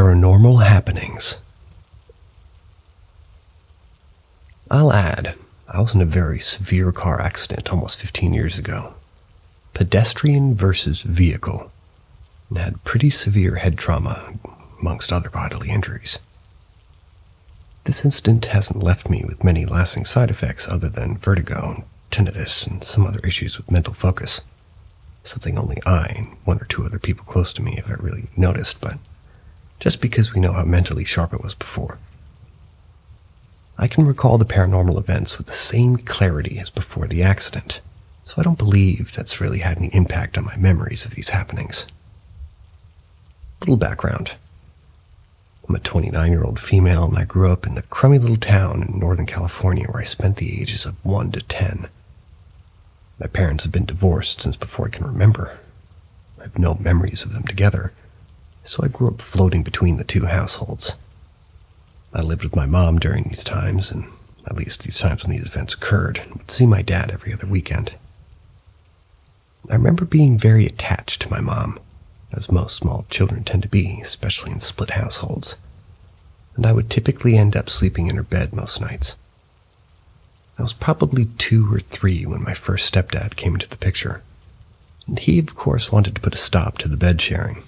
Paranormal happenings. I'll add, I was in a very severe car accident almost 15 years ago. Pedestrian versus vehicle, and had pretty severe head trauma, amongst other bodily injuries. This incident hasn't left me with many lasting side effects other than vertigo, tinnitus, and some other issues with mental focus. Something only I and one or two other people close to me have ever really noticed, but just because we know how mentally sharp it was before. I can recall the paranormal events with the same clarity as before the accident, so I don't believe that's really had any impact on my memories of these happenings. Little background. I'm a 29-year-old female, and I grew up in the crummy little town in Northern California where I spent the ages of 1 to 10. My parents have been divorced since before I can remember. I have no memories of them together, so I grew up floating between the two households. I lived with my mom during these times, and at least these times when these events occurred, and would see my dad every other weekend. I remember being very attached to my mom, as most small children tend to be, especially in split households, and I would typically end up sleeping in her bed most nights. I was probably 2 or 3 when my first stepdad came into the picture, and he, of course, wanted to put a stop to the bed sharing.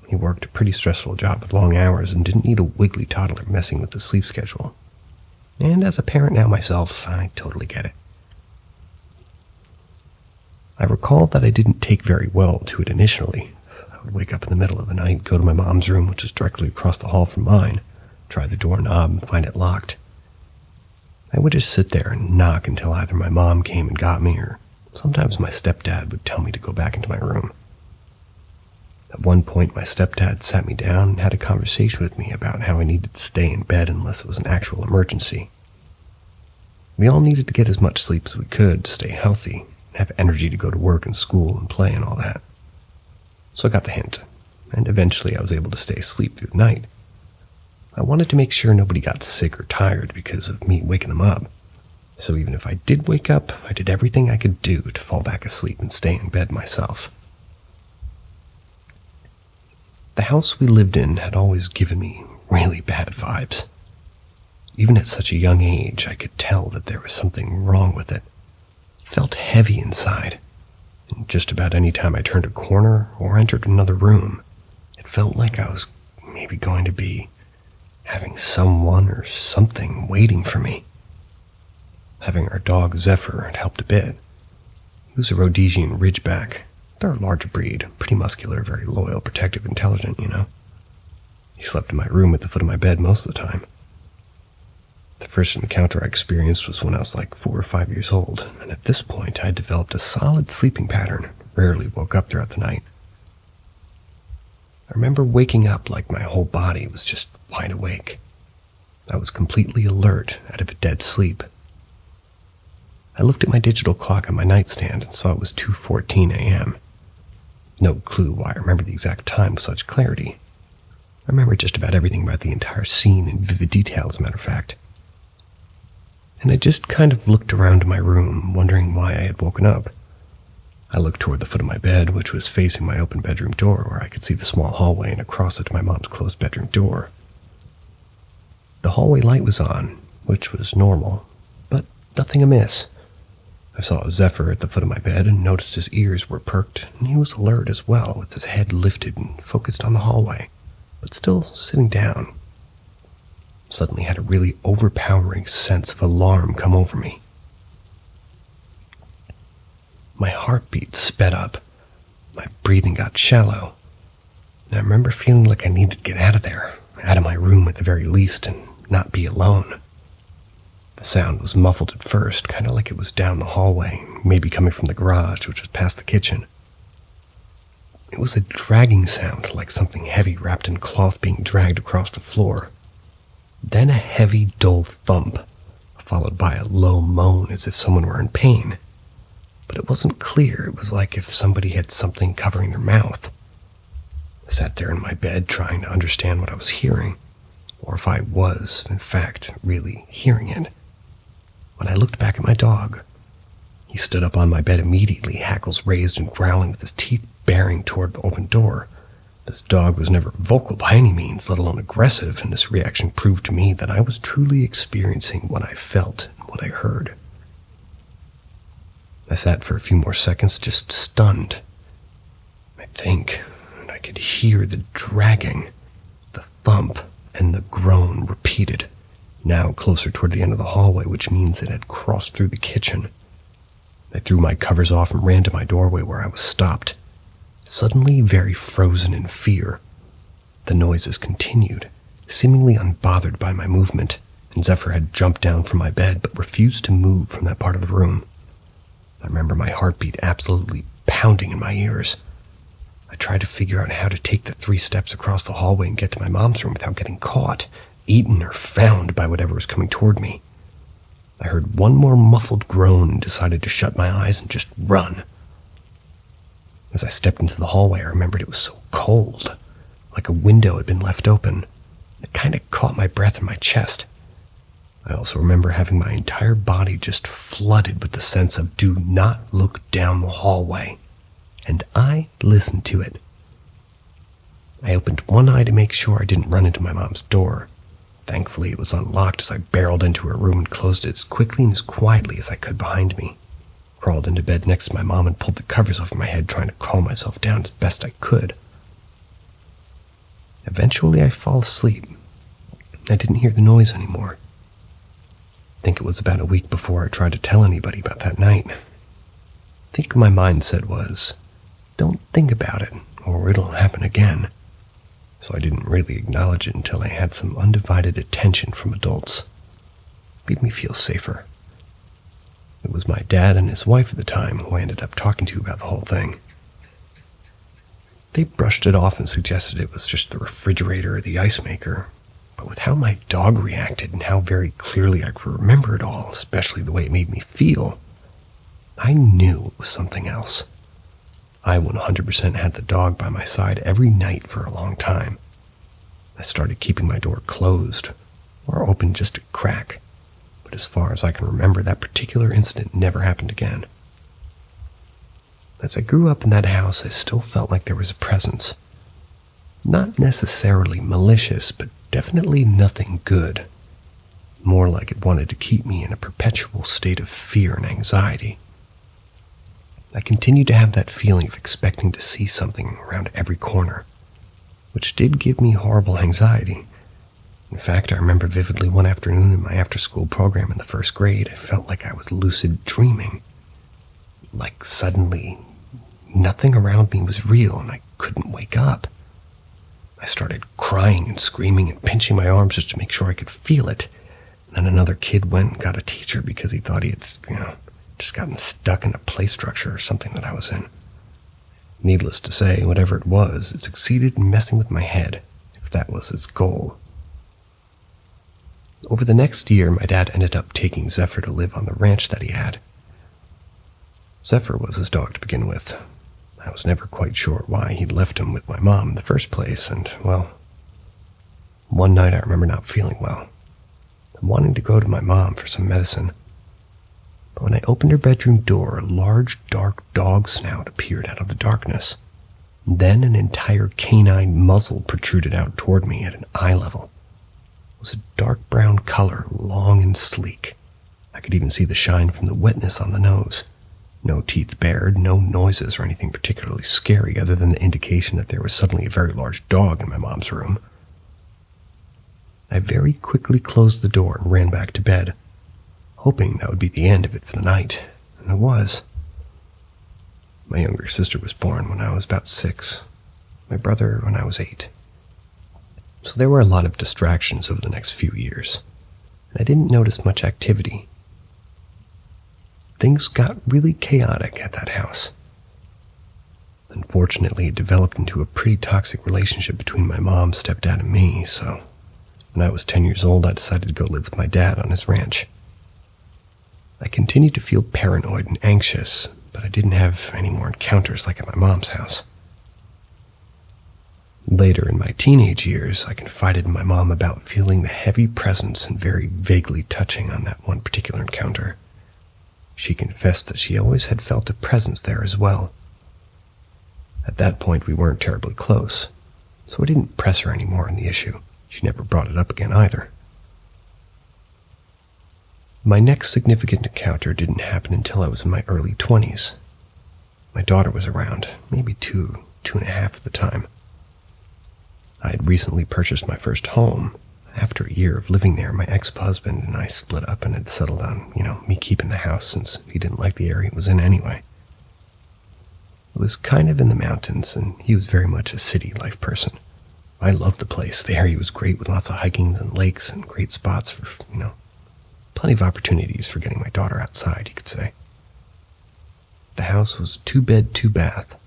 He worked a pretty stressful job with long hours and didn't need a wiggly toddler messing with his sleep schedule. And as a parent now myself, I totally get it. I recall that I didn't take very well to it initially. I would wake up in the middle of the night, go to my mom's room, which is directly across the hall from mine, try the doorknob and find it locked. I would just sit there and knock until either my mom came and got me, or sometimes my stepdad would tell me to go back into my room. At one point, my stepdad sat me down and had a conversation with me about how I needed to stay in bed unless it was an actual emergency. We all needed to get as much sleep as we could to stay healthy, and have energy to go to work and school and play and all that. So I got the hint, and eventually I was able to stay asleep through the night. I wanted to make sure nobody got sick or tired because of me waking them up. So even if I did wake up, I did everything I could do to fall back asleep and stay in bed myself. The house we lived in had always given me really bad vibes. Even at such a young age, I could tell that there was something wrong with it. It felt heavy inside, and just about any time I turned a corner or entered another room, it felt like I was maybe going to be having someone or something waiting for me. Having our dog Zephyr had helped a bit. He was a Rhodesian Ridgeback. They're a large breed, pretty muscular, very loyal, protective, intelligent, you know. He slept in my room at the foot of my bed most of the time. The first encounter I experienced was when I was like 4 or 5 years old, and at this point I had developed a solid sleeping pattern, rarely woke up throughout the night. I remember waking up like my whole body was just wide awake. I was completely alert out of a dead sleep. I looked at my digital clock on my nightstand and saw it was 2:14 a.m. No clue why I remember the exact time with such clarity. I remember just about everything about the entire scene in vivid detail, as a matter of fact. And I just kind of looked around my room, wondering why I had woken up. I looked toward the foot of my bed, which was facing my open bedroom door, where I could see the small hallway and across it to my mom's closed bedroom door. The hallway light was on, which was normal, but nothing amiss. I saw Zephyr at the foot of my bed and noticed his ears were perked, and he was alert as well, with his head lifted and focused on the hallway, but still sitting down. Suddenly had a really overpowering sense of alarm come over me. My heartbeat sped up, my breathing got shallow, and I remember feeling like I needed to get out of there, out of my room at the very least, and not be alone. The sound was muffled at first, kind of like it was down the hallway, maybe coming from the garage, which was past the kitchen. It was a dragging sound, like something heavy wrapped in cloth being dragged across the floor. Then a heavy, dull thump, followed by a low moan as if someone were in pain. But it wasn't clear. It was like if somebody had something covering their mouth. I sat there in my bed trying to understand what I was hearing, or if I was, in fact, really hearing it. When I looked back at my dog, he stood up on my bed immediately, hackles raised and growling with his teeth baring toward the open door, This dog was never vocal by any means, let alone aggressive, and this reaction proved to me that I was truly experiencing what I felt and what I heard. I sat for a few more seconds, just stunned. I think, and I could hear the dragging, the thump, and the groan repeated, now closer toward the end of the hallway, which means it had crossed through the kitchen. I threw my covers off and ran to my doorway where I was stopped, suddenly very frozen in fear. The noises continued, seemingly unbothered by my movement, and Zephyr had jumped down from my bed but refused to move from that part of the room. I remember my heartbeat absolutely pounding in my ears. I tried to figure out how to take the 3 steps across the hallway and get to my mom's room without getting caught, eaten, or found by whatever was coming toward me. I heard one more muffled groan and decided to shut my eyes and just run. As I stepped into the hallway, I remembered it was so cold, like a window had been left open. It kind of caught my breath in my chest. I also remember having my entire body just flooded with the sense of do not look down the hallway, and I listened to it. I opened one eye to make sure I didn't run into my mom's door. Thankfully, it was unlocked as I barreled into her room and closed it as quickly and as quietly as I could behind me. Crawled into bed next to my mom and pulled the covers over my head, trying to calm myself down as best I could. Eventually, I fall asleep. I didn't hear the noise anymore. I think it was about a week before I tried to tell anybody about that night. I think my mindset was, don't think about it, or it'll happen again. So I didn't really acknowledge it until I had some undivided attention from adults. It made me feel safer. It was my dad and his wife at the time who I ended up talking to about the whole thing. They brushed it off and suggested it was just the refrigerator or the ice maker, but with how my dog reacted and how very clearly I could remember it all, especially the way it made me feel, I knew it was something else. I 100% had the dog by my side every night for a long time. I started keeping my door closed, or open just a crack, but as far as I can remember, that particular incident never happened again. As I grew up in that house, I still felt like there was a presence. Not necessarily malicious, but definitely nothing good. More like it wanted to keep me in a perpetual state of fear and anxiety. I continued to have that feeling of expecting to see something around every corner, which did give me horrible anxiety. In fact, I remember vividly one afternoon in my after-school program in the 1st grade, I felt like I was lucid dreaming. Like suddenly, nothing around me was real and I couldn't wake up. I started crying and screaming and pinching my arms just to make sure I could feel it. And then another kid went and got a teacher because he thought he had, just gotten stuck in a play structure or something that I was in. Needless to say, whatever it was, it succeeded in messing with my head, if that was its goal. Over the next year, my dad ended up taking Zephyr to live on the ranch that he had. Zephyr was his dog to begin with. I was never quite sure why he'd left him with my mom in the first place, and, well, one night I remember not feeling well, and wanting to go to my mom for some medicine. But when I opened her bedroom door, a large, dark dog snout appeared out of the darkness. Then an entire canine muzzle protruded out toward me at an eye level. It was a dark brown color, long and sleek. I could even see the shine from the wetness on the nose. No teeth bared, no noises or anything particularly scary other than the indication that there was suddenly a very large dog in my mom's room. I very quickly closed the door and ran back to bed, hoping that would be the end of it for the night, and it was. My younger sister was born when I was about 6, my brother when I was 8. So there were a lot of distractions over the next few years, and I didn't notice much activity. Things got really chaotic at that house. Unfortunately, it developed into a pretty toxic relationship between my mom, stepdad, and me, so when I was 10 years old, I decided to go live with my dad on his ranch. I continued to feel paranoid and anxious, but I didn't have any more encounters like at my mom's house. Later in my teenage years, I confided in my mom about feeling the heavy presence and very vaguely touching on that one particular encounter. She confessed that she always had felt a presence there as well. At that point, we weren't terribly close, so I didn't press her any more on the issue. She never brought it up again either. My next significant encounter didn't happen until I was in my early 20s. My daughter was around, maybe two and a half at the time. I had recently purchased my first home. After a year of living there, my ex-husband and I split up and had settled on, me keeping the house since he didn't like the area it was in anyway. It was kind of in the mountains, and he was very much a city life person. I loved the place. The area was great with lots of hiking and lakes and great spots for, plenty of opportunities for getting my daughter outside, you could say. The house was 2-bed, 2-bath,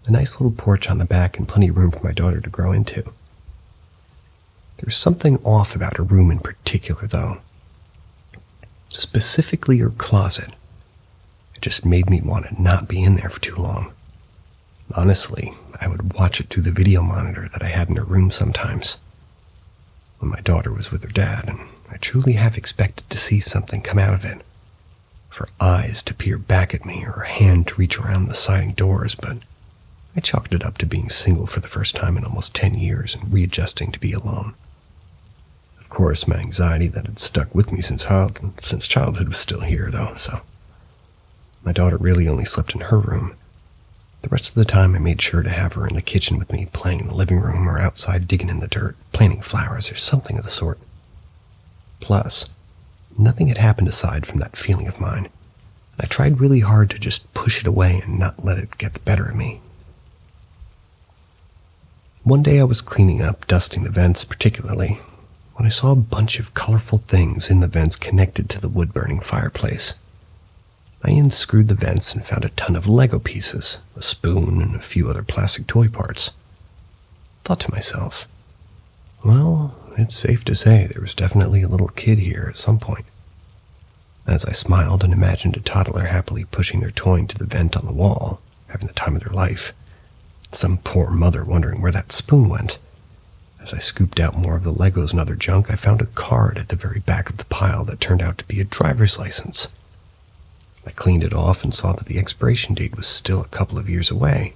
a nice little porch on the back and plenty of room for my daughter to grow into. There was something off about her room in particular, though. Specifically her closet. It just made me want to not be in there for too long. Honestly, I would watch it through the video monitor that I had in her room sometimes. When my daughter was with her dad, and I truly half expected to see something come out of it. For eyes to peer back at me or a hand to reach around the sliding doors, but I chalked it up to being single for the first time in almost 10 years and readjusting to be alone. Of course, my anxiety that had stuck with me since childhood was still here, though, so my daughter really only slept in her room. The rest of the time I made sure to have her in the kitchen with me, playing in the living room or outside digging in the dirt, planting flowers or something of the sort. Plus, nothing had happened aside from that feeling of mine, and I tried really hard to just push it away and not let it get the better of me. One day I was cleaning up, dusting the vents particularly, when I saw a bunch of colorful things in the vents connected to the wood-burning fireplace. I unscrewed the vents and found a ton of Lego pieces, a spoon, and a few other plastic toy parts. Thought to myself, well, it's safe to say there was definitely a little kid here at some point. As I smiled and imagined a toddler happily pushing their toy into the vent on the wall, having the time of their life, some poor mother wondering where that spoon went. As I scooped out more of the Legos and other junk, I found a card at the very back of the pile that turned out to be a driver's license. I cleaned it off and saw that the expiration date was still a couple of years away,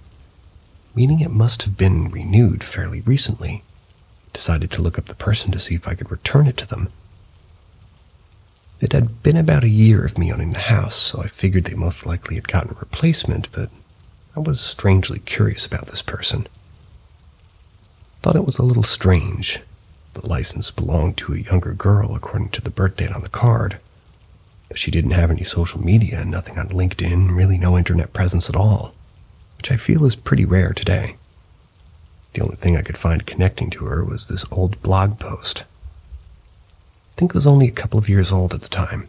meaning it must have been renewed fairly recently. Decided to look up the person to see if I could return it to them. It had been about a year of me owning the house, so I figured they most likely had gotten a replacement, but I was strangely curious about this person. Thought it was a little strange. The license belonged to a younger girl according to the birth date on the card. But she didn't have any social media, nothing on LinkedIn, really no internet presence at all, which I feel is pretty rare today. The only thing I could find connecting to her was this old blog post. I think it was only a couple of years old at the time.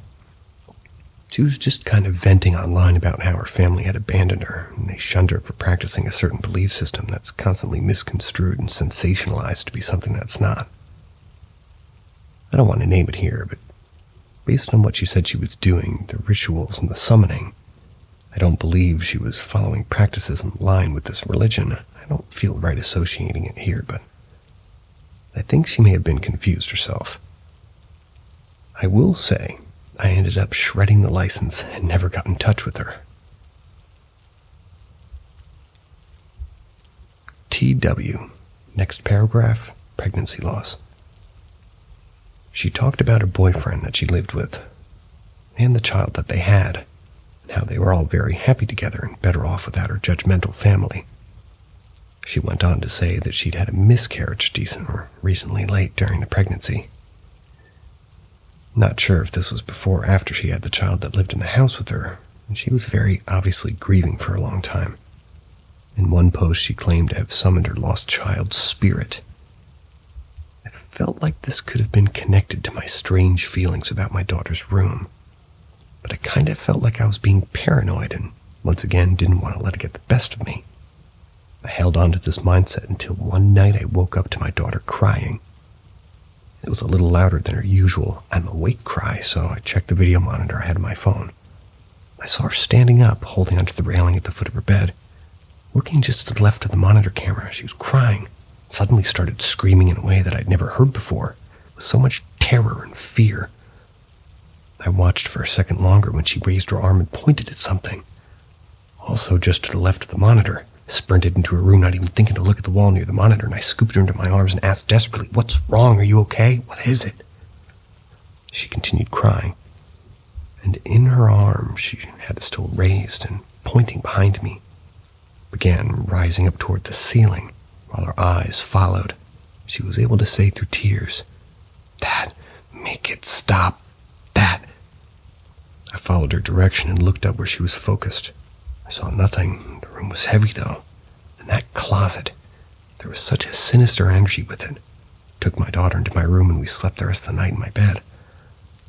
She was just kind of venting online about how her family had abandoned her, and they shunned her for practicing a certain belief system that's constantly misconstrued and sensationalized to be something that's not. I don't want to name it here, but based on what she said she was doing, the rituals and the summoning, I don't believe she was following practices in line with this religion. I don't feel right associating it here, but I think she may have been confused herself. I will say, I ended up shredding the license and never got in touch with her. TW. Next paragraph, pregnancy loss. She talked about her boyfriend that she lived with, and the child that they had, and how they were all very happy together and better off without her judgmental family. She went on to say that she'd had a miscarriage recently late during the pregnancy. Not sure if this was before or after she had the child that lived in the house with her, and she was very obviously grieving for a long time. In one post, she claimed to have summoned her lost child's spirit. It felt like this could have been connected to my strange feelings about my daughter's room, but I kind of felt like I was being paranoid and, once again, didn't want to let it get the best of me. I held on to this mindset until one night I woke up to my daughter crying. It was a little louder than her usual "I'm awake" cry, so I checked the video monitor I had on my phone. I saw her standing up, holding onto the railing at the foot of her bed. Looking just to the left of the monitor camera, she was crying, suddenly started screaming in a way that I'd never heard before, with so much terror and fear. I watched for a second longer when she raised her arm and pointed at something. Also just to the left of the monitor, sprinted into her room, not even thinking to look at the wall near the monitor, and I scooped her into my arms and asked desperately, "What's wrong? Are you okay? What is it?" She continued crying, and in her arms she had it still raised and pointing behind me, began rising up toward the ceiling while her eyes followed. She was able to say through tears, "Dad, make it stop. That." I followed her direction and looked up where she was focused. I saw nothing. The room was heavy, though. And that closet, there was such a sinister energy with it. I took my daughter into my room and we slept the rest of the night in my bed.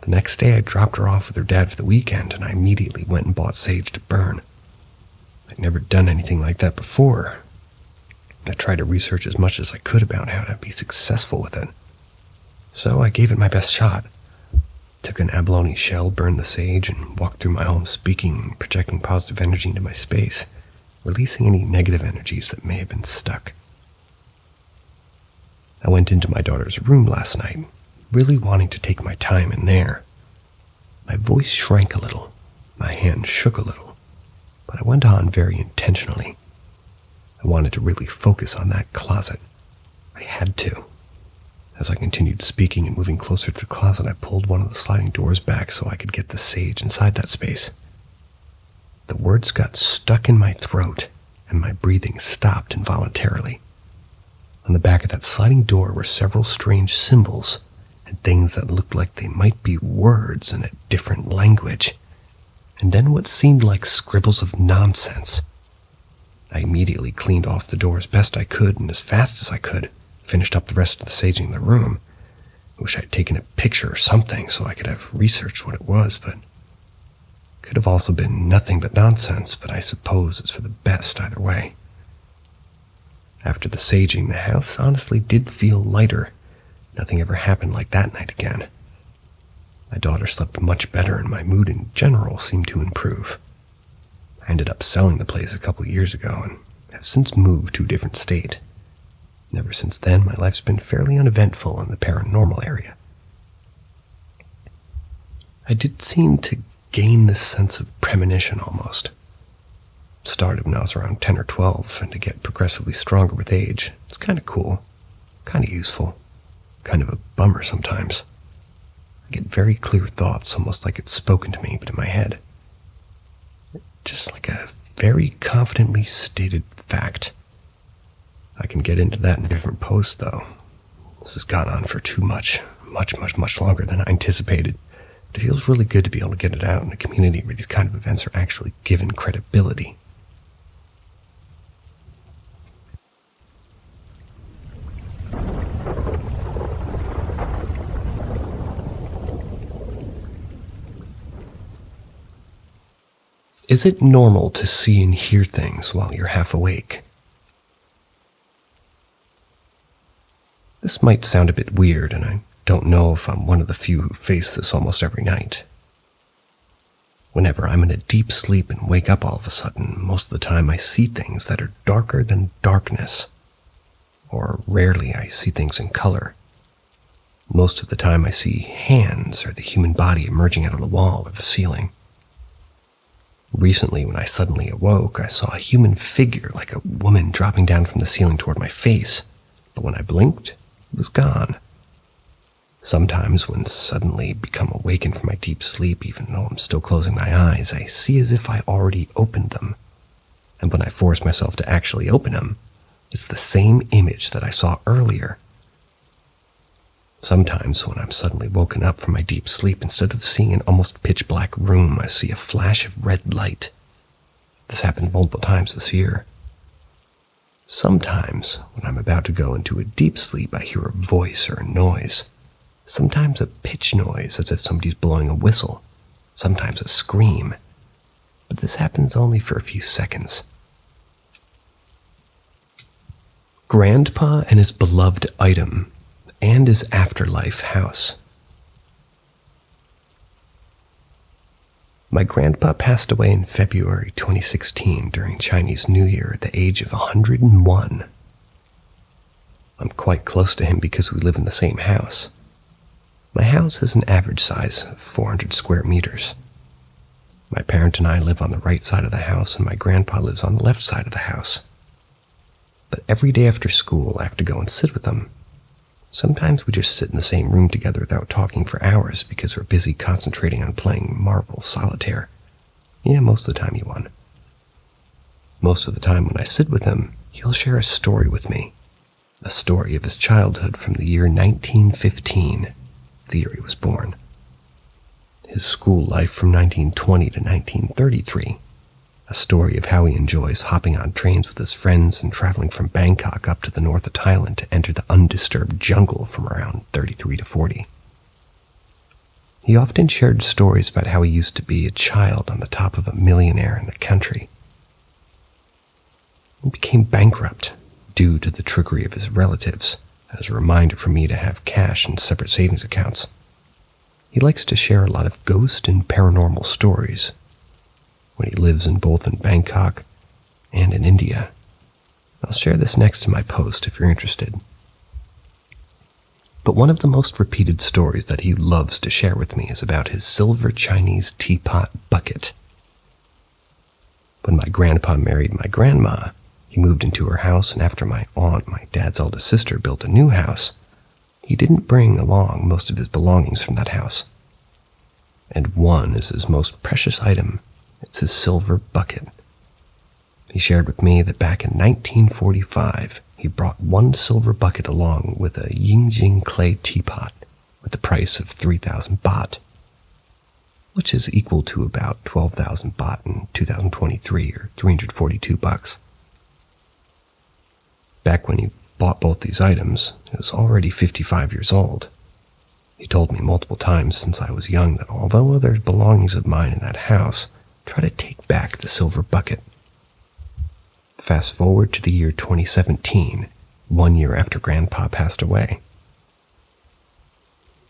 The next day I dropped her off with her dad for the weekend and I immediately went and bought sage to burn. I'd never done anything like that before. I tried to research as much as I could about how to be successful with it. So I gave it my best shot. Took an abalone shell, burned the sage, and walked through my home speaking and projecting positive energy into my space, releasing any negative energies that may have been stuck. I went into my daughter's room last night, really wanting to take my time in there. My voice shrank a little, my hand shook a little, but I went on very intentionally. I wanted to really focus on that closet. I had to. As I continued speaking and moving closer to the closet, I pulled one of the sliding doors back so I could get the sage inside that space. The words got stuck in my throat, and my breathing stopped involuntarily. On the back of that sliding door were several strange symbols and things that looked like they might be words in a different language, and then what seemed like scribbles of nonsense. I immediately cleaned off the door as best I could and as fast as I could, finished up the rest of the saging in the room. I wish I had taken a picture or something so I could have researched what it was, but it could have also been nothing but nonsense, but I suppose it's for the best either way. After the saging, the house honestly did feel lighter. Nothing ever happened like that night again. My daughter slept much better and my mood in general seemed to improve. I ended up selling the place a couple of years ago and have since moved to a different state. And ever since then, my life's been fairly uneventful in the paranormal area. I did seem to gain this sense of premonition almost. Started when I was around 10 or 12, and to get progressively stronger with age. It's kind of cool, kind of useful, kind of a bummer sometimes. I get very clear thoughts, almost like it's spoken to me, but in my head. Just like a very confidently stated fact. I can get into that in a different post, though. This has gone on for too much longer than I anticipated. But it feels really good to be able to get it out in a community where these kind of events are actually given credibility. Is it normal to see and hear things while you're half awake? This might sound a bit weird, and I don't know if I'm one of the few who face this almost every night. Whenever I'm in a deep sleep and wake up all of a sudden, most of the time I see things that are darker than darkness. Or rarely I see things in color. Most of the time I see hands or the human body emerging out of the wall or the ceiling. Recently, when I suddenly awoke, I saw a human figure like a woman dropping down from the ceiling toward my face, but when I blinked, it was gone. Sometimes when suddenly become awakened from my deep sleep, even though I'm still closing my eyes, I see as if I already opened them. And when I force myself to actually open them, it's the same image that I saw earlier. Sometimes when I'm suddenly woken up from my deep sleep, instead of seeing an almost pitch black room, I see a flash of red light. This happened multiple times this year. Sometimes when I'm about to go into a deep sleep, I hear a voice or a noise. Sometimes a pitch noise as if somebody's blowing a whistle. Sometimes a scream. But this happens only for a few seconds. Grandpa and his beloved item and his afterlife house. My grandpa passed away in February 2016 during Chinese New Year at the age of 101. I'm quite close to him because we live in the same house. My house is an average size of 400 square meters. My parent and I live on the right side of the house, and my grandpa lives on the left side of the house. But every day after school, I have to go and sit with him. Sometimes we just sit in the same room together without talking for hours because we're busy concentrating on playing marble solitaire. Yeah, most of the time he won. Most of the time when I sit with him, he'll share a story with me. A story of his childhood from the year 1915, the year he was born. His school life from 1920 to 1933. A story of how he enjoys hopping on trains with his friends and traveling from Bangkok up to the north of Thailand to enter the undisturbed jungle from around 33 to 40. He often shared stories about how he used to be a child on the top of a millionaire in the country. He became bankrupt due to the trickery of his relatives, as a reminder for me to have cash in separate savings accounts. He likes to share a lot of ghost and paranormal stories when he lives both in Bangkok and in India. I'll share this next to my post if you're interested. But one of the most repeated stories that he loves to share with me is about his silver Chinese teapot bucket. When my grandpa married my grandma, he moved into her house, and after my aunt, my dad's eldest sister, built a new house, he didn't bring along most of his belongings from that house. And one is his most precious item. It's his silver bucket. He shared with me that back in 1945, he brought one silver bucket along with a Yingjing clay teapot with the price of 3,000 baht, which is equal to about 12,000 baht in 2023 or 342 bucks. Back when he bought both these items, he was already 55 years old. He told me multiple times since I was young that although there are belongings of mine in that house, try to take back the silver bucket. Fast forward to the year 2017, 1 year after Grandpa passed away.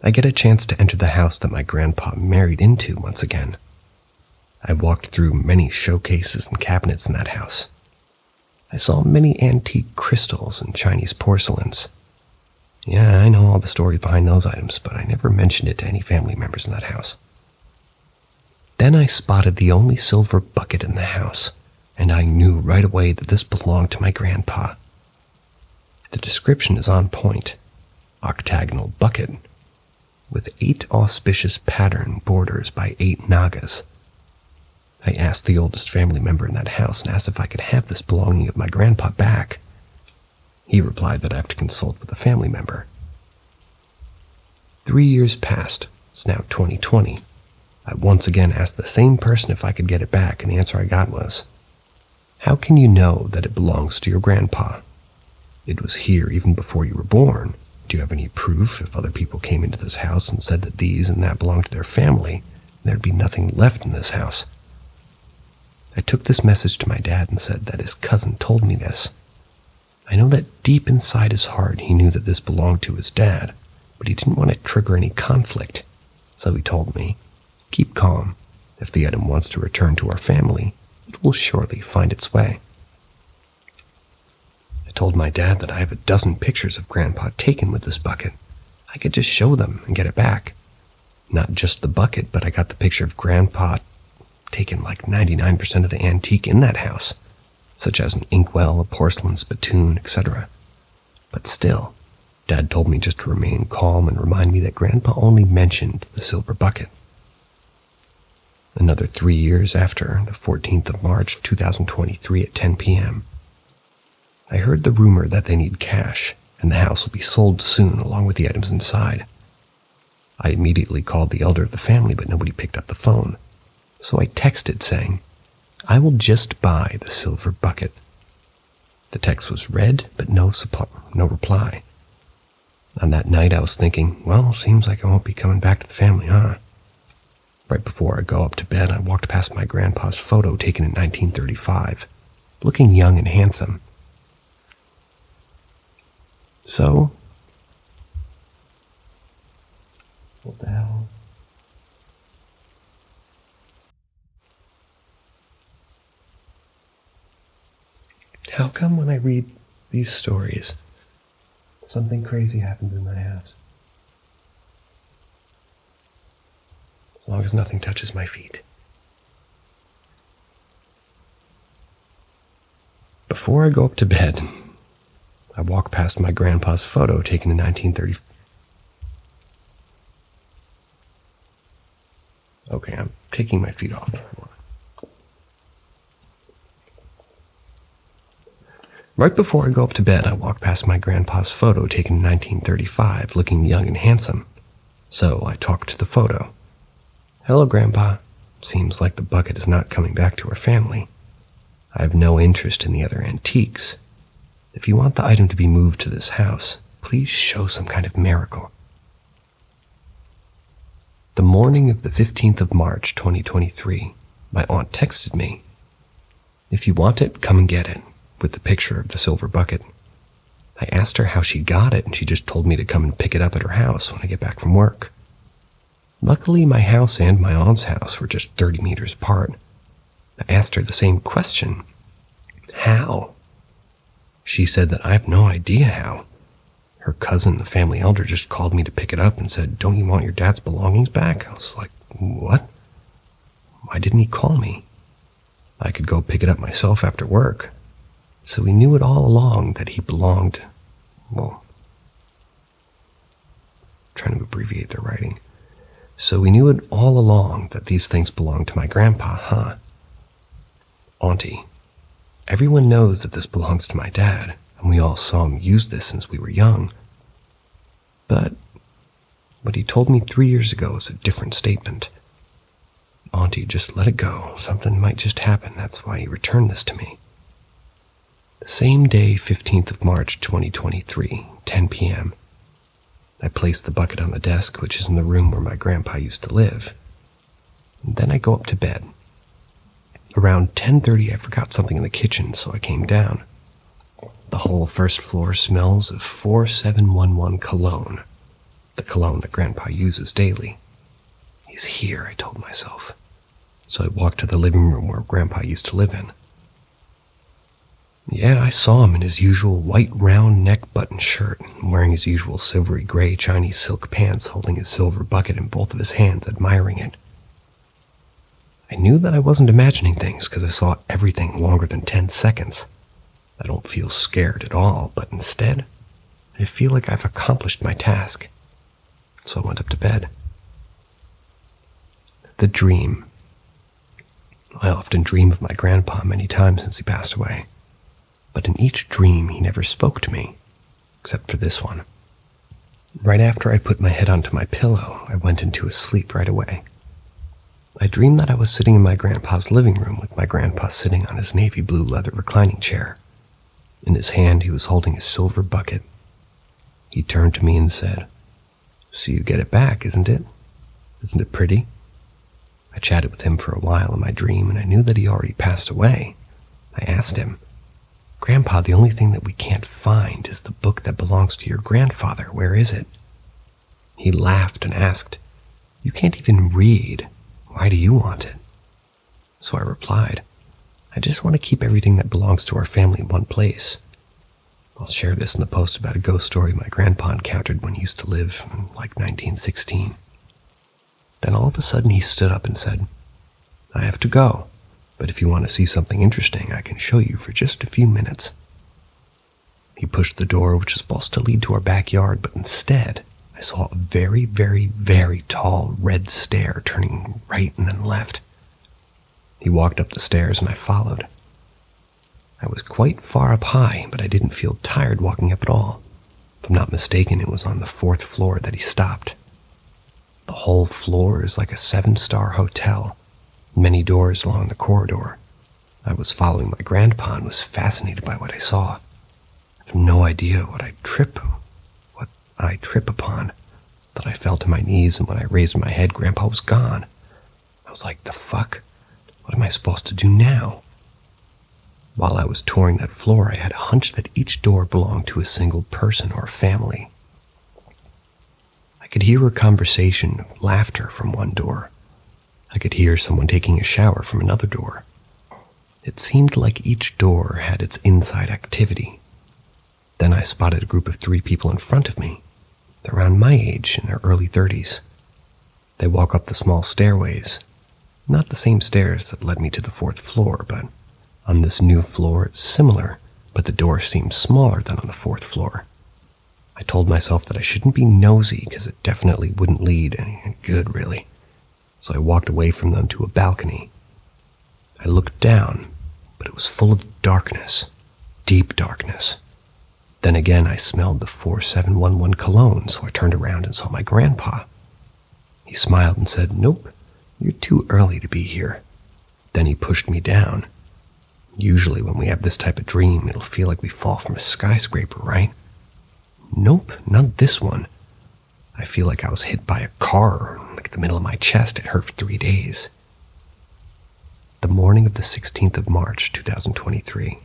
I get a chance to enter the house that my grandpa married into once again. I walked through many showcases and cabinets in that house. I saw many antique crystals and Chinese porcelains. Yeah, I know all the stories behind those items, but I never mentioned it to any family members in that house. Then I spotted the only silver bucket in the house, and I knew right away that this belonged to my grandpa. The description is on point. Octagonal bucket, with 8 auspicious pattern borders by 8 nagas. I asked the oldest family member in that house and asked if I could have this belonging of my grandpa back. He replied that I have to consult with a family member. 3 years passed. It's now 2020. I once again asked the same person if I could get it back, and the answer I got was, "How can you know that it belongs to your grandpa? It was here even before you were born. Do you have any proof if other people came into this house and said that these and that belonged to their family, there'd be nothing left in this house?" I took this message to my dad and said that his cousin told me this. I know that deep inside his heart he knew that this belonged to his dad, but he didn't want to trigger any conflict, so he told me, "Keep calm. If the item wants to return to our family, it will surely find its way." I told my dad that I have a dozen pictures of Grandpa taken with this bucket. I could just show them and get it back. Not just the bucket, but I got the picture of Grandpa taken like 99% of the antique in that house, such as an inkwell, a porcelain spittoon, etc. But still, Dad told me just to remain calm and remind me that Grandpa only mentioned the silver bucket. Another 3 years after, the 14th of March 2023 at 10 p.m., I heard the rumor that they need cash and the house will be sold soon along with the items inside. I immediately called the elder of the family, but nobody picked up the phone. So I texted saying, "I will just buy the silver bucket." The text was read, but no reply. On that night, I was thinking, well, seems like I won't be coming back to the family, huh? Right before I go up to bed, I walked past my grandpa's photo taken in 1935, looking young and handsome. So, what the hell? How come when I read these stories, something crazy happens in my house? As long as nothing touches my feet. Before I go up to bed, I walk past my grandpa's photo taken in 1930. Okay, I'm taking my feet off. Right before I go up to bed, I walk past my grandpa's photo taken in 1935, looking young and handsome. So I talk to the photo. "Hello, Grandpa. Seems like the bucket is not coming back to our family. I have no interest in the other antiques. If you want the item to be moved to this house, please show some kind of miracle." The morning of the 15th of March, 2023, my aunt texted me, "If you want it, come and get it," with the picture of the silver bucket. I asked her how she got it, and she just told me to come and pick it up at her house when I get back from work. Luckily, my house and my aunt's house were just 30 meters apart. I asked her the same question. How? She said that I have no idea how. Her cousin, the family elder, just called me to pick it up and said, "Don't you want your dad's belongings back?" I was like, "What? Why didn't he call me? I could go pick it up myself after work." So we knew it all along that he belonged, well, trying to abbreviate their writing. So we knew it all along that these things belonged to my grandpa, huh? Auntie, everyone knows that this belongs to my dad, and we all saw him use this since we were young. But what he told me 3 years ago is a different statement. Auntie, just let it go. Something might just happen. That's why he returned this to me. The same day, 15th of March, 2023, 10 p.m., I placed the bucket on the desk, which is in the room where my grandpa used to live. And then I go up to bed. Around 10:30, I forgot something in the kitchen, so I came down. The whole first floor smells of 4711 cologne, the cologne that Grandpa uses daily. He's here, I told myself. So I walked to the living room where Grandpa used to live in. Yeah, I saw him in his usual white round neck button shirt, wearing his usual silvery gray Chinese silk pants, holding his silver bucket in both of his hands, admiring it. I knew that I wasn't imagining things because I saw everything longer than 10 seconds. I don't feel scared at all, but instead, I feel like I've accomplished my task. So I went up to bed. The dream. I often dream of my grandpa many times since he passed away, but in each dream he never spoke to me, except for this one. Right after I put my head onto my pillow, I went into a sleep right away. I dreamed that I was sitting in my grandpa's living room with my grandpa sitting on his navy blue leather reclining chair. In his hand, he was holding a silver bucket. He turned to me and said, "So you get it back, isn't it? Isn't it pretty?" I chatted with him for a while in my dream, and I knew that he already passed away. I asked him, "Grandpa, the only thing that we can't find is the book that belongs to your grandfather. Where is it?" He laughed and asked, "You can't even read. Why do you want it?" So I replied, "I just want to keep everything that belongs to our family in one place." I'll share this in the post about a ghost story my grandpa encountered when he used to live in like 1916. Then all of a sudden he stood up and said, "I have to go, but if you want to see something interesting, I can show you for just a few minutes." He pushed the door, which was supposed to lead to our backyard, but instead, I saw a very, very, very tall red stair turning right and then left. He walked up the stairs and I followed. I was quite far up high, but I didn't feel tired walking up at all. If I'm not mistaken, it was on the 4th floor that he stopped. The whole floor is like a 7-star hotel, many doors along the corridor. I was following my grandpa and was fascinated by what I saw. I have no idea what I trip upon, that I fell to my knees, and when I raised my head, Grandpa was gone. I was like, the fuck? What am I supposed to do now? While I was touring that floor, I had a hunch that each door belonged to a single person or family. I could hear a conversation, laughter from one door. I could hear someone taking a shower from another door. It seemed like each door had its inside activity. Then I spotted a group of 3 people in front of me. They're around my age, in their early 30s. They walk up the small stairways. Not the same stairs that led me to the 4th floor, but on this new floor it's similar, but the door seemed smaller than on the 4th floor. I told myself that I shouldn't be nosy because it definitely wouldn't lead any good, really. So I walked away from them to a balcony. I looked down, but it was full of darkness, deep darkness. Then again, I smelled the 4711 cologne, so I turned around and saw my grandpa. He smiled and said, "Nope, you're too early to be here." Then he pushed me down. Usually when we have this type of dream, it'll feel like we fall from a skyscraper, right? Nope, not this one. I feel like I was hit by a car, like the middle of my chest. It hurt for 3 days. The morning of the 16th of March, 2023.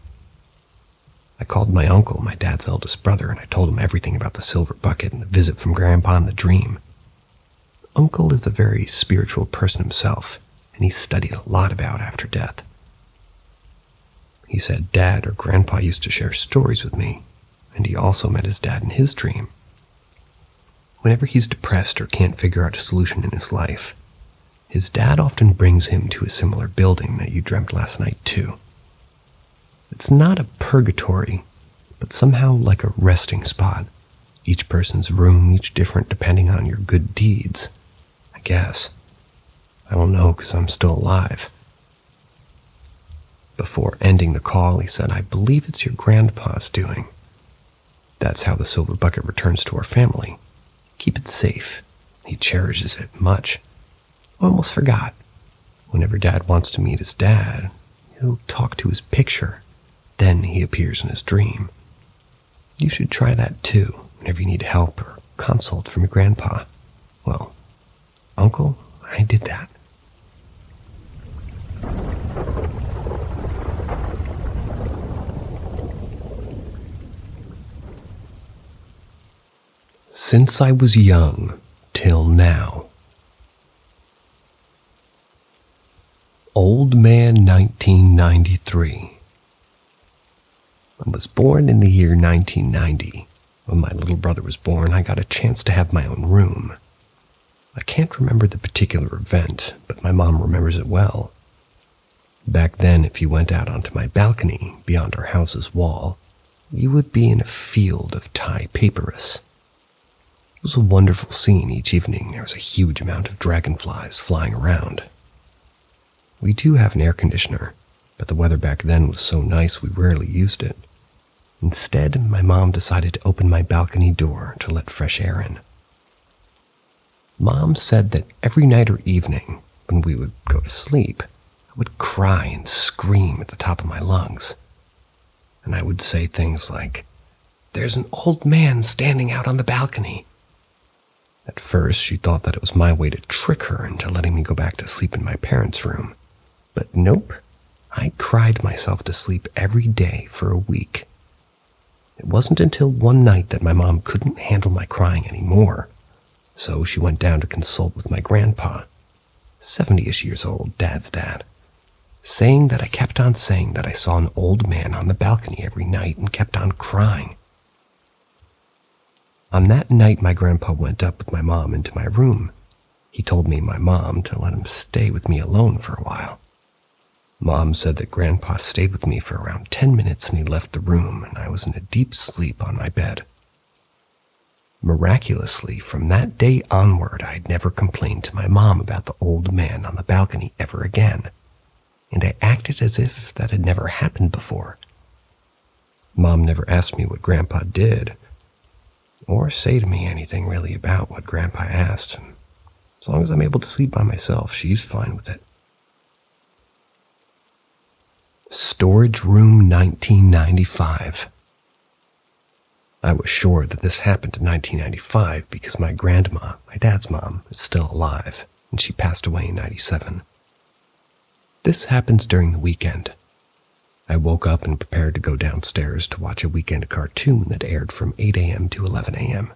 I called my uncle, my dad's eldest brother, and I told him everything about the silver bucket and the visit from Grandpa and the dream. Uncle is a very spiritual person himself, and he studied a lot about after death. He said Dad or Grandpa used to share stories with me, and he also met his dad in his dream. Whenever he's depressed or can't figure out a solution in his life, his dad often brings him to a similar building that you dreamt last night too. It's not a purgatory, but somehow like a resting spot. Each person's room, each different depending on your good deeds, I guess. I don't know because I'm still alive. Before ending the call, he said, "I believe it's your grandpa's doing. That's how the silver bucket returns to our family. Keep it safe. He cherishes it much." I almost forgot. Whenever Dad wants to meet his dad, he'll talk to his picture. Then he appears in his dream. You should try that too, whenever you need help or consult from your grandpa. Well, Uncle, I did that. Since I was young till now. Old Man 1993. I was born in the year 1990. When my little brother was born, I got a chance to have my own room. I can't remember the particular event, but my mom remembers it well. Back then, if you went out onto my balcony beyond our house's wall, you would be in a field of Thai papyrus. It was a wonderful scene each evening. There was a huge amount of dragonflies flying around. We do have an air conditioner, but the weather back then was so nice we rarely used it. Instead, my mom decided to open my balcony door to let fresh air in. Mom said that every night or evening, when we would go to sleep, I would cry and scream at the top of my lungs. And I would say things like, "There's an old man standing out on the balcony." At first, she thought that it was my way to trick her into letting me go back to sleep in my parents' room. But nope, I cried myself to sleep every day for a week. It wasn't until one night that my mom couldn't handle my crying anymore, so she went down to consult with my grandpa, 70-ish years old, Dad's dad, saying that I kept on saying that I saw an old man on the balcony every night and kept on crying. On that night, my grandpa went up with my mom into my room. He told me and my mom to let him stay with me alone for a while. Mom said that Grandpa stayed with me for around 10 minutes and he left the room, and I was in a deep sleep on my bed. Miraculously, from that day onward, I'd never complained to my mom about the old man on the balcony ever again, and I acted as if that had never happened before. Mom never asked me what Grandpa did, or say to me anything really about what Grandpa asked, and as long as I'm able to sleep by myself, she's fine with it. Storage Room 1995. I was sure that this happened in 1995 because my grandma, my dad's mom, is still alive, and she passed away in 97. This happens during the weekend. I woke up and prepared to go downstairs to watch a weekend cartoon that aired from 8 a.m. to 11 a.m.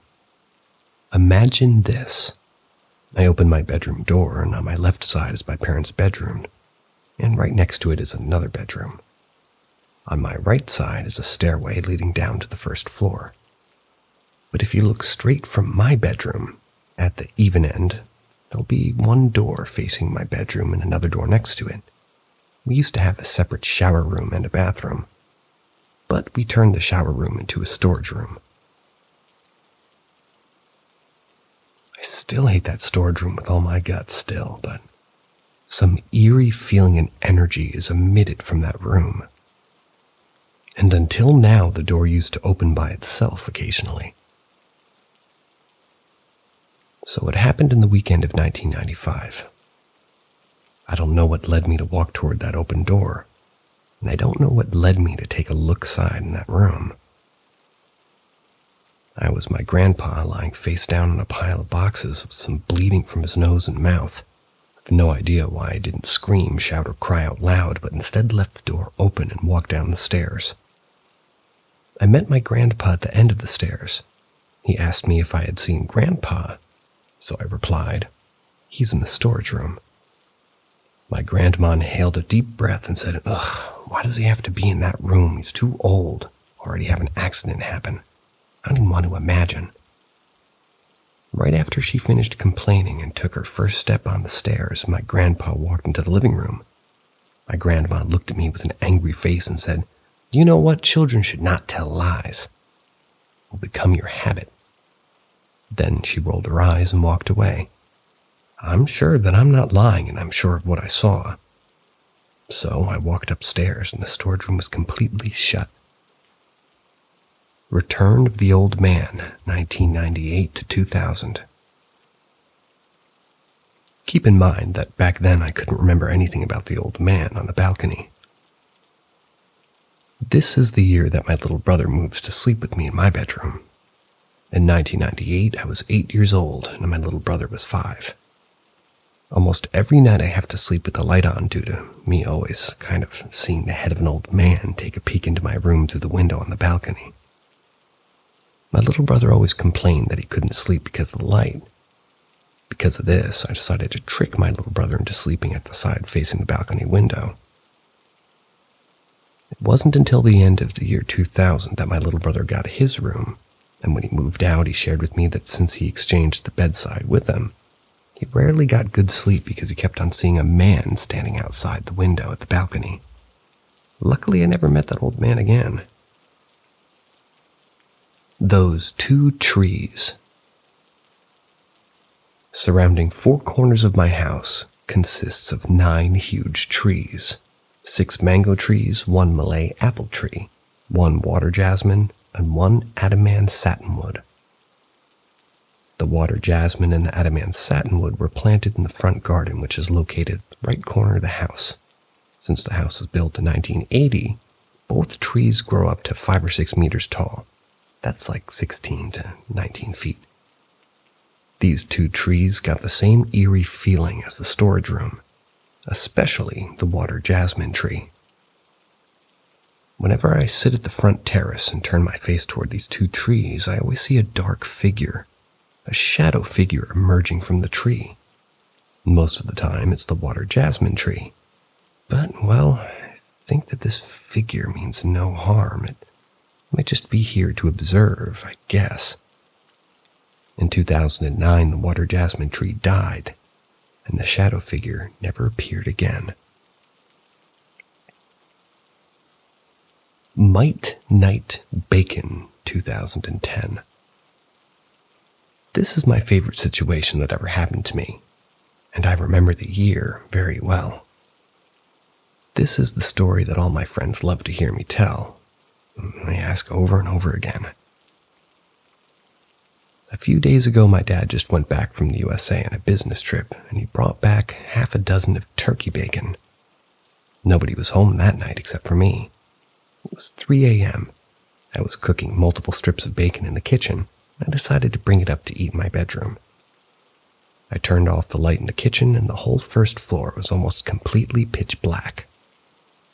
Imagine this. I opened my bedroom door, and on my left side is my parents' bedroom, and right next to it is another bedroom. On my right side is a stairway leading down to the first floor. But if you look straight from my bedroom, at the even end, there'll be one door facing my bedroom and another door next to it. We used to have a separate shower room and a bathroom. but we turned the shower room into a storage room. I still hate that storage room with all my guts still, but some eerie feeling and energy is emitted from that room. And until now, the door used to open by itself occasionally. So it happened in the weekend of 1995. I don't know what led me to walk toward that open door, and I don't know what led me to take a look side in that room. I was my grandpa lying face down on a pile of boxes with some bleeding from his nose and mouth. I have no idea why I didn't scream, shout, or cry out loud, but instead left the door open and walked down the stairs. I met my grandpa at the end of the stairs. He asked me if I had seen Grandpa, so I replied, "He's in the storage room." My grandma inhaled a deep breath and said, "Ugh, why does he have to be in that room? He's too old. Already have an accident happen. I don't even want to imagine." Right after she finished complaining and took her first step on the stairs, my grandpa walked into the living room. My grandma looked at me with an angry face and said, "You know what? Children should not tell lies. It will become your habit." Then she rolled her eyes and walked away. I'm sure that I'm not lying, and I'm sure of what I saw. So I walked upstairs, and the storage room was completely shut. Return of the Old Man, 1998 to 2000. Keep in mind that back then I couldn't remember anything about the old man on the balcony. This is the year that my little brother moves to sleep with me in my bedroom. In 1998, I was 8 years old, and my little brother was 5. Almost every night I have to sleep with the light on due to me always kind of seeing the head of an old man take a peek into my room through the window on the balcony. My little brother always complained that he couldn't sleep because of the light. Because of this, I decided to trick my little brother into sleeping at the side facing the balcony window. It wasn't until the end of the year 2000 that my little brother got his room, and when he moved out, he shared with me that since he exchanged the bedside with him, he rarely got good sleep because he kept on seeing a man standing outside the window at the balcony. Luckily, I never met that old man again. Those 2 trees. Surrounding 4 corners of my house consists of 9 huge trees. 6 mango trees, 1 Malay apple tree, 1 water jasmine, and 1 Ataman satinwood. The water jasmine and the Ataman satinwood were planted in the front garden, which is located at the right corner of the house. Since the house was built in 1980, both trees grow up to 5 or 6 meters tall. That's like 16 to 19 feet. These 2 trees got the same eerie feeling as the storage room, especially the water jasmine tree. Whenever I sit at the front terrace and turn my face toward these 2 trees, I always see a dark figure, a shadow figure emerging from the tree. Most of the time, it's the water jasmine tree. But, well, I think that this figure means no harm. It might just be here to observe, I guess. In 2009, the water jasmine tree died, and the shadow figure never appeared again. Might Night Bacon, 2010. This is my favorite situation that ever happened to me, and I remember the year very well. This is the story that all my friends love to hear me tell. They ask over and over again. A few days ago, my dad just went back from the USA on a business trip, and he brought back half a dozen of turkey bacon. Nobody was home that night except for me. It was 3 a.m. I was cooking multiple strips of bacon in the kitchen. I decided to bring it up to eat in my bedroom. I turned off the light in the kitchen, and the whole first floor was almost completely pitch black.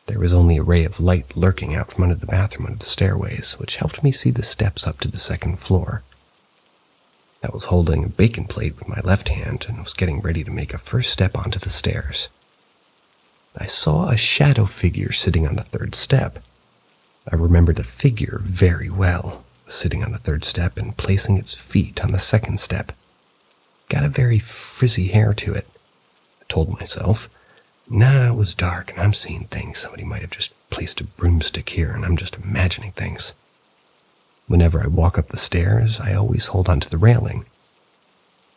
There was only a ray of light lurking out from under the bathroom under the stairways, which helped me see the steps up to the second floor. I was holding a bacon plate with my left hand and was getting ready to make a first step onto the stairs. I saw a shadow figure sitting on the third step. I remember the figure very well, sitting on the third step and placing its feet on the second step. Got a very frizzy hair to it. I told myself, nah, it was dark and I'm seeing things. Somebody might have just placed a broomstick here and I'm just imagining things. Whenever I walk up the stairs, I always hold onto the railing.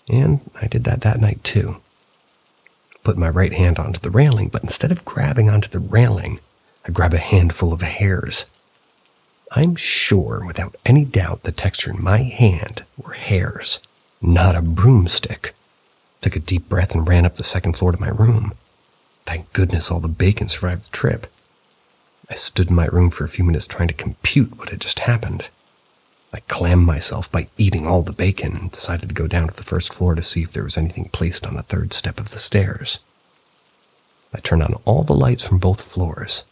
And I did that night too. Put my right hand onto the railing, but instead of grabbing onto the railing, I grab a handful of hairs. I'm sure, without any doubt, the texture in my hand were hairs, not a broomstick. Took a deep breath and ran up the second floor to my room. Thank goodness all the bacon survived the trip. I stood in my room for a few minutes trying to compute what had just happened. I clammed myself by eating all the bacon and decided to go down to the first floor to see if there was anything placed on the third step of the stairs. I turned on all the lights from both floors.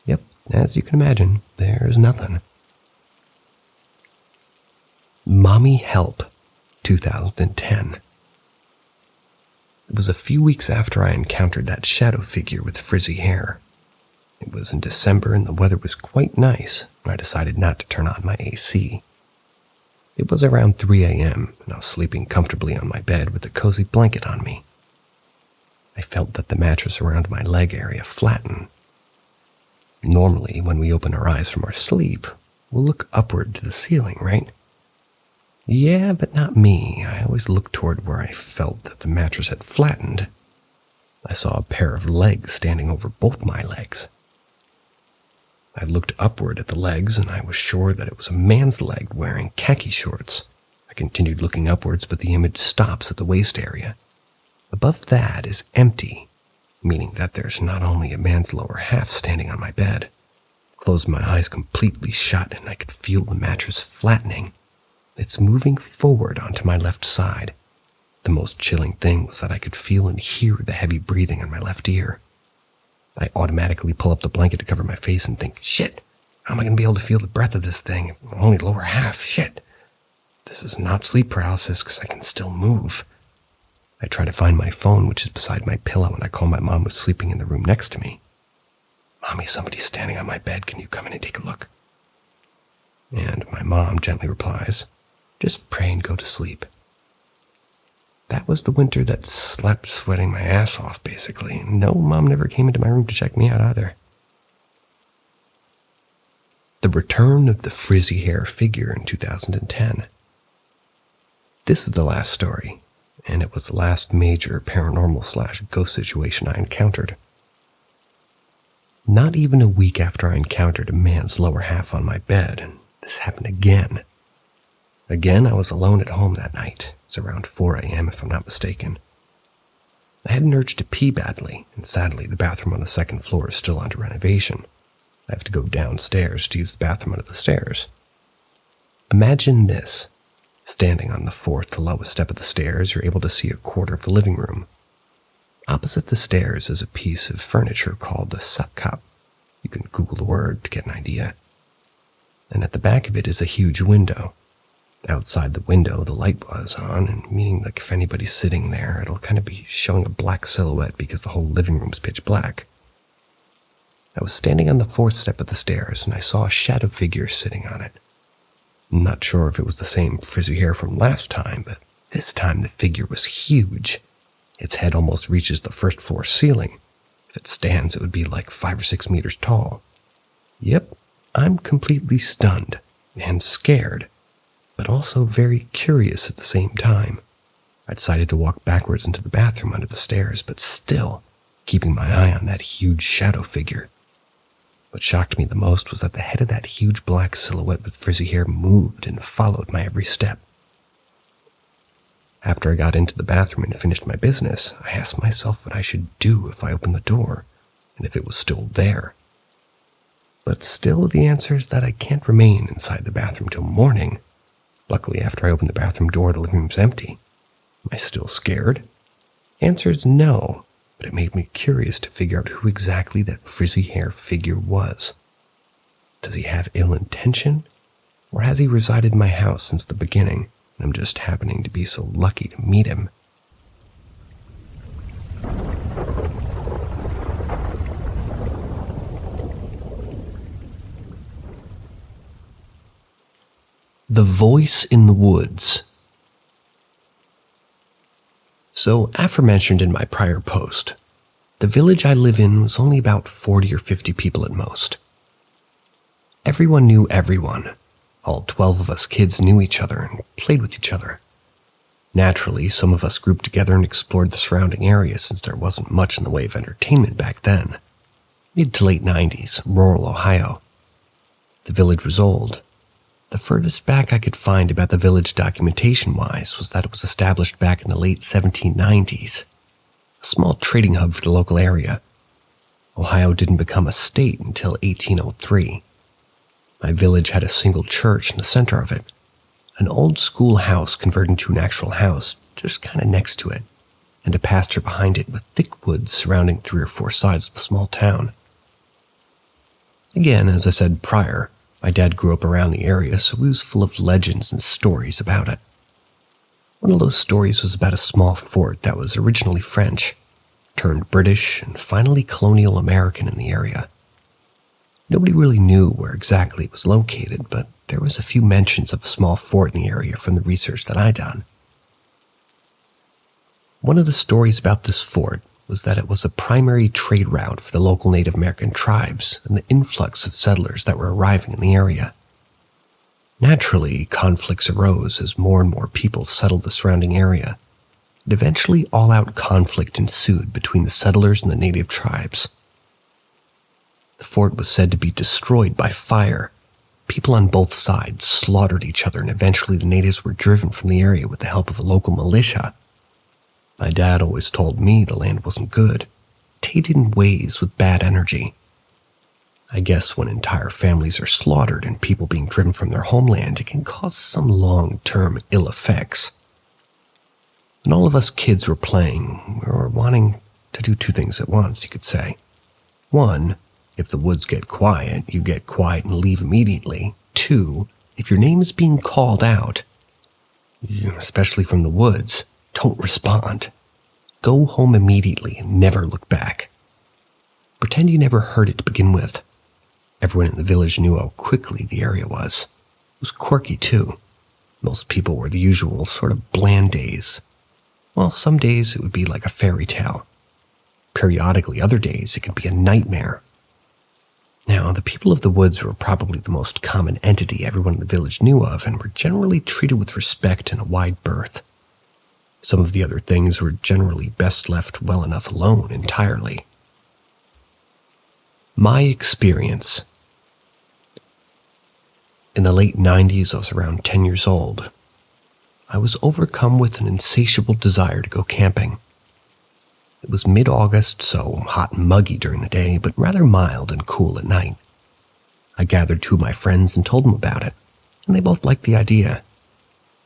Yep, as you can imagine, there's nothing. Mommy Help, 2010. It was a few weeks after I encountered that shadow figure with frizzy hair. It was in December and the weather was quite nice, and I decided not to turn on my AC. It was around 3 a.m., and I was sleeping comfortably on my bed with a cozy blanket on me. I felt that the mattress around my leg area flatten. Normally, when we open our eyes from our sleep, we'll look upward to the ceiling, right? Yeah, but not me. I always looked toward where I felt that the mattress had flattened. I saw a pair of legs standing over both my legs. I looked upward at the legs, and I was sure that it was a man's leg wearing khaki shorts. I continued looking upwards, but the image stops at the waist area. Above that is empty, meaning that there's not only a man's lower half standing on my bed. Closed my eyes completely shut, and I could feel the mattress flattening. It's moving forward onto my left side. The most chilling thing was that I could feel and hear the heavy breathing on my left ear. I automatically pull up the blanket to cover my face and think, shit, how am I going to be able to feel the breath of this thing? Only lower half, shit. This is not sleep paralysis because I can still move. I try to find my phone, which is beside my pillow, and I call my mom, who's sleeping in the room next to me. Mommy, somebody's standing on my bed. Can you come in and take a look? And my mom gently replies, just pray and go to sleep. That was the winter that slept sweating my ass off, basically. No, Mom never came into my room to check me out either. The return of the frizzy hair figure in 2010. This is the last story, and it was the last major paranormal/ghost situation I encountered. Not even a week after I encountered a man's lower half on my bed, and this happened again. Again, I was alone at home that night. It was around 4 a.m. if I'm not mistaken. I had an urge to pee badly, and sadly the bathroom on the second floor is still under renovation. I have to go downstairs to use the bathroom under the stairs. Imagine this. Standing on the fourth to lowest step of the stairs, you're able to see a quarter of the living room. Opposite the stairs is a piece of furniture called a sup-cup. You can Google the word to get an idea. And at the back of it is a huge window. Outside the window, the light was on, and meaning like if anybody's sitting there, it'll kind of be showing a black silhouette because the whole living room's pitch black. I was standing on the fourth step of the stairs, and I saw a shadow figure sitting on it. I'm not sure if it was the same frizzy hair from last time, but this time the figure was huge. Its head almost reaches the first floor ceiling. If it stands, it would be like 5 or 6 meters tall. Yep, I'm completely stunned and scared, but also very curious at the same time. I decided to walk backwards into the bathroom under the stairs, but still keeping my eye on that huge shadow figure. What shocked me the most was that the head of that huge black silhouette with frizzy hair moved and followed my every step. After I got into the bathroom and finished my business, I asked myself what I should do if I opened the door, and if it was still there. But still, the answer is that I can't remain inside the bathroom till morning. Luckily, after I opened the bathroom door, the living room's empty. Am I still scared? Answer is no, but it made me curious to figure out who exactly that frizzy hair figure was. Does he have ill intention? Or has he resided in my house since the beginning, and I'm just happening to be so lucky to meet him? The Voice in the Woods. So, aforementioned in my prior post, The village I live in was only about 40 or 50 people at most. Everyone knew everyone. All 12 of us kids knew each other and played with each other. Naturally, some of us grouped together and explored the surrounding area since there wasn't much in the way of entertainment back then. Mid to late 90s, rural Ohio. The village was old. The furthest back I could find about the village documentation-wise was that it was established back in the late 1790s. A small trading hub for the local area. Ohio didn't become a state until 1803. My village had a single church in the center of it. An old school house converted into an actual house just kind of next to it, and a pasture behind it with thick woods surrounding 3 or 4 sides of the small town. Again, as I said prior, my dad grew up around the area, so he was full of legends and stories about it. One of those stories was about a small fort that was originally French, turned British, and finally colonial American in the area. Nobody really knew where exactly it was located, but there was a few mentions of a small fort in the area from the research that I'd done. One of the stories about this fort was that it was a primary trade route for the local Native American tribes and the influx of settlers that were arriving in the area. Naturally, conflicts arose as more and more people settled the surrounding area, and eventually all-out conflict ensued between the settlers and the native tribes. The fort was said to be destroyed by fire. People on both sides slaughtered each other, and eventually the natives were driven from the area with the help of a local militia. My dad always told me the land wasn't good, tainted in ways with bad energy. I guess when entire families are slaughtered and people being driven from their homeland, it can cause some long-term ill effects. When all of us kids were playing, we were wanting to do 2 things at once, you could say. 1, if the woods get quiet, you get quiet and leave immediately. 2, if your name is being called out, especially from the woods, don't respond. Go home immediately and never look back. Pretend you never heard it to begin with. Everyone in the village knew how quickly the area was. It was quirky, too. Most people were the usual sort of bland days. While some days it would be like a fairy tale. Periodically, other days it could be a nightmare. Now, the people of the woods were probably the most common entity everyone in the village knew of and were generally treated with respect and a wide berth. Some of the other things were generally best left well enough alone entirely. My experience. In the late 90s, I was around 10 years old. I was overcome with an insatiable desire to go camping. It was mid-August, so hot and muggy during the day, but rather mild and cool at night. I gathered 2 of my friends and told them about it, and they both liked the idea.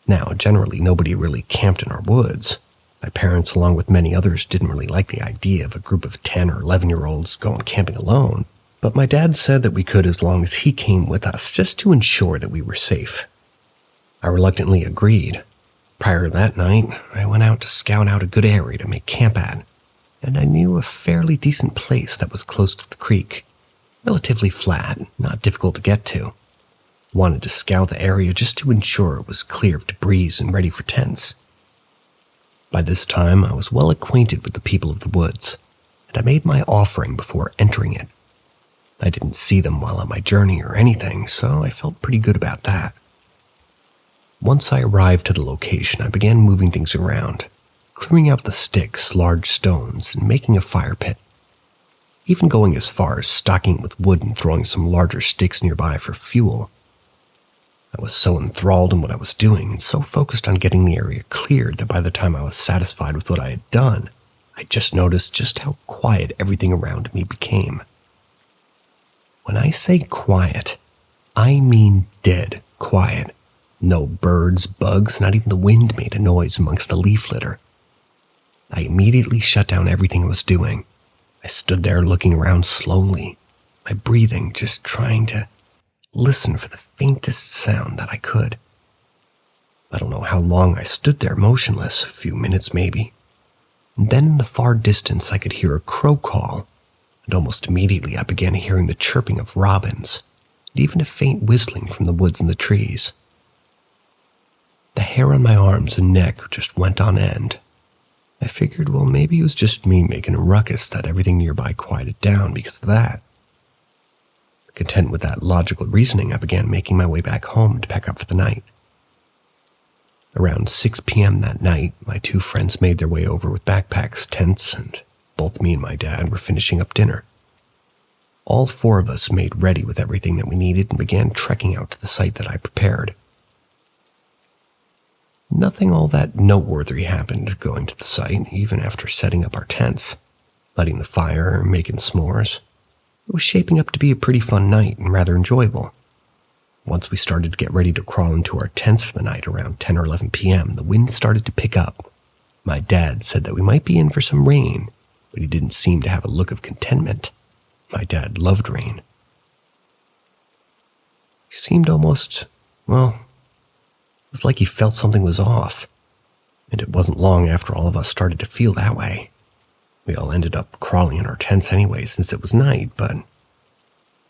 Now, generally, nobody really camped in our woods. My parents, along with many others, didn't really like the idea of a group of 10 or 11-year-olds going camping alone, but my dad said that we could as long as he came with us, just to ensure that we were safe. I reluctantly agreed. Prior to that night, I went out to scout out a good area to make camp at, and I knew a fairly decent place that was close to the creek, relatively flat, not difficult to get to. Wanted to scout the area just to ensure it was clear of debris and ready for tents. By this time, I was well acquainted with the people of the woods, and I made my offering before entering it. I didn't see them while on my journey or anything, so I felt pretty good about that. Once I arrived to the location, I began moving things around, clearing out the sticks, large stones, and making a fire pit. Even going as far as stocking it with wood and throwing some larger sticks nearby for fuel. I was so enthralled in what I was doing and so focused on getting the area cleared that by the time I was satisfied with what I had done, I just noticed just how quiet everything around me became. When I say quiet, I mean dead quiet. No birds, bugs, not even the wind made a noise amongst the leaf litter. I immediately shut down everything I was doing. I stood there looking around slowly, my breathing just trying to listen for the faintest sound that I could. I don't know how long I stood there motionless, a few minutes maybe. And then in the far distance I could hear a crow call, and almost immediately I began hearing the chirping of robins, and even a faint whistling from the woods and the trees. The hair on my arms and neck just went on end. I figured, well, maybe it was just me making a ruckus, that everything nearby quieted down because of that. Content with that logical reasoning, I began making my way back home to pack up for the night. Around 6 p.m. that night, my two friends made their way over with backpacks, tents, and both me and my dad were finishing up dinner. All four of us made ready with everything that we needed and began trekking out to the site that I prepared. Nothing all that noteworthy happened going to the site, even after setting up our tents, lighting the fire, making s'mores. It was shaping up to be a pretty fun night and rather enjoyable. Once we started to get ready to crawl into our tents for the night around 10 or 11 p.m., the wind started to pick up. My dad said that we might be in for some rain, but he didn't seem to have a look of contentment. My dad loved rain. He seemed almost, well, it was like he felt something was off, and it wasn't long after all of us started to feel that way. We all ended up crawling in our tents anyway since it was night, but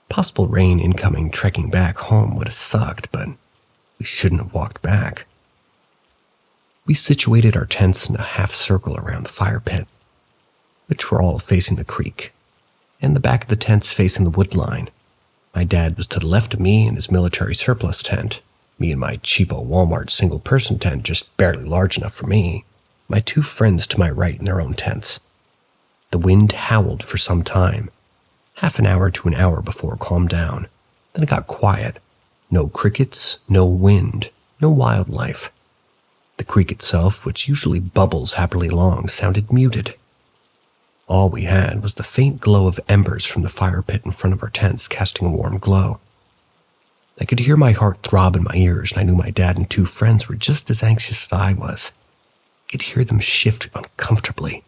possible rain incoming trekking back home would have sucked, but we shouldn't have walked back. We situated our tents in a half circle around the fire pit, which were all facing the creek, and the back of the tents facing the wood line. My dad was to the left of me in his military surplus tent, me and my cheapo Walmart single-person tent just barely large enough for me, my two friends to my right in their own tents. The wind howled for some time, half an hour to an hour before it calmed down. Then it got quiet. No crickets, no wind, no wildlife. The creek itself, which usually bubbles happily along, sounded muted. All we had was the faint glow of embers from the fire pit in front of our tents casting a warm glow. I could hear my heart throb in my ears, and I knew my dad and two friends were just as anxious as I was. I could hear them shift uncomfortably.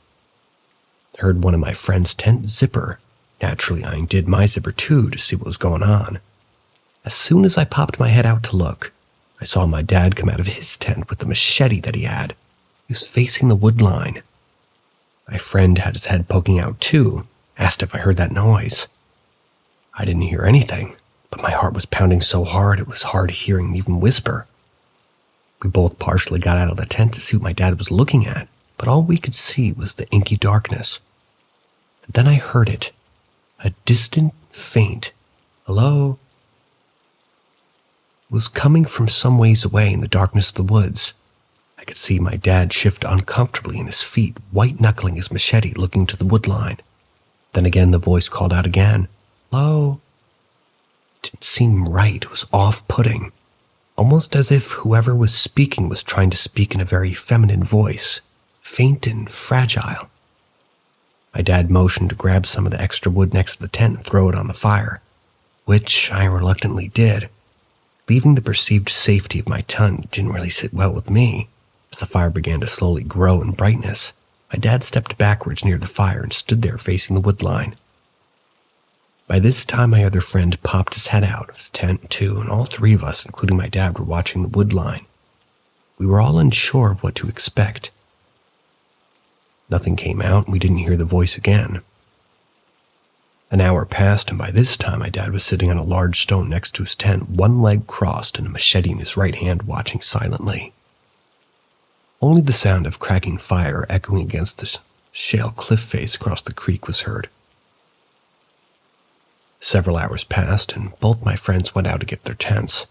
I heard one of my friend's tent zipper. Naturally, I undid my zipper too to see what was going on. As soon as I popped my head out to look, I saw my dad come out of his tent with the machete that he had. He was facing the wood line. My friend had his head poking out too, asked if I heard that noise. I didn't hear anything, but my heart was pounding so hard it was hard hearing me even whisper. We both partially got out of the tent to see what my dad was looking at, but all we could see was the inky darkness. And then I heard it, a distant, faint, "Hello?" It was coming from some ways away in the darkness of the woods. I could see my dad shift uncomfortably in his feet, white-knuckling his machete, looking to the wood line. Then again the voice called out again, "Hello?" It didn't seem right. It was off-putting, almost as if whoever was speaking was trying to speak in a very feminine voice, faint and fragile. My dad motioned to grab some of the extra wood next to the tent and throw it on the fire, which I reluctantly did. Leaving the perceived safety of my tent didn't really sit well with me. As the fire began to slowly grow in brightness, my dad stepped backwards near the fire and stood there facing the wood line. By this time, my other friend popped his head out of his tent too, and all three of us, including my dad, were watching the wood line. We were all unsure of what to expect. Nothing came out, and we didn't hear the voice again. An hour passed, and by this time my dad was sitting on a large stone next to his tent, one leg crossed and a machete in his right hand, watching silently. Only the sound of cracking fire echoing against the shale cliff face across the creek was heard. Several hours passed, and both my friends went out to get their tents.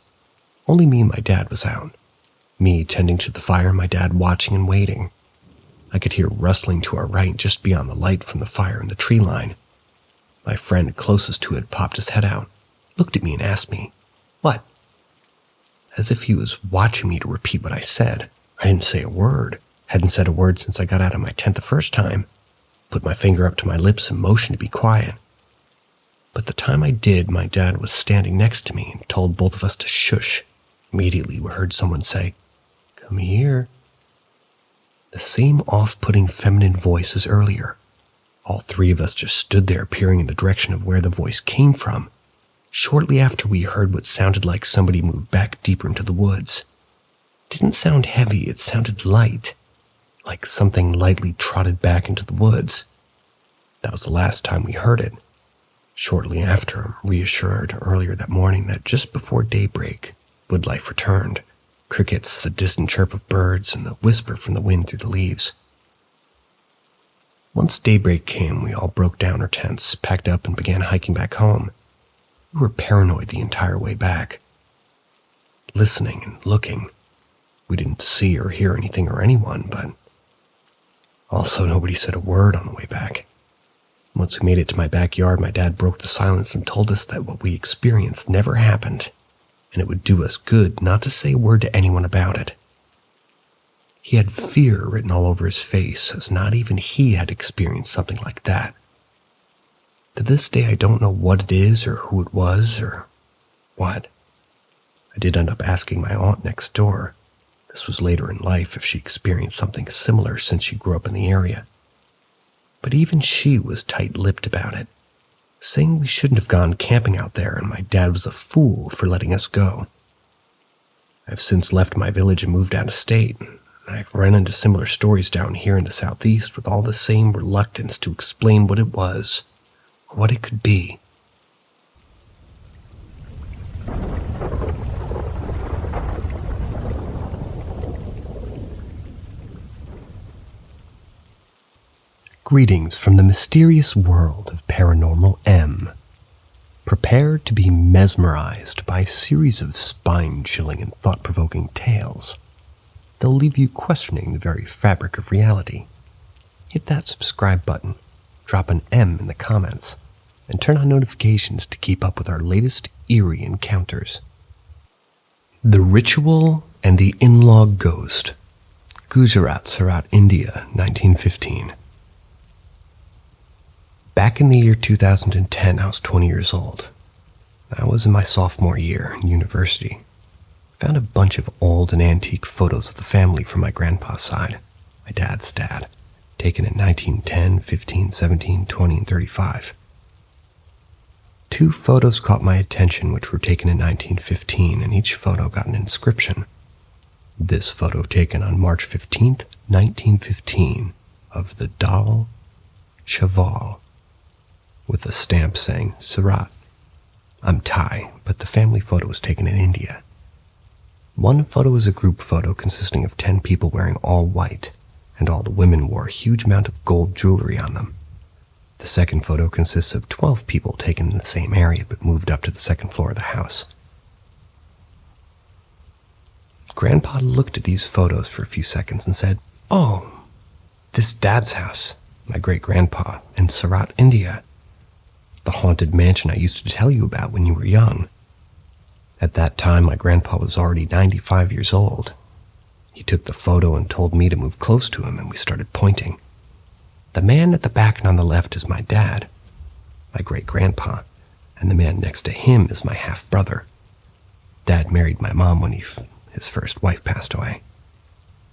Only me and my dad was out. Me tending to the fire, my dad watching and waiting. I could hear rustling to our right just beyond the light from the fire in the tree line. My friend closest to it popped his head out, looked at me and asked me, "What?" As if he was watching me to repeat what I said. I didn't say a word. Hadn't said a word since I got out of my tent the first time. Put my finger up to my lips and motioned to be quiet. But the time I did, my dad was standing next to me and told both of us to shush. Immediately we heard someone say, "Come here." The same off-putting feminine voice as earlier. All three of us just stood there peering in the direction of where the voice came from. Shortly after, we heard what sounded like somebody move back deeper into the woods. It didn't sound heavy, it sounded light, like something lightly trotted back into the woods. That was the last time we heard it. Shortly after, reassured earlier that morning that just before daybreak, wood life returned. Crickets, the distant chirp of birds, and the whisper from the wind through the leaves. Once daybreak came, we all broke down our tents, packed up, and began hiking back home. We were paranoid the entire way back. Listening and looking. We didn't see or hear anything or anyone, but also nobody said a word on the way back. Once we made it to my backyard, my dad broke the silence and told us that what we experienced never happened, and it would do us good not to say a word to anyone about it. He had fear written all over his face, as not even he had experienced something like that. To this day, I don't know what it is or who it was or what. I did end up asking my aunt next door, this was later in life, if she experienced something similar since she grew up in the area. But even she was tight-lipped about it, saying we shouldn't have gone camping out there and my dad was a fool for letting us go. I've since left my village and moved out of state. I've run into similar stories down here in the southeast with all the same reluctance to explain what it was or what it could be. Greetings from the mysterious world of Paranormal M. Prepare to be mesmerized by a series of spine-chilling and thought-provoking tales. They'll leave you questioning the very fabric of reality. Hit that subscribe button, drop an M in the comments, and turn on notifications to keep up with our latest eerie encounters. The Ritual and the In-Law Ghost. Gujarat, Surat, India, 1915. Back in the year 2010, I was 20 years old. I was in my sophomore year in university. I found a bunch of old and antique photos of the family from my grandpa's side, my dad's dad, taken in 1910, 15, 17, 20, and 35. 2 photos caught my attention which were taken in 1915, and each photo got an inscription. This photo taken on March 15th, 1915, of the Dal Chaval, with a stamp saying, Surat. I'm Thai, but the family photo was taken in India. One photo is a group photo consisting of 10 people wearing all white, and all the women wore a huge amount of gold jewelry on them. The second photo consists of 12 people taken in the same area but moved up to the second floor of the house. Grandpa looked at these photos for a few seconds and said, Oh, this Dad's house, my great-grandpa, in Surat, India. The haunted mansion I used to tell you about when you were young. At that time, my grandpa was already 95 years old. He took the photo and told me to move close to him, and we started pointing. The man at the back and on the left is my dad, my great-grandpa, and the man next to him is my half-brother. Dad married my mom when his first wife passed away.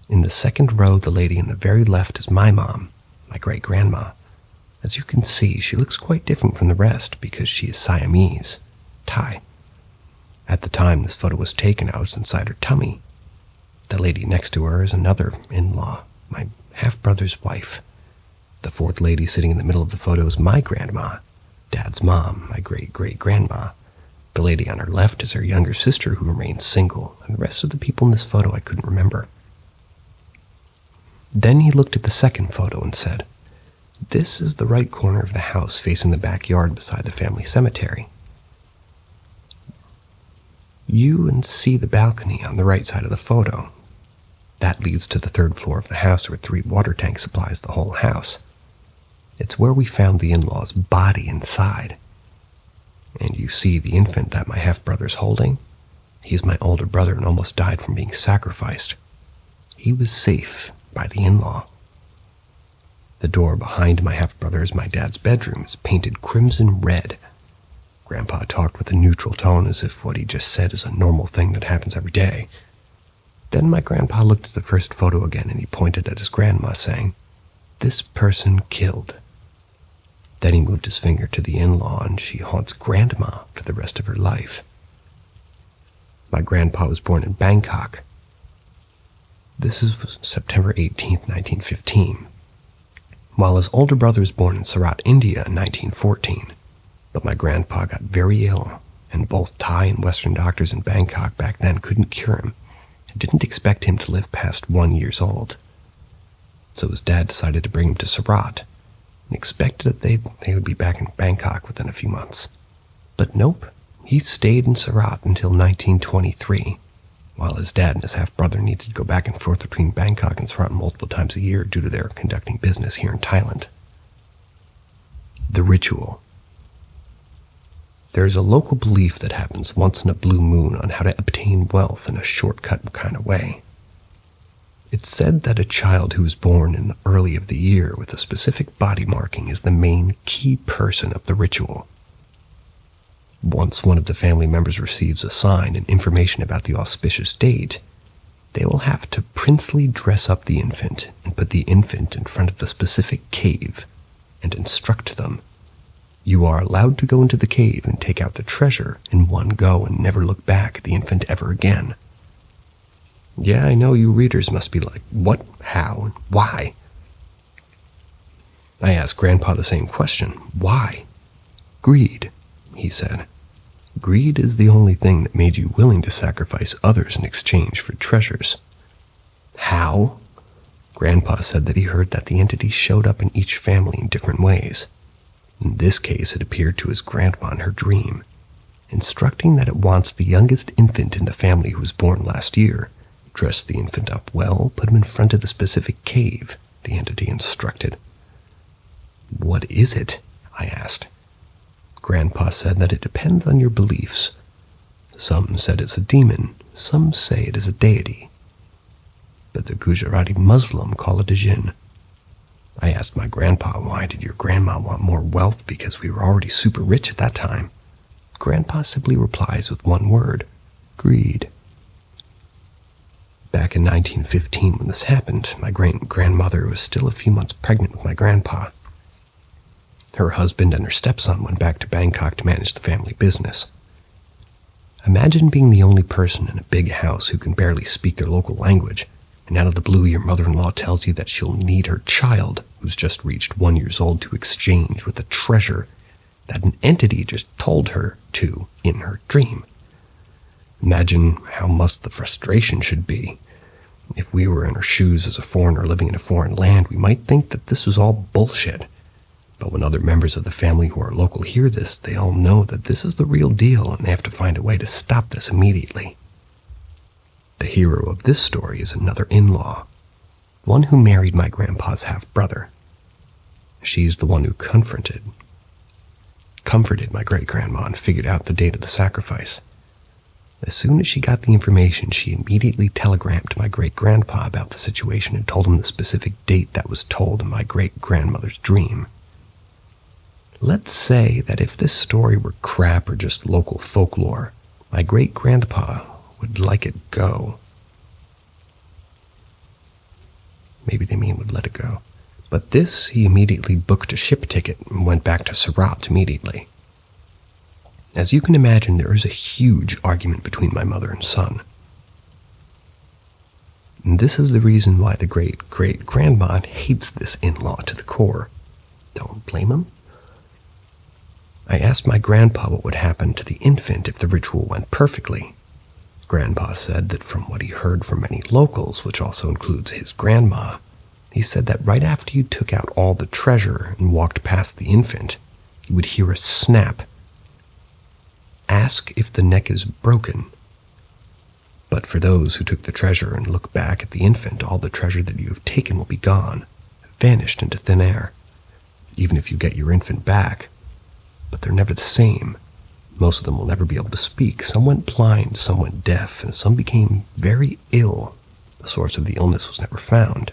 In the second row, the lady in the very left is my mom, my great-grandma. As you can see, she looks quite different from the rest because she is Siamese, Thai. At the time this photo was taken, I was inside her tummy. The lady next to her is another in-law, my half-brother's wife. The fourth lady sitting in the middle of the photo is my grandma, Dad's mom, my great-great-grandma. The lady on her left is her younger sister who remains single, and the rest of the people in this photo I couldn't remember. Then he looked at the second photo and said, This is the right corner of the house facing the backyard beside the family cemetery. You can see the balcony on the right side of the photo. That leads to the third floor of the house where 3 water tanks supplies the whole house. It's where we found the in-law's body inside. And you see the infant that my half-brother's holding? He's my older brother and almost died from being sacrificed. He was safe by the in-law. The door behind my half-brother is my dad's bedroom. It's painted crimson red. Grandpa talked with a neutral tone as if what he just said is a normal thing that happens every day. Then my grandpa looked at the first photo again and he pointed at his grandma saying, This person killed. Then he moved his finger to the in-law and she haunts grandma for the rest of her life. My grandpa was born in Bangkok. This is September 18th, 1915. While his older brother was born in Surat, India in 1914. But my grandpa got very ill, and both Thai and Western doctors in Bangkok back then couldn't cure him and didn't expect him to live past 1 year old. So his dad decided to bring him to Surat, and expected that they would be back in Bangkok within a few months. But nope, he stayed in Surat until 1923, while his dad and his half-brother needed to go back and forth between Bangkok and Surat multiple times a year due to their conducting business here in Thailand. The ritual. There is a local belief that happens once in a blue moon on how to obtain wealth in a shortcut kind of way. It's said that a child who is born in the early of the year with a specific body marking is the main key person of the ritual. Once one of the family members receives a sign and information about the auspicious date, they will have to princely dress up the infant and put the infant in front of the specific cave and instruct them. You are allowed to go into the cave and take out the treasure in one go and never look back at the infant ever again. Yeah, I know you readers must be like, what, how, and why? I asked Grandpa the same question. Why? Greed, he said. Greed is the only thing that made you willing to sacrifice others in exchange for treasures. How? Grandpa said that he heard that the entity showed up in each family in different ways. In this case, it appeared to his grandma in her dream, instructing that it wants the youngest infant in the family who was born last year. Dress the infant up well, put him in front of the specific cave, the entity instructed. What is it? I asked. Grandpa said that it depends on your beliefs. Some said it's a demon, some say it is a deity. But the Gujarati Muslim call it a jinn. I asked my grandpa, why did your grandma want more wealth because we were already super rich at that time? Grandpa simply replies with one word, greed. Back in 1915 when this happened, my great-grandmother was still a few months pregnant with my grandpa. Her husband and her stepson went back to Bangkok to manage the family business. Imagine being the only person in a big house who can barely speak their local language, and out of the blue your mother-in-law tells you that she'll need her child, who's just reached 1 year old, to exchange with a treasure that an entity just told her to in her dream. Imagine how much the frustration should be. If we were in our shoes as a foreigner living in a foreign land, we might think that this was all bullshit. But when other members of the family who are local hear this, they all know that this is the real deal and they have to find a way to stop this immediately. The hero of this story is another in-law, one who married my grandpa's half-brother. She's the one who comforted my great-grandma and figured out the date of the sacrifice. As soon as she got the information, she immediately telegrammed my great-grandpa about the situation and told him the specific date that was told in my great-grandmother's dream. Let's say that if this story were crap or just local folklore, my great-grandpa would like it go. Maybe they mean would let it go. But this, he immediately booked a ship ticket and went back to Surat immediately. As you can imagine, there is a huge argument between my mother and son. And this is the reason why the great-great-grandma hates this in-law to the core. Don't blame him. I asked my grandpa what would happen to the infant if the ritual went perfectly. Grandpa said that from what he heard from many locals, which also includes his grandma, he said that right after you took out all the treasure and walked past the infant, you would hear a snap. Ask if the neck is broken. But for those who took the treasure and look back at the infant, all the treasure that you have taken will be gone, vanished into thin air. Even if you get your infant back, but they're never the same. Most of them will never be able to speak. Some went blind, some went deaf, and some became very ill. The source of the illness was never found.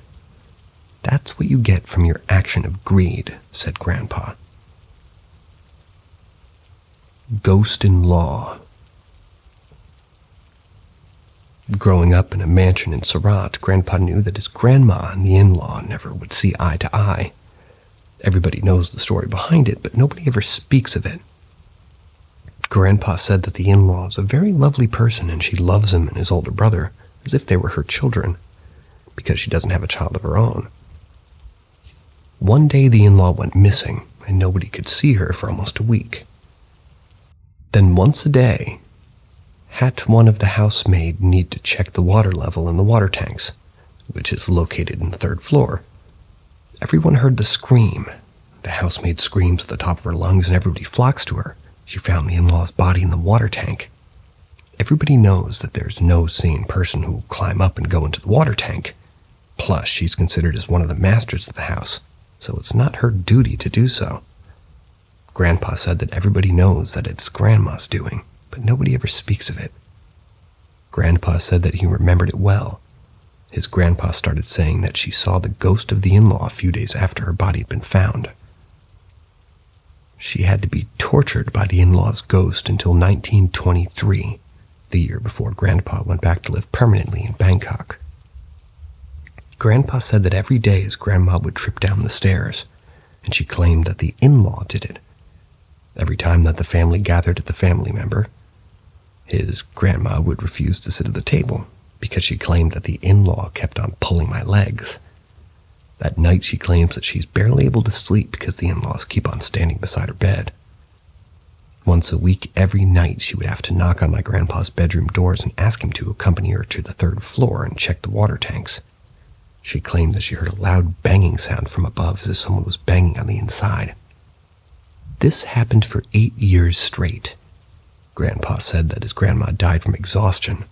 That's what you get from your action of greed, said Grandpa. Ghost-in-law. Growing up in a mansion in Surat, Grandpa knew that his grandma and the in-law never would see eye to eye. Everybody knows the story behind it, but nobody ever speaks of it. Grandpa said that the in-law is a very lovely person and she loves him and his older brother as if they were her children, because she doesn't have a child of her own. One day the in-law went missing and nobody could see her for almost a week. Then once a day, had one of the housemaid need to check the water level in the water tanks, which is located in the 3rd floor. Everyone heard the scream. The housemaid screams at the top of her lungs and everybody flocks to her. She found the in-law's body in the water tank. Everybody knows that there's no sane person who will climb up and go into the water tank. Plus, she's considered as one of the masters of the house, so it's not her duty to do so. Grandpa said that everybody knows that it's Grandma's doing, but nobody ever speaks of it. Grandpa said that he remembered it well. His grandpa started saying that she saw the ghost of the in-law a few days after her body had been found. She had to be tortured by the in-law's ghost until 1923, the year before Grandpa went back to live permanently in Bangkok. Grandpa said that every day his grandma would trip down the stairs, and she claimed that the in-law did it. Every time that the family gathered at the family member, his grandma would refuse to sit at the table because she claimed that the in-law kept on pulling my legs. That night she claims that she's barely able to sleep because the in-laws keep on standing beside her bed. Once a week, every night, she would have to knock on my grandpa's bedroom doors and ask him to accompany her to the 3rd floor and check the water tanks. She claimed that she heard a loud banging sound from above as if someone was banging on the inside. This happened for 8 years straight. Grandpa said that his grandma died from exhaustion.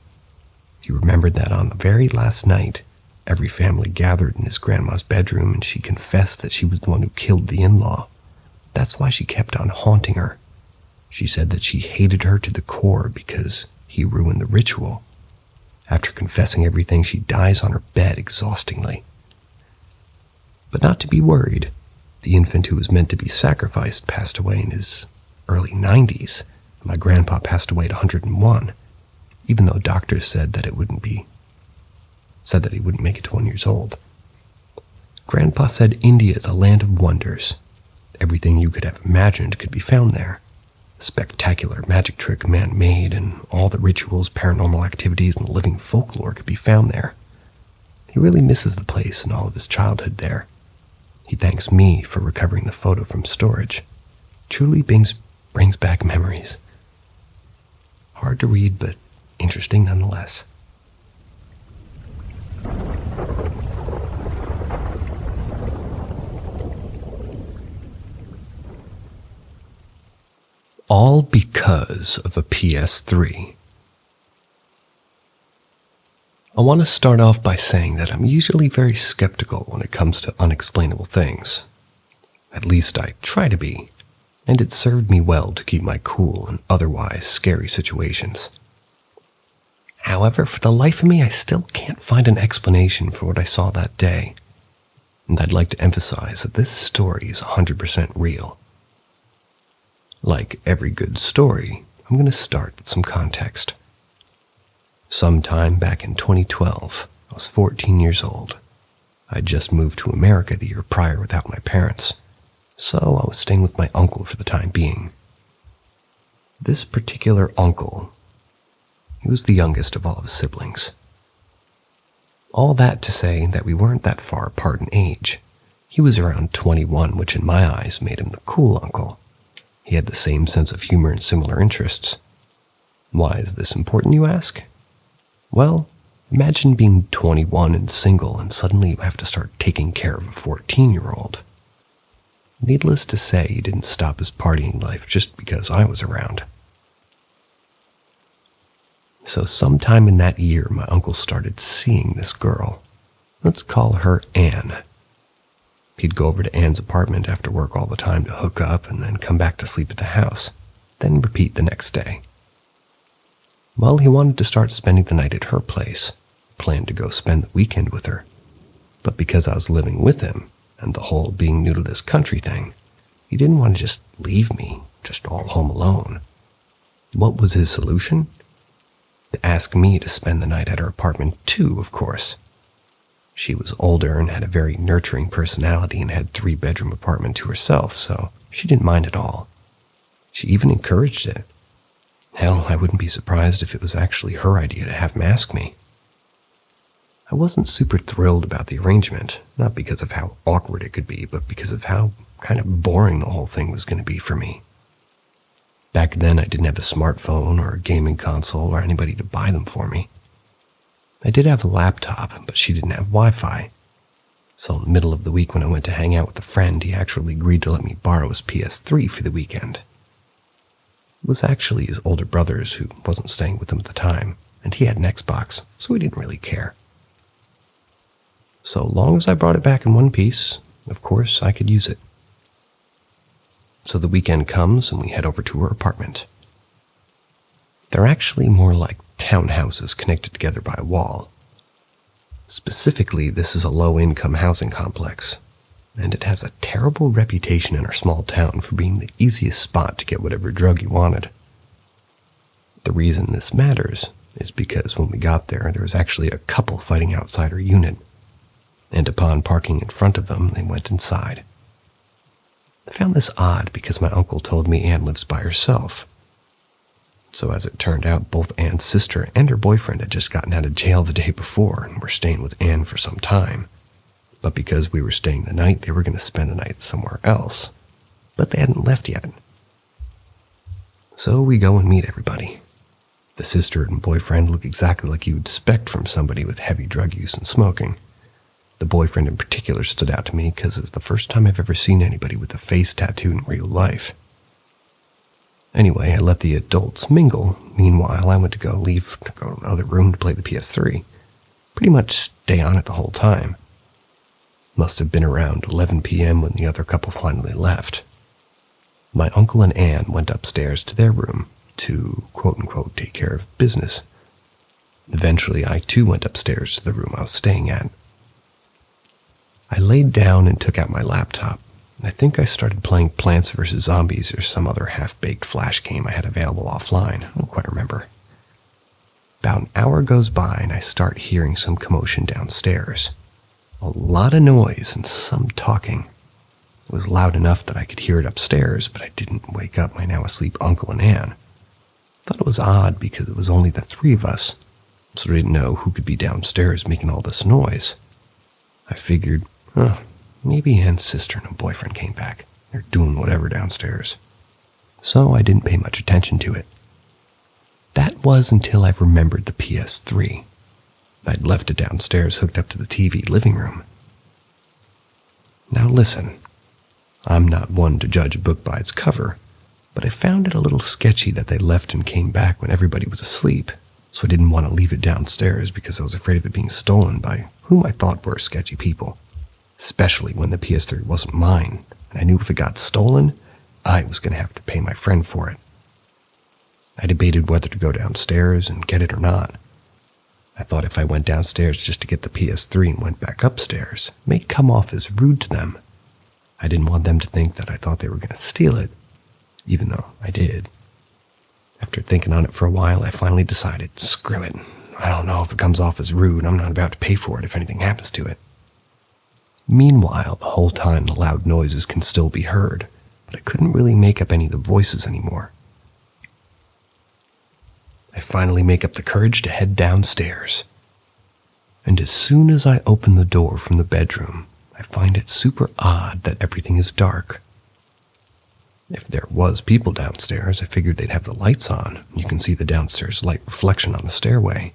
He remembered that on the very last night, every family gathered in his grandma's bedroom and she confessed that she was the one who killed the in-law. That's why she kept on haunting her. She said that she hated her to the core because he ruined the ritual. After confessing everything, she dies on her bed exhaustingly. But not to be worried. The infant who was meant to be sacrificed passed away in his early 90s. My grandpa passed away at 101, even though doctors said that he wouldn't make it to 1 year old. Grandpa said India is a land of wonders. Everything you could have imagined could be found there. Spectacular magic trick man-made, and all the rituals, paranormal activities, and living folklore could be found there. He really misses the place and all of his childhood there. He thanks me for recovering the photo from storage. Truly brings back memories. Hard to read, but interesting nonetheless. All because of a PS3. I want to start off by saying that I'm usually very skeptical when it comes to unexplainable things. At least I try to be, and it served me well to keep my cool in otherwise scary situations. However, for the life of me, I still can't find an explanation for what I saw that day, and I'd like to emphasize that this story is 100% real. Like every good story, I'm going to start with some context. Sometime back in 2012, I was 14 years old. I'd just moved to America the year prior without my parents, so I was staying with my uncle for the time being. This particular uncle, he was the youngest of all of his siblings. All that to say that we weren't that far apart in age. He was around 21, which in my eyes made him the cool uncle. He had the same sense of humor and similar interests. Why is this important, you ask? Well, imagine being 21 and single and suddenly you have to start taking care of a 14-year-old. Needless to say, he didn't stop his partying life just because I was around. So sometime in that year, my uncle started seeing this girl. Let's call her Anne. He'd go over to Anne's apartment after work all the time to hook up and then come back to sleep at the house, then repeat the next day. Well, he wanted to start spending the night at her place, planned to go spend the weekend with her. But because I was living with him, and the whole being new to this country thing, he didn't want to just leave me, just all home alone. What was his solution? To ask me to spend the night at her apartment too, of course. She was older and had a very nurturing personality and had 3-bedroom apartment to herself, so she didn't mind at all. She even encouraged it. Hell, I wouldn't be surprised if it was actually her idea to have him ask me. I wasn't super thrilled about the arrangement, not because of how awkward it could be, but because of how kind of boring the whole thing was going to be for me. Back then, I didn't have a smartphone or a gaming console or anybody to buy them for me. I did have a laptop, but she didn't have Wi-Fi. So in the middle of the week when I went to hang out with a friend, he actually agreed to let me borrow his PS3 for the weekend. It was actually his older brother's, who wasn't staying with him at the time, and he had an Xbox, so he didn't really care. So long as I brought it back in one piece, of course I could use it. So the weekend comes and we head over to her apartment. They're actually more like townhouses connected together by a wall. Specifically, this is a low-income housing complex, and it has a terrible reputation in our small town for being the easiest spot to get whatever drug you wanted. The reason this matters is because when we got there was actually a couple fighting outside our unit, and upon parking in front of them, they went inside. I found this odd because my uncle told me Anne lives by herself. So as it turned out, both Anne's sister and her boyfriend had just gotten out of jail the day before and were staying with Anne for some time. But because we were staying the night, they were going to spend the night somewhere else. But they hadn't left yet. So we go and meet everybody. The sister and boyfriend look exactly like you'd expect from somebody with heavy drug use and smoking. The boyfriend in particular stood out to me because it's the first time I've ever seen anybody with a face tattoo in real life. Anyway, I let the adults mingle. Meanwhile, I went to go to another room to play the PS3. Pretty much stay on it the whole time. Must have been around 11 p.m. when the other couple finally left. My uncle and Anne went upstairs to their room to, quote-unquote, take care of business. Eventually, I too went upstairs to the room I was staying at. I laid down and took out my laptop. I think I started playing Plants vs. Zombies or some other half-baked flash game I had available offline. I don't quite remember. About an hour goes by and I start hearing some commotion downstairs. A lot of noise and some talking. It was loud enough that I could hear it upstairs, but I didn't wake up my now asleep uncle and Anne. Thought it was odd because it was only the three of us, so I didn't know who could be downstairs making all this noise. I figured, maybe Anne's sister and her boyfriend came back. They're doing whatever downstairs. So I didn't pay much attention to it. That was until I remembered the PS3. I'd left it downstairs hooked up to the TV living room. Now listen, I'm not one to judge a book by its cover, but I found it a little sketchy that they left and came back when everybody was asleep, so I didn't want to leave it downstairs because I was afraid of it being stolen by whom I thought were sketchy people. Especially when the PS3 wasn't mine, and I knew if it got stolen, I was going to have to pay my friend for it. I debated whether to go downstairs and get it or not. I thought if I went downstairs just to get the PS3 and went back upstairs, it may come off as rude to them. I didn't want them to think that I thought they were going to steal it, even though I did. After thinking on it for a while, I finally decided, screw it. I don't know if it comes off as rude. I'm not about to pay for it if anything happens to it. Meanwhile, the whole time the loud noises can still be heard, but I couldn't really make up any of the voices anymore. I finally make up the courage to head downstairs. And as soon as I open the door from the bedroom, I find it super odd that everything is dark. If there was people downstairs, I figured they'd have the lights on, and you can see the downstairs light reflection on the stairway.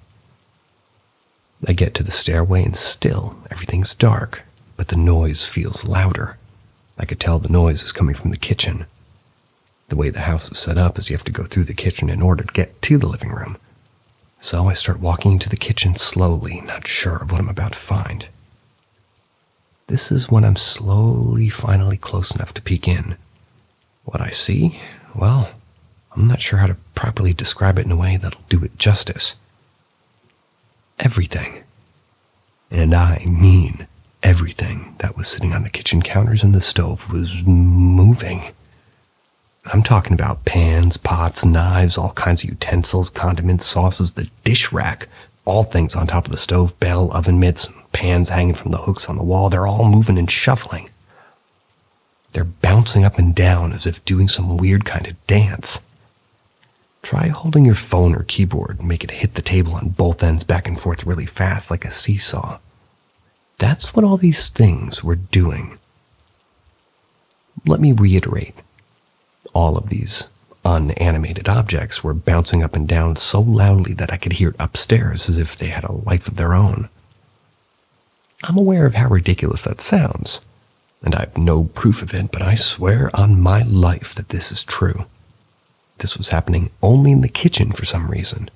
I get to the stairway and still everything's dark, but the noise feels louder. I could tell the noise is coming from the kitchen. The way the house is set up is you have to go through the kitchen in order to get to the living room. So I start walking to the kitchen slowly, not sure of what I'm about to find. This is when I'm finally close enough to peek in. What I see? Well, I'm not sure how to properly describe it in a way that'll do it justice. Everything. And I mean everything that was sitting on the kitchen counters and the stove was moving. I'm talking about pans, pots, knives, all kinds of utensils, condiments, sauces, the dish rack, all things on top of the stove, bell, oven mitts, pans hanging from the hooks on the wall. They're all moving and shuffling. They're bouncing up and down as if doing some weird kind of dance. Try holding your phone or keyboard and make it hit the table on both ends back and forth really fast like a seesaw. That's what all these things were doing. Let me reiterate. All of these unanimated objects were bouncing up and down so loudly that I could hear it upstairs as if they had a life of their own. I'm aware of how ridiculous that sounds, and I have no proof of it, but I swear on my life that this is true. This was happening only in the kitchen for some reason.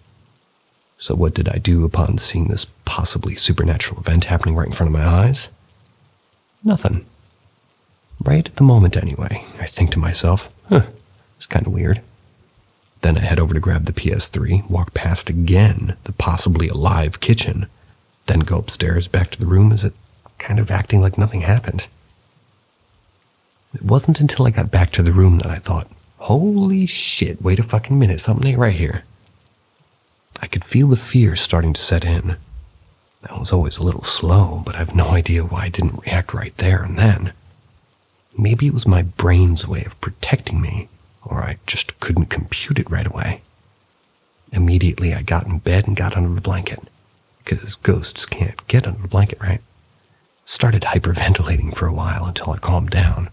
So what did I do upon seeing this possibly supernatural event happening right in front of my eyes? Nothing. Right at the moment anyway, I think to myself, it's kind of weird. Then I head over to grab the PS3, walk past again the possibly alive kitchen, then go upstairs back to the room as it kind of acting like nothing happened. It wasn't until I got back to the room that I thought, holy shit, wait a fucking minute, something ain't right here. I could feel the fear starting to set in. That was always a little slow, but I have no idea why I didn't react right there and then. Maybe it was my brain's way of protecting me, or I just couldn't compute it right away. Immediately I got in bed and got under the blanket, because ghosts can't get under the blanket, right? Started hyperventilating for a while until I calmed down.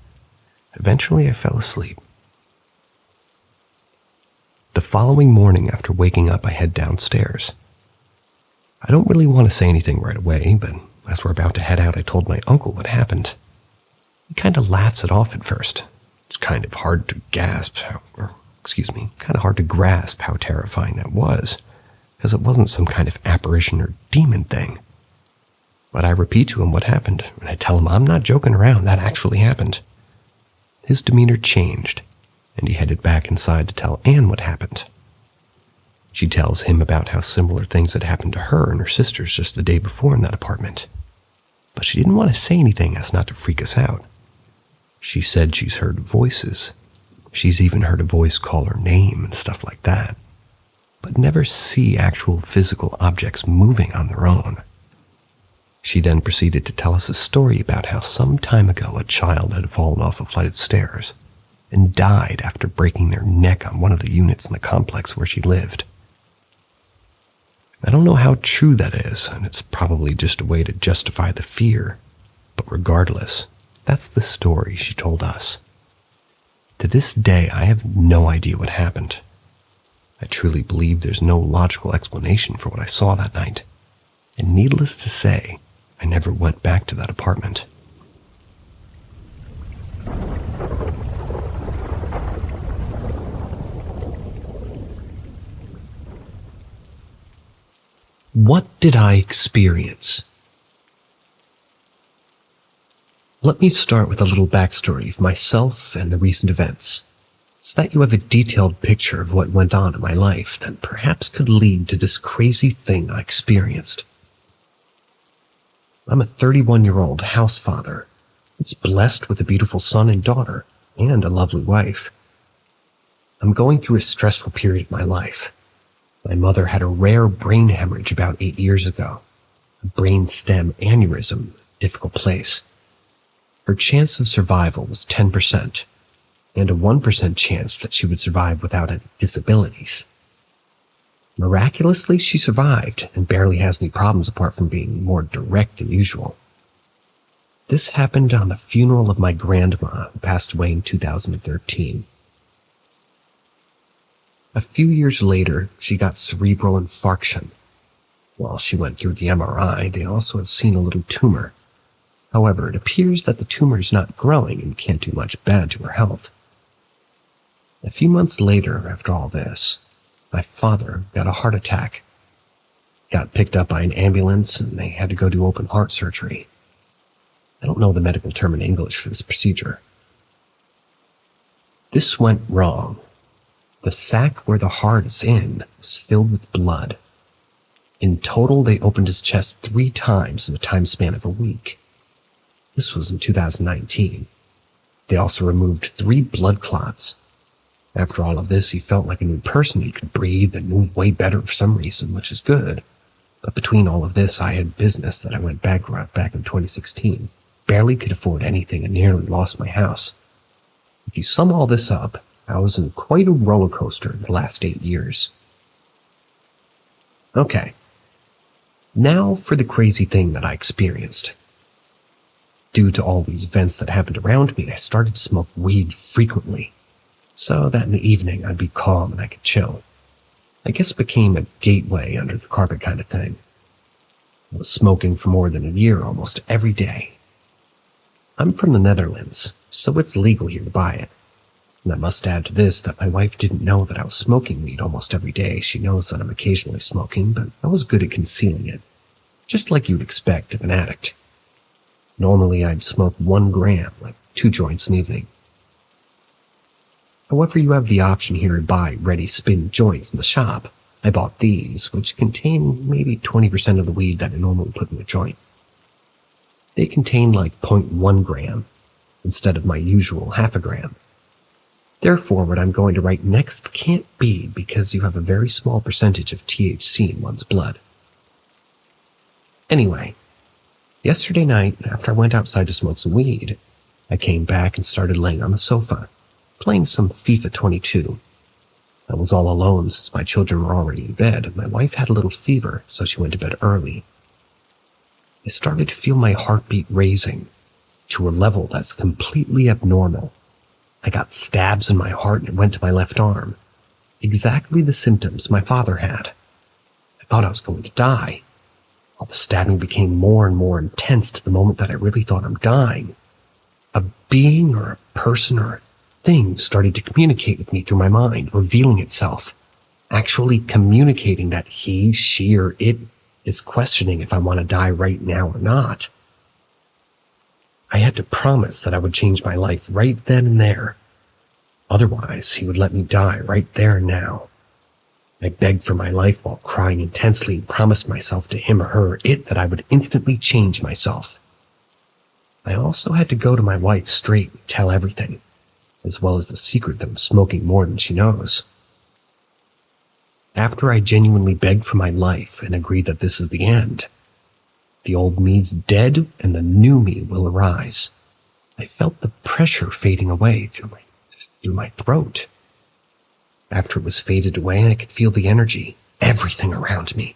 Eventually I fell asleep. The following morning after waking up, I head downstairs. I don't really want to say anything right away, but as we're about to head out, I told my uncle what happened. He kind of laughs it off at first. It's kind of hard to grasp how terrifying that was, because it wasn't some kind of apparition or demon thing. But I repeat to him what happened, and I tell him I'm not joking around, that actually happened. His demeanor changed, and he headed back inside to tell Anne what happened. She tells him about how similar things had happened to her and her sisters just the day before in that apartment. But she didn't want to say anything as not to freak us out. She said she's heard voices. She's even heard a voice call her name and stuff like that, but never see actual physical objects moving on their own. She then proceeded to tell us a story about how some time ago a child had fallen off a flight of stairs and died after breaking their neck on one of the units in the complex where she lived. I don't know how true that is, and it's probably just a way to justify the fear, but regardless, that's the story she told us. To this day, I have no idea what happened. I truly believe there's no logical explanation for what I saw that night, and needless to say, I never went back to that apartment. What did I experience? Let me start with a little backstory of myself and the recent events, so that you have a detailed picture of what went on in my life that perhaps could lead to this crazy thing I experienced. I'm a 31-year-old house father. It's blessed with a beautiful son and daughter, and a lovely wife. I'm going through a stressful period of my life. My mother had a rare brain hemorrhage about 8 years ago. A brain stem aneurysm, difficult place. Her chance of survival was 10%, and a 1% chance that she would survive without any disabilities. Miraculously, she survived and barely has any problems apart from being more direct than usual. This happened on the funeral of my grandma, who passed away in 2013. A few years later, she got cerebral infarction. While she went through the MRI, they also have seen a little tumor. However, it appears that the tumor is not growing and can't do much bad to her health. A few months later, after all this, my father got a heart attack. Got picked up by an ambulance and they had to go do open heart surgery. I don't know the medical term in English for this procedure. This went wrong. The sac where the heart is in was filled with blood. In total, they opened his chest 3 times in a time span of a week. This was in 2019. They also removed 3 blood clots. After all of this, he felt like a new person. He could breathe and move way better for some reason, which is good. But between all of this, I had business that I went bankrupt back in 2016. Barely could afford anything and nearly lost my house. If you sum all this up, I was in quite a roller coaster in the last 8 years. Okay. Now for the crazy thing that I experienced. Due to all these events that happened around me, I started to smoke weed frequently, so that in the evening I'd be calm and I could chill. I guess it became a gateway under the carpet kind of thing. I was smoking for more than a year almost every day. I'm from the Netherlands, so it's legal here to buy it. And I must add to this that my wife didn't know that I was smoking weed almost every day. She knows that I'm occasionally smoking, but I was good at concealing it, just like you'd expect of an addict. Normally, I'd smoke 1 gram, like 2 joints an evening. However, you have the option here to buy ready spin joints in the shop. I bought these, which contain maybe 20% of the weed that I normally put in a joint. They contain like 0.1 gram instead of my usual half a gram. Therefore, what I'm going to write next can't be because you have a very small percentage of THC in one's blood. Anyway, yesterday night, after I went outside to smoke some weed, I came back and started laying on the sofa, playing some FIFA 22. I was all alone since my children were already in bed, and my wife had a little fever, so she went to bed early. I started to feel my heartbeat raising to a level that's completely abnormal. I got stabs in my heart and it went to my left arm. Exactly the symptoms my father had. I thought I was going to die. All the stabbing became more and more intense to the moment that I really thought I'm dying. A being or a person or a thing started to communicate with me through my mind, revealing itself, actually communicating that he, she, or it is questioning if I want to die right now or not. I had to promise that I would change my life right then and there. Otherwise, he would let me die right there and now. I begged for my life while crying intensely and promised myself to him or her, it, that I would instantly change myself. I also had to go to my wife straight and tell everything, as well as the secret that I'm smoking more than she knows. After I genuinely begged for my life and agreed that this is the end, the old me's dead and the new me will arise. I felt the pressure fading away through my throat. After it was faded away, I could feel the energy, everything around me.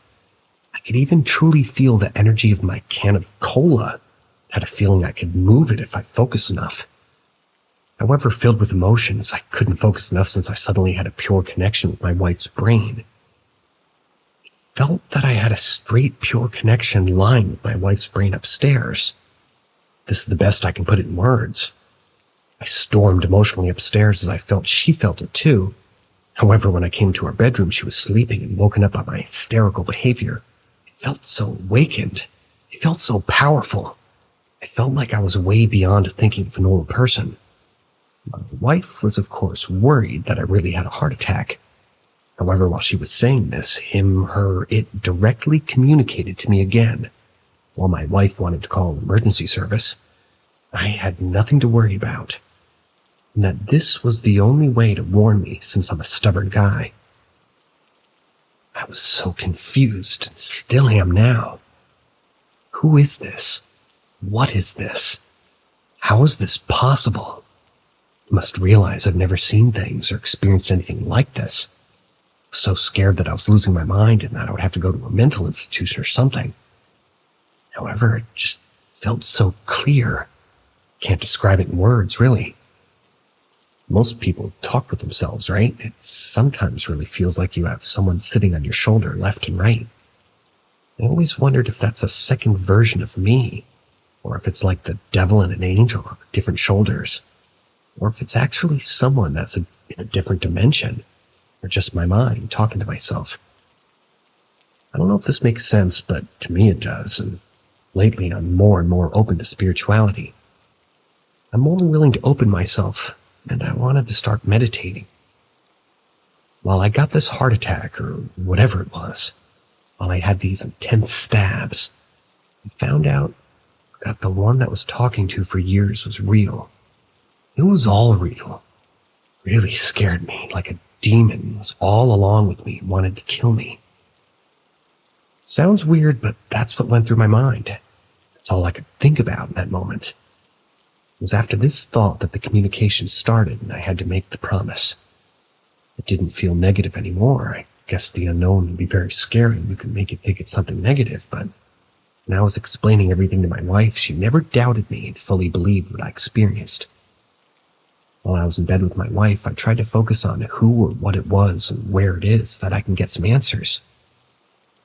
I could even truly feel the energy of my can of cola. I had a feeling I could move it if I focused enough. However, filled with emotions, I couldn't focus enough since I suddenly had a pure connection with my wife's brain. Felt that I had a straight, pure connection line with my wife's brain upstairs. This is the best I can put it in words. I stormed emotionally upstairs as I felt she felt it too. However, when I came to her bedroom, she was sleeping and woken up by my hysterical behavior. I felt so awakened. It felt so powerful. I felt like I was way beyond thinking of a normal person. My wife was, of course, worried that I really had a heart attack. However, while she was saying this, him, her, it directly communicated to me again. While my wife wanted to call an emergency service, I had nothing to worry about. And that this was the only way to warn me since I'm a stubborn guy. I was so confused and still am now. Who is this? What is this? How is this possible? I must realize I've never seen things or experienced anything like this. So scared that I was losing my mind and that I would have to go to a mental institution or something. However, it just felt so clear. Can't describe it in words, really. Most people talk with themselves, right? It sometimes really feels like you have someone sitting on your shoulder left and right. I always wondered if that's a second version of me, or if it's like the devil and an angel on different shoulders, or if it's actually someone that's in a different dimension. Or just my mind talking to myself. I don't know if this makes sense, but to me it does, and lately I'm more and more open to spirituality. I'm more willing to open myself, and I wanted to start meditating. While I got this heart attack, or whatever it was, while I had these intense stabs, I found out that the one that was talking to for years was real. It was all real. Really scared me, like a demon was all along with me and wanted to kill me. Sounds weird, but that's what went through my mind. That's all I could think about in that moment. It was after this thought that the communication started and I had to make the promise. It didn't feel negative anymore. I guess the unknown can be very scary and you can make it think it's something negative, but when I was explaining everything to my wife, she never doubted me and fully believed what I experienced. While I was in bed with my wife, I tried to focus on who or what it was and where it is that I can get some answers.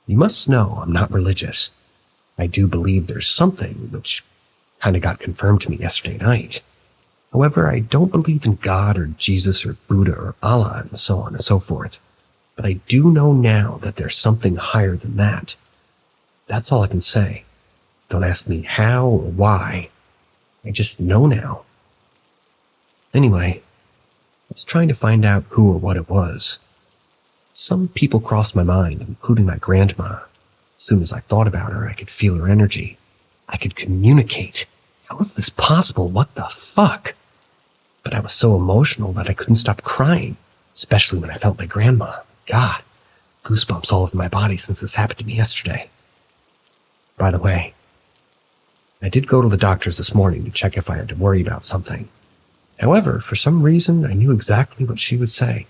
You must know I'm not religious. I do believe there's something, which kind of got confirmed to me yesterday night. However, I don't believe in God or Jesus or Buddha or Allah and so on and so forth. But I do know now that there's something higher than that. That's all I can say. Don't ask me how or why. I just know now. Anyway, I was trying to find out who or what it was. Some people crossed my mind, including my grandma. As soon as I thought about her, I could feel her energy. I could communicate. How was this possible? What the fuck? But I was so emotional that I couldn't stop crying, especially when I felt my grandma. God, goosebumps all over my body since this happened to me yesterday. By the way, I did go to the doctor's this morning to check if I had to worry about something. However, for some reason, I knew exactly what she would say.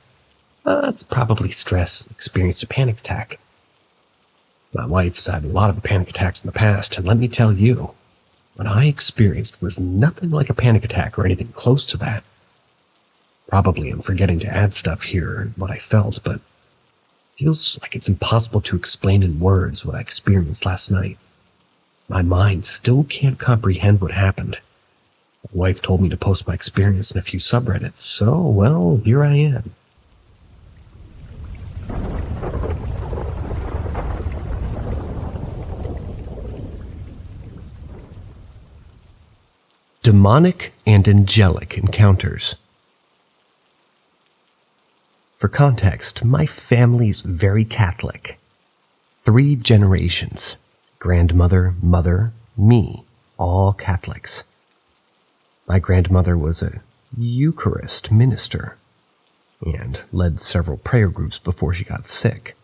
It's probably stress, experienced a panic attack. My wife has had a lot of panic attacks in the past, and let me tell you, what I experienced was nothing like a panic attack or anything close to that. Probably I'm forgetting to add stuff here, what I felt, but it feels like it's impossible to explain in words what I experienced last night. My mind still can't comprehend what happened. My wife told me to post my experience in a few subreddits, so, well, here I am. Demonic and angelic encounters. For context, my family's very Catholic. 3 generations. Grandmother, mother, me, all Catholics. My grandmother was a Eucharist minister and led several prayer groups before she got sick.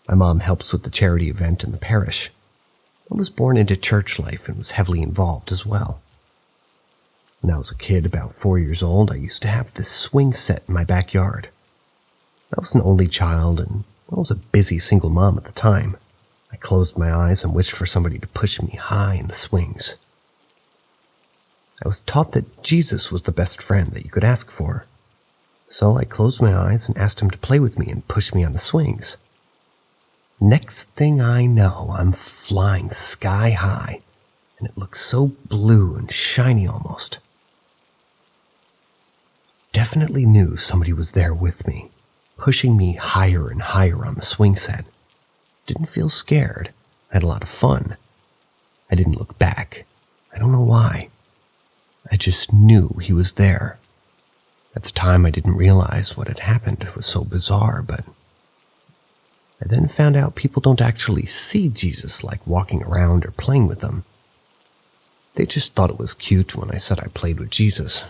My mom helps with the charity event in the parish. I was born into church life and was heavily involved as well. When I was a kid, about 4 years old, I used to have this swing set in my backyard. I was an only child, and I was a busy single mom at the time. I closed my eyes and wished for somebody to push me high in the swings. I was taught that Jesus was the best friend that you could ask for. So I closed my eyes and asked him to play with me and push me on the swings. Next thing I know, I'm flying sky high, and it looks so blue and shiny almost. Definitely knew somebody was there with me, pushing me higher and higher on the swing set. Didn't feel scared. I had a lot of fun. I didn't look back. I don't know why. I just knew he was there. At the time, I didn't realize what had happened. It was so bizarre, but I then found out people don't actually see Jesus like walking around or playing with them. They just thought it was cute when I said I played with Jesus.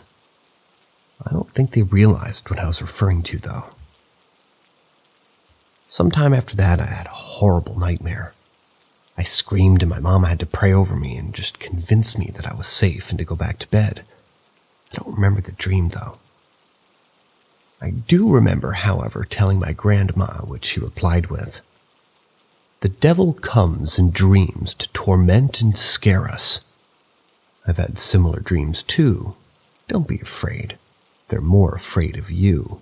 I don't think they realized what I was referring to, though. Sometime after that, I had a horrible nightmare. I screamed and my mom had to pray over me and just convince me that I was safe and to go back to bed. I don't remember the dream, though. I do remember, however, telling my grandma what she replied with. The devil comes in dreams to torment and scare us. I've had similar dreams too. Don't be afraid. They're more afraid of you.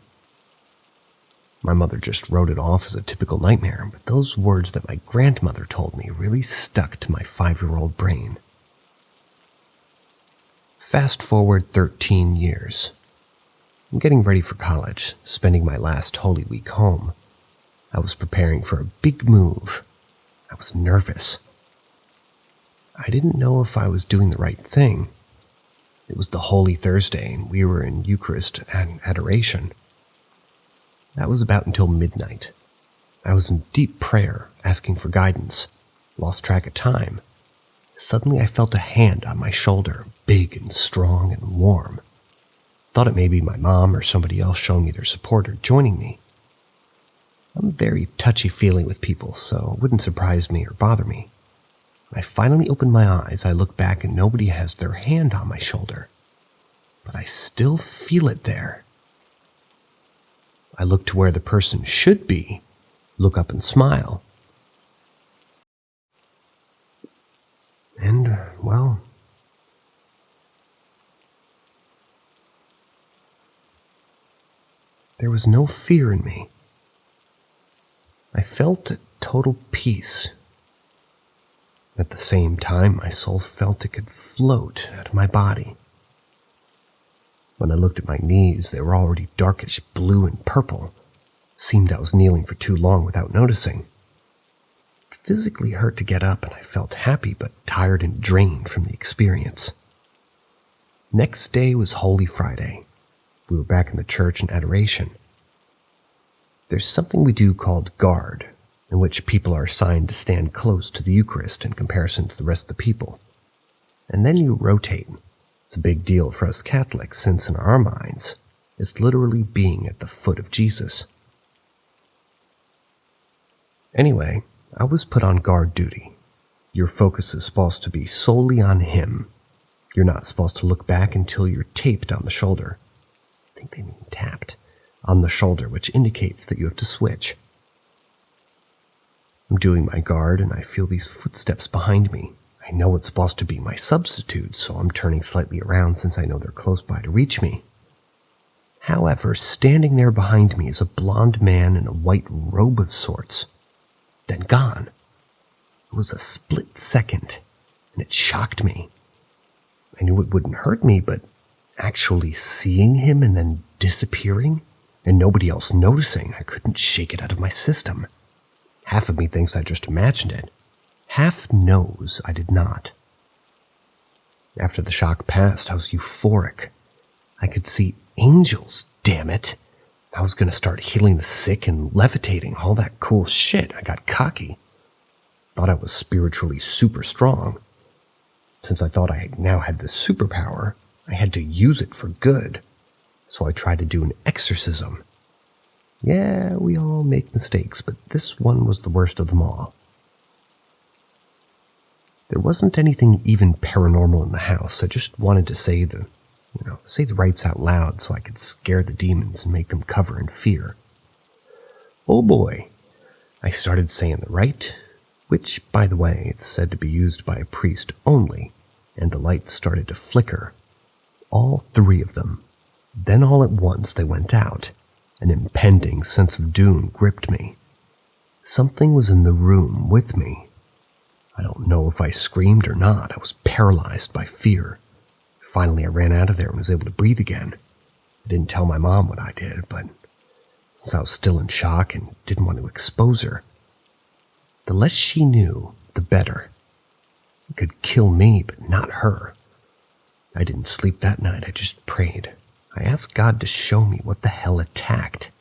My mother just wrote it off as a typical nightmare, but those words that my grandmother told me really stuck to my 5-year-old brain. Fast forward 13 years. I'm getting ready for college, spending my last Holy Week home. I was preparing for a big move. I was nervous. I didn't know if I was doing the right thing. It was the Holy Thursday, and we were in Eucharist and adoration. That was about until midnight. I was in deep prayer, asking for guidance, lost track of time. Suddenly I felt a hand on my shoulder, big and strong and warm. Thought it may be my mom or somebody else showing me their support or joining me. I'm very touchy-feely with people, so it wouldn't surprise me or bother me. When I finally opened my eyes, I look back and nobody has their hand on my shoulder. But I still feel it there. I look to where the person should be, look up and smile. And, well, there was no fear in me. I felt a total peace. At the same time, my soul felt it could float out of my body. When I looked at my knees, they were already darkish blue and purple. It seemed I was kneeling for too long without noticing. It physically hurt to get up, and I felt happy but tired and drained from the experience. Next day was Holy Friday. We were back in the church in adoration. There's something we do called guard, in which people are assigned to stand close to the Eucharist in comparison to the rest of the people. And then you rotate. It's a big deal for us Catholics, since in our minds, it's literally being at the foot of Jesus. Anyway, I was put on guard duty. Your focus is supposed to be solely on him. You're not supposed to look back until you're taped on the shoulder. I think they mean tapped on the shoulder, which indicates that you have to switch. I'm doing my guard, and I feel these footsteps behind me. I know it's supposed to be my substitute, so I'm turning slightly around since I know they're close by to reach me. However, standing there behind me is a blond man in a white robe of sorts. Then gone. It was a split second, and it shocked me. I knew it wouldn't hurt me, but actually seeing him and then disappearing, and nobody else noticing, I couldn't shake it out of my system. Half of me thinks I just imagined it. Half knows I did not. After the shock passed, I was euphoric. I could see angels, damn it. I was going to start healing the sick and levitating, all that cool shit. I got cocky. Thought I was spiritually super strong. Since I thought I now had this superpower, I had to use it for good. So I tried to do an exorcism. Yeah, we all make mistakes, but this one was the worst of them all. There wasn't anything even paranormal in the house. I just wanted to say the rites out loud so I could scare the demons and make them cover in fear. Oh boy, I started saying the rite, which, by the way, it's said to be used by a priest only, and the lights started to flicker. All three of them. Then all at once they went out. An impending sense of doom gripped me. Something was in the room with me. I don't know if I screamed or not. I was paralyzed by fear. Finally, I ran out of there and was able to breathe again. I didn't tell my mom what I did, but since I was still in shock and didn't want to expose her, the less she knew, the better. It could kill me, but not her. I didn't sleep that night. I just prayed. I asked God to show me what the hell attacked.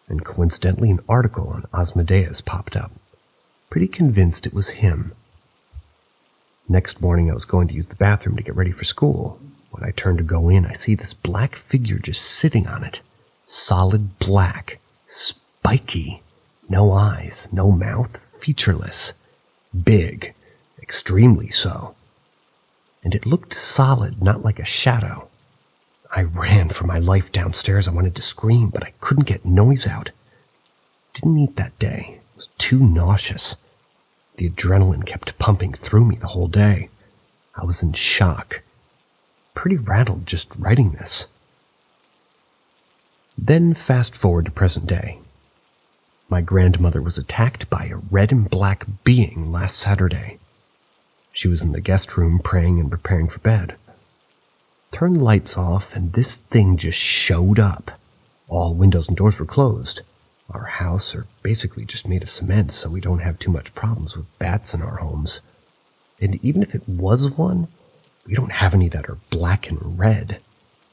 And coincidentally, an article on Asmodeus popped up. Pretty convinced it was him. Next morning, I was going to use the bathroom to get ready for school. When I turn to go in, I see this black figure just sitting on it. Solid black. Spiky. No eyes, no mouth, featureless. Big. Extremely so. And it looked solid, not like a shadow. I ran for my life downstairs. I wanted to scream, but I couldn't get noise out. Didn't eat that day. It was too nauseous. The adrenaline kept pumping through me the whole day. I was in shock. Pretty rattled just writing this. Then fast forward to present day. My grandmother was attacked by a red and black being last Saturday. She was in the guest room praying and preparing for bed. Turned the lights off, and this thing just showed up. All windows and doors were closed. Our house are basically just made of cement, so we don't have too much problems with bats in our homes. And even if it was one, we don't have any that are black and red.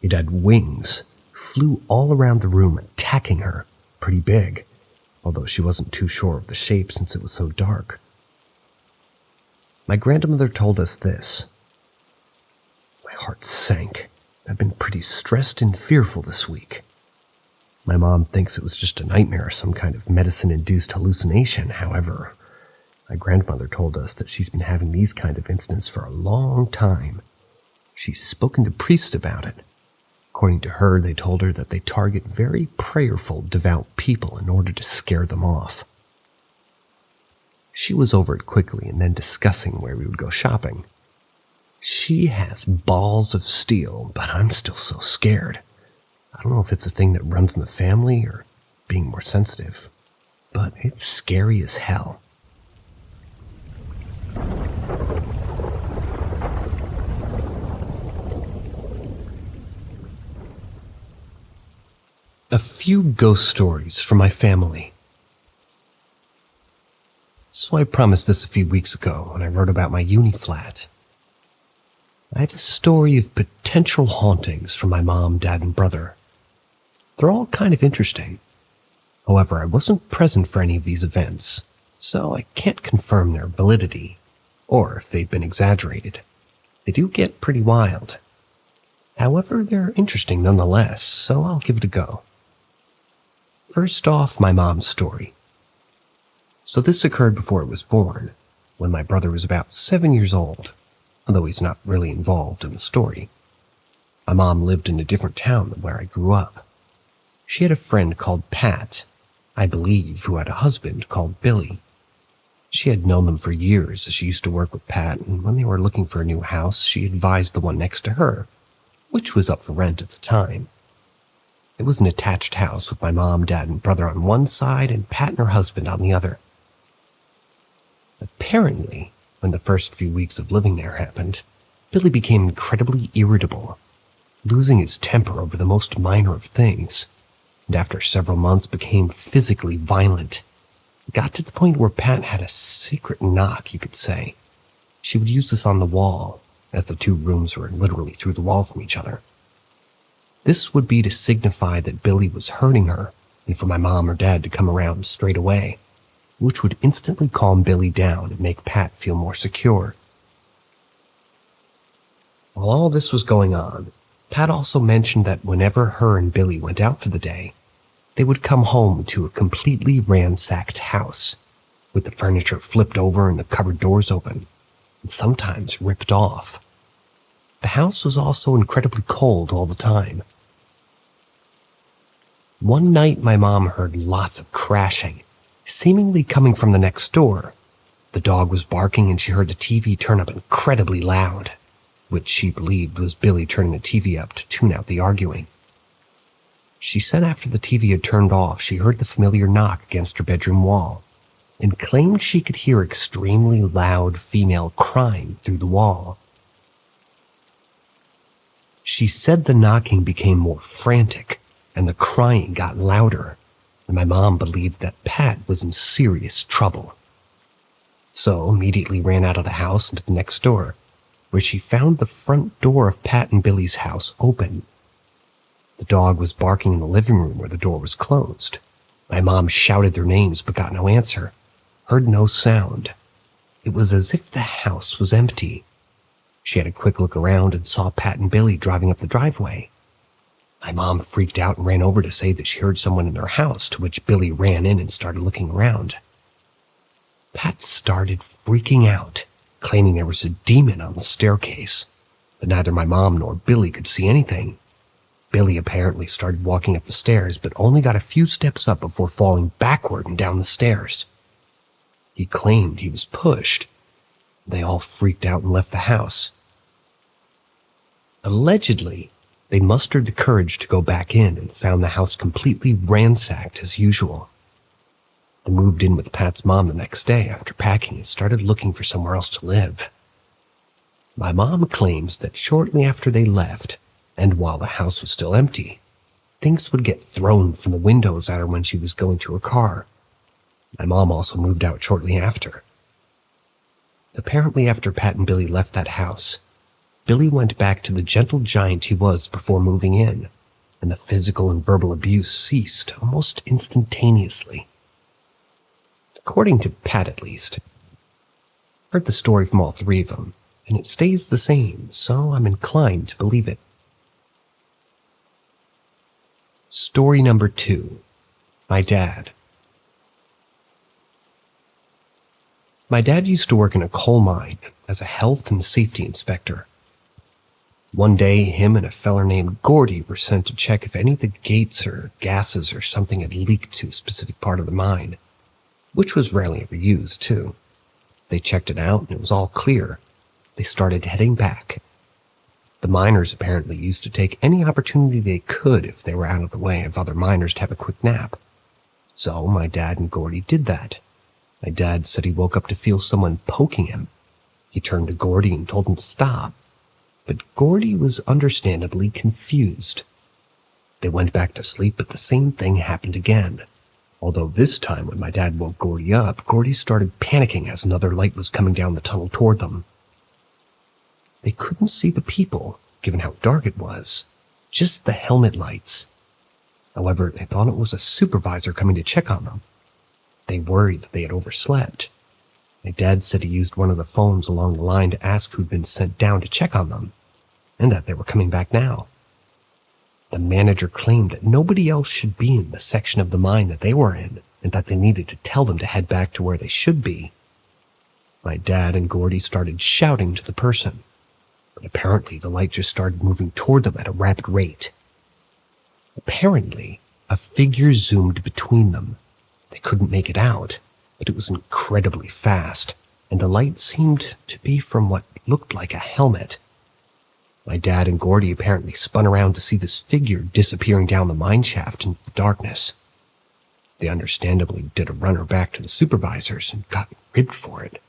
It had wings, flew all around the room, attacking her, pretty big, although she wasn't too sure of the shape since it was so dark. My grandmother told us this. My heart sank. I've been pretty stressed and fearful this week. My mom thinks it was just a nightmare, some kind of medicine-induced hallucination. However, my grandmother told us that she's been having these kind of incidents for a long time. She's spoken to priests about it. According to her, they told her that they target very prayerful, devout people in order to scare them off. She was over it quickly and then discussing where we would go shopping. She has balls of steel, but I'm still so scared. I don't know if it's a thing that runs in the family or being more sensitive, but it's scary as hell. A few ghost stories from my family. So I promised this a few weeks ago when I wrote about my uni flat. I have a story of potential hauntings from my mom, dad, and brother. They're all kind of interesting. However, I wasn't present for any of these events, so I can't confirm their validity, or if they've been exaggerated. They do get pretty wild. However, they're interesting nonetheless, so I'll give it a go. First off, my mom's story. So this occurred before I was born, when my brother was about 7 years old, although he's not really involved in the story. My mom lived in a different town than where I grew up. She had a friend called Pat, I believe, who had a husband called Billy. She had known them for years as she used to work with Pat, and when they were looking for a new house, she advised the one next to her, which was up for rent at the time. It was an attached house with my mom, dad, and brother on one side and Pat and her husband on the other. Apparently, when the first few weeks of living there happened, Billy became incredibly irritable, losing his temper over the most minor of things, and after several months became physically violent. It got to the point where Pat had a secret knock, you could say. She would use this on the wall, as the two rooms were literally through the wall from each other. This would be to signify that Billy was hurting her and for my mom or dad to come around straight away, which would instantly calm Billy down and make Pat feel more secure. While all this was going on, Pat also mentioned that whenever her and Billy went out for the day, they would come home to a completely ransacked house, with the furniture flipped over and the cupboard doors open, and sometimes ripped off. The house was also incredibly cold all the time. One night my mom heard lots of crashing, seemingly coming from the next door. The dog was barking and she heard the TV turn up incredibly loud, which she believed was Billy turning the TV up to tune out the arguing. She said after the TV had turned off, she heard the familiar knock against her bedroom wall, and claimed she could hear extremely loud female crying through the wall. She said the knocking became more frantic, and the crying got louder, and my mom believed that Pat was in serious trouble. So immediately ran out of the house into the next door, where she found the front door of Pat and Billy's house open. The dog was barking in the living room where the door was closed. My mom shouted their names but got no answer, heard no sound. It was as if the house was empty. She had a quick look around and saw Pat and Billy driving up the driveway. My mom freaked out and ran over to say that she heard someone in their house, to which Billy ran in and started looking around. Pat started freaking out, claiming there was a demon on the staircase, but neither my mom nor Billy could see anything. Billy apparently started walking up the stairs, but only got a few steps up before falling backward and down the stairs. He claimed he was pushed. They all freaked out and left the house. Allegedly, they mustered the courage to go back in and found the house completely ransacked as usual. They moved in with Pat's mom the next day after packing and started looking for somewhere else to live. My mom claims that shortly after they left, and while the house was still empty, things would get thrown from the windows at her when she was going to her car. My mom also moved out shortly after. Apparently after Pat and Billy left that house, Billy went back to the gentle giant he was before moving in, and the physical and verbal abuse ceased almost instantaneously. According to Pat at least. I heard the story from all three of them, and it stays the same, so I'm inclined to believe it. Story number 2. My dad. My dad used to work in a coal mine as a health and safety inspector. One day, him and a feller named Gordy were sent to check if any of the gates or gases or something had leaked to a specific part of the mine, which was rarely ever used, too. They checked it out and it was all clear. They started heading back. The miners apparently used to take any opportunity they could if they were out of the way of other miners to have a quick nap. So my dad and Gordy did that. My dad said he woke up to feel someone poking him. He turned to Gordy and told him to stop, but Gordy was understandably confused. They went back to sleep, but the same thing happened again. Although this time, when my dad woke Gordy up, Gordy started panicking as another light was coming down the tunnel toward them. They couldn't see the people, given how dark it was, just the helmet lights. However, they thought it was a supervisor coming to check on them. They worried that they had overslept. My dad said he used one of the phones along the line to ask who'd been sent down to check on them, and that they were coming back now. The manager claimed that nobody else should be in the section of the mine that they were in, and that they needed to tell them to head back to where they should be. My dad and Gordy started shouting to the person, but apparently the light just started moving toward them at a rapid rate. Apparently, a figure zoomed between them. They couldn't make it out, but it was incredibly fast, and the light seemed to be from what looked like a helmet. My dad and Gordy apparently spun around to see this figure disappearing down the mine shaft into the darkness. They understandably did a runner back to the supervisors and got ribbed for it.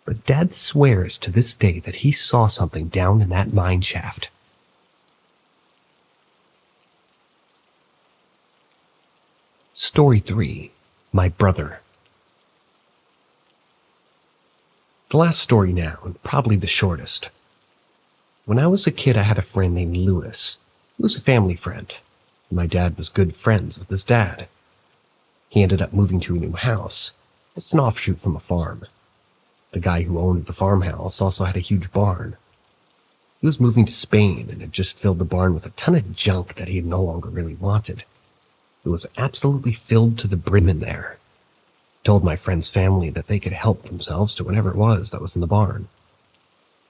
But Dad swears to this day that he saw something down in that mine shaft. Story 3. My Brother. The last story now, and probably the shortest. When I was a kid, I had a friend named Lewis. He was a family friend. My dad was good friends with his dad. He ended up moving to a new house. It's an offshoot from a farm. The guy who owned the farmhouse also had a huge barn. He was moving to Spain and had just filled the barn with a ton of junk that he no longer really wanted. It was absolutely filled to the brim in there. I told my friend's family that they could help themselves to whatever it was that was in the barn.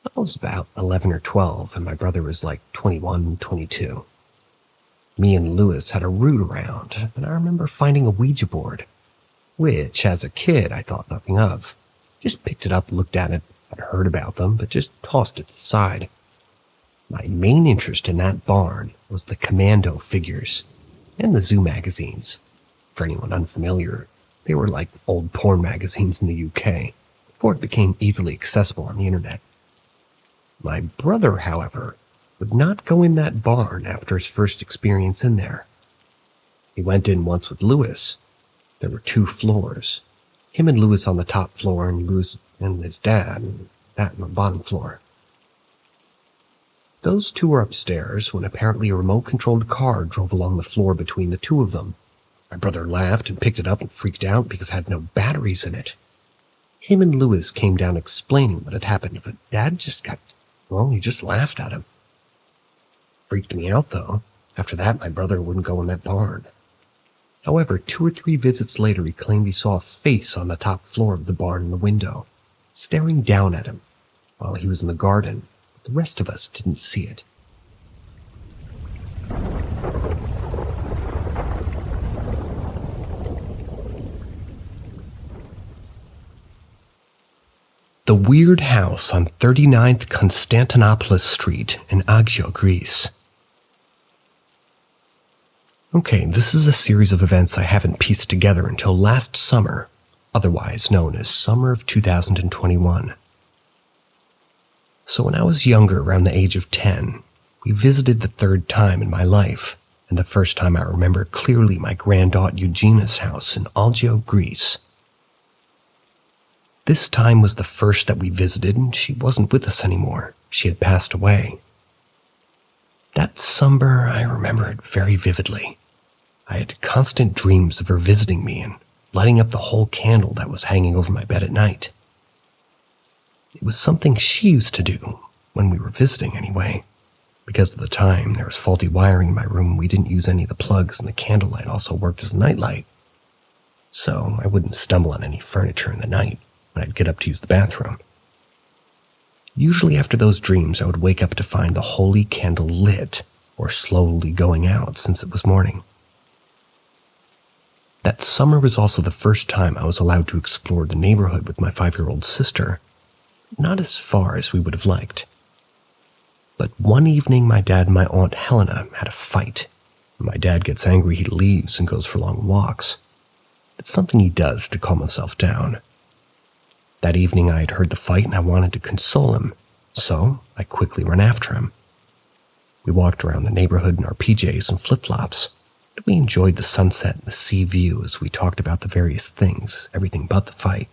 I was about 11 or 12, and my brother was like 21, 22. Me and Lewis had a root around, and I remember finding a Ouija board, which, as a kid, I thought nothing of. Just picked it up, looked at it, I'd heard about them, but just tossed it to the side. My main interest in that barn was the commando figures and the zoo magazines. For anyone unfamiliar, they were like old porn magazines in the UK, before it became easily accessible on the internet. My brother, however, would not go in that barn after his first experience in there. He went in once with Lewis. There were 2 floors. Him and Lewis on the top floor, and Lewis and his dad, and that on the bottom floor. Those 2 were upstairs when apparently a remote-controlled car drove along the floor between the 2 of them. My brother laughed and picked it up and freaked out because it had no batteries in it. Him and Lewis came down explaining what had happened, but Dad he just laughed at him. Freaked me out, though. After that, my brother wouldn't go in that barn. However, 2 or 3 visits later, he claimed he saw a face on the top floor of the barn in the window, staring down at him while he was in the garden. The rest of us didn't see it. The Weird House on 39th Constantinopolis Street in Agia, Greece. Okay, this is a series of events I haven't pieced together until last summer, otherwise known as summer of 2021. So when I was younger, around the age of 10, we visited the 3rd time in my life, and the first time I remember clearly my grandaunt Eugenia's house in Agia, Greece. This time was the first that we visited, and she wasn't with us anymore. She had passed away. That summer, I remember it very vividly. I had constant dreams of her visiting me and lighting up the whole candle that was hanging over my bed at night. It was something she used to do, when we were visiting anyway. Because at the time, there was faulty wiring in my room and we didn't use any of the plugs, and the candlelight also worked as a nightlight. So I wouldn't stumble on any furniture in the night when I'd get up to use the bathroom. Usually after those dreams, I would wake up to find the holy candle lit or slowly going out since it was morning. That summer was also the first time I was allowed to explore the neighborhood with my 5-year-old sister, not as far as we would have liked. But one evening, my dad and my Aunt Helena had a fight. When my dad gets angry, he leaves and goes for long walks. It's something he does to calm himself down. That evening I had heard the fight and I wanted to console him, so I quickly ran after him. We walked around the neighborhood in our PJs and flip-flops. We enjoyed the sunset and the sea view as we talked about the various things, everything but the fight.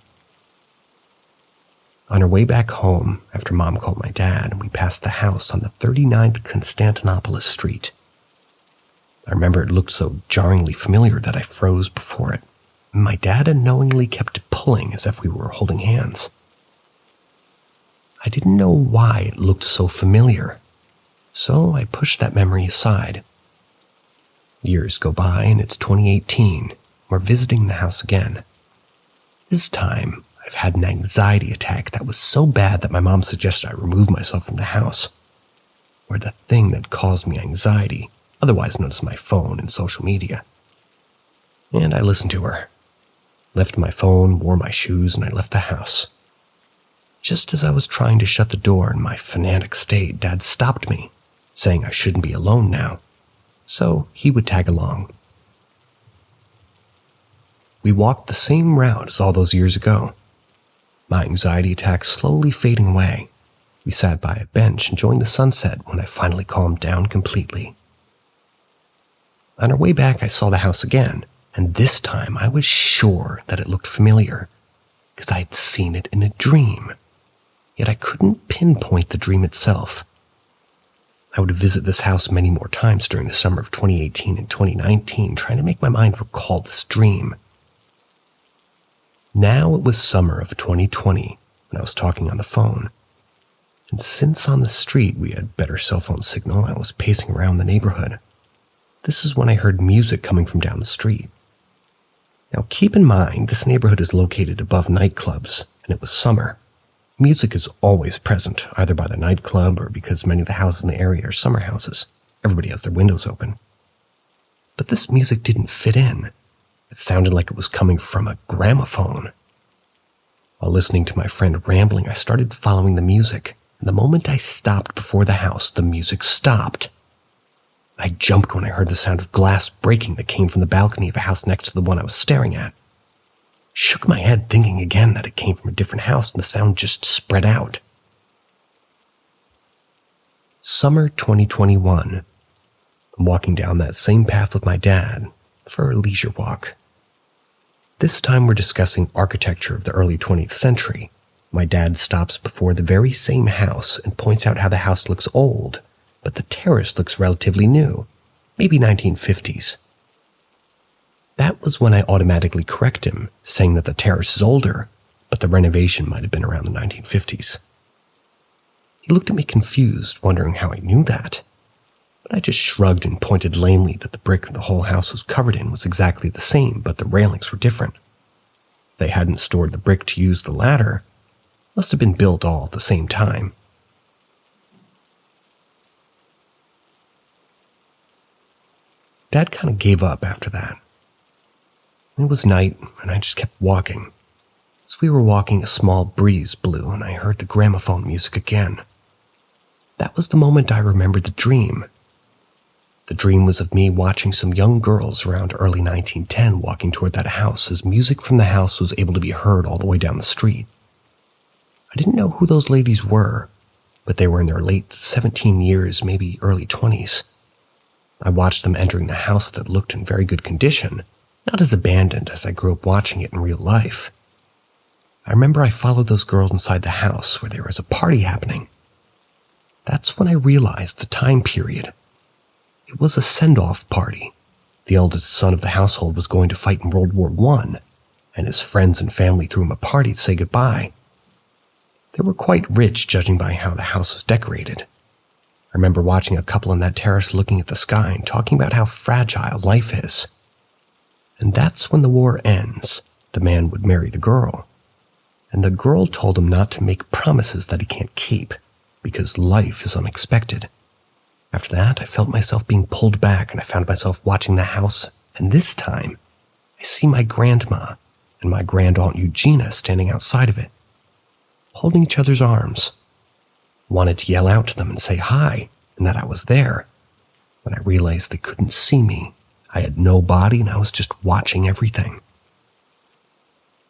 On our way back home, after Mom called my dad, we passed the house on the 39th Constantinopolis Street. I remember it looked so jarringly familiar that I froze before it. My dad unknowingly kept pulling as if we were holding hands. I didn't know why it looked so familiar, so I pushed that memory aside. Years go by and it's 2018. We're visiting the house again. This time, I've had an anxiety attack that was so bad that my mom suggested I remove myself from the house, or the thing that caused me anxiety, otherwise known as my phone and social media. And I listened to her. Left my phone, wore my shoes, and I left the house. Just as I was trying to shut the door in my fanatic state, Dad stopped me, saying I shouldn't be alone now, so he would tag along. We walked the same route as all those years ago. My anxiety attack slowly fading away. We sat by a bench enjoying the sunset when I finally calmed down completely. On our way back, I saw the house again, and this time I was sure that it looked familiar, because I had seen it in a dream. Yet I couldn't pinpoint the dream itself. I would visit this house many more times during the summer of 2018 and 2019, trying to make my mind recall this dream. Now it was summer of 2020 when I was talking on the phone. And since on the street we had better cell phone signal, I was pacing around the neighborhood. This is when I heard music coming from down the street. Now keep in mind, this neighborhood is located above nightclubs, and it was summer. Music is always present, either by the nightclub or because many of the houses in the area are summer houses. Everybody has their windows open. But this music didn't fit in. It sounded like it was coming from a gramophone. While listening to my friend rambling, I started following the music, and the moment I stopped before the house, the music stopped. I jumped when I heard the sound of glass breaking that came from the balcony of a house next to the one I was staring at. Shook my head, thinking again that it came from a different house, and the sound just spread out. Summer 2021. I'm walking down that same path with my dad for a leisure walk. This time we're discussing architecture of the early 20th century. My dad stops before the very same house and points out how the house looks old, but the terrace looks relatively new, maybe 1950s. That was when I automatically correct him, saying that the terrace is older, but the renovation might have been around the 1950s. He looked at me confused, wondering how I knew that. But I just shrugged and pointed lamely that the brick the whole house was covered in was exactly the same, but the railings were different. They hadn't stored the brick to use the ladder. Must have been built all at the same time. Dad kind of gave up after that. It was night, and I just kept walking. As we were walking, a small breeze blew, and I heard the gramophone music again. That was the moment I remembered the dream. The dream was of me watching some young girls around early 1910 walking toward that house as music from the house was able to be heard all the way down the street. I didn't know who those ladies were, but they were in their late 17 years, maybe early 20s. I watched them entering the house that looked in very good condition, not as abandoned as I grew up watching it in real life. I remember I followed those girls inside the house where there was a party happening. That's when I realized the time period. It was a send-off party. The eldest son of the household was going to fight in World War I, and his friends and family threw him a party to say goodbye. They were quite rich, judging by how the house was decorated. I remember watching a couple on that terrace looking at the sky and talking about how fragile life is. And that's when the war ends. The man would marry the girl. And the girl told him not to make promises that he can't keep, because life is unexpected. After that, I felt myself being pulled back, and I found myself watching the house, and this time, I see my grandma and my grand-aunt Eugenia standing outside of it, holding each other's arms. I wanted to yell out to them and say hi, and that I was there. When I realized they couldn't see me, I had no body, and I was just watching everything.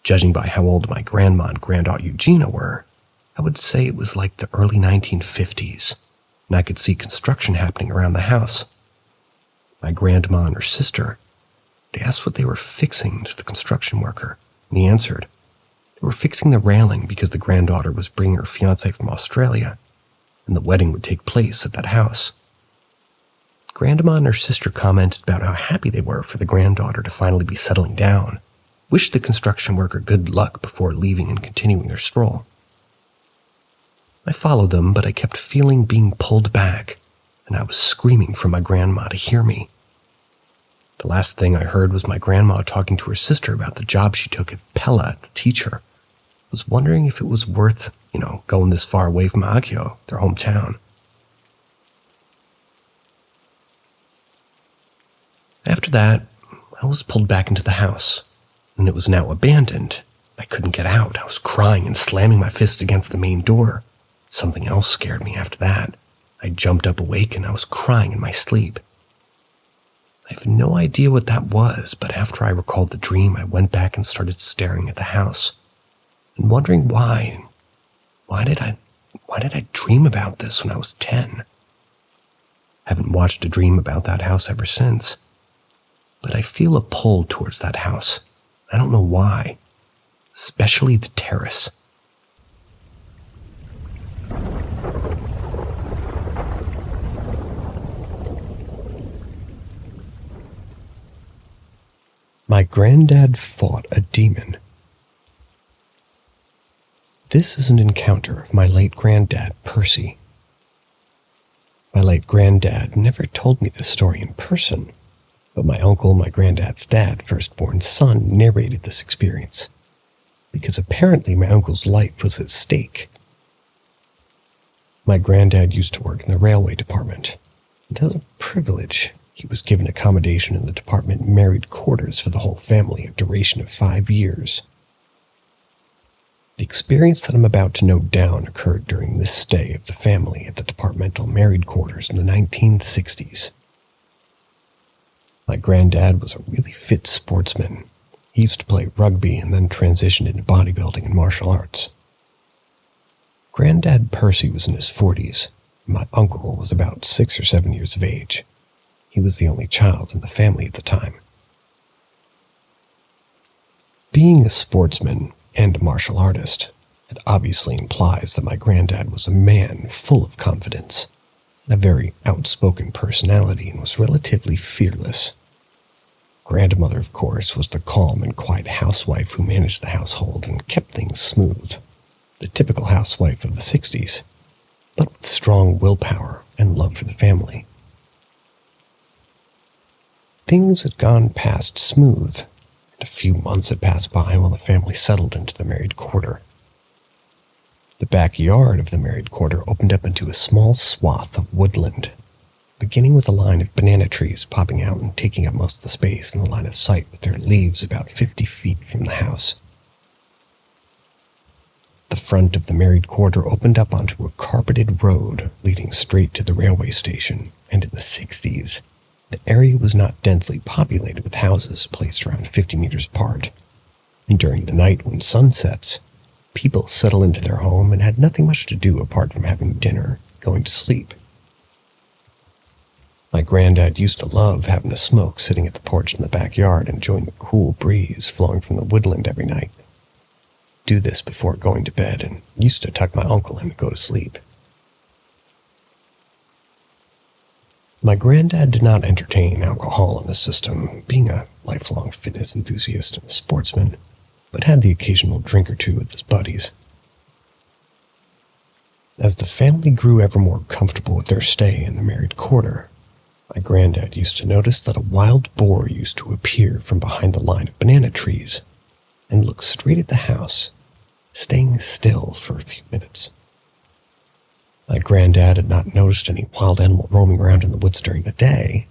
Judging by how old my grandma and grand-aunt Eugenia were, I would say it was like the early 1950s. and I could see construction happening around the house. My grandma and her sister, they asked what they were fixing to the construction worker, and he answered, they were fixing the railing because the granddaughter was bringing her fiancé from Australia, and the wedding would take place at that house. Grandma and her sister commented about how happy they were for the granddaughter to finally be settling down, wished the construction worker good luck before leaving and continuing their stroll. I followed them, but I kept feeling being pulled back, and I was screaming for my grandma to hear me. The last thing I heard was my grandma talking to her sister about the job she took at Pella, the teacher. I was wondering if it was worth, going this far away from Agio, their hometown. After that, I was pulled back into the house, and it was now abandoned. I couldn't get out. I was crying and slamming my fists against the main door. Something else scared me after that. I jumped up awake and I was crying in my sleep. I have no idea what that was, but after I recalled the dream, I went back and started staring at the house and wondering why. Why did I dream about this when I was 10? I haven't watched a dream about that house ever since, but I feel a pull towards that house. I don't know why, especially the terrace. My granddad fought a demon. This is an encounter of my late granddad, Percy. My late granddad never told me this story in person, but my uncle, my granddad's dad, firstborn son, narrated this experience, because apparently my uncle's life was at stake. My granddad used to work in the railway department, and as a privilege, he was given accommodation in the department married quarters for the whole family, a duration of 5 years. The experience that I'm about to note down occurred during this stay of the family at the departmental married quarters in the 1960s. My granddad was a really fit sportsman. He used to play rugby and then transitioned into bodybuilding and martial arts. Granddad Percy was in his 40s, and my uncle was about 6 or 7 years of age. He was the only child in the family at the time. Being a sportsman and a martial artist, it obviously implies that my granddad was a man full of confidence, and a very outspoken personality, and was relatively fearless. Grandmother, of course, was the calm and quiet housewife who managed the household and kept things smooth, the typical housewife of the 60s, but with strong willpower and love for the family. Things had gone past smooth, and a few months had passed by while the family settled into the married quarter. The backyard of the married quarter opened up into a small swath of woodland, beginning with a line of banana trees popping out and taking up most of the space in the line of sight with their leaves about 50 feet from the house. The front of the married quarter opened up onto a carpeted road leading straight to the railway station, and in the 60s, the area was not densely populated with houses placed around 50 meters apart, and during the night when sun sets, people settle into their home and had nothing much to do apart from having dinner, going to sleep. My granddad used to love having a smoke sitting at the porch in the backyard, enjoying the cool breeze flowing from the woodland every night. Do this before going to bed, and used to tuck my uncle in and go to sleep. My granddad did not entertain alcohol in his system, being a lifelong fitness enthusiast and a sportsman, but had the occasional drink or two with his buddies. As the family grew ever more comfortable with their stay in the married quarter, my granddad used to notice that a wild boar used to appear from behind the line of banana trees and look straight at the house, staying still for a few minutes. My granddad had not noticed any wild animal roaming around in the woods during the day,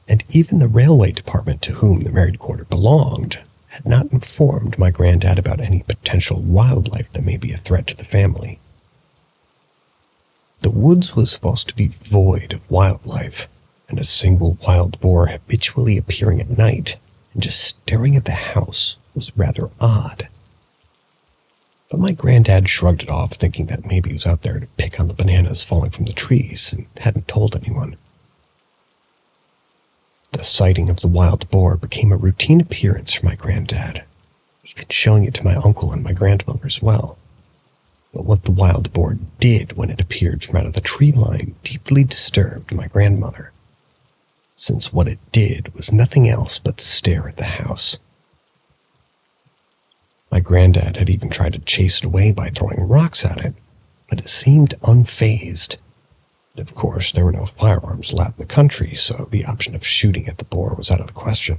and even the railway department to whom the married quarter belonged had not informed my granddad about any potential wildlife that may be a threat to the family. The woods was supposed to be void of wildlife, and a single wild boar habitually appearing at night and just staring at the house was rather odd. but my granddad shrugged it off, thinking that maybe he was out there to pick on the bananas falling from the trees and hadn't told anyone. The sighting of the wild boar became a routine appearance for my granddad, even showing it to my uncle and my grandmother as well. But what the wild boar did when it appeared from out of the tree line deeply disturbed my grandmother, since what it did was nothing else but stare at the house. My granddad had even tried to chase it away by throwing rocks at it, but it seemed unfazed. And of course, there were no firearms allowed in the country, so the option of shooting at the boar was out of the question.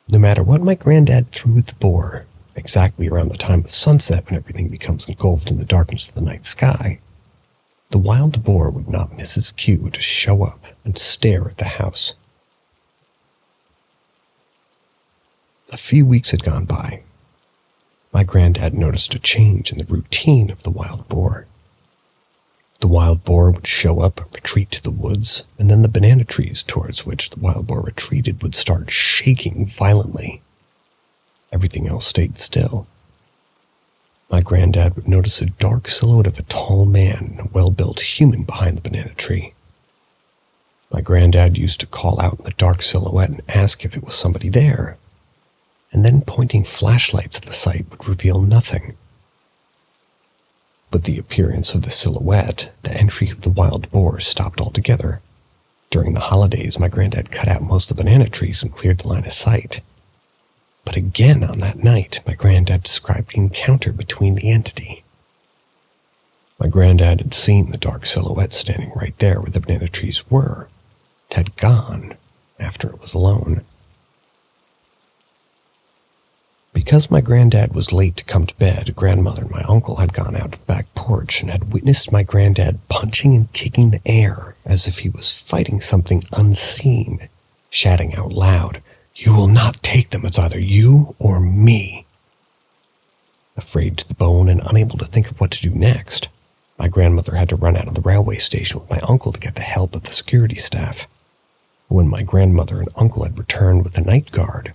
No matter what my granddad threw at the boar, exactly around the time of sunset when everything becomes engulfed in the darkness of the night sky, the wild boar would not miss its cue to show up and stare at the house. A few weeks had gone by. My granddad noticed a change in the routine of the wild boar. The wild boar would show up and retreat to the woods, and then the banana trees towards which the wild boar retreated would start shaking violently. Everything else stayed still. My granddad would notice a dark silhouette of a tall man and a well-built human behind the banana tree. My granddad used to call out in the dark silhouette and ask if it was somebody there, and then pointing flashlights at the sight would reveal nothing. With the appearance of the silhouette, the entry of the wild boar stopped altogether. During the holidays, my granddad cut out most of the banana trees and cleared the line of sight. But again on that night, my granddad described the encounter between the entity. My granddad had seen the dark silhouette standing right there where the banana trees were. It had gone after it was alone. Because my granddad was late to come to bed, grandmother and my uncle had gone out to the back porch and had witnessed my granddad punching and kicking the air as if he was fighting something unseen, shouting out loud, "You will not take them, it's either you or me." Afraid to the bone and unable to think of what to do next, my grandmother had to run out of the railway station with my uncle to get the help of the security staff. When my grandmother and uncle had returned with the night guard,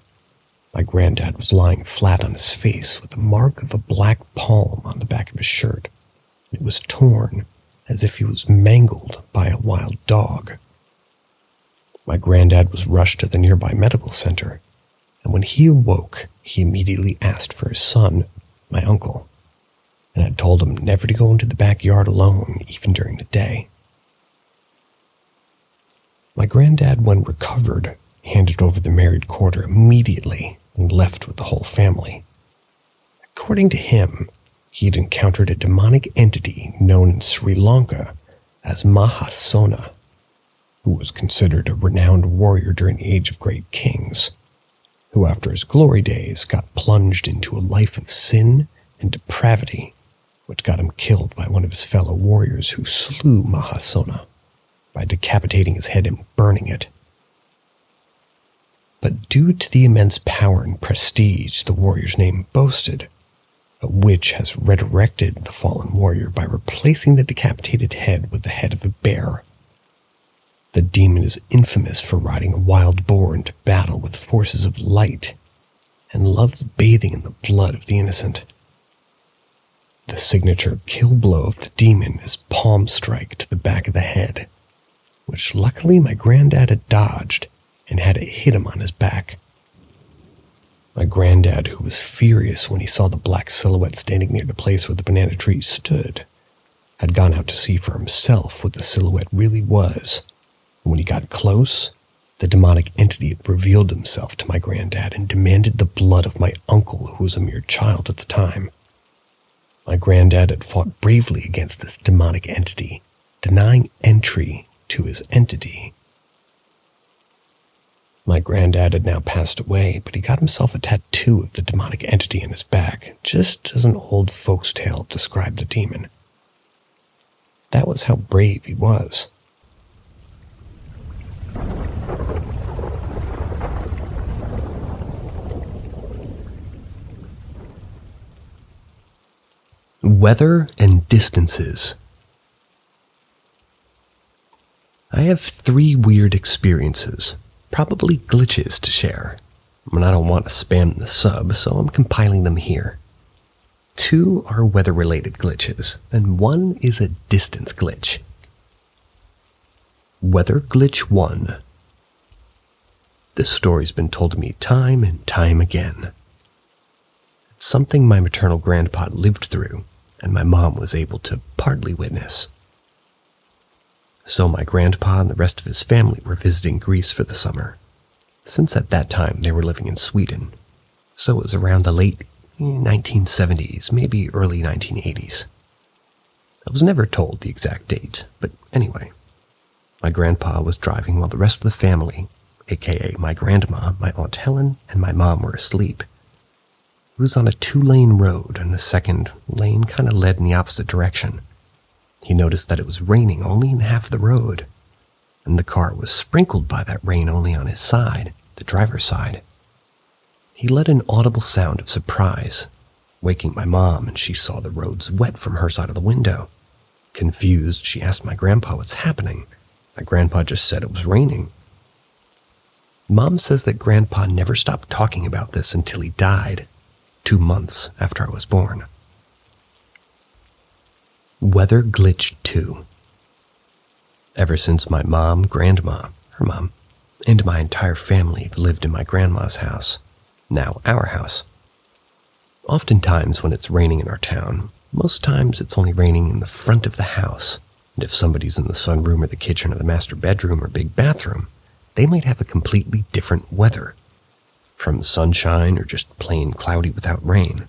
my granddad was lying flat on his face with the mark of a black palm on the back of his shirt. It was torn, as if he was mangled by a wild dog. My granddad was rushed to the nearby medical center, and when he awoke, he immediately asked for his son, my uncle, and had told him never to go into the backyard alone, even during the day. My granddad, when recovered, handed over the married quarter immediately and left with the whole family. According to him, he had encountered a demonic entity known in Sri Lanka as Mahasona, who was considered a renowned warrior during the age of great kings, who after his glory days got plunged into a life of sin and depravity, which got him killed by one of his fellow warriors who slew Mahasona by decapitating his head and burning it. But due to the immense power and prestige the warrior's name boasted, a witch has resurrected the fallen warrior by replacing the decapitated head with the head of a bear. The demon is infamous for riding a wild boar into battle with forces of light and loves bathing in the blood of the innocent. The signature kill blow of the demon is palm strike to the back of the head, which luckily my granddad had dodged and had it hit him on his back. My granddad, who was furious when he saw the black silhouette standing near the place where the banana tree stood, had gone out to see for himself what the silhouette really was. And when he got close, the demonic entity had revealed himself to my granddad and demanded the blood of my uncle, who was a mere child at the time. My granddad had fought bravely against this demonic entity, denying entry to his entity. My granddad had now passed away, but he got himself a tattoo of the demonic entity in his back, just as an old folks' tale described the demon. That was how brave he was. Weather and distances. I have 3 weird experiences, probably glitches to share, and I don't want to spam the sub, so I'm compiling them here. 2 are weather-related glitches, and 1 is a distance glitch. Weather Glitch 1. This story's been told to me time and time again. It's something my maternal grandpa lived through, and my mom was able to partly witness. So my grandpa and the rest of his family were visiting Greece for the summer, since at that time they were living in Sweden. So it was around the late 1970s, maybe early 1980s. I was never told the exact date, but anyway, my grandpa was driving while the rest of the family, aka my grandma, my Aunt Helen, and my mom were asleep. It was on a 2-lane road, and the second lane kind of led in the opposite direction. He noticed that it was raining only in half the road, and the car was sprinkled by that rain only on his side, the driver's side. He let an audible sound of surprise, waking my mom, and she saw the roads wet from her side of the window. Confused, she asked my grandpa what's happening. My grandpa just said it was raining. Mom says that Grandpa never stopped talking about this until he died, 2 months after I was born. Weather Glitch 2. Ever since my mom, grandma, her mom, and my entire family have lived in my grandma's house, now our house. Oftentimes when it's raining in our town, most times it's only raining in the front of the house, and if somebody's in the sunroom or the kitchen or the master bedroom or big bathroom, they might have a completely different weather, from sunshine or just plain cloudy without rain.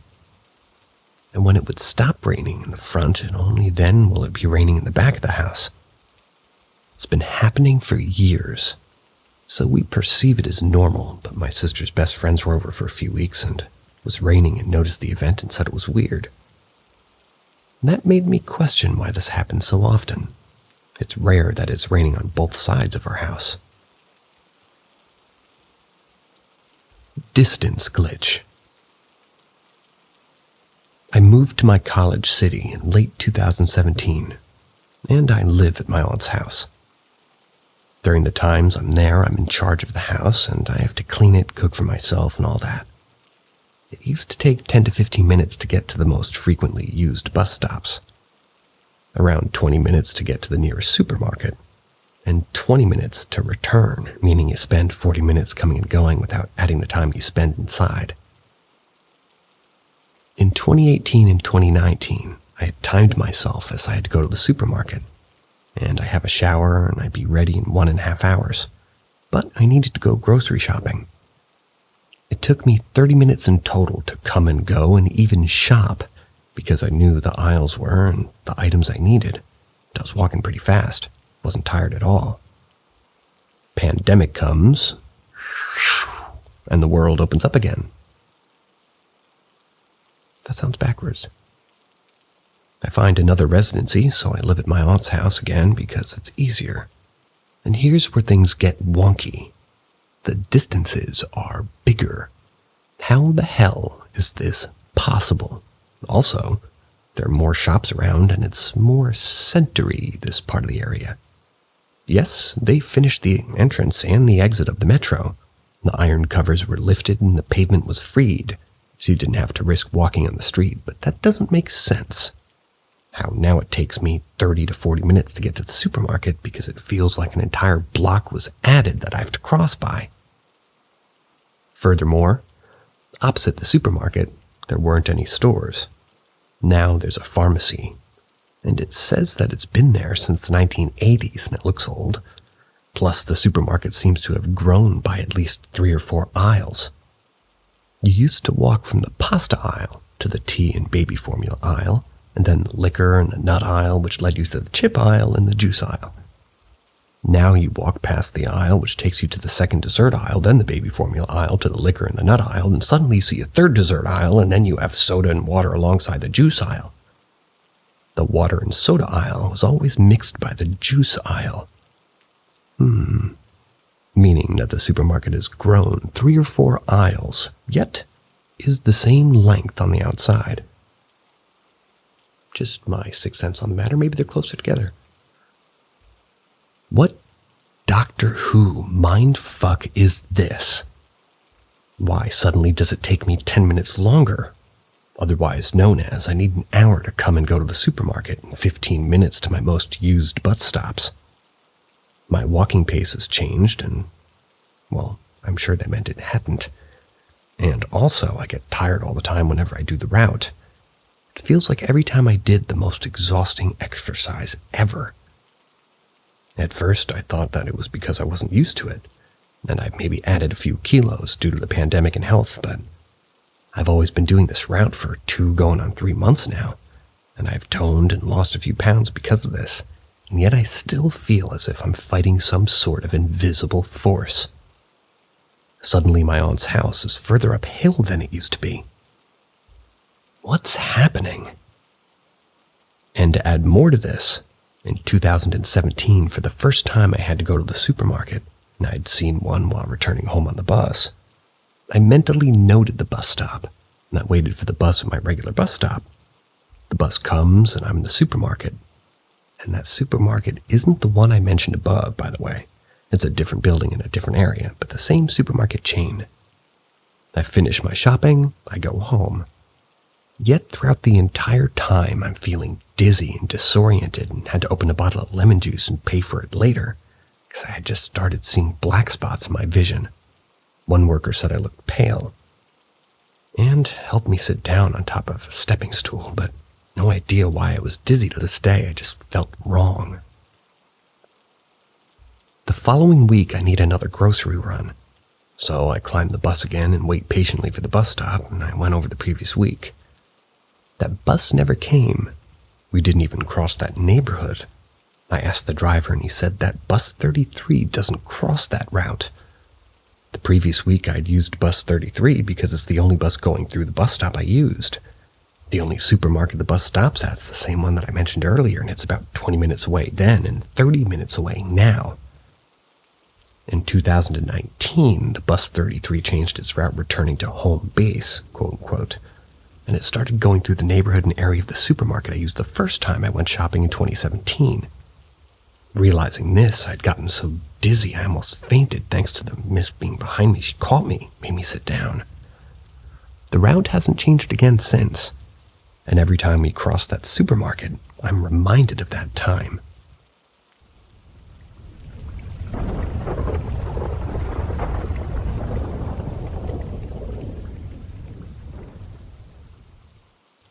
And when it would stop raining in the front, and only then will it be raining in the back of the house. It's been happening for years, so we perceive it as normal, but my sister's best friends were over for a few weeks and it was raining and noticed the event and said it was weird. And that made me question why this happens so often. It's rare that it's raining on both sides of our house. Distance glitch. I moved to my college city in late 2017, and I live at my aunt's house. During the times I'm there, I'm in charge of the house, and I have to clean it, cook for myself, and all that. It used to take 10 to 15 minutes to get to the most frequently used bus stops, around 20 minutes to get to the nearest supermarket, and 20 minutes to return, meaning you spend 40 minutes coming and going without adding the time you spend inside. In 2018 and 2019, I had timed myself as I had to go to the supermarket, and I have a shower and I'd be ready in 1.5 hours, but I needed to go grocery shopping. It took me 30 minutes in total to come and go and even shop because I knew the aisles were and the items I needed. I was walking pretty fast, wasn't tired at all. Pandemic comes, and the world opens up again. That sounds backwards. I find another residency, so I live at my aunt's house again because it's easier. And here's where things get wonky. The distances are bigger. How the hell is this possible? Also, there are more shops around and it's more centery, this part of the area. Yes, they finished the entrance and the exit of the metro. The iron covers were lifted and the pavement was freed, so you didn't have to risk walking on the street, but that doesn't make sense. How now it takes me 30 to 40 minutes to get to the supermarket because it feels like an entire block was added that I have to cross by. Furthermore, opposite the supermarket, there weren't any stores. Now there's a pharmacy, and it says that it's been there since the 1980s and it looks old. Plus, the supermarket seems to have grown by at least 3 or 4 aisles. You used to walk from the pasta aisle to the tea and baby formula aisle, and then the liquor and the nut aisle, which led you to the chip aisle and the juice aisle. Now you walk past the aisle, which takes you to the second dessert aisle, then the baby formula aisle, to the liquor and the nut aisle, and suddenly you see a third dessert aisle, and then you have soda and water alongside the juice aisle. The water and soda aisle was always mixed by the juice aisle. Meaning that the supermarket has grown 3 or 4 aisles, yet is the same length on the outside. Just my 6 cents on the matter, maybe they're closer together. What Doctor Who mindfuck is this? Why suddenly does it take me 10 minutes longer? otherwise known as I need an hour to come and go to the supermarket and 15 minutes to my most used bus stops. My walking pace has changed and, well, I'm sure that meant it hadn't. And also, I get tired all the time whenever I do the route. It feels like every time I did the most exhausting exercise ever. At first, I thought that it was because I wasn't used to it, and I maybe added a few kilos due to the pandemic and health, but I've always been doing this route for 2 going on 3 months now, and I've toned and lost a few pounds because of this, and yet I still feel as if I'm fighting some sort of invisible force. Suddenly my aunt's house is further uphill than it used to be. What's happening? And to add more to this, in 2017, for the first time I had to go to the supermarket, and I'd seen one while returning home on the bus. I mentally noted the bus stop, and I waited for the bus at my regular bus stop. The bus comes, and I'm in the supermarket. And that supermarket isn't the one I mentioned above, by the way. It's a different building in a different area, but the same supermarket chain. I finish my shopping, I go home. Yet throughout the entire time, I'm feeling dizzy and disoriented and had to open a bottle of lemon juice and pay for it later, because I had just started seeing black spots in my vision. One worker said I looked pale and helped me sit down on top of a stepping stool, but no idea why I was dizzy to this day. I just felt wrong. The following week, I need another grocery run, so I climb the bus again and wait patiently for the bus stop, and I went over the previous week. That bus never came. We didn't even cross that neighborhood. I asked the driver, and he said that bus 33 doesn't cross that route. The previous week, I'd used bus 33 because it's the only bus going through the bus stop I used. The only supermarket the bus stops at is the same one that I mentioned earlier, and it's about 20 minutes away then and 30 minutes away now. In 2019, the bus 33 changed its route returning to home base, quote-unquote, and it started going through the neighborhood and area of the supermarket I used the first time I went shopping in 2017. Realizing this, I'd gotten so dizzy I almost fainted thanks to the miss being behind me. She caught me, made me sit down. The route hasn't changed again since, and every time we cross that supermarket, I'm reminded of that time.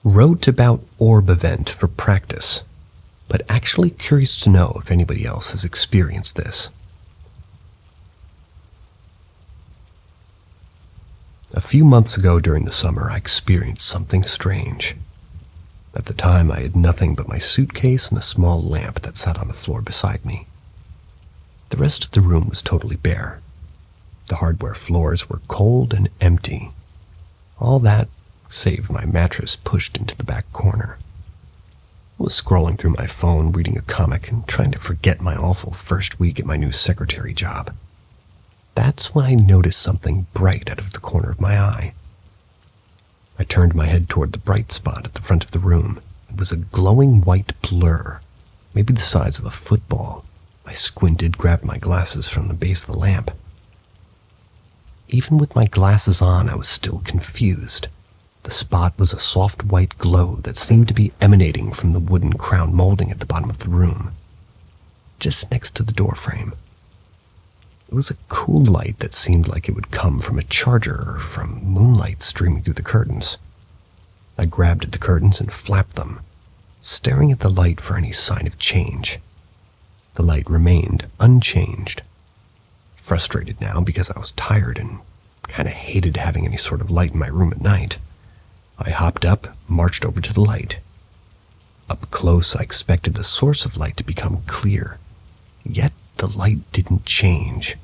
Wrote about orb event for practice, but actually curious to know if anybody else has experienced this. A few months ago during the summer, I experienced something strange. At the time, I had nothing but my suitcase and a small lamp that sat on the floor beside me. The rest of the room was totally bare. The hardware floors were cold and empty. All that save my mattress pushed into the back corner. I was scrolling through my phone, reading a comic, and trying to forget my awful first week at my new secretary job. That's when I noticed something bright out of the corner of my eye. I turned my head toward the bright spot at the front of the room. It was a glowing white blur, maybe the size of a football. I squinted, grabbed my glasses from the base of the lamp. Even with my glasses on, I was still confused. The spot was a soft white glow that seemed to be emanating from the wooden crown molding at the bottom of the room, just next to the doorframe. It was a cool light that seemed like it would come from a charger or from moonlight streaming through the curtains. I grabbed at the curtains and flapped them, staring at the light for any sign of change. The light remained unchanged. Frustrated now because I was tired and kind of hated having any sort of light in my room at night, I hopped up, marched over to the light. Up close, I expected the source of light to become clear. Yet the light didn't change.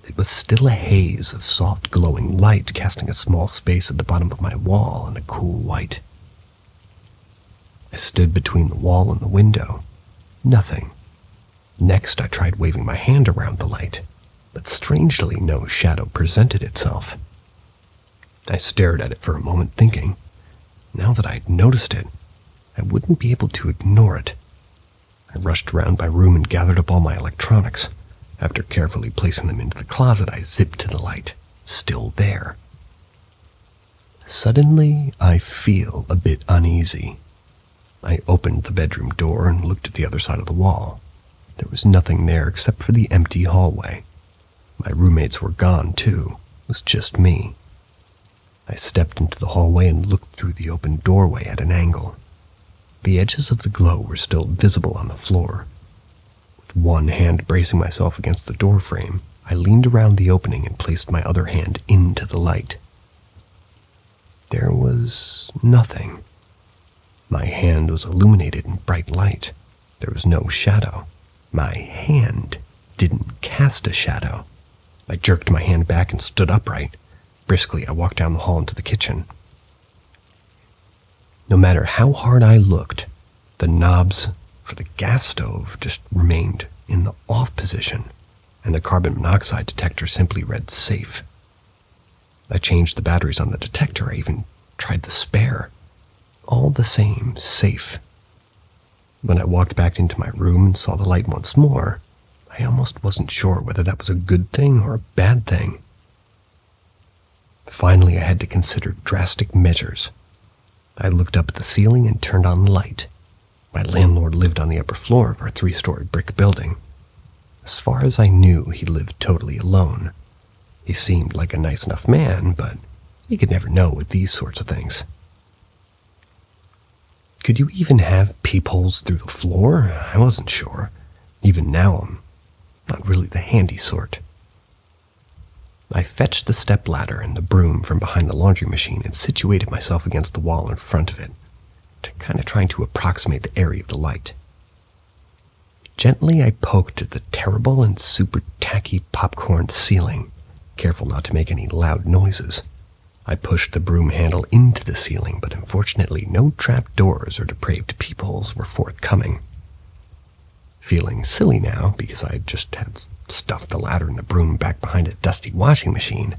It was still a haze of soft glowing light casting a small space at the bottom of my wall in a cool white. I stood between the wall and the window. Nothing. Next, I tried waving my hand around the light, but strangely no shadow presented itself. I stared at it for a moment thinking, now that I had noticed it, I wouldn't be able to ignore it. I rushed around my room and gathered up all my electronics. After carefully placing them into the closet, I zipped to the light, still there. Suddenly, I feel a bit uneasy. I opened the bedroom door and looked at the other side of the wall. There was nothing there except for the empty hallway. My roommates were gone, too. It was just me. I stepped into the hallway and looked through the open doorway at an angle. The edges of the glow were still visible on the floor. With one hand bracing myself against the doorframe, I leaned around the opening and placed my other hand into the light. There was nothing. My hand was illuminated in bright light. There was no shadow. My hand didn't cast a shadow. I jerked my hand back and stood upright. Briskly, I walked down the hall into the kitchen. No matter how hard I looked, the knobs for the gas stove just remained in the off position, and the carbon monoxide detector simply read safe. I changed the batteries on the detector. I even tried the spare. All the same, safe. When I walked back into my room and saw the light once more, I almost wasn't sure whether that was a good thing or a bad thing. Finally, I had to consider drastic measures. I looked up at the ceiling and turned on the light. My landlord lived on the upper floor of our 3-story brick building. As far as I knew, he lived totally alone. He seemed like a nice enough man, but you could never know with these sorts of things. Could you even have peepholes through the floor? I wasn't sure. Even now, I'm not really the handy sort. I fetched the stepladder and the broom from behind the laundry machine and situated myself against the wall in front of it, kind of trying to approximate the area of the light. Gently, I poked at the terrible and super tacky popcorn ceiling, careful not to make any loud noises. I pushed the broom handle into the ceiling, but unfortunately no trap doors or depraved peepholes were forthcoming. Feeling silly now, because I just had stuffed the ladder and the broom back behind a dusty washing machine,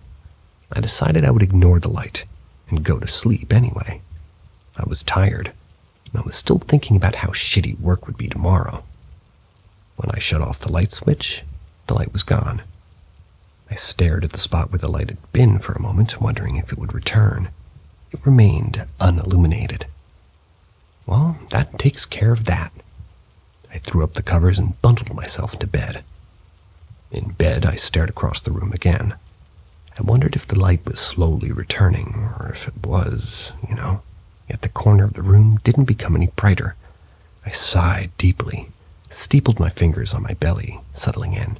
I decided I would ignore the light and go to sleep anyway. I was tired, and I was still thinking about how shitty work would be tomorrow. When I shut off the light switch, the light was gone. I stared at the spot where the light had been for a moment, wondering if it would return. It remained unilluminated. Well, that takes care of that. I threw up the covers and bundled myself into bed. In bed, I stared across the room again. I wondered if the light was slowly returning, or if it was, yet the corner of the room didn't become any brighter. I sighed deeply, steepled my fingers on my belly, settling in.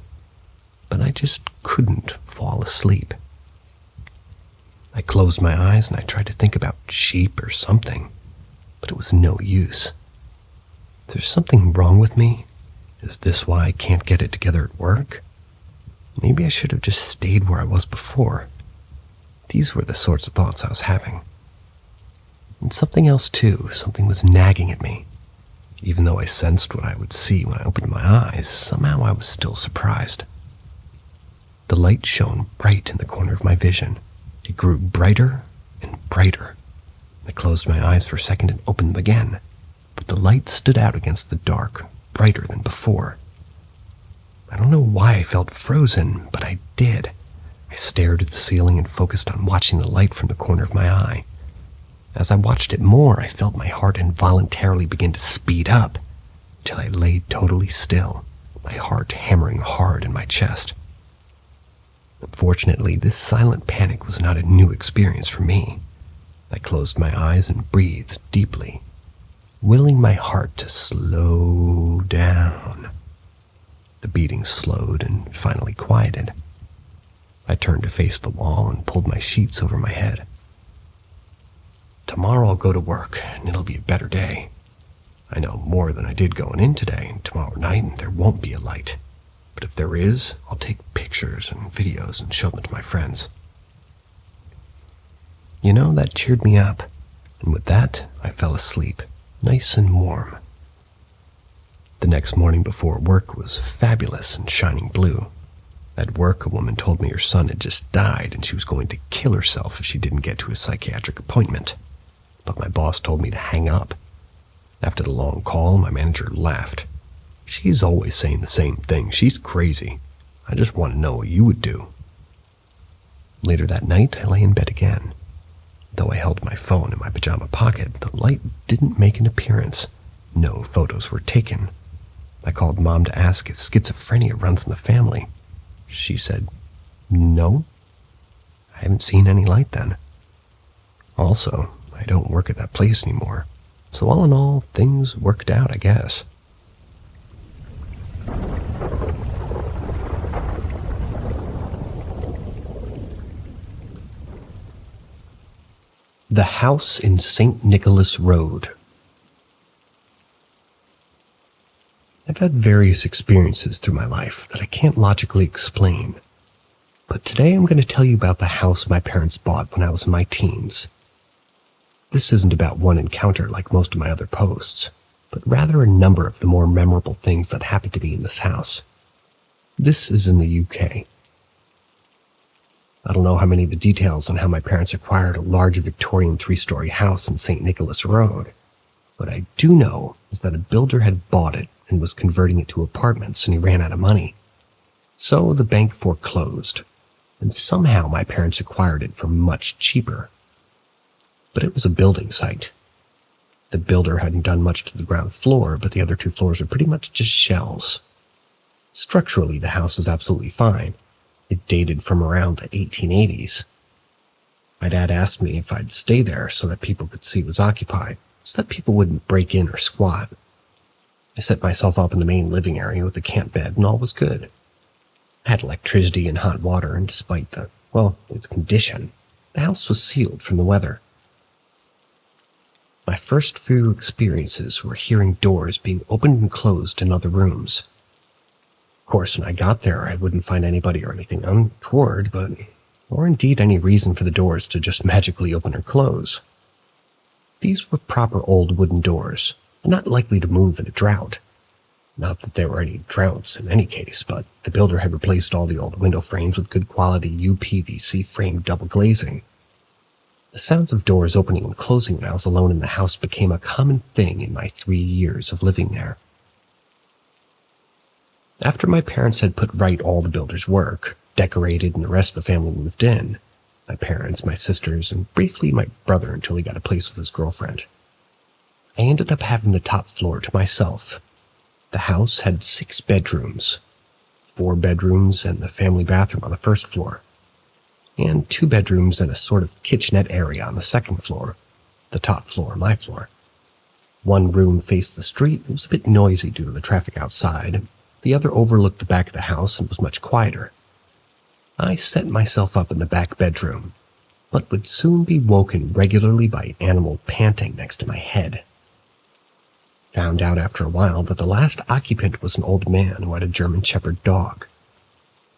But I just couldn't fall asleep. I closed my eyes and I tried to think about sheep or something, but it was no use. Is there something wrong with me? Is this why I can't get it together at work? Maybe I should have just stayed where I was before. These were the sorts of thoughts I was having. And something else too, something was nagging at me. Even though I sensed what I would see when I opened my eyes, somehow I was still surprised. The light shone bright in the corner of my vision. It grew brighter and brighter. I closed my eyes for a second and opened them again, but the light stood out against the dark, brighter than before. I don't know why I felt frozen, but I did. I stared at the ceiling and focused on watching the light from the corner of my eye. As I watched it more, I felt my heart involuntarily begin to speed up, till I lay totally still, my heart hammering hard in my chest. Unfortunately, this silent panic was not a new experience for me. I closed my eyes and breathed deeply, willing my heart to slow down. The beating slowed and finally quieted. I turned to face the wall and pulled my sheets over my head. Tomorrow I'll go to work, and it'll be a better day. I know more than I did going in today, and tomorrow night there won't be a light. But if there is, I'll take pictures and videos and show them to my friends. That cheered me up, and with that, I fell asleep, nice and warm. The next morning before work was fabulous and shining blue. At work, a woman told me her son had just died and she was going to kill herself if she didn't get to a psychiatric appointment. But my boss told me to hang up. After the long call, my manager laughed. She's always saying the same thing. She's crazy. I just want to know what you would do. Later that night, I lay in bed again. Though I held my phone in my pajama pocket, the light didn't make an appearance. No photos were taken. I called Mom to ask if schizophrenia runs in the family. She said, "No, I haven't seen any light then." Also, I don't work at that place anymore. So all in all, things worked out, I guess. The House in St. Nicholas Road. I've had various experiences through my life that I can't logically explain. But today I'm going to tell you about the house my parents bought when I was in my teens. This isn't about one encounter like most of my other posts, but rather a number of the more memorable things that happened to me in this house. This is in the UK. I don't know how many of the details on how my parents acquired a large Victorian 3-story house in St. Nicholas Road. What I do know is that a builder had bought it and was converting it to apartments, and he ran out of money. So the bank foreclosed, and somehow my parents acquired it for much cheaper. But it was a building site. The builder hadn't done much to the ground floor, but the other 2 floors were pretty much just shells. Structurally, the house was absolutely fine. It dated from around the 1880s. My dad asked me if I'd stay there so that people could see it was occupied, so that people wouldn't break in or squat. I set myself up in the main living area with the camp bed, and all was good. I had electricity and hot water, and despite its condition, the house was sealed from the weather. My first few experiences were hearing doors being opened and closed in other rooms. Of course, when I got there, I wouldn't find anybody or anything untoward, or indeed any reason for the doors to just magically open or close. These were proper old wooden doors, not likely to move in a drought. Not that there were any droughts in any case, but the builder had replaced all the old window frames with good quality UPVC framed double glazing. The sounds of doors opening and closing when I was alone in the house became a common thing in my 3 years of living there. After my parents had put right all the builder's work, decorated, and the rest of the family moved in, my parents, my sisters, and briefly my brother until he got a place with his girlfriend, I ended up having the top floor to myself. The house had 6 bedrooms, 4 bedrooms and the family bathroom on the first floor, and 2 bedrooms and a sort of kitchenette area on the second floor, the top floor, my floor. One room faced the street. It was a bit noisy due to the traffic outside. The other overlooked the back of the house and was much quieter. I set myself up in the back bedroom, but would soon be woken regularly by an animal panting next to my head. Found out after a while that the last occupant was an old man who had a German Shepherd dog.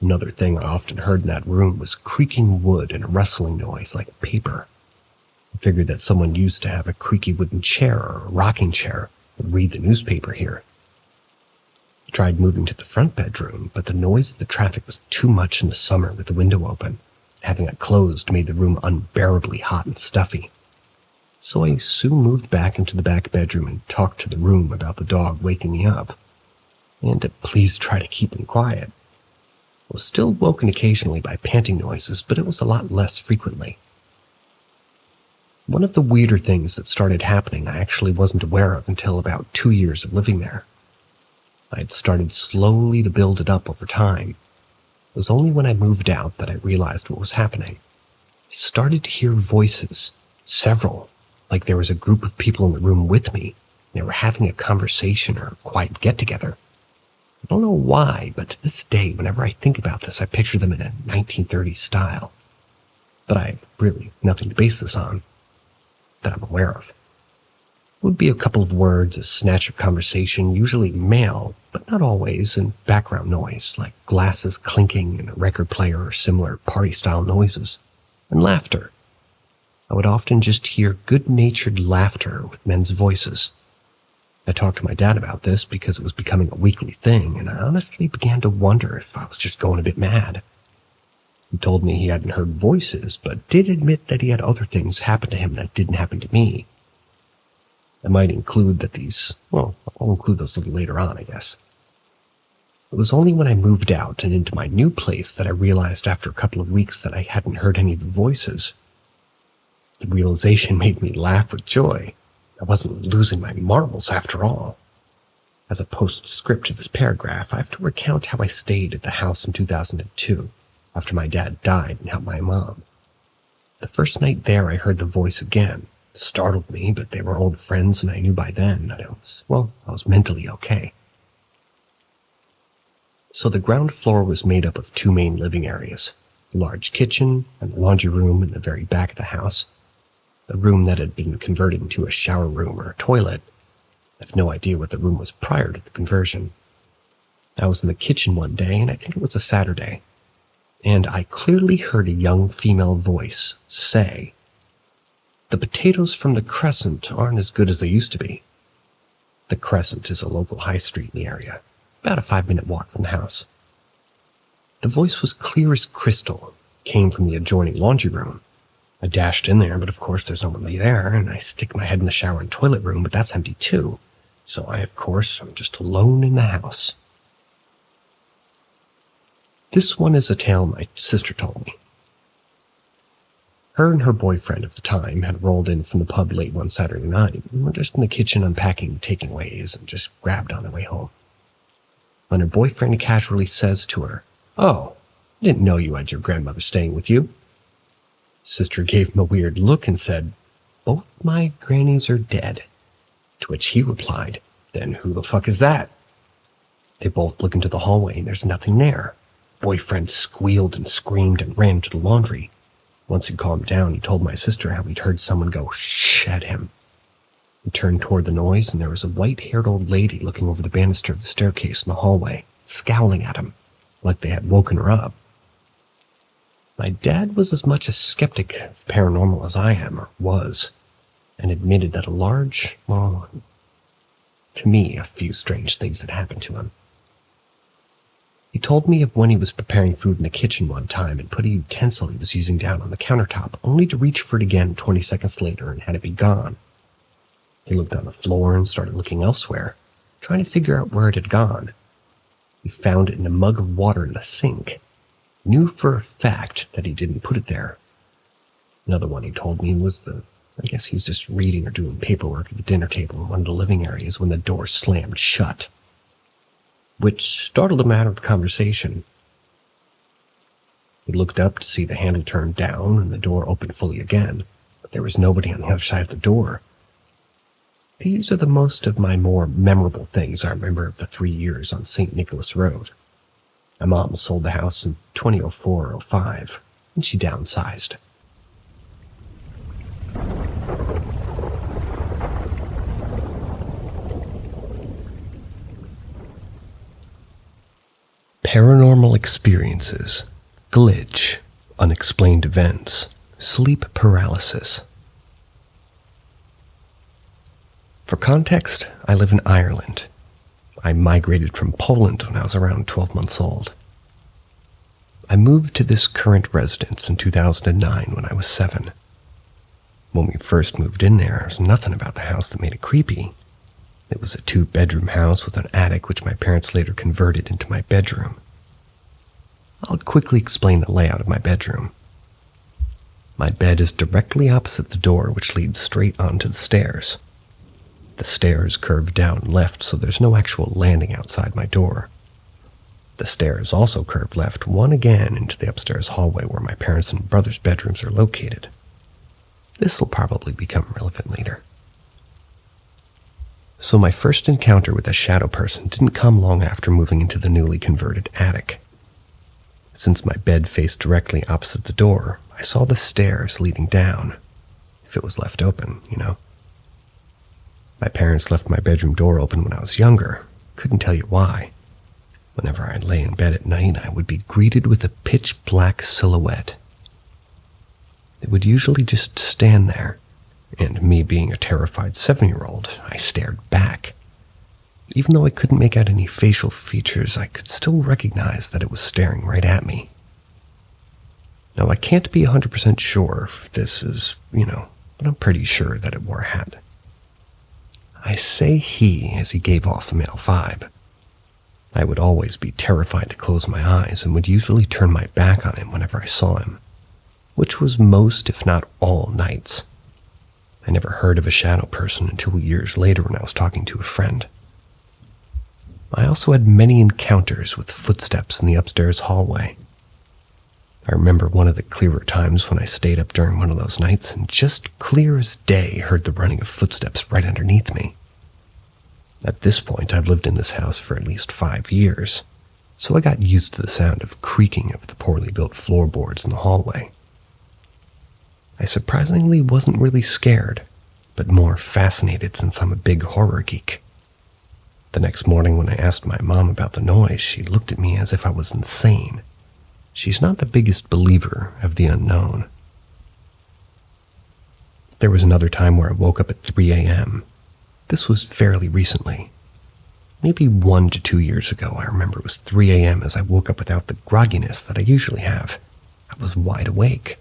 Another thing I often heard in that room was creaking wood and a rustling noise like paper. I figured that someone used to have a creaky wooden chair or a rocking chair and read the newspaper here. I tried moving to the front bedroom, but the noise of the traffic was too much in the summer with the window open. Having it closed made the room unbearably hot and stuffy. So I soon moved back into the back bedroom and talked to the room about the dog waking me up, and to please try to keep him quiet. I was still woken occasionally by panting noises, but it was a lot less frequently. One of the weirder things that started happening I actually wasn't aware of until about 2 years of living there. I had started slowly to build it up over time. It was only when I moved out that I realized what was happening. I started to hear voices, several, like there was a group of people in the room with me. They were having a conversation or a quiet get-together. I don't know why, but to this day, whenever I think about this, I picture them in a 1930s style. But I have really nothing to base this on that I'm aware of. It would be a couple of words, a snatch of conversation, usually male, but not always, and background noise, like glasses clinking and a record player or similar party-style noises, and laughter. I would often just hear good-natured laughter with men's voices. I talked to my dad about this because it was becoming a weekly thing, and I honestly began to wonder if I was just going a bit mad. He told me he hadn't heard voices, but did admit that he had other things happen to him that didn't happen to me. I might include that I'll include those a little later on, I guess. It was only when I moved out and into my new place that I realized after a couple of weeks that I hadn't heard any of the voices. The realization made me laugh with joy. I wasn't losing my marbles after all. As a postscript to this paragraph, I have to recount how I stayed at the house in 2002, after my dad died and helped my mom. The first night there, I heard the voice again. It startled me, but they were old friends, and I knew by then that I was mentally okay. So the ground floor was made up of two main living areas, the large kitchen and the laundry room in the very back of the house, the room that had been converted into a shower room or a toilet. I have no idea what the room was prior to the conversion. I was in the kitchen one day, and I think it was a Saturday, and I clearly heard a young female voice say, "The potatoes from the Crescent aren't as good as they used to be." The Crescent is a local high street in the area, about a 5-minute walk from the house. The voice was clear as crystal, came from the adjoining laundry room. I dashed in there, but of course there's nobody there, and I stick my head in the shower and toilet room, but that's empty too. So I'm just alone in the house. This one is a tale my sister told me. Her and her boyfriend of the time had rolled in from the pub late one Saturday night and were just in the kitchen unpacking takeaways and just grabbed on their way home. When her boyfriend casually says to her, "Oh, I didn't know you had your grandmother staying with you." Sister gave him a weird look and said, "Both my grannies are dead." To which he replied, "Then who the fuck is that?" They both look into the hallway and there's nothing there. Boyfriend squealed and screamed and ran to the laundry. Once he calmed down, he told my sister how he'd heard someone go shh at him. He turned toward the noise, and there was a white-haired old lady looking over the banister of the staircase in the hallway, scowling at him, like they had woken her up. My dad was as much a skeptic of the paranormal as I am, or was, and admitted that to me, a few strange things had happened to him. He told me of when he was preparing food in the kitchen one time and put a utensil he was using down on the countertop, only to reach for it again 20 seconds later and had it be gone. He looked on the floor and started looking elsewhere, trying to figure out where it had gone. He found it in a mug of water in the sink. Knew for a fact that he didn't put it there. Another one he told me was I guess he was just reading or doing paperwork at the dinner table in one of the living areas when the door slammed shut, which startled him out of the conversation. He looked up to see the handle turned down and the door opened fully again, but there was nobody on the other side of the door. These are the most of my more memorable things I remember of the 3 years on St. Nicholas Road. My mom sold the house in 2004 or 05, and she downsized. Paranormal experiences, glitch, unexplained events, sleep paralysis. For context, I live in Ireland. I migrated from Poland when I was around 12 months old. I moved to this current residence in 2009 when I was 7. When we first moved in there was nothing about the house that made it creepy. It was a 2-bedroom house with an attic which my parents later converted into my bedroom. I'll quickly explain the layout of my bedroom. My bed is directly opposite the door which leads straight onto the stairs. The stairs curve down left, so there's no actual landing outside my door. The stairs also curve left, one again into the upstairs hallway where my parents' and brother's bedrooms are located. This will probably become relevant later. So my first encounter with a shadow person didn't come long after moving into the newly converted attic. Since my bed faced directly opposite the door, I saw the stairs leading down, if it was left open, you know. My parents left my bedroom door open when I was younger. Couldn't tell you why. Whenever I lay in bed at night, I would be greeted with a pitch-black silhouette. It would usually just stand there, and me being a terrified 7-year-old, I stared back. Even though I couldn't make out any facial features, I could still recognize that it was staring right at me. Now, I can't be 100% sure if this is, but I'm pretty sure that it wore a hat. I say he as he gave off a male vibe. I would always be terrified to close my eyes and would usually turn my back on him whenever I saw him, which was most, if not all, nights. I never heard of a shadow person until years later when I was talking to a friend. I also had many encounters with footsteps in the upstairs hallway. I remember one of the clearer times when I stayed up during one of those nights and just clear as day heard the running of footsteps right underneath me. At this point, I've lived in this house for at least 5 years, so I got used to the sound of creaking of the poorly built floorboards in the hallway. I surprisingly wasn't really scared, but more fascinated since I'm a big horror geek. The next morning when I asked my mom about the noise, she looked at me as if I was insane. She's not the biggest believer of the unknown. There was another time where I woke up at 3 a.m. This was fairly recently. Maybe 1 to 2 years ago, I remember it was 3 a.m. as I woke up without the grogginess that I usually have. I was wide awake.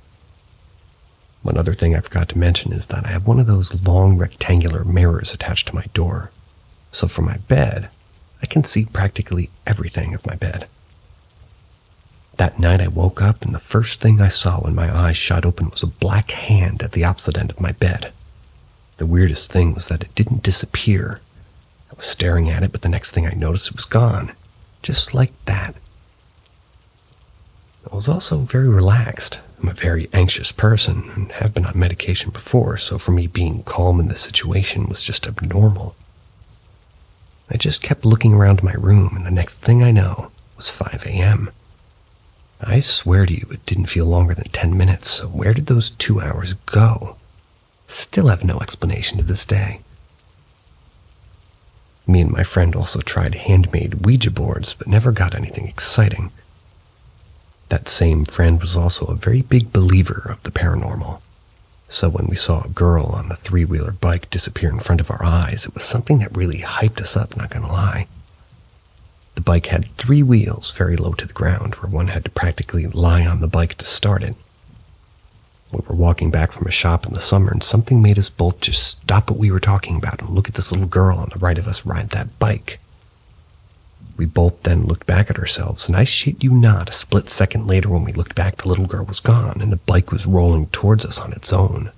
One other thing I forgot to mention is that I have one of those long rectangular mirrors attached to my door. So from my bed, I can see practically everything of my bed. That night I woke up and the first thing I saw when my eyes shot open was a black hand at the opposite end of my bed. The weirdest thing was that it didn't disappear. I was staring at it, but the next thing I noticed it was gone. Just like that. I was also very relaxed. I'm a very anxious person and have been on medication before, so for me being calm in this situation was just abnormal. I just kept looking around my room, and the next thing I know was 5 a.m. I swear to you, it didn't feel longer than 10 minutes, so where did those 2 hours go? Still have no explanation to this day. Me and my friend also tried handmade Ouija boards, but never got anything exciting. That same friend was also a very big believer of the paranormal. So when we saw a girl on the 3-wheeler bike disappear in front of our eyes, it was something that really hyped us up, not gonna lie. The bike had 3 wheels very low to the ground, where one had to practically lie on the bike to start it. We were walking back from a shop in the summer, and something made us both just stop what we were talking about and look at this little girl on the right of us ride that bike. We both then looked back at ourselves, and I shit you not, a split second later when we looked back, the little girl was gone, and the bike was rolling towards us on its own.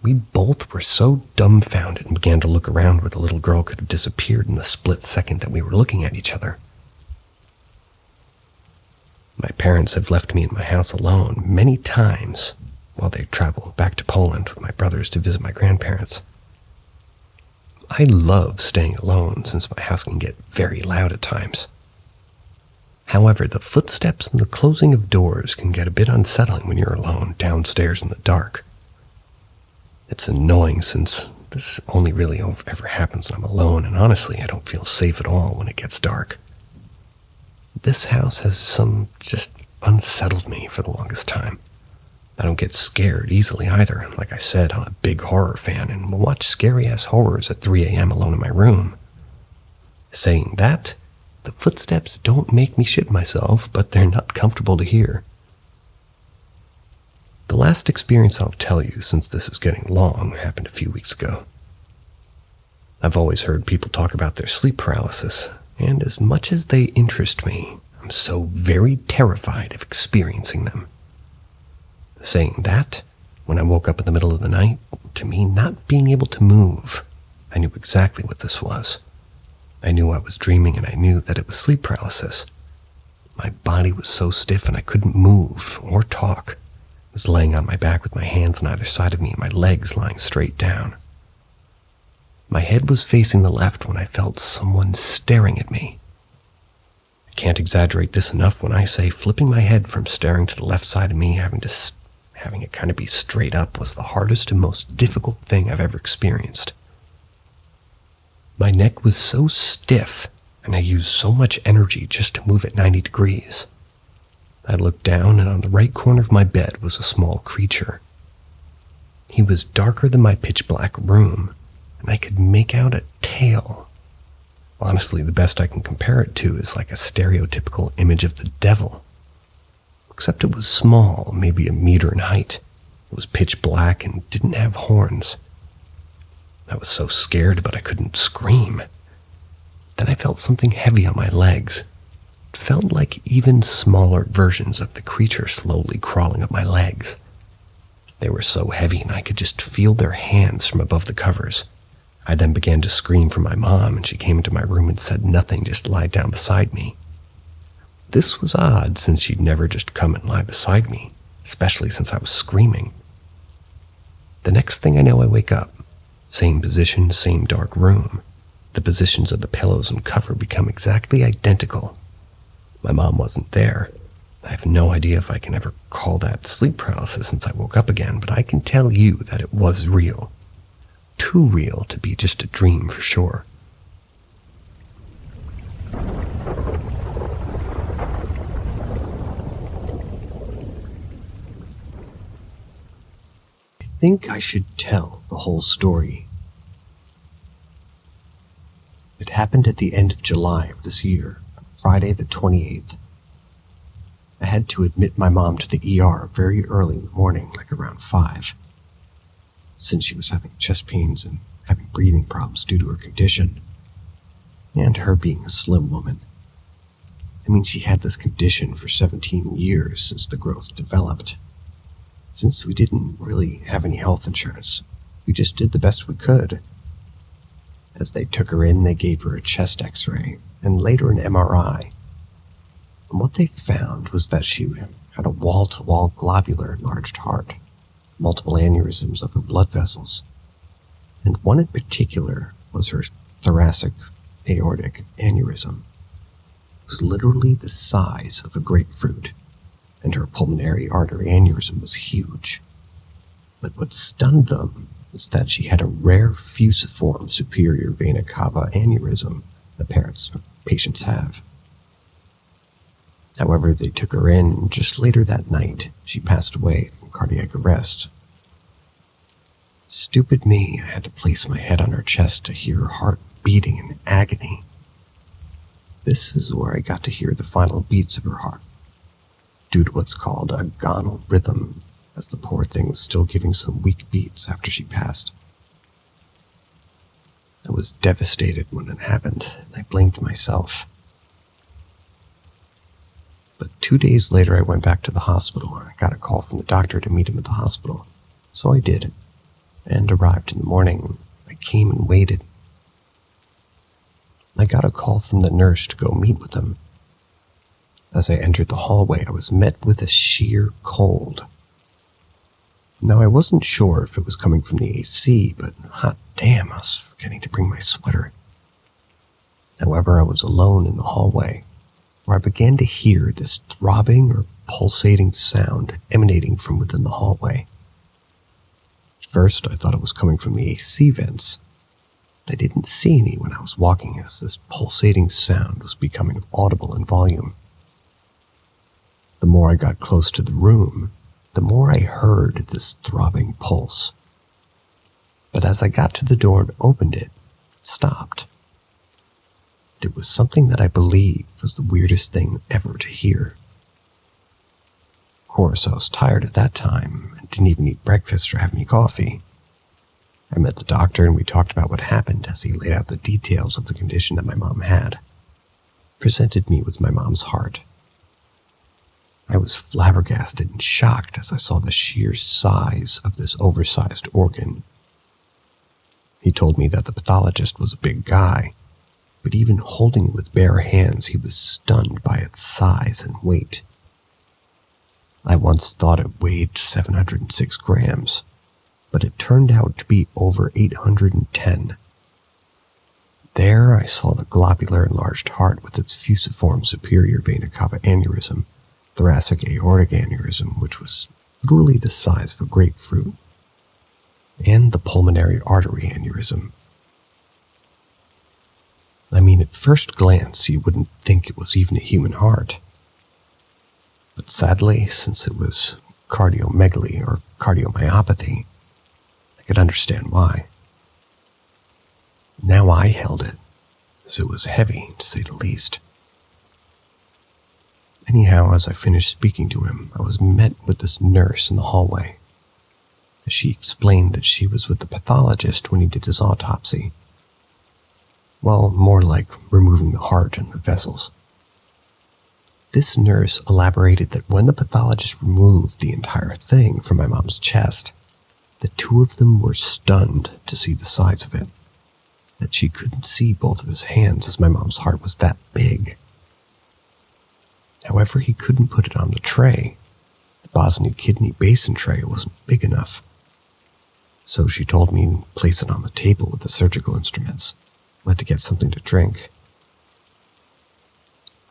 We both were so dumbfounded and began to look around where the little girl could have disappeared in the split second that we were looking at each other. My parents have left me in my house alone many times while they travel back to Poland with my brothers to visit my grandparents. I love staying alone since my house can get very loud at times. However, the footsteps and the closing of doors can get a bit unsettling when you're alone downstairs in the dark. It's annoying since this only really ever happens when I'm alone, and honestly, I don't feel safe at all when it gets dark. This house has just unsettled me for the longest time. I don't get scared easily either. Like I said, I'm a big horror fan and will watch scary-ass horrors at 3 a.m. alone in my room. Saying that, the footsteps don't make me shit myself, but they're not comfortable to hear. The last experience I'll tell you, since this is getting long, happened a few weeks ago. I've always heard people talk about their sleep paralysis, and as much as they interest me, I'm so very terrified of experiencing them. Saying that, when I woke up in the middle of the night, to me not being able to move, I knew exactly what this was. I knew I was dreaming, and I knew that it was sleep paralysis. My body was so stiff and I couldn't move or talk. I was laying on my back with my hands on either side of me and my legs lying straight down. My head was facing the left when I felt someone staring at me. I can't exaggerate this enough when I say flipping my head from staring to the left side of me, having it kind of be straight up was the hardest and most difficult thing I've ever experienced. My neck was so stiff, and I used so much energy just to move it 90 degrees. I looked down, and on the right corner of my bed was a small creature. He was darker than my pitch-black room, and I could make out a tail. Honestly, the best I can compare it to is like a stereotypical image of the devil. Except it was small, maybe a meter in height. It was pitch black and didn't have horns. I was so scared, but I couldn't scream. Then I felt something heavy on my legs. It felt like even smaller versions of the creature slowly crawling up my legs. They were so heavy and I could just feel their hands from above the covers. I then began to scream for my mom, and she came into my room and said nothing, just lied down beside me. This was odd, since she'd never just come and lie beside me, especially since I was screaming. The next thing I know, I wake up. Same position, same dark room. The positions of the pillows and cover become exactly identical. My mom wasn't there. I have no idea if I can ever call that sleep paralysis since I woke up again, but I can tell you that it was real. Too real to be just a dream for sure. I think I should tell the whole story. It happened at the end of July of this year, on Friday the 28th. I had to admit my mom to the ER very early in the morning, like around 5, since she was having chest pains and having breathing problems due to her condition, and her being a slim woman. I mean, she had this condition for 17 years since the growth developed. Since we didn't really have any health insurance, we just did the best we could. As they took her in, they gave her a chest x-ray, and later an MRI. And what they found was that she had a wall-to-wall globular enlarged heart, multiple aneurysms of her blood vessels, and one in particular was her thoracic aortic aneurysm. It was literally the size of a grapefruit, and her pulmonary artery aneurysm was huge. But what stunned them was that she had a rare fusiform superior vena cava aneurysm that patients have. However, they took her in, and just later that night, she passed away from cardiac arrest. Stupid me, I had to place my head on her chest to hear her heart beating in agony. This is where I got to hear the final beats of her heart, due to what's called a gonal rhythm, as the poor thing was still giving some weak beats after she passed. I was devastated when it happened, and I blamed myself. But 2 days later, I went back to the hospital. I got a call from the doctor to meet him at the hospital, so I did, and arrived in the morning. I came and waited. I got a call from the nurse to go meet with him. As I entered the hallway, I was met with a sheer cold. Now, I wasn't sure if it was coming from the AC, but hot damn, I was forgetting to bring my sweater. However, I was alone in the hallway, where I began to hear this throbbing or pulsating sound emanating from within the hallway. At first, I thought it was coming from the AC vents, but I didn't see any when I was walking, as this pulsating sound was becoming audible in volume. The more I got close to the room, the more I heard this throbbing pulse. But as I got to the door and opened it, it stopped. It was something that I believe was the weirdest thing ever to hear. Of course, I was tired at that time and didn't even eat breakfast or have any coffee. I met the doctor and we talked about what happened as he laid out the details of the condition that my mom had, presented me with my mom's heart. I was flabbergasted and shocked as I saw the sheer size of this oversized organ. He told me that the pathologist was a big guy, but even holding it with bare hands, he was stunned by its size and weight. I once thought it weighed 706 grams, but it turned out to be over 810. There I saw the globular enlarged heart with its fusiform superior vena cava aneurysm, thoracic aortic aneurysm, which was literally the size of a grapefruit, and the pulmonary artery aneurysm. I mean, at first glance, you wouldn't think it was even a human heart. But sadly, since it was cardiomegaly or cardiomyopathy, I could understand why. Now I held it, as it was heavy, to say the least. Anyhow, as I finished speaking to him, I was met with this nurse in the hallway. She explained that she was with the pathologist when he did his autopsy. Well, more like removing the heart and the vessels. This nurse elaborated that when the pathologist removed the entire thing from my mom's chest, the two of them were stunned to see the size of it, that she couldn't see both of his hands as my mom's heart was that big. However, he couldn't put it on the tray. The Bosnia kidney basin tray wasn't big enough. So she told me to place it on the table with the surgical instruments. Went to get something to drink.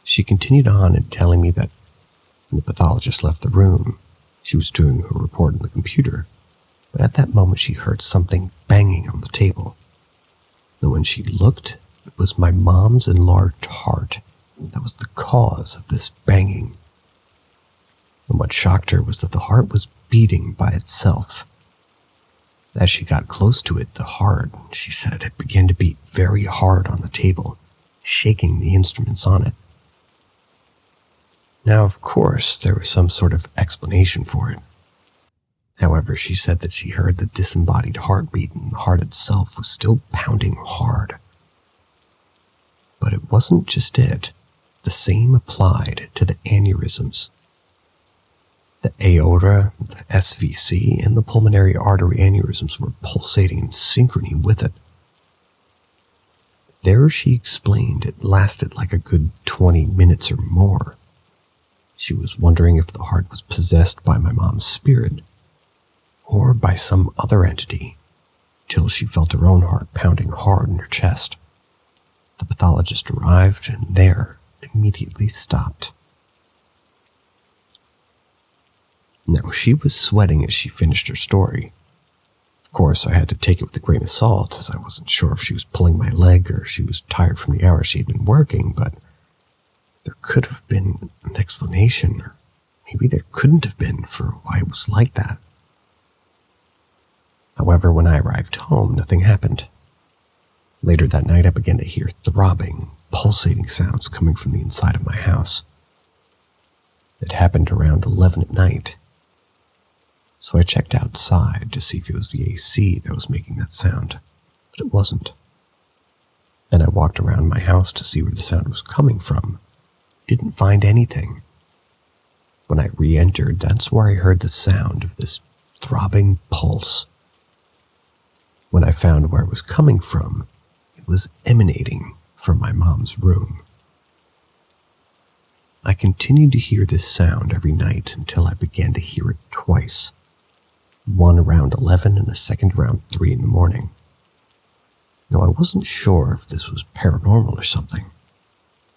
She continued on in telling me that when the pathologist left the room, she was doing her report on the computer, but at that moment she heard something banging on the table. And when she looked, it was my mom's enlarged heart that was the cause of this banging. And what shocked her was that the heart was beating by itself. As she got close to it, the heart, she said, it began to beat very hard on the table, shaking the instruments on it. Now, of course, there was some sort of explanation for it. However, she said that she heard the disembodied heartbeat and the heart itself was still pounding hard. But it wasn't just it. The same applied to the aneurysms. The aorta, the SVC, and the pulmonary artery aneurysms were pulsating in synchrony with it. There, she explained, it lasted like a good 20 minutes or more. She was wondering if the heart was possessed by my mom's spirit, or by some other entity, till she felt her own heart pounding hard in her chest. The pathologist arrived, and there, immediately stopped. Now, she was sweating as she finished her story. Of course, I had to take it with a grain of salt, as I wasn't sure if she was pulling my leg or she was tired from the hours she had been working, but there could have been an explanation, or maybe there couldn't have been, for why it was like that. However, when I arrived home, nothing happened. Later that night, I began to hear throbbing, pulsating sounds coming from the inside of my house. It happened around 11 at night. So I checked outside to see if it was the AC that was making that sound, but it wasn't. Then I walked around my house to see where the sound was coming from. Didn't find anything. When I re-entered, that's where I heard the sound of this throbbing pulse. When I found where it was coming from, it was emanating from my mom's room. I continued to hear this sound every night until I began to hear it twice. One around 11 and a second around 3 in the morning. Now, I wasn't sure if this was paranormal or something,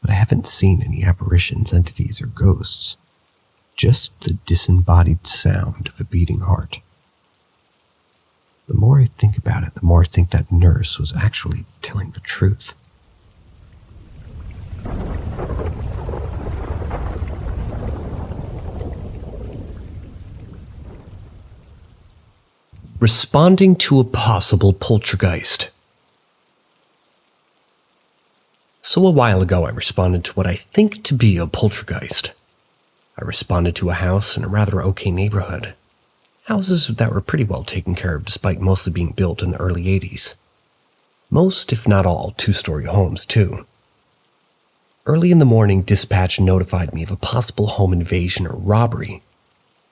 but I haven't seen any apparitions, entities, or ghosts. Just the disembodied sound of a beating heart. The more I think about it, the more I think that nurse was actually telling the truth. Responding to a possible poltergeist. So a while ago, I responded to what I think to be a poltergeist. I responded to a house in a rather okay neighborhood. Houses that were pretty well taken care of despite mostly being built in the early 80s. Most, if not all, two-story homes, too. Early in the morning, dispatch notified me of a possible home invasion or robbery.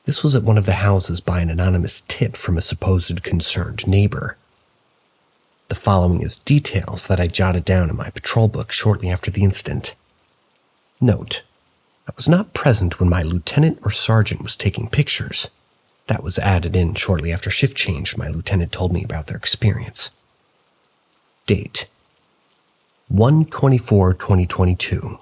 This was at one of the houses by an anonymous tip from a supposed concerned neighbor. The following is details that I jotted down in my patrol book shortly after the incident. Note: I was not present when my lieutenant or sergeant was taking pictures. That was added in shortly after shift change. My lieutenant told me about their experience. Date: 1/24/2022.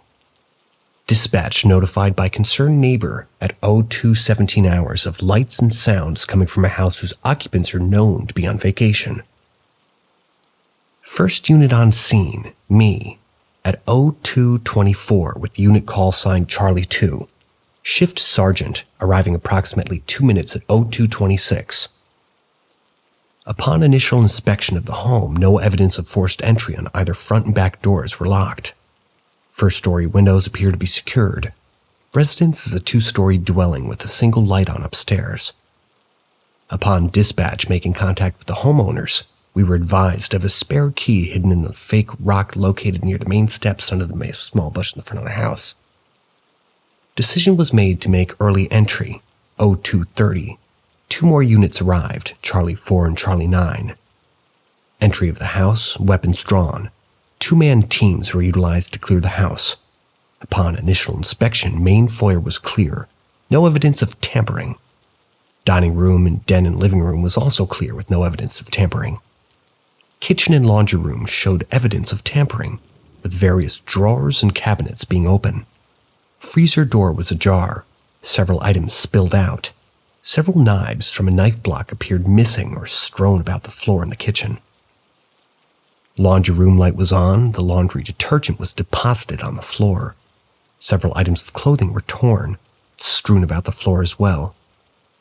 Dispatch notified by concerned neighbor at 02:17 hours of lights and sounds coming from a house whose occupants are known to be on vacation. First unit on scene, me, at 02:24 with unit call sign Charlie 2. Shift sergeant arriving approximately 2 minutes at 02:26. Upon initial inspection of the home, no evidence of forced entry on either front and back doors were locked. First-story windows appear to be secured. Residence is a two-story dwelling with a single light on upstairs. Upon dispatch making contact with the homeowners, we were advised of a spare key hidden in the fake rock located near the main steps under the small bush in the front of the house. Decision was made to make early entry, 0230. 2 more units arrived, Charlie 4 and Charlie 9. Entry of the house, weapons drawn. 2-man teams were utilized to clear the house. Upon initial inspection, main foyer was clear. No evidence of tampering. Dining room and den and living room was also clear with no evidence of tampering. Kitchen and laundry room showed evidence of tampering, with various drawers and cabinets being open. Freezer door was ajar. Several items spilled out. Several knives from a knife block appeared missing or strewn about the floor in the kitchen. Laundry room light was on. The laundry detergent was deposited on the floor. Several items of clothing were torn, strewn about the floor as well.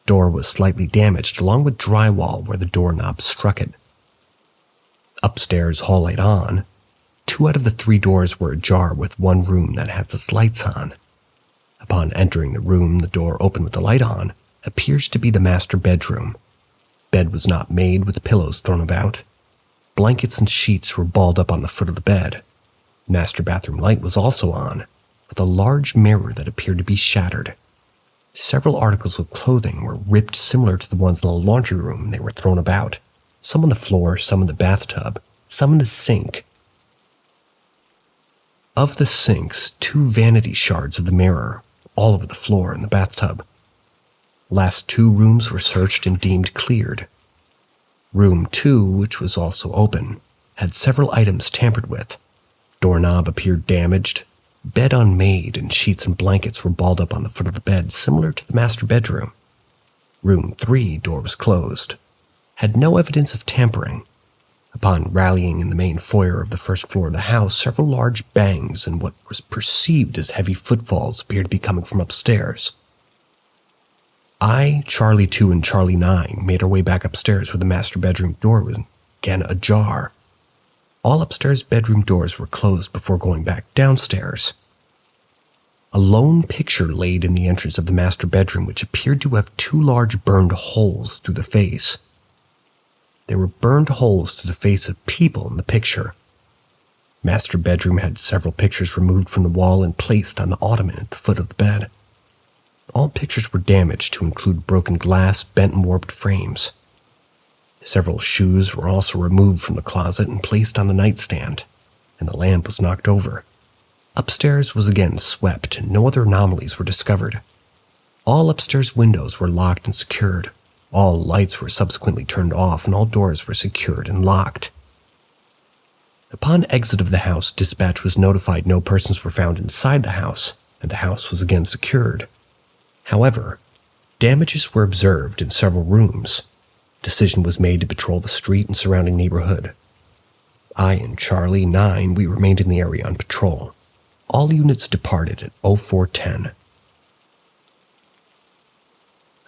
Door was slightly damaged, along with drywall where the doorknob struck it. Upstairs, hall light on. 2 out of the 3 doors were ajar, with 1 room that has its lights on. Upon entering the room, the door open with the light on appears to be the master bedroom. Bed was not made, with pillows thrown about. Blankets and sheets were balled up on the foot of the bed. Master bathroom light was also on, with a large mirror that appeared to be shattered. Several articles of clothing were ripped similar to the ones in the laundry room. They were thrown about, some on the floor, some in the bathtub, some in the sink. Of the sinks, 2 vanity shards of the mirror, all over the floor in the bathtub. Last 2 rooms were searched and deemed cleared. Room 2, which was also open, had several items tampered with. Doorknob appeared damaged. Bed unmade and sheets and blankets were balled up on the foot of the bed, similar to the master bedroom. Room 3, door was closed. Had no evidence of tampering. Upon rallying in the main foyer of the first floor of the house, several large bangs and what was perceived as heavy footfalls appeared to be coming from upstairs. I, Charlie 2, and Charlie 9 made our way back upstairs where the master bedroom door was again ajar. All upstairs bedroom doors were closed before going back downstairs. A lone picture laid in the entrance of the master bedroom, which appeared to have 2 large burned holes through the face. There were burned holes through the face of people in the picture. Master bedroom had several pictures removed from the wall and placed on the ottoman at the foot of the bed. All pictures were damaged to include broken glass, bent and warped frames. Several shoes were also removed from the closet and placed on the nightstand, and the lamp was knocked over. Upstairs was again swept, and no other anomalies were discovered. All upstairs windows were locked and secured. All lights were subsequently turned off, and all doors were secured and locked. Upon exit of the house, dispatch was notified no persons were found inside the house, and the house was again secured. However, damages were observed in several rooms. Decision was made to patrol the street and surrounding neighborhood. I and Charlie 9, we remained in the area on patrol. All units departed at 0410.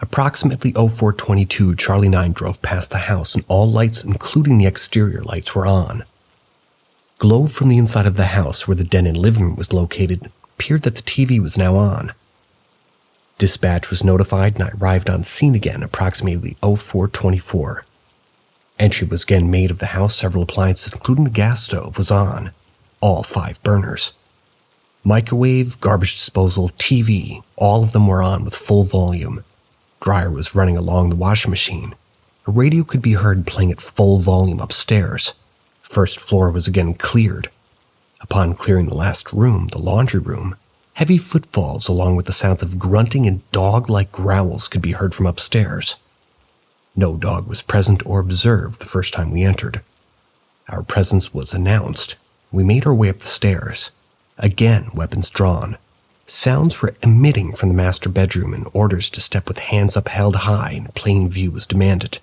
Approximately 0422, Charlie 9 drove past the house and all lights, including the exterior lights, were on. Glow from the inside of the house where the den and living room was located appeared that the TV was now on. Dispatch was notified and I arrived on scene again approximately 0424. Entry was again made of the house. Several appliances, including the gas stove, was on. All 5 burners. Microwave, garbage disposal, TV, all of them were on with full volume. Dryer was running along the washing machine. A radio could be heard playing at full volume upstairs. First floor was again cleared. Upon clearing the last room, the laundry room, heavy footfalls along with the sounds of grunting and dog-like growls could be heard from upstairs. No dog was present or observed the first time we entered. Our presence was announced. We made our way up the stairs. Again, weapons drawn. Sounds were emitting from the master bedroom and orders to step with hands up held high in plain view was demanded.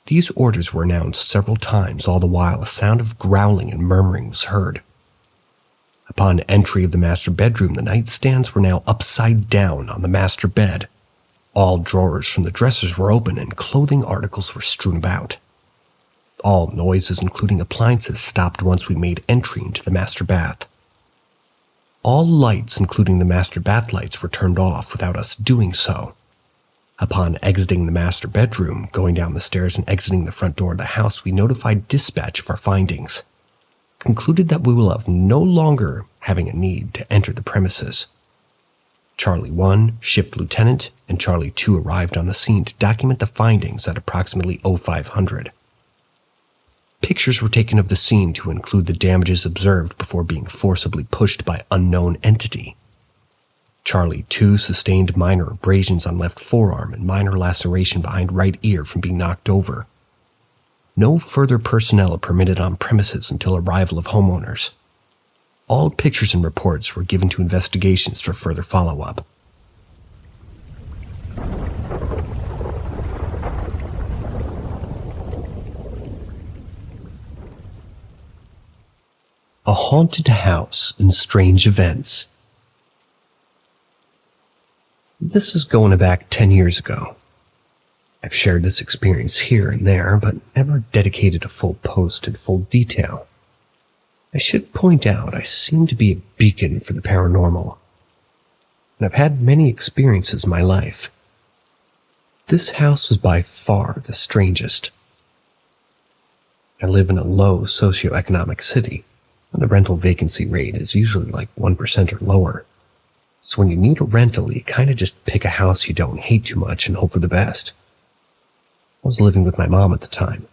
These orders were announced several times, all the while a sound of growling and murmuring was heard. Upon entry of the master bedroom, the nightstands were now upside down on the master bed. All drawers from the dressers were open and clothing articles were strewn about. All noises, including appliances, stopped once we made entry into the master bath. All lights, including the master bath lights, were turned off without us doing so. Upon exiting the master bedroom, going down the stairs and exiting the front door of the house, we notified dispatch of our findings. Concluded that we will have no longer having a need to enter the premises. Charlie 1, Shift Lieutenant, and Charlie 2 arrived on the scene to document the findings at approximately 0500. Pictures were taken of the scene to include the damages observed before being forcibly pushed by unknown entity. Charlie 2 sustained minor abrasions on left forearm and minor laceration behind right ear from being knocked over. No further personnel are permitted on premises until arrival of homeowners. All pictures and reports were given to investigations for further follow-up. A haunted house and strange events. This is going back 10 years ago. I've shared this experience here and there, but never dedicated a full post in full detail. I should point out I seem to be a beacon for the paranormal, and I've had many experiences in my life. This house was by far the strangest. I live in a low socioeconomic city, and the rental vacancy rate is usually like 1% or lower. So when you need a rental, you kind of just pick a house you don't hate too much and hope for the best. I was living with my mom at the time,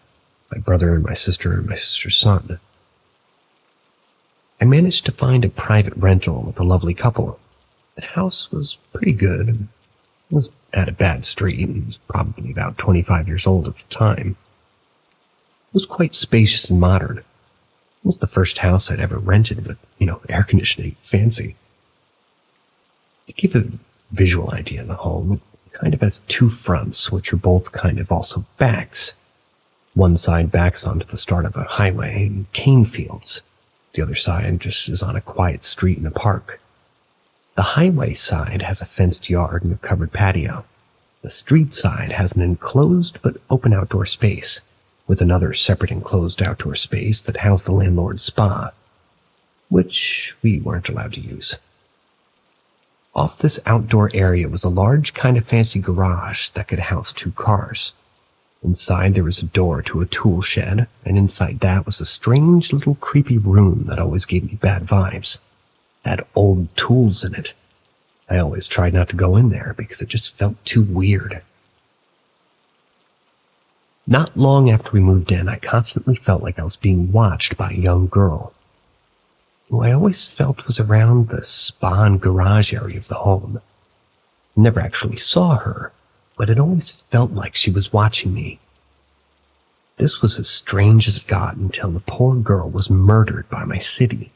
my brother and my sister's son. I managed to find a private rental with a lovely couple. The house was pretty good. It was at a bad street and was probably about 25 years old at the time. It was quite spacious and modern. It was the first house I'd ever rented with, air conditioning, fancy. To give a visual idea of the home, it kind of has two fronts, which are both kind of also backs. One side backs onto the start of a highway and cane fields. The other side just is on a quiet street in a park. The highway side has a fenced yard and a covered patio. The street side has an enclosed but open outdoor space, with another separate enclosed outdoor space that housed the landlord's spa, which we weren't allowed to use. Off this outdoor area was a large kind of fancy garage that could house 2 cars. Inside there was a door to a tool shed, and inside that was a strange little creepy room that always gave me bad vibes. It had old tools in it. I always tried not to go in there because it just felt too weird. Not long after we moved in, I constantly felt like I was being watched by a young girl, who I always felt was around the spa and garage area of the home. I never actually saw her, but it always felt like she was watching me. This was as strange as it got until the poor girl was murdered by my city.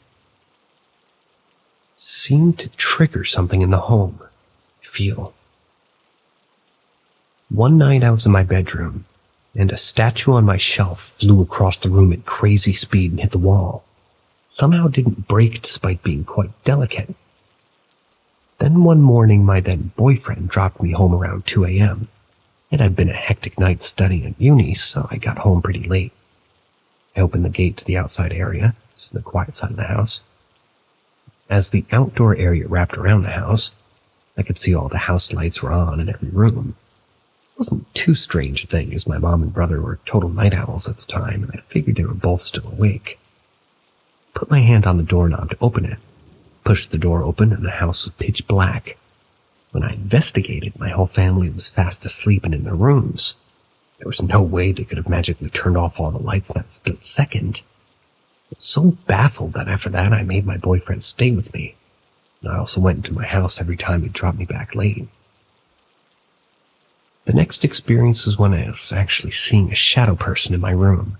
It seemed to trigger something in the home, I feel. One night I was in my bedroom, and a statue on my shelf flew across the room at crazy speed and hit the wall. It somehow didn't break despite being quite delicate. Then one morning, my then boyfriend dropped me home around 2 a.m. It had been a hectic night studying at uni, so I got home pretty late. I opened the gate to the outside area. This is the quiet side of the house. As the outdoor area wrapped around the house, I could see all the house lights were on in every room. It wasn't too strange a thing, as my mom and brother were total night owls at the time, and I figured they were both still awake. I put my hand on the doorknob to open it, pushed the door open, and the house was pitch black. When I investigated, my whole family was fast asleep and in their rooms. There was no way they could have magically turned off all the lights in that split second. I was so baffled that after that I made my boyfriend stay with me, and I also went into my house every time he'd drop me back late. The next experience was when I was actually seeing a shadow person in my room.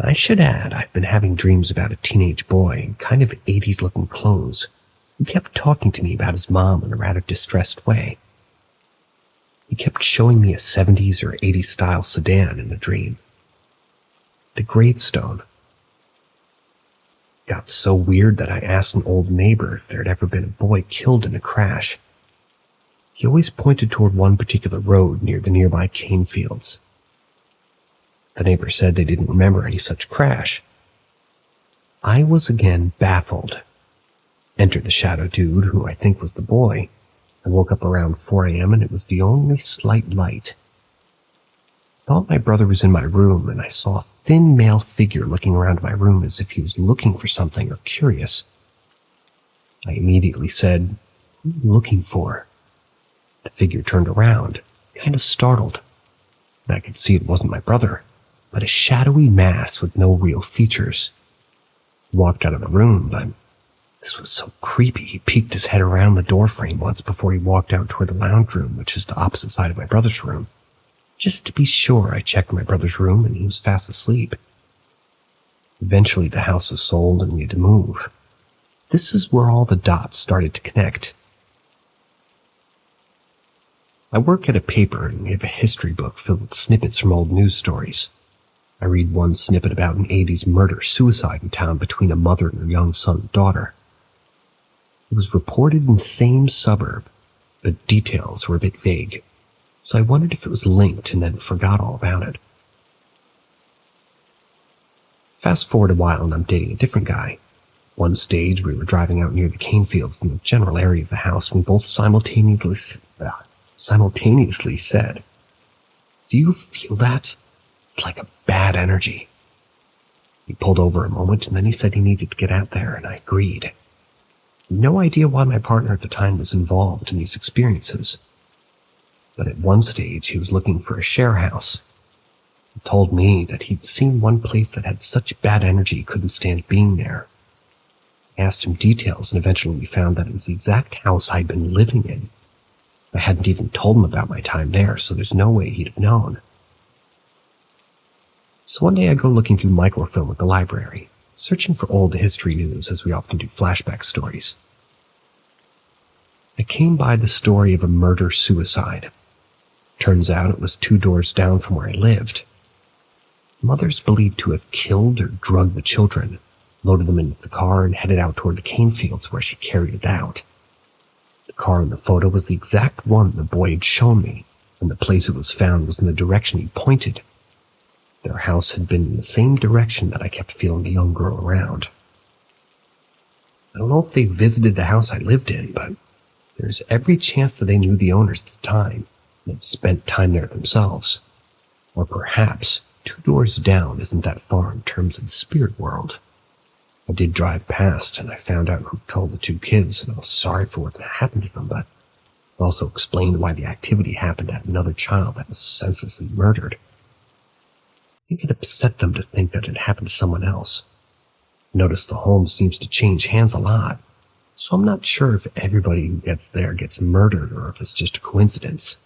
I should add, I've been having dreams about a teenage boy in kind of 80s-looking clothes who kept talking to me about his mom in a rather distressed way. He kept showing me a 70s or 80s style sedan in the dream. The gravestone. It got so weird that I asked an old neighbor if there had ever been a boy killed in a crash. He always pointed toward one particular road near the nearby cane fields. The neighbor said they didn't remember any such crash. I was again baffled. Entered the shadow dude, who I think was the boy. I woke up around 4 a.m. and it was the only slight light. I thought my brother was in my room, and I saw a thin male figure looking around my room as if he was looking for something or curious. I immediately said, "Who are you looking for?" The figure turned around, kind of startled. And I could see it wasn't my brother, but a shadowy mass with no real features. He walked out of the room, but this was so creepy. He peeked his head around the doorframe once before he walked out toward the lounge room, which is the opposite side of my brother's room. Just to be sure, I checked my brother's room, and he was fast asleep. Eventually, the house was sold, and we had to move. This is where all the dots started to connect. I work at a paper, and we have a history book filled with snippets from old news stories. I read one snippet about an 80s murder-suicide in town between a mother and her young son and daughter. It was reported in the same suburb, but details were a bit vague, so I wondered if it was linked and then forgot all about it. Fast forward a while and I'm dating a different guy. One stage, we were driving out near the cane fields in the general area of the house when we both simultaneously said, "Do you feel that? It's like a bad energy." He pulled over a moment and then he said he needed to get out there, and I agreed. No idea why my partner at the time was involved in these experiences. But at one stage he was looking for a share house. He told me that he'd seen one place that had such bad energy he couldn't stand being there. I asked him details, and eventually we found that it was the exact house I'd been living in. I hadn't even told him about my time there, so there's no way he'd have known. So one day I go looking through microfilm at the library, searching for old history news as we often do flashback stories. I came by the story of a murder-suicide. Turns out it was 2 doors down from where I lived. Mothers believed to have killed or drugged the children, loaded them into the car, and headed out toward the cane fields where she carried it out. The car in the photo was the exact one the boy had shown me, and the place it was found was in the direction he pointed. Their house had been in the same direction that I kept feeling the young girl around. I don't know if they visited the house I lived in, but there's every chance that they knew the owners at the time and had spent time there themselves. Or perhaps 2 doors down isn't that far in terms of the spirit world. I did drive past, and I found out who told the 2 kids, and I was sorry for what happened to them, but it also explained why the activity happened at another child that was senselessly murdered. I think it upset them to think that it happened to someone else. Notice the home seems to change hands a lot, so I'm not sure if everybody who gets there gets murdered or if it's just a coincidence.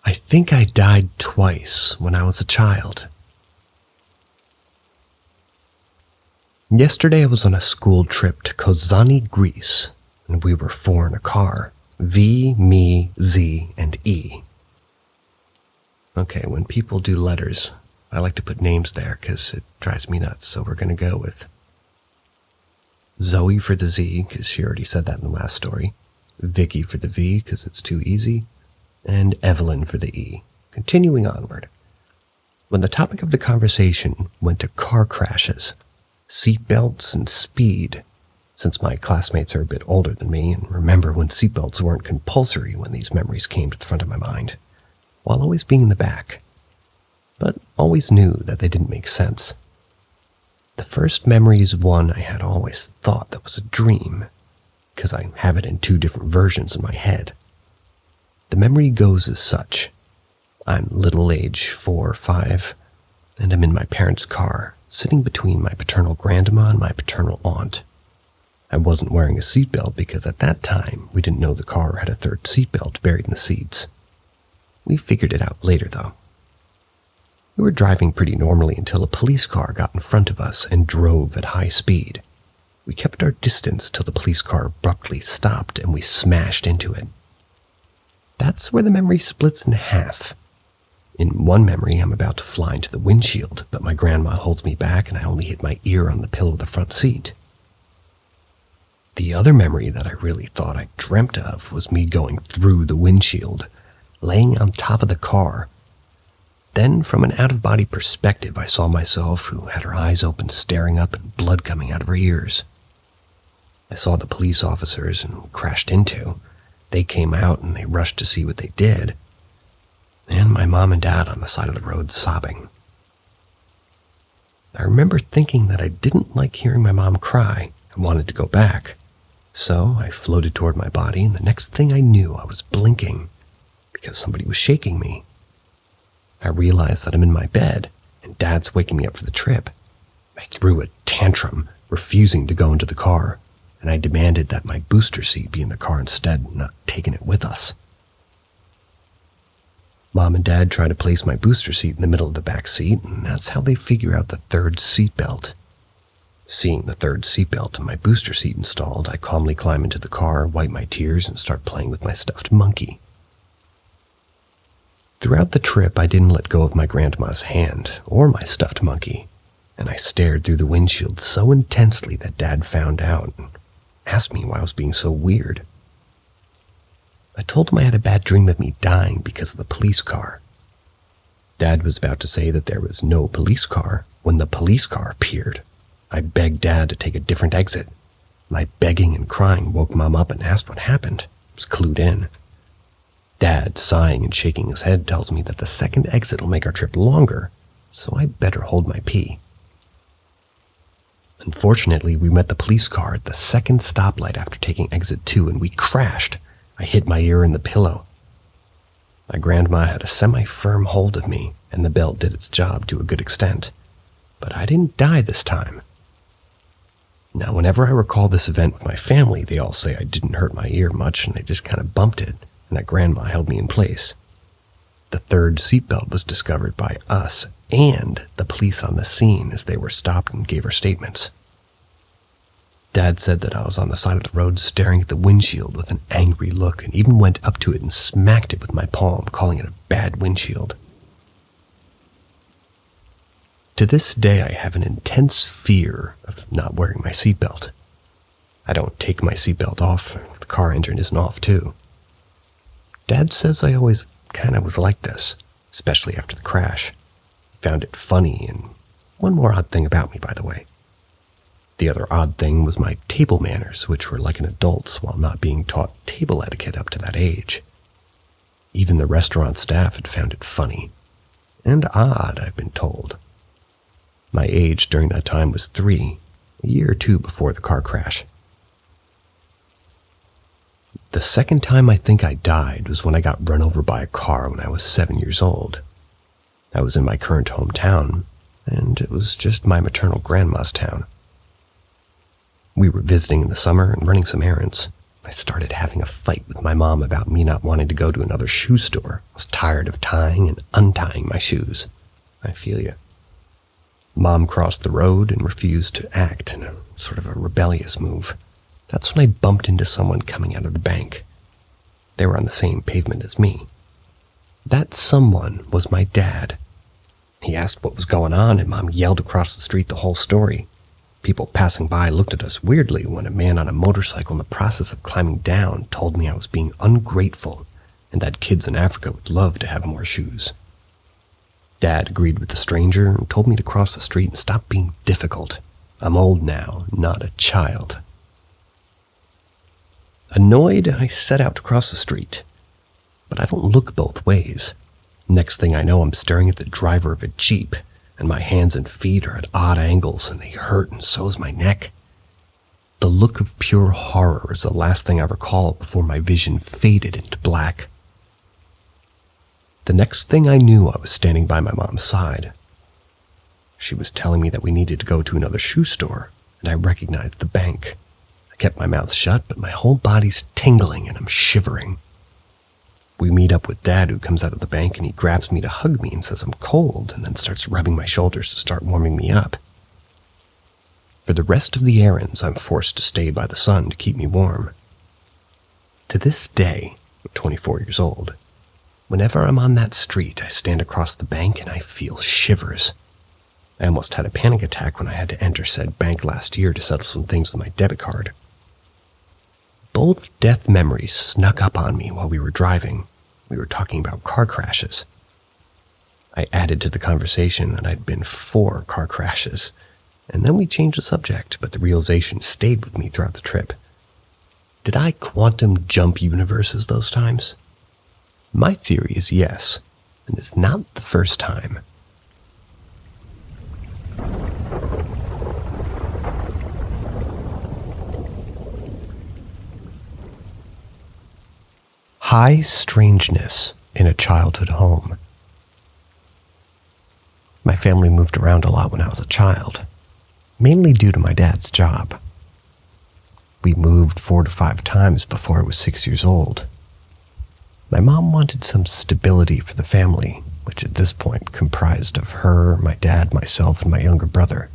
I think I died twice when I was a child. Yesterday I was on a school trip to Kozani, Greece, and we were 4 in a car. V, me, Z, and E. Okay, when people do letters, I like to put names there because it drives me nuts, so we're going to go with Zoe for the Z, because she already said that in the last story, Vicky for the V, because it's too easy, and Evelyn for the E. Continuing onward. When the topic of the conversation went to car crashes, seatbelts, and speed, since my classmates are a bit older than me and remember when seatbelts weren't compulsory when these memories came to the front of my mind, while always being in the back, but always knew that they didn't make sense. The first memory is one I had always thought that was a dream, because I have it in 2 different versions in my head. The memory goes as such. I'm little age 4 or 5, and I'm in my parents' car, sitting between my paternal grandma and my paternal aunt. I wasn't wearing a seatbelt because at that time we didn't know the car had a 3rd seatbelt buried in the seats. We figured it out later though. We were driving pretty normally until a police car got in front of us and drove at high speed. We kept our distance till the police car abruptly stopped and we smashed into it. That's where the memory splits in half. In one memory, I'm about to fly into the windshield, but my grandma holds me back and I only hit my ear on the pillow of the front seat. The other memory that I really thought I dreamt of was me going through the windshield, laying on top of the car. Then, from an out-of-body perspective, I saw myself, who had her eyes open, staring up and blood coming out of her ears. I saw the police officers and crashed into. They came out and they rushed to see what they did. and my mom and dad on the side of the road sobbing. I remember thinking that I didn't like hearing my mom cry and wanted to go back. So I floated toward my body, and the next thing I knew, I was blinking because somebody was shaking me. I realized that I'm in my bed, and Dad's waking me up for the trip. I threw a tantrum, refusing to go into the car, and I demanded that my booster seat be in the car instead, not taking it with us. Mom and Dad try to place my booster seat in the middle of the back seat, and that's how they figure out the third seat belt. Seeing the third seatbelt and my booster seat installed, I calmly climb into the car, wipe my tears, and start playing with my stuffed monkey. Throughout the trip, I didn't let go of my grandma's hand or my stuffed monkey, and I stared through the windshield so intensely that Dad found out and asked me why I was being so weird. I told him I had a bad dream of me dying because of the police car. Dad was about to say that there was no police car when the police car appeared. I begged Dad to take a different exit. My begging and crying woke Mom up and asked what happened. I was clued in. Dad, sighing and shaking his head, tells me that the second exit will make our trip longer, so I better hold my pee. Unfortunately, we met the police car at the second stoplight after taking exit 2, and we crashed. I hit my ear in the pillow. My grandma had a semi-firm hold of me, and the belt did its job to a good extent. But I didn't die this time. Now, whenever I recall this event with my family, they all say I didn't hurt my ear much and they just kind of bumped it, and that Grandma held me in place. The third seatbelt was discovered by us and the police on the scene as they were stopped and gave her statements. Dad said that I was on the side of the road staring at the windshield with an angry look and even went up to it and smacked it with my palm, calling it a bad windshield. To this day, I have an intense fear of not wearing my seatbelt. I don't take my seatbelt off if the car engine isn't off, too. Dad says I always kind of was like this, especially after the crash. He found it funny, and one more odd thing about me, by the way. The other odd thing was my table manners, which were like an adult's while not being taught table etiquette up to that age. Even the restaurant staff had found it funny. And odd, I've been told. My age during that time was 3, a year or 2 before the car crash. The second time I think I died was when I got run over by a car when I was 7 years old. I was in my current hometown, and it was just my maternal grandma's town. We were visiting in the summer and running some errands. I started having a fight with my mom about me not wanting to go to another shoe store. I was tired of tying and untying my shoes. I feel you. Mom crossed the road and refused to act in a sort of a rebellious move. That's when I bumped into someone coming out of the bank. They were on the same pavement as me. That someone was my dad. He asked what was going on, and Mom yelled across the street the whole story. People passing by looked at us weirdly when a man on a motorcycle in the process of climbing down told me I was being ungrateful and that kids in Africa would love to have more shoes. Dad agreed with the stranger and told me to cross the street and stop being difficult. I'm old now, not a child. Annoyed, I set out to cross the street, but I don't look both ways. Next thing I know, I'm staring at the driver of a Jeep, and my hands and feet are at odd angles, and they hurt, and so is my neck. The look of pure horror is the last thing I recall before my vision faded into black. The next thing I knew, I was standing by my mom's side. She was telling me that we needed to go to another shoe store, and I recognized the bank. I kept my mouth shut, but my whole body's tingling and I'm shivering. We meet up with Dad, who comes out of the bank, and he grabs me to hug me and says I'm cold, and then starts rubbing my shoulders to start warming me up. For the rest of the errands, I'm forced to stay by the sun to keep me warm. To this day, I'm 24 years old. Whenever I'm on that street, I stand across the bank and I feel shivers. I almost had a panic attack when I had to enter said bank last year to settle some things with my debit card. Both death memories snuck up on me while we were driving. We were talking about car crashes. I added to the conversation that I'd been 4 car crashes, and then we changed the subject, but the realization stayed with me throughout the trip. Did I quantum jump universes those times? My theory is yes. and it's not the first time. High strangeness in a childhood home. My family moved around a lot when I was a child, mainly due to my dad's job. We moved 4 to 5 times before I was 6 years old. My mom wanted some stability for the family, which at this point comprised of her, my dad, myself, and my younger brother.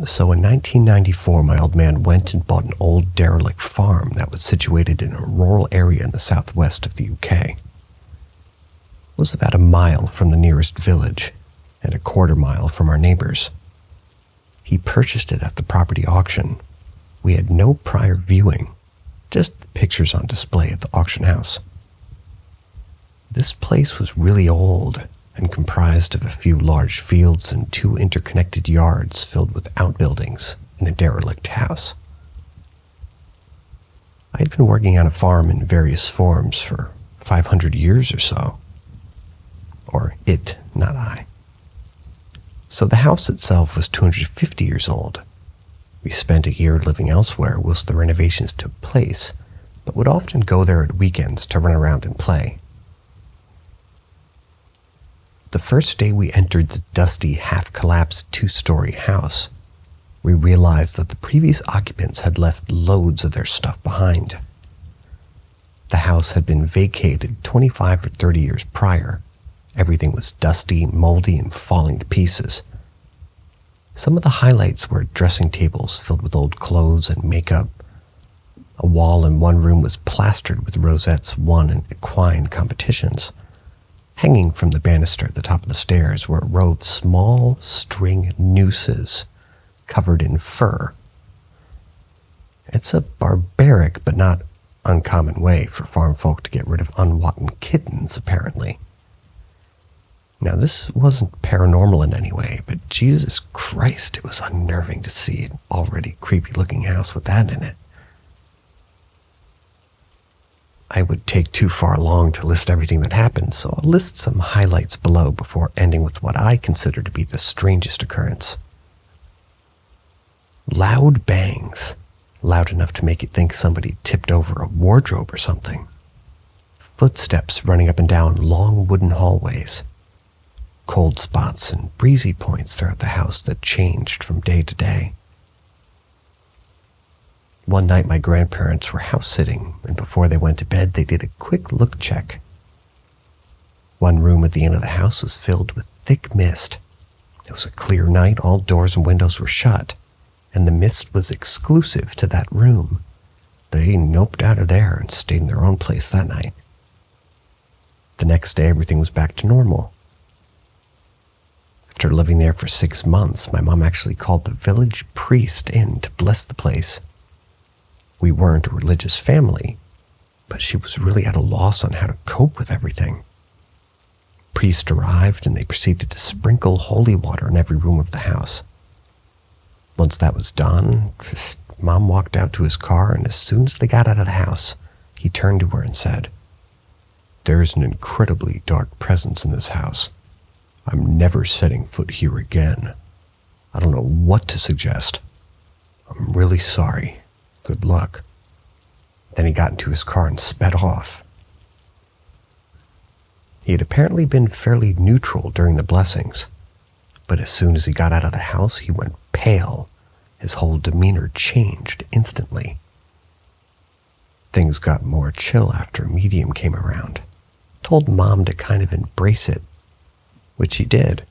So in 1994, my old man went and bought an old derelict farm that was situated in a rural area in the southwest of the UK. It was about a mile from the nearest village and a quarter mile from our neighbors. He purchased it at the property auction. We had no prior viewing, just the pictures on display at the auction house. This place was really old and comprised of a few large fields and 2 interconnected yards filled with outbuildings in a derelict house. I had been working on a farm in various forms for 500 years or so. Or it, not I. So the house itself was 250 years old. We spent a year living elsewhere whilst the renovations took place, but would often go there at weekends to run around and play. The first day we entered the dusty, half-collapsed 2-story house, we realized that the previous occupants had left loads of their stuff behind. The house had been vacated 25 or 30 years prior. Everything was dusty, moldy, and falling to pieces. Some of the highlights were dressing tables filled with old clothes and makeup. A wall in one room was plastered with rosettes won in equine competitions. Hanging from the banister at the top of the stairs were a row of small string nooses covered in fur. It's a barbaric but not uncommon way for farm folk to get rid of unwanted kittens, apparently. Now, this wasn't paranormal in any way, but Jesus Christ, it was unnerving to see an already creepy-looking house with that in it. I would take too far long to list everything that happened, so I'll list some highlights below before ending with what I consider to be the strangest occurrence. Loud bangs, loud enough to make you think somebody tipped over a wardrobe or something. Footsteps running up and down long wooden hallways. Cold spots and breezy points throughout the house that changed from day to day. One night my grandparents were house-sitting, and before they went to bed they did a quick look check. One room at the end of the house was filled with thick mist. It was a clear night, all doors and windows were shut, and the mist was exclusive to that room. They noped out of there and stayed in their own place that night. The next day everything was back to normal. After living there for 6 months, my mom actually called the village priest in to bless the place. We weren't a religious family, but she was really at a loss on how to cope with everything. Priest arrived and they proceeded to sprinkle holy water in every room of the house. Once that was done, Mom walked out to his car, and as soon as they got out of the house, he turned to her and said, "There's an incredibly dark presence in this house. I'm never setting foot here again. I don't know what to suggest. I'm really sorry. Good luck." Then he got into his car and sped off. He had apparently been fairly neutral during the blessings, but as soon as he got out of the house, he went pale. His whole demeanor changed instantly. Things got more chill after a medium came around. Told Mom to kind of embrace it, which she did.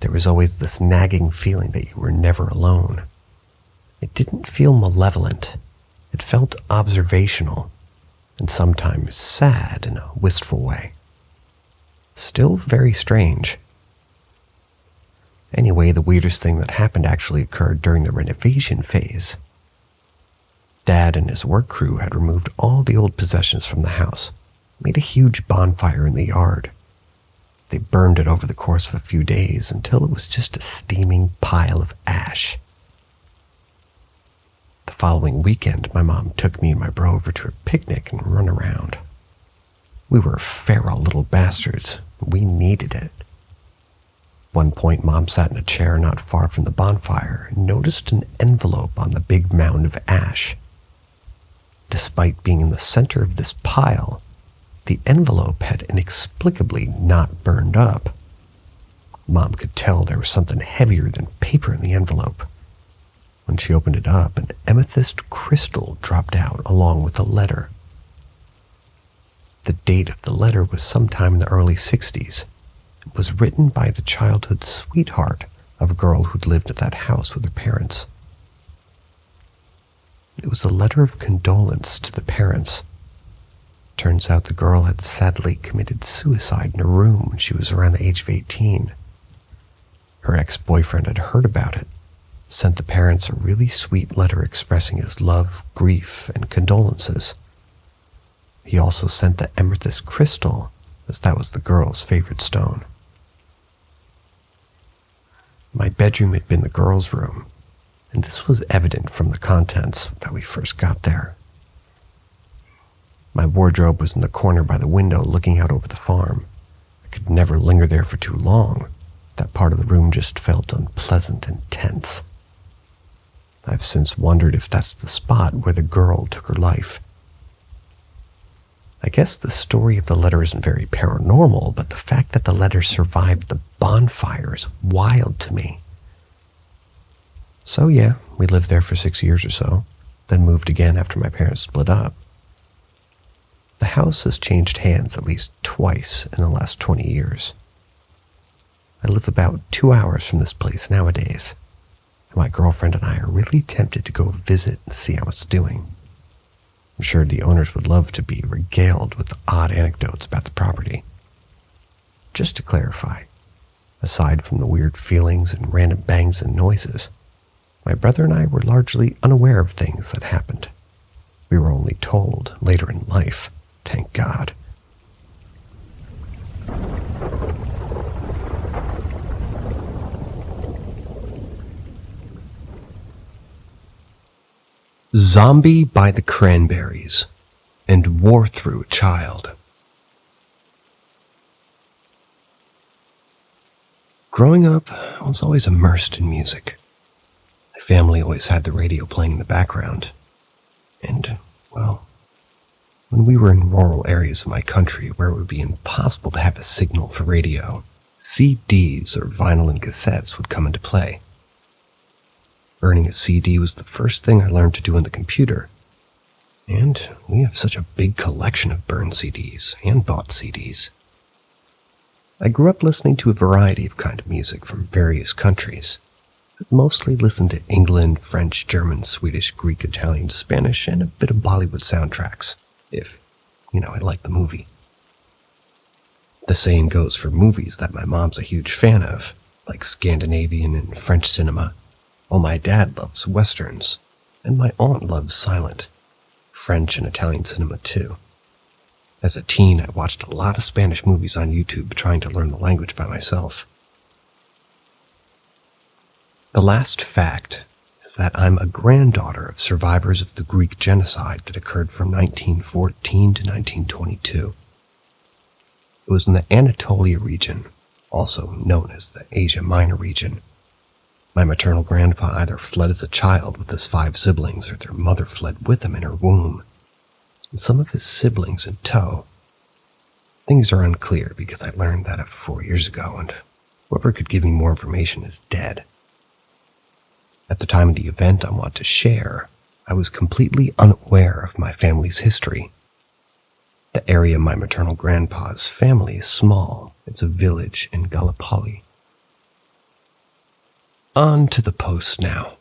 There was always this nagging feeling that you were never alone. It didn't feel malevolent. It felt observational, and sometimes sad in a wistful way. Still very strange. Anyway, the weirdest thing that happened actually occurred during the renovation phase. Dad and his work crew had removed all the old possessions from the house, made a huge bonfire in the yard. They burned it over the course of a few days until it was just a steaming pile of ash. The following weekend, my mom took me and my bro over to a picnic and run around. We were feral little bastards. We needed it. One point, Mom sat in a chair not far from the bonfire and noticed an envelope on the big mound of ash. Despite being in the center of this pile, the envelope had inexplicably not burned up. Mom could tell there was something heavier than paper in the envelope. When she opened it up, an amethyst crystal dropped out along with a letter. The date of the letter was sometime in the early 60s. It was written by the childhood sweetheart of a girl who'd lived at that house with her parents. It was a letter of condolence to the parents. Turns out the girl had sadly committed suicide in her room when she was around the age of 18. Her ex-boyfriend had heard about it, sent the parents a really sweet letter expressing his love, grief, and condolences. He also sent the amethyst crystal, as that was the girl's favorite stone. My bedroom had been the girl's room, and this was evident from the contents that we first got there. My wardrobe was in the corner by the window looking out over the farm. I could never linger there for too long. That part of the room just felt unpleasant and tense. I've since wondered if that's the spot where the girl took her life. I guess the story of the letter isn't very paranormal, but the fact that the letter survived the bonfire is wild to me. So yeah, we lived there for 6 years or so, then moved again after my parents split up. The house has changed hands at least twice in the last 20 years. I live about 2 hours from this place nowadays, and my girlfriend and I are really tempted to go visit and see how it's doing. I'm sure the owners would love to be regaled with odd anecdotes about the property. Just to clarify, aside from the weird feelings and random bangs and noises, my brother and I were largely unaware of things that happened. We were only told later in life, thank God. Zombie by the Cranberries and Wore Through a Child. Growing up, I was always immersed in music. My family always had the radio playing in the background. And, well, when we were in rural areas of my country where it would be impossible to have a signal for radio, CDs or vinyl and cassettes would come into play. Burning a CD was the first thing I learned to do on the computer. And we have such a big collection of burned CDs and bought CDs. I grew up listening to a variety of kind of music from various countries, but mostly listened to England, French, German, Swedish, Greek, Italian, Spanish, and a bit of Bollywood soundtracks, if, I like the movie. The same goes for movies that my mom's a huge fan of, like Scandinavian and French cinema, while my dad loves westerns, and my aunt loves silent, French and Italian cinema too. As a teen, I watched a lot of Spanish movies on YouTube trying to learn the language by myself. The last fact is that I'm a granddaughter of survivors of the Greek genocide that occurred from 1914 to 1922. It was in the Anatolia region, also known as the Asia Minor region. My maternal grandpa either fled as a child with his 5 siblings or their mother fled with him in her womb, and some of his siblings in tow. Things are unclear because I learned that 4 years ago, and whoever could give me more information is dead. At the time of the event I want to share, I was completely unaware of my family's history. The area my maternal grandpa's family is small. It's a village in Gallipoli. On to the post now.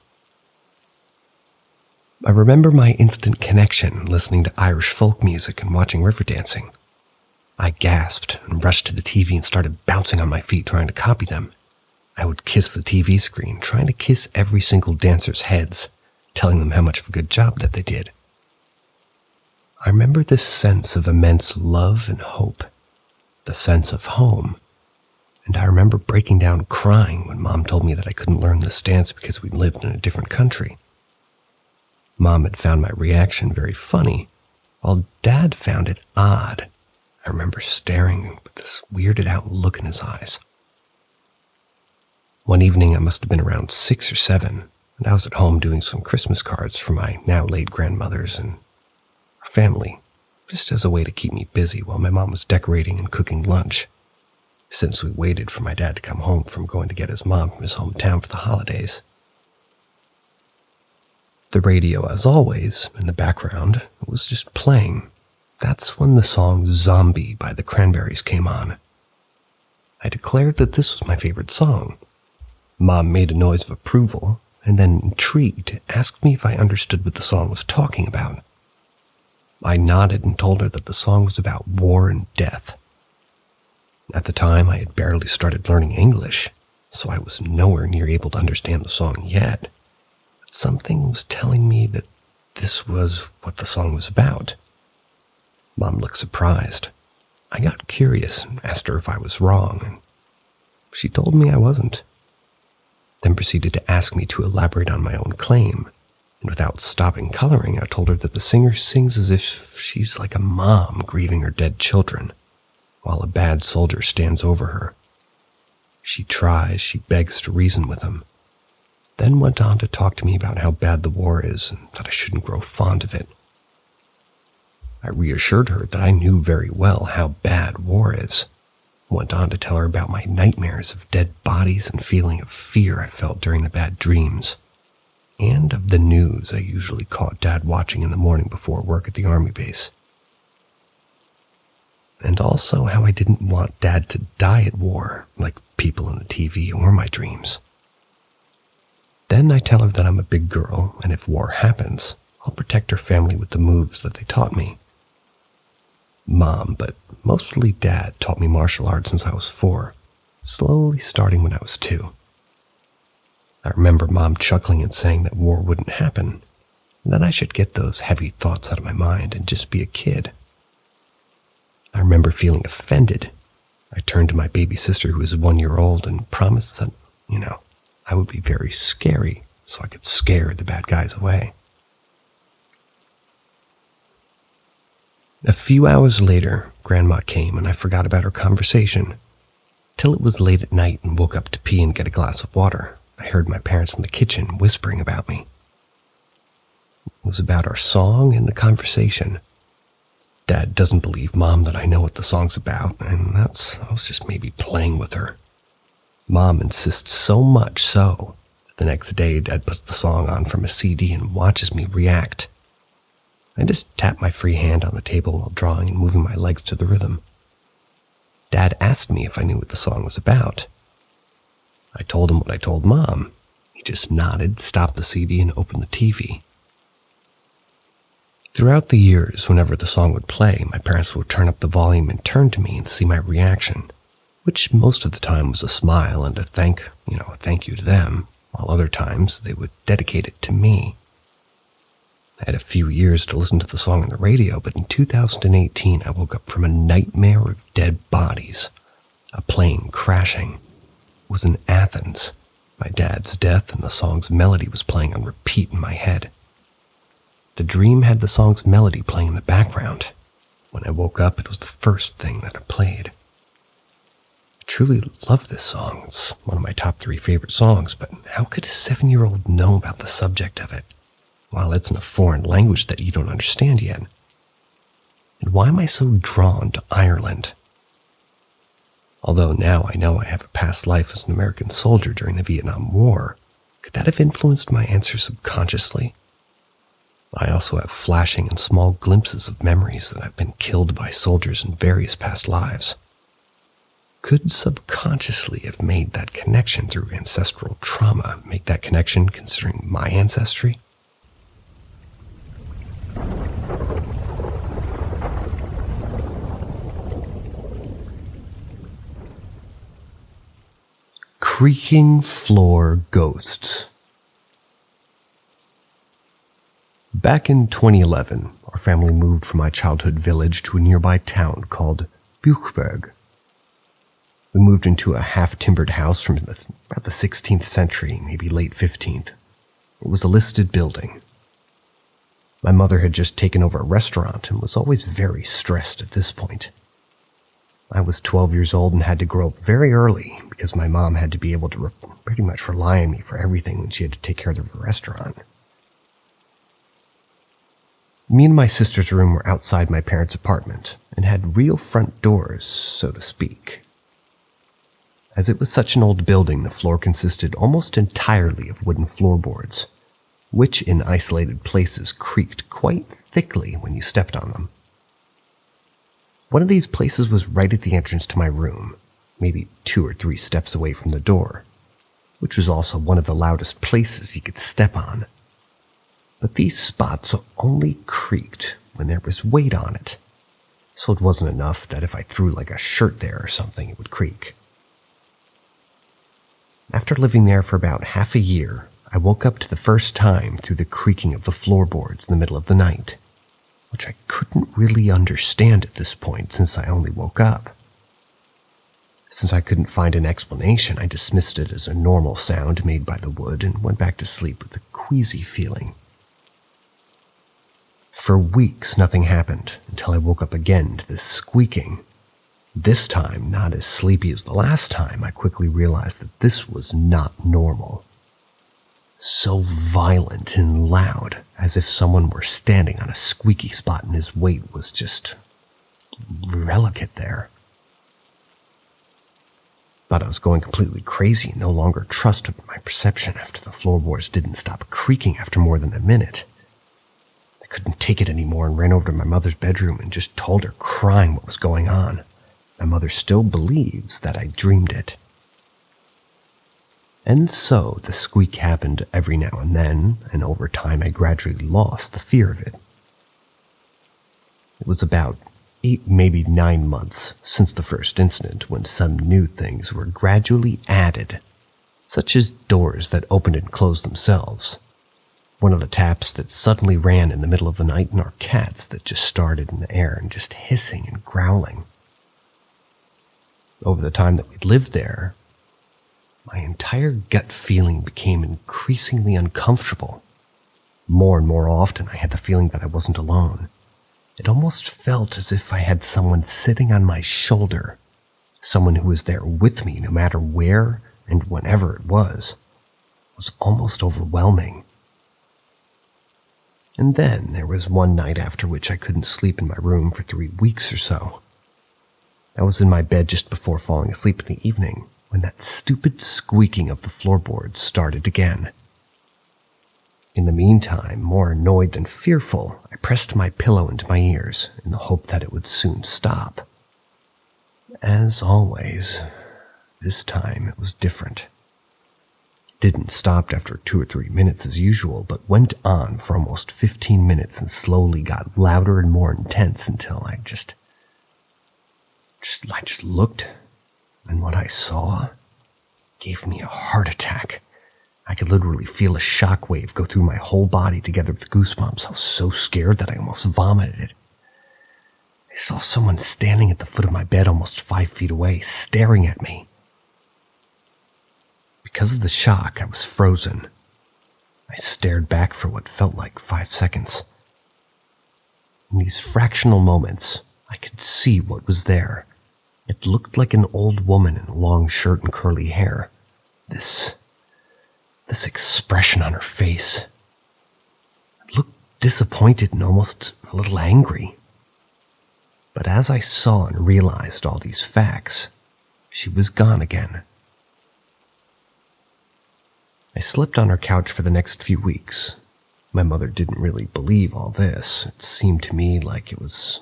I remember my instant connection listening to Irish folk music and watching river dancing. I gasped and rushed to the TV and started bouncing on my feet trying to copy them. I would kiss the TV screen, trying to kiss every single dancer's heads, telling them how much of a good job that they did. I remember this sense of immense love and hope, the sense of home. And I remember breaking down crying when Mom told me that I couldn't learn this dance because we lived in a different country. Mom had found my reaction very funny, while Dad found it odd. I remember staring with this weirded out look in his eyes. One evening, I must have been around 6 or 7, and I was at home doing some Christmas cards for my now late grandmothers and her family, just as a way to keep me busy while my mom was decorating and cooking lunch, since we waited for my dad to come home from going to get his mom from his hometown for the holidays. The radio, as always, in the background, was just playing. That's when the song Zombie by the Cranberries came on. I declared that this was my favorite song. Mom made a noise of approval, and then, intrigued, asked me if I understood what the song was talking about. I nodded and told her that the song was about war and death. At the time, I had barely started learning English, so I was nowhere near able to understand the song yet. But something was telling me that this was what the song was about. Mom looked surprised. I got curious and asked her if I was wrong, and she told me I wasn't. Then proceeded to ask me to elaborate on my own claim, and without stopping coloring, I told her that the singer sings as if she's like a mom grieving her dead children, while a bad soldier stands over her. She begs to reason with him, then went on to talk to me about how bad the war is and that I shouldn't grow fond of it. I reassured her that I knew very well how bad war is. Went on to tell her about my nightmares of dead bodies and feeling of fear I felt during the bad dreams, and of the news I usually caught Dad watching in the morning before work at the army base. And also how I didn't want Dad to die at war, like people in the TV or my dreams. Then I tell her that I'm a big girl, and if war happens, I'll protect her family with the moves that they taught me. Mom, but mostly Dad, taught me martial arts since I was 4, slowly starting when I was 2. I remember Mom chuckling and saying that war wouldn't happen, and that I should get those heavy thoughts out of my mind and just be a kid. I remember feeling offended. I turned to my baby sister, who was 1 year old, and promised that, I would be very scary so I could scare the bad guys away. A few hours later, Grandma came and I forgot about her conversation. Till it was late at night and woke up to pee and get a glass of water. I heard my parents in the kitchen whispering about me. It was about our song and the conversation. Dad doesn't believe Mom that I know what the song's about, and I was just maybe playing with her. Mom insists so much so, the next day Dad puts the song on from a CD and watches me react. I just tap my free hand on the table while drawing and moving my legs to the rhythm. Dad asked me if I knew what the song was about. I told him what I told Mom. He just nodded, stopped the CD, and opened the TV. Throughout the years, whenever the song would play, my parents would turn up the volume and turn to me and see my reaction, which most of the time was a smile and a thank you to them, while other times they would dedicate it to me. I had a few years to listen to the song on the radio, but in 2018 I woke up from a nightmare of dead bodies. A plane crashing. It was in Athens. My dad's death and the song's melody was playing on repeat in my head. The dream had the song's melody playing in the background. When I woke up, it was the first thing that it played. I truly love this song. It's one of my top 3 favorite songs, but how could a 7-year-old know about the subject of it? While it's in a foreign language that you don't understand yet. And why am I so drawn to Ireland? Although now I know I have a past life as an American soldier during the Vietnam War, could that have influenced my answer subconsciously? I also have flashing and small glimpses of memories that I've been killed by soldiers in various past lives. Could subconsciously have made that connection through ancestral trauma, make that connection considering my ancestry? Creaking floor ghosts. Back in 2011, our family moved from my childhood village to a nearby town called Buchberg. We moved into a half-timbered house from about the 16th century, maybe late 15th. It was a listed building. My mother had just taken over a restaurant and was always very stressed at this point. I was 12 years old and had to grow up very early because my mom had to be able to pretty much rely on me for everything when she had to take care of the restaurant. Me and my sister's room were outside my parents' apartment and had real front doors, so to speak. As it was such an old building, the floor consisted almost entirely of wooden floorboards, which in isolated places creaked quite thickly when you stepped on them. One of these places was right at the entrance to my room, maybe 2 or 3 steps away from the door, which was also one of the loudest places you could step on. But these spots only creaked when there was weight on it, so it wasn't enough that if I threw like a shirt there or something, it would creak. After living there for about half a year, I woke up to the first time through the creaking of the floorboards in the middle of the night, which I couldn't really understand at this point since I only woke up. Since I couldn't find an explanation, I dismissed it as a normal sound made by the wood and went back to sleep with a queasy feeling. For weeks, nothing happened until I woke up again to this squeaking. This time, not as sleepy as the last time, I quickly realized that this was not normal. So violent and loud, as if someone were standing on a squeaky spot and his weight was just relicate there. Thought I was going completely crazy and no longer trusted my perception after the floorboards didn't stop creaking after more than a minute. I couldn't take it anymore and ran over to my mother's bedroom and just told her, crying, what was going on. My mother still believes that I dreamed it. And so the squeak happened every now and then, and over time I gradually lost the fear of it. It was about 8, maybe 9 months since the first incident when some new things were gradually added, such as doors that opened and closed themselves, one of the taps that suddenly ran in the middle of the night, and our cats that just started in the air and just hissing and growling. Over the time that we'd lived there, my entire gut feeling became increasingly uncomfortable. More and more often, I had the feeling that I wasn't alone. It almost felt as if I had someone sitting on my shoulder, someone who was there with me no matter where and whenever it was. It was almost overwhelming. And then there was one night after which I couldn't sleep in my room for 3 weeks or so. I was in my bed just before falling asleep in the evening when that stupid squeaking of the floorboards started again. In the meantime, more annoyed than fearful, I pressed my pillow into my ears in the hope that it would soon stop. As always, this time it was different. It didn't stop after 2 or 3 minutes as usual, but went on for almost 15 minutes and slowly got louder and more intense until I just looked, and what I saw gave me a heart attack. I could literally feel a shockwave go through my whole body together with goosebumps. I was so scared that I almost vomited. I saw someone standing at the foot of my bed almost 5 feet away, staring at me. Because of the shock, I was frozen. I stared back for what felt like 5 seconds. In these fractional moments, I could see what was there. It looked like an old woman in a long shirt and curly hair. This expression on her face. It looked disappointed and almost a little angry. But as I saw and realized all these facts, she was gone again. I slept on her couch for the next few weeks. My mother didn't really believe all this. It seemed to me like I was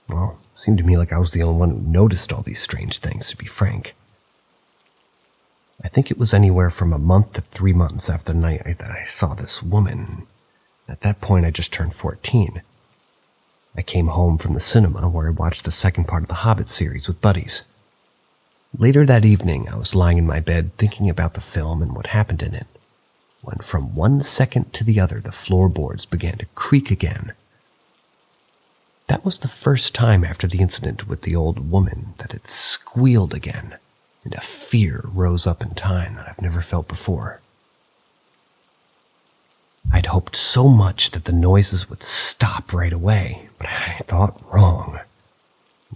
the only one who noticed all these strange things, to be frank. I think it was anywhere from a month to 3 months after the night that I saw this woman. At that point, I just turned 14. I came home from the cinema where I watched the second part of the Hobbit series with buddies. Later that evening, I was lying in my bed thinking about the film and what happened in it, when from one second to the other, the floorboards began to creak again. That was the first time after the incident with the old woman that it squealed again, and a fear rose up in time that I've never felt before. I'd hoped so much that the noises would stop right away, but I thought wrong.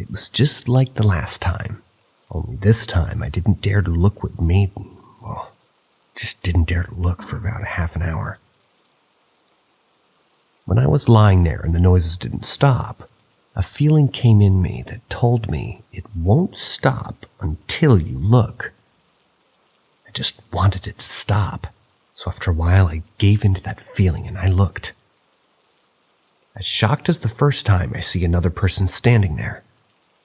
It was just like the last time, only this time I didn't dare to look what made me, just didn't dare to look for about a half an hour. When I was lying there and the noises didn't stop, a feeling came in me that told me it won't stop until you look. I just wanted it to stop, so after a while I gave in to that feeling and I looked. As shocked as the first time, I see another person standing there.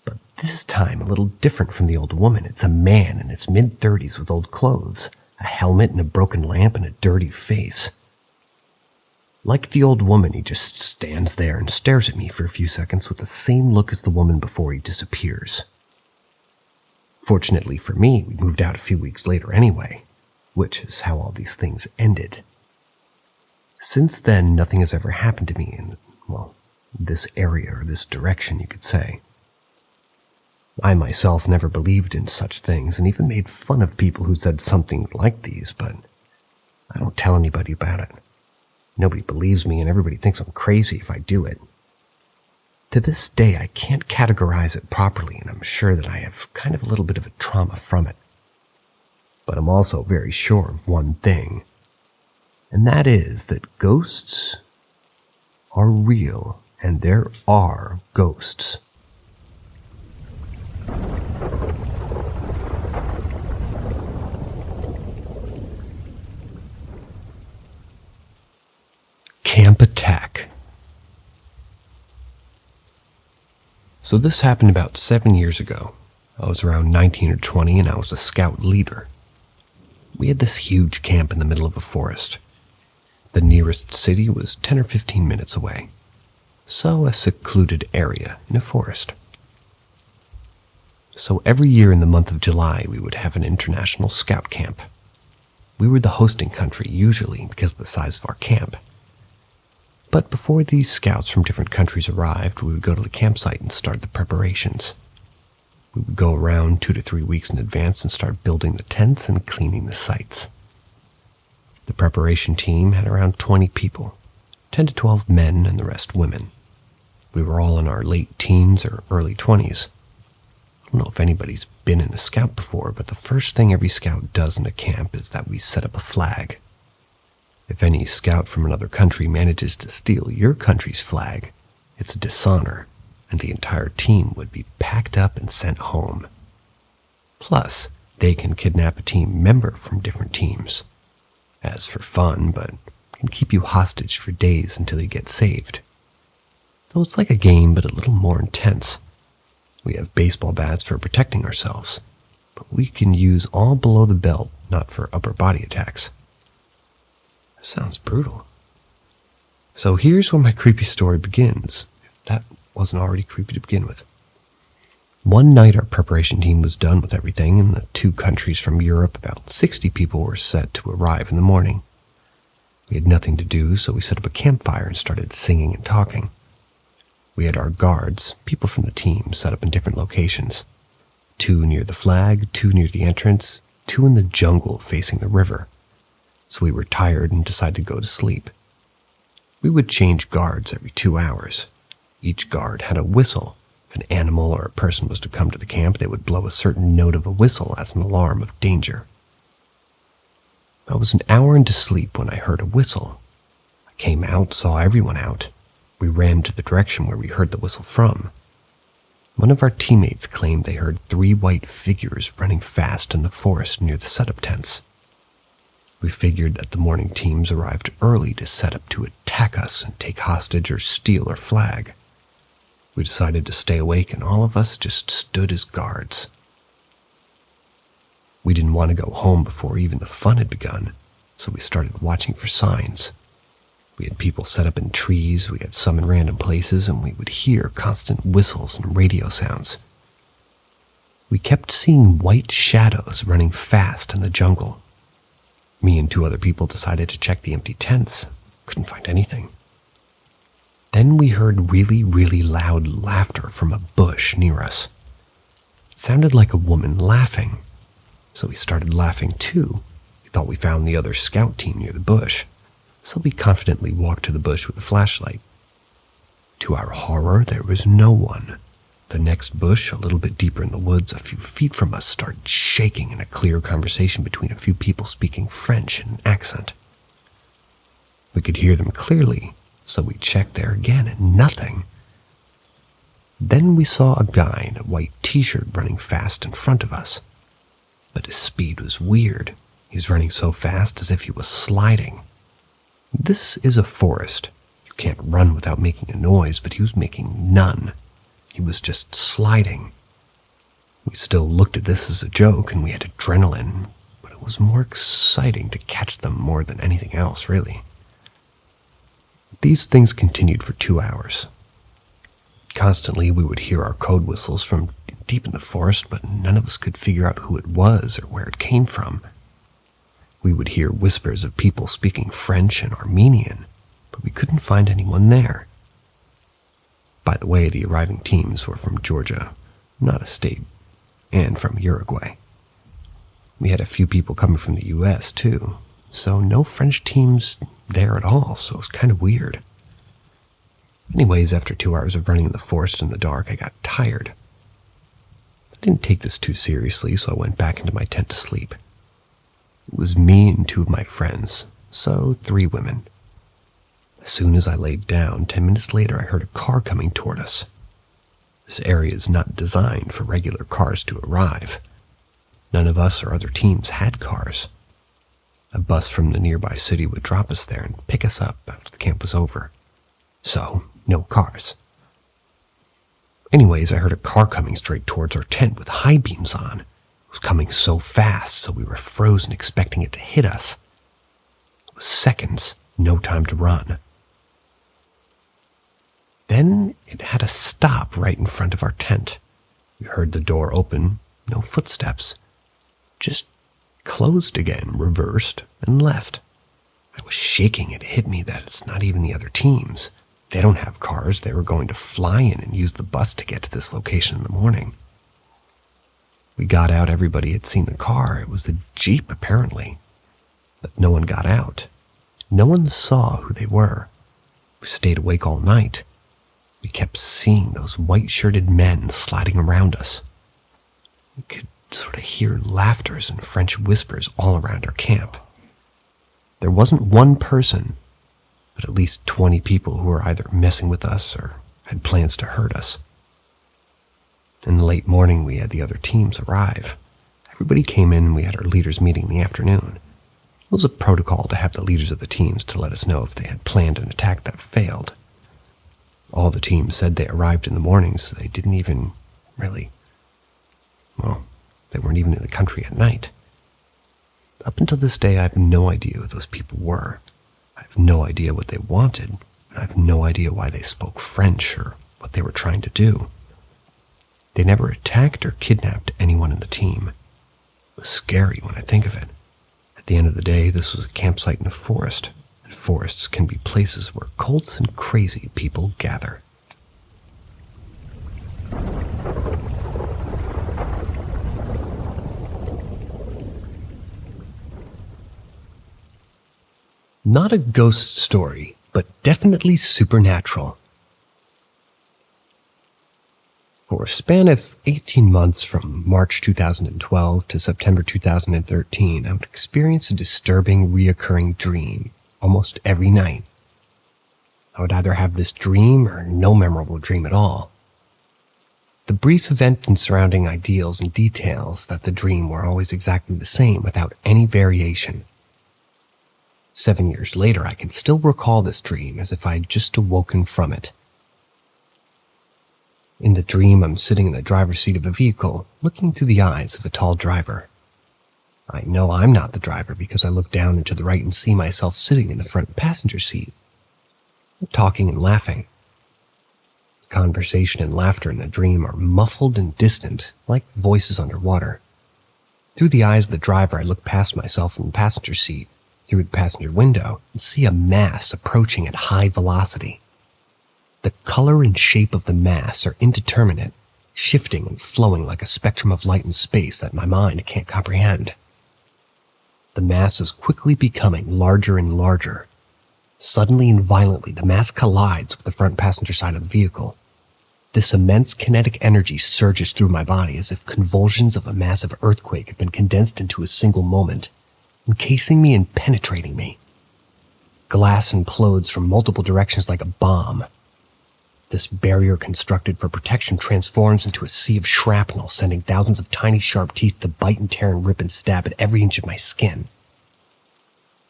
But this time a little different from the old woman. It's a man in his mid-30s with old clothes, a helmet and a broken lamp and a dirty face. Like the old woman, he just stands there and stares at me for a few seconds with the same look as the woman before he disappears. Fortunately for me, we moved out a few weeks later anyway, which is how all these things ended. Since then, nothing has ever happened to me in, this area or this direction, you could say. I myself never believed in such things and even made fun of people who said something like these, but I don't tell anybody about it. Nobody believes me and everybody thinks I'm crazy if I do it. To this day, I can't categorize it properly, and I'm sure that I have kind of a little bit of a trauma from it. But I'm also very sure of one thing, and that is that ghosts are real, and there are ghosts. Camp attack. So this happened about 7 years ago. I was around 19 or 20 and I was a scout leader. We had this huge camp in the middle of a forest. The nearest city was 10 or 15 minutes away. So a secluded area in a forest. So every year in the month of July we would have an international scout camp. We were the hosting country usually because of the size of our camp. But before these scouts from different countries arrived, we would go to the campsite and start the preparations. We would go around 2 to 3 weeks in advance and start building the tents and cleaning the sites. The preparation team had around 20 people, 10 to 12 men and the rest women. We were all in our late teens or early 20s. I don't know if anybody's been in a scout before, but the first thing every scout does in a camp is that we set up a flag. If any scout from another country manages to steal your country's flag, it's a dishonor, and the entire team would be packed up and sent home. Plus, they can kidnap a team member from different teams. As for fun, but can keep you hostage for days until you get saved. So it's like a game, but a little more intense. We have baseball bats for protecting ourselves, but we can use all below the belt, not for upper body attacks. Sounds brutal. So here's where my creepy story begins, if that wasn't already creepy to begin with. One night our preparation team was done with everything, and the 2 countries from Europe, about 60 people, were set to arrive in the morning. We had nothing to do, so we set up a campfire and started singing and talking. We had our guards, people from the team, set up in different locations. 2 near the flag, 2 near the entrance, 2 in the jungle facing the river. So we were tired and decided to go to sleep. We would change guards every 2 hours. Each guard had a whistle. If an animal or a person was to come to the camp, they would blow a certain note of a whistle as an alarm of danger. I was an hour into sleep when I heard a whistle. I came out, saw everyone out. We ran to the direction where we heard the whistle from. One of our teammates claimed they heard 3 white figures running fast in the forest near the setup tents. We figured that the morning teams arrived early to set up to attack us and take hostage or steal our flag. We decided to stay awake and all of us just stood as guards. We didn't want to go home before even the fun had begun, so we started watching for signs. We had people set up in trees, we had some in random places, and we would hear constant whistles and radio sounds. We kept seeing white shadows running fast in the jungle. Me and 2 other people decided to check the empty tents. Couldn't find anything. Then we heard really, really loud laughter from a bush near us. It sounded like a woman laughing, so we started laughing too. We thought we found the other scout team near the bush, so we confidently walked to the bush with a flashlight. To our horror, there was no one. The next bush, a little bit deeper in the woods, a few feet from us, started shaking in a clear conversation between a few people speaking French in an accent. We could hear them clearly, so we checked there again and nothing. Then we saw a guy in a white t-shirt running fast in front of us. But his speed was weird. He's running so fast as if he was sliding. This is a forest. You can't run without making a noise, but he was making none. He was just sliding. We still looked at this as a joke, and we had adrenaline, but it was more exciting to catch them more than anything else, really. These things continued for 2 hours. Constantly, we would hear our code whistles from deep in the forest, but none of us could figure out who it was or where it came from. We would hear whispers of people speaking French and Armenian, but we couldn't find anyone there. By the way, the arriving teams were from Georgia, not a state, and from Uruguay. We had a few people coming from the US, too, so no French teams there at all, so it was kind of weird. Anyways, after 2 hours of running in the forest in the dark, I got tired. I didn't take this too seriously, so I went back into my tent to sleep. It was me and 2 of my friends, so 3 women. As soon as I laid down, 10 minutes later, I heard a car coming toward us. This area is not designed for regular cars to arrive. None of us or other teams had cars. A bus from the nearby city would drop us there and pick us up after the camp was over. So, no cars. Anyways, I heard a car coming straight towards our tent with high beams on. It was coming so fast, so we were frozen expecting it to hit us. It was seconds, no time to run. Then it had to stop right in front of our tent. We heard the door open, no footsteps. Just closed again, reversed, and left. I was shaking. It hit me that it's not even the other teams. They don't have cars. They were going to fly in and use the bus to get to this location in the morning. We got out. Everybody had seen the car. It was the Jeep, apparently. But no one got out. No one saw who they were. We stayed awake all night. We kept seeing those white-shirted men sliding around us. We could sort of hear laughters and French whispers all around our camp. There wasn't one person, but at least 20 people who were either messing with us or had plans to hurt us. In the late morning, we had the other teams arrive. Everybody came in and we had our leaders meeting in the afternoon. It was a protocol to have the leaders of the teams to let us know if they had planned an attack that failed. All the teams said they arrived in the morning, so they didn't even really, they weren't even in the country at night. Up until this day, I have no idea who those people were. I have no idea what they wanted, and I have no idea why they spoke French or what they were trying to do. They never attacked or kidnapped anyone in the team. It was scary when I think of it. At the end of the day, this was a campsite in a forest, and forests can be places where cults and crazy people gather. Not a ghost story, but definitely supernatural. For a span of 18 months from March 2012 to September 2013, I would experience a disturbing, reoccurring dream almost every night. I would either have this dream or no memorable dream at all. The brief event and surrounding ideals and details that the dream were always exactly the same without any variation. 7 years later, I can still recall this dream as if I had just awoken from it. In the dream, I'm sitting in the driver's seat of a vehicle, looking through the eyes of a tall driver. I know I'm not the driver because I look down and to the right and see myself sitting in the front passenger seat, talking and laughing. Conversation and laughter in the dream are muffled and distant, like voices underwater. Through the eyes of the driver, I look past myself in the passenger seat, through the passenger window, and see a mass approaching at high velocity. The color and shape of the mass are indeterminate, shifting and flowing like a spectrum of light and space that my mind can't comprehend. The mass is quickly becoming larger and larger. Suddenly and violently, the mass collides with the front passenger side of the vehicle. This immense kinetic energy surges through my body as if convulsions of a massive earthquake have been condensed into a single moment, encasing me and penetrating me. Glass implodes from multiple directions like a bomb. This barrier constructed for protection transforms into a sea of shrapnel, sending thousands of tiny sharp teeth to bite and tear and rip and stab at every inch of my skin.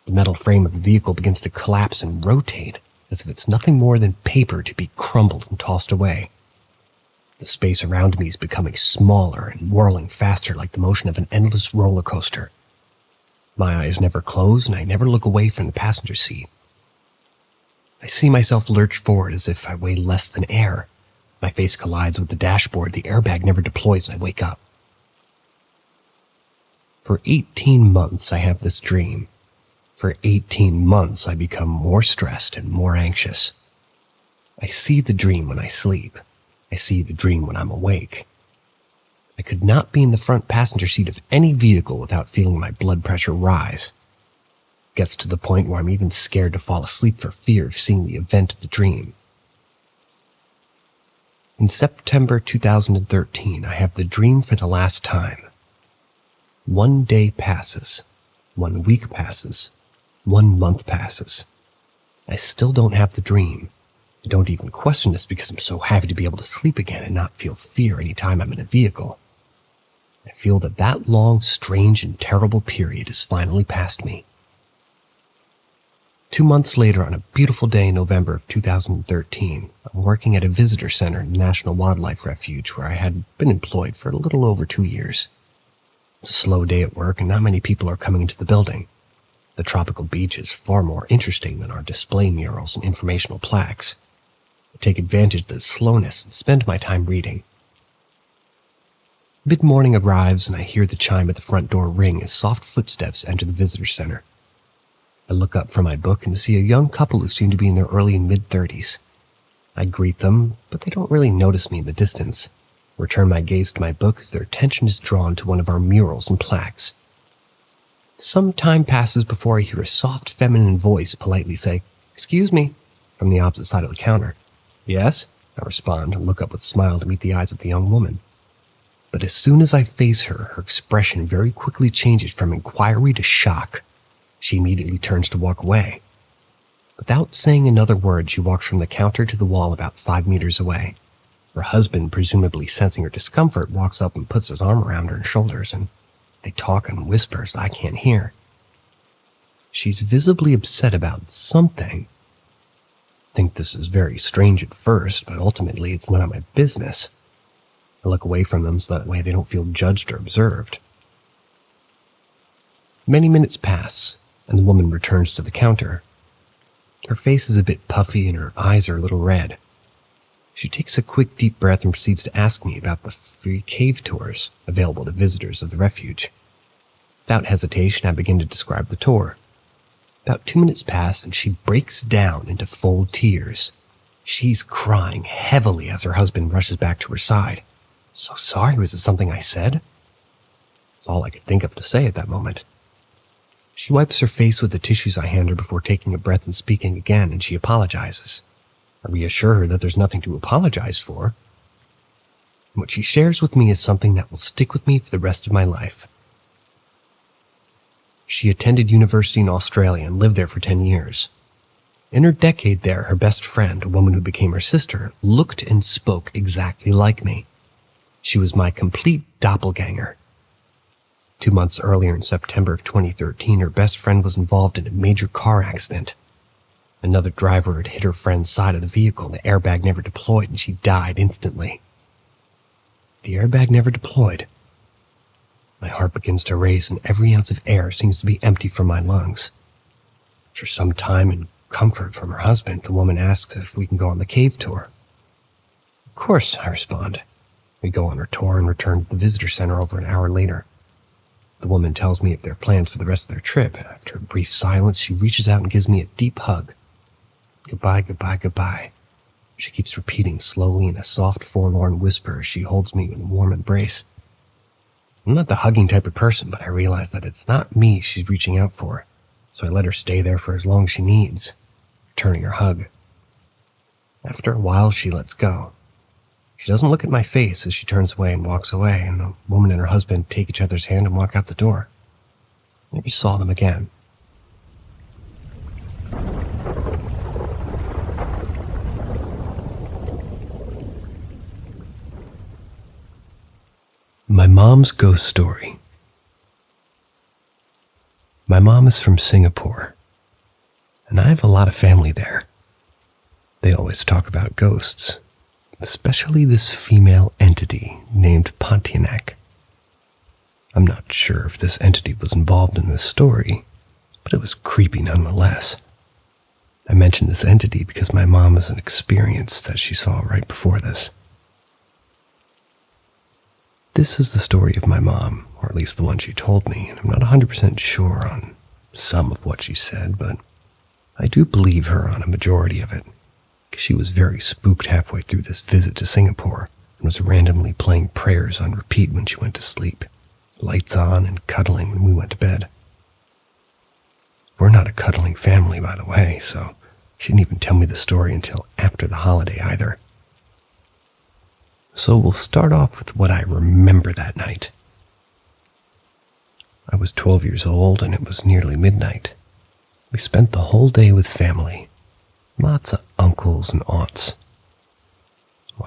The metal frame of the vehicle begins to collapse and rotate, as if it's nothing more than paper to be crumbled and tossed away. The space around me is becoming smaller and whirling faster like the motion of an endless roller coaster. My eyes never close, and I never look away from the passenger seat. I see myself lurch forward as if I weigh less than air. My face collides with the dashboard, the airbag never deploys, and I wake up. For 18 months, I have this dream. For 18 months, I become more stressed and more anxious. I see the dream when I sleep. I see the dream when I'm awake. I could not be in the front passenger seat of any vehicle without feeling my blood pressure rise. It gets to the point where I'm even scared to fall asleep for fear of seeing the event of the dream. In September 2013, I have the dream for the last time. 1 day passes. 1 week passes. 1 month passes. I still don't have the dream. I don't even question this because I'm so happy to be able to sleep again and not feel fear any time I'm in a vehicle. I feel that that long, strange, and terrible period is finally past me. 2 months later, on a beautiful day in November of 2013, I'm working at a visitor center in the National Wildlife Refuge where I had been employed for a little over 2 years. It's a slow day at work and not many people are coming into the building. The tropical beach is far more interesting than our display murals and informational plaques. I take advantage of the slowness and spend my time reading. Mid-morning arrives and I hear the chime at the front door ring as soft footsteps enter the visitor center. I look up from my book and see a young couple who seem to be in their early and mid-30s. I greet them, but they don't really notice me in the distance. I return my gaze to my book as their attention is drawn to one of our murals and plaques. Some time passes before I hear a soft feminine voice politely say, "Excuse me," from the opposite side of the counter. "Yes?" I respond and look up with a smile to meet the eyes of the young woman. But as soon as I face her, her expression very quickly changes from inquiry to shock. She immediately turns to walk away. Without saying another word, she walks from the counter to the wall about 5 meters away. Her husband, presumably sensing her discomfort, walks up and puts his arm around her shoulders, and they talk in whispers I can't hear. She's visibly upset about something. I think this is very strange at first, but ultimately it's none of my business. I look away from them so that way they don't feel judged or observed. Many minutes pass, and the woman returns to the counter. Her face is a bit puffy and her eyes are a little red. She takes a quick deep breath and proceeds to ask me about the free cave tours available to visitors of the refuge. Without hesitation, I begin to describe the tour. About 2 minutes pass and she breaks down into full tears. She's crying heavily as her husband rushes back to her side. "So sorry, was it something I said?" That's all I could think of to say at that moment. She wipes her face with the tissues I hand her before taking a breath and speaking again, and she apologizes. I reassure her that there's nothing to apologize for. And what she shares with me is something that will stick with me for the rest of my life. She attended university in Australia and lived there for 10 years. In her decade there, her best friend, a woman who became her sister, looked and spoke exactly like me. She was my complete doppelganger. 2 months earlier in September of 2013, her best friend was involved in a major car accident. Another driver had hit her friend's side of the vehicle. The airbag never deployed and she died instantly. The airbag never deployed. My heart begins to race and every ounce of air seems to be empty from my lungs. After some time and comfort from her husband, the woman asks if we can go on the cave tour. "Of course," I respond. We go on our tour and return to the visitor center over an hour later. The woman tells me of their plans for the rest of their trip. After a brief silence, she reaches out and gives me a deep hug. "Goodbye, goodbye, goodbye," she keeps repeating slowly in a soft, forlorn whisper as she holds me in a warm embrace. I'm not the hugging type of person, but I realize that it's not me she's reaching out for, so I let her stay there for as long as she needs, returning her hug. After a while, she lets go. I She doesn't look at my face as she turns away and walks away, and the woman and her husband take each other's hand and walk out the door. Never saw them again. My mom's ghost story. My mom is from Singapore, and I have a lot of family there. They always talk about ghosts, especially this female entity named Pontianak. I'm not sure if this entity was involved in this story, but it was creepy nonetheless. I mention this entity because my mom has an experience that she saw right before this. This is the story of my mom, or at least the one she told me, and I'm not 100% sure on some of what she said, but I do believe her on a majority of it, because she was very spooked halfway through this visit to Singapore and was randomly playing prayers on repeat when she went to sleep, lights on and cuddling when we went to bed. We're not a cuddling family, by the way, so she didn't even tell me the story until after the holiday either. So we'll start off with what I remember that night. I was 12 years old and it was nearly midnight. We spent the whole day with family. Lots of uncles and aunts.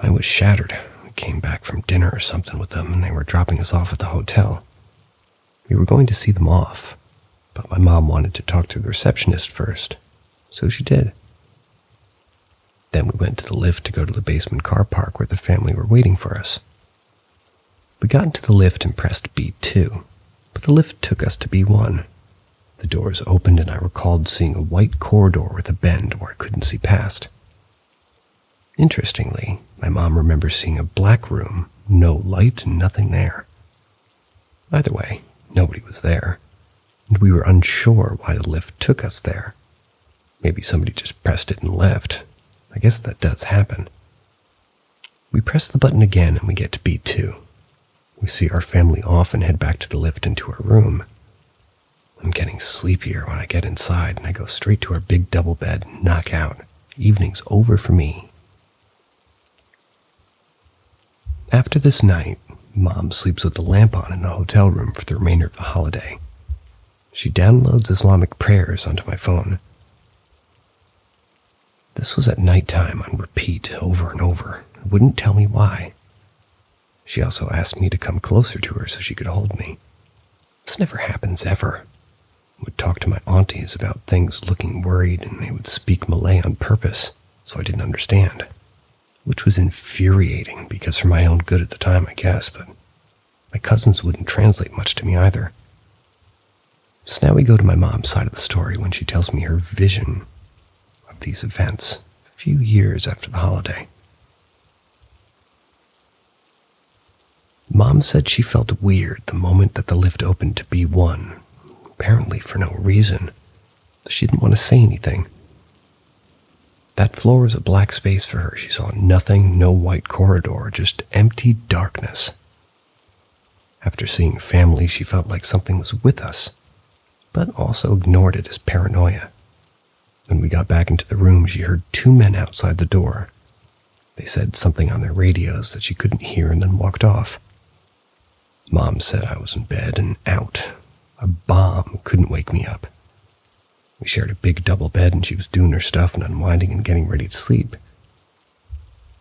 I was shattered. We came back from dinner or something with them and they were dropping us off at the hotel. We were going to see them off, but my mom wanted to talk to the receptionist first, so she did. Then we went to the lift to go to the basement car park where the family were waiting for us. We got into the lift and pressed B2, but the lift took us to B1. The doors opened and I recalled seeing a white corridor with a bend where I couldn't see past. Interestingly, my mom remembers seeing a black room, no light and nothing there. Either way, nobody was there, and we were unsure why the lift took us there. Maybe somebody just pressed it and left. I guess that does happen. We press the button again and we get to B2. We see our family off and head back to the lift into our room. I'm getting sleepier when I get inside and I go straight to our big double bed, knock out. Evening's over for me. After this night, Mom sleeps with the lamp on in the hotel room for the remainder of the holiday. She downloads Islamic prayers onto my phone. This was at nighttime on repeat over and over. It wouldn't tell me why. She also asked me to come closer to her so she could hold me. This never happens ever. I would talk to my aunties about things looking worried and they would speak Malay on purpose so I didn't understand, which was infuriating because for my own good at the time, I guess, but my cousins wouldn't translate much to me either. So now we go to my mom's side of the story when she tells me her vision of these events a few years after the holiday. Mom said she felt weird the moment that the lift opened to B1, apparently for no reason. She didn't want to say anything. That floor was a black space for her. She saw nothing, no white corridor, just empty darkness. After seeing family, she felt like something was with us, but also ignored it as paranoia. When we got back into the room, she heard two men outside the door. They said something on their radios that she couldn't hear and then walked off. Mom said I was in bed and out. A bomb couldn't wake me up. We shared a big double bed and she was doing her stuff and unwinding and getting ready to sleep.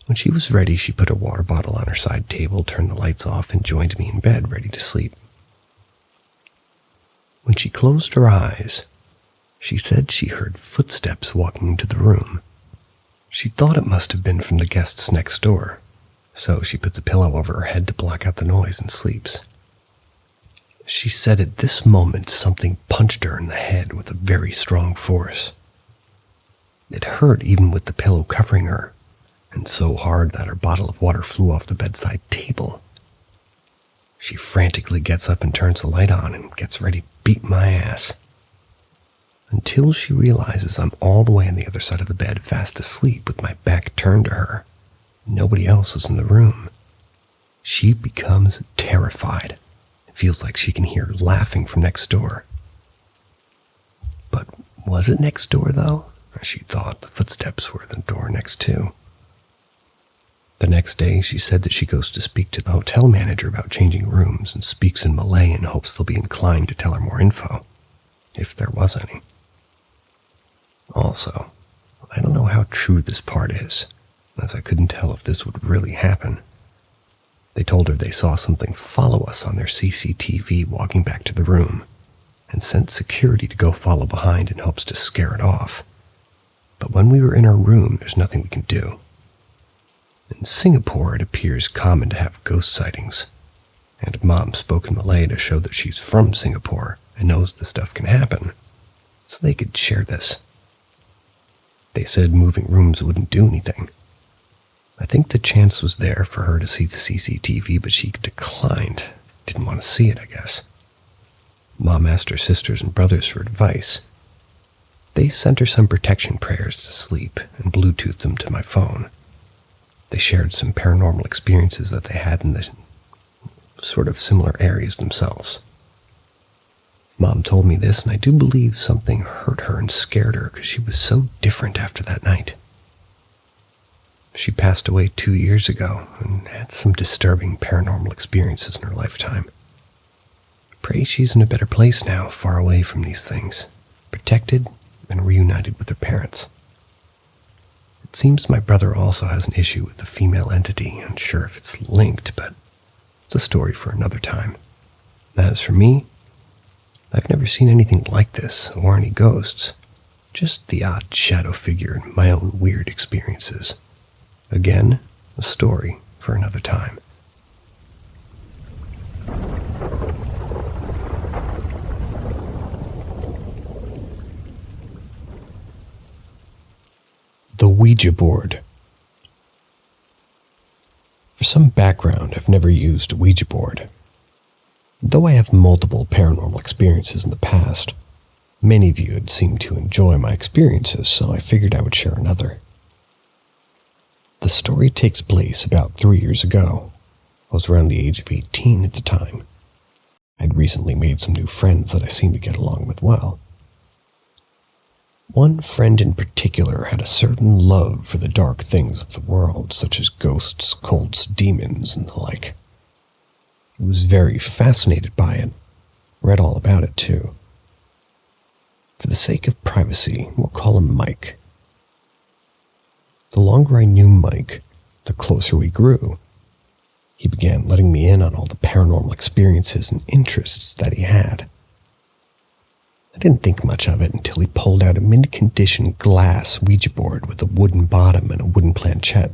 When she was ready, she put a water bottle on her side table, turned the lights off, and joined me in bed ready to sleep. When she closed her eyes, she said she heard footsteps walking into the room. She thought it must have been from the guests next door, so she puts a pillow over her head to block out the noise and sleeps. She said at this moment something punched her in the head with a very strong force. It hurt even with the pillow covering her, and so hard that her bottle of water flew off the bedside table. She frantically gets up and turns the light on and gets ready to beat my ass. Until she realizes I'm all the way on the other side of the bed, fast asleep with my back turned to her. Nobody else was in the room. She becomes terrified. It feels like she can hear laughing from next door. But was it next door, though? She thought the footsteps were the door next to. The next day, she said that she goes to speak to the hotel manager about changing rooms and speaks in Malay in hopes they'll be inclined to tell her more info, if there was any. Also, I don't know how true this part is, as I couldn't tell if this would really happen. They told her they saw something follow us on their CCTV walking back to the room, and sent security to go follow behind in hopes to scare it off. But when we were in our room, there's nothing we can do. In Singapore, it appears common to have ghost sightings, and Mom spoke in Malay to show that she's from Singapore and knows this stuff can happen, so they could share this. They said moving rooms wouldn't do anything. I think the chance was there for her to see the CCTV, but she declined. Didn't want to see it, I guess. Mom asked her sisters and brothers for advice. They sent her some protection prayers to sleep and Bluetoothed them to my phone. They shared some paranormal experiences that they had in the sort of similar areas themselves. Mom told me this, and I do believe something hurt her and scared her because she was so different after that night. She passed away 2 years ago and had some disturbing paranormal experiences in her lifetime. Pray she's in a better place now, far away from these things, protected and reunited with her parents. It seems my brother also has an issue with the female entity. Unsure if it's linked, but it's a story for another time. As for me, I've never seen anything like this or any ghosts, just the odd shadow figure and my own weird experiences. Again, a story for another time. The Ouija board. For some background, I've never used a Ouija board. Though I have multiple paranormal experiences in the past, many of you had seemed to enjoy my experiences, so I figured I would share another. The story takes place about 3 years ago. I was around the age of 18 at the time. I'd recently made some new friends that I seemed to get along with well. One friend in particular had a certain love for the dark things of the world, such as ghosts, cults, demons, and the like. He was very fascinated by it, read all about it too. For the sake of privacy, we'll call him Mike. The longer I knew Mike, the closer we grew. He began letting me in on all the paranormal experiences and interests that he had. I didn't think much of it until he pulled out a mint-condition glass Ouija board with a wooden bottom and a wooden planchette.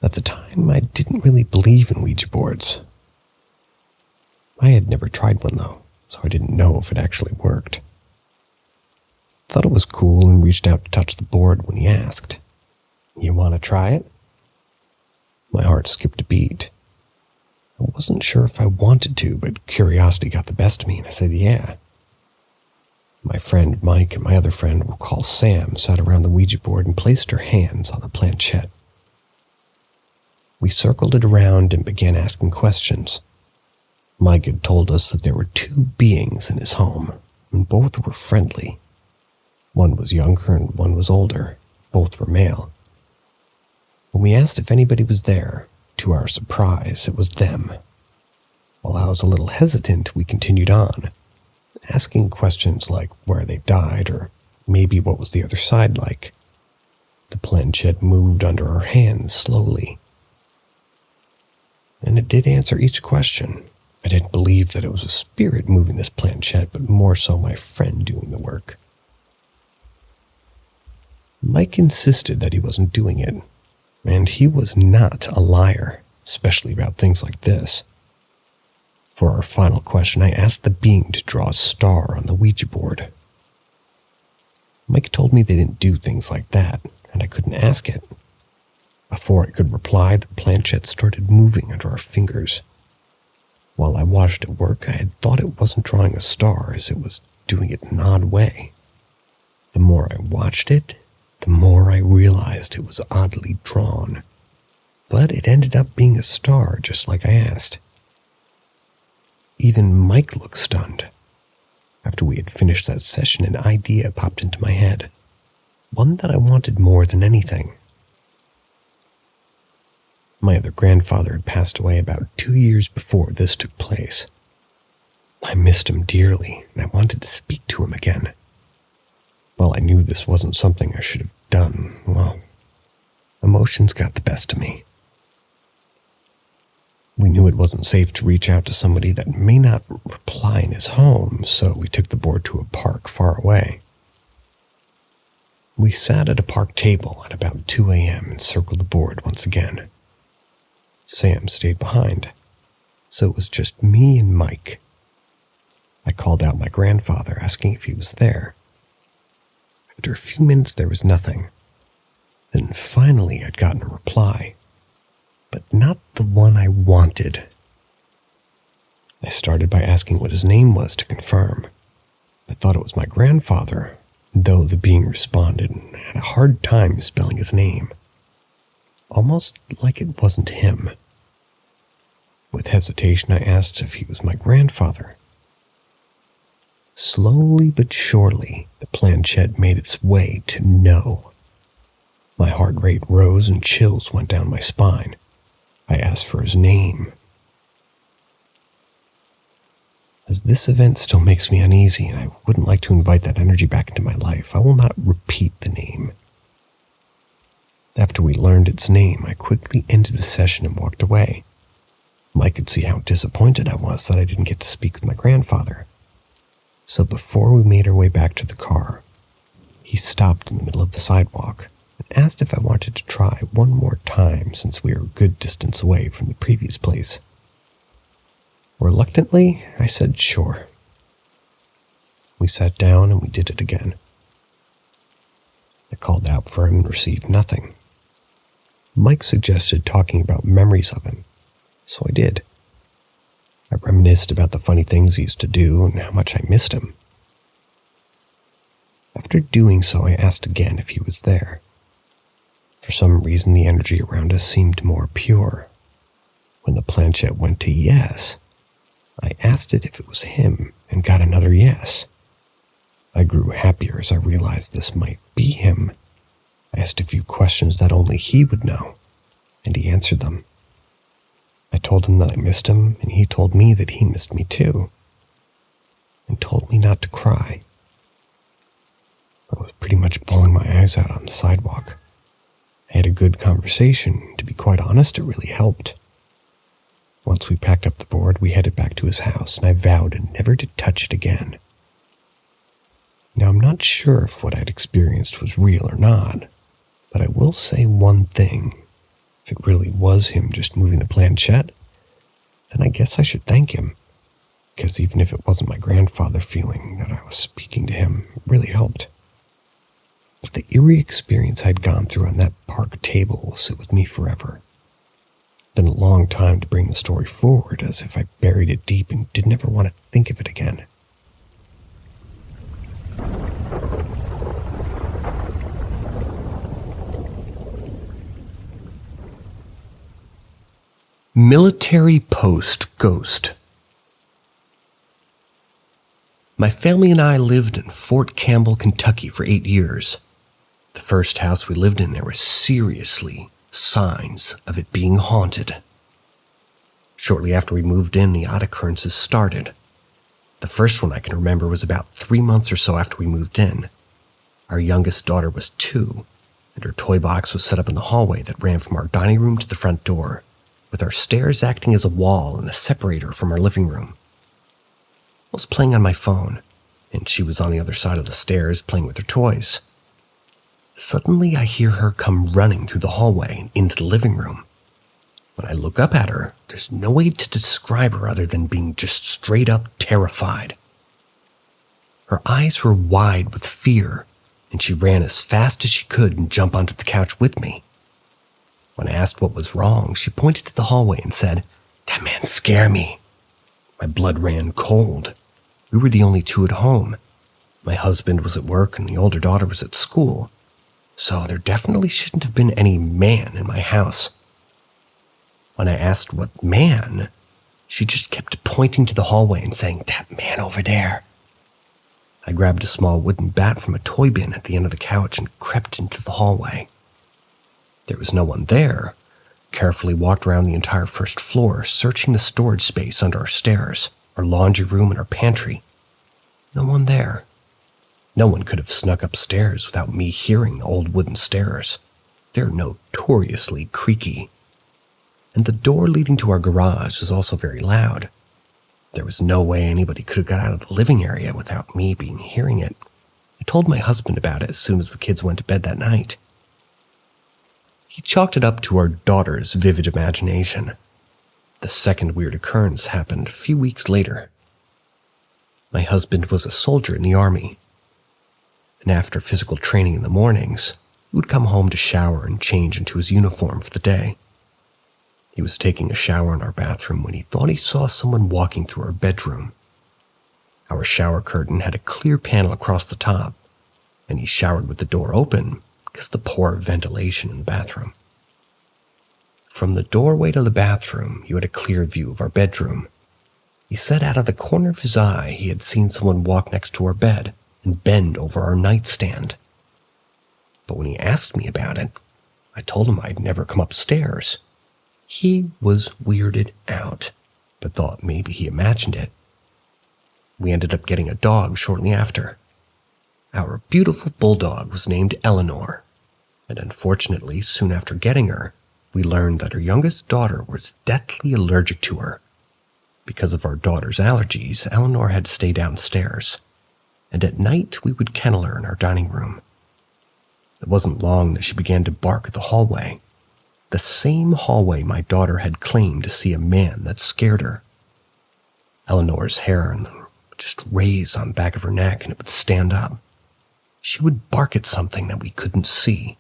At the time, I didn't really believe in Ouija boards. I had never tried one though, so I didn't know if it actually worked. Thought it was cool and reached out to touch the board when he asked, "You want to try it?" My heart skipped a beat. I wasn't sure if I wanted to, but curiosity got the best of me, and I said yeah. My friend Mike and my other friend, we'll call Sam, sat around the Ouija board and placed her hands on the planchette. We circled it around and began asking questions. Mike had told us that there were 2 beings in his home, and both were friendly. One was younger and one was older. Both were male. When we asked if anybody was there, to our surprise, it was them. While I was a little hesitant, we continued on, asking questions like where they died or maybe what was the other side like. The planchette moved under our hands slowly. And it did answer each question. I didn't believe that it was a spirit moving this planchette, but more so my friend doing the work. Mike insisted that he wasn't doing it, and he was not a liar, especially about things like this. For our final question, I asked the being to draw a star on the Ouija board. Mike told me they didn't do things like that, and I couldn't ask it. Before I could reply, the planchette started moving under our fingers. While I watched it work, I had thought it wasn't drawing a star, as it was doing it in an odd way. The more I watched it, the more I realized it was oddly drawn. But it ended up being a star, just like I asked. Even Mike looked stunned. After we had finished that session, an idea popped into my head. One that I wanted more than anything. My other grandfather had passed away about 2 years before this took place. I missed him dearly, and I wanted to speak to him again. While I knew this wasn't something I should have done, well, emotions got the best of me. We knew it wasn't safe to reach out to somebody that may not reply in his home, so we took the board to a park far away. We sat at a park table at about 2 a.m. and circled the board once again. Sam stayed behind, so it was just me and Mike. I called out my grandfather, asking if he was there. After a few minutes, there was nothing. Then finally, I'd gotten a reply, but not the one I wanted. I started by asking what his name was to confirm. I thought it was my grandfather, though the being responded and had a hard time spelling his name, almost like it wasn't him. With hesitation, I asked if he was my grandfather. Slowly but surely, the planchette made its way to no. My heart rate rose and chills went down my spine. I asked for his name. As this event still makes me uneasy and I wouldn't like to invite that energy back into my life, I will not repeat the name. After we learned its name, I quickly ended the session and walked away. Mike could see how disappointed I was that I didn't get to speak with my grandfather. So before we made our way back to the car, he stopped in the middle of the sidewalk and asked if I wanted to try one more time since we were a good distance away from the previous place. Reluctantly, I said sure. We sat down and we did it again. I called out for him and received nothing. Mike suggested talking about memories of him, so I did. I reminisced about the funny things he used to do and how much I missed him. After doing so, I asked again if he was there. For some reason, the energy around us seemed more pure. When the planchette went to yes, I asked it if it was him and got another yes. I grew happier as I realized this might be him. I asked a few questions that only he would know, and he answered them. I told him that I missed him, and he told me that he missed me too, and told me not to cry. I was pretty much bawling my eyes out on the sidewalk. I had a good conversation. To be quite honest, it really helped. Once we packed up the board, we headed back to his house, and I vowed never to touch it again. Now, I'm not sure if what I'd experienced was real or not, but I will say one thing. If it really was him just moving the planchette, then I guess I should thank him, because even if it wasn't my grandfather feeling that I was speaking to him, it really helped. But the eerie experience I'd gone through on that park table will sit with me forever. It's been a long time to bring the story forward, as if I buried it deep and didn't ever want to think of it again. Military Post Ghost. My family and I lived in Fort Campbell, Kentucky for 8 years. The first house we lived in, there were seriously signs of it being haunted. Shortly after we moved in, the odd occurrences started. The first one I can remember was about 3 months or so after we moved in. Our youngest daughter was 2, and her toy box was set up in the hallway that ran from our dining room to the front door, with our stairs acting as a wall and a separator from our living room. I was playing on my phone, and she was on the other side of the stairs playing with her toys. Suddenly, I hear her come running through the hallway and into the living room. When I look up at her, there's no way to describe her other than being just straight up terrified. Her eyes were wide with fear, and she ran as fast as she could and jumped onto the couch with me. When I asked what was wrong, she pointed to the hallway and said, "That man scared me." My blood ran cold. We were the only two at home. My husband was at work and the older daughter was at school, so there definitely shouldn't have been any man in my house. When I asked what man, she just kept pointing to the hallway and saying, "That man over there." I grabbed a small wooden bat from a toy bin at the end of the couch and crept into the hallway. There was no one there, carefully walked around the entire first floor, searching the storage space under our stairs, our laundry room, and our pantry. No one there. No one could have snuck upstairs without me hearing the old wooden stairs. They're notoriously creaky. And the door leading to our garage was also very loud. There was no way anybody could have got out of the living area without me hearing it. I told my husband about it as soon as the kids went to bed that night. He chalked it up to our daughter's vivid imagination. The second weird occurrence happened a few weeks later. My husband was a soldier in the army, and after physical training in the mornings, he would come home to shower and change into his uniform for the day. He was taking a shower in our bathroom when he thought he saw someone walking through our bedroom. Our shower curtain had a clear panel across the top, and he showered with the door open because of the poor ventilation in the bathroom. From the doorway to the bathroom, you had a clear view of our bedroom. He said out of the corner of his eye he had seen someone walk next to our bed and bend over our nightstand. But when he asked me about it, I told him I'd never come upstairs. He was weirded out, but thought maybe he imagined it. We ended up getting a dog shortly after. Our beautiful bulldog was named Eleanor, and unfortunately, soon after getting her, we learned that her youngest daughter was deathly allergic to her. Because of our daughter's allergies, Eleanor had to stay downstairs, and at night we would kennel her in our dining room. It wasn't long that she began to bark at the hallway. The same hallway my daughter had claimed to see a man that scared her. Eleanor's hair would just raise on the back of her neck and it would stand up. She would bark at something that we couldn't see.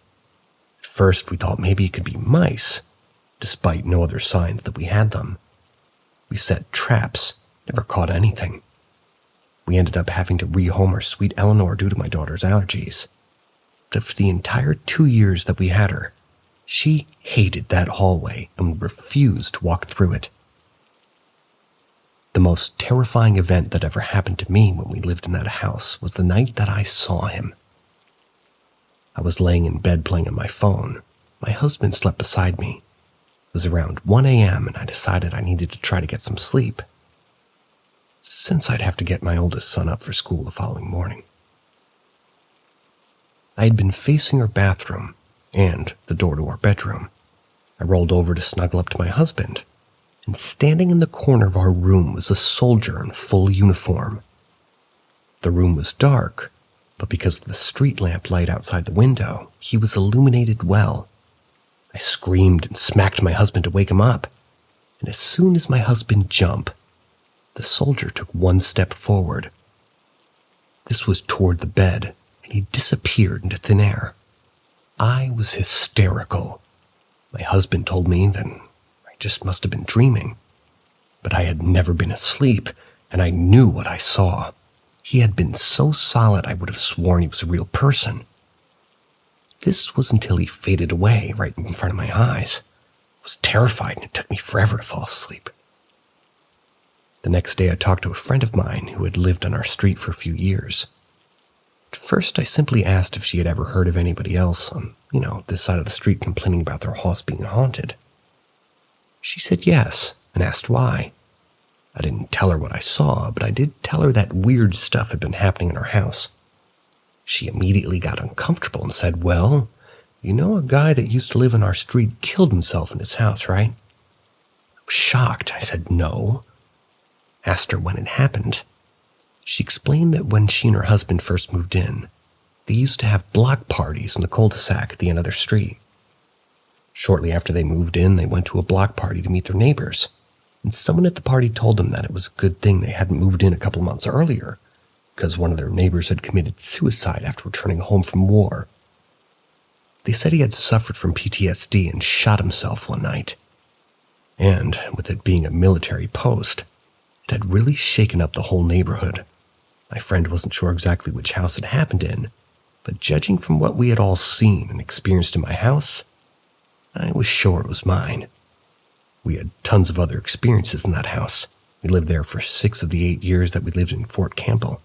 At first we thought maybe it could be mice, despite no other signs that we had them. We set traps, never caught anything. We ended up having to rehome our sweet Eleanor due to my daughter's allergies. But for the entire 2 years that we had her, she hated that hallway and refused to walk through it. The most terrifying event that ever happened to me when we lived in that house was the night that I saw him. I was laying in bed playing on my phone. My husband slept beside me. It was around 1 a.m. and I decided I needed to try to get some sleep, since I'd have to get my oldest son up for school the following morning. I had been facing our bathroom and the door to our bedroom. I rolled over to snuggle up to my husband, and standing in the corner of our room was a soldier in full uniform. The room was dark, but because of the street lamp light outside the window, he was illuminated well. I screamed and smacked my husband to wake him up, and as soon as my husband jumped, the soldier took one step forward. This was toward the bed, and he disappeared into thin air. I was hysterical. My husband told me that I just must have been dreaming, but I had never been asleep, and I knew what I saw. He had been so solid I would have sworn he was a real person. This was until he faded away right in front of my eyes. I was terrified, and it took me forever to fall asleep. The next day I talked to a friend of mine who had lived on our street for a few years. At first, I simply asked if she had ever heard of anybody else on, this side of the street complaining about their house being haunted. She said yes, and asked why. I didn't tell her what I saw, but I did tell her that weird stuff had been happening in our house. She immediately got uncomfortable and said, "Well, a guy that used to live on our street killed himself in his house, right?" I was shocked. I said no. Asked her when it happened. She explained that when she and her husband first moved in, they used to have block parties in the cul-de-sac at the end of their street. Shortly after they moved in, they went to a block party to meet their neighbors, and someone at the party told them that it was a good thing they hadn't moved in a couple months earlier, because one of their neighbors had committed suicide after returning home from war. They said he had suffered from PTSD and shot himself one night. And, with it being a military post, it had really shaken up the whole neighborhood. My friend wasn't sure exactly which house it happened in, but judging from what we had all seen and experienced in my house, I was sure it was mine. We had tons of other experiences in that house. We lived there for 6 of the 8 years that we lived in Fort Campbell.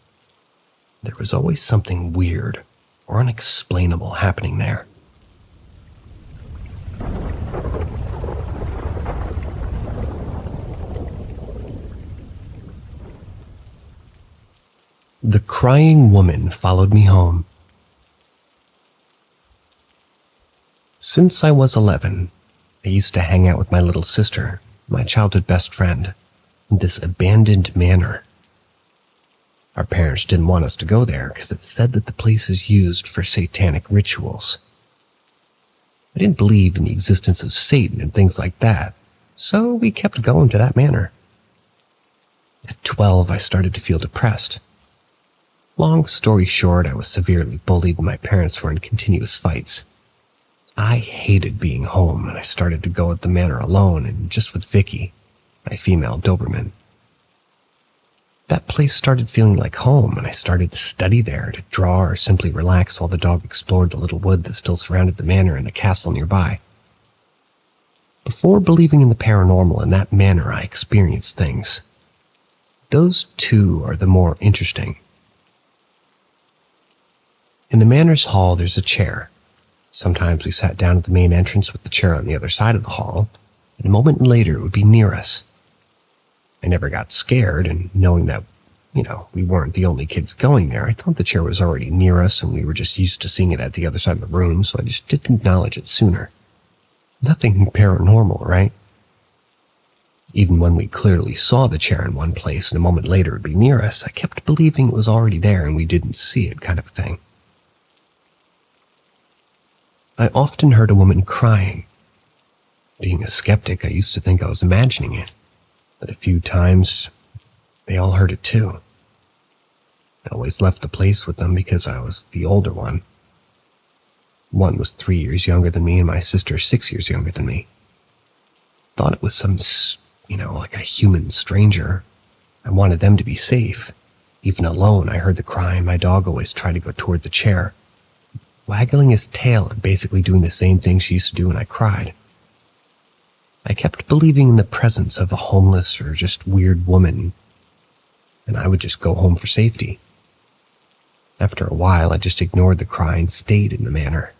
There was always something weird or unexplainable happening there. The crying woman followed me home. Since I was 11, I used to hang out with my little sister, my childhood best friend, in this abandoned manor. Our parents didn't want us to go there because it said that the place is used for satanic rituals. I didn't believe in the existence of Satan and things like that, so we kept going to that manor. At 12, I started to feel depressed. Long story short, I was severely bullied and my parents were in continuous fights. I hated being home and I started to go at the manor alone and just with Vicky, my female Doberman. That place started feeling like home and I started to study there, to draw or simply relax while the dog explored the little wood that still surrounded the manor and the castle nearby. Before believing in the paranormal in that manor, I experienced things. Those two are the more interesting. In the manor's hall, there's a chair. Sometimes we sat down at the main entrance with the chair on the other side of the hall, and a moment later it would be near us. I never got scared, and knowing that, we weren't the only kids going there, I thought the chair was already near us and we were just used to seeing it at the other side of the room, so I just didn't acknowledge it sooner. Nothing paranormal, right? Even when we clearly saw the chair in one place and a moment later it would be near us, I kept believing it was already there and we didn't see it, kind of a thing. I often heard a woman crying. Being a skeptic, I used to think I was imagining it, but a few times, they all heard it too. I always left the place with them because I was the older one. One was 3 years younger than me and my sister 6 years younger than me. Thought it was some, like a human stranger. I wanted them to be safe. Even alone, I heard the cry and my dog always tried to go toward the chair, waggling his tail and basically doing the same thing she used to do when I cried. I kept believing in the presence of a homeless or just weird woman, and I would just go home for safety. After a while, I just ignored the cry and stayed in the manor.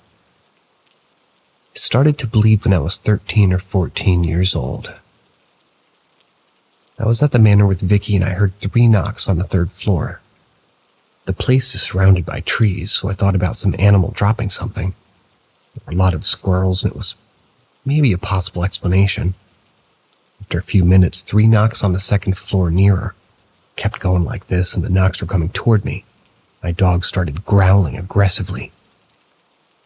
I started to believe when I was 13 or 14 years old. I was at the manor with Vicky and I heard 3 knocks on the 3rd floor. The place is surrounded by trees, so I thought about some animal dropping something. There were a lot of squirrels and it was maybe a possible explanation. After a few minutes, 3 knocks on the 2nd floor nearer. Kept going like this and the knocks were coming toward me. My dog started growling aggressively.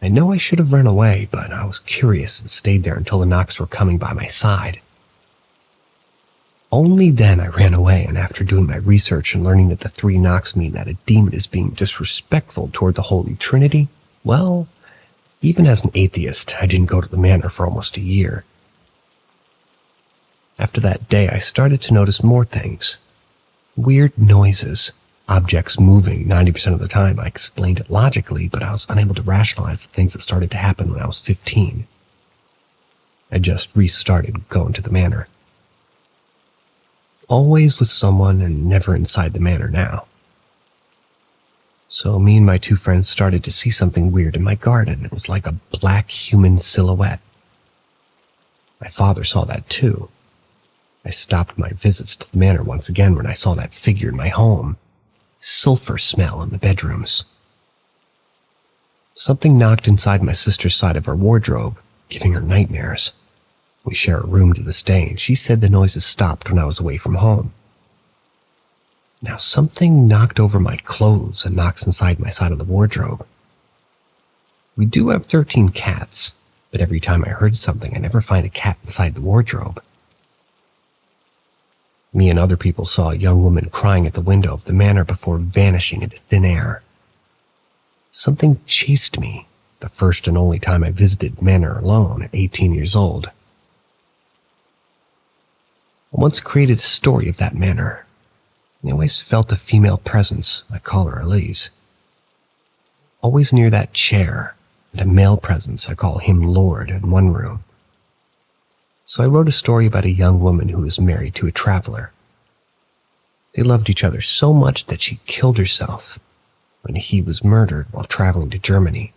I know I should have run away, but I was curious and stayed there until the knocks were coming by my side. Only then I ran away, and after doing my research and learning that the 3 knocks mean that a demon is being disrespectful toward the Holy Trinity, well, even as an atheist, I didn't go to the manor for almost a year. After that day, I started to notice more things. Weird noises, objects moving 90% of the time. I explained it logically, but I was unable to rationalize the things that started to happen when I was 15. I just restarted going to the manor. Always with someone and never inside the manor now. So me and my 2 friends started to see something weird in my garden. It was like a black human silhouette. My father saw that too. I stopped my visits to the manor once again when I saw that figure in my home. Sulfur smell in the bedrooms. Something knocked inside my sister's side of her wardrobe, giving her nightmares. We share a room to this day, and she said the noises stopped when I was away from home. Now something knocked over my clothes and knocks inside my side of the wardrobe. We do have 13 cats, but every time I heard something, I never find a cat inside the wardrobe. Me and other people saw a young woman crying at the window of the manor before vanishing into thin air. Something chased me the first and only time I visited manor alone at 18 years old. I once created a story of that manor. I always felt a female presence. I call her Elise. Always near that chair, and a male presence. I call him Lord in one room. So I wrote a story about a young woman who was married to a traveler. They loved each other so much that she killed herself when he was murdered while traveling to Germany.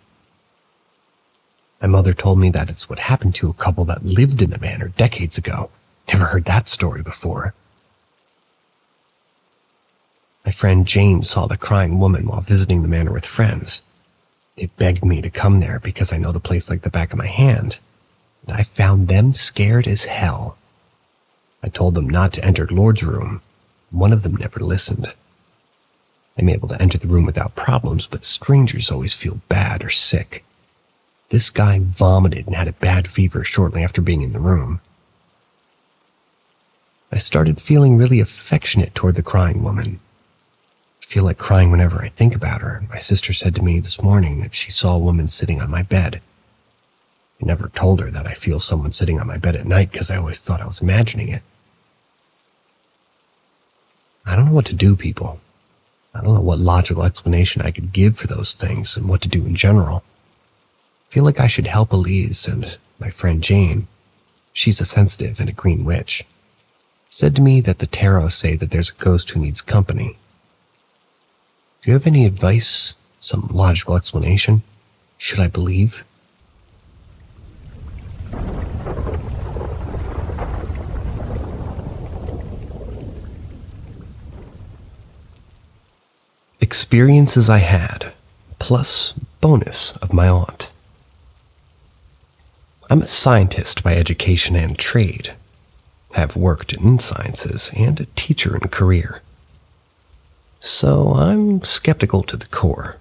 My mother told me that it's what happened to a couple that lived in the manor decades ago. Never heard that story before. My friend Jane saw the crying woman while visiting the manor with friends. They begged me to come there because I know the place like the back of my hand, and I found them scared as hell. I told them not to enter Lord's room. One of them never listened. I'm able to enter the room without problems, but strangers always feel bad or sick. This guy vomited and had a bad fever shortly after being in the room. I started feeling really affectionate toward the crying woman. I feel like crying whenever I think about her. My sister said to me this morning that she saw a woman sitting on my bed. I never told her that I feel someone sitting on my bed at night because I always thought I was imagining it. I don't know what to do, people. I don't know what logical explanation I could give for those things and what to do in general. I feel like I should help Elise and my friend Jane. She's a sensitive and a green witch. Said to me that the tarot say that there's a ghost who needs company. Do you have any advice? Some logical explanation? Should I believe? Experiences I had, plus bonus of my aunt. I'm a scientist by education and trade. Have worked in sciences and a teacher in career. So I'm skeptical to the core.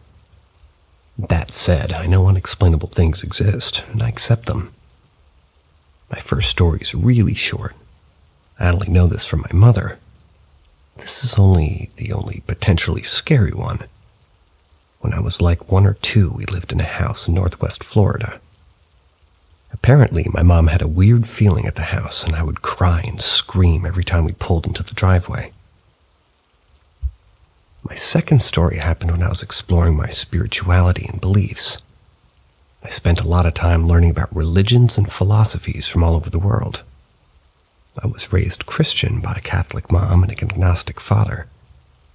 That said, I know unexplainable things exist, and I accept them. My first story is really short. I only know this from my mother. This is the only potentially scary one. When I was like 1 or 2, we lived in a house in northwest Florida. Apparently, my mom had a weird feeling at the house, and I would cry and scream every time we pulled into the driveway. My second story happened when I was exploring my spirituality and beliefs. I spent a lot of time learning about religions and philosophies from all over the world. I was raised Christian by a Catholic mom and an agnostic father,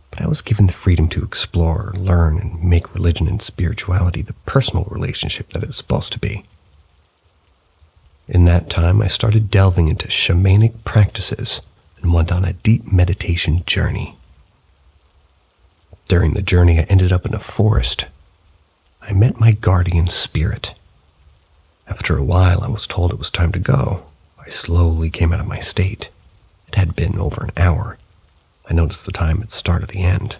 but I was given the freedom to explore, learn, and make religion and spirituality the personal relationship that it's supposed to be. In that time, I started delving into shamanic practices and went on a deep meditation journey. During the journey, I ended up in a forest. I met my guardian spirit. After a while, I was told it was time to go. I slowly came out of my state. It had been over an hour. I noticed the time had started the end.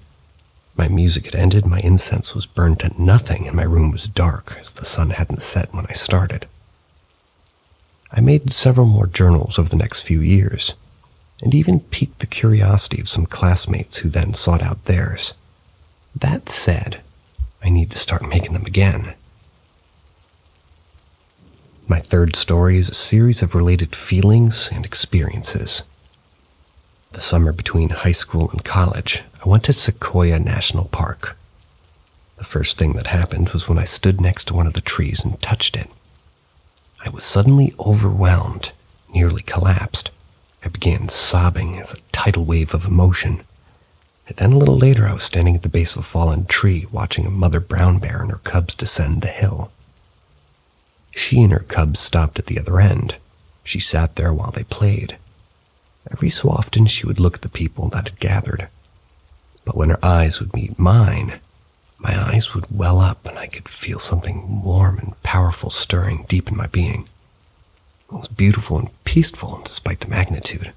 My music had ended, my incense was burned to nothing, and my room was dark as the sun hadn't set when I started. I made several more journals over the next few years, and even piqued the curiosity of some classmates who then sought out theirs. That said, I need to start making them again. My third story is a series of related feelings and experiences. The summer between high school and college, I went to Sequoia National Park. The first thing that happened was when I stood next to one of the trees and touched it. I was suddenly overwhelmed, nearly collapsed. I began sobbing as a tidal wave of emotion. And then a little later, I was standing at the base of a fallen tree, watching a mother brown bear and her cubs descend the hill. She and her cubs stopped at the other end. She sat there while they played. Every so often, she would look at the people that had gathered. But when her eyes would meet mine, my eyes would well up and I could feel something warm and powerful stirring deep in my being. It was beautiful and peaceful despite the magnitude.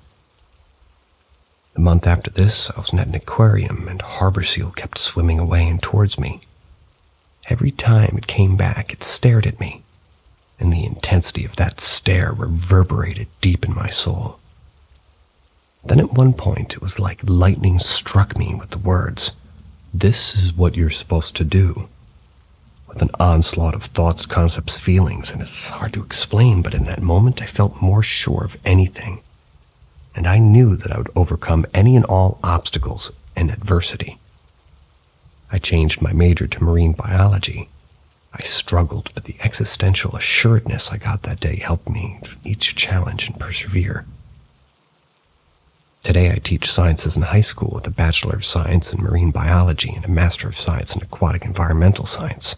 The month after this, I was at an aquarium and a harbor seal kept swimming away and towards me. Every time it came back, it stared at me, and the intensity of that stare reverberated deep in my soul. Then at one point, it was like lightning struck me with the words, "This is what you're supposed to do." With an onslaught of thoughts, concepts, feelings, and it's hard to explain, but in that moment I felt more sure of anything. And I knew that I would overcome any and all obstacles and adversity. I changed my major to marine biology. I struggled, but the existential assuredness I got that day helped me through each challenge and persevere. Today I teach sciences in high school with a Bachelor of Science in Marine Biology and a Master of Science in Aquatic Environmental Science.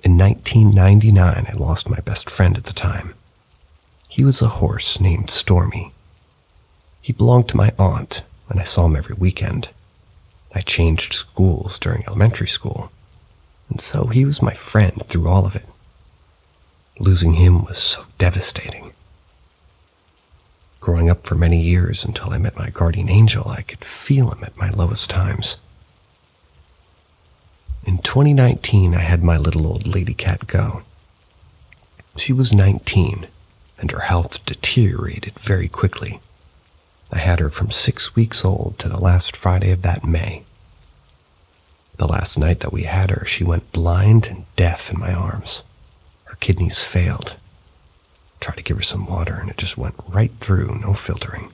In 1999, I lost my best friend at the time. He was a horse named Stormy. He belonged to my aunt, and I saw him every weekend. I changed schools during elementary school, and so he was my friend through all of it. Losing him was so devastating. Growing up for many years until I met my guardian angel, I could feel him at my lowest times. In 2019, I had my little old lady cat go. She was 19, and her health deteriorated very quickly. I had her from 6 weeks old to the last Friday of that May. The last night that we had her, she went blind and deaf in my arms. Her kidneys failed. Tried to give her some water, and it just went right through, no filtering.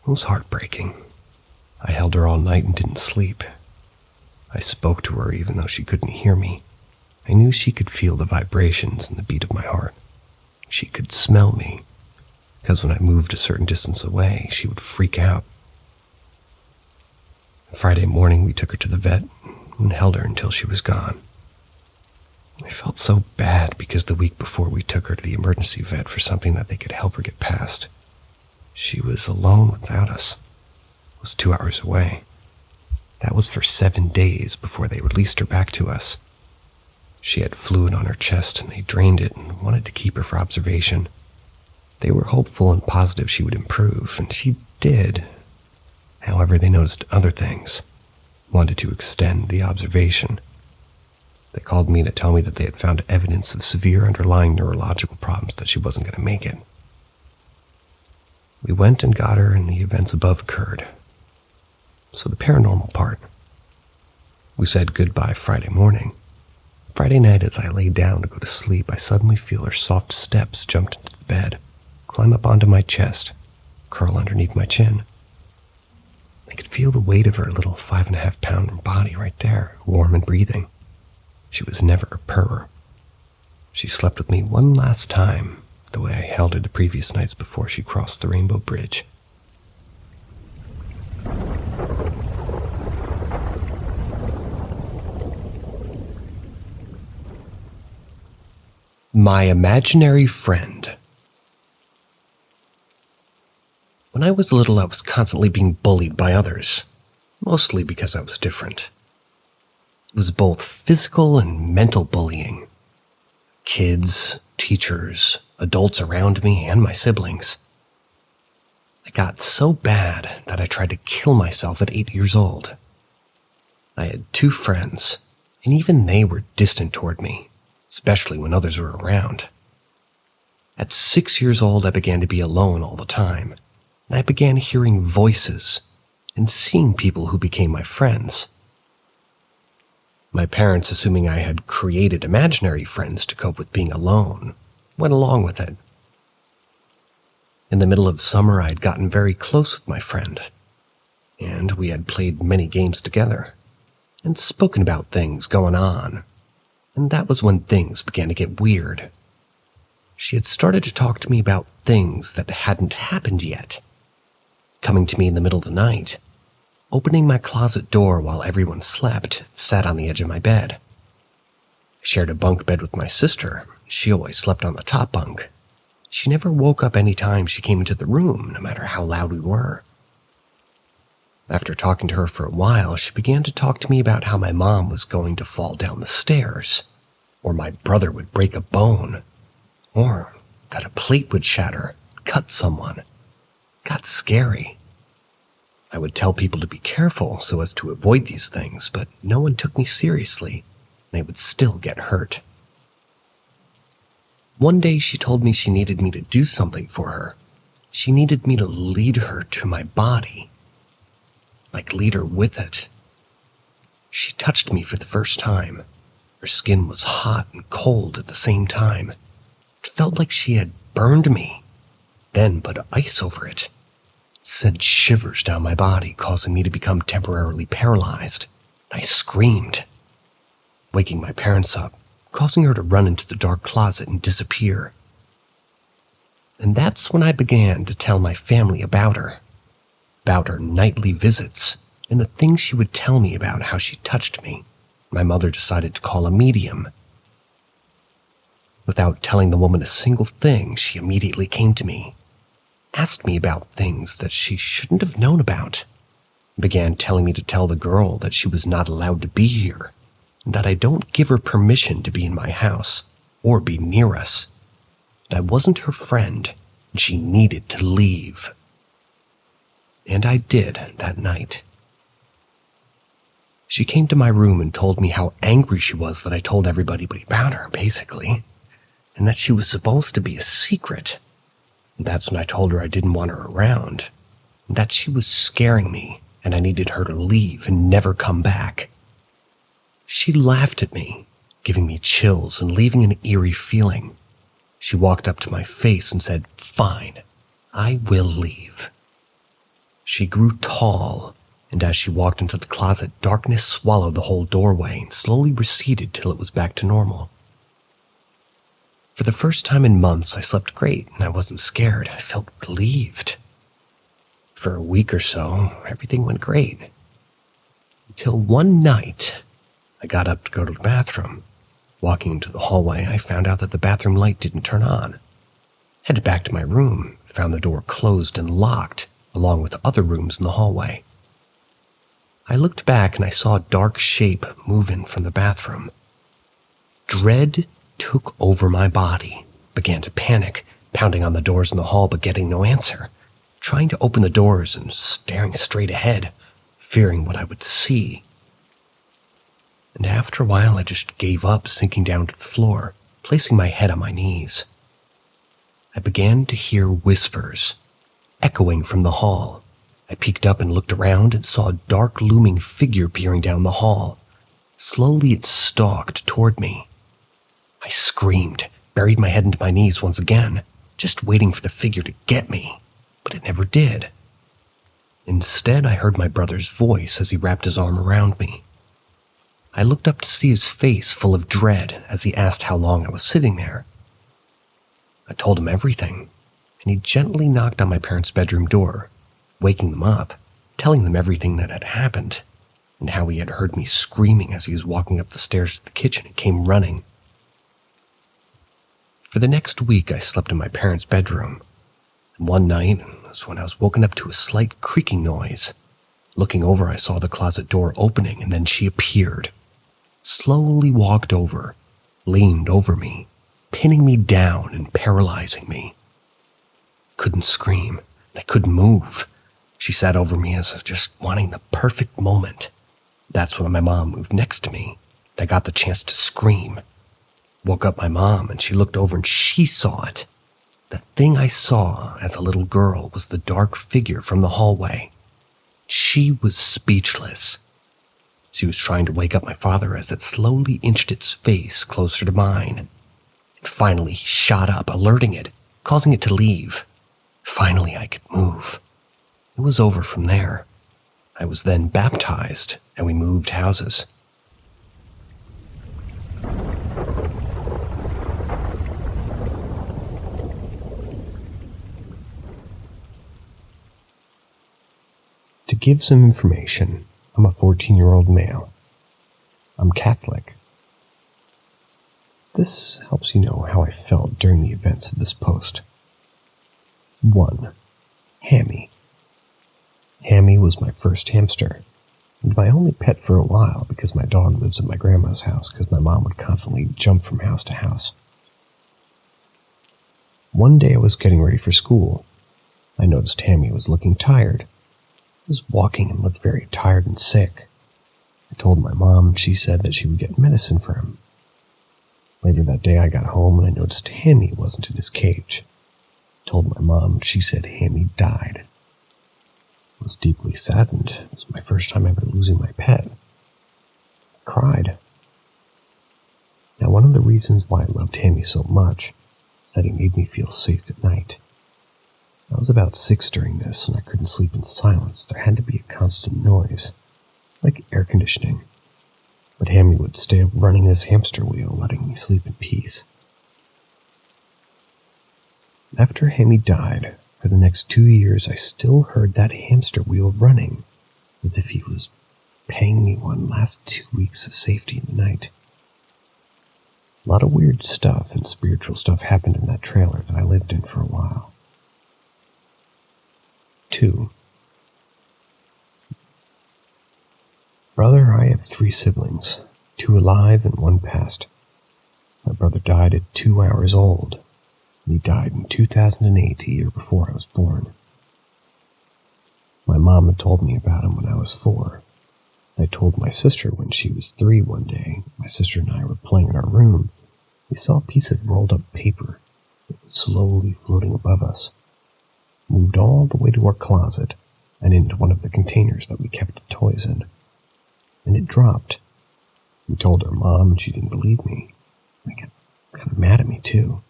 It was heartbreaking. I held her all night and didn't sleep. I spoke to her even though she couldn't hear me. I knew she could feel the vibrations and the beat of my heart. She could smell me, because when I moved a certain distance away, she would freak out. Friday morning, we took her to the vet and held her until she was gone. I felt so bad because the week before we took her to the emergency vet for something that they could help her get past. She was alone without us. It was 2 hours away. That was for 7 days before they released her back to us. She had fluid on her chest and they drained it and wanted to keep her for observation. They were hopeful and positive she would improve, and she did. However, they noticed other things, wanted to extend the observation. They called me to tell me that they had found evidence of severe underlying neurological problems, that she wasn't going to make it. We went and got her, and the events above occurred. So the paranormal part. We said goodbye Friday morning. Friday night, as I lay down to go to sleep, I suddenly feel her soft steps jump into the bed, climb up onto my chest, curl underneath my chin. I could feel the weight of her little 5.5-pound body right there, warm and breathing. She was never a purrer. She slept with me one last time, the way I held her the previous nights before she crossed the Rainbow Bridge. My imaginary friend. When I was little, I was constantly being bullied by others, mostly because I was different. It was both physical and mental bullying. Kids, teachers, adults around me, and my siblings. It got so bad that I tried to kill myself at 8 years old. I had 2 friends, and even they were distant toward me, especially when others were around. At 6 years old, I began to be alone all the time, and I began hearing voices and seeing people who became my friends. My parents, assuming I had created imaginary friends to cope with being alone, went along with it. In the middle of summer, I had gotten very close with my friend, and we had played many games together, and spoken about things going on, and that was when things began to get weird. She had started to talk to me about things that hadn't happened yet, coming to me in the middle of the night, opening my closet door while everyone slept, sat on the edge of my bed. I shared a bunk bed with my sister. She always slept on the top bunk. She never woke up any time she came into the room, no matter how loud we were. After talking to her for a while, she began to talk to me about how my mom was going to fall down the stairs, or my brother would break a bone, or that a plate would shatter, cut someone. It got scary. I would tell people to be careful so as to avoid these things, but no one took me seriously. They would still get hurt. One day she told me she needed me to do something for her. She needed me to lead her to my body. Like lead her with it. She touched me for the first time. Her skin was hot and cold at the same time. It felt like she had burned me, then put ice over it. It sent shivers down my body, causing me to become temporarily paralyzed. I screamed, waking my parents up, causing her to run into the dark closet and disappear. And that's when I began to tell my family about her nightly visits, and the things she would tell me about how she touched me. My mother decided to call a medium. Without telling the woman a single thing, she immediately came to me. asked me about things that she shouldn't have known about, began telling me to tell the girl that she was not allowed to be here, and that I don't give her permission to be in my house or be near us. That I wasn't her friend, and she needed to leave. And I did that night. She came to my room and told me how angry she was that I told everybody about her, basically, and that she was supposed to be a secret. And that's when I told her I didn't want her around, and that she was scaring me and I needed her to leave and never come back. She laughed at me, giving me chills and leaving an eerie feeling. She walked up to my face and said, "Fine, I will leave." She grew tall, and as she walked into the closet, darkness swallowed the whole doorway and slowly receded till it was back to normal. For the first time in months, I slept great and I wasn't scared. I felt relieved. For a week or so, everything went great. Until one night, I got up to go to the bathroom. Walking into the hallway, I found out that the bathroom light didn't turn on. Headed back to my room, found the door closed and locked, along with other rooms in the hallway. I looked back and I saw a dark shape moving from the bathroom. Dread took over my body, began to panic, pounding on the doors in the hall but getting no answer, trying to open the doors and staring straight ahead, fearing what I would see. And after a while, I just gave up, sinking down to the floor, placing my head on my knees. I began to hear whispers, echoing from the hall. I peeked up and looked around and saw a dark looming figure peering down the hall. Slowly it stalked toward me. I screamed, buried my head into my knees once again, just waiting for the figure to get me, but it never did. Instead, I heard my brother's voice as he wrapped his arm around me. I looked up to see his face full of dread as he asked how long I was sitting there. I told him everything, and he gently knocked on my parents' bedroom door, waking them up, telling them everything that had happened, and how he had heard me screaming as he was walking up the stairs to the kitchen and came running. For the next week, I slept in my parents' bedroom, and one night was when I was woken up to a slight creaking noise. Looking over, I saw the closet door opening, and then she appeared, slowly walked over, leaned over me, pinning me down and paralyzing me. Couldn't scream, I couldn't move. She sat over me as if just wanting the perfect moment. That's when my mom moved next to me, and I got the chance to scream. Woke up my mom, and she looked over and she saw it. The thing I saw as a little girl was the dark figure from the hallway. She was speechless. She was trying to wake up my father as it slowly inched its face closer to mine. And finally, he shot up, alerting it, causing it to leave. Finally, I could move. It was over from there. I was then baptized, and we moved houses. To give some information, I'm a 14-year-old male. I'm Catholic. This helps you know how I felt during the events of this post. 1. Hammy. Hammy was my first hamster, and my only pet for a while because my dog lives at my grandma's house because my mom would constantly jump from house to house. One day I was getting ready for school. I noticed Hammy was looking tired. He was walking and looked very tired and sick. I told my mom, and she said that she would get medicine for him. Later that day I got home and I noticed Hammy wasn't in his cage. I told my mom, and she said Hammy died. I was deeply saddened. It was my first time ever losing my pet. I cried. Now, one of the reasons why I loved Hammy so much is that he made me feel safe at night. I was about 6 during this, and I couldn't sleep in silence. There had to be a constant noise, like air conditioning. But Hammy would stay up running his hamster wheel, letting me sleep in peace. After Hammy died, for the next 2 years, I still heard that hamster wheel running, as if he was paying me one last 2 weeks of safety in the night. A lot of weird stuff and spiritual stuff happened in that trailer that I lived in for a while. 2. Brother, I have 3 siblings, 2 alive and 1 passed. My brother died at 2 hours old. He died in 2008, a year before I was born. My mom had told me about him when I was 4. I told my sister when she was 3 one day. My sister and I were playing in our room. We saw a piece of rolled up paper that was slowly floating above us. Moved all the way to our closet and into one of the containers that we kept the toys in. And it dropped. We told our mom and she didn't believe me. I got kind of mad at me too.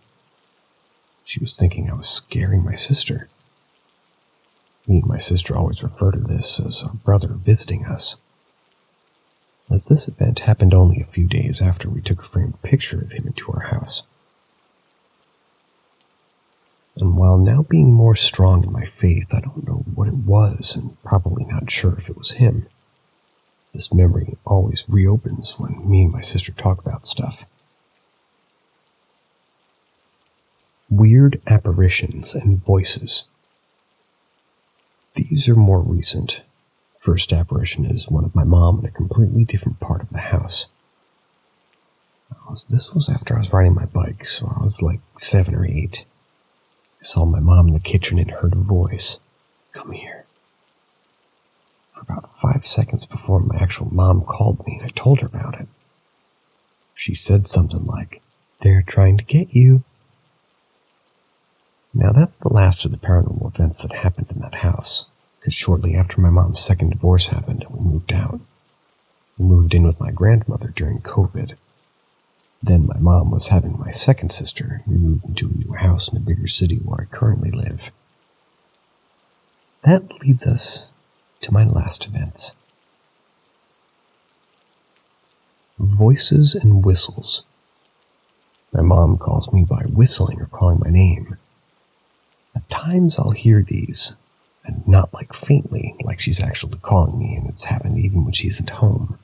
She was thinking I was scaring my sister. Me and my sister always refer to this as our brother visiting us. As this event happened only a few days after we took a framed picture of him into our house. And while now being more strong in my faith, I don't know what it was and probably not sure if it was him. This memory always reopens when me and my sister talk about stuff. Weird apparitions and voices. These are more recent. First apparition is one of my mom in a completely different part of the house. This was after I was riding my bike, so I was like 7 or 8. I saw my mom in the kitchen and heard a voice. Come here. For about 5 seconds before my actual mom called me and I told her about it. She said something like, "They're trying to get you." Now that's the last of the paranormal events that happened in that house, because shortly after my mom's second divorce happened, we moved out. We moved in with my grandmother during COVID. Then my mom was having my second sister, and we moved into a new house in a bigger city where I currently live. That leads us to my last events. Voices and whistles. My mom calls me by whistling or calling my name. At times I'll hear these, and not like faintly, like she's actually calling me, and it's happened even when she isn't home.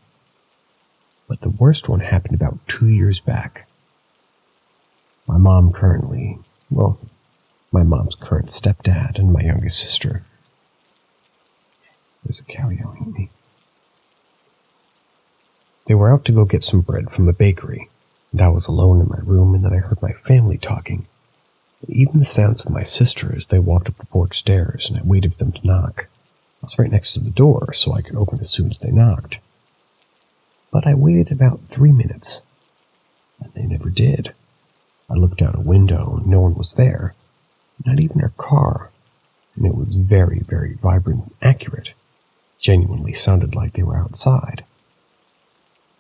But the worst one happened about 2 years back. My mom's current stepdad and my youngest sister. There's a cow yelling at me. They were out to go get some bread from a bakery, and I was alone in my room, and then I heard my family talking. Even the sounds of my sister as they walked up the porch stairs, and I waited for them to knock. I was right next to the door, so I could open as soon as they knocked. But I waited about 3 minutes, and they never did. I looked out a window, and no one was there, not even our car, and it was very, very vibrant and accurate. Genuinely sounded like they were outside.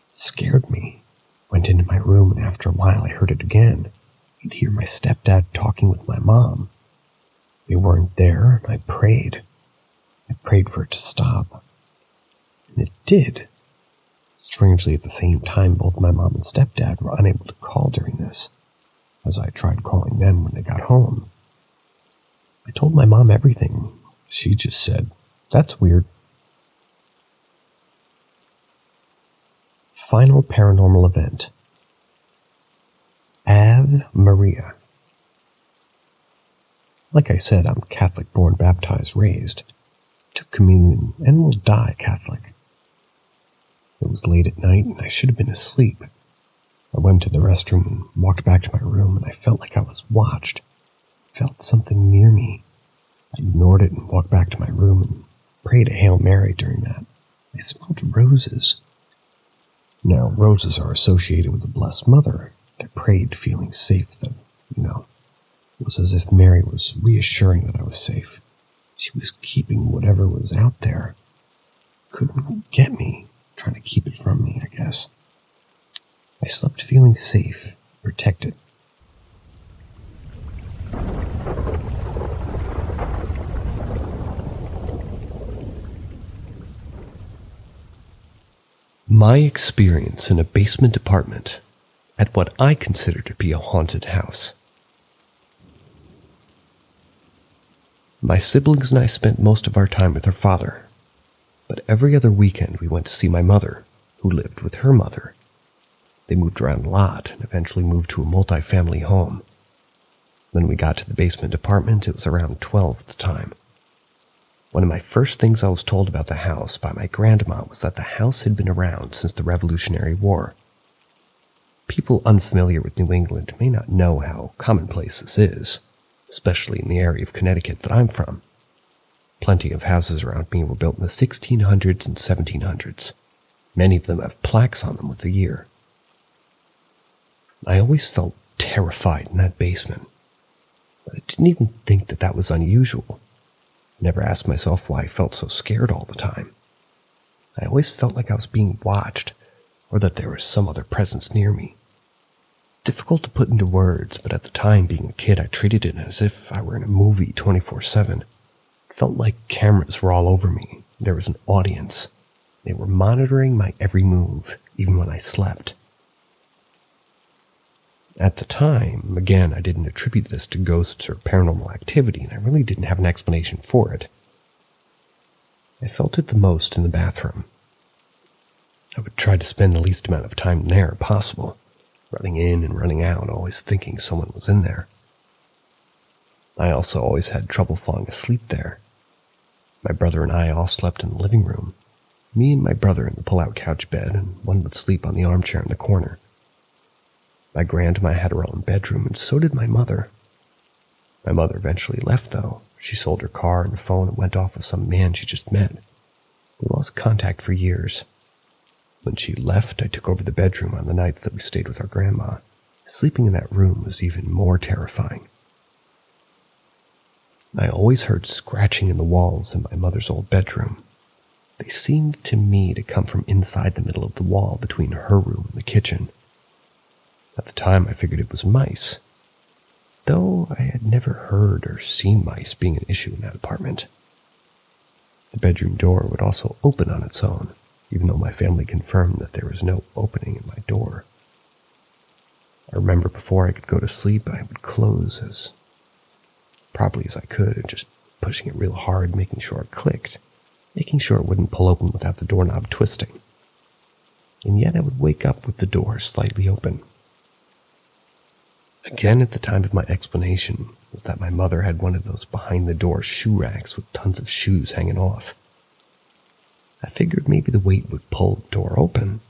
It scared me. Went into my room, and after a while I heard it again. I could hear my stepdad talking with my mom. They weren't there, and I prayed. I prayed for it to stop. And it did. Strangely, at the same time, both my mom and stepdad were unable to call during this, as I tried calling them when they got home. I told my mom everything. She just said, "That's weird." Final paranormal event. Ave Maria. Like I said, I'm Catholic, born, baptized, raised. Took communion and will die Catholic. It was late at night and I should have been asleep. I went to the restroom and walked back to my room, and I felt like I was watched. I felt something near me. I ignored it and walked back to my room and prayed a Hail Mary during that. I smelled roses. Now, roses are associated with the Blessed Mother. I prayed feeling safe that, it was as if Mary was reassuring that I was safe. She was keeping whatever was out there. Couldn't get me, trying to keep it from me, I guess. I slept feeling safe, protected. My experience in a basement apartment at what I consider to be a haunted house. My siblings and I spent most of our time with her father, but every other weekend we went to see my mother, who lived with her mother. They moved around a lot and eventually moved to a multi-family home. When we got to the basement apartment, it was around 12 at the time. One of my first things I was told about the house by my grandma was that the house had been around since the Revolutionary War. People unfamiliar with New England may not know how commonplace this is, especially in the area of Connecticut that I'm from. Plenty of houses around me were built in the 1600s and 1700s. Many of them have plaques on them with the year. I always felt terrified in that basement, but I didn't even think that was unusual. I never asked myself why I felt so scared all the time. I always felt like I was being watched, or that there was some other presence near me. It's difficult to put into words, but at the time, being a kid, I treated it as if I were in a movie 24/7. It felt like cameras were all over me. There was an audience. They were monitoring my every move, even when I slept. At the time, again, I didn't attribute this to ghosts or paranormal activity, and I really didn't have an explanation for it. I felt it the most in the bathroom. I would try to spend the least amount of time there possible, running in and running out, always thinking someone was in there. I also always had trouble falling asleep there. My brother and I all slept in the living room, me and my brother in the pull-out couch bed, and one would sleep on the armchair in the corner. My grandma had her own bedroom, and so did my mother. My mother eventually left, though. She sold her car and phone and went off with some man she just met. We lost contact for years. When she left, I took over the bedroom on the nights that we stayed with our grandma. Sleeping in that room was even more terrifying. I always heard scratching in the walls in my mother's old bedroom. They seemed to me to come from inside the middle of the wall between her room and the kitchen. At the time, I figured it was mice, though I had never heard or seen mice being an issue in that apartment. The bedroom door would also open on its own, even though my family confirmed that there was no opening in my door. I remember before I could go to sleep, I would close as probably as I could, and just pushing it real hard, making sure it clicked, making sure it wouldn't pull open without the doorknob twisting. And yet I would wake up with the door slightly open. Again, at the time of my explanation, was that my mother had one of those behind-the-door shoe racks with tons of shoes hanging off. I figured maybe the weight would pull the door open,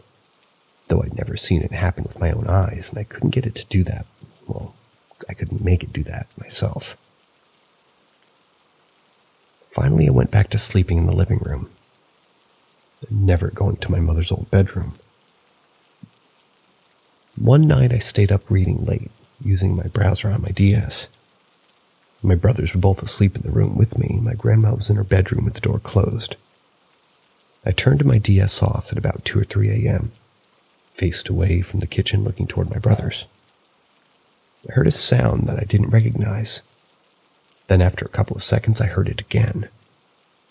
though I'd never seen it happen with my own eyes, and I couldn't get it to do that. Well, I couldn't make it do that myself. Finally, I went back to sleeping in the living room, never going to my mother's old bedroom. One night, I stayed up reading late, using my browser on my DS. My brothers were both asleep in the room with me. My grandma was in her bedroom with the door closed. I turned my DS off at about 2 or 3 a.m., faced away from the kitchen looking toward my brothers. I heard a sound that I didn't recognize. Then after a couple of seconds, I heard it again.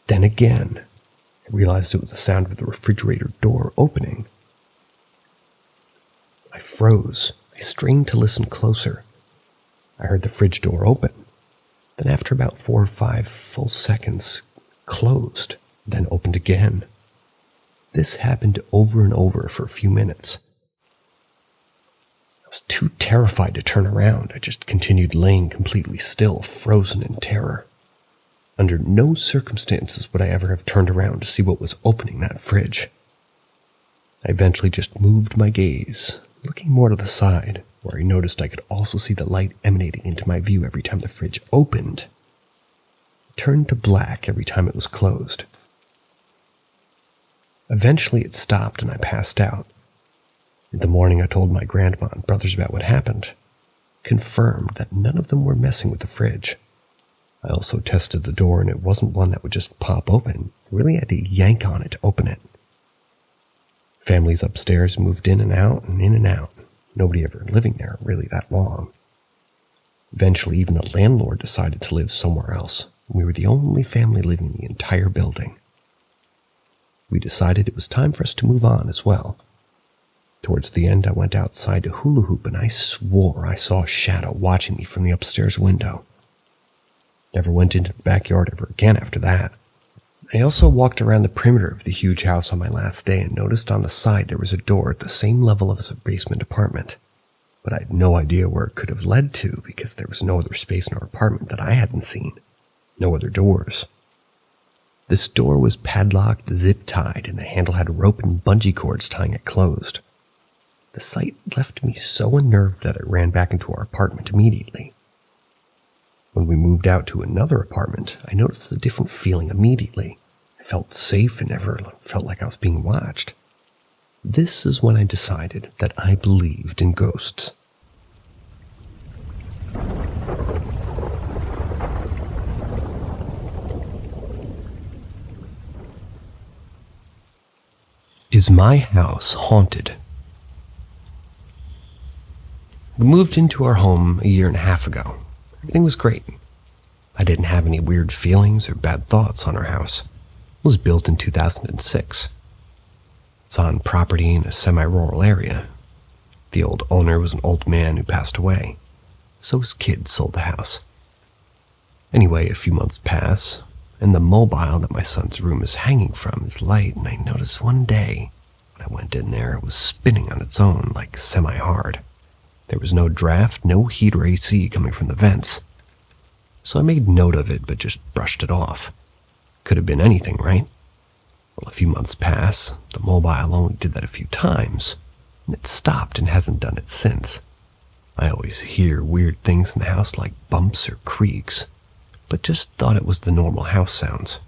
Then again. I realized it was the sound of the refrigerator door opening. I froze. I strained to listen closer. I heard the fridge door open. Then after about 4 or 5 full seconds, closed, then opened again. This happened over and over for a few minutes. I was too terrified to turn around. I just continued laying completely still, frozen in terror. Under no circumstances would I ever have turned around to see what was opening that fridge. I eventually just moved my gaze, looking more to the side, where I noticed I could also see the light emanating into my view every time the fridge opened. It turned to black every time it was closed. Eventually it stopped and I passed out. In the morning I told my grandma and brothers about what happened, confirmed that none of them were messing with the fridge. I also tested the door and it wasn't one that would just pop open. I really had to yank on it to open it. Families upstairs moved in and out and in and out. Nobody ever living there really that long. Eventually, even the landlord decided to live somewhere else. We were the only family living in the entire building. We decided it was time for us to move on as well. Towards the end, I went outside to hula hoop and I swore I saw a shadow watching me from the upstairs window. Never went into the backyard ever again after that. I also walked around the perimeter of the huge house on my last day and noticed on the side there was a door at the same level as a basement apartment. But I had no idea where it could have led to because there was no other space in our apartment that I hadn't seen. No other doors. This door was padlocked, zip-tied, and the handle had rope and bungee cords tying it closed. The sight left me so unnerved that I ran back into our apartment immediately. When we moved out to another apartment, I noticed a different feeling immediately. I felt safe and never felt like I was being watched. This is when I decided that I believed in ghosts. Is my house haunted? We moved into our home a year and a half ago. Everything was great. I didn't have any weird feelings or bad thoughts on our house. It was built in 2006. It's on property in a semi-rural area. The old owner was an old man who passed away, so his kids sold the house. Anyway, a few months pass, and the mobile that my son's room is hanging from is light, and I noticed one day when I went in there, it was spinning on its own like semi-hard. There was no draft, no heat or AC coming from the vents. So I made note of it, but just brushed it off. Could have been anything, right? Well, a few months pass, the mobile only did that a few times, and it stopped and hasn't done it since. I always hear weird things in the house like bumps or creaks, but just thought it was the normal house sounds.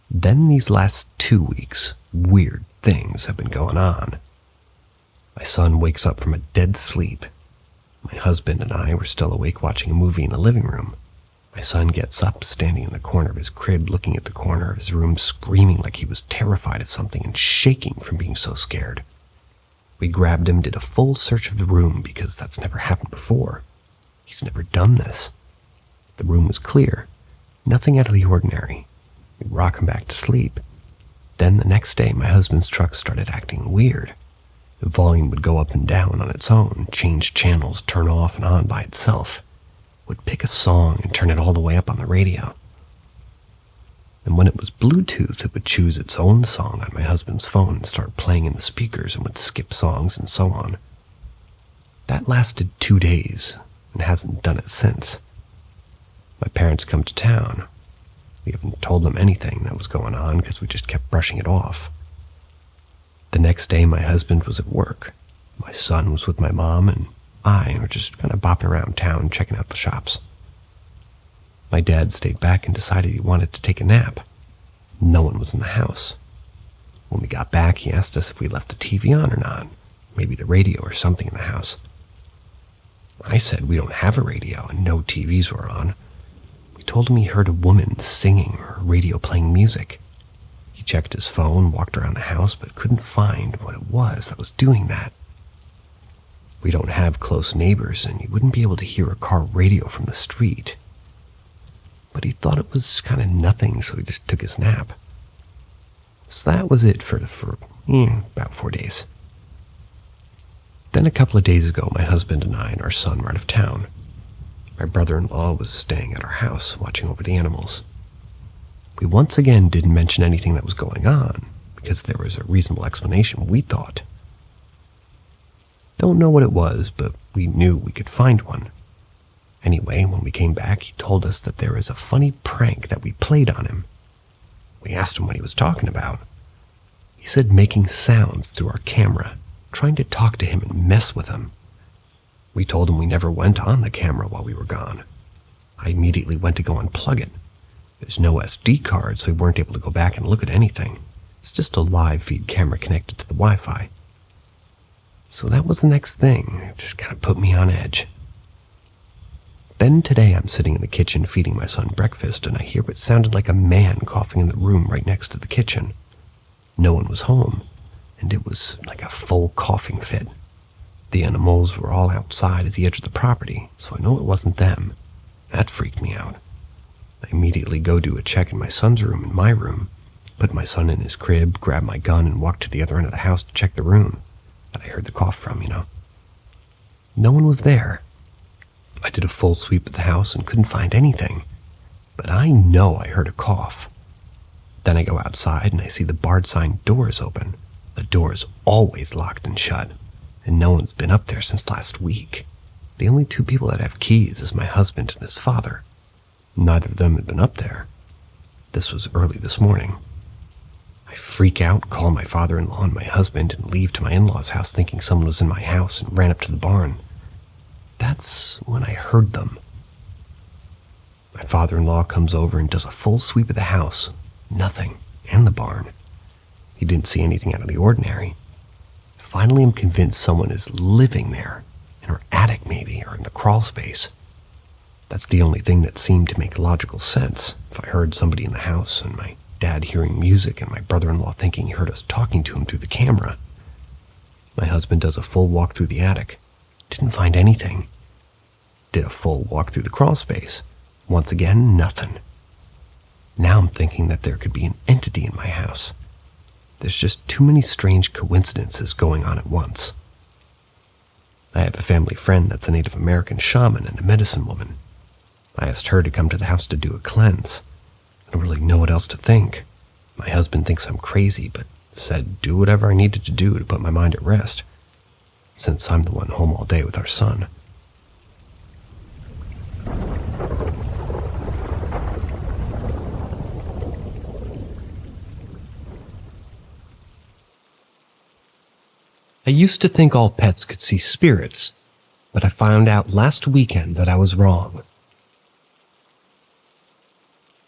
Then these last 2 weeks, weird things have been going on. My son wakes up from a dead sleep. My husband and I were still awake watching a movie in the living room. My son gets up, standing in the corner of his crib, looking at the corner of his room, screaming like he was terrified of something and shaking from being so scared. We grabbed him, did a full search of the room because that's never happened before. He's never done this. The room was clear, nothing out of the ordinary. We rock him back to sleep. Then the next day, my husband's truck started acting weird. The volume would go up and down on its own, change channels, turn off and on by itself. Would pick a song and turn it all the way up on the radio. And when it was Bluetooth, it would choose its own song on my husband's phone and start playing in the speakers and would skip songs and so on. That lasted 2 days and hasn't done it since. My parents come to town. We haven't told them anything that was going on because we just kept brushing it off. The next day, my husband was at work. My son was with my mom, and I were just kind of bopping around town checking out the shops. My dad stayed back and decided he wanted to take a nap. No one was in the house. When we got back, he asked us if we left the TV on or not, maybe the radio or something in the house. I said we don't have a radio and no TVs were on. We told him he heard a woman singing or a radio playing music. He checked his phone, walked around the house, but couldn't find what it was that was doing that. We don't have close neighbors, and you wouldn't be able to hear a car radio from the street. But he thought it was kind of nothing, so he just took his nap. So that was it for about 4 days. Then a couple of days ago, my husband and I and our son were out of town. My brother-in-law was staying at our house, watching over the animals. We once again didn't mention anything that was going on, because there was a reasonable explanation, we thought. Don't know what it was, but we knew we could find one. Anyway, when we came back, he told us that there was a funny prank that we played on him. We asked him what he was talking about. He said making sounds through our camera, trying to talk to him and mess with him. We told him we never went on the camera while we were gone. I immediately went to go unplug it. There's no SD card, so we weren't able to go back and look at anything. It's just a live feed camera connected to the Wi-Fi. So that was the next thing. It just kind of put me on edge. Then today I'm sitting in the kitchen feeding my son breakfast, and I hear what sounded like a man coughing in the room right next to the kitchen. No one was home, and it was like a full coughing fit. The animals were all outside at the edge of the property, so I know it wasn't them. That freaked me out. I immediately go do a check in my son's room and my room, put my son in his crib, grab my gun, and walk to the other end of the house to check the room that I heard the cough from, No one was there. I did a full sweep of the house and couldn't find anything, but I know I heard a cough. Then I go outside and I see the barred sign door is open. The door is always locked and shut, and no one's been up there since last week. The only 2 people that have keys is my husband and his father. Neither of them had been up there. This was early this morning. I freak out, call my father-in-law and my husband, and leave to my in-laws' house thinking someone was in my house and ran up to the barn. That's when I heard them. My father-in-law comes over and does a full sweep of the house. Nothing. And the barn. He didn't see anything out of the ordinary. Finally, I'm convinced someone is living there, in our attic maybe, or in the crawl space. That's the only thing that seemed to make logical sense. If I heard somebody in the house, and my dad hearing music, and my brother-in-law thinking he heard us talking to him through the camera. My husband does a full walk through the attic. Didn't find anything. Did a full walk through the crawl space. Once again, nothing. Now I'm thinking that there could be an entity in my house. There's just too many strange coincidences going on at once. I have a family friend that's a Native American shaman and a medicine woman. I asked her to come to the house to do a cleanse. I don't really know what else to think. My husband thinks I'm crazy, but said do whatever I needed to do to put my mind at rest, since I'm the one home all day with our son. I used to think all pets could see spirits, but I found out last weekend that I was wrong.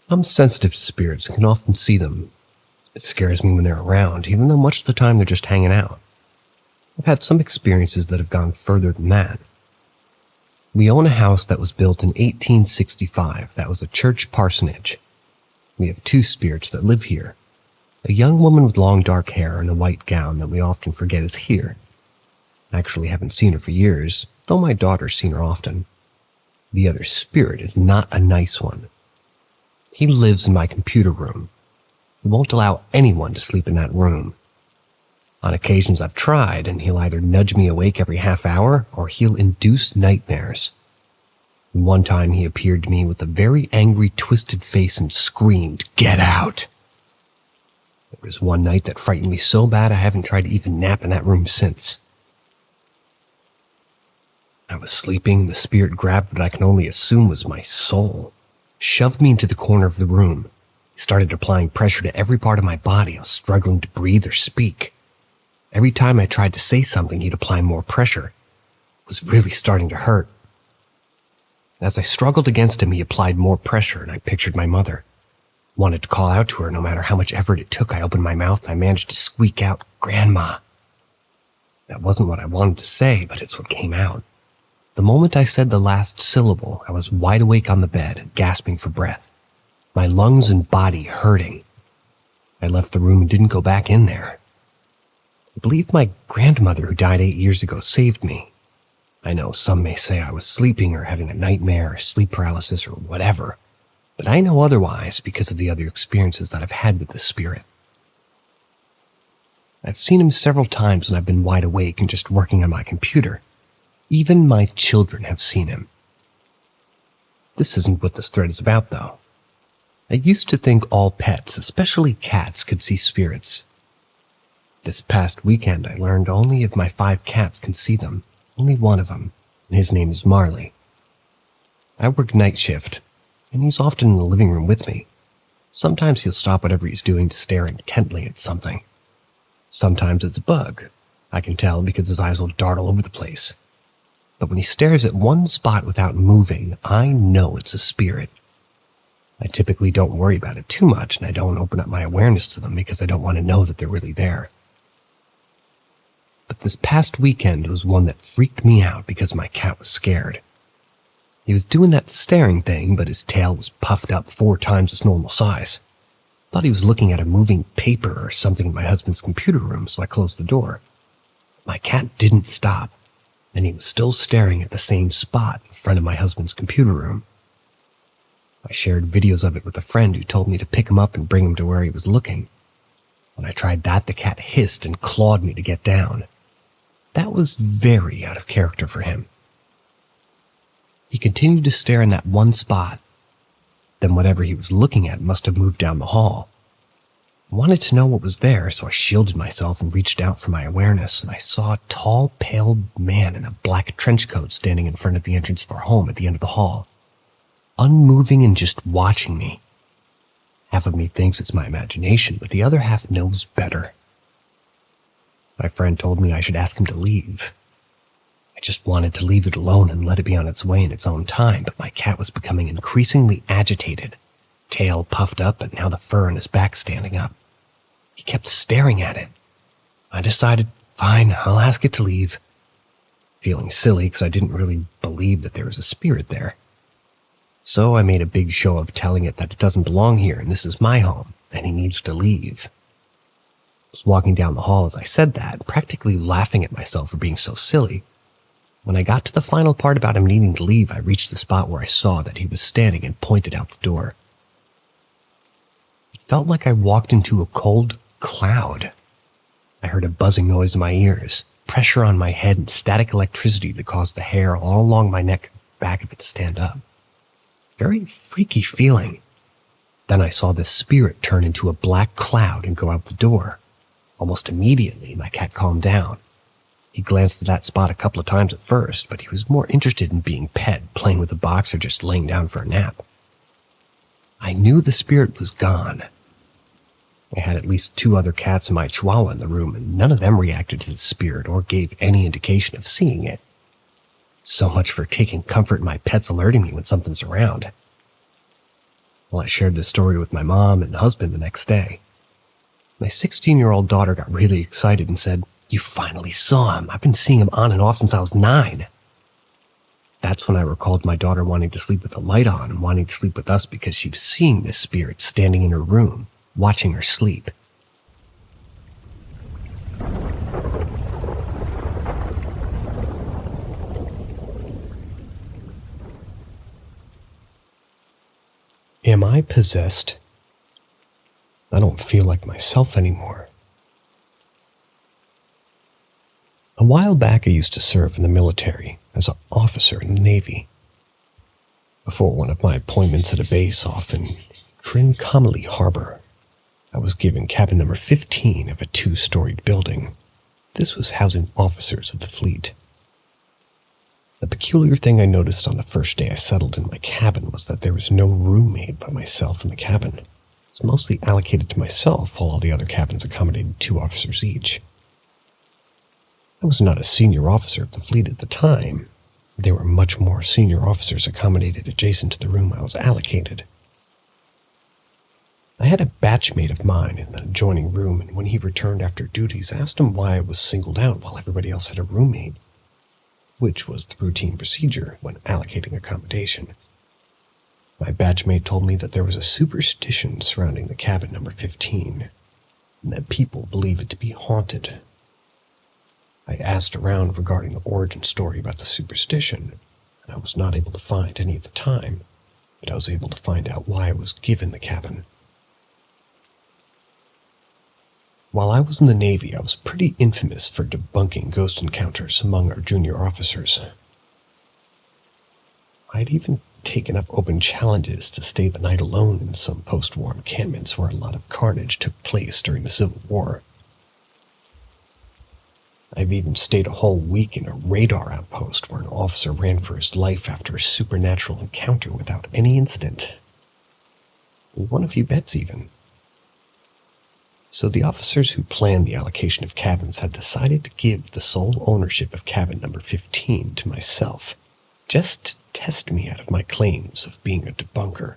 I'm sensitive to spirits and can often see them. It scares me when they're around, even though much of the time they're just hanging out. I've had some experiences that have gone further than that. We own a house that was built in 1865 that was a church parsonage. We have 2 spirits that live here. A young woman with long dark hair and a white gown that we often forget is here. I actually haven't seen her for years, though my daughter's seen her often. The other spirit is not a nice one. He lives in my computer room. He won't allow anyone to sleep in that room. On occasions I've tried, and he'll either nudge me awake every half hour, or he'll induce nightmares. One time he appeared to me with a very angry, twisted face and screamed, "Get out!" There was one night that frightened me so bad I haven't tried to even nap in that room since. I was sleeping, and the spirit grabbed what I can only assume was my soul, shoved me into the corner of the room. He started applying pressure to every part of my body. I was struggling to breathe or speak. Every time I tried to say something, he'd apply more pressure. It was really starting to hurt. As I struggled against him, he applied more pressure, and I pictured my mother. Wanted to call out to her no matter how much effort it took. I opened my mouth and I managed to squeak out, "Grandma." That wasn't what I wanted to say, but it's what came out. The moment I said the last syllable, I was wide awake on the bed, gasping for breath. My lungs and body hurting. I left the room and didn't go back in there. I believe my grandmother, who died 8 years ago, saved me. I know some may say I was sleeping or having a nightmare or sleep paralysis or whatever, but I know otherwise because of the other experiences that I've had with this spirit. I've seen him several times when I've been wide awake and just working on my computer. Even my children have seen him. This isn't what this thread is about, though. I used to think all pets, especially cats, could see spirits. This past weekend, I learned only of my 5 cats can see them. Only one of them, and his name is Marley. I work night shift, and he's often in the living room with me. Sometimes he'll stop whatever he's doing to stare intently at something. Sometimes it's a bug. I can tell because his eyes will dart all over the place. But when he stares at one spot without moving, I know it's a spirit. I typically don't worry about it too much, and I don't open up my awareness to them because I don't want to know that they're really there. But this past weekend was one that freaked me out because my cat was scared. He was doing that staring thing, but his tail was puffed up 4 times its normal size. Thought he was looking at a moving paper or something in my husband's computer room, so I closed the door. My cat didn't stop, and he was still staring at the same spot in front of my husband's computer room. I shared videos of it with a friend who told me to pick him up and bring him to where he was looking. When I tried that, the cat hissed and clawed me to get down. That was very out of character for him. He continued to stare in that one spot. Then whatever he was looking at must have moved down the hall. I wanted to know what was there, so I shielded myself and reached out for my awareness, and I saw a tall, pale man in a black trench coat standing in front of the entrance of our home at the end of the hall, unmoving and just watching me. Half of me thinks it's my imagination, but the other half knows better. My friend told me I should ask him to leave. I just wanted to leave it alone and let it be on its way in its own time, but my cat was becoming increasingly agitated, tail puffed up and now the fur on his back standing up. He kept staring at it. I decided, fine, I'll ask it to leave. Feeling silly because I didn't really believe that there was a spirit there. So I made a big show of telling it that it doesn't belong here and this is my home and he needs to leave. I was walking down the hall as I said that, practically laughing at myself for being so silly. When I got to the final part about him needing to leave, I reached the spot where I saw that he was standing and pointed out the door. It felt like I walked into a cold cloud. I heard a buzzing noise in my ears, pressure on my head, and static electricity that caused the hair all along my neck and back of it to stand up. Very freaky feeling. Then I saw this spirit turn into a black cloud and go out the door. Almost immediately, my cat calmed down. He glanced at that spot a couple of times at first, but he was more interested in being pet, playing with a box, or just laying down for a nap. I knew the spirit was gone. I had at least 2 other cats and my chihuahua in the room, and none of them reacted to the spirit or gave any indication of seeing it. So much for taking comfort in my pets alerting me when something's around. Well, I shared this story with my mom and husband the next day. My 16-year-old daughter got really excited and said, "You finally saw him. I've been seeing him on and off since I was 9. That's when I recalled my daughter wanting to sleep with the light on and wanting to sleep with us because she was seeing this spirit standing in her room, watching her sleep. Am I possessed? I don't feel like myself anymore. A while back, I used to serve in the military as an officer in the Navy. Before one of my appointments at a base off in Trincomalee Harbor, I was given cabin number 15 of a 2-storied building. This was housing officers of the fleet. The peculiar thing I noticed on the first day I settled in my cabin was that there was no roommate by myself in the cabin. It was mostly allocated to myself, while all the other cabins accommodated 2 officers each. I was not a senior officer of the fleet at the time. There were much more senior officers accommodated adjacent to the room I was allocated. I had a batchmate of mine in the adjoining room, and when he returned after duties, I asked him why I was singled out while everybody else had a roommate, which was the routine procedure when allocating accommodation. My batchmate told me that there was a superstition surrounding the cabin number 15, and that people believe it to be haunted. I asked around regarding the origin story about the superstition, and I was not able to find any at the time, but I was able to find out why I was given the cabin. While I was in the Navy, I was pretty infamous for debunking ghost encounters among our junior officers. I'd even taken up open challenges to stay the night alone in some post-war encampments where a lot of carnage took place during the Civil War. I've even stayed a whole week in a radar outpost where an officer ran for his life after a supernatural encounter without any incident. We won a few bets even. So the officers who planned the allocation of cabins had decided to give the sole ownership of cabin number 15 to myself, just to test me out of my claims of being a debunker.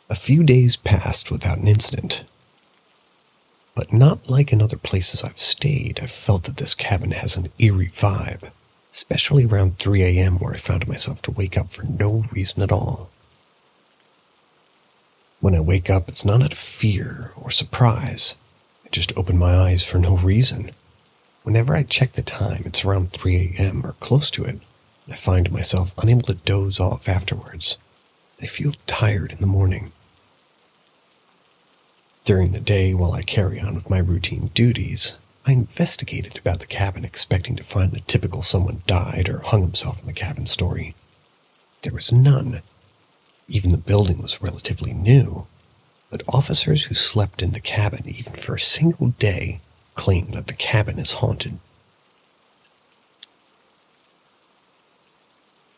A few days passed without an incident. But not like in other places I've stayed, I've felt that this cabin has an eerie vibe, especially around 3 a.m. where I found myself to wake up for no reason at all. When I wake up, it's not out of fear or surprise. I just open my eyes for no reason. Whenever I check the time, it's around 3 a.m. or close to it, and I find myself unable to doze off afterwards. I feel tired in the morning. During the day, while I carry on with my routine duties, I investigated about the cabin expecting to find the typical someone died or hung himself in the cabin story. There was none. Even the building was relatively new, but officers who slept in the cabin even for a single day claim that the cabin is haunted.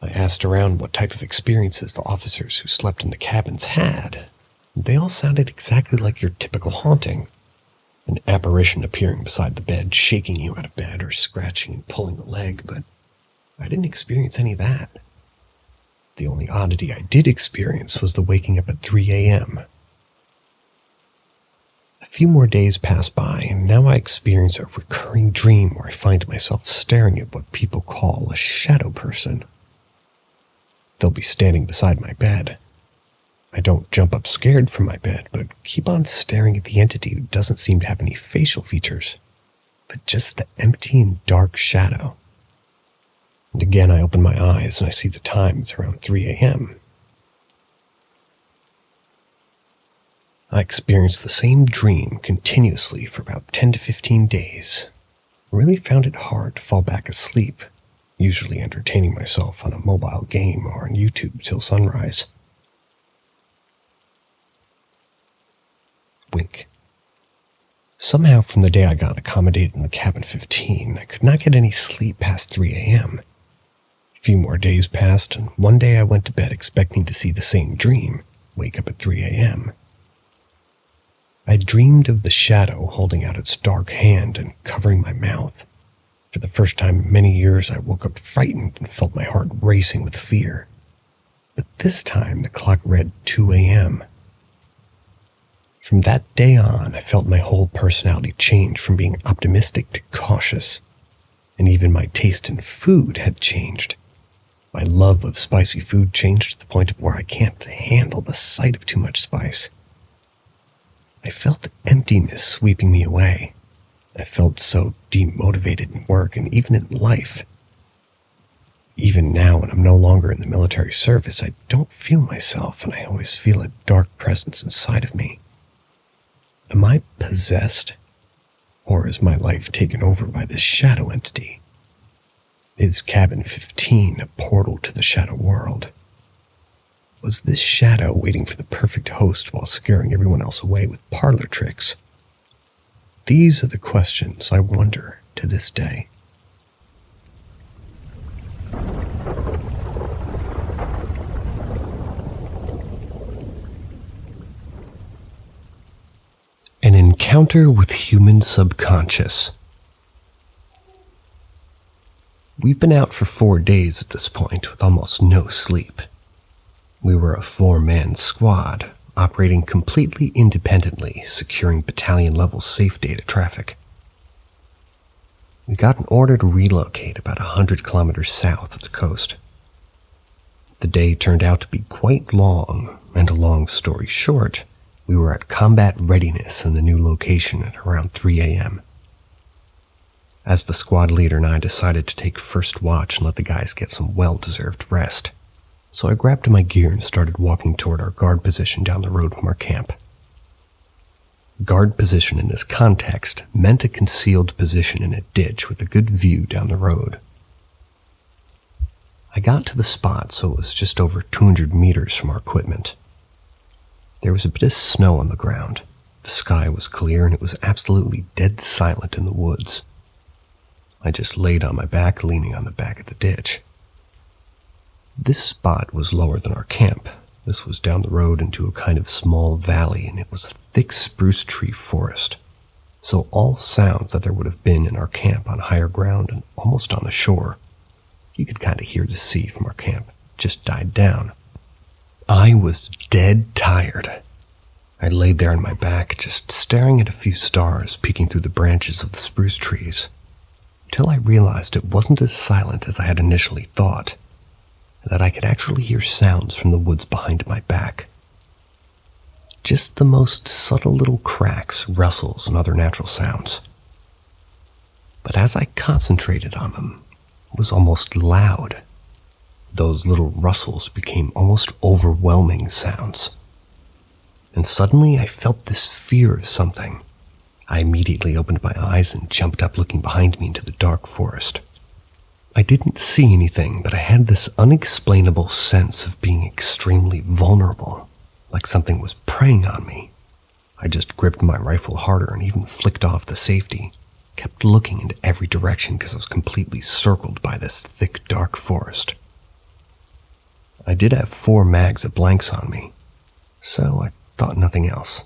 I I asked around what type of experiences the officers who slept in the cabins had. They all sounded exactly like your typical haunting. An apparition appearing beside the bed, shaking you out of bed, or scratching and pulling a leg, but I didn't experience any of that. The only oddity I did experience was the waking up at 3 a.m. A few more days pass by, and now I experience a recurring dream where I find myself staring at what people call a shadow person. They'll be standing beside my bed. I don't jump up scared from my bed, but keep on staring at the entity who doesn't seem to have any facial features, but just the empty and dark shadow. And again, I open my eyes and I see the time is around 3 a.m. I experienced the same dream continuously for about 10 to 15 days. I really found it hard to fall back asleep, usually entertaining myself on a mobile game or on YouTube till sunrise. Wink. Somehow from the day I got accommodated in the cabin 15, I could not get any sleep past 3 a.m. A few more days passed, and one day I went to bed expecting to see the same dream, wake up at 3 a.m. I dreamed of the shadow holding out its dark hand and covering my mouth. For the first time in many years, I woke up frightened and felt my heart racing with fear. But this time, the clock read 2 a.m. From that day on, I felt my whole personality change from being optimistic to cautious, and even my taste in food had changed. My love of spicy food changed to the point of where I can't handle the sight of too much spice. I felt emptiness sweeping me away. I felt so demotivated in work and even in life. Even now, when I'm no longer in the military service, I don't feel myself, and I always feel a dark presence inside of me. Am I possessed? Or is my life taken over by this shadow entity? Is Cabin 15 a portal to the shadow world? Was this shadow waiting for the perfect host while scaring everyone else away with parlor tricks? These are the questions I wonder to this day. An encounter with human subconscious. We've been out for 4 days at this point with almost no sleep. We were a 4-man squad, operating completely independently, securing battalion-level safe data traffic. We got an order to relocate about 100 kilometers south of the coast. The day turned out to be quite long, and a long story short, we were at combat readiness in the new location at around 3 a.m. As the squad leader and I decided to take first watch and let the guys get some well-deserved rest, so I grabbed my gear and started walking toward our guard position down the road from our camp. Guard position in this context meant a concealed position in a ditch with a good view down the road. I got to the spot so it was just over 200 meters from our equipment. There was a bit of snow on the ground. The sky was clear and it was absolutely dead silent in the woods. I just laid on my back, leaning on the back of the ditch. This spot was lower than our camp. This was down the road into a kind of small valley, and it was a thick spruce tree forest. So all sounds that there would have been in our camp on higher ground and almost on the shore, you could kind of hear the sea from our camp, just died down. I was dead tired. I laid there on my back, just staring at a few stars peeking through the branches of the spruce trees, until I realized it wasn't as silent as I had initially thought, and that I could actually hear sounds from the woods behind my back. Just the most subtle little cracks, rustles, and other natural sounds. But as I concentrated on them, it was almost loud. Those little rustles became almost overwhelming sounds. And suddenly I felt this fear of something. I immediately opened my eyes and jumped up, looking behind me into the dark forest. I didn't see anything, but I had this unexplainable sense of being extremely vulnerable, like something was preying on me. I just gripped my rifle harder and even flicked off the safety, kept looking into every direction because I was completely circled by this thick, dark forest. I did have 4 mags of blanks on me, so I thought nothing else.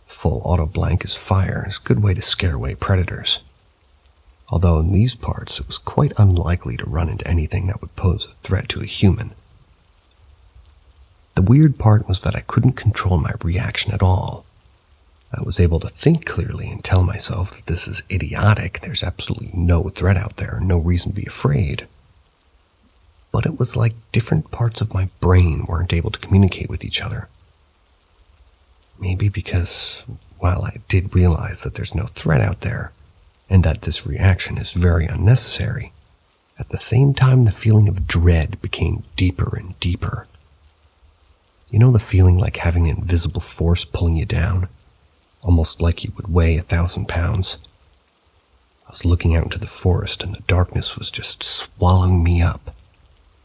Full auto blank as fire is a good way to scare away predators. Although in these parts it was quite unlikely to run into anything that would pose a threat to a human. The weird part was that I couldn't control my reaction at all. I was able to think clearly and tell myself that this is idiotic, there's absolutely no threat out there, no reason to be afraid. But it was like different parts of my brain weren't able to communicate with each other. Maybe because, while I did realize that there's no threat out there, and that this reaction is very unnecessary, at the same time the feeling of dread became deeper and deeper. You know the feeling like having an invisible force pulling you down? Almost like you would weigh 1,000 pounds. I was looking out into the forest and the darkness was just swallowing me up.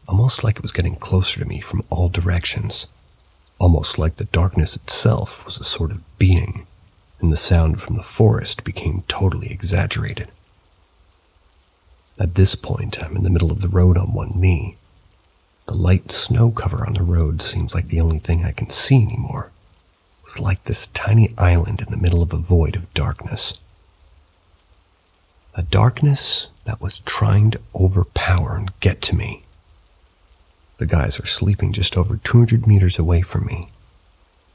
Almost like it was getting closer to me from all directions. Almost like the darkness itself was a sort of being, and the sound from the forest became totally exaggerated. At this point, I'm in the middle of the road on one knee. The light snow cover on the road seems like the only thing I can see anymore. It was like this tiny island in the middle of a void of darkness. A darkness that was trying to overpower and get to me. The guys were sleeping just over 200 meters away from me,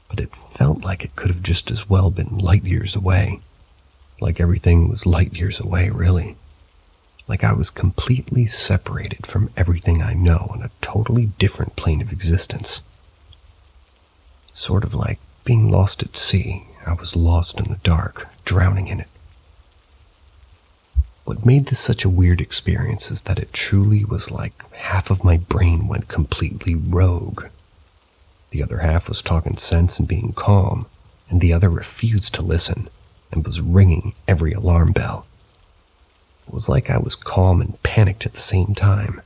but it felt like it could have just as well been light years away. Like everything was light years away, really. Like I was completely separated from everything I know on a totally different plane of existence. Sort of like being lost at sea. I was lost in the dark, drowning in it. What made this such a weird experience is that it truly was like half of my brain went completely rogue. The other half was talking sense and being calm, and the other refused to listen and was ringing every alarm bell. It was like I was calm and panicked at the same time.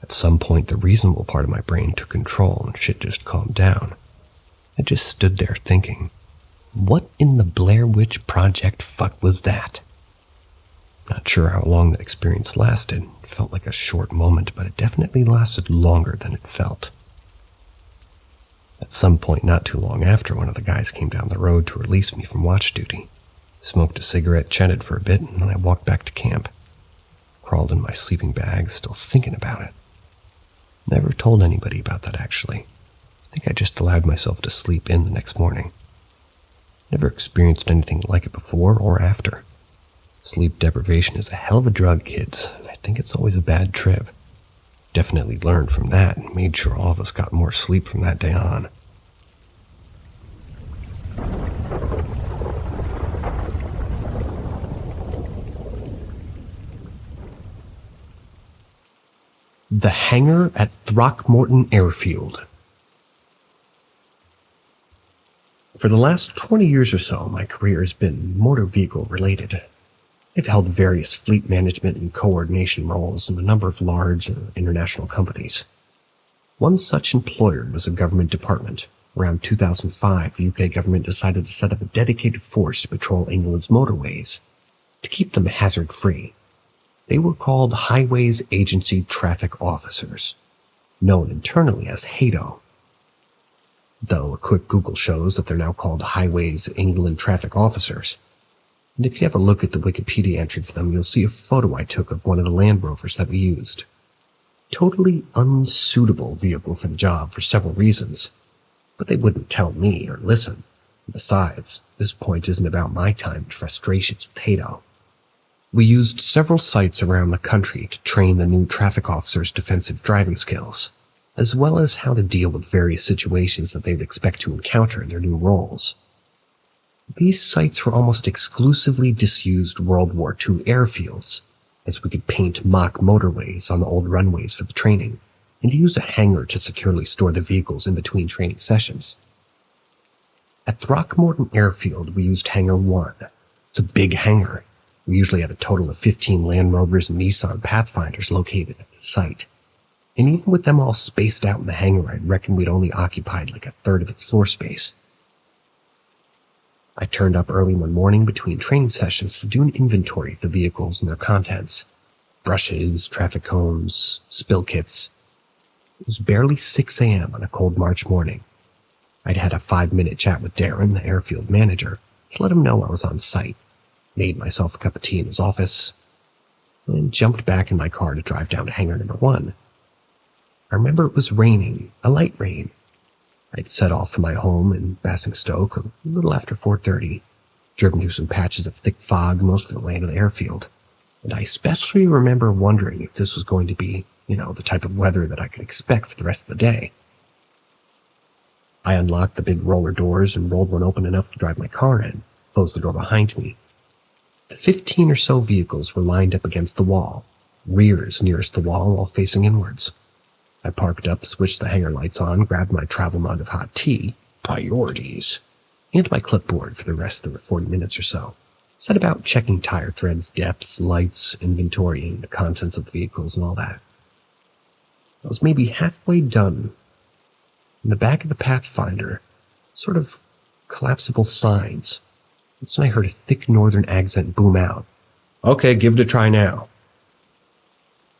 At some point, the reasonable part of my brain took control and shit just calmed down. I just stood there thinking, what in the Blair Witch Project fuck was that? Not sure how long that experience lasted. It felt like a short moment, but it definitely lasted longer than it felt. At some point not too long after, one of the guys came down the road to release me from watch duty. Smoked a cigarette, chatted for a bit, and then I walked back to camp. Crawled in my sleeping bag, still thinking about it. Never told anybody about that, actually. I think I just allowed myself to sleep in the next morning. Never experienced anything like it before or after. Sleep deprivation is a hell of a drug, kids. I think it's always a bad trip. Definitely learned from that and made sure all of us got more sleep from that day on. The hangar at Throckmorton Airfield. For the last 20 years or so, my career has been motor vehicle related. I've held various fleet management and coordination roles in a number of large international companies. One such employer was a government department. Around 2005, the UK government decided to set up a dedicated force to patrol England's motorways, to keep them hazard-free. They were called Highways Agency Traffic Officers, known internally as HATO. Though a quick Google shows that they're now called Highways England Traffic Officers. And if you have a look at the Wikipedia entry for them, you'll see a photo I took of one of the Land Rovers that we used. Totally unsuitable vehicle for the job for several reasons, but they wouldn't tell me or listen. Besides, this point isn't about my time and frustrations with HATO. We used several sites around the country to train the new traffic officers' defensive driving skills, as well as how to deal with various situations that they'd expect to encounter in their new roles. These sites were almost exclusively disused World War II airfields, as we could paint mock motorways on the old runways for the training, and use a hangar to securely store the vehicles in between training sessions. At Throckmorton Airfield, we used Hangar 1. It's a big hangar. We usually had a total of 15 Land Rovers and Nissan Pathfinders located at the site. And even with them all spaced out in the hangar, I'd reckon we'd only occupied like a third of its floor space. I turned up early one morning between training sessions to do an inventory of the vehicles and their contents. Brushes, traffic cones, spill kits. It was barely 6 a.m. on a cold March morning. I'd had a 5-minute chat with Darren, the airfield manager, to let him know I was on site, made myself a cup of tea in his office, and jumped back in my car to drive down to hangar number 1. I remember it was raining, a light rain. I'd set off from my home in Basingstoke a little after 4:30, driven through some patches of thick fog most of the way to the airfield, and I especially remember wondering if this was going to be, the type of weather that I could expect for the rest of the day. I unlocked the big roller doors and rolled one open enough to drive my car in, closed the door behind me. The 15 or so vehicles were lined up against the wall, rears nearest the wall all facing inwards. I parked up, switched the hangar lights on, grabbed my travel mug of hot tea, priorities, and my clipboard for the rest of the 40 minutes or so. Set about checking tire threads, depths, lights, inventorying the contents of the vehicles and all that. I was maybe halfway done. In the back of the Pathfinder, sort of collapsible signs. That's when I heard a thick northern accent boom out. "Okay, give it a try now."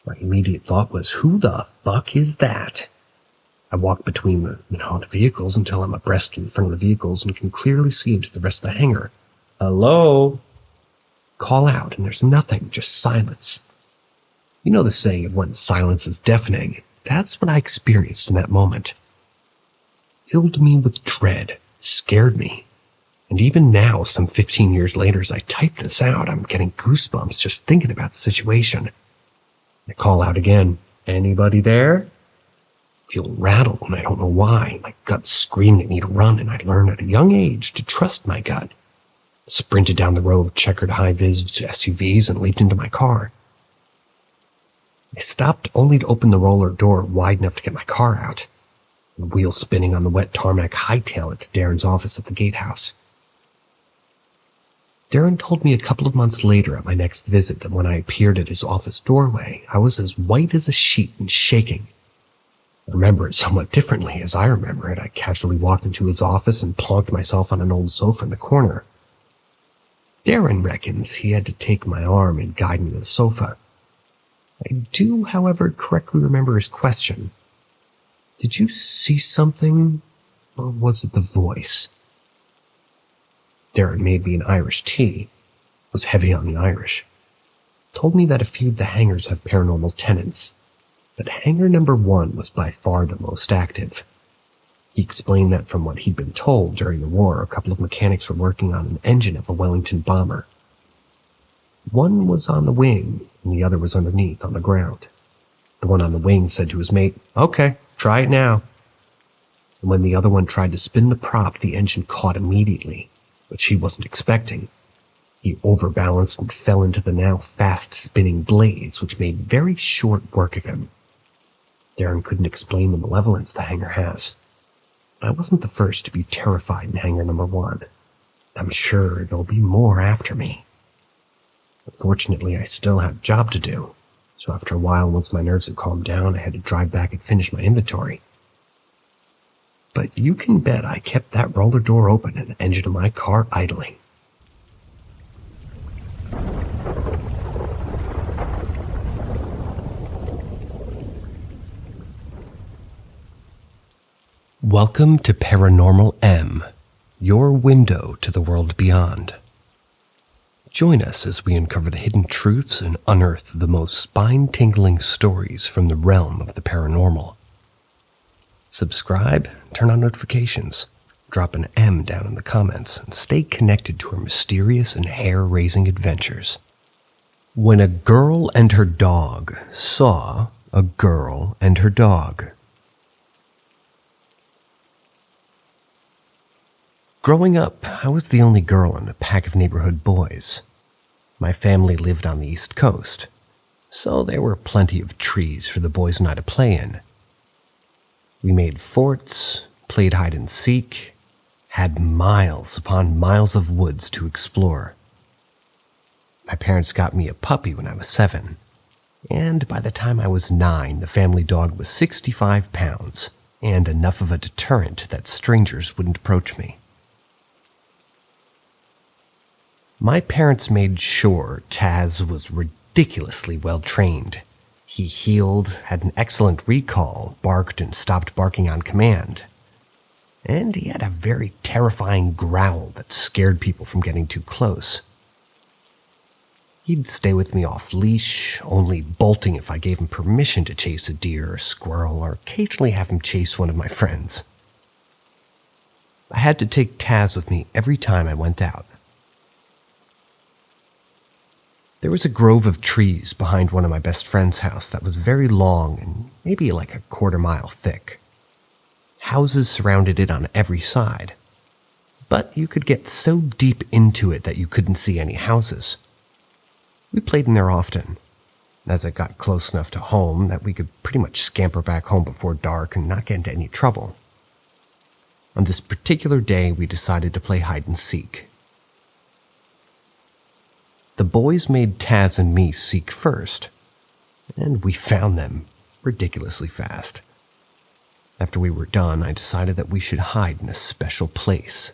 My immediate thought was, who the fuck is that? I walk between the vehicles until I'm abreast in front of the vehicles and can clearly see into the rest of the hangar. "Hello?" Call out, and there's nothing, just silence. You know the saying of when silence is deafening. That's what I experienced in that moment. Filled me with dread, scared me. And even now, some 15 years later, as I type this out, I'm getting goosebumps just thinking about the situation. I call out again, "Anybody there?" I feel rattled, and I don't know why. My gut's screaming at me to run, and I learned at a young age to trust my gut. I sprinted down the row of checkered high-vis SUVs and leaped into my car. I stopped only to open the roller door wide enough to get my car out. The wheels spinning on the wet tarmac, hightail it to Darren's office at the gatehouse. Darren told me a couple of months later at my next visit that when I appeared at his office doorway, I was as white as a sheet and shaking. I remember it somewhat differently as I remember it. I casually walked into his office and plonked myself on an old sofa in the corner. Darren reckons he had to take my arm and guide me to the sofa. I do, however, correctly remember his question. "Did you see something, or was it the voice?" Darren made me an Irish tea, was heavy on the Irish. Told me that a few of the hangars have paranormal tenants, but hangar number 1 was by far the most active. He explained that from what he'd been told during the war, a couple of mechanics were working on an engine of a Wellington bomber. One was on the wing, and the other was underneath on the ground. The one on the wing said to his mate, "Okay, try it now." And when the other one tried to spin the prop, the engine caught immediately, which he wasn't expecting. He overbalanced and fell into the now fast-spinning blades, which made very short work of him. Darren couldn't explain the malevolence the hangar has. But I wasn't the first to be terrified in hangar number 1. I'm sure there'll be more after me. Unfortunately, I still had a job to do, so after a while, once my nerves had calmed down, I had to drive back and finish my inventory. But you can bet I kept that roller door open and the engine of my car idling. Welcome to Paranormal M, your window to the world beyond. Join us as we uncover the hidden truths and unearth the most spine-tingling stories from the realm of the paranormal. Subscribe, turn on notifications, drop an M down in the comments, and stay connected to our mysterious and hair-raising adventures. When a girl and her dog saw a girl and her dog. Growing up, I was the only girl in a pack of neighborhood boys. My family lived on the East Coast, so there were plenty of trees for the boys and I to play in. We made forts, played hide and seek, had miles upon miles of woods to explore. My parents got me a puppy when I was 7, and by the time I was 9, the family dog was 65 pounds, and enough of a deterrent that strangers wouldn't approach me. My parents made sure Taz was ridiculously well trained. He healed, had an excellent recall, barked and stopped barking on command. And he had a very terrifying growl that scared people from getting too close. He'd stay with me off-leash, only bolting if I gave him permission to chase a deer or squirrel, or occasionally have him chase one of my friends. I had to take Taz with me every time I went out. There was a grove of trees behind one of my best friend's house that was very long and maybe like a quarter-mile thick. Houses surrounded it on every side, but you could get so deep into it that you couldn't see any houses. We played in there often, as it got close enough to home that we could pretty much scamper back home before dark and not get into any trouble. On this particular day, we decided to play hide and seek. The boys made Taz and me seek first, and we found them ridiculously fast. After we were done, I decided that we should hide in a special place.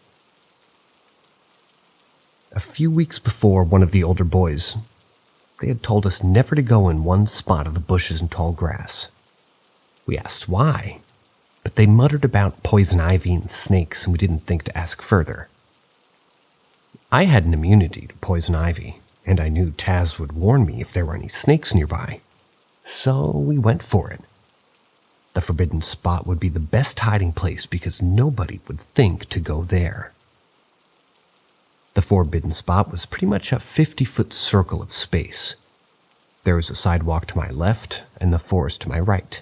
A few weeks before, one of the older boys, they had told us never to go in one spot of the bushes and tall grass. We asked why, but they muttered about poison ivy and snakes, and we didn't think to ask further. I had an immunity to poison ivy, and I knew Taz would warn me if there were any snakes nearby, so we went for it. The forbidden spot would be the best hiding place because nobody would think to go there. The forbidden spot was pretty much a 50-foot circle of space. There was a sidewalk to my left and the forest to my right.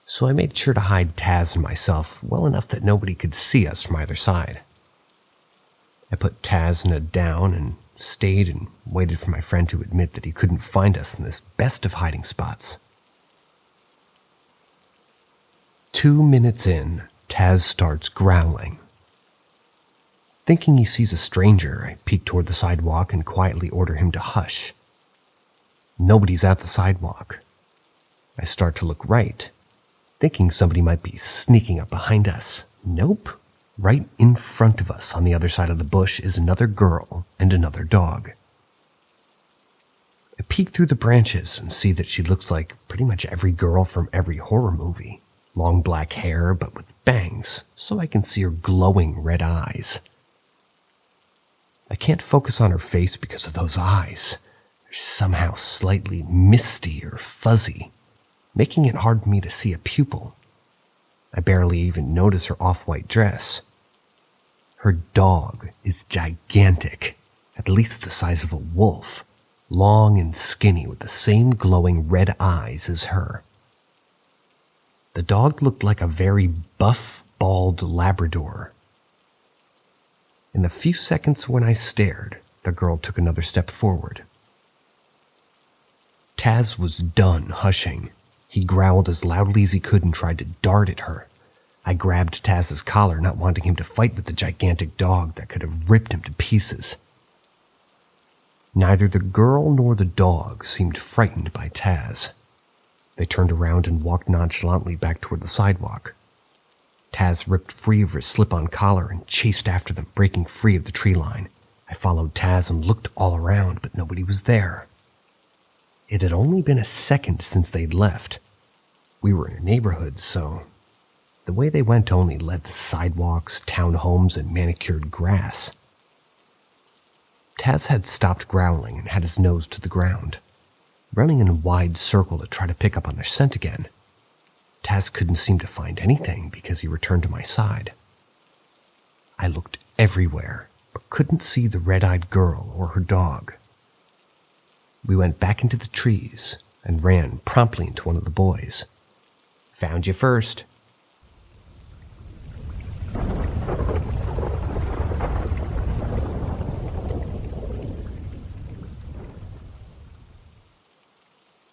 So I made sure to hide Taz and myself well enough that nobody could see us from either side. I put Taz in a down and stayed and waited for my friend to admit that he couldn't find us in this best of hiding spots. 2 minutes in, Taz starts growling. Thinking he sees a stranger, I peek toward the sidewalk and quietly order him to hush. Nobody's at the sidewalk. I start to look right, thinking somebody might be sneaking up behind us. Nope. Right in front of us on the other side of the bush is another girl and another dog. I peek through the branches and see that she looks like pretty much every girl from every horror movie. Long black hair, but with bangs, so I can see her glowing red eyes. I can't focus on her face because of those eyes. They're somehow slightly misty or fuzzy, making it hard for me to see a pupil. I barely even notice her off-white dress. Her dog is gigantic, at least the size of a wolf, long and skinny with the same glowing red eyes as her. The dog looked like a very buff, bald Labrador. In the few seconds when I stared, the girl took another step forward. Taz was done hushing. He growled as loudly as he could and tried to dart at her. I grabbed Taz's collar, not wanting him to fight with the gigantic dog that could have ripped him to pieces. Neither the girl nor the dog seemed frightened by Taz. They turned around and walked nonchalantly back toward the sidewalk. Taz ripped free of her slip-on collar and chased after them, breaking free of the tree line. I followed Taz and looked all around, but nobody was there. It had only been a second since they'd left. We were in a neighborhood, so the way they went only led to sidewalks, townhomes, and manicured grass. Taz had stopped growling and had his nose to the ground, running in a wide circle to try to pick up on their scent again. Taz couldn't seem to find anything because he returned to my side. I looked everywhere, but couldn't see the red-eyed girl or her dog. We went back into the trees and ran promptly into one of the boys. "Found you first."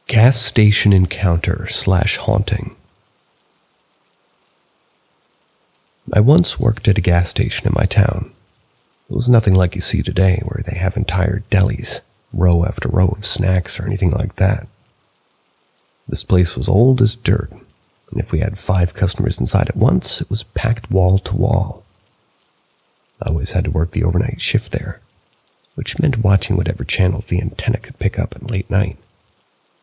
Gas station encounter / haunting. I once worked at a gas station in my town. It was nothing like you see today, where they have entire delis, row after row of snacks or anything like that. This place was old as dirt, and if we had 5 customers inside at once, it was packed wall to wall. I always had to work the overnight shift there, which meant watching whatever channels the antenna could pick up at late night.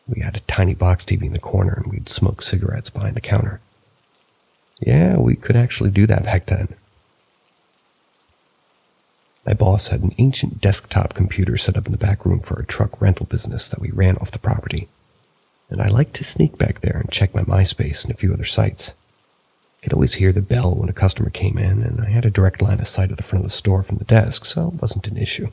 We had a tiny box TV in the corner and we'd smoke cigarettes behind the counter. Yeah, we could actually do that back then. My boss had an ancient desktop computer set up in the back room for a truck rental business that we ran off the property, and I liked to sneak back there and check my MySpace and a few other sites. I could always hear the bell when a customer came in, and I had a direct line of sight at the front of the store from the desk, so it wasn't an issue.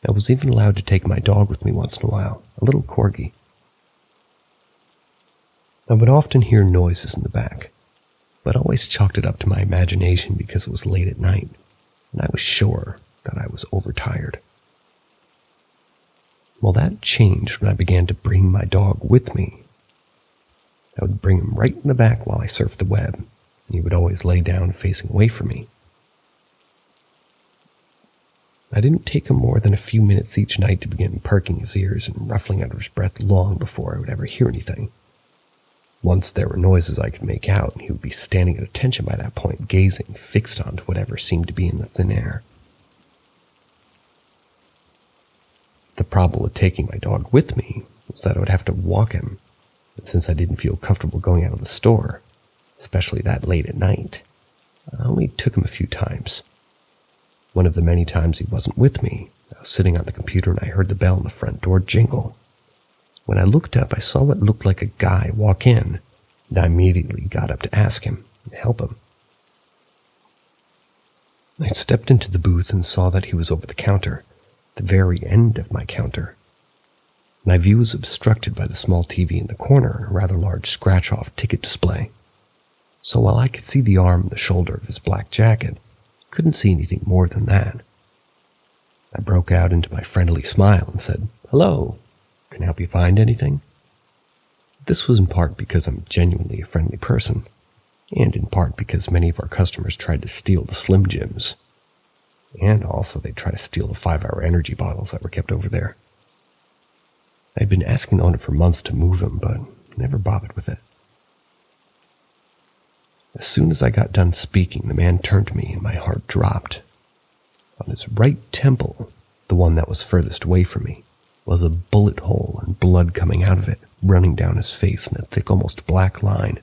I was even allowed to take my dog with me once in a while, a little corgi. I would often hear noises in the back, but always chalked it up to my imagination because it was late at night, and I was sure that I was overtired. Well, that changed when I began to bring my dog with me. I would bring him right in the back while I surfed the web, and he would always lay down facing away from me. I didn't take him more than a few minutes each night to begin perking his ears and ruffling under his breath long before I would ever hear anything. Once there were noises I could make out, and he would be standing at attention by that point, gazing fixed onto whatever seemed to be in the thin air. The problem with taking my dog with me was that I would have to walk him, and since I didn't feel comfortable going out of the store, especially that late at night, I only took him a few times. One of the many times he wasn't with me, I was sitting on the computer and I heard the bell on the front door jingle. When I looked up, I saw what looked like a guy walk in, and I immediately got up to ask him and help him. I stepped into the booth and saw that he was over the counter, the very end of my counter. My view was obstructed by the small TV in the corner and a rather large scratch-off ticket display. So while I could see the arm and the shoulder of his black jacket, I couldn't see anything more than that. I broke out into my friendly smile and said, "Hello, can I help you find anything?" This was in part because I'm genuinely a friendly person, and in part because many of our customers tried to steal the Slim Jims. And also they tried to steal the 5-hour energy bottles that were kept over there. I'd been asking the owner for months to move him, but never bothered with it. As soon as I got done speaking, the man turned to me and my heart dropped. On his right temple, the one that was furthest away from me, was a bullet hole and blood coming out of it, running down his face in a thick, almost black line.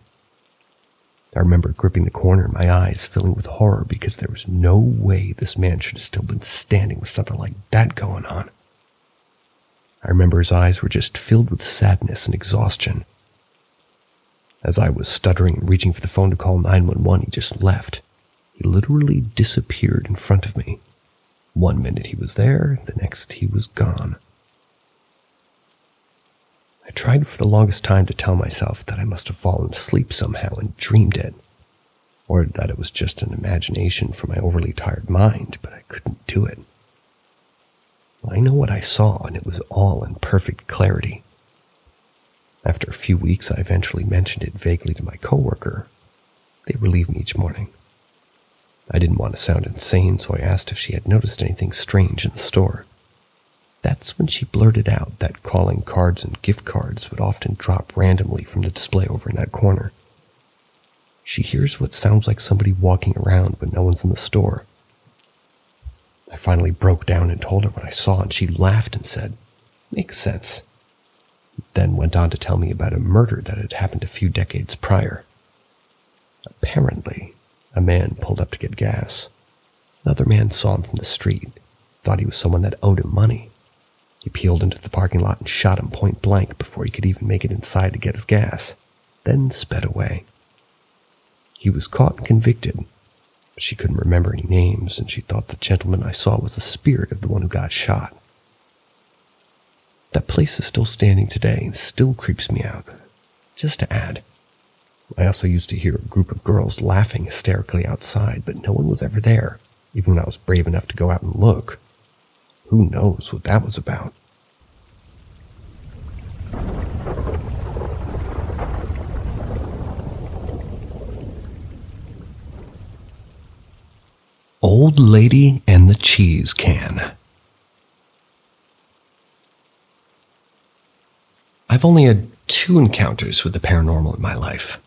I remember gripping the corner, my eyes filling with horror because there was no way this man should have still been standing with something like that going on. I remember his eyes were just filled with sadness and exhaustion. As I was stuttering and reaching for the phone to call 911, he just left. He literally disappeared in front of me. One minute he was there, the next he was gone. I tried for the longest time to tell myself that I must have fallen asleep somehow and dreamed it, or that it was just an imagination from my overly tired mind, but I couldn't do it. I know what I saw, and it was all in perfect clarity. After a few weeks, I eventually mentioned it vaguely to my coworker. They relieved me each morning. I didn't want to sound insane, so I asked if she had noticed anything strange in the store. That's when she blurted out that calling cards and gift cards would often drop randomly from the display over in that corner. She hears what sounds like somebody walking around when no one's in the store. I finally broke down and told her what I saw, and she laughed and said, "Makes sense." Then went on to tell me about a murder that had happened a few decades prior. Apparently, a man pulled up to get gas. Another man saw him from the street, thought he was someone that owed him money. He peeled into the parking lot and shot him point blank before he could even make it inside to get his gas, then sped away. He was caught and convicted, but she couldn't remember any names, and she thought the gentleman I saw was the spirit of the one who got shot. That place is still standing today and still creeps me out. Just to add, I also used to hear a group of girls laughing hysterically outside, but no one was ever there, even when I was brave enough to go out and look. Who knows what that was about? Old Lady and the Cheese Can. I've only had 2 encounters with the paranormal in my life,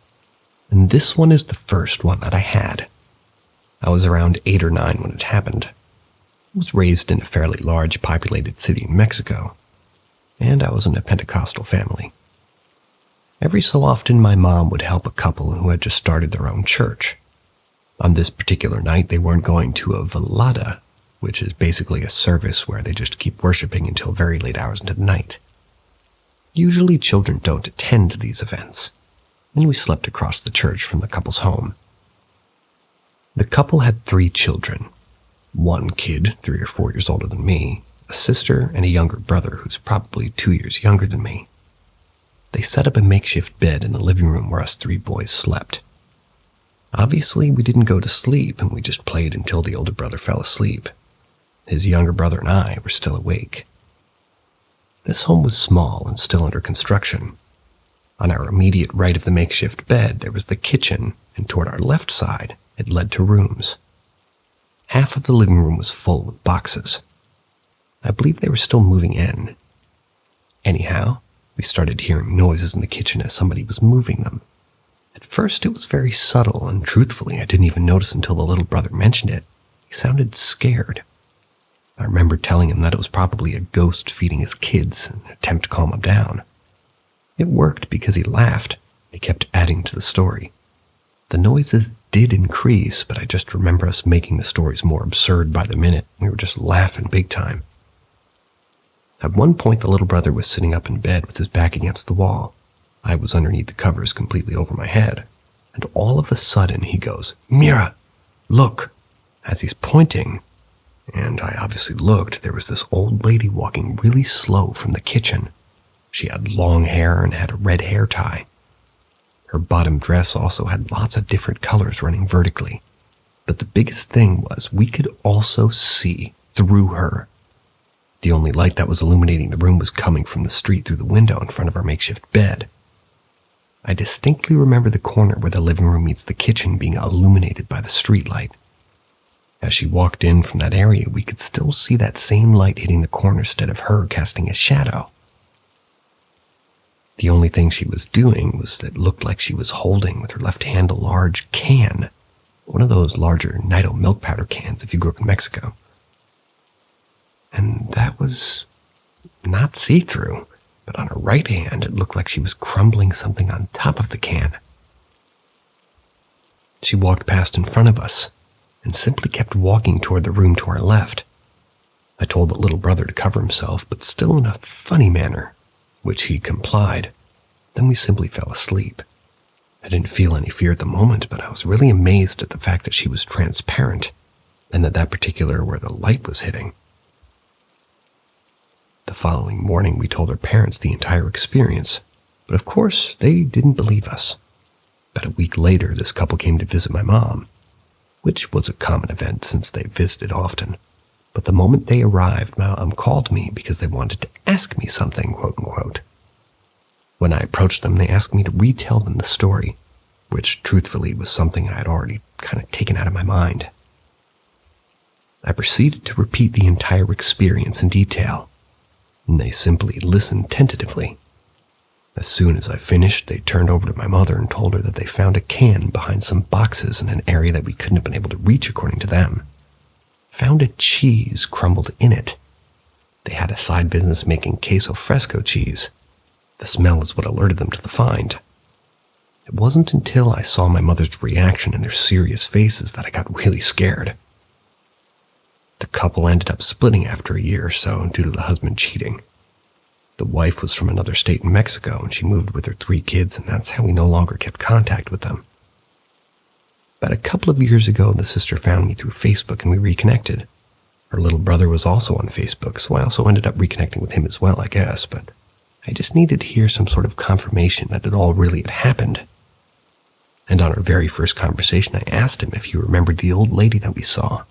and this one is the first one that I had. I was around 8 or 9 when it happened. I was raised in a fairly large populated city in Mexico. and I was in a Pentecostal family. Every so often, my mom would help a couple who had just started their own church. On this particular night, they weren't going to a velada, which is basically a service where they just keep worshiping until very late hours into the night. Usually, children don't attend these events, and we slept across the church from the couple's home. The couple had 3 children. One kid, 3 or 4 years older than me, a sister, and a younger brother who's probably 2 years younger than me. They set up a makeshift bed in the living room where us 3 boys slept. Obviously, we didn't go to sleep, and we just played until the older brother fell asleep. His younger brother and I were still awake. This home was small and still under construction. On our immediate right of the makeshift bed, there was the kitchen, and toward our left side, it led to rooms. Half of the living room was full with boxes. I believe they were still moving in. Anyhow, we started hearing noises in the kitchen as somebody was moving them. At first, it was very subtle, and truthfully, I didn't even notice until the little brother mentioned it. He sounded scared. I remember telling him that it was probably a ghost feeding his kids in an attempt to calm him down. It worked because he laughed. He kept adding to the story. The noises did increase, but I just remember us making the stories more absurd by the minute. We were just laughing big time. At one point, the little brother was sitting up in bed with his back against the wall. I was underneath the covers completely over my head, and all of a sudden he goes, "Mira, look!" As he's pointing, and I obviously looked, there was this old lady walking really slow from the kitchen. She had long hair and had a red hair tie. Her bottom dress also had lots of different colors running vertically. But the biggest thing was we could also see through her. The only light that was illuminating the room was coming from the street through the window in front of our makeshift bed. I distinctly remember the corner where the living room meets the kitchen being illuminated by the street light. As she walked in from that area, we could still see that same light hitting the corner instead of her casting a shadow. The only thing she was doing was that it looked like she was holding with her left hand a large can, one of those larger Nido milk powder cans if you grew up in Mexico. And that was not see-through, but on her right hand it looked like she was crumbling something on top of the can. She walked past in front of us and simply kept walking toward the room to our left. I told the little brother to cover himself, but still in a funny manner, which he complied. Then we simply fell asleep. I didn't feel any fear at the moment, but I was really amazed at the fact that she was transparent, and that particular where the light was hitting. The following morning, we told our parents the entire experience, but of course, they didn't believe us. About a week later, this couple came to visit my mom, which was a common event since they visited often. But the moment they arrived, my mom called me because they wanted to ask me something, quote-unquote. When I approached them, they asked me to retell them the story, which truthfully was something I had already kind of taken out of my mind. I proceeded to repeat the entire experience in detail, and they simply listened tentatively. As soon as I finished, they turned over to my mother and told her that they found a can behind some boxes in an area that we couldn't have been able to reach according to them. Found a cheese crumbled in it. They had a side business making queso fresco cheese. The smell is what alerted them to the find. It wasn't until I saw my mother's reaction and their serious faces that I got really scared. The couple ended up splitting after a year or so due to the husband cheating. The wife was from another state in Mexico, and she moved with her 3 kids, and that's how we no longer kept contact with them. About a couple of years ago, the sister found me through Facebook, and we reconnected. Her little brother was also on Facebook, so I also ended up reconnecting with him as well, I guess, but I just needed to hear some sort of confirmation that it all really had happened. And on our very first conversation, I asked him if he remembered the old lady that we saw.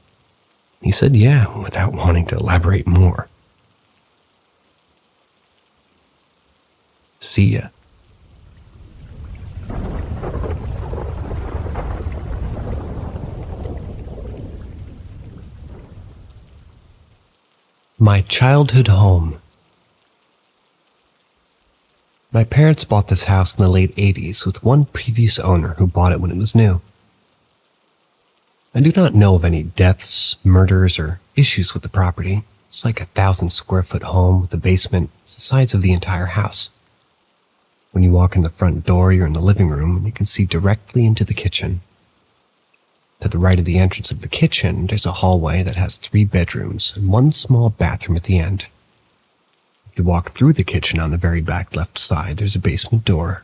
He said yeah, without wanting to elaborate more. See ya. My childhood home. My parents bought this house in the late 80s with one previous owner who bought it when it was new. I do not know of any deaths, murders, or issues with the property, It's like 1,000-square-foot home with a basement the size of the entire house. When you walk in the front door, you're in the living room and you can see directly into the kitchen. To the right of the entrance of the kitchen, there's a hallway that has 3 bedrooms and 1 small bathroom at the end. If you walk through the kitchen on the very back left side, there's a basement door.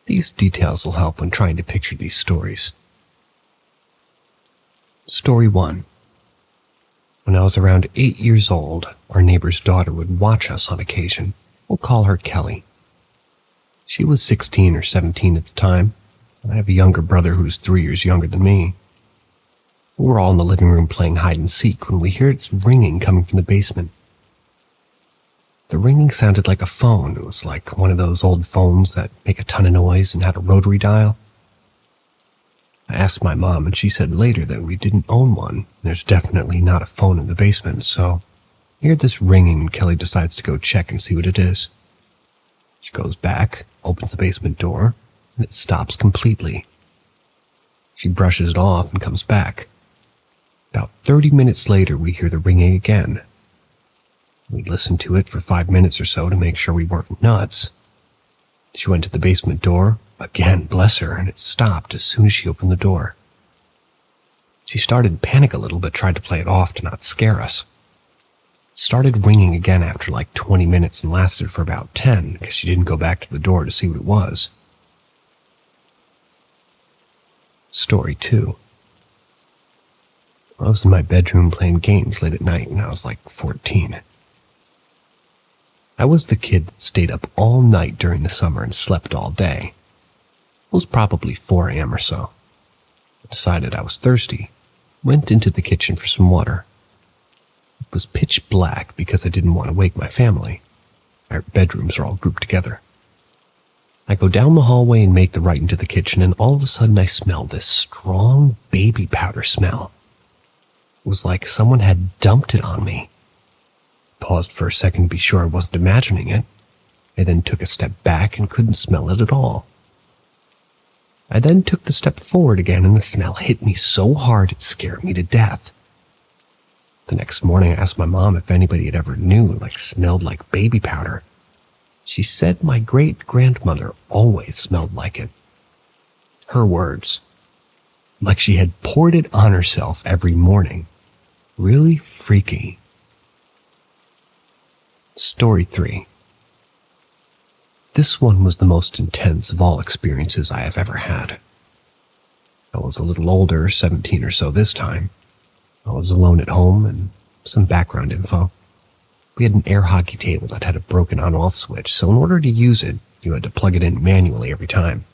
These details will help when trying to picture these stories. Story 1. When I was around 8 years old, our neighbor's daughter would watch us on occasion. We'll call her Kelly. She was 16 or 17 at the time. I have a younger brother who's 3 years younger than me. We were all in the living room playing hide and seek when we hear it's ringing coming from the basement. The ringing sounded like a phone. It was like one of those old phones that make a ton of noise and had a rotary dial. I asked my mom and she said later that we didn't own one. There's definitely not a phone in the basement, so I hear this ringing and Kelly decides to go check and see what it is. She goes back, opens the basement door, and it stops completely. She brushes it off and comes back. About 30 minutes later, we hear the ringing again. We listened to it for 5 minutes or so to make sure we weren't nuts. She went to the basement door, again, bless her, and it stopped as soon as she opened the door. She started to panic a little but tried to play it off to not scare us. It started ringing again after like 20 minutes and lasted for about 10 because she didn't go back to the door to see what it was. Story 2. I was in my bedroom playing games late at night when I was like 14. I was the kid that stayed up all night during the summer and slept all day. It was probably 4 a.m. or so. I decided I was thirsty, went into the kitchen for some water. It was pitch black because I didn't want to wake my family. Our bedrooms are all grouped together. I go down the hallway and make the right into the kitchen, and all of a sudden I smell this strong baby powder smell. It was like someone had dumped it on me. Paused for a second to be sure I wasn't imagining it. I then took a step back and couldn't smell it at all. I then took the step forward again and the smell hit me so hard it scared me to death. The next morning I asked my mom if anybody had ever smelled like baby powder. She said my great-grandmother always smelled like it. Her words. Like she had poured it on herself every morning. Really freaky. Story 3. This one was the most intense of all experiences I have ever had. I was a little older, 17 or so this time. I was alone at home, and some background info. We had an air hockey table that had a broken on-off switch, so in order to use it, you had to plug it in manually every time.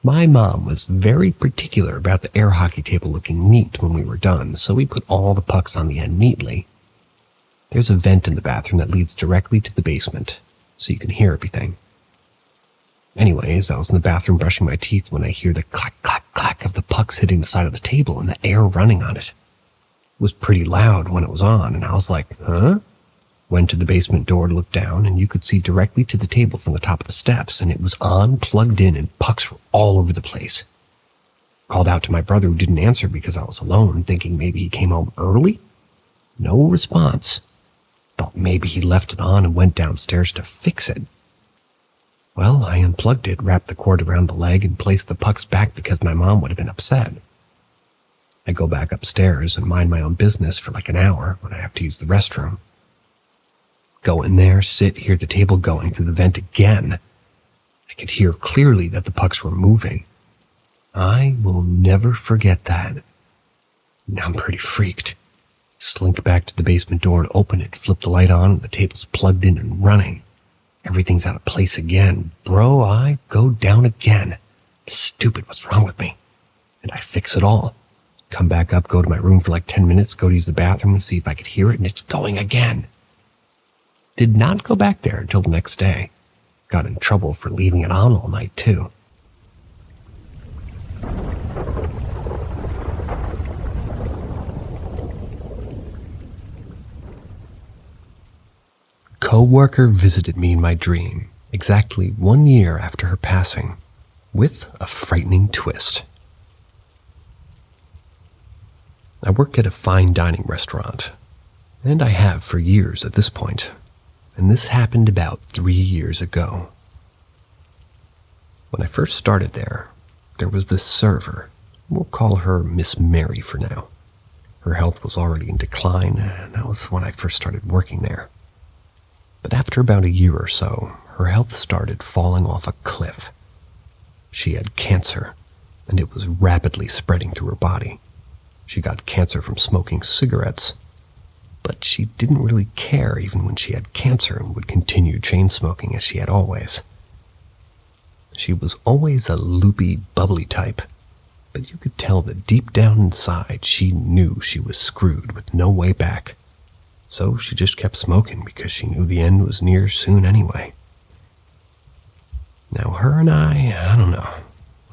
My mom was very particular about the air hockey table looking neat when we were done, so we put all the pucks on the end neatly. There's a vent in the bathroom that leads directly to the basement, so you can hear everything. Anyways, I was in the bathroom brushing my teeth when I hear the clack, clack, clack of the pucks hitting the side of the table and the air running on it. It was pretty loud when it was on, and I was like, huh? Went to the basement door to look down, and you could see directly to the table from the top of the steps, and it was on, plugged in, and pucks were all over the place. Called out to my brother who didn't answer because I was alone, thinking maybe he came home early. No response. Thought maybe he left it on and went downstairs to fix it. Well, I unplugged it, wrapped the cord around the leg, and placed the pucks back because my mom would have been upset. I go back upstairs and mind my own business for like an hour when I have to use the restroom. Go in there, sit, hear the table going through the vent again. I could hear clearly that the pucks were moving. I will never forget that. Now I'm pretty freaked. Slink back to the basement door and open it, flip the light on, and the table's plugged in and running. Everything's out of place again. Bro, I go down again. Stupid, what's wrong with me? And I fix it all. Come back up, go to my room for like 10 minutes, go to use the bathroom and see if I could hear it, and it's going again. Did not go back there until the next day. Got in trouble for leaving it on all night, too. Co-worker visited me in my dream exactly 1 year after her passing, with a frightening twist. I work at a fine dining restaurant. And I have for years at this point. And this happened about 3 years ago. When I first started there was this server. We'll call her Miss Mary for now. Her health was already in decline, and that was when I first started working there. But after about a year or so, her health started falling off a cliff. She had cancer, and it was rapidly spreading through her body. She got cancer from smoking cigarettes, but she didn't really care even when she had cancer and would continue chain smoking as she had always. She was always a loopy, bubbly type, but you could tell that deep down inside she knew she was screwed with no way back. So she just kept smoking because she knew the end was near soon anyway. Now her and I don't know.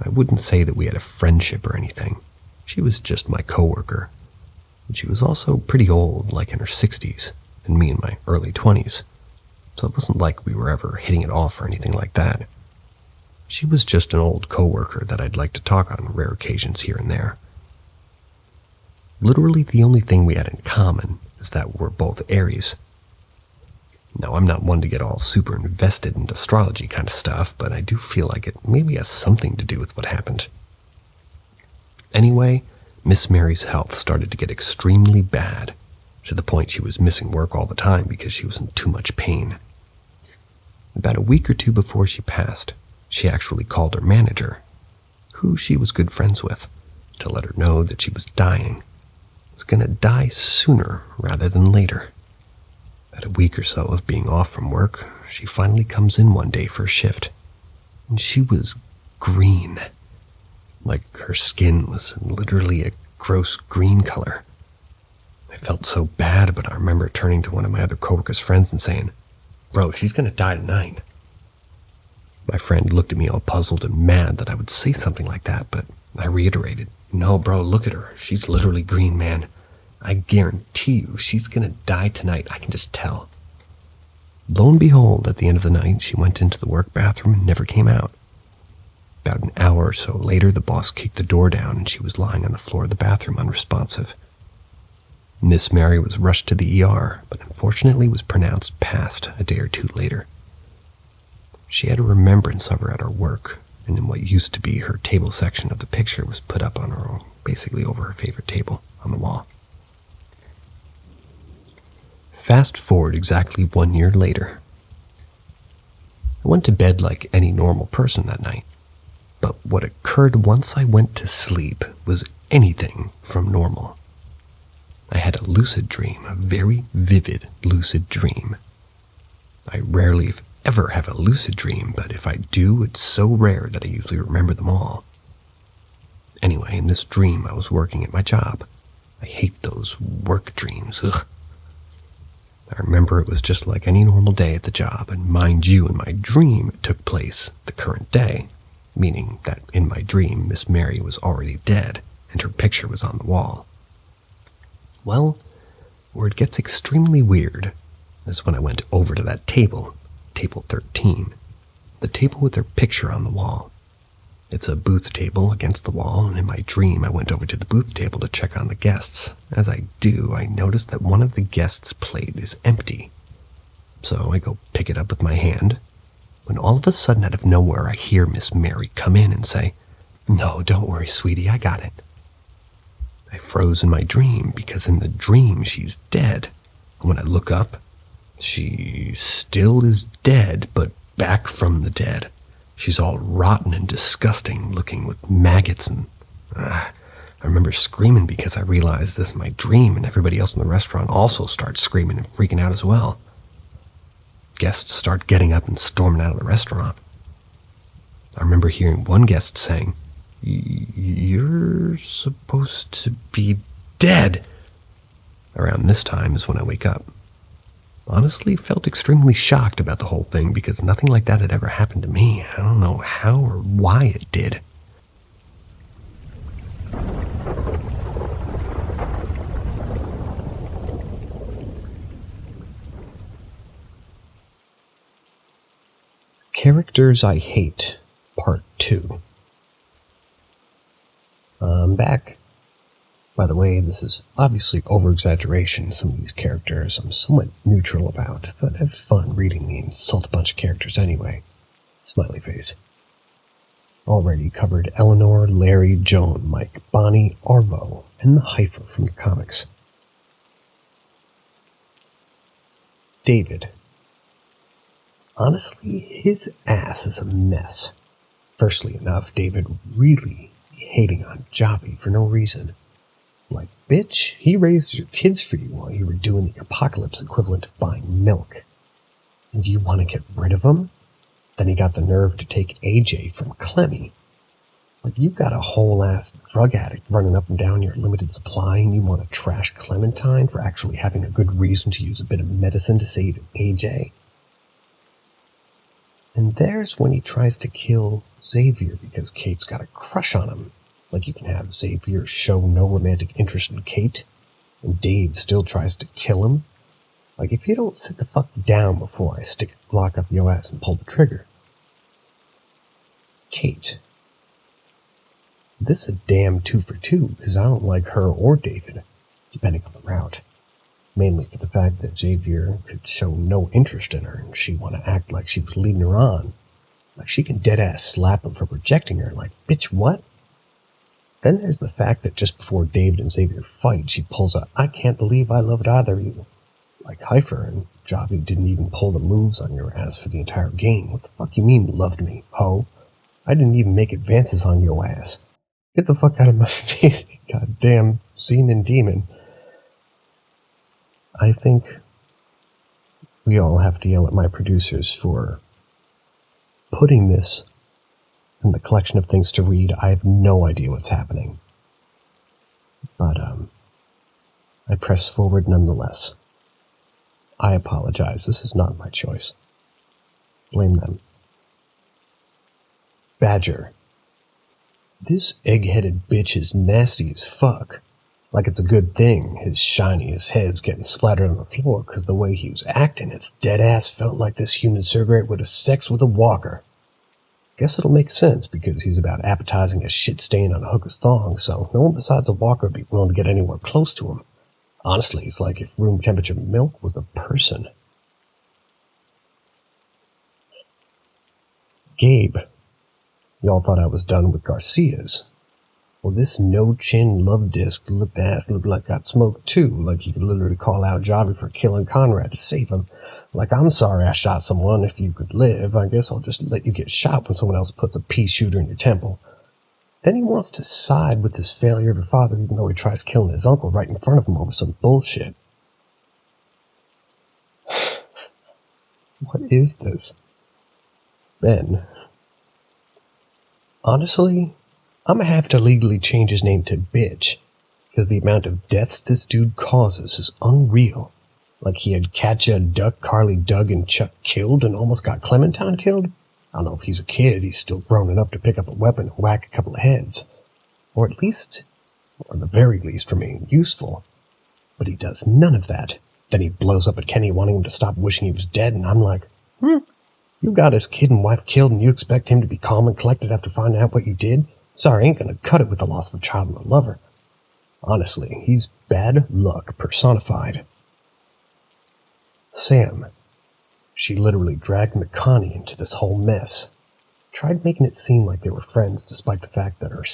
I wouldn't say that we had a friendship or anything. She was just my coworker. And she was also pretty old, like in her 60s, and me in my early 20s. So it wasn't like we were ever hitting it off or anything like that. She was just an old coworker that I'd like to talk on rare occasions here and there. Literally the only thing we had in common is that we're both Aries. Now, I'm not one to get all super invested in astrology kind of stuff, but I do feel like it maybe has something to do with what happened. Anyway, Miss Mary's health started to get extremely bad, to the point she was missing work all the time because she was in too much pain. About a week or two before she passed, she actually called her manager, who she was good friends with, to let her know that she was dying. Was going to die sooner rather than later. At a week or so of being off from work, she finally comes in one day for a shift, and she was green. Like her skin was literally a gross green color. I felt so bad, but I remember turning to one of my other coworkers' friends and saying, "Bro, she's going to die tonight." My friend looked at me all puzzled and mad that I would say something like that, but I reiterated, "No, bro, look at her. She's literally green, man. I guarantee you she's going to die tonight. I can just tell." Lo and behold, at the end of the night, she went into the work bathroom and never came out. About an hour or so later, the boss kicked the door down and she was lying on the floor of the bathroom unresponsive. Miss Mary was rushed to the ER, but unfortunately was pronounced passed a day or two later. She had a remembrance of her at her work, and in what used to be her table section of the picture was put up on her, basically over her favorite table on the wall. Fast forward exactly 1 year later. I went to bed like any normal person that night, but what occurred once I went to sleep was anything from normal. I had a lucid dream, a very vivid lucid dream. I rarely, if ever, have a lucid dream, but if I do, it's so rare that I usually remember them all. Anyway, in this dream, I was working at my job. I hate those work dreams, ugh. I remember it was just like any normal day at the job, and mind you, in my dream, it took place the current day, meaning that in my dream, Miss Mary was already dead, and her picture was on the wall. Well, where it gets extremely weird is when I went over to that table, table 13, the table with her picture on the wall. It's a booth table against the wall, and in my dream I went over to the booth table to check on the guests. As I do, I noticed that one of the guests' plate is empty. So I go pick it up with my hand, when all of a sudden out of nowhere I hear Miss Mary come in and say, "No, don't worry, sweetie, I got it." I froze in my dream because in the dream she's dead. And when I look up, she still is dead, but back from the dead. She's all rotten and disgusting, looking with maggots, and I remember screaming because I realized this is my dream, and everybody else in the restaurant also starts screaming and freaking out as well. Guests start getting up and storming out of the restaurant. I remember hearing one guest saying, "You're supposed to be dead." Around this time is when I wake up. Honestly, felt extremely shocked about the whole thing because nothing like that had ever happened to me. I don't know how or why it did. Characters I Hate, Part 2. I'm back. By the way, this is obviously over-exaggeration. Some of these characters I'm somewhat neutral about, but I have fun reading the insult a bunch of characters anyway. Smiley face. Already covered Eleanor, Larry, Joan, Mike, Bonnie, Arvo, and the Heifer from the comics. David. Honestly, his ass is a mess. Firstly enough, David really hating on Javi for no reason. Like, bitch, he raised your kids for you while you were doing the apocalypse equivalent of buying milk. And you want to get rid of him? Then he got the nerve to take AJ from Clemmy. Like, you've got a whole-ass drug addict running up and down your limited supply, and you want to trash Clementine for actually having a good reason to use a bit of medicine to save AJ? And there's when he tries to kill Xavier because Kate's got a crush on him. Like, you can have Xavier show no romantic interest in Kate, and Dave still tries to kill him. Like, if you don't sit the fuck down before I lock up your ass and pull the trigger. Kate. This is a damn 2 for 2, because I don't like her or David, depending on the route. Mainly for the fact that Xavier could show no interest in her, and she want to act like she was leading her on. Like, she can dead-ass slap him for rejecting her, like, bitch, what? Then there's the fact that just before David and Xavier fight, she pulls a, I can't believe I loved either of you. Like Heifer and Javi didn't even pull the moves on your ass for the entire game. What the fuck you mean loved me, ho? I didn't even make advances on your ass. Get the fuck out of my face, you goddamn semen demon. I think we all have to yell at my producers for putting this in the collection of things to read. I have no idea what's happening. But, I press forward nonetheless. I apologize. This is not my choice. Blame them. Badger. This egg-headed bitch is nasty as fuck. Like it's a good thing his shiny as head's getting splattered on the floor, because the way he was acting, it's dead-ass felt like this human cigarette would have sex with a walker. Guess it'll make sense, because he's about appetizing a shit stain on a hooker's thong, so no one besides a walker would be willing to get anywhere close to him. Honestly, it's like if room temperature milk was a person. Gabe. Y'all thought I was done with Garcias. Well, this no-chin love disc lip ass looked like got smoked too, like you could literally call out Javi for killing Conrad to save him. Like, I'm sorry I shot someone. If you could live, I guess I'll just let you get shot when someone else puts a pea shooter in your temple. Then he wants to side with this failure of a father, even though he tries killing his uncle right in front of him over some bullshit. What is this? Ben. Honestly, I'm gonna have to legally change his name to Bitch, because the amount of deaths this dude causes is unreal. Like he had Katja, Duck, Carly, Doug, and Chuck killed and almost got Clementine killed. I don't know if he's a kid, he's still grown enough to pick up a weapon and whack a couple of heads. Or at least, or at the very least, remain useful. But he does none of that. Then he blows up at Kenny wanting him to stop wishing he was dead, and I'm like, you got his kid and wife killed and you expect him to be calm and collected after finding out what you did? Sorry, ain't gonna cut it with the loss of a child and a lover. Honestly, he's bad luck personified. Sam. She literally dragged McConaughey into this whole mess. Tried making it seem like they were friends despite the fact that her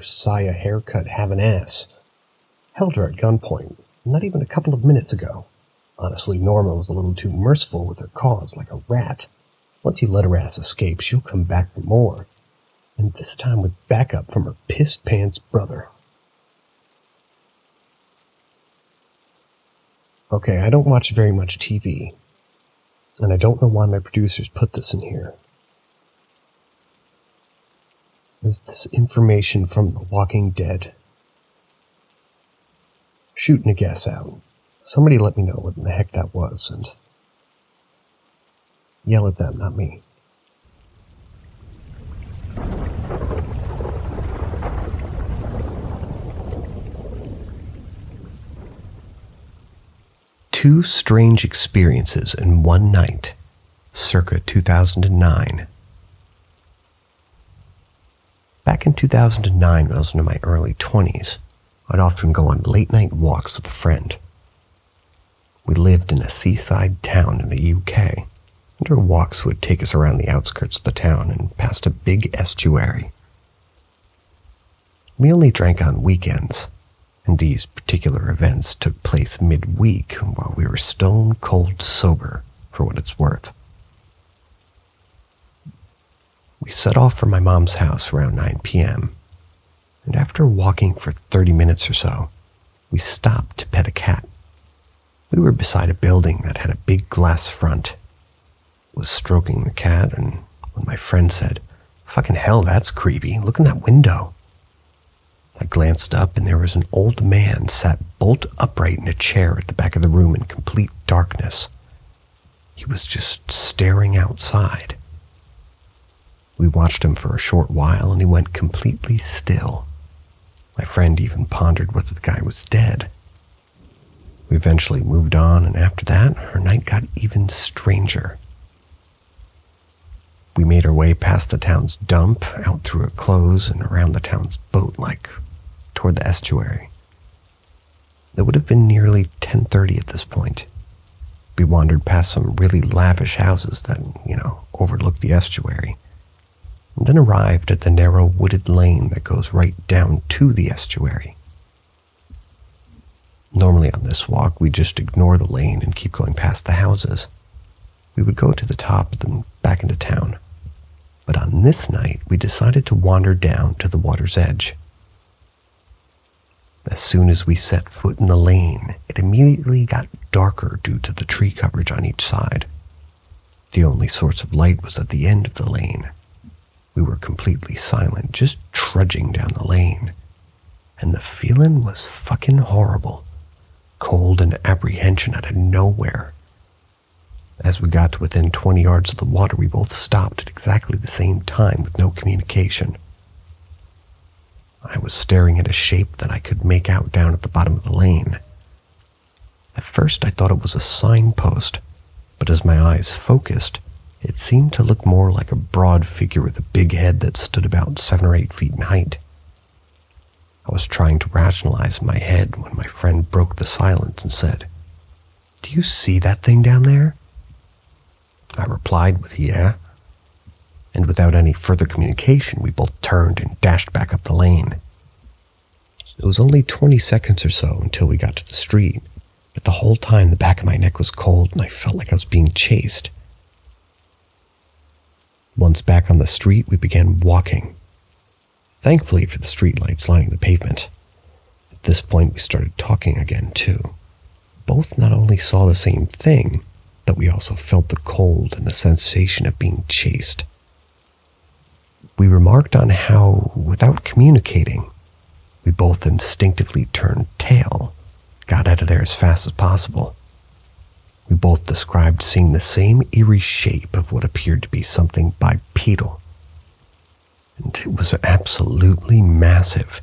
Saya haircut have an ass. Held her at gunpoint, not even a couple of minutes ago. Honestly, Norma was a little too merciful with her cause, like a rat. Once you let her ass escape, she'll come back for more. And this time with backup from her pissed-pants brother. Okay, I don't watch very much TV. And I don't know why my producers put this in here. Is this information from The Walking Dead? Shooting a guess out. Somebody let me know what in the heck that was, and yell at them, not me. Two Strange Experiences in One Night, circa 2009. Back in 2009, when I was in my early 20s, I'd often go on late-night walks with a friend. We lived in a seaside town in the UK, and our walks would take us around the outskirts of the town and past a big estuary. We only drank on weekends, and these particular events took place midweek while we were stone cold sober, for what it's worth. We set off from my mom's house around 9 p.m., and after walking for 30 minutes or so, we stopped to pet a cat. We were beside a building that had a big glass front. I was stroking the cat, and when my friend said, "Fucking hell, that's creepy, look in that window," I glanced up, and there was an old man sat bolt upright in a chair at the back of the room in complete darkness. He was just staring outside. We watched him for a short while, and he went completely still. My friend even pondered whether the guy was dead. We eventually moved on, and after that, our night got even stranger. We made our way past the town's dump, out through a close, and around the town's boat, toward the estuary. It would have been nearly 10:30 at this point. We wandered past some really lavish houses that, overlooked the estuary, and then arrived at the narrow wooded lane that goes right down to the estuary. Normally on this walk, we'd just ignore the lane and keep going past the houses. We would go to the top and then back into town. But on this night, we decided to wander down to the water's edge. As soon as we set foot in the lane, it immediately got darker due to the tree coverage on each side. The only source of light was at the end of the lane. We were completely silent, just trudging down the lane. And the feeling was fucking horrible. Cold and apprehension out of nowhere. As we got to within 20 yards of the water, we both stopped at exactly the same time with no communication. I was staring at a shape that I could make out down at the bottom of the lane. At first I thought it was a signpost, but as my eyes focused, it seemed to look more like a broad figure with a big head that stood about 7 or 8 feet in height. I was trying to rationalize in my head when my friend broke the silence and said, "Do you see that thing down there?" I replied with "yeah." And without any further communication, we both turned and dashed back up the lane. It was only 20 seconds or so until we got to the street, but the whole time the back of my neck was cold and I felt like I was being chased. Once back on the street, we began walking, thankfully for the streetlights lining the pavement. At this point, we started talking again, too. Both not only saw the same thing, but we also felt the cold and the sensation of being chased. We remarked on how, without communicating, we both instinctively turned tail, got out of there as fast as possible. We both described seeing the same eerie shape of what appeared to be something bipedal. And it was absolutely massive,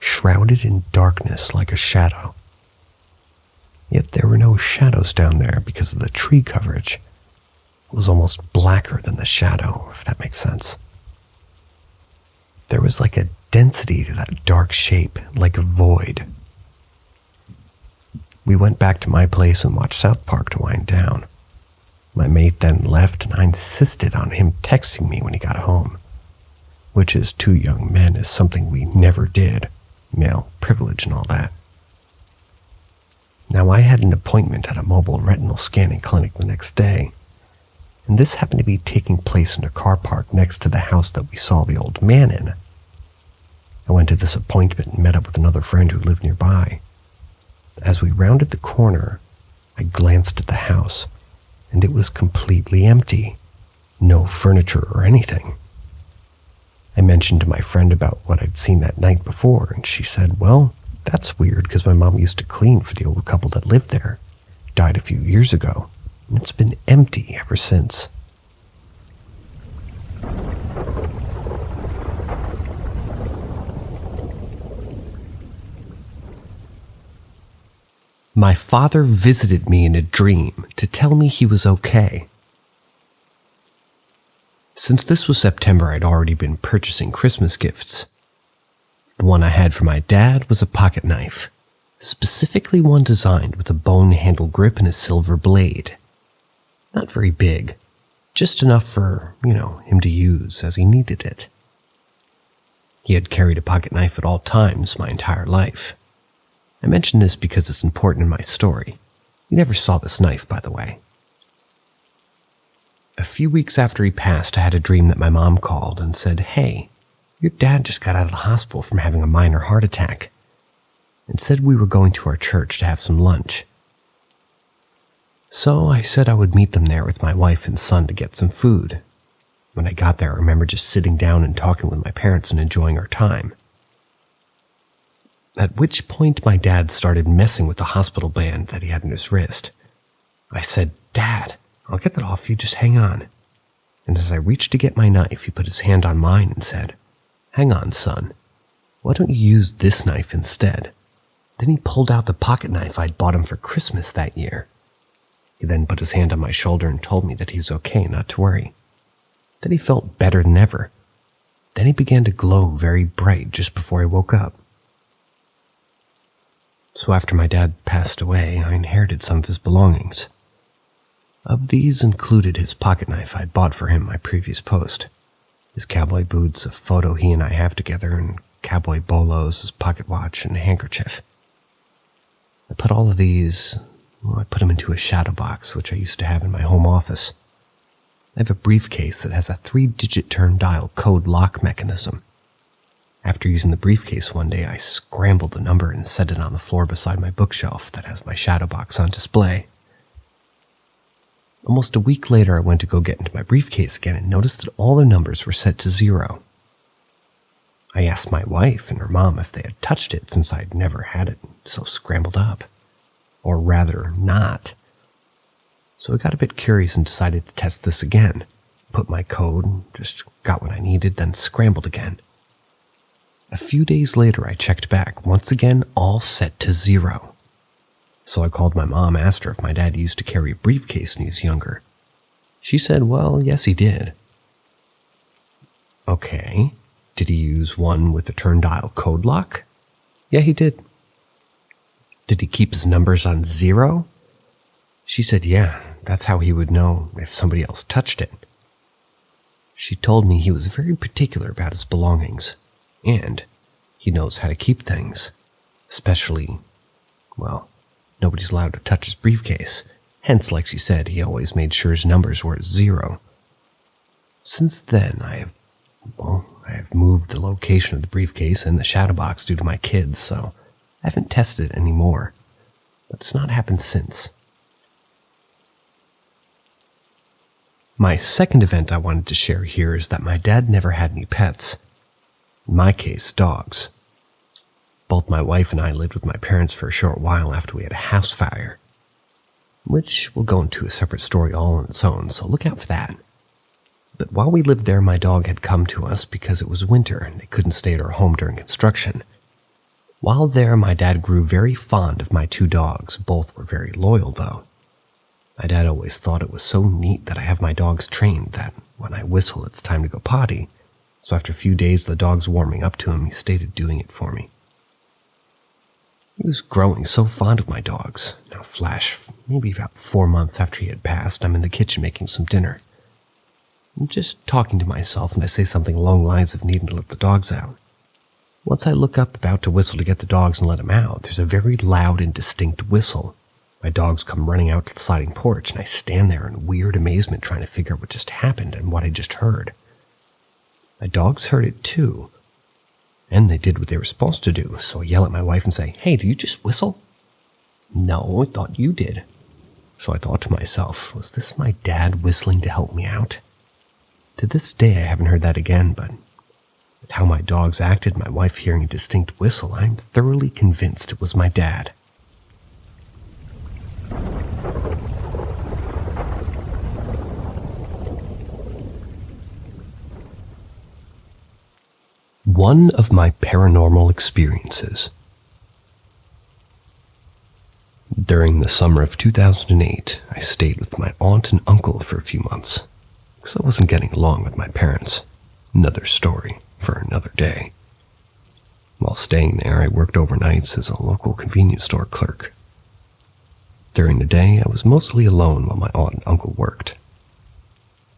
shrouded in darkness like a shadow. Yet there were no shadows down there because of the tree coverage. It was almost blacker than the shadow, if that makes sense. There was like a density to that dark shape, like a void. We went back to my place and watched South Park to wind down. My mate then left, and I insisted on him texting me when he got home, which as 2 young men is something we never did, male privilege and all that. Now, I had an appointment at a mobile retinal scanning clinic the next day, and this happened to be taking place in a car park next to the house that we saw the old man in. I went to this appointment and met up with another friend who lived nearby. As we rounded the corner, I glanced at the house, and it was completely empty. No furniture or anything. I mentioned to my friend about what I'd seen that night before, and she said, "Well, that's weird because my mom used to clean for the old couple that lived there. Died a few years ago. It's been empty ever since." My father visited me in a dream to tell me he was okay. Since this was September, I'd already been purchasing Christmas gifts. The one I had for my dad was a pocket knife, specifically one designed with a bone handle grip and a silver blade. Not very big, just enough for, him to use as he needed it. He had carried a pocket knife at all times my entire life. I mention this because it's important in my story. He never saw this knife, by the way. A few weeks after he passed, I had a dream that my mom called and said, "Hey, your dad just got out of the hospital from having a minor heart attack," and said we were going to our church to have some lunch. So I said I would meet them there with my wife and son to get some food. When I got there, I remember just sitting down and talking with my parents and enjoying our time. At which point my dad started messing with the hospital band that he had in his wrist. I said, "Dad, I'll get that off you, just hang on." And as I reached to get my knife, he put his hand on mine and said, "Hang on, son. Why don't you use this knife instead?" Then he pulled out the pocket knife I'd bought him for Christmas that year. He then put his hand on my shoulder and told me that he was okay, not to worry. Then he felt better than ever. Then he began to glow very bright just before I woke up. So after my dad passed away, I inherited some of his belongings. Of these included his pocket knife I'd bought for him in my previous post, his cowboy boots, a photo he and I have together, and cowboy bolos, his pocket watch, and a handkerchief. I put all of these, I put them into a shadow box, which I used to have in my home office. I have a briefcase that has a 3-digit turn dial code lock mechanism. After using the briefcase one day, I scrambled the number and set it on the floor beside my bookshelf that has my shadow box on display. Almost a week later, I went to go get into my briefcase again and noticed that all the numbers were set to 0. I asked my wife and her mom if they had touched it since I'd never had it so scrambled up. Or rather, not. So I got a bit curious and decided to test this again. Put my code, just got what I needed, then scrambled again. A few days later, I checked back, once again all set to 0. So I called my mom, asked her if my dad used to carry a briefcase when he was younger. She said, well, yes, he did. Okay, did he use one with a turn dial code lock? Yeah, he did. Did he keep his numbers on 0? She said, yeah, that's how he would know if somebody else touched it. She told me he was very particular about his belongings, and he knows how to keep things, especially, well, nobody's allowed to touch his briefcase. Hence, like she said, he always made sure his numbers were at 0. Since then, I have moved the location of the briefcase and the shadow box due to my kids, so I haven't tested it anymore. But it's not happened since. My second event I wanted to share here is that my dad never had any pets. In my case, dogs. Both my wife and I lived with my parents for a short while after we had a house fire, which will go into a separate story all on its own, so look out for that. But while we lived there, my dog had come to us because it was winter and they couldn't stay at our home during construction. While there, my dad grew very fond of my 2 dogs. Both were very loyal, though. My dad always thought it was so neat that I have my dogs trained that when I whistle, it's time to go potty. So after a few days, the dogs warming up to him, he stated doing it for me. He was growing so fond of my dogs. Now flash, maybe about 4 months after he had passed, I'm in the kitchen making some dinner. I'm just talking to myself and I say something along the lines of needing to let the dogs out. Once I look up about to whistle to get the dogs and let them out, there's a very loud and distinct whistle. My dogs come running out to the sliding porch and I stand there in weird amazement trying to figure out what just happened and what I just heard. My dogs heard it too. And they did what they were supposed to do, so I yell at my wife and say, "Hey, did you just whistle?" "No, I thought you did." So I thought to myself, was this my dad whistling to help me out? To this day, I haven't heard that again, but with how my dogs acted, my wife hearing a distinct whistle, I'm thoroughly convinced it was my dad. One of my paranormal experiences. During the summer of 2008, I stayed with my aunt and uncle for a few months. because I wasn't getting along with my parents. Another story for another day. While staying there, I worked overnights as a local convenience store clerk. During the day, I was mostly alone while my aunt and uncle worked.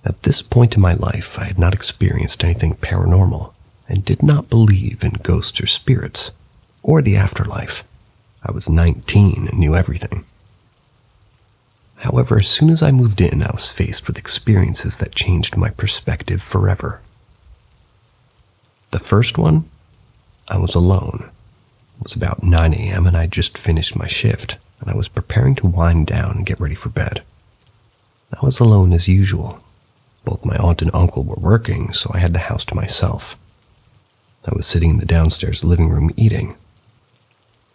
At this point in my life, I had not experienced anything paranormal and did not believe in ghosts or spirits or the afterlife. I was 19 and knew everything. However, as soon as I moved in, I was faced with experiences that changed my perspective forever. The first one, I was alone. It was about 9 a.m. and I just finished my shift, and I was preparing to wind down and get ready for bed. I was alone as usual. Both my aunt and uncle were working, so I had the house to myself. I was sitting in the downstairs living room eating.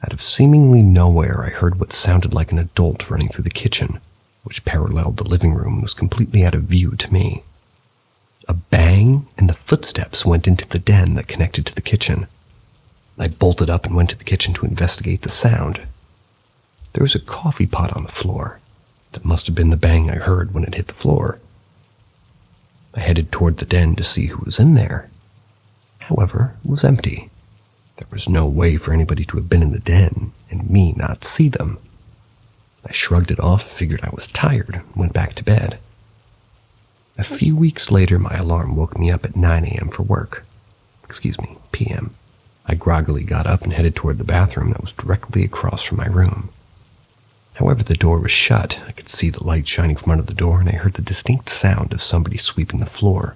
Out of seemingly nowhere, I heard what sounded like an adult running through the kitchen, which paralleled the living room and was completely out of view to me. A bang, and the footsteps went into the den that connected to the kitchen. I bolted up and went to the kitchen to investigate the sound. There was a coffee pot on the floor. That must have been the bang I heard when it hit the floor. I headed toward the den to see who was in there. However, it was empty. There was no way for anybody to have been in the den and me not see them. I shrugged it off, figured I was tired, and went back to bed. A few weeks later, my alarm woke me up at 9 a.m. for work. p.m. I groggily got up and headed toward the bathroom that was directly across from my room. However, the door was shut. I could see the light shining from under the door, and I heard the distinct sound of somebody sweeping the floor.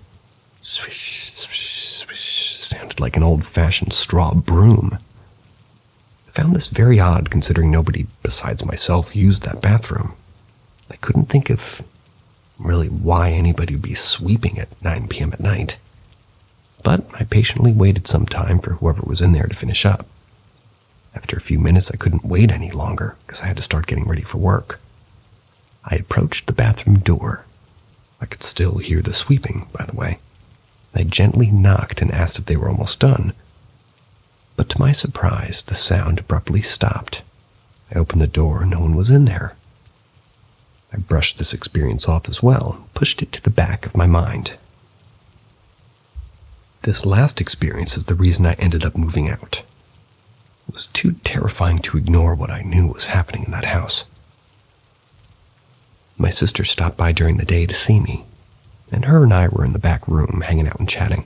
Swish, swish, swish, sounded like an old-fashioned straw broom. I found this very odd, considering nobody besides myself used that bathroom. I couldn't think of really why anybody would be sweeping at 9 p.m. at night. But I patiently waited some time for whoever was in there to finish up. After a few minutes, I couldn't wait any longer because I had to start getting ready for work. I approached the bathroom door. I could still hear the sweeping, by the way. I gently knocked and asked if they were almost done. But to my surprise, the sound abruptly stopped. I opened the door and no one was in there. I brushed this experience off as well and pushed it to the back of my mind. This last experience is the reason I ended up moving out. It was too terrifying to ignore what I knew was happening in that house. My sister stopped by during the day to see me, and her and I were in the back room hanging out and chatting.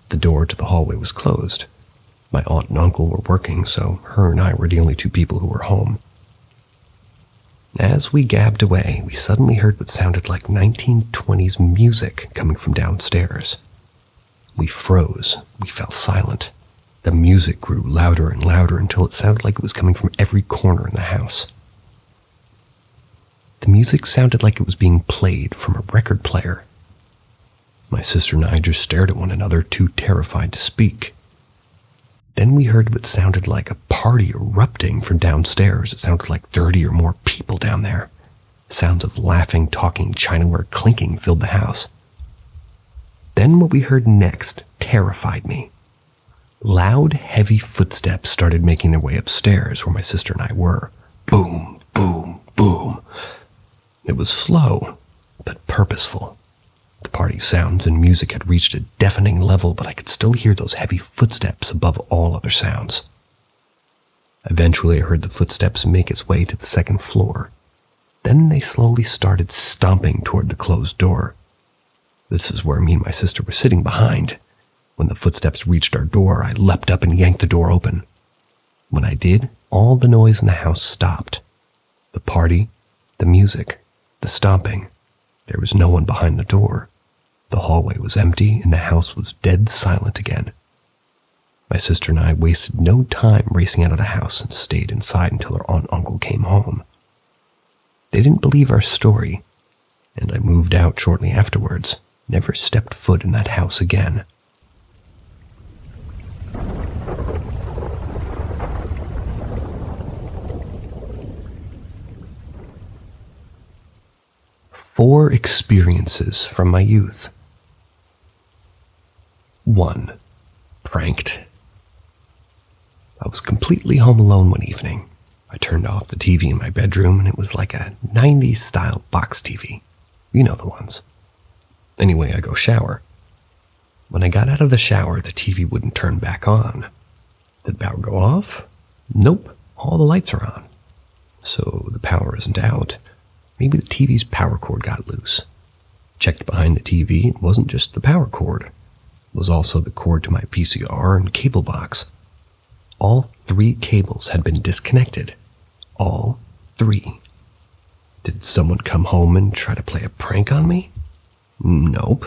The door to the hallway was closed. My aunt and uncle were working, so her and I were the only two people who were home. As we gabbed away, we suddenly heard what sounded like 1920s music coming from downstairs. We froze. We fell silent. The music grew louder and louder until it sounded like it was coming from every corner in the house. The music sounded like it was being played from a record player. My sister and I just stared at one another, too terrified to speak. Then we heard what sounded like a party erupting from downstairs. It sounded like 30 or more people down there. Sounds of laughing, talking, chinaware clinking filled the house. Then what we heard next terrified me. Loud, heavy footsteps started making their way upstairs where my sister and I were. Boom, boom, boom. It was slow, but purposeful. The party sounds and music had reached a deafening level, but I could still hear those heavy footsteps above all other sounds. Eventually, I heard the footsteps make its way to the second floor. Then they slowly started stomping toward the closed door. This is where me and my sister were sitting behind. When the footsteps reached our door, I leapt up and yanked the door open. When I did, all the noise in the house stopped. The party, the music, the stomping. There was no one behind the door. The hallway was empty and the house was dead silent again. My sister and I wasted no time racing out of the house and stayed inside until our aunt and uncle came home. They didn't believe our story, and I moved out shortly afterwards, never stepped foot in that house again. Four experiences from my youth. 1. Pranked. I was completely home alone one evening. I turned off the TV in my bedroom and it was like a 90s style box TV. You know the ones. Anyway, I go shower. When I got out of the shower, the TV wouldn't turn back on. Did the power go off? Nope, all the lights are on. So the power isn't out. Maybe the TV's power cord got loose. Checked behind the TV, it wasn't just the power cord. It was also the cord to my VCR and cable box. All 3 cables had been disconnected. All 3. Did someone come home and try to play a prank on me? Nope.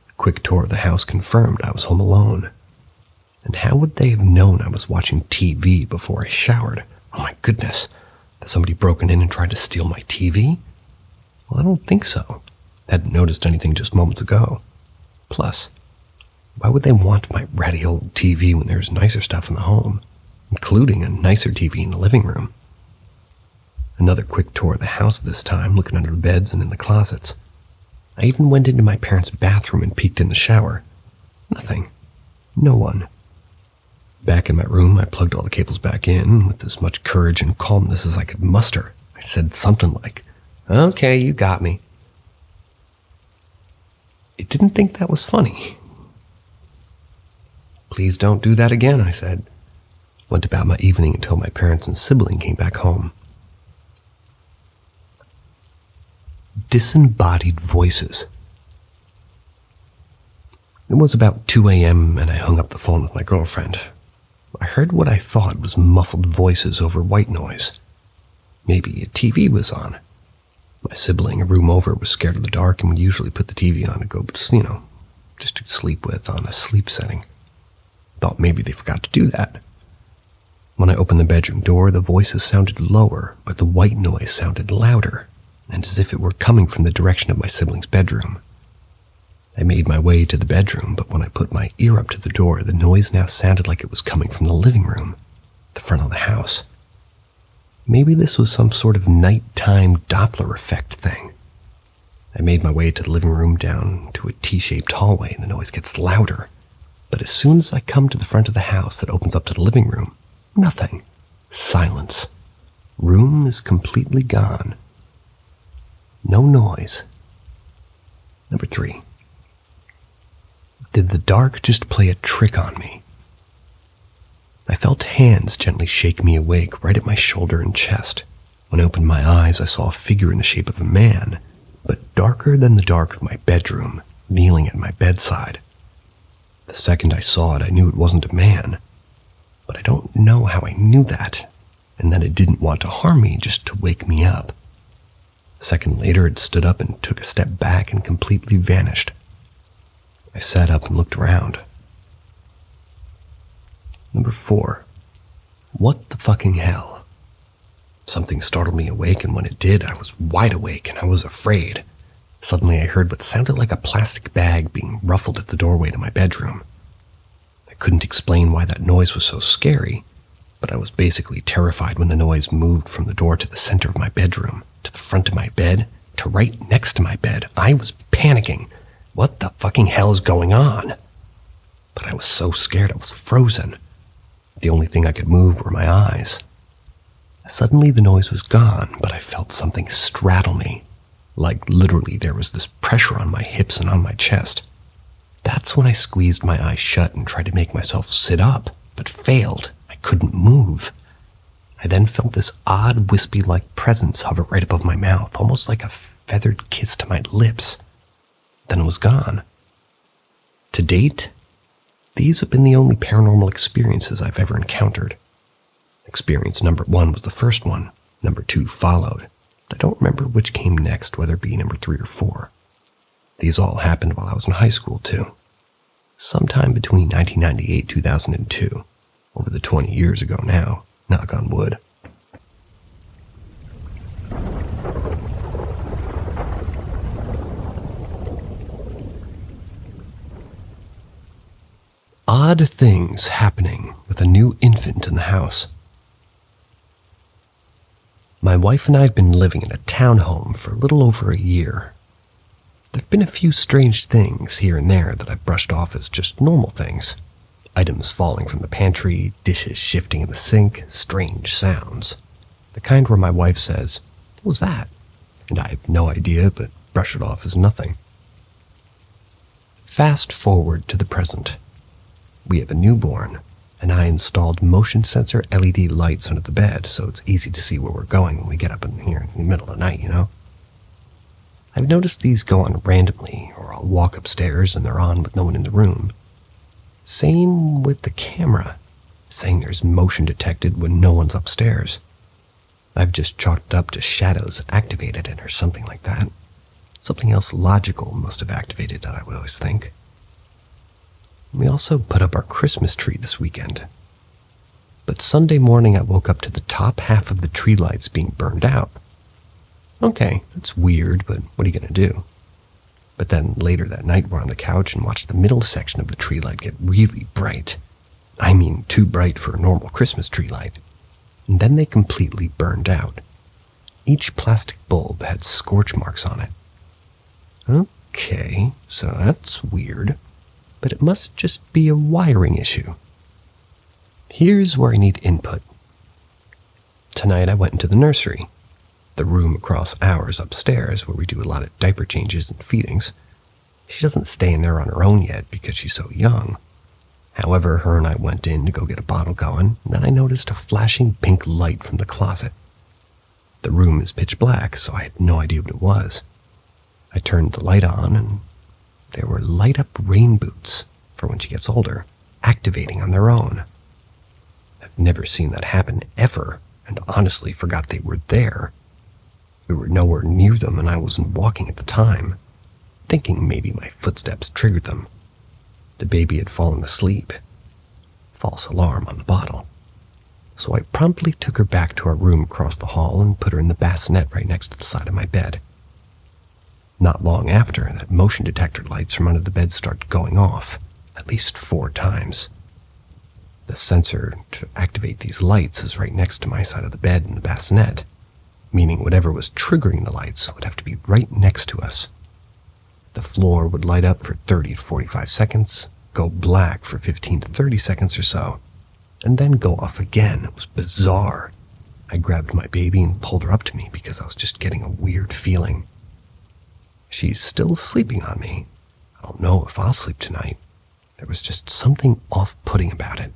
A quick tour of the house confirmed I was home alone. And how would they have known I was watching TV before I showered? Oh my goodness. Had somebody broken in and tried to steal my TV? Well, I don't think so. I hadn't noticed anything just moments ago. Plus, why would they want my ratty old TV when there's nicer stuff in the home, including a nicer TV in the living room? Another quick tour of the house this time, looking under the beds and in the closets. I even went into my parents' bathroom and peeked in the shower. Nothing. No one. Back in my room, I plugged all the cables back in with as much courage and calmness as I could muster. I said something like, "Okay, you got me." It didn't think that was funny. "Please don't do that again," I said. Went about my evening until my parents and sibling came back home. Disembodied voices. It was about 2 a.m. and I hung up the phone with my girlfriend. I heard what I thought was muffled voices over white noise. Maybe a TV was on. My sibling, a room over, was scared of the dark and would usually put the TV on to go, just to sleep with on a sleep setting. Thought maybe they forgot to do that. When I opened the bedroom door, the voices sounded lower, but the white noise sounded louder, and as if it were coming from the direction of my sibling's bedroom. I made my way to the bedroom, but when I put my ear up to the door, the noise now sounded like it was coming from the living room, the front of the house. Maybe this was some sort of nighttime Doppler effect thing. I made my way to the living room down to a T-shaped hallway, and the noise gets louder. But as soon as I come to the front of the house that opens up to the living room, nothing. Silence. Room is completely gone. No noise. Number 3. Did the dark just play a trick on me? I felt hands gently shake me awake right at my shoulder and chest. When I opened my eyes, I saw a figure in the shape of a man, but darker than the dark of my bedroom, kneeling at my bedside. The second I saw it, I knew it wasn't a man, but I don't know how I knew that, and that it didn't want to harm me just to wake me up. A second later, it stood up and took a step back and completely vanished. I sat up and looked around. Number 4. What the fucking hell? Something startled me awake, and when it did, I was wide awake and I was afraid. Suddenly I heard what sounded like a plastic bag being ruffled at the doorway to my bedroom. I couldn't explain why that noise was so scary, but I was basically terrified when the noise moved from the door to the center of my bedroom, to the front of my bed, to right next to my bed. I was panicking. What the fucking hell is going on? But I was so scared I was frozen. The only thing I could move were my eyes. Suddenly the noise was gone, but I felt something straddle me. Like literally there was this pressure on my hips and on my chest. That's when I squeezed my eyes shut and tried to make myself sit up, but failed. I couldn't move. I then felt this odd wispy-like presence hover right above my mouth, almost like a feathered kiss to my lips. Then it was gone. To date, these have been the only paranormal experiences I've ever encountered. Experience number 1 was the first one. Number 2 followed. I don't remember which came next, whether it be number 3 or 4. These all happened while I was in high school, too. Sometime between 1998 and 2002. Over the 20 years ago now, knock on wood. Odd things happening with a new infant in the house. My wife and I had been living in a townhome for a little over a year. There have been a few strange things here and there that I've brushed off as just normal things. Items falling from the pantry, dishes shifting in the sink, strange sounds. The kind where my wife says, "What was that?" And I have no idea, but brush it off as nothing. Fast forward to the present. We have a newborn, and I installed motion sensor LED lights under the bed so it's easy to see where we're going when we get up in here in the middle of the night, I've noticed these go on randomly, or I'll walk upstairs and they're on with no one in the room. Same with the camera, saying there's motion detected when no one's upstairs. I've just chalked it up to shadows activated it or something like that. Something else logical must have activated it, I would always think. We also put up our Christmas tree this weekend. But Sunday morning I woke up to the top half of the tree lights being burned out. Okay, that's weird, but what are you going to do? But then later that night we're on the couch and watch the middle section of the tree light get really bright. I mean, too bright for a normal Christmas tree light. And then they completely burned out. Each plastic bulb had scorch marks on it. Okay, so that's weird. But it must just be a wiring issue. Here's where I need input. Tonight I went into the nursery, the room across ours upstairs where we do a lot of diaper changes and feedings. She doesn't stay in there on her own yet because she's so young. However, her and I went in to go get a bottle going, and then I noticed a flashing pink light from the closet. The room is pitch black, so I had no idea what it was. I turned the light on, and there were light-up rain boots for when she gets older, activating on their own. I've never seen that happen ever, and honestly forgot they were there. We were nowhere near them, and I wasn't walking at the time, thinking maybe my footsteps triggered them. The baby had fallen asleep. False alarm on the bottle. So I promptly took her back to our room across the hall and put her in the bassinet right next to the side of my bed. Not long after, that motion detector lights from under the bed started going off, at least 4 times. The sensor to activate these lights is right next to my side of the bed in the bassinet, meaning whatever was triggering the lights would have to be right next to us. The floor would light up for 30 to 45 seconds, go black for 15 to 30 seconds or so, and then go off again. It was bizarre. I grabbed my baby and pulled her up to me because I was just getting a weird feeling. She's still sleeping on me. I don't know if I'll sleep tonight. There was just something off-putting about it.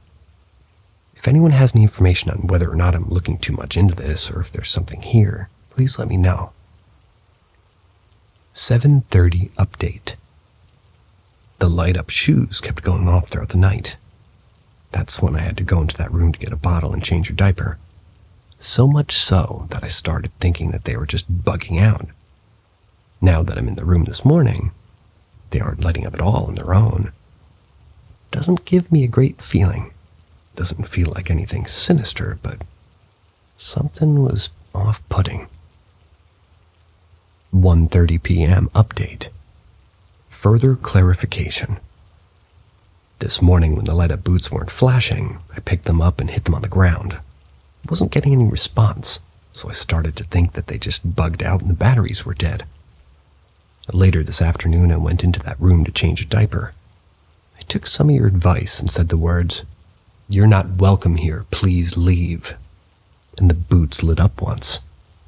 If anyone has any information on whether or not I'm looking too much into this or if there's something here, please let me know. 7:30 update. The light-up shoes kept going off throughout the night. That's when I had to go into that room to get a bottle and change her diaper. So much so that I started thinking that they were just bugging out. Now that I'm in the room this morning, they aren't lighting up at all on their own. Doesn't give me a great feeling. Doesn't feel like anything sinister, but something was off-putting. 1:30 p.m. update. Further clarification. This morning when the light-up boots weren't flashing, I picked them up and hit them on the ground. I wasn't getting any response, so I started to think that they just bugged out and the batteries were dead. Later this afternoon, I went into that room to change a diaper. I took some of your advice and said the words, "You're not welcome here, please leave." And the boots lit up once.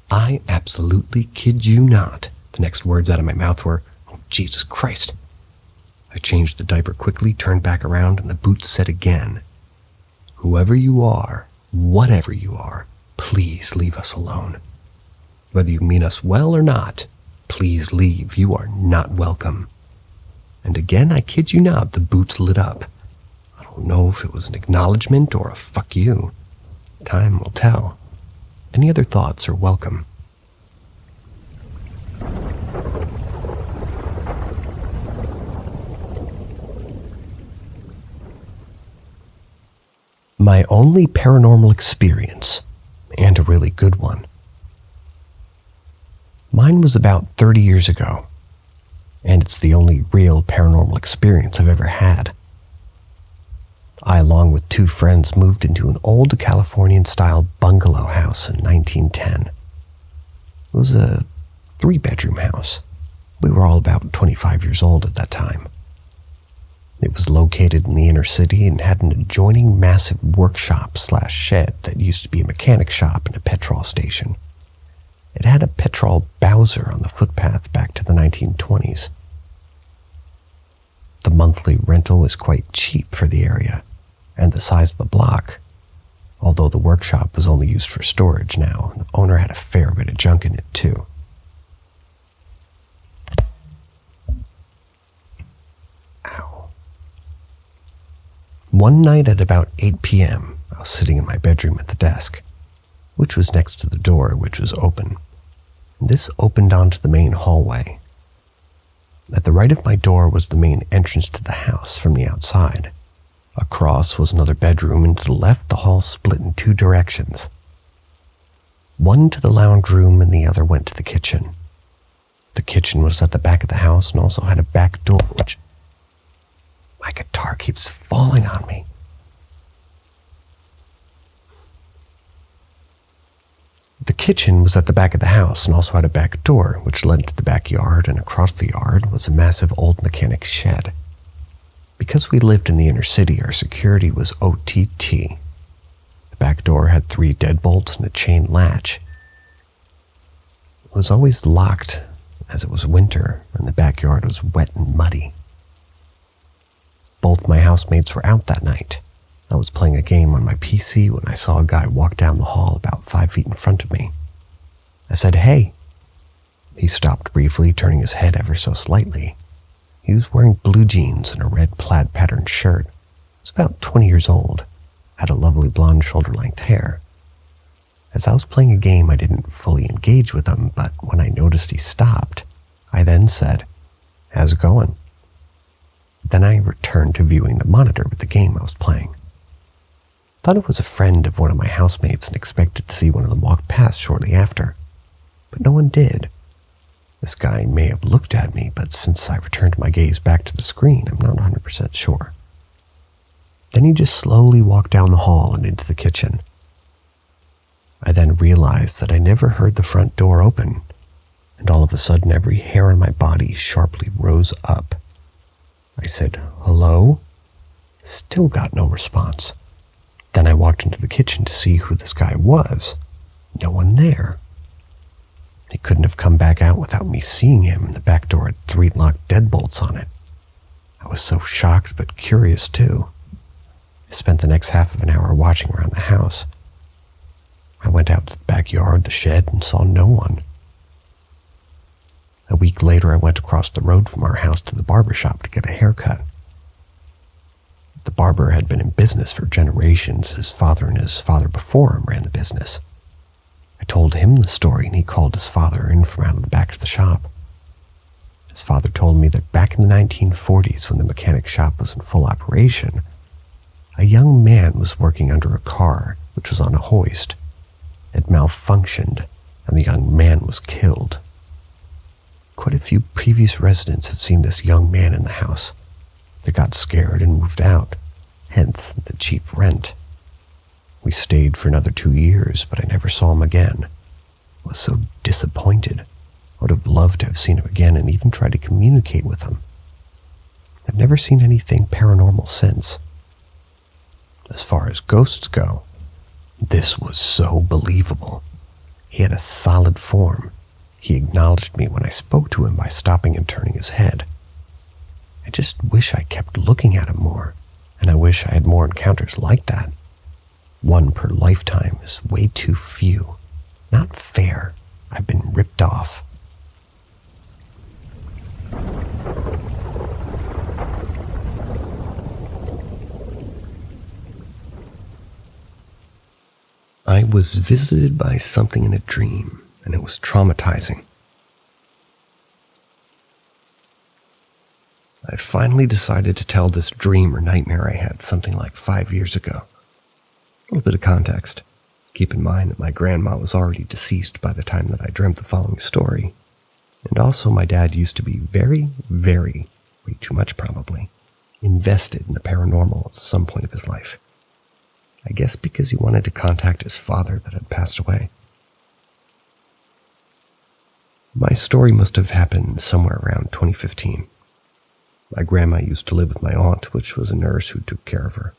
I absolutely kid you not. The next words out of my mouth were, "Oh, Jesus Christ." I changed the diaper quickly, turned back around, and the boots said again, "Whoever you are, whatever you are, please leave us alone. Whether you mean us well or not, please leave. You are not welcome." And again, I kid you not, the boots lit up. I don't know if it was an acknowledgement or a fuck you. Time will tell. Any other thoughts are welcome. My only paranormal experience, and a really good one. Mine was about 30 years ago, and it's the only real paranormal experience I've ever had. I, along with 2 friends, moved into an old Californian-style bungalow house in 1910. It was a 3-bedroom house. We were all about 25 years old at that time. It was located in the inner city and had an adjoining massive workshop/shed that used to be a mechanic shop and a petrol station. It had a petrol Bowser on the footpath back to the 1920s. The monthly rental was quite cheap for the area and the size of the block, although the workshop was only used for storage now, and the owner had a fair bit of junk in it too. Ow. One night at about 8 p.m., I was sitting in my bedroom at the desk, which was next to the door, which was open. This opened onto the main hallway. At the right of my door was the main entrance to the house from the outside. Across was another bedroom, and to the left the hall split in two directions. One to the lounge room and the other went to the kitchen. The kitchen was at the back of the house and also had a back door, which... My guitar keeps falling on me. The kitchen was at the back of the house and also had a back door, which led to the backyard, and across the yard was a massive old mechanic shed. Because we lived in the inner city, our security was OTT. The back door had 3 deadbolts and a chain latch. It was always locked, as it was winter and the backyard was wet and muddy. Both my housemates were out that night. I was playing a game on my PC when I saw a guy walk down the hall about 5 feet in front of me. I said, "Hey." He stopped briefly, turning his head ever so slightly. He was wearing blue jeans and a red plaid patterned shirt. He was about 20 years old, had a lovely blonde shoulder-length hair. As I was playing a game, I didn't fully engage with him, but when I noticed he stopped, I then said, "How's it going?" Then I returned to viewing the monitor with the game I was playing. Thought it was a friend of one of my housemates and expected to see one of them walk past shortly after, but no one did. This guy may have looked at me, but since I returned my gaze back to the screen, I'm not 100% sure. Then he just slowly walked down the hall and into the kitchen. I then realized that I never heard the front door open, and all of a sudden every hair on my body sharply rose up. I said, "Hello?" Still got no response. Then I walked into the kitchen to see who this guy was. No one there. He couldn't have come back out without me seeing him, and the back door had 3 locked deadbolts on it. I was so shocked but curious too. I spent the next half of an hour watching around the house. I went out to the backyard, the shed, and saw no one. A week later, I went across the road from our house to the barber shop to get a haircut. The barber had been in business for generations. His father and his father before him ran the business. I told him the story, and he called his father in from out of the back of the shop. His father told me that back in the 1940s, when the mechanic shop was in full operation, a young man was working under a car which was on a hoist. It malfunctioned, and the young man was killed. Quite a few previous residents had seen this young man in the house. They got scared and moved out, hence the cheap rent. We stayed for another 2 years, but I never saw him again. I was so disappointed. I would have loved to have seen him again and even tried to communicate with him. I've never seen anything paranormal since. As far as ghosts go, this was so believable. He had a solid form. He acknowledged me when I spoke to him by stopping and turning his head. I just wish I kept looking at him more, and I wish I had more encounters like that. 1 per lifetime is way too few. Not fair. I've been ripped off. I was visited by something in a dream, and it was traumatizing. I finally decided to tell this dream or nightmare I had something like 5 years ago. A little bit of context. Keep in mind that my grandma was already deceased by the time that I dreamt the following story. And also my dad used to be very, way too much probably, invested in the paranormal at some point of his life. I guess because he wanted to contact his father that had passed away. My story must have happened somewhere around 2015. My grandma used to live with my aunt, which was a nurse who took care of her.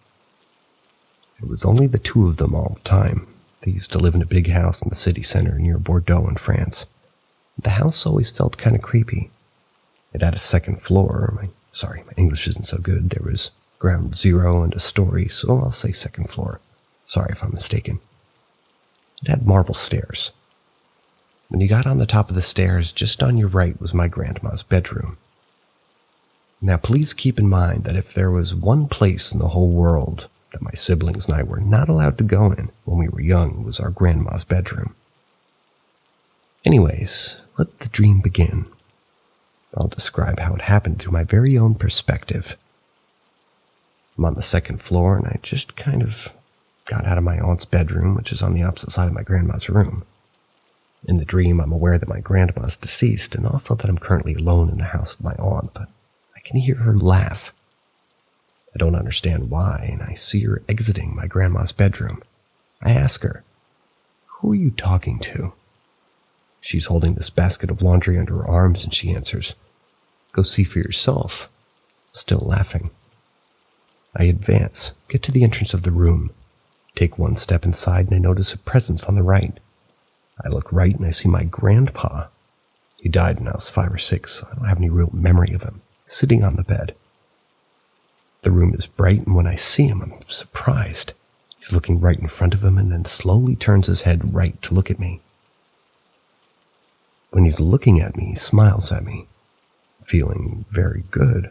It was only the 2 of them all the time. They used to live in a big house in the city center near Bordeaux in France. The house always felt kind of creepy. It had a 2nd floor. My Sorry, my English isn't so good. There was ground zero and a story, so I'll say second floor. Sorry if I'm mistaken. It had marble stairs. When you got on the top of the stairs, just on your right was my grandma's bedroom. Now, please keep in mind that if there was one place in the whole world that my siblings and I were not allowed to go in when we were young, it was our grandma's bedroom. Anyways, let the dream begin. I'll describe how it happened through my very own perspective. I'm on the second floor, and I just kind of got out of my aunt's bedroom, which is on the opposite side of my grandma's room. In the dream, I'm aware that my grandma's deceased, and also that I'm currently alone in the house with my aunt, but I can hear her laugh. I don't understand why, and I see her exiting my grandma's bedroom. I ask her, "Who are you talking to?" She's holding this basket of laundry under her arms, and she answers, "Go see for yourself," still laughing. I advance, get to the entrance of the room, take one step inside, and I notice a presence on the right. I look right and I see my grandpa. He died when I was 5 or 6, so I don't have any real memory of him, sitting on the bed. The room is bright, and when I see him, I'm surprised. He's looking right in front of him and then slowly turns his head right to look at me. When he's looking at me, he smiles at me, feeling very good.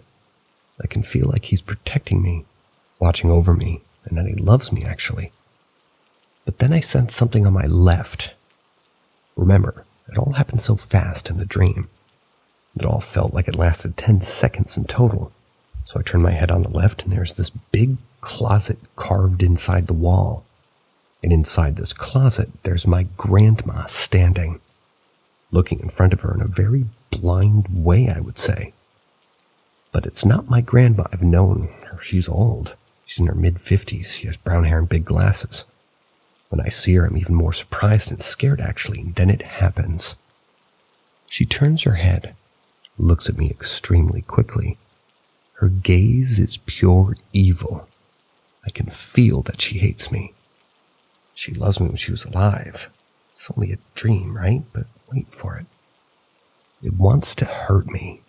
I can feel like he's protecting me, watching over me, and that he loves me, actually. But then I sense something on my left. Remember, it all happened so fast in the dream. It all felt like it lasted 10 seconds in total. So I turn my head on the left, and there's this big closet carved inside the wall. And inside this closet, there's my grandma standing, looking in front of her in a very blind way, I would say. But it's not my grandma. I've known her. She's old. She's in her mid-50s. She has brown hair and big glasses. When I see her, I'm even more surprised and scared, actually. And then it happens. She turns her head, looks at me extremely quickly. Her gaze is pure evil. I can feel that she hates me. She loves me when she was alive. It's only a dream, right? But wait for it. It wants to hurt me.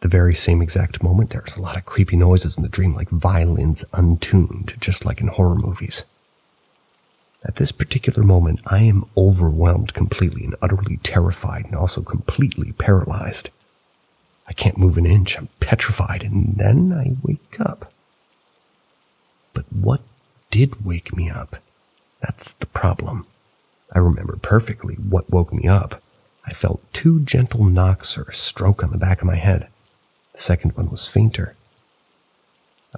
The very same exact moment, there's a lot of creepy noises in the dream, like violins untuned, just like in horror movies. At this particular moment, I am overwhelmed completely and utterly terrified and also completely paralyzed. I can't move an inch. I'm petrified, and then I wake up. But what did wake me up? That's the problem. I remember perfectly what woke me up. I felt 2 gentle knocks or a stroke on the back of my head. The second one was fainter.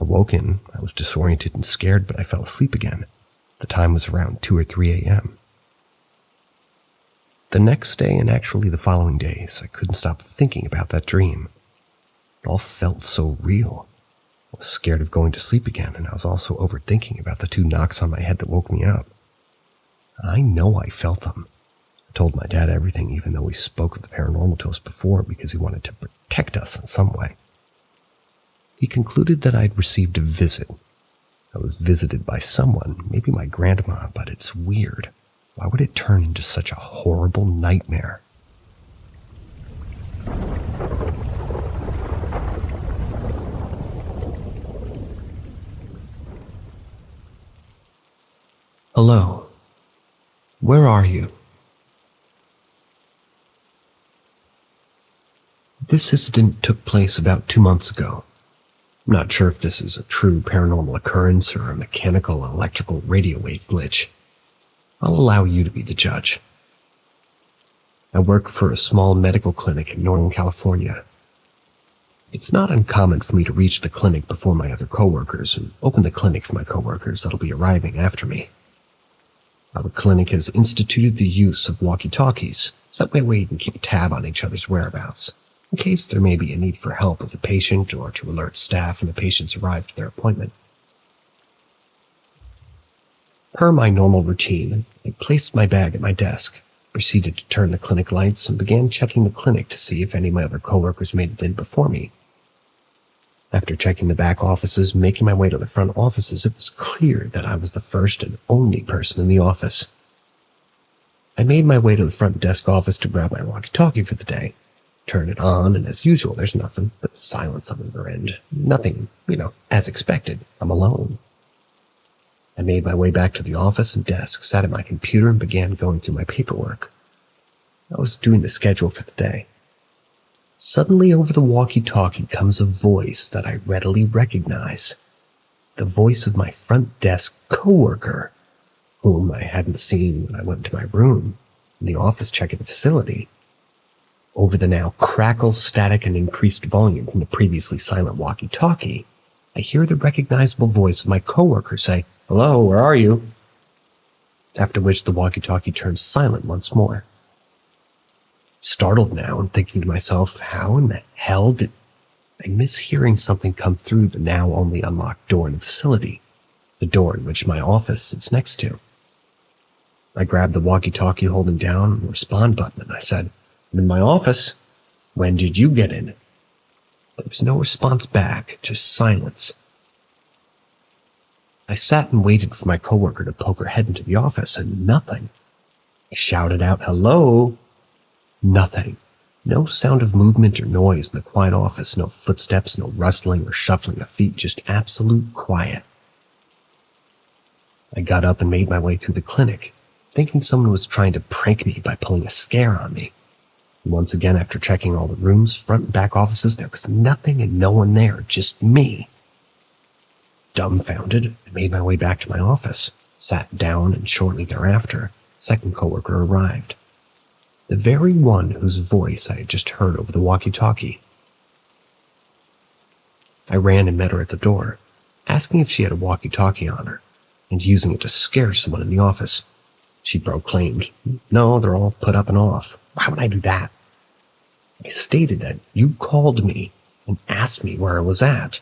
I woke in. I was disoriented and scared, but I fell asleep again. The time was around 2 or 3 a.m. The next day, and actually the following days, I couldn't stop thinking about that dream. It all felt so real. I was scared of going to sleep again, and I was also overthinking about the 2 knocks on my head that woke me up. I know I felt them. I told my dad everything, even though he spoke of the paranormal to us before, because he wanted to protect us in some way. He concluded that I'd received a visit. I was visited by someone, maybe my grandma, but it's weird. Why would it turn into such a horrible nightmare? Hello. Where are you? This incident took place about 2 months ago. I'm not sure if this is a true paranormal occurrence or a mechanical electrical radio wave glitch. I'll allow you to be the judge. I work for a small medical clinic in Northern California. It's not uncommon for me to reach the clinic before my other coworkers and open the clinic for my coworkers that'll be arriving after me. Our clinic has instituted the use of walkie-talkies, so that way we can keep a tab on each other's whereabouts, in case there may be a need for help with a patient or to alert staff when the patient's arrived at their appointment. Per my normal routine, I placed my bag at my desk, proceeded to turn the clinic lights, and began checking the clinic to see if any of my other coworkers made it in before me. After checking the back offices and making my way to the front offices, it was clear that I was the first and only person in the office. I made my way to the front desk office to grab my walkie-talkie for the day. Turn it on, and as usual, there's nothing but silence on the other end. Nothing, as expected. I'm alone. I made my way back to the office and desk, sat at my computer, and began going through my paperwork. I was doing the schedule for the day. Suddenly, over the walkie-talkie comes a voice that I readily recognize. The voice of my front desk coworker, whom I hadn't seen when I went to my room in the office checking the facility. Over the now crackle, static, and increased volume from the previously silent walkie-talkie, I hear the recognizable voice of my coworker say, "Hello, where are you?" After which the walkie-talkie turns silent once more. Startled now and thinking to myself, how in the hell did I miss hearing something come through the now only unlocked door in the facility, the door in which my office sits next to? I grabbed the walkie-talkie holding down the respond button and I said, "I'm in my office. When did you get in?" There was no response back, just silence. I sat and waited for my coworker to poke her head into the office, and nothing. I shouted out, "Hello?" Nothing. No sound of movement or noise in the quiet office, no footsteps, no rustling or shuffling of feet, just absolute quiet. I got up and made my way through the clinic, thinking someone was trying to prank me by pulling a scare on me. And once again, after checking all the rooms, front and back offices, there was nothing and no one there, just me. Dumbfounded, I made my way back to my office, sat down, and shortly thereafter, a second coworker arrived. The very one whose voice I had just heard over the walkie-talkie. I ran and met her at the door, asking if she had a walkie-talkie on her, and using it to scare someone in the office. She proclaimed, "No, they're all put up and off. Why would I do that?" I stated that you called me and asked me where I was at.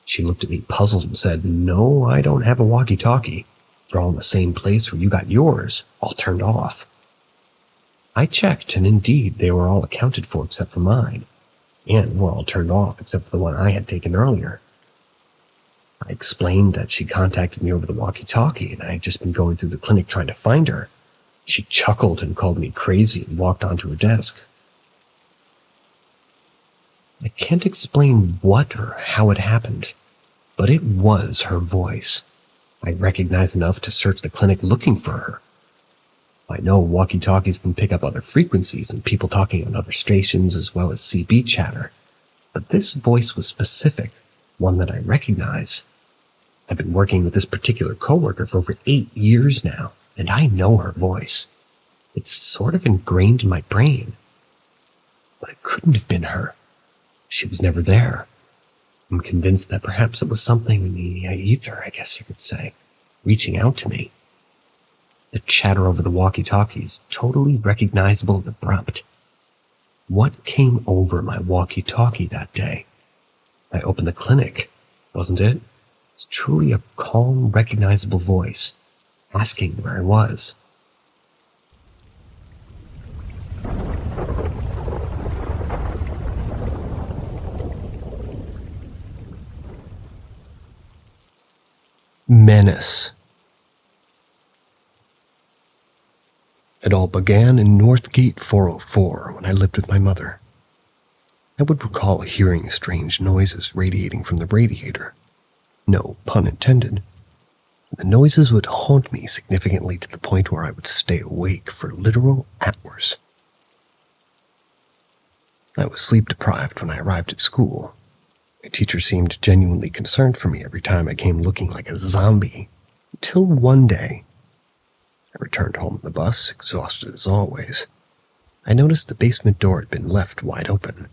She looked at me puzzled and said, "No, I don't have a walkie-talkie. They're all in the same place where you got yours, all turned off." I checked, and indeed, they were all accounted for except for mine, and were all turned off except for the one I had taken earlier. I explained that she contacted me over the walkie-talkie, and I had just been going through the clinic trying to find her. She chuckled and called me crazy and walked onto her desk. I can't explain what or how it happened, but it was her voice. I recognized enough to search the clinic looking for her. I know walkie-talkies can pick up other frequencies and people talking on other stations as well as CB chatter, but this voice was specific, one that I recognize. I've been working with this particular coworker for over 8 years now, and I know her voice. It's sort of ingrained in my brain. But it couldn't have been her. She was never there. I'm convinced that perhaps it was something in the ether, I guess you could say, reaching out to me. The chatter over the walkie-talkies, totally recognizable and abrupt. What came over my walkie-talkie that day? I opened the clinic, wasn't it? It was truly a calm, recognizable voice, asking where I was. Menace. It all began in Northgate 404 when I lived with my mother. I would recall hearing strange noises radiating from the radiator. No pun intended. The noises would haunt me significantly to the point where I would stay awake for literal hours. I was sleep-deprived when I arrived at school. My teacher seemed genuinely concerned for me every time I came looking like a zombie, until one day, I returned home on the bus, exhausted as always. I noticed the basement door had been left wide open.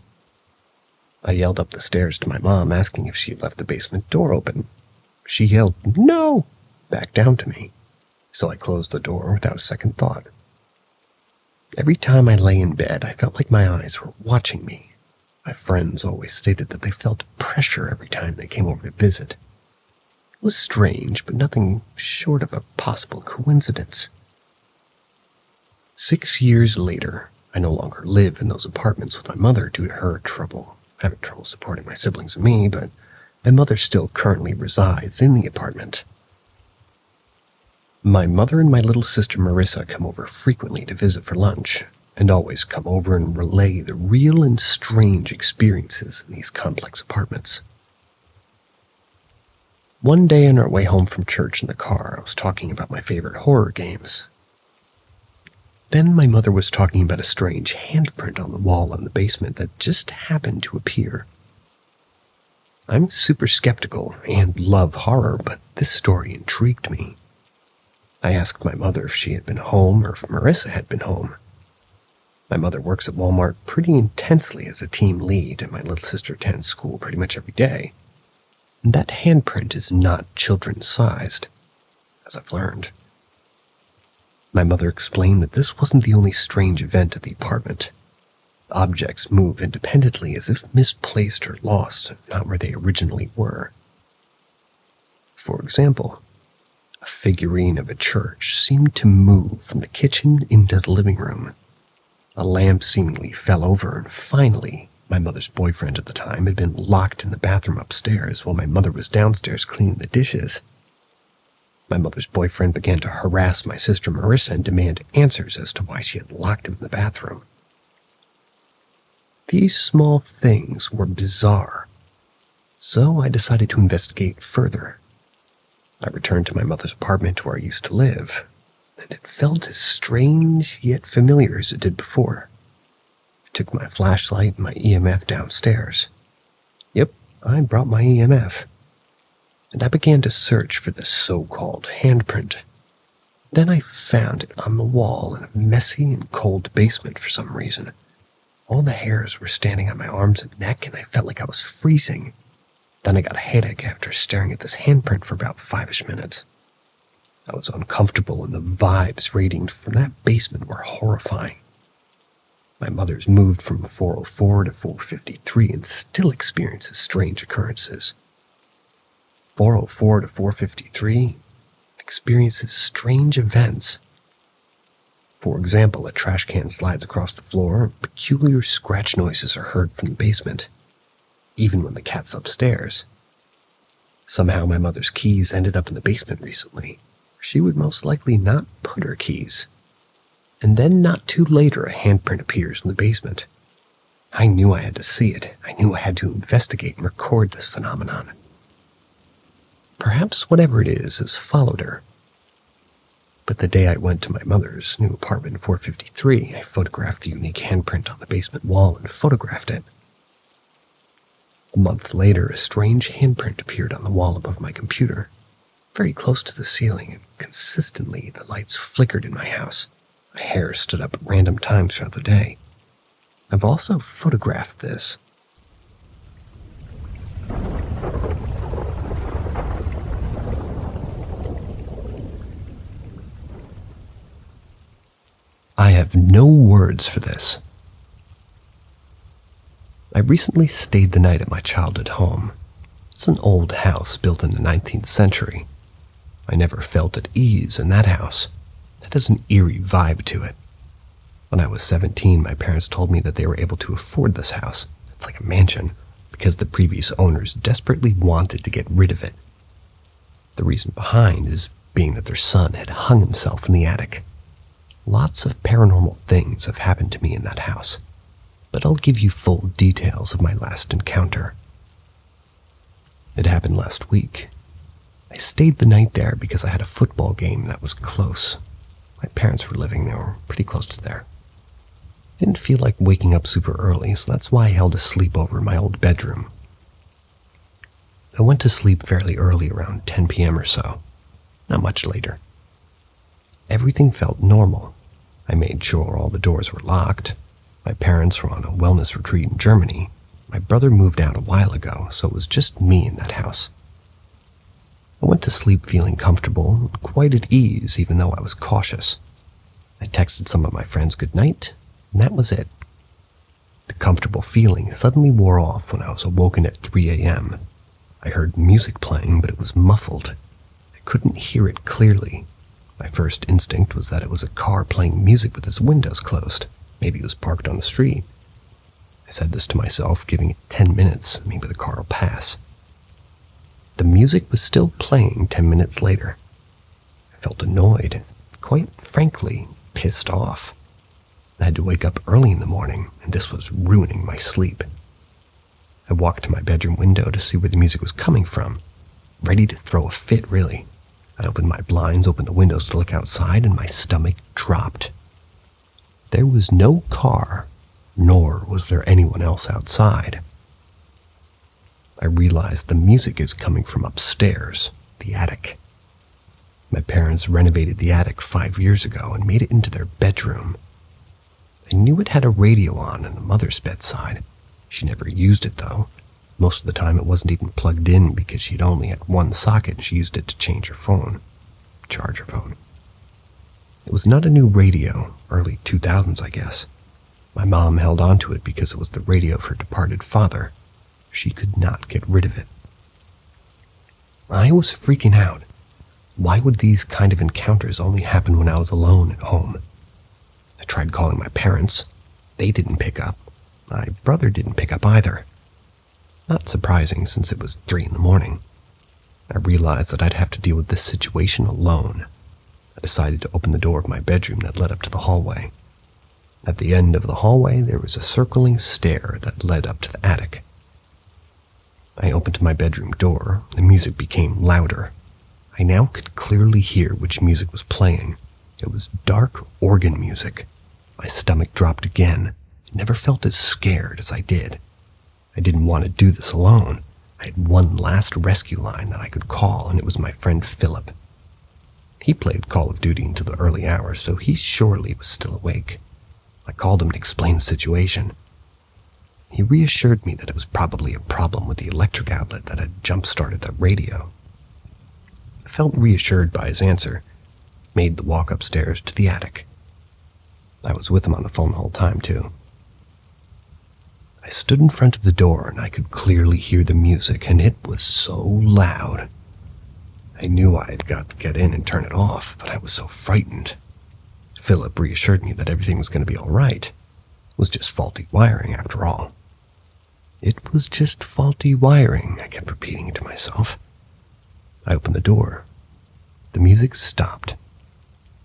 I yelled up the stairs to my mom, asking if she had left the basement door open. She yelled, "No!" back down to me, so I closed the door without a second thought. Every time I lay in bed, I felt like my eyes were watching me. My friends always stated that they felt pressure every time they came over to visit. It was strange, but nothing short of a possible coincidence. 6 years later, I no longer live in those apartments with my mother due to her having trouble supporting my siblings and me, but my mother still currently resides in the apartment. My mother and my little sister Marissa come over frequently to visit for lunch, and always come over and relay the real and strange experiences in these complex apartments. One day on our way home from church in the car, I was talking about my favorite horror games. Then my mother was talking about a strange handprint on the wall in the basement that just happened to appear. I'm super skeptical and love horror, but this story intrigued me. I asked my mother if she had been home or if Marissa had been home. My mother works at Walmart pretty intensely as a team lead, and my little sister attends school pretty much every day. And that handprint is not children-sized, as I've learned. My mother explained that this wasn't the only strange event at the apartment. Objects move independently as if misplaced or lost, not where they originally were. For example, a figurine of a church seemed to move from the kitchen into the living room. A lamp seemingly fell over, and finally, my mother's boyfriend at the time had been locked in the bathroom upstairs while my mother was downstairs cleaning the dishes. My mother's boyfriend began to harass my sister Marissa and demand answers as to why she had locked him in the bathroom. These small things were bizarre, so I decided to investigate further. I returned to my mother's apartment where I used to live, and it felt as strange yet familiar as it did before. I took my flashlight and my EMF downstairs. Yep, I brought my EMF. And I began to search for the so-called handprint. Then I found it on the wall in a messy and cold basement for some reason. All the hairs were standing on my arms and neck, and I felt like I was freezing. Then I got a headache after staring at this handprint for about 5-ish minutes. I was uncomfortable, and the vibes radiating from that basement were horrifying. My mother's moved from 404 to 453 and still experiences strange occurrences. 404 to 453 experiences strange events. For example, a trash can slides across the floor, and peculiar scratch noises are heard from the basement, even when the cat's upstairs. Somehow my mother's keys ended up in the basement recently. She would most likely not put her keys. And then not too later, a handprint appears in the basement. I knew I had to see it. I knew I had to investigate and record this phenomenon. Perhaps whatever it is has followed her. But the day I went to my mother's new apartment in 453, I photographed the unique handprint on the basement wall and photographed it. A month later, a strange handprint appeared on the wall above my computer, very close to the ceiling, and consistently the lights flickered in my house. My hair stood up at random times throughout the day. I've also photographed this. I have no words for this. I recently stayed the night at my childhood home. It's an old house built in the 19th century. I never felt at ease in that house. It has an eerie vibe to it. When I was 17, my parents told me that they were able to afford this house. It's like a mansion, because the previous owners desperately wanted to get rid of it. The reason behind is being that their son had hung himself in the attic. Lots of paranormal things have happened to me in that house, but I'll give you full details of my last encounter. It happened last week. I stayed the night there because I had a football game that was close. My parents were living there, or pretty close to there. I didn't feel like waking up super early, so that's why I held a sleepover in my old bedroom. I went to sleep fairly early, around 10 p.m. or so, not much later. Everything felt normal. I made sure all the doors were locked. My parents were on a wellness retreat in Germany. My brother moved out a while ago, so it was just me in that house. I went to sleep feeling comfortable and quite at ease, even though I was cautious. I texted some of my friends good night, and that was it. The comfortable feeling suddenly wore off when I was awoken at 3 a.m. I heard music playing, but it was muffled. I couldn't hear it clearly. My first instinct was that it was a car playing music with its windows closed. Maybe it was parked on the street. I said this to myself, giving it 10 minutes, maybe the car will pass. The music was still playing 10 minutes later. I felt annoyed, quite frankly, pissed off. I had to wake up early in the morning, and this was ruining my sleep. I walked to my bedroom window to see where the music was coming from, ready to throw a fit, really. I opened my blinds, opened the windows to look outside, and my stomach dropped. There was no car, nor was there anyone else outside. I realized the music is coming from upstairs, the attic. My parents renovated the attic 5 years ago and made it into their bedroom. I knew it had a radio on the mother's bedside. She never used it, though. Most of the time it wasn't even plugged in because she'd only had one socket and she used it to charge her phone. It was not a new radio, early 2000s, I guess. My mom held on to it because it was the radio of her departed father. She could not get rid of it. I was freaking out. Why would these kind of encounters only happen when I was alone at home? I tried calling my parents. They didn't pick up. My brother didn't pick up either. Not surprising since it was 3 a.m. I realized that I'd have to deal with this situation alone. I decided to open the door of my bedroom that led up to the hallway. At the end of the hallway, there was a circling stair that led up to the attic. I opened my bedroom door. The music became louder. I now could clearly hear which music was playing. It was dark organ music. My stomach dropped again. I never felt as scared as I did. I didn't want to do this alone. I had one last rescue line that I could call, and it was my friend Philip. He played Call of Duty until the early hours, so he surely was still awake. I called him to explain the situation. He reassured me that it was probably a problem with the electric outlet that had jump-started the radio. I felt reassured by his answer, made the walk upstairs to the attic. I was with him on the phone the whole time, too. I stood in front of the door and I could clearly hear the music, and it was so loud. I knew I had got to get in and turn it off, but I was so frightened. Philip reassured me that everything was going to be all right. It was just faulty wiring, after all. It was just faulty wiring, I kept repeating it to myself. I opened the door. The music stopped.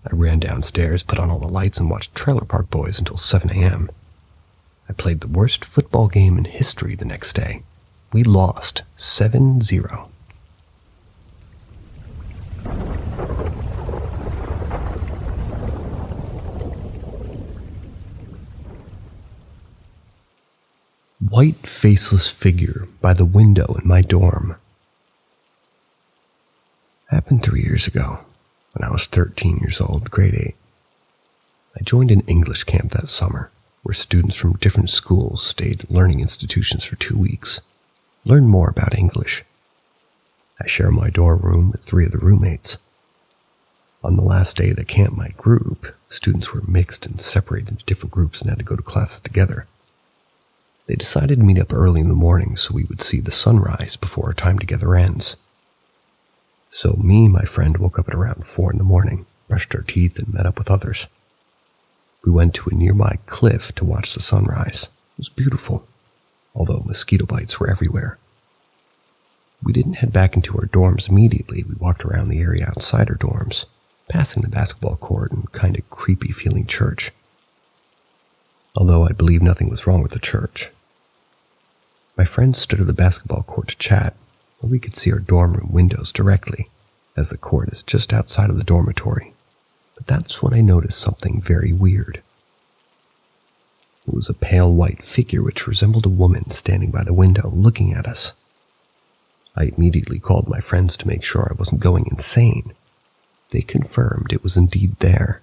I ran downstairs, put on all the lights, and watched Trailer Park Boys until 7 a.m. I played the worst football game in history the next day. We lost 7-0. White faceless figure by the window in my dorm. Happened 3 years ago, when I was 13 years old, grade 8. I joined an English camp that summer, where students from different schools stayed at learning institutions for 2 weeks, learn more about English. I share my dorm room with 3 of the roommates. On the last day of the camp, my group, students were mixed and separated into different groups and had to go to classes together. They decided to meet up early in the morning so we would see the sunrise before our time together ends. So me and my friend woke up at around 4 a.m, brushed our teeth, and met up with others. We went to a nearby cliff to watch the sunrise. It was beautiful, although mosquito bites were everywhere. We didn't head back into our dorms immediately. We walked around the area outside our dorms, passing the basketball court and kind of creepy feeling church. Although I believe nothing was wrong with the church. My friend stood at the basketball court to chat, where we could see our dorm room windows directly, as the court is just outside of the dormitory. But that's when I noticed something very weird. It was a pale white figure which resembled a woman standing by the window looking at us. I immediately called my friends to make sure I wasn't going insane. They confirmed it was indeed there.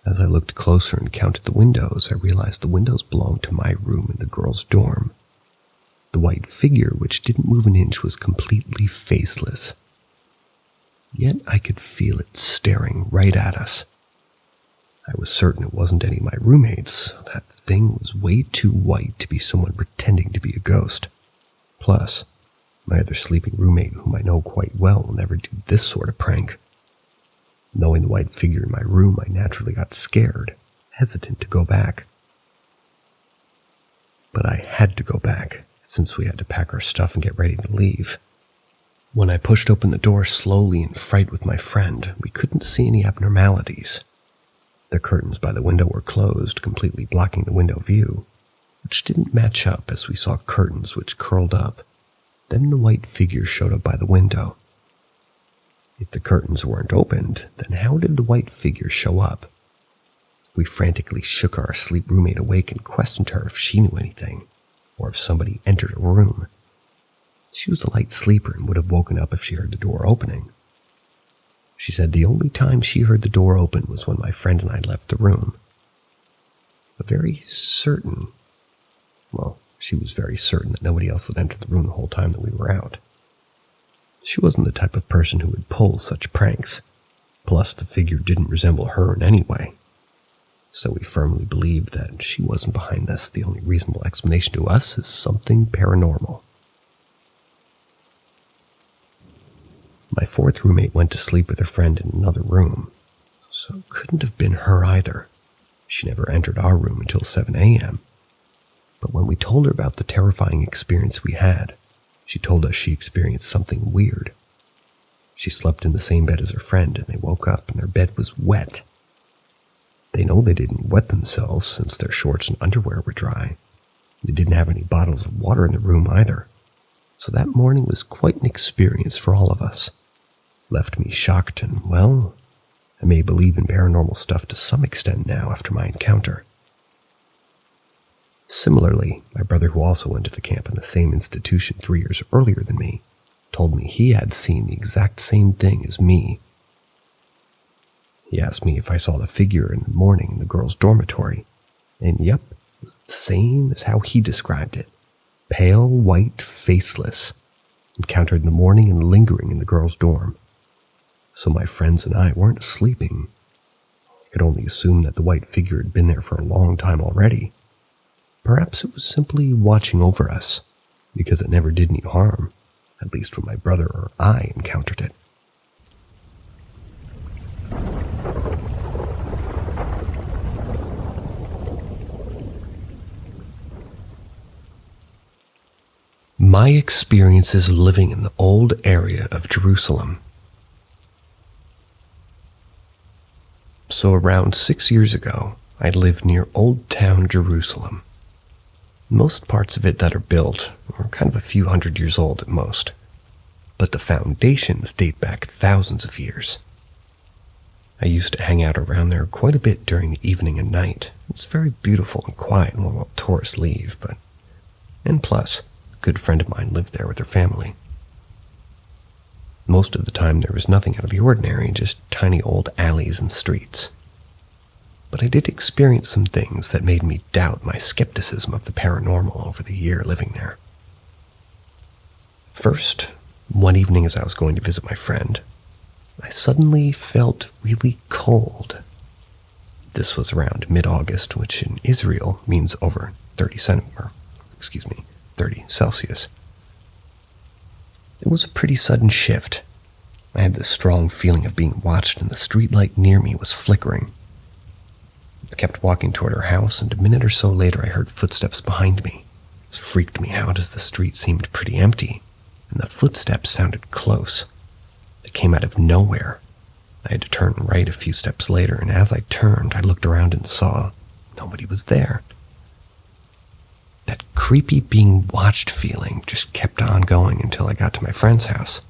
As I looked closer and counted the windows, I realized the windows belonged to my room in the girls' dorm. The white figure, which didn't move an inch, was completely faceless. Yet I could feel it staring right at us. I was certain it wasn't any of my roommates. That thing was way too white to be someone pretending to be a ghost. Plus, my other sleeping roommate, whom I know quite well, will never do this sort of prank. Knowing the white figure in my room, I naturally got scared, hesitant to go back. But I had to go back, since we had to pack our stuff and get ready to leave. When I pushed open the door slowly in fright with my friend, we couldn't see any abnormalities. The curtains by the window were closed, completely blocking the window view, which didn't match up as we saw curtains which curled up. Then the white figure showed up by the window. If the curtains weren't opened, then how did the white figure show up? We frantically shook our asleep roommate awake and questioned her if she knew anything, or if somebody entered a room. She was a light sleeper and would have woken up if she heard the door opening. She said the only time she heard the door open was when my friend and I left the room. She was very certain that nobody else had entered the room the whole time that we were out. She wasn't the type of person who would pull such pranks. Plus, the figure didn't resemble her in any way. So we firmly believed that she wasn't behind this. The only reasonable explanation to us is something paranormal. My fourth roommate went to sleep with her friend in another room, so it couldn't have been her either. She never entered our room until 7 a.m. But when we told her about the terrifying experience we had, she told us she experienced something weird. She slept in the same bed as her friend, and they woke up and their bed was wet. They know they didn't wet themselves since their shorts and underwear were dry. They didn't have any bottles of water in the room either. So that morning was quite an experience for all of us. Left me shocked and, well, I may believe in paranormal stuff to some extent now after my encounter. Similarly, my brother, who also went to the camp in the same institution 3 years earlier than me, told me he had seen the exact same thing as me. He asked me if I saw the figure in the morning in the girls' dormitory, and yep, it was the same as how he described it. Pale, white, faceless, encountered in the morning and lingering in the girls' dorm. So my friends and I weren't sleeping. I could only assume that the white figure had been there for a long time already. Perhaps it was simply watching over us, because it never did any harm, at least when my brother or I encountered it. My experiences living in the old area of Jerusalem. So around 6 years ago, I lived near Old Town Jerusalem. Most parts of it that are built are kind of a few hundred years old at most, but the foundations date back thousands of years. I used to hang out around there quite a bit during the evening and night. It's very beautiful and quiet while tourists leave, and plus, a good friend of mine lived there with her family. Most of the time there was nothing out of the ordinary, just tiny old alleys and streets. But I did experience some things that made me doubt my skepticism of the paranormal over the year living there. First, one evening as I was going to visit my friend, I suddenly felt really cold. This was around mid-August, which in Israel means over 30 Celsius. It was a pretty sudden shift. I had this strong feeling of being watched, and the streetlight near me was flickering. I kept walking toward her house, and a minute or so later I heard footsteps behind me. It freaked me out as the street seemed pretty empty, and the footsteps sounded close. They came out of nowhere. I had to turn right a few steps later, and as I turned, I looked around and saw nobody was there. That creepy being watched feeling just kept on going until I got to my friend's house.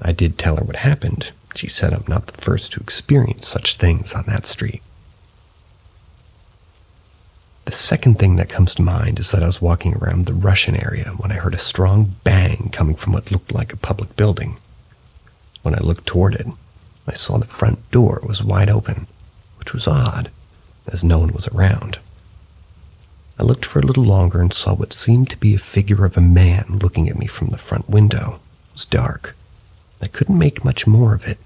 I did tell her what happened. She said I'm not the first to experience such things on that street. The second thing that comes to mind is that I was walking around the Russian area when I heard a strong bang coming from what looked like a public building. When I looked toward it, I saw the front door was wide open, which was odd, as no one was around. I looked for a little longer and saw what seemed to be a figure of a man looking at me from the front window. It was dark. I couldn't make much more of it.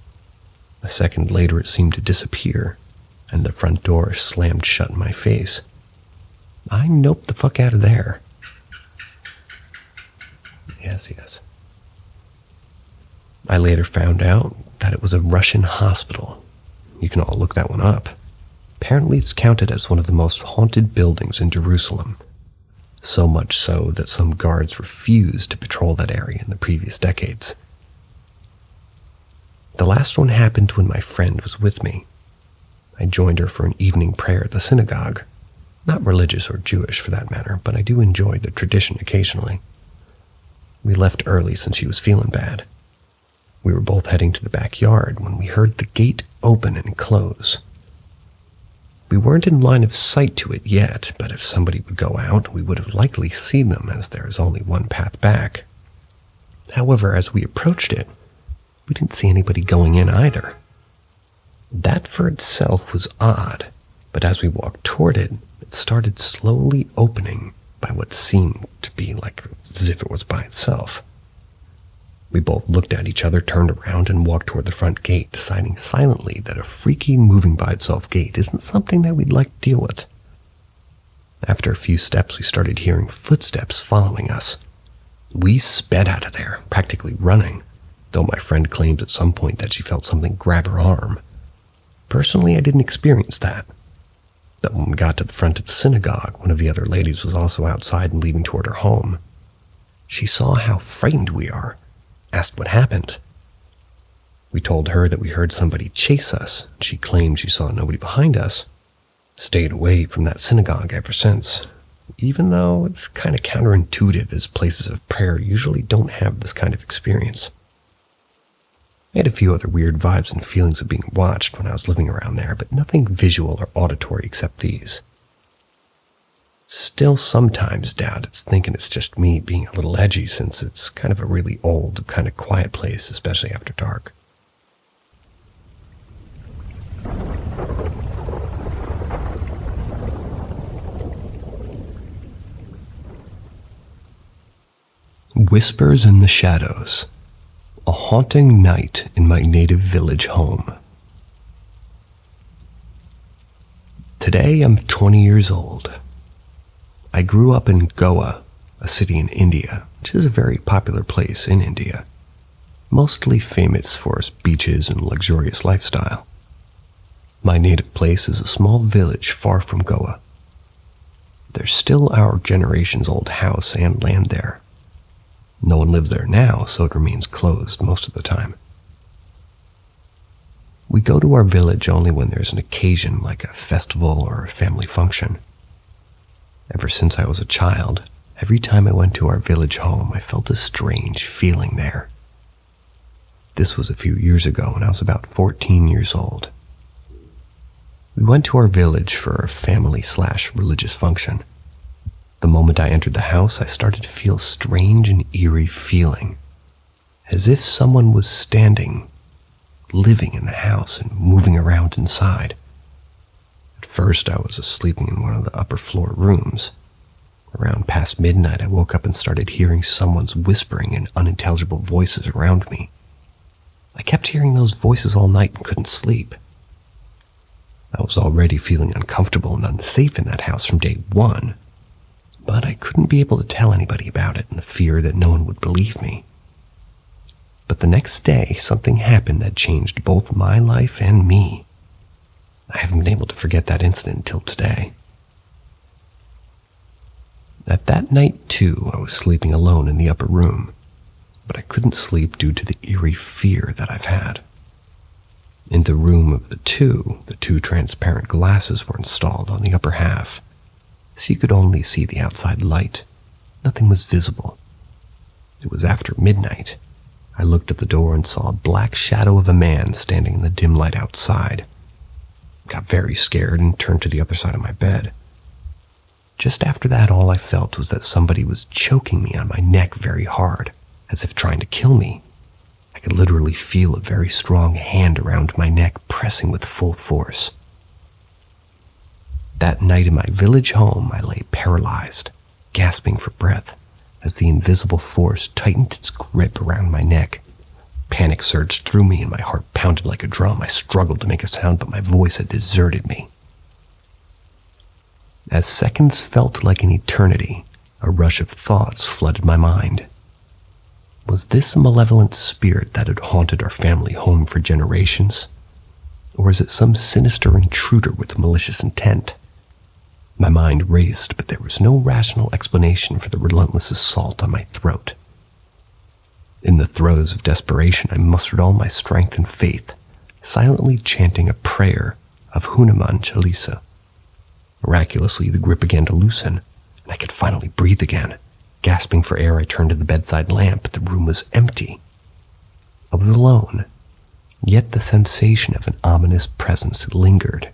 A second later it seemed to disappear, and the front door slammed shut in my face. I noped the fuck out of there. Yes. I later found out that it was a Russian hospital. You can all look that one up. Apparently it's counted as one of the most haunted buildings in Jerusalem. So much so that some guards refused to patrol that area in the previous decades. The last one happened when my friend was with me. I joined her for an evening prayer at the synagogue. Not religious or Jewish for that matter, but I do enjoy the tradition occasionally. We left early since she was feeling bad. We were both heading to the backyard when we heard the gate open and close. We weren't in line of sight to it yet, but if somebody would go out, we would have likely seen them as there is only one path back. However, as we approached it, we didn't see anybody going in either. That for itself was odd, but as we walked toward it, it started slowly opening by what seemed to be like as if it was by itself. We both looked at each other, turned around, and walked toward the front gate, deciding silently that a freaky moving by itself gate isn't something that we'd like to deal with. After a few steps, we started hearing footsteps following us. We sped out of there, practically running, though my friend claimed at some point that she felt something grab her arm. Personally, I didn't experience that. But when we got to the front of the synagogue, one of the other ladies was also outside and leaving toward her home. She saw how frightened we are, asked what happened. We told her that we heard somebody chase us. She claimed she saw nobody behind us. Stayed away from that synagogue ever since, even though it's kind of counterintuitive as places of prayer usually don't have this kind of experience. I had a few other weird vibes and feelings of being watched when I was living around there, but nothing visual or auditory except these. Still sometimes doubt it's thinking it's just me being a little edgy since it's kind of a really old, kind of quiet place, especially after dark. Whispers in the Shadows. A haunting night in my native village home. Today I'm 20 years old. I grew up in Goa, a city in India, which is a very popular place in India, mostly famous for its beaches and luxurious lifestyle. My native place is a small village far from Goa. There's still our generation's old house and land there. No one lives there now, so it remains closed most of the time. We go to our village only when there's an occasion like a festival or a family function. Ever since I was a child, every time I went to our village home, I felt a strange feeling there. This was a few years ago when I was about 14 years old. We went to our village for a family/religious function. The moment I entered the house, I started to feel a strange and eerie feeling, as if someone was standing, living in the house and moving around inside. At first, I was sleeping in one of the upper floor rooms. Around past midnight, I woke up and started hearing someone's whispering in unintelligible voices around me. I kept hearing those voices all night and couldn't sleep. I was already feeling uncomfortable and unsafe in that house from day one, but I couldn't be able to tell anybody about it in the fear that no one would believe me. But the next day, something happened that changed both my life and me. I haven't been able to forget that incident until today. At that night, too, I was sleeping alone in the upper room, but I couldn't sleep due to the eerie fear that I've had. In the room of the two transparent glasses were installed on the upper half, so you could only see the outside light. Nothing was visible. It was after midnight. I looked at the door and saw a black shadow of a man standing in the dim light outside. Got very scared and turned to the other side of my bed. Just after that, all I felt was that somebody was choking me on my neck very hard, as if trying to kill me. I could literally feel a very strong hand around my neck pressing with full force. That night in my village home, I lay paralyzed, gasping for breath, as the invisible force tightened its grip around my neck. Panic surged through me and my heart pounded like a drum. I struggled to make a sound, but my voice had deserted me. As seconds felt like an eternity, a rush of thoughts flooded my mind. Was this a malevolent spirit that had haunted our family home for generations? Or is it some sinister intruder with malicious intent? My mind raced, but there was no rational explanation for the relentless assault on my throat. In the throes of desperation, I mustered all my strength and faith, silently chanting a prayer of Hanuman Chalisa. Miraculously, the grip began to loosen, and I could finally breathe again. Gasping for air, I turned to the bedside lamp, but the room was empty. I was alone, yet the sensation of an ominous presence lingered.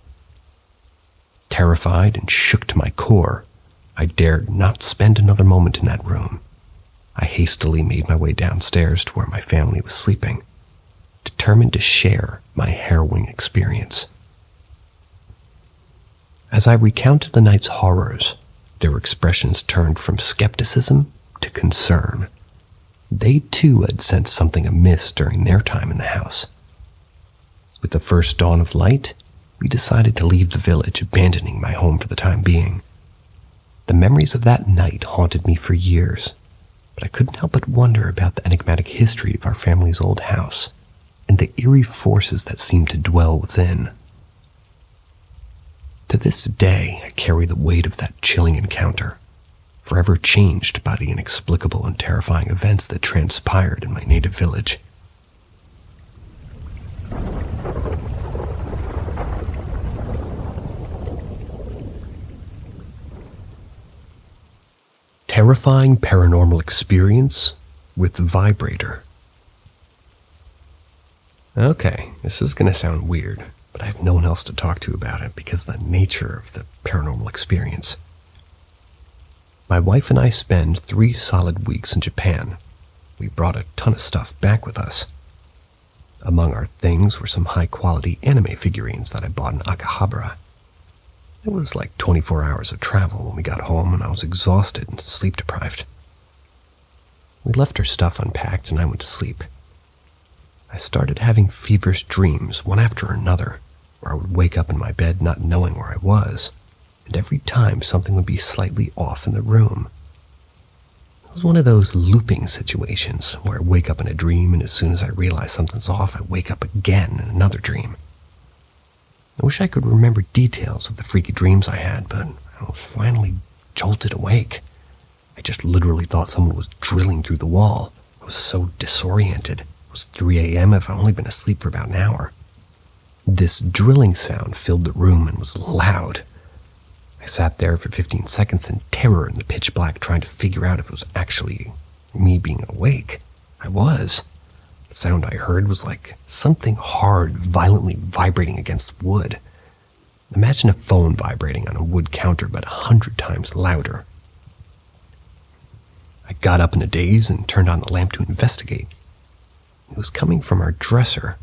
Terrified and shook to my core, I dared not spend another moment in that room. I hastily made my way downstairs to where my family was sleeping, determined to share my harrowing experience. As I recounted the night's horrors, their expressions turned from skepticism to concern. They too had sensed something amiss during their time in the house. With the first dawn of light, we decided to leave the village, abandoning my home for the time being. The memories of that night haunted me for years, but I couldn't help but wonder about the enigmatic history of our family's old house and the eerie forces that seemed to dwell within. To this day, I carry the weight of that chilling encounter, forever changed by the inexplicable and terrifying events that transpired in my native village. Terrifying paranormal experience with vibrator. Okay, this is going to sound weird, but I have no one else to talk to about it because of the nature of the paranormal experience. My wife and I spent 3 solid weeks in Japan. We brought a ton of stuff back with us. Among our things were some high-quality anime figurines that I bought in Akihabara. It was like 24 hours of travel when we got home, and I was exhausted and sleep-deprived. We left our stuff unpacked, and I went to sleep. I started having feverish dreams, one after another, where I would wake up in my bed not knowing where I was, and every time something would be slightly off in the room. It was one of those looping situations where I wake up in a dream, and as soon as I realize something's off, I wake up again in another dream. I wish I could remember details of the freaky dreams I had, but I was finally jolted awake. I just literally thought someone was drilling through the wall. I was so disoriented. It was 3 a.m. I've only been asleep for about an hour. This drilling sound filled the room and was loud. I sat there for 15 seconds in terror in the pitch black, trying to figure out if it was actually me being awake. I was. The sound I heard was like something hard violently vibrating against wood. Imagine a phone vibrating on a wood counter, but 100 times louder. I got up in a daze and turned on the lamp to investigate. It was coming from our dresser.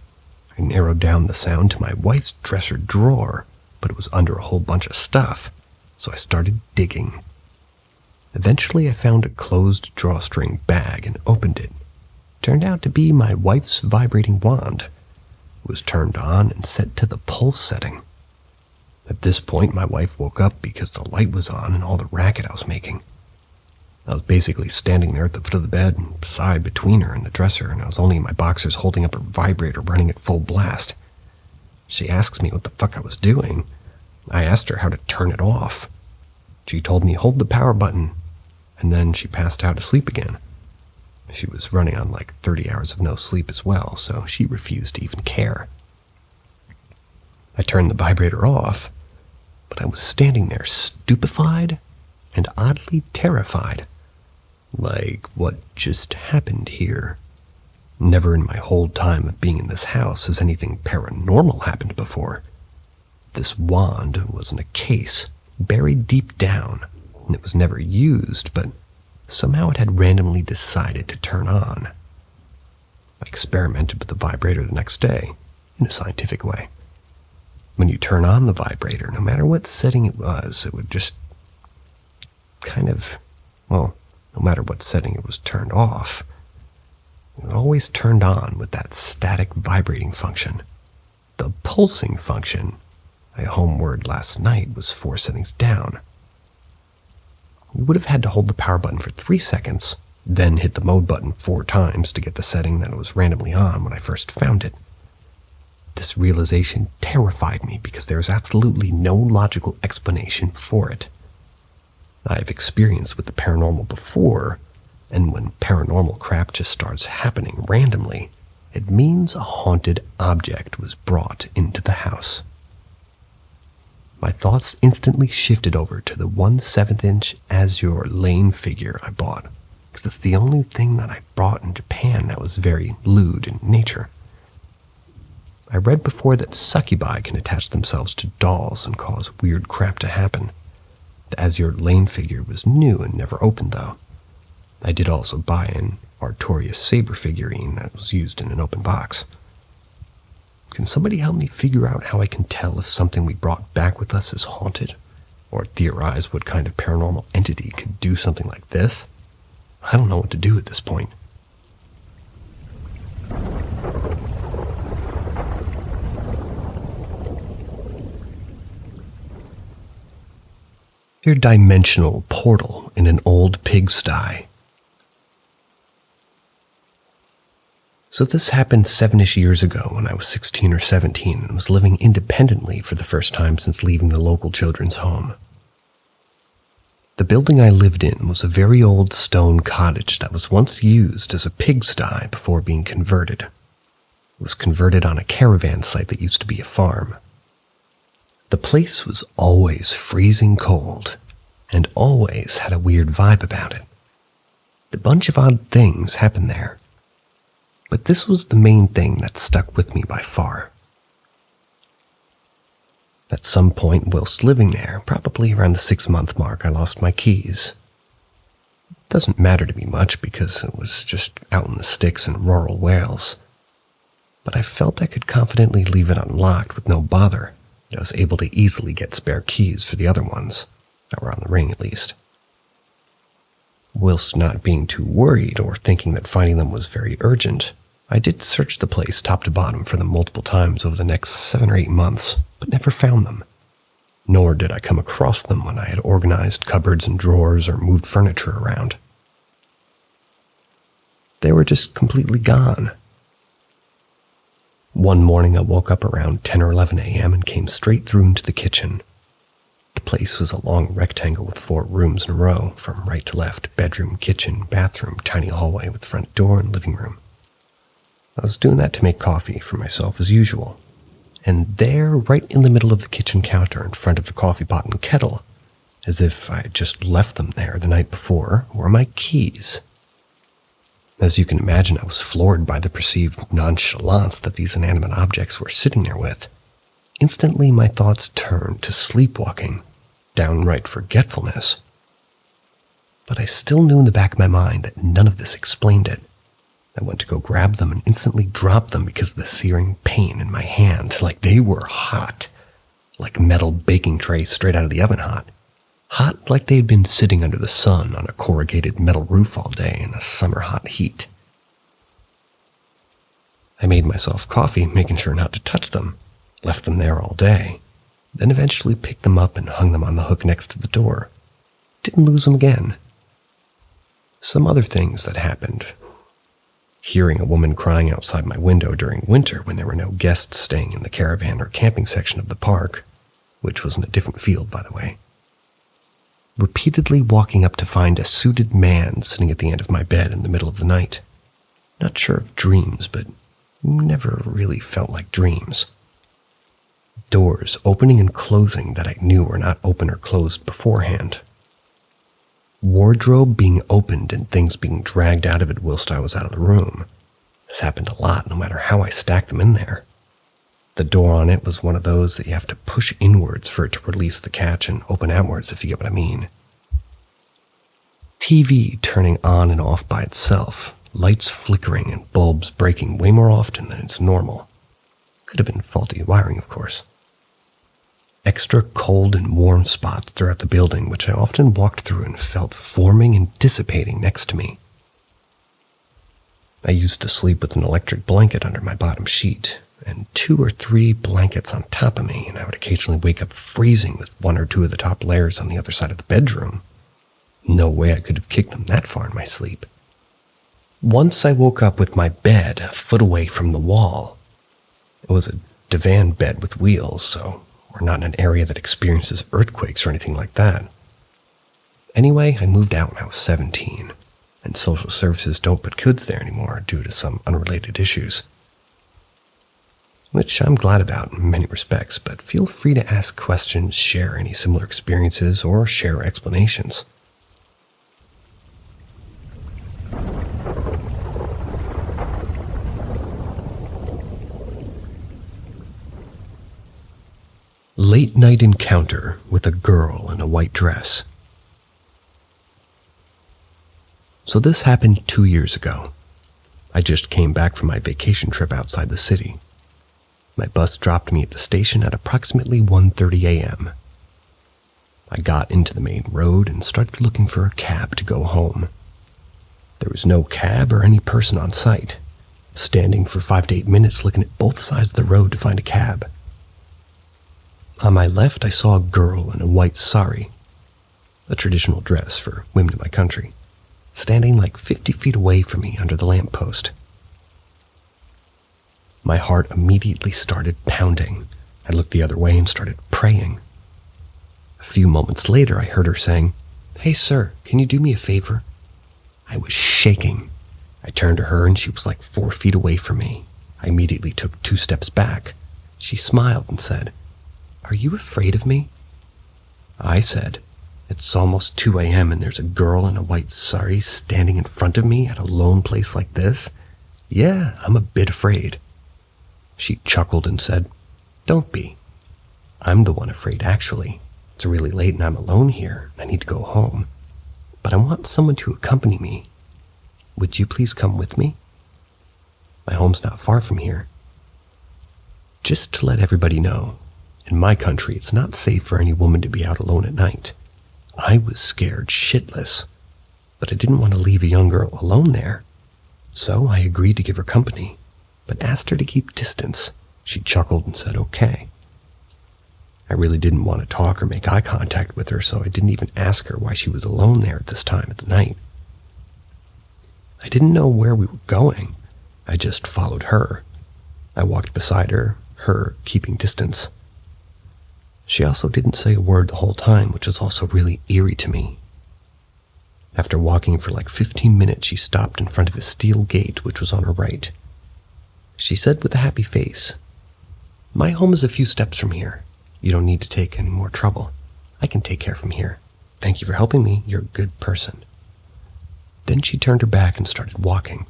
I narrowed down the sound to my wife's dresser drawer, but it was under a whole bunch of stuff, so I started digging. Eventually, I found a closed drawstring bag and opened it. Turned out to be my wife's vibrating wand. It was turned on and set to the pulse setting. At this point, my wife woke up because the light was on and all the racket I was making. I was basically standing there at the foot of the bed, side between her and the dresser, and I was only in my boxers holding up her vibrator running at full blast. She asks me what the fuck I was doing. I asked her how to turn it off. She told me hold the power button, and then she passed out asleep again. She was running on like 30 hours of no sleep as well, so she refused to even care. I turned the vibrator off, but I was standing there stupefied and oddly terrified. Like, what just happened here? Never in my whole time of being in this house has anything paranormal happened before. This wand was in a case, buried deep down, and it was never used, but somehow it had randomly decided to turn on. I experimented with the vibrator the next day, in a scientific way. When you turn on the vibrator, no matter what setting it was, it would just no matter what setting it was turned off, it always turned on with that static vibrating function. The pulsing function, my home word last night, was 4 settings down. You would have had to hold the power button for 3 seconds, then hit the mode button 4 times to get the setting that it was randomly on when I first found it. This realization terrified me because there is absolutely no logical explanation for it. I have experience with the paranormal before, and when paranormal crap just starts happening randomly, it means a haunted object was brought into the house. my thoughts instantly shifted over to the 1/7" azure lane figure I bought, because it's the only thing that I bought in Japan that was very lewd in nature. I read before that succubi can attach themselves to dolls and cause weird crap to happen. The azure lane figure was new and never opened, though. I did also buy an Artorias saber figurine that was used in an open box. Can somebody help me figure out how I can tell if something we brought back with us is haunted? Or theorize what kind of paranormal entity could do something like this? I don't know what to do at this point. Interdimensional portal in an old pigsty. So this happened 7-ish years ago when I was 16 or 17 and was living independently for the first time since leaving the local children's home. The building I lived in was a very old stone cottage that was once used as a pigsty before being converted. It was converted on a caravan site that used to be a farm. The place was always freezing cold and always had a weird vibe about it. A bunch of odd things happened there. But this was the main thing that stuck with me by far. At some point whilst living there, probably around the 6-month mark, I lost my keys. It doesn't matter to me much because it was just out in the sticks in rural Wales. But I felt I could confidently leave it unlocked with no bother. I was able to easily get spare keys for the other ones, that were on the ring at least. Whilst not being too worried or thinking that finding them was very urgent, I did search the place top to bottom for them multiple times over the next 7 or 8 months, but never found them. Nor did I come across them when I had organized cupboards and drawers or moved furniture around. They were just completely gone. One morning I woke up around 10 or 11 a.m. and came straight through into the kitchen. The place was a long rectangle with 4 rooms in a row, from right to left: bedroom, kitchen, bathroom, tiny hallway with front door and living room. I was doing that to make coffee for myself as usual. And there, right in the middle of the kitchen counter in front of the coffee pot and kettle, as if I had just left them there the night before, were my keys. As you can imagine, I was floored by the perceived nonchalance that these inanimate objects were sitting there with. Instantly, my thoughts turned to sleepwalking, downright forgetfulness. But I still knew in the back of my mind that none of this explained it. I went to go grab them and instantly dropped them because of the searing pain in my hand, like they were hot, like metal baking trays straight out of the oven hot. Hot like they had been sitting under the sun on a corrugated metal roof all day in a summer hot heat. I made myself coffee, making sure not to touch them, left them there all day, then eventually picked them up and hung them on the hook next to the door. Didn't lose them again. Some other things that happened. Hearing a woman crying outside my window during winter when there were no guests staying in the caravan or camping section of the park, which was in a different field, by the way. Repeatedly walking up to find a suited man sitting at the end of my bed in the middle of the night. Not sure of dreams, but never really felt like dreams. Doors opening and closing that I knew were not open or closed beforehand. Wardrobe being opened and things being dragged out of it whilst I was out of the room. This happened a lot, no matter how I stacked them in there. The door on it was one of those that you have to push inwards for it to release the catch and open outwards, if you get what I mean. TV turning on and off by itself, lights flickering and bulbs breaking way more often than it's normal. Could have been faulty wiring, of course. Extra cold and warm spots throughout the building, which I often walked through and felt forming and dissipating next to me. I used to sleep with an electric blanket under my bottom sheet, and 2 or 3 blankets on top of me, and I would occasionally wake up freezing with 1 or 2 of the top layers on the other side of the bedroom. No way I could have kicked them that far in my sleep. Once I woke up with my bed a foot away from the wall. It was a divan bed with wheels, so we're not in an area that experiences earthquakes or anything like that. Anyway, I moved out when I was 17, and social services don't put kids there anymore due to some unrelated issues. which I'm glad about in many respects, but feel free to ask questions, share any similar experiences, or share explanations. Late night encounter with a girl in a white dress. So this happened 2 years ago. I just came back from my vacation trip outside the city. My bus dropped me at the station at approximately 1:30 a.m. I got into the main road and started looking for a cab to go home. There was no cab or any person on site, standing for 5 to 8 minutes looking at both sides of the road to find a cab. On my left, I saw a girl in a white sari, a traditional dress for women in my country, standing like 50 feet away from me under the lamppost. My heart immediately started pounding. I looked the other way and started praying. A few moments later, I heard her saying, "Hey sir, can you do me a favor?" I was shaking. I turned to her and she was like 4 feet away from me. I immediately took 2 steps back. She smiled and said, "Are you afraid of me?" I said, "It's almost 2 a.m. and there's a girl in a white sari standing in front of me at a lone place like this. Yeah, I'm a bit afraid." She chuckled and said, "Don't be. I'm the one afraid, actually. It's really late and I'm alone here. I need to go home. But I want someone to accompany me. Would you please come with me? My home's not far from here." Just to let everybody know, in my country, it's not safe for any woman to be out alone at night. I was scared shitless, but I didn't want to leave a young girl alone there. So I agreed to give her company, but asked her to keep distance. She chuckled and said, "Okay." I really didn't want to talk or make eye contact with her, so I didn't even ask her why she was alone there at this time of the night. I didn't know where we were going. I just followed her. I walked beside her keeping distance. She also didn't say a word the whole time, which was also really eerie to me. After walking for like 15 minutes, she stopped in front of a steel gate which was on her right. She said with a happy face, "My home is a few steps from here. You don't need to take any more trouble. I can take care from here. Thank you for helping me. You're a good person." Then she turned her back and started walking.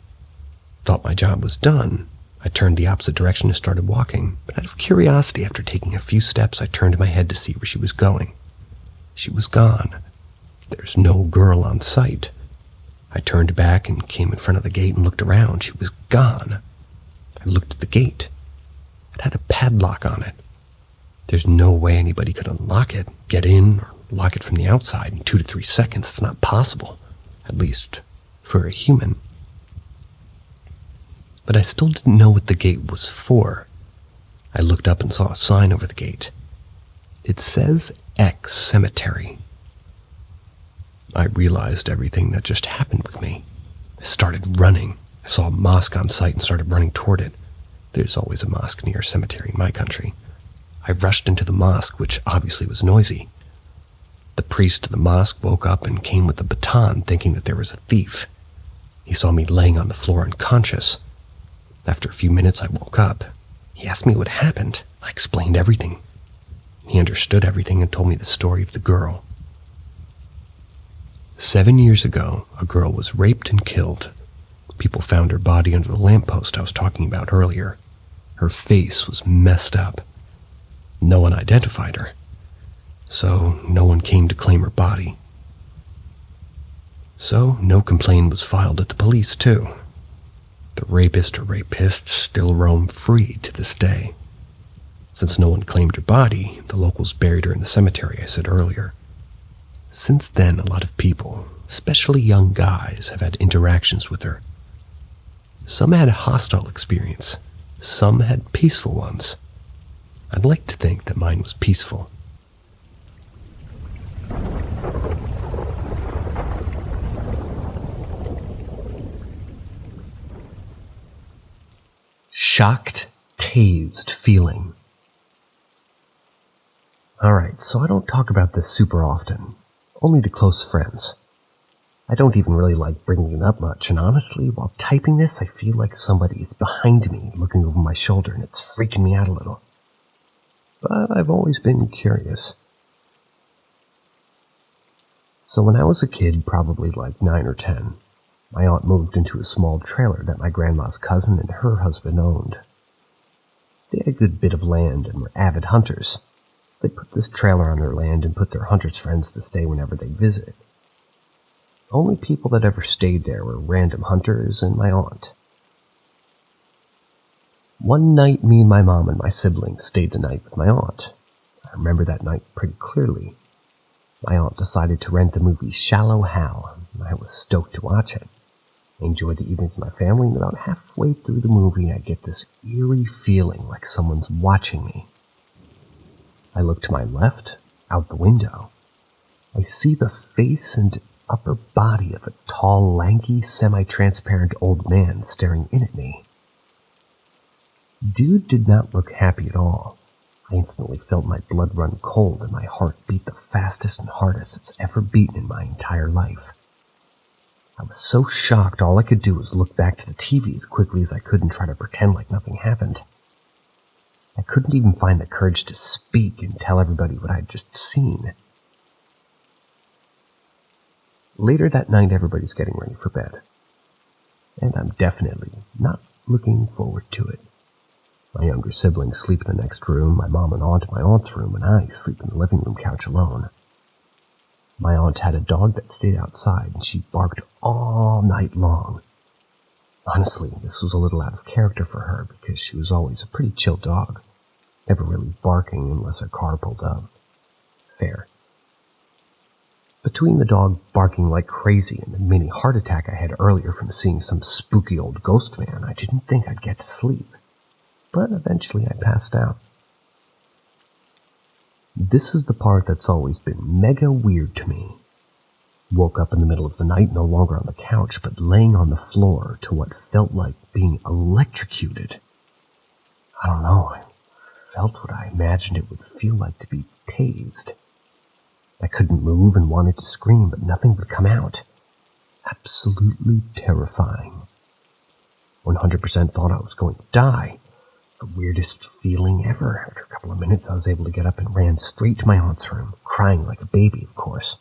Thought my job was done. I turned the opposite direction and started walking, but out of curiosity, after taking a few steps, I turned my head to see where she was going. She was gone. There's no girl on site. I turned back and came in front of the gate and looked around. She was gone. I looked at the gate. It had a padlock on it. There's no way anybody could unlock it, get in, or lock it from the outside in 2 to 3 seconds. It's not possible, at least for a human. But I still didn't know what the gate was for. I looked up and saw a sign over the gate. It says X Cemetery. I realized everything that just happened with me. I started running. I saw a mosque on site and started running toward it. There's always a mosque near a cemetery in my country. I rushed into the mosque, which obviously was noisy. The priest of the mosque woke up and came with a baton, thinking that there was a thief. He saw me laying on the floor unconscious. After a few minutes, I woke up. He asked me what happened. I explained everything. He understood everything and told me the story of the girl. 7 years ago, a girl was raped and killed. People found her body under the lamppost I was talking about earlier. Her face was messed up. No one identified her, so no one came to claim her body. So no complaint was filed at the police, too. The rapist or rapists still roam free to this day. Since no one claimed her body, the locals buried her in the cemetery I said earlier. Since then, a lot of people, especially young guys, have had interactions with her. Some had a hostile experience. Some had peaceful ones. I'd like to think that mine was peaceful. Shocked, tased feeling. Alright, so I don't talk about this super often, only to close friends. I don't even really like bringing it up much, and honestly, while typing this, I feel like somebody's behind me looking over my shoulder, and it's freaking me out a little. But I've always been curious. So when I was a kid, probably like 9 or 10, my aunt moved into a small trailer that my grandma's cousin and her husband owned. They had a good bit of land and were avid hunters, so they put this trailer on their land and put their hunters' friends to stay whenever they'd visit. Only people that ever stayed there were random hunters and my aunt. One night, me and my mom and my siblings stayed the night with my aunt. I remember that night pretty clearly. My aunt decided to rent the movie Shallow Hal, and I was stoked to watch it. I enjoyed the evening with my family, and about halfway through the movie, I get this eerie feeling like someone's watching me. I look to my left, out the window. I see the face and upper body of a tall, lanky, semi-transparent old man staring in at me. Dude did not look happy at all. I instantly felt my blood run cold and my heart beat the fastest and hardest it's ever beaten in my entire life. I was so shocked all I could do was look back to the TV as quickly as I could and try to pretend like nothing happened. I couldn't even find the courage to speak and tell everybody what I'd just seen. Later that night, everybody's getting ready for bed. And I'm definitely not looking forward to it. My younger siblings sleep in the next room, my mom and aunt in my aunt's room, and I sleep in the living room couch alone. My aunt had a dog that stayed outside, and she barked all night long. Honestly, this was a little out of character for her because she was always a pretty chill dog, never really barking unless a car pulled up. Fair. Between the dog barking like crazy and the mini heart attack I had earlier from seeing some spooky old ghost man, I didn't think I'd get to sleep. But eventually I passed out. This is the part that's always been mega weird to me. Woke up in the middle of the night, no longer on the couch, but laying on the floor to what felt like being electrocuted. I don't know, I felt what I imagined it would feel like to be tased. I couldn't move and wanted to scream, but nothing would come out. Absolutely terrifying. 100% thought I was going to die. The weirdest feeling ever. After a couple of minutes, I was able to get up and ran straight to my aunt's room, crying like a baby, of course.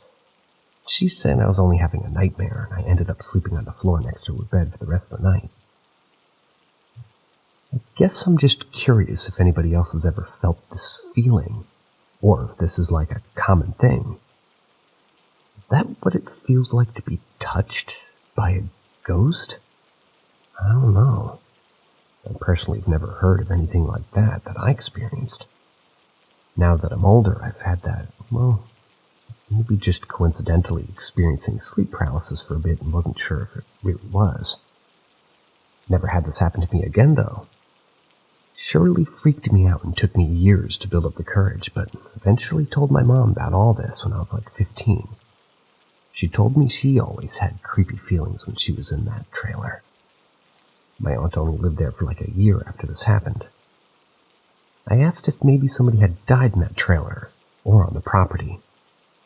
She said I was only having a nightmare, and I ended up sleeping on the floor next to her bed for the rest of the night. I guess I'm just curious if anybody else has ever felt this feeling, or if this is like a common thing. Is that what it feels like to be touched by a ghost? I don't know. I personally have never heard of anything like that I experienced. Now that I'm older, I've had that, well, maybe just coincidentally experiencing sleep paralysis for a bit and wasn't sure if it really was. Never had this happen to me again, though. Surely freaked me out and took me years to build up the courage, but eventually told my mom about all this when I was like 15. She told me she always had creepy feelings when she was in that trailer. My aunt only lived there for like a year after this happened. I asked if maybe somebody had died in that trailer, or on the property.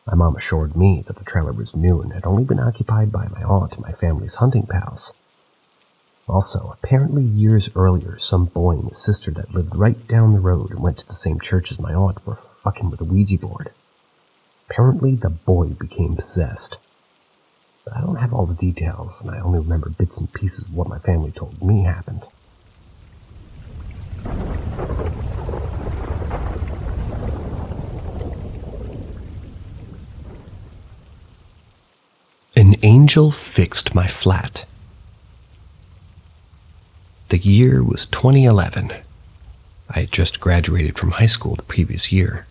My mom assured me that the trailer was new and had only been occupied by my aunt and my family's hunting pals. Also, apparently years earlier, some boy and his sister that lived right down the road and went to the same church as my aunt were fucking with a Ouija board. Apparently, the boy became possessed. But I don't have all the details, and I only remember bits and pieces of what my family told me happened. An angel fixed my flat. The year was 2011. I had just graduated from high school the previous year.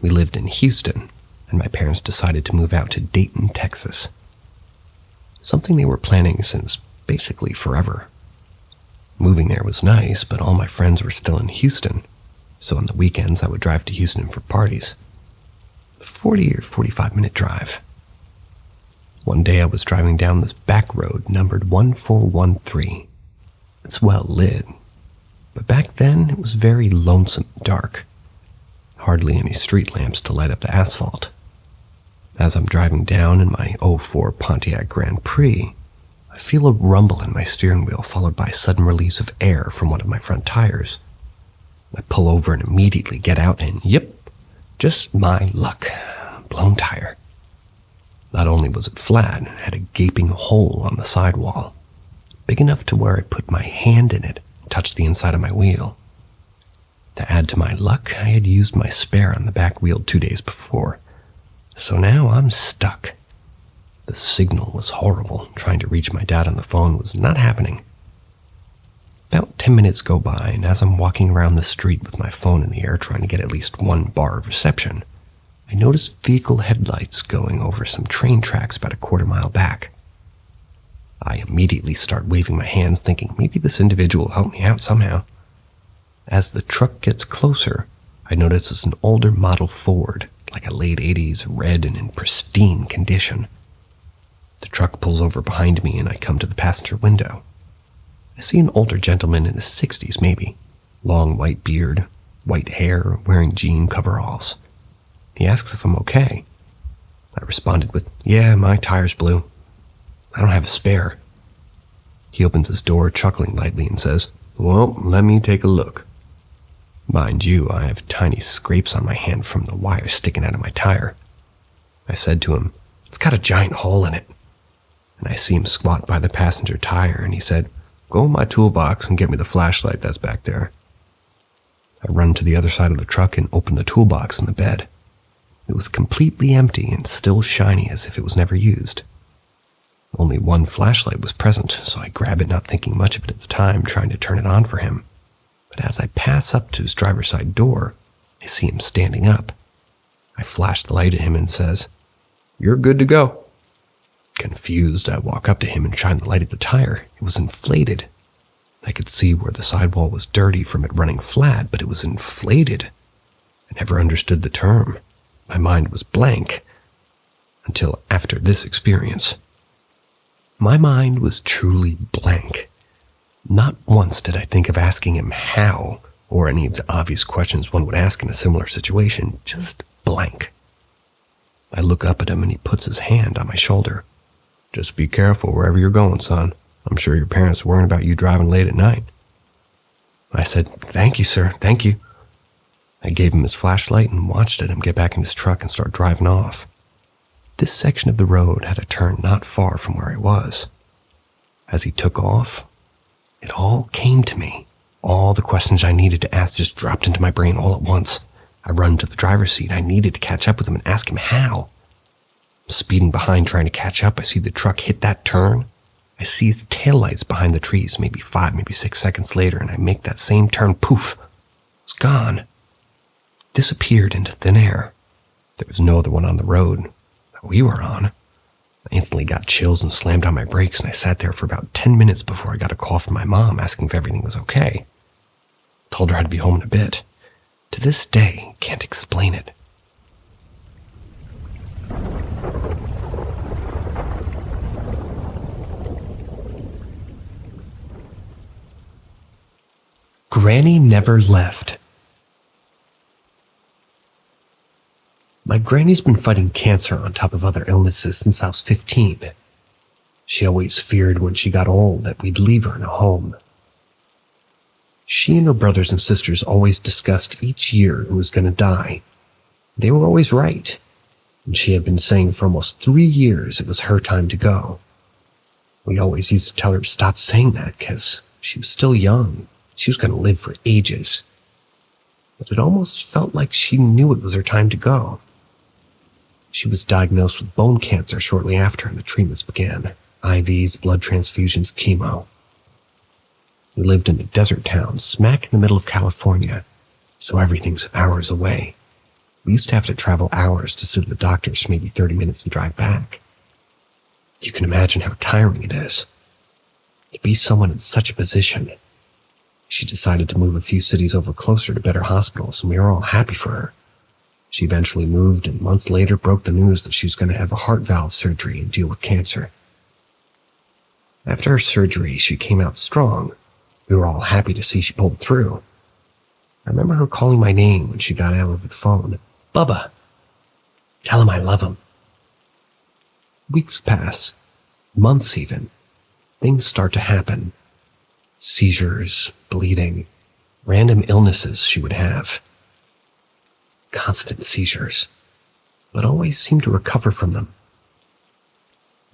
We lived in Houston, and my parents decided to move out to Dayton, Texas. Something they were planning since basically forever. Moving there was nice, but all my friends were still in Houston, so on the weekends I would drive to Houston for parties. A 40 or 45-minute drive. One day I was driving down this back road numbered 1413. It's well lit, but back then it was very lonesome and dark. Hardly any street lamps to light up the asphalt. As I'm driving down in my '04 Pontiac Grand Prix, I feel a rumble in my steering wheel followed by a sudden release of air from one of my front tires. I pull over and immediately get out and yep, just my luck, blown tire. Not only was it flat, it had a gaping hole on the sidewall, big enough to where I put my hand in it and touched the inside of my wheel. To add to my luck, I had used my spare on the back wheel 2 days before, so now I'm stuck. The signal was horrible. Trying to reach my dad on the phone was not happening. About 10 minutes go by, and as I'm walking around the street with my phone in the air trying to get at least one bar of reception, I notice vehicle headlights going over some train tracks about a quarter-mile back. I immediately start waving my hands, thinking maybe this individual will help me out somehow. As the truck gets closer, I notice it's an older model Ford, like a late 80s red and in pristine condition. The truck pulls over behind me and I come to the passenger window. I see an older gentleman in his 60s maybe, long white beard, white hair, wearing jean coveralls. He asks if I'm okay. I responded with, "Yeah, my tire's blew. I don't have a spare." He opens his door, chuckling lightly, and says, "Well, let me take a look." Mind you, I have tiny scrapes on my hand from the wire sticking out of my tire. I said to him, "It's got a giant hole in it." And I see him squat by the passenger tire, and he said, "Go in my toolbox and get me the flashlight that's back there." I run to the other side of the truck and open the toolbox in the bed. It was completely empty and still shiny as if it was never used. Only one flashlight was present, so I grab it, not thinking much of it at the time, trying to turn it on for him. But as I pass up to his driver's side door, I see him standing up. I flash the light at him and says, "You're good to go." Confused, I walk up to him and shine the light at the tire. It was inflated. I could see where the sidewall was dirty from it running flat, but it was inflated. I never understood the term. My mind was blank until after this experience. My mind was truly blank. Not once did I think of asking him how, or any of the obvious questions one would ask in a similar situation, just blank. I look up at him and he puts his hand on my shoulder. "Just be careful wherever you're going, son. I'm sure your parents are worrying about you driving late at night." I said, "Thank you, sir, thank you." I gave him his flashlight and watched him get back in his truck and start driving off. This section of the road had a turn not far from where I was. As he took off, it all came to me. All the questions I needed to ask just dropped into my brain all at once. I run to the driver's seat. I needed to catch up with him and ask him how. Speeding behind, trying to catch up, I see the truck hit that turn. I see his taillights behind the trees, maybe 5, maybe 6 seconds later, and I make that same turn, poof, it's gone. Disappeared into thin air. There was no other one on the road that we were on. I instantly got chills and slammed on my brakes, and I sat there for about 10 minutes before I got a call from my mom asking if everything was okay. Told her I'd be home in a bit. To this day, can't explain it. Granny never left. My granny's been fighting cancer on top of other illnesses since I was 15. She always feared when she got old that we'd leave her in a home. She and her brothers and sisters always discussed each year who was going to die. They were always right, and she had been saying for almost 3 years it was her time to go. We always used to tell her to stop saying that because she was still young. She was going to live for ages. But it almost felt like she knew it was her time to go. She was diagnosed with bone cancer shortly after, and the treatments began. IVs, blood transfusions, chemo. We lived in a desert town, smack in the middle of California, so everything's hours away. We used to have to travel hours to sit at the doctor's, maybe 30 minutes and drive back. You can imagine how tiring it is. To be someone in such a position. She decided to move a few cities over closer to better hospitals, and we were all happy for her. She eventually moved, and months later broke the news that she was going to have a heart valve surgery and deal with cancer. After her surgery, she came out strong. We were all happy to see she pulled through. I remember her calling my name when she got out over the phone. "Bubba, tell him I love him." Weeks pass, months even. Things start to happen. Seizures, bleeding, random illnesses she would have. Constant seizures, but always seemed to recover from them.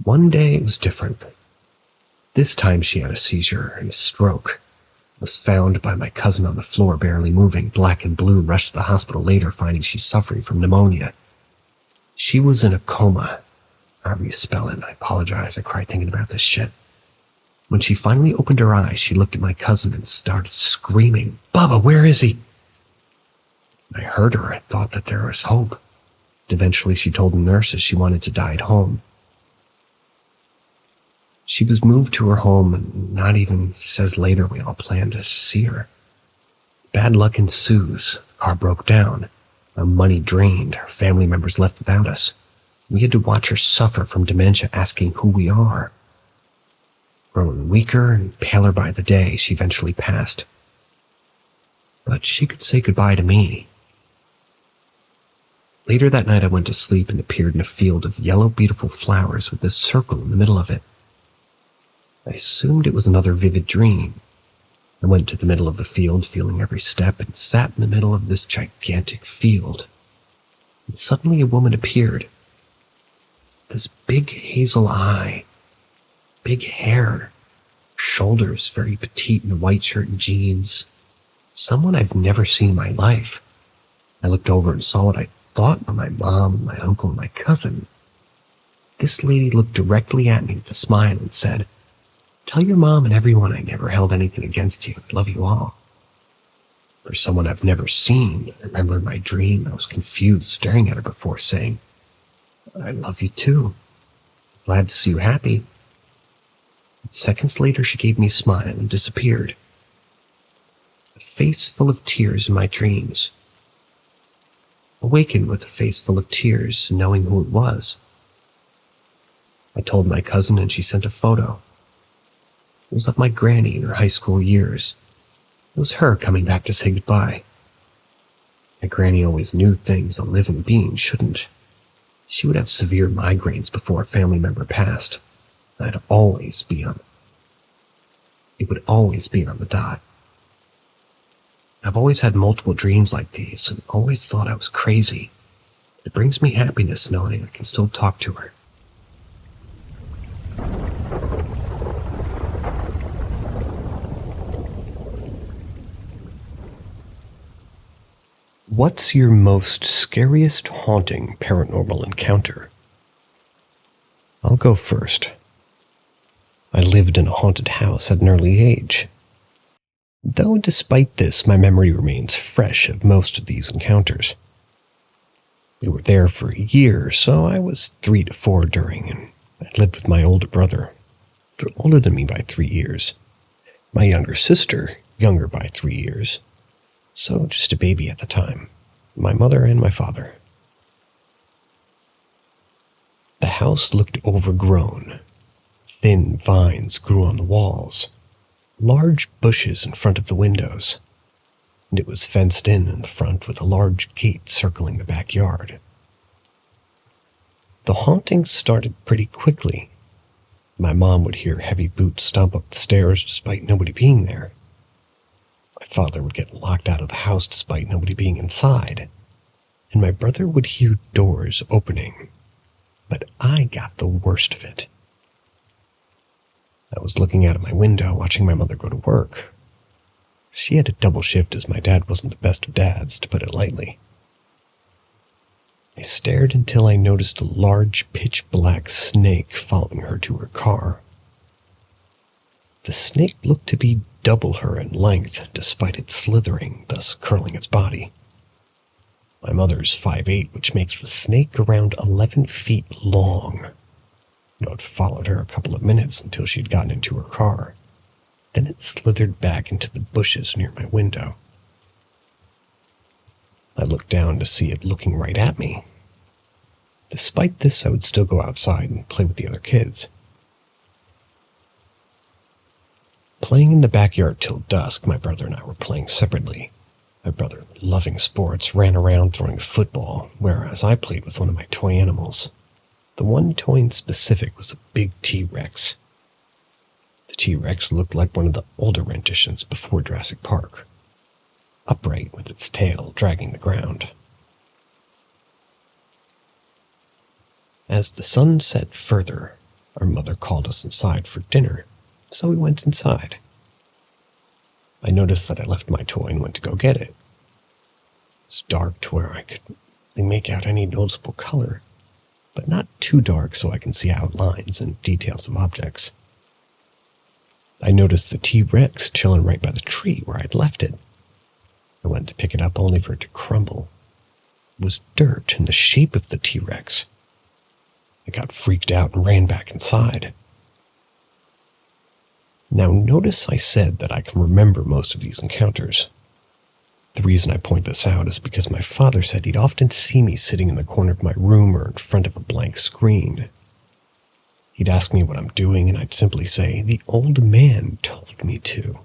One day it was different. This time she had a seizure and a stroke. Was found by my cousin on the floor, barely moving, black and blue, rushed to the hospital later, finding she's suffering from pneumonia. She was in a coma. However you spell it, I apologize, I cried thinking about this shit. When she finally opened her eyes, she looked at my cousin and started screaming, "Bubba, where is he?" I heard her and thought that there was hope. Eventually she told the nurses she wanted to die at home. She was moved to her home, and not even says later we all planned to see her. Bad luck ensues. The car broke down. Our money drained. Her family members left without us. We had to watch her suffer from dementia, asking who we are. Growing weaker and paler by the day, she eventually passed. But she could say goodbye to me. Later that night I went to sleep and appeared in a field of yellow, beautiful flowers with this circle in the middle of it. I assumed it was another vivid dream. I went to the middle of the field, feeling every step, and sat in the middle of this gigantic field. And suddenly a woman appeared. This big hazel eye, big hair, shoulders very petite in a white shirt and jeans. Someone I've never seen in my life. I looked over and saw what I thought were my mom, my uncle, and my cousin. This lady looked directly at me with a smile and said, "Tell your mom and everyone I never held anything against you. I love you all." For someone I've never seen, I remember in my dream I was confused, staring at her before saying, "I love you too. Glad to see you happy." And seconds later she gave me a smile and disappeared. A face full of tears in my dreams. Awakened with a face full of tears, knowing who it was. I told my cousin and she sent a photo. It was of my granny in her high school years. It was her coming back to say goodbye. My granny always knew things a living being shouldn't. She would have severe migraines before a family member passed. It would always be on the dot. I've always had multiple dreams like these and always thought I was crazy. It brings me happiness knowing I can still talk to her. What's your most scariest haunting paranormal encounter? I'll go first. I lived in a haunted house at an early age. Though despite this, my memory remains fresh of most of these encounters. We were there for a year, so I was 3 to 4 during, and I lived with my older brother, older than me by 3 years. My younger sister, younger by 3 years. So just a baby at the time, my mother and my father. The house looked overgrown. Thin vines grew on the walls, large bushes in front of the windows, and it was fenced in the front with a large gate circling the backyard. The haunting started pretty quickly. My mom would hear heavy boots stomp up the stairs despite nobody being there. My father would get locked out of the house despite nobody being inside, and my brother would hear doors opening, but I got the worst of it. I was looking out of my window, watching my mother go to work. She had a double shift as my dad wasn't the best of dads, to put it lightly. I stared until I noticed a large pitch-black snake following her to her car. The snake looked to be double her in length, despite it slithering, thus curling its body. My mother's 5'8", which makes the snake around 11 feet long. It followed her a couple of minutes until she'd gotten into her car. Then it slithered back into the bushes near my window. I looked down to see it looking right at me. Despite this, I would still go outside and play with the other kids. Playing in the backyard till dusk, my brother and I were playing separately. My brother, loving sports, ran around throwing a football, whereas I played with one of my toy animals, The one toy in specific was a big T-Rex. The T-Rex looked like one of the older renditions before Jurassic Park, upright with its tail dragging the ground. As the sun set further, our mother called us inside for dinner, so we went inside. I noticed that I left my toy and went to go get it. It was dark to where I could make out any noticeable color, but not too dark so I can see outlines and details of objects. I noticed the T-Rex chilling right by the tree where I'd left it. I went to pick it up only for it to crumble. It was dirt in the shape of the T-Rex. I got freaked out and ran back inside. Now notice I said that I can remember most of these encounters. The reason I point this out is because my father said he'd often see me sitting in the corner of my room or in front of a blank screen. He'd ask me what I'm doing and I'd simply say, "The old man told me to."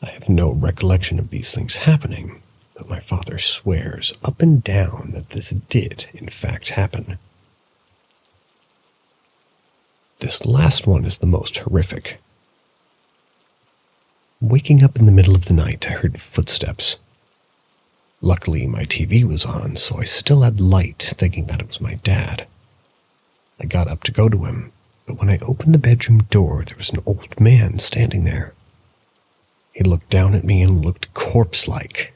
I have no recollection of these things happening, but my father swears up and down that this did, in fact, happen. This last one is the most horrific. Waking up in the middle of the night, I heard footsteps. Luckily, my TV was on, so I still had light, thinking that it was my dad. I got up to go to him, but when I opened the bedroom door, there was an old man standing there. He looked down at me and looked corpse-like.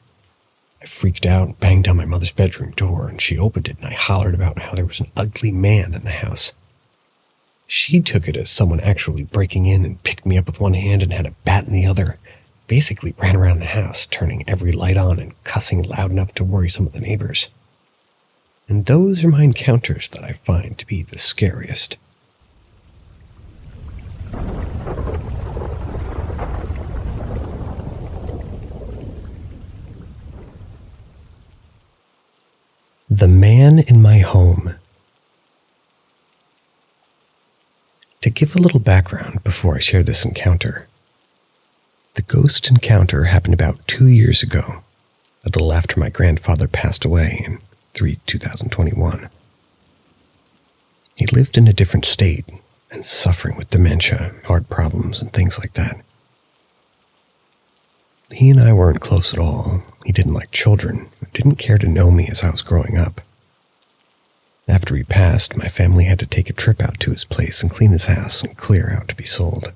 I freaked out and banged on my mother's bedroom door, and she opened it, and I hollered about how there was an ugly man in the house. She took it as someone actually breaking in and picked me up with one hand and had a bat in the other. Basically ran around the house, turning every light on and cussing loud enough to worry some of the neighbors. And those are my encounters that I find to be the scariest. The man in my home. To give a little background before I share this encounter, the ghost encounter happened about 2 years ago, a little after my grandfather passed away in 2021. He lived in a different state and suffering with dementia, heart problems, and things like that. He and I weren't close at all. He didn't like children, and didn't care to know me as I was growing up. After he passed, my family had to take a trip out to his place and clean his house and clear out to be sold.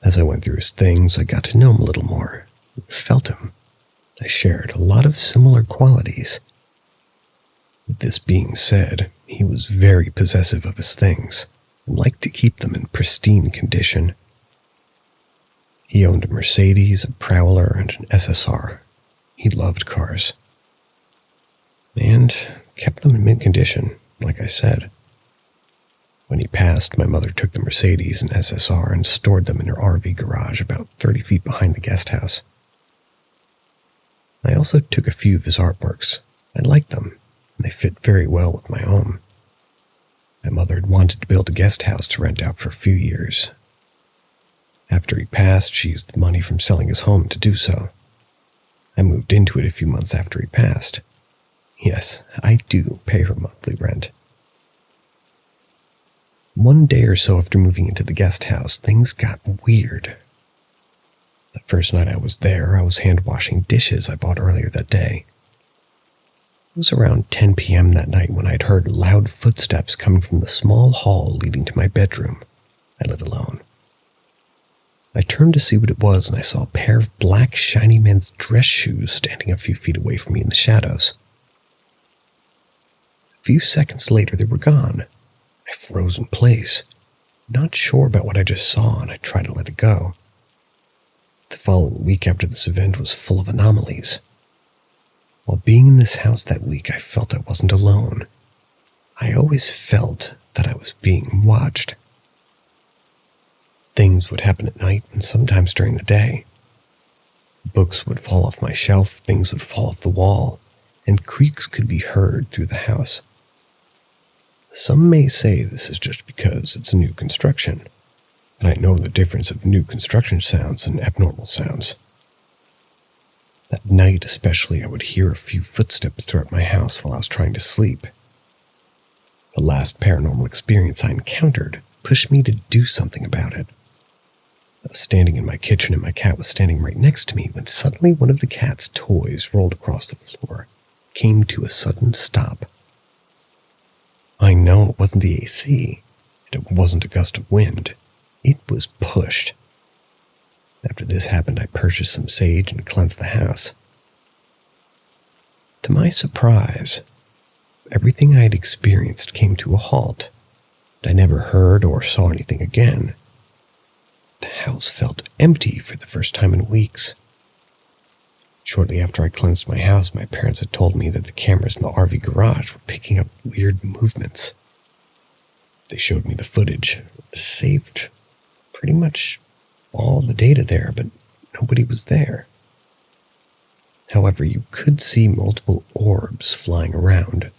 As I went through his things, I got to know him a little more, felt him. I shared a lot of similar qualities. With this being said, he was very possessive of his things and liked to keep them in pristine condition. He owned a Mercedes, a Prowler, and an SSR. He loved cars. And kept them in mint condition, like I said. When he passed, my mother took the Mercedes and SSR and stored them in her RV garage about 30 feet behind the guest house. I also took a few of his artworks. I liked them, and they fit very well with my home. My mother had wanted to build a guest house to rent out for a few years. After he passed, she used the money from selling his home to do so. I moved into it a few months after he passed. Yes, I do pay her monthly rent. One day or so after moving into the guest house, things got weird. The first night I was there, I was hand-washing dishes I bought earlier that day. It was around 10 p.m. that night when I'd heard loud footsteps coming from the small hall leading to my bedroom. I live alone. I turned to see what it was, and I saw a pair of black, shiny men's dress shoes standing a few feet away from me in the shadows. A few seconds later, they were gone. I froze in place, not sure about what I just saw, and I tried to let it go. The following week after this event was full of anomalies. While being in this house that week, I felt I wasn't alone. I always felt that I was being watched. Things would happen at night and sometimes during the day. Books would fall off my shelf, things would fall off the wall, and creaks could be heard through the house. Some may say this is just because it's a new construction, but I know the difference of new construction sounds and abnormal sounds. That night especially, I would hear a few footsteps throughout my house while I was trying to sleep. The last paranormal experience I encountered pushed me to do something about it. I was standing in my kitchen and my cat was standing right next to me when suddenly one of the cat's toys rolled across the floor, came to a sudden stop. I know it wasn't the AC, and it wasn't a gust of wind. It was pushed. After this happened, I purchased some sage and cleansed the house. To my surprise, everything I had experienced came to a halt, and I never heard or saw anything again. The house felt empty for the first time in weeks. Shortly after I cleansed my house, my parents had told me that the cameras in the RV garage were picking up weird movements. They showed me the footage, saved pretty much all the data there, but nobody was there. However, you could see multiple orbs flying around.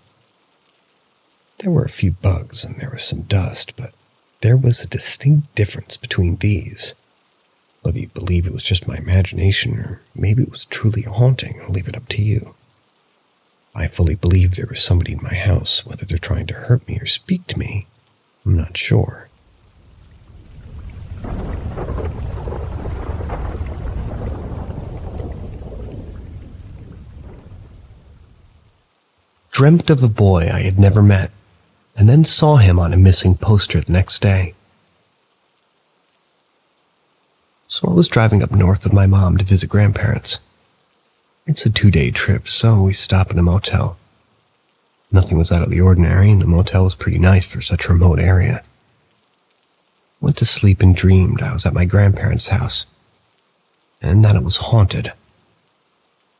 There were a few bugs and there was some dust, but there was a distinct difference between these. Whether you believe it was just my imagination or maybe it was truly a haunting, I'll leave it up to you. I fully believe there was somebody in my house, whether they're trying to hurt me or speak to me, I'm not sure. Dreamt of a boy I had never met, and then saw him on a missing poster the next day. So I was driving up north with my mom to visit grandparents. It's a 2-day trip, so we stop in a motel. Nothing was out of the ordinary, and the motel was pretty nice for such a remote area. Went to sleep and dreamed I was at my grandparents' house, and that it was haunted.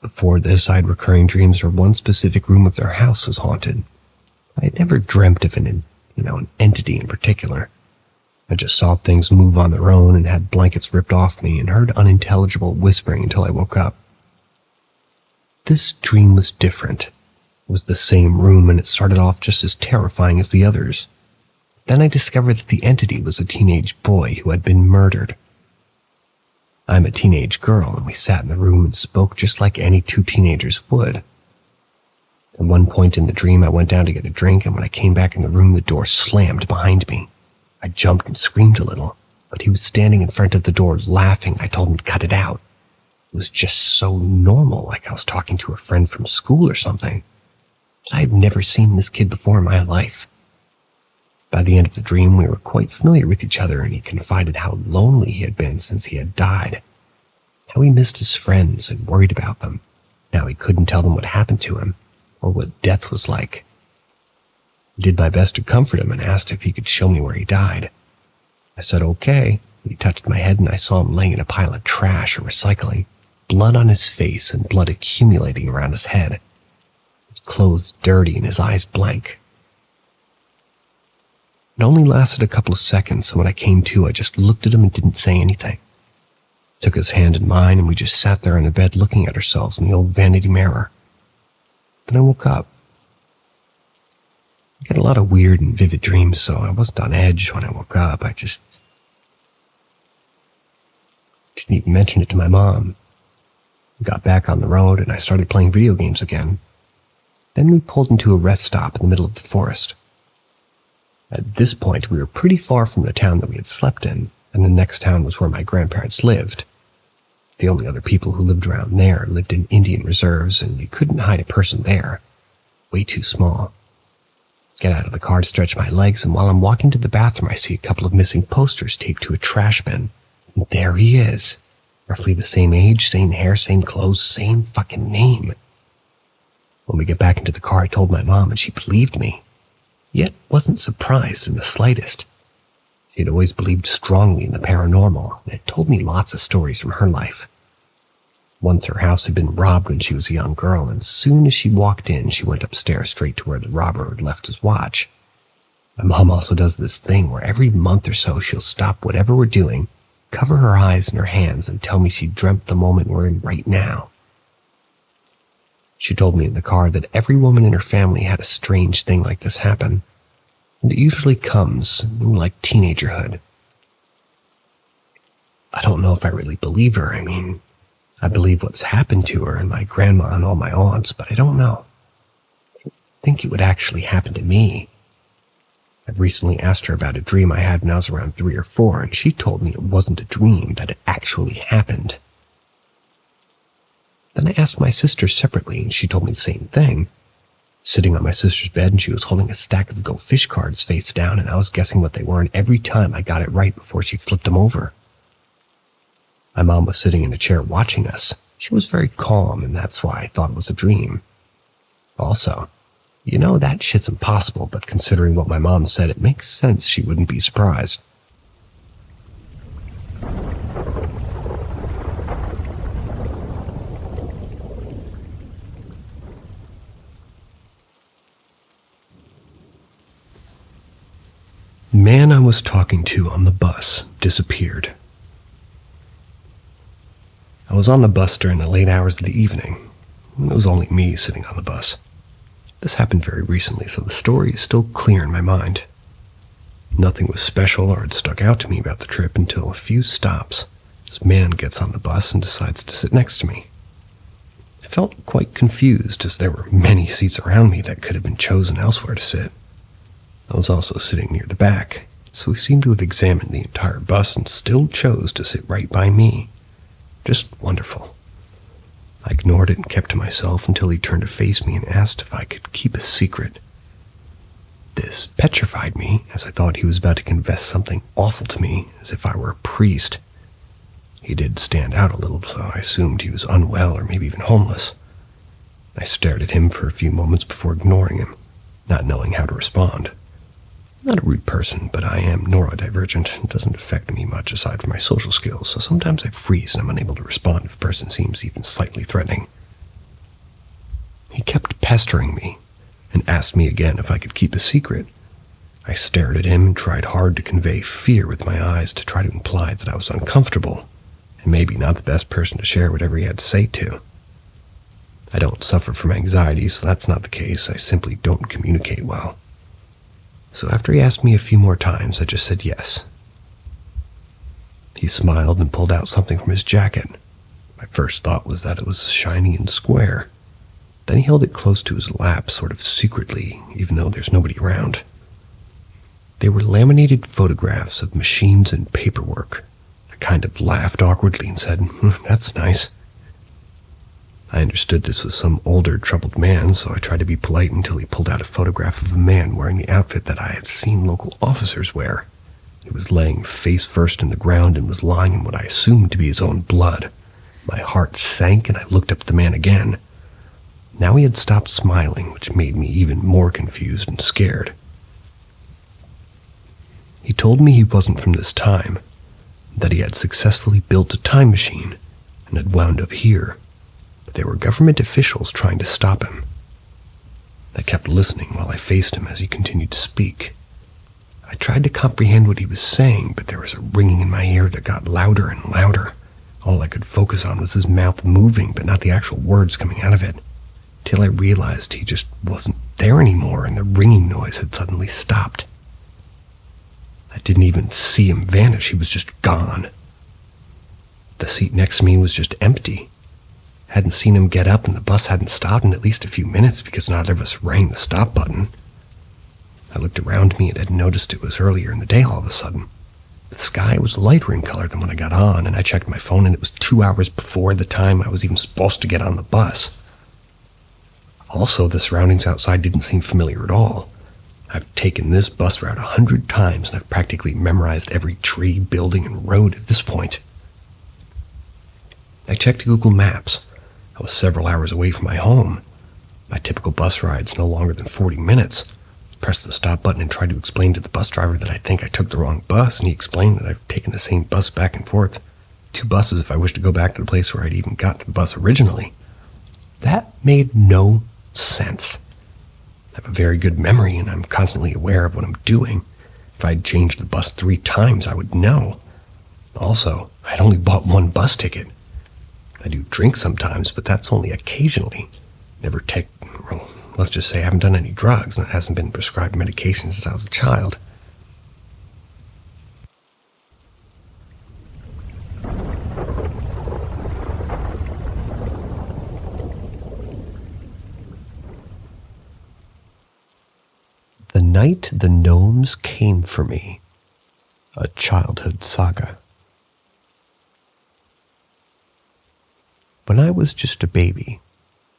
Before this, I had recurring dreams where one specific room of their house was haunted. I had never dreamt of an entity in particular. I just saw things move on their own and had blankets ripped off me and heard unintelligible whispering until I woke up. This dream was different. It was the same room and it started off just as terrifying as the others. Then I discovered that the entity was a teenage boy who had been murdered. I'm a teenage girl and we sat in the room and spoke just like any two teenagers would. At one point in the dream, I went down to get a drink, and when I came back in the room, the door slammed behind me. I jumped and screamed a little, but he was standing in front of the door laughing. I told him to cut it out. It was just so normal, like I was talking to a friend from school or something. But I had never seen this kid before in my life. By the end of the dream, we were quite familiar with each other, and he confided how lonely he had been since he had died, how he missed his friends and worried about them. Now he couldn't tell them what happened to him, or what death was like. I did my best to comfort him and asked if he could show me where he died. I said okay. He touched my head and I saw him laying in a pile of trash or recycling, blood on his face and blood accumulating around his head. His clothes dirty and his eyes blank. It only lasted a couple of seconds, so when I came to, I just looked at him and didn't say anything. Took his hand in mine and we just sat there on the bed looking at ourselves in the old vanity mirror. Then I woke up. I get a lot of weird and vivid dreams, so I wasn't on edge when I woke up. I just didn't even mention it to my mom. We got back on the road and I started playing video games again. Then we pulled into a rest stop in the middle of the forest. At this point, we were pretty far from the town that we had slept in, and the next town was where my grandparents lived. The only other people who lived around there lived in Indian reserves, and you couldn't hide a person there. Way too small. Get out of the car to stretch my legs, and while I'm walking to the bathroom, I see a couple of missing posters taped to a trash bin. And there he is. Roughly the same age, same hair, same clothes, same fucking name. When we get back into the car, I told my mom, and she believed me. Yet wasn't surprised in the slightest. She had always believed strongly in the paranormal, and had told me lots of stories from her life. Once her house had been robbed when she was a young girl, and as soon as she walked in, she went upstairs straight to where the robber had left his watch. My mom also does this thing where every month or so she'll stop whatever we're doing, cover her eyes and her hands, and tell me she dreamt the moment we're in right now. She told me in the car that every woman in her family had a strange thing like this happen, and it usually comes in like teenagerhood. I don't know if I really believe her. I mean, I believe what's happened to her and my grandma and all my aunts, but I don't know. I don't think it would actually happen to me. I've recently asked her about a dream I had when I was around 3 or 4, and she told me it wasn't a dream, that it actually happened. Then I asked my sister separately, and she told me the same thing. Sitting on my sister's bed, and she was holding a stack of Go Fish cards face down, and I was guessing what they were, and every time I got it right before she flipped them over. My mom was sitting in a chair watching us. She was very calm, and that's why I thought it was a dream. Also, that shit's impossible, but considering what my mom said, it makes sense she wouldn't be surprised. The man I was talking to on the bus disappeared. I was on the bus during the late hours of the evening. It was only me sitting on the bus. This happened very recently, so the story is still clear in my mind. Nothing was special or had stuck out to me about the trip until a few stops. This man gets on the bus and decides to sit next to me. I felt quite confused, as there were many seats around me that could have been chosen elsewhere to sit. I was also sitting near the back, so he seemed to have examined the entire bus and still chose to sit right by me. Just wonderful. I ignored it and kept to myself until he turned to face me and asked if I could keep a secret. This petrified me, as I thought he was about to confess something awful to me, as if I were a priest. He did stand out a little, so I assumed he was unwell or maybe even homeless. I stared at him for a few moments before ignoring him, not knowing how to respond. I'm not a rude person, but I am neurodivergent. It doesn't affect me much aside from my social skills, so sometimes I freeze and I'm unable to respond if a person seems even slightly threatening. He kept pestering me and asked me again if I could keep a secret. I stared at him and tried hard to convey fear with my eyes to try to imply that I was uncomfortable and maybe not the best person to share whatever he had to say to. I don't suffer from anxiety, so that's not the case. I simply don't communicate well. So after he asked me a few more times, I just said yes. He smiled and pulled out something from his jacket. My first thought was that it was shiny and square. Then he held it close to his lap, sort of secretly, even though there's nobody around. They were laminated photographs of machines and paperwork. I kind of laughed awkwardly and said, "That's nice." I understood this was some older, troubled man, so I tried to be polite until he pulled out a photograph of a man wearing the outfit that I had seen local officers wear. He was laying face first in the ground and was lying in what I assumed to be his own blood. My heart sank and I looked up at the man again. Now he had stopped smiling, which made me even more confused and scared. He told me he wasn't from this time, that he had successfully built a time machine and had wound up here. There were government officials trying to stop him. I kept listening while I faced him as he continued to speak. I tried to comprehend what he was saying, but there was a ringing in my ear that got louder and louder. All I could focus on was his mouth moving, but not the actual words coming out of it, till I realized he just wasn't there anymore and the ringing noise had suddenly stopped. I didn't even see him vanish. He was just gone. The seat next to me was just empty. Hadn't seen him get up, and the bus hadn't stopped in at least a few minutes because neither of us rang the stop button. I looked around me and had noticed it was earlier in the day all of a sudden. The sky was lighter in color than when I got on, and I checked my phone and it was 2 hours before the time I was even supposed to get on the bus. Also, the surroundings outside didn't seem familiar at all. I've taken this bus route 100 times and I've practically memorized every tree, building, and road at this point. I checked Google Maps. I was several hours away from my home. My typical bus ride's no longer than 40 minutes. Pressed the stop button and tried to explain to the bus driver that I think I took the wrong bus, and he explained that I've taken the same bus back and forth. 2 buses if I wish to go back to the place where I'd even got to the bus originally. That made no sense. I have a very good memory, and I'm constantly aware of what I'm doing. If I'd changed the bus 3 times, I would know. Also, I'd only bought 1 bus ticket. I do drink sometimes, but that's only occasionally. Never take, well, let's just say I haven't done any drugs, and it hasn't been prescribed medication since I was a child. The night the gnomes came for me. A childhood saga. When I was just a baby,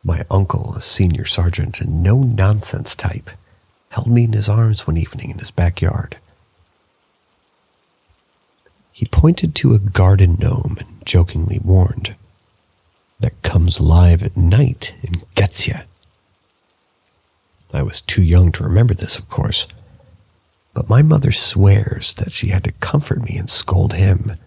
my uncle, a senior sergeant and no-nonsense type, held me in his arms one evening in his backyard. He pointed to a garden gnome and jokingly warned, "That comes alive at night and gets ya." I was too young to remember this, of course, but my mother swears that she had to comfort me and scold him.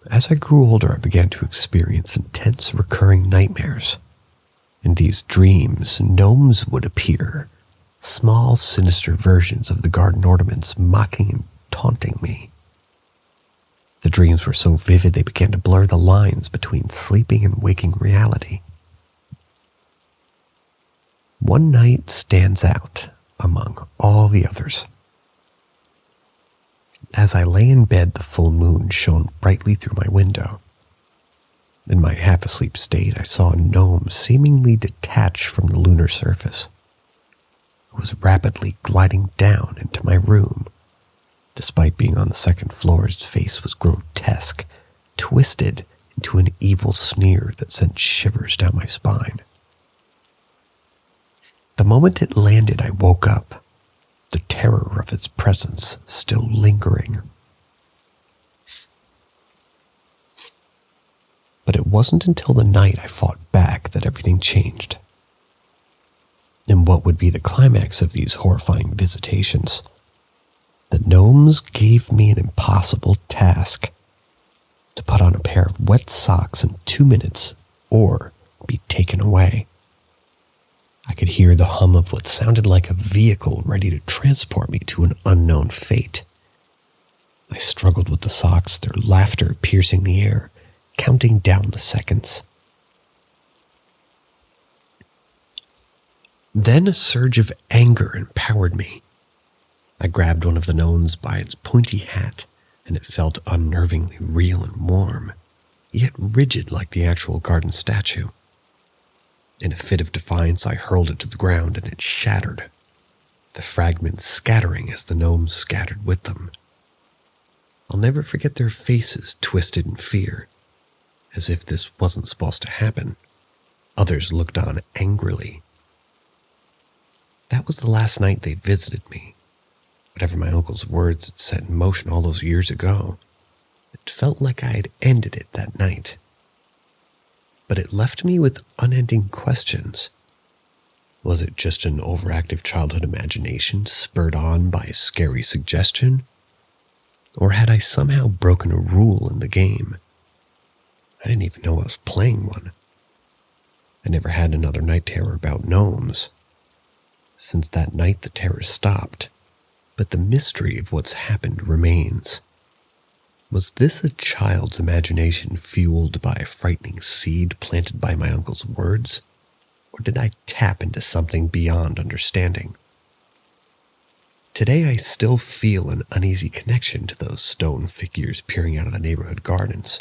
As I grew older, I began to experience intense recurring nightmares. In these dreams, gnomes would appear, small, sinister versions of the garden ornaments mocking and taunting me. The dreams were so vivid they began to blur the lines between sleeping and waking reality. One night stands out among all the others. As I lay in bed, the full moon shone brightly through my window. In my half-asleep state, I saw a gnome seemingly detached from the lunar surface. It was rapidly gliding down into my room. Despite being on the second floor, its face was grotesque, twisted into an evil sneer that sent shivers down my spine. The moment it landed, I woke up, the terror of its presence still lingering. But it wasn't until the night I fought back that everything changed. In what would be the climax of these horrifying visitations, the gnomes gave me an impossible task: to put on a pair of wet socks in 2 minutes or be taken away. I could hear the hum of what sounded like a vehicle ready to transport me to an unknown fate. I struggled with the socks, their laughter piercing the air, counting down the seconds. Then a surge of anger empowered me. I grabbed one of the gnomes by its pointy hat, and it felt unnervingly real and warm, yet rigid like the actual garden statue. In a fit of defiance, I hurled it to the ground and it shattered, the fragments scattering as the gnomes scattered with them. I'll never forget their faces twisted in fear, as if this wasn't supposed to happen. Others looked on angrily. That was the last night they visited me. Whatever my uncle's words had set in motion all those years ago, it felt like I had ended it that night. But it left me with unending questions. Was it just an overactive childhood imagination spurred on by a scary suggestion? Or had I somehow broken a rule in the game? I didn't even know I was playing one. I never had another night terror about gnomes. Since that night, the terror stopped, but the mystery of what's happened remains. Was this a child's imagination fueled by a frightening seed planted by my uncle's words? Or did I tap into something beyond understanding? Today I still feel an uneasy connection to those stone figures peering out of the neighborhood gardens.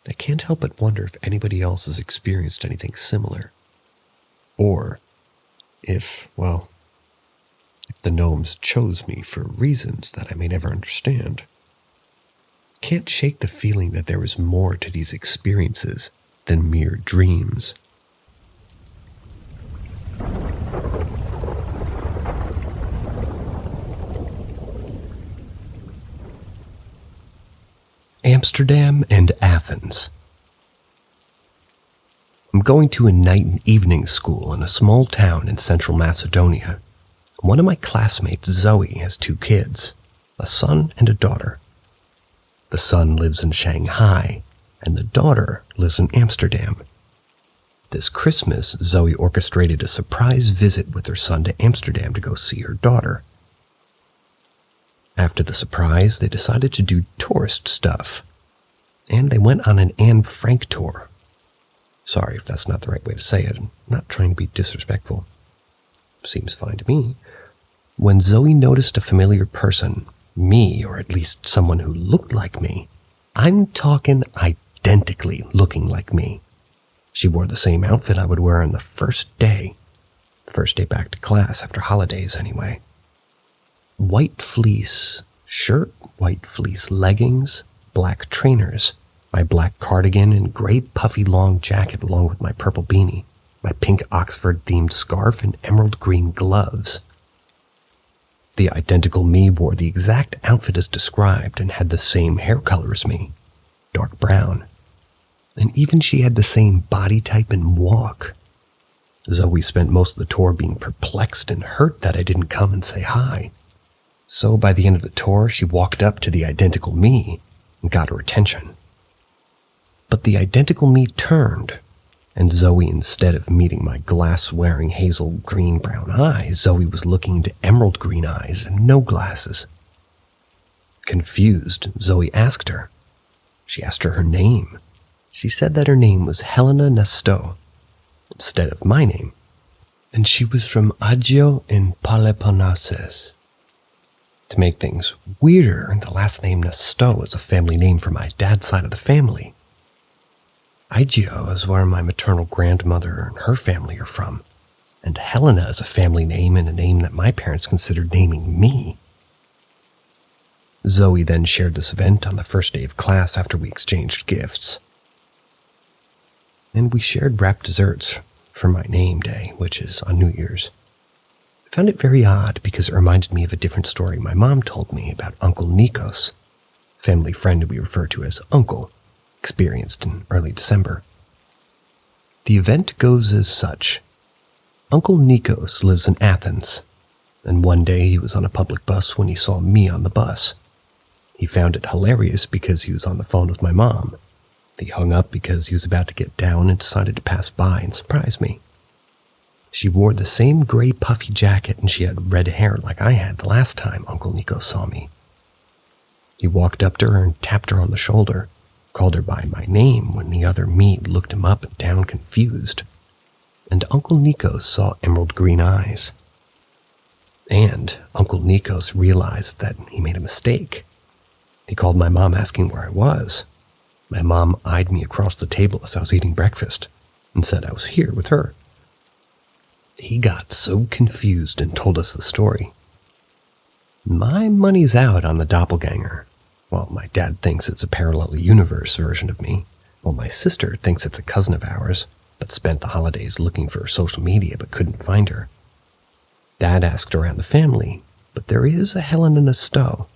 I can't help but wonder if anybody else has experienced anything similar. Or if the gnomes chose me for reasons that I may never understand. Can't shake the feeling that there is more to these experiences than mere dreams. Amsterdam and Athens. I'm going to a night and evening school in a small town in central Macedonia. One of my classmates, Zoe, has 2 kids, a son and a daughter. The son lives in Shanghai, and the daughter lives in Amsterdam. This Christmas, Zoe orchestrated a surprise visit with her son to Amsterdam to go see her daughter. After the surprise, they decided to do tourist stuff, and they went on an Anne Frank tour. Sorry if that's not the right way to say it. I'm not trying to be disrespectful. Seems fine to me. When Zoe noticed a familiar person, me, or at least someone who looked like me, I'm talking identically looking like me. She wore the same outfit I would wear on the first day. The first day back to class after holidays, anyway. White fleece shirt, white fleece leggings, black trainers, my black cardigan and gray puffy long jacket along with my purple beanie, my pink Oxford-themed scarf and emerald green gloves. The identical me wore the exact outfit as described and had the same hair color as me, dark brown. And even she had the same body type and walk. Zoe spent most of the tour being perplexed and hurt that I didn't come and say hi. So by the end of the tour, she walked up to the identical me and got her attention. But the identical me turned, and Zoe, instead of meeting my glass-wearing hazel green-brown eyes, Zoe was looking into emerald green eyes and no glasses. Confused, Zoe asked her. She asked her name. She said that her name was Helena Nasto, instead of my name, and she was from Aggio in Peloponnesus. To make things weirder, the last name Nasto is a family name for my dad's side of the family. Aggio is where my maternal grandmother and her family are from, and Helena is a family name and a name that my parents considered naming me. Zoe then shared this event on the first day of class after we exchanged gifts. And we shared wrapped desserts for my name day, which is on New Year's. I found it very odd because it reminded me of a different story my mom told me about Uncle Nikos, a family friend who we refer to as Uncle, experienced in early December. The event goes as such. Uncle Nikos lives in Athens, and one day he was on a public bus when he saw me on the bus. He found it hilarious because he was on the phone with my mom. He hung up because he was about to get down and decided to pass by and surprise me. She wore the same gray puffy jacket and she had red hair like I had the last time Uncle Nikos saw me. He walked up to her and tapped her on the shoulder, called her by my name when the other me looked him up and down confused. And Uncle Nikos saw emerald green eyes. And Uncle Nikos realized that he made a mistake. He called my mom asking where I was. My mom eyed me across the table as I was eating breakfast and said I was here with her. He got so confused and told us the story. My money's out on the doppelganger. Well, my dad thinks it's a parallel universe version of me, while my sister thinks it's a cousin of ours, but spent the holidays looking for her social media but couldn't find her. Dad asked around the family, but there is a Helena Nasto,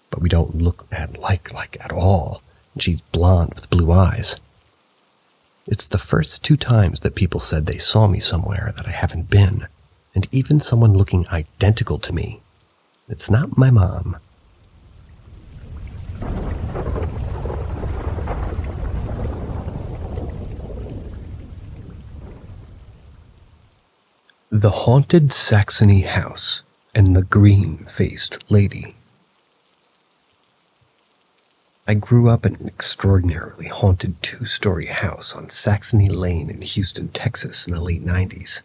but we don't look like at all, and she's blonde with blue eyes. It's the first 2 times that people said they saw me somewhere that I haven't been, and even someone looking identical to me. It's not my mom. The Haunted Saxony House and the Green-Faced Lady. I grew up in an extraordinarily haunted 2-story house on Saxony Lane in Houston, Texas in the late 90s.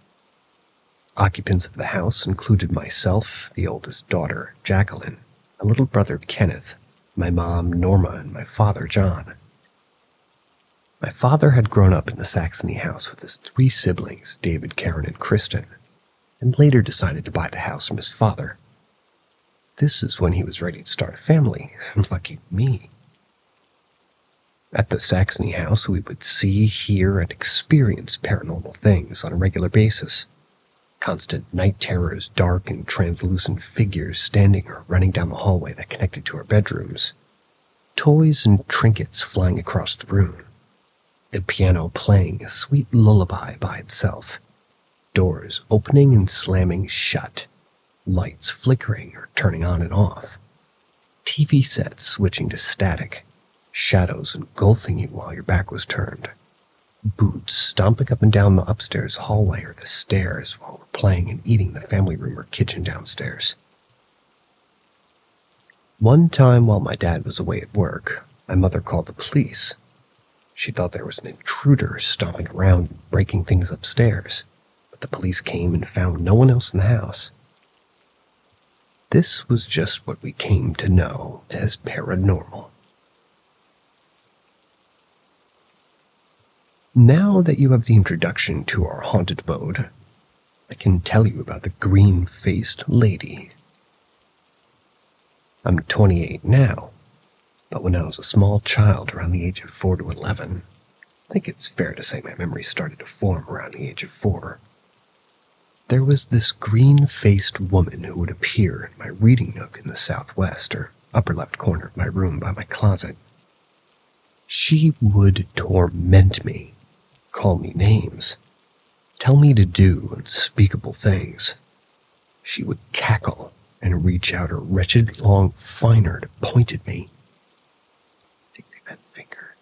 Occupants of the house included myself, the oldest daughter, Jacqueline, my little brother, Kenneth, my mom, Norma, and my father, John. My father had grown up in the Saxony house with his 3 siblings, David, Karen, and Kristen, and later decided to buy the house from his father. This is when he was ready to start a family. Lucky me. At the Saxony house, we would see, hear, and experience paranormal things on a regular basis. Constant night terrors, dark and translucent figures standing or running down the hallway that connected to our bedrooms. Toys and trinkets flying across the room. The piano playing a sweet lullaby by itself. Doors opening and slamming shut. Lights flickering or turning on and off. TV sets switching to static. Shadows engulfing you while your back was turned. Boots stomping up and down the upstairs hallway or the stairs while we're playing and eating in the family room or kitchen downstairs. One time while my dad was away at work, my mother called the police. She thought there was an intruder stomping around and breaking things upstairs, but the police came and found no one else in the house. This was just what we came to know as paranormal. Now that you have the introduction to our haunted abode, I can tell you about the green-faced lady. I'm 28 now, but when I was a small child around the age of 4 to 11, I think it's fair to say my memories started to form around the age of 4. There was this green-faced woman who would appear in my reading nook in the southwest or upper left corner of my room by my closet. She would torment me, call me names, tell me to do unspeakable things. She would cackle and reach out her wretched long finger to point at me. Take that finger.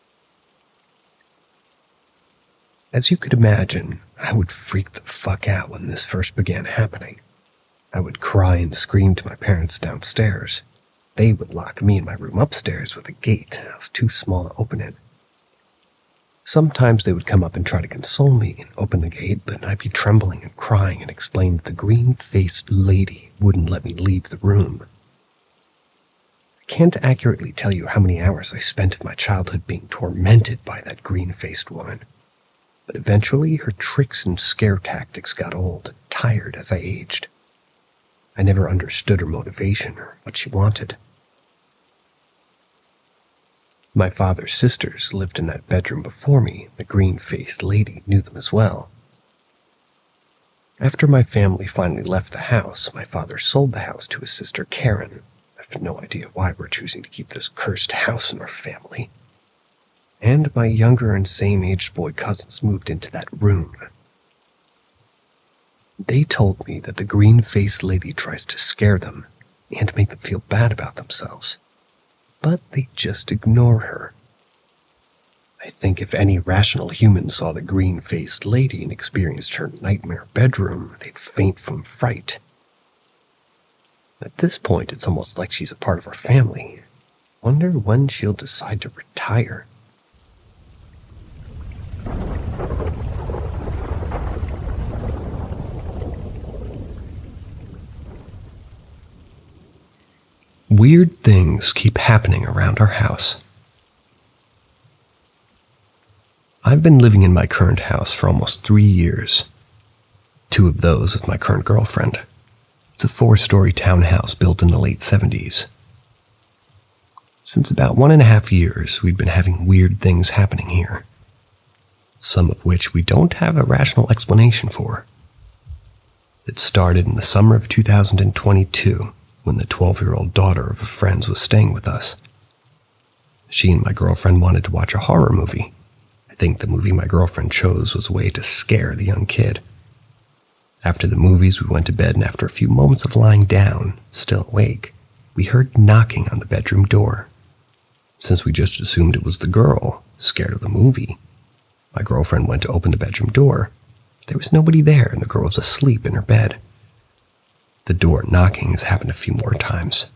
As you could imagine, I would freak the fuck out when this first began happening. I would cry and scream to my parents downstairs. They would lock me in my room upstairs with a gate. I was too small to open it. Sometimes they would come up and try to console me and open the gate, but I'd be trembling and crying and explain that the green-faced lady wouldn't let me leave the room. I can't accurately tell you how many hours I spent of my childhood being tormented by that green-faced woman, but eventually her tricks and scare tactics got old and tired as I aged. I never understood her motivation or what she wanted. My father's sisters lived in that bedroom before me. The green-faced lady knew them as well. After my family finally left the house, my father sold the house to his sister Karen. I have no idea why we're choosing to keep this cursed house in our family. And my younger and same-aged boy cousins moved into that room. They told me that the green-faced lady tries to scare them and make them feel bad about themselves, but they just ignore her. I think if any rational human saw the green-faced lady and experienced her nightmare bedroom, they'd faint from fright. At this point, it's almost like she's a part of our family. Wonder when she'll decide to retire. Weird things keep happening around our house. I've been living in my current house for almost 3 years. 2 of those with my current girlfriend. It's a 4-story townhouse built in the late 70s. Since about 1.5 years, we've been having weird things happening here, some of which we don't have a rational explanation for. It started in the summer of 2022, when the 12-year-old daughter of a friend's was staying with us. She and my girlfriend wanted to watch a horror movie. I think the movie my girlfriend chose was a way to scare the young kid. After the movies, we went to bed, and after a few moments of lying down, still awake, we heard knocking on the bedroom door. Since we just assumed it was the girl, scared of the movie, my girlfriend went to open the bedroom door. There was nobody there, and the girl was asleep in her bed. The door knocking has happened a few more times,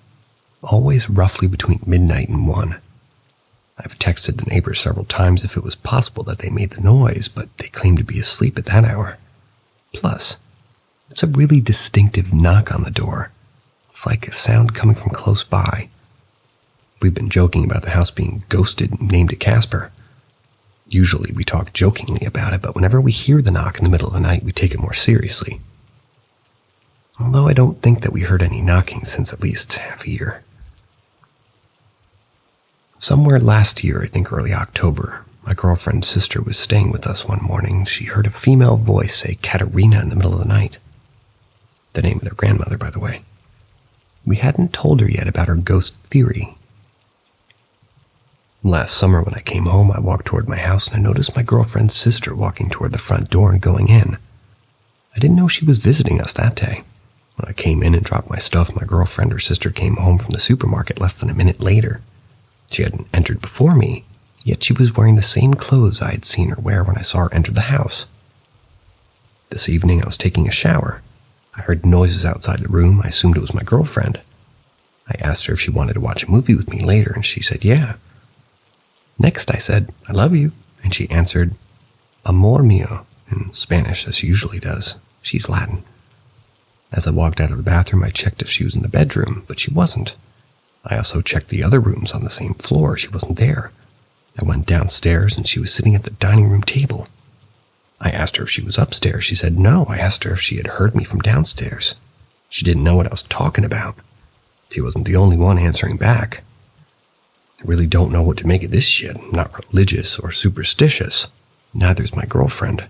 always roughly between midnight and 1. I've texted the neighbors several times if it was possible that they made the noise, but they claimed to be asleep at that hour. Plus, it's a really distinctive knock on the door. It's like a sound coming from close by. We've been joking about the house being ghosted and named it Casper. Usually we talk jokingly about it, but whenever we hear the knock in the middle of the night, we take it more seriously. Although I don't think that we heard any knocking since at least half a year. Somewhere last year, I think early October, my girlfriend's sister was staying with us one morning. She heard a female voice say Katerina in the middle of the night. The name of their grandmother, by the way. We hadn't told her yet about her ghost theory. Last summer when I came home, I walked toward my house and I noticed my girlfriend's sister walking toward the front door and going in. I didn't know she was visiting us that day. When I came in and dropped my stuff, my girlfriend or sister came home from the supermarket less than a minute later. She hadn't entered before me, yet she was wearing the same clothes I had seen her wear when I saw her enter the house. This evening I was taking a shower. I heard noises outside the room. I assumed it was my girlfriend. I asked her if she wanted to watch a movie with me later, and she said yeah. Next I said, "I love you," and she answered, "Amor mío," in Spanish, as she usually does. She's Latin. As I walked out of the bathroom, I checked if she was in the bedroom, but she wasn't. I also checked the other rooms on the same floor. She wasn't there. I went downstairs, and she was sitting at the dining room table. I asked her if she was upstairs. She said no. I asked her if she had heard me from downstairs. She didn't know what I was talking about. She wasn't the only one answering back. I really don't know what to make of this shit. I'm not religious or superstitious. Neither is my girlfriend.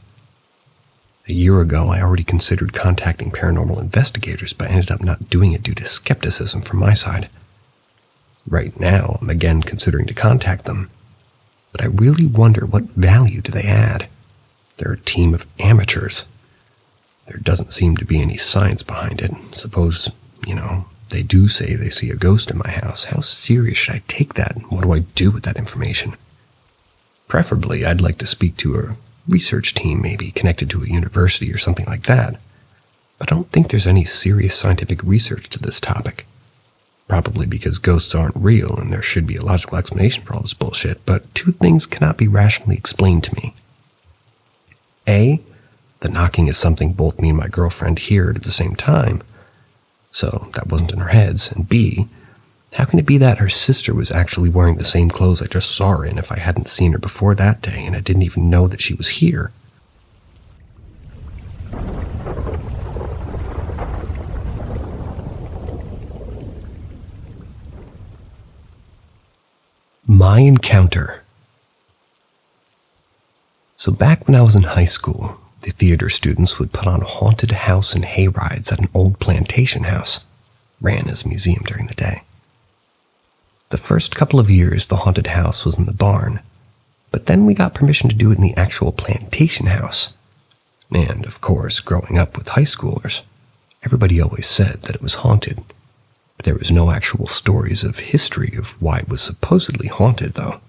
A year ago, I already considered contacting paranormal investigators, but ended up not doing it due to skepticism from my side. Right now, I'm again considering to contact them, but I really wonder what value do they add? They're a team of amateurs. There doesn't seem to be any science behind it. Suppose, they do say they see a ghost in my house. How serious should I take that, and what do I do with that information? Preferably, I'd like to speak to a research team, maybe connected to a university or something like that. But I don't think there's any serious scientific research to this topic. Probably because ghosts aren't real and there should be a logical explanation for all this bullshit, but two things cannot be rationally explained to me. A, the knocking is something both me and my girlfriend heard at the same time, so that wasn't in our heads. And B, how can it be that her sister was actually wearing the same clothes I just saw her in if I hadn't seen her before that day and I didn't even know that she was here? My encounter. So back when I was in high school, the theater students would put on haunted house and hay rides at an old plantation house, ran as a museum during the day. The first couple of years, the haunted house was in the barn, but then we got permission to do it in the actual plantation house. And, of course, growing up with high schoolers, everybody always said that it was haunted, but there was no actual stories of history of why it was supposedly haunted, though.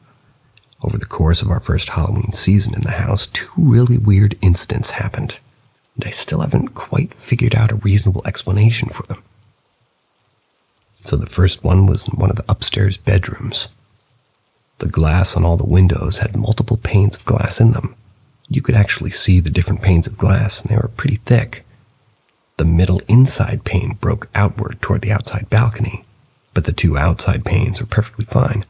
Over the course of our first Halloween season in the house, two really weird incidents happened, and I still haven't quite figured out a reasonable explanation for them. So the first one was in one of the upstairs bedrooms. The glass on all the windows had multiple panes of glass in them. You could actually see the different panes of glass, and they were pretty thick. The middle inside pane broke outward toward the outside balcony, but the two outside panes were perfectly fine.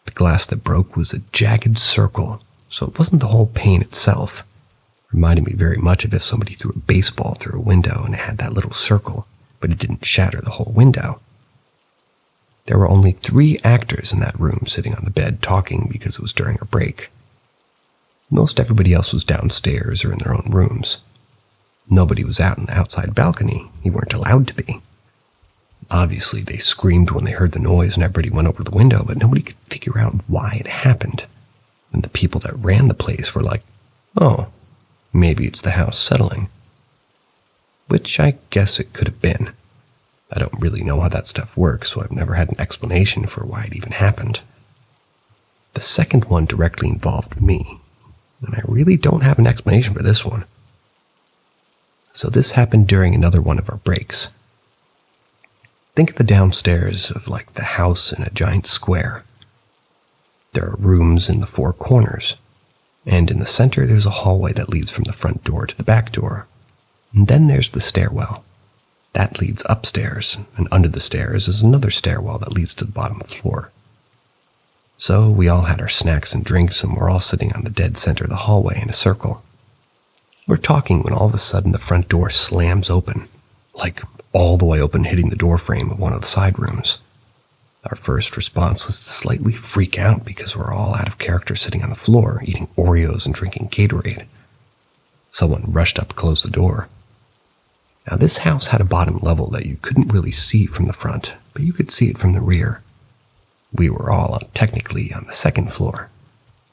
The glass that broke was a jagged circle, so it wasn't the whole pane itself. It reminded me very much of if somebody threw a baseball through a window and it had that little circle, but it didn't shatter the whole window. There were only 3 actors in that room sitting on the bed talking because it was during a break. Most everybody else was downstairs or in their own rooms. Nobody was out in the outside balcony. You weren't allowed to be. Obviously, they screamed when they heard the noise and everybody went over the window, but nobody could figure out why it happened. And the people that ran the place were like, oh, maybe it's the house settling. Which I guess it could have been. I don't really know how that stuff works, so I've never had an explanation for why it even happened. The second one directly involved me, and I really don't have an explanation for this one. So this happened during another one of our breaks. Think of the downstairs of like the house in a giant square. There are rooms in the 4 corners, and in the center there's a hallway that leads from the front door to the back door. And then there's the stairwell. That leads upstairs, and under the stairs is another stairwell that leads to the bottom floor. So we all had our snacks and drinks, and we're all sitting on the dead center of the hallway in a circle. We're talking when all of a sudden the front door slams open, like all the way open, hitting the door frame of one of the side rooms. Our first response was to slightly freak out because we're all out of character sitting on the floor, eating Oreos and drinking Gatorade. Someone rushed up to close the door. Now, this house had a bottom level that you couldn't really see from the front, but you could see it from the rear. We were all technically on the second floor,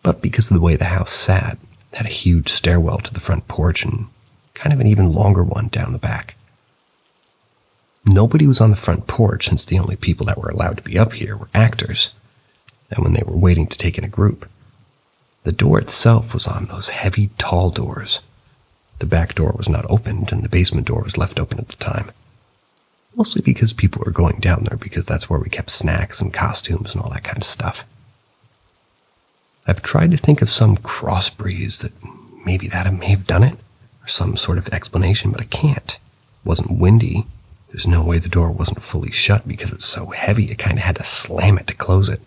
but because of the way the house sat, it had a huge stairwell to the front porch and kind of an even longer one down the back. Nobody was on the front porch since the only people that were allowed to be up here were actors, and when they were waiting to take in a group. The door itself was on those heavy, tall doors. The back door was not opened, and the basement door was left open at the time. Mostly because people were going down there because that's where we kept snacks and costumes and all that kind of stuff. I've tried to think of some crossbreeds that maybe that may have done it, or some sort of explanation, but I can't. It wasn't windy. There's no way the door wasn't fully shut because it's so heavy it kind of had to slam it to close it.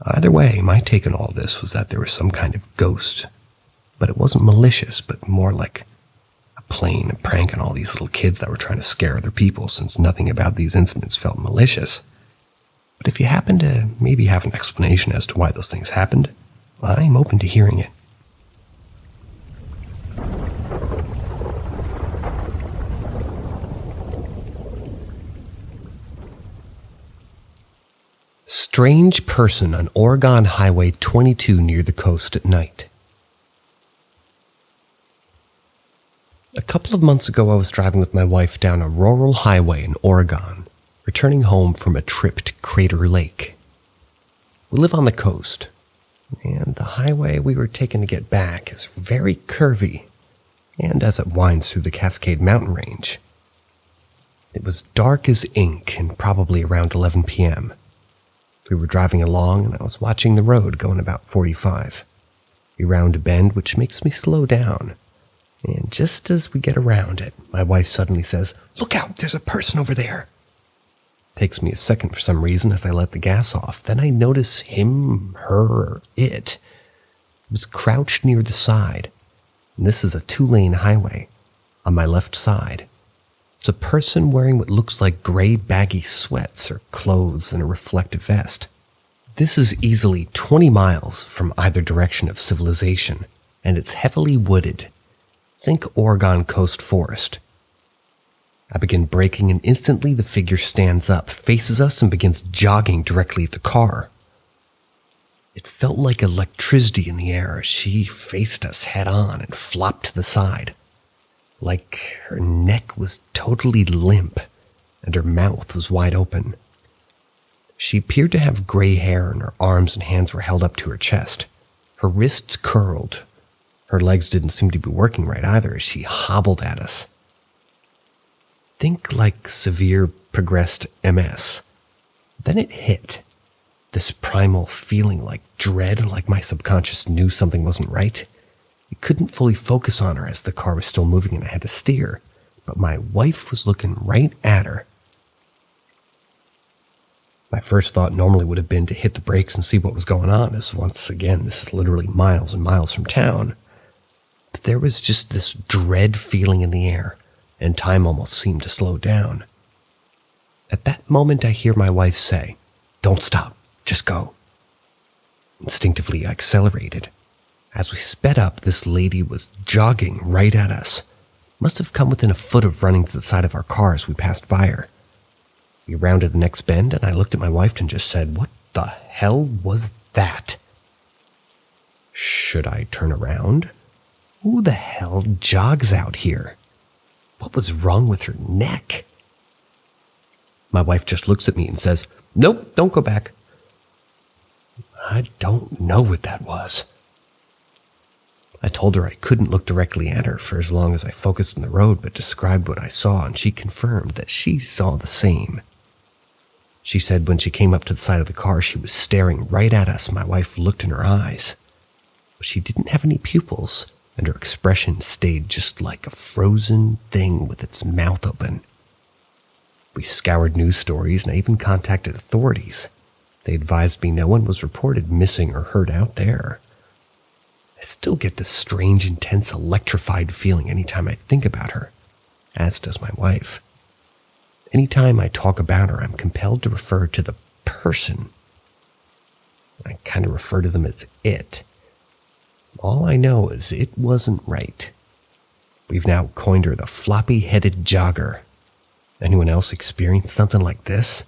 Either way, my take on all this was that there was some kind of ghost, But it wasn't malicious, but more like a plain prank on all these little kids that were trying to scare other people, since nothing about these incidents felt malicious. But if you happen to maybe have an explanation as to why those things happened, I'm open to hearing it. Strange person on Oregon Highway 22 near the coast at night. A couple of months ago, I was driving with my wife down a rural highway in Oregon, returning home from a trip to Crater Lake. We live on the coast, and the highway we were taking to get back is very curvy, and as it winds through the Cascade Mountain Range. It was dark as ink and probably around 11 p.m. We were driving along, and I was watching the road going about 45. We round a bend, which makes me slow down. And just as we get around it, my wife suddenly says, "Look out, there's a person over there." Takes me a second for some reason as I let the gas off. Then I notice him, her, it was crouched near the side. And this is a 2-lane highway. On my left side, it's a person wearing what looks like gray baggy sweats or clothes and a reflective vest. This is easily 20 miles from either direction of civilization, and it's heavily wooded. Think Oregon coast forest. I begin braking, and instantly the figure stands up, faces us, and begins jogging directly at the car. It felt like electricity in the air as she faced us head on and flopped to the side. Like her neck was totally limp, and her mouth was wide open. She appeared to have gray hair, and her arms and hands were held up to her chest. Her wrists curled. Her legs didn't seem to be working right either as she hobbled at us. Think like severe progressed MS. Then it hit. This primal feeling like dread, like my subconscious knew something wasn't right. I couldn't fully focus on her as the car was still moving and I had to steer, but my wife was looking right at her. My first thought normally would have been to hit the brakes and see what was going on, as once again, this is literally miles and miles from town. But there was just this dread feeling in the air, and time almost seemed to slow down. At that moment, I hear my wife say, "Don't stop, just go." Instinctively, I accelerated. As we sped up, this lady was jogging right at us. Must have come within a foot of running to the side of our car as we passed by her. We rounded the next bend, and I looked at my wife and just said, "What the hell was that?" Should I turn around? Who the hell jogs out here? What was wrong with her neck? My wife just looks at me and says, "Nope, don't go back." I don't know what that was. I told her I couldn't look directly at her for as long as I focused on the road, but described what I saw, and she confirmed that she saw the same. She said when she came up to the side of the car, she was staring right at us. My wife looked in her eyes, but she didn't have any pupils, and her expression stayed just like a frozen thing with its mouth open. We scoured news stories, and I even contacted authorities. They advised me no one was reported missing or hurt out there. I still get this strange, intense, electrified feeling anytime I think about her, as does my wife. Anytime I talk about her, I'm compelled to refer to the person. I kind of refer to them as it. All I know is it wasn't right. We've now coined her the floppy-headed jogger. Anyone else experience something like this?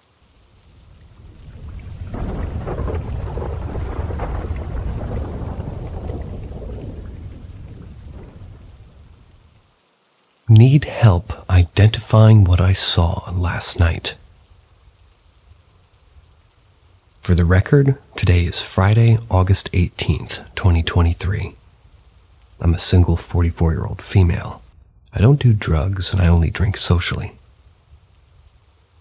Need help identifying what I saw last night. For the record, today is Friday, August 18th, 2023. I'm a single 44-year-old female. I don't do drugs and I only drink socially.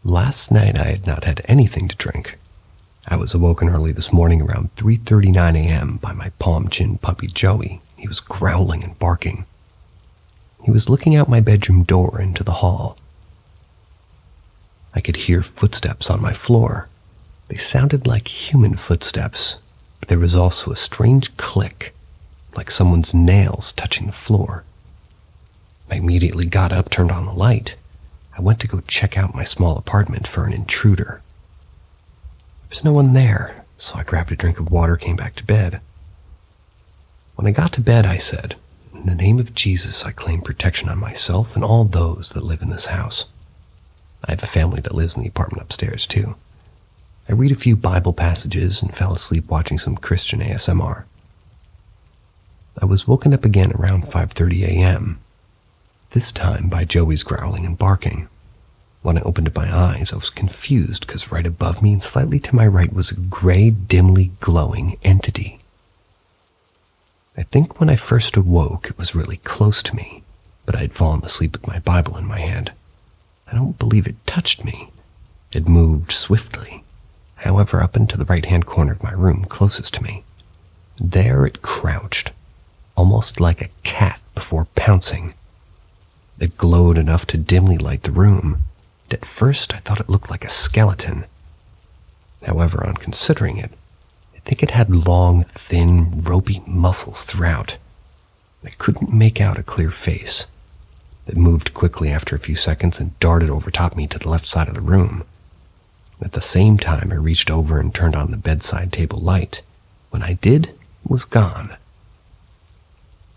Last night I had not had anything to drink. I was awoken early this morning around 3:39 a.m. by my palm chin puppy Joey. He was growling and barking. He was looking out my bedroom door into the hall. I could hear footsteps on my floor. They sounded like human footsteps, but there was also a strange click, like someone's nails touching the floor. I immediately got up, turned on the light. I went to go check out my small apartment for an intruder. There was no one there, so I grabbed a drink of water, came back to bed. When I got to bed, I said, "In the name of Jesus, I claim protection on myself and all those that live in this house." I have a family that lives in the apartment upstairs, too. I read a few Bible passages and fell asleep watching some Christian ASMR. I was woken up again around 5:30 a.m., this time by Joey's growling and barking. When I opened my eyes, I was confused because right above me and slightly to my right was a gray, dimly glowing entity. I think when I first awoke, it was really close to me, but I had fallen asleep with my Bible in my hand. I don't believe it touched me. It moved swiftly, however, up into the right-hand corner of my room closest to me. There it crouched, almost like a cat before pouncing. It glowed enough to dimly light the room. At first, I thought it looked like a skeleton. However, on considering it, I think it had long, thin, ropey muscles throughout. I couldn't make out a clear face. It moved quickly after a few seconds and darted over top me to the left side of the room. At the same time, I reached over and turned on the bedside table light. When I did, it was gone.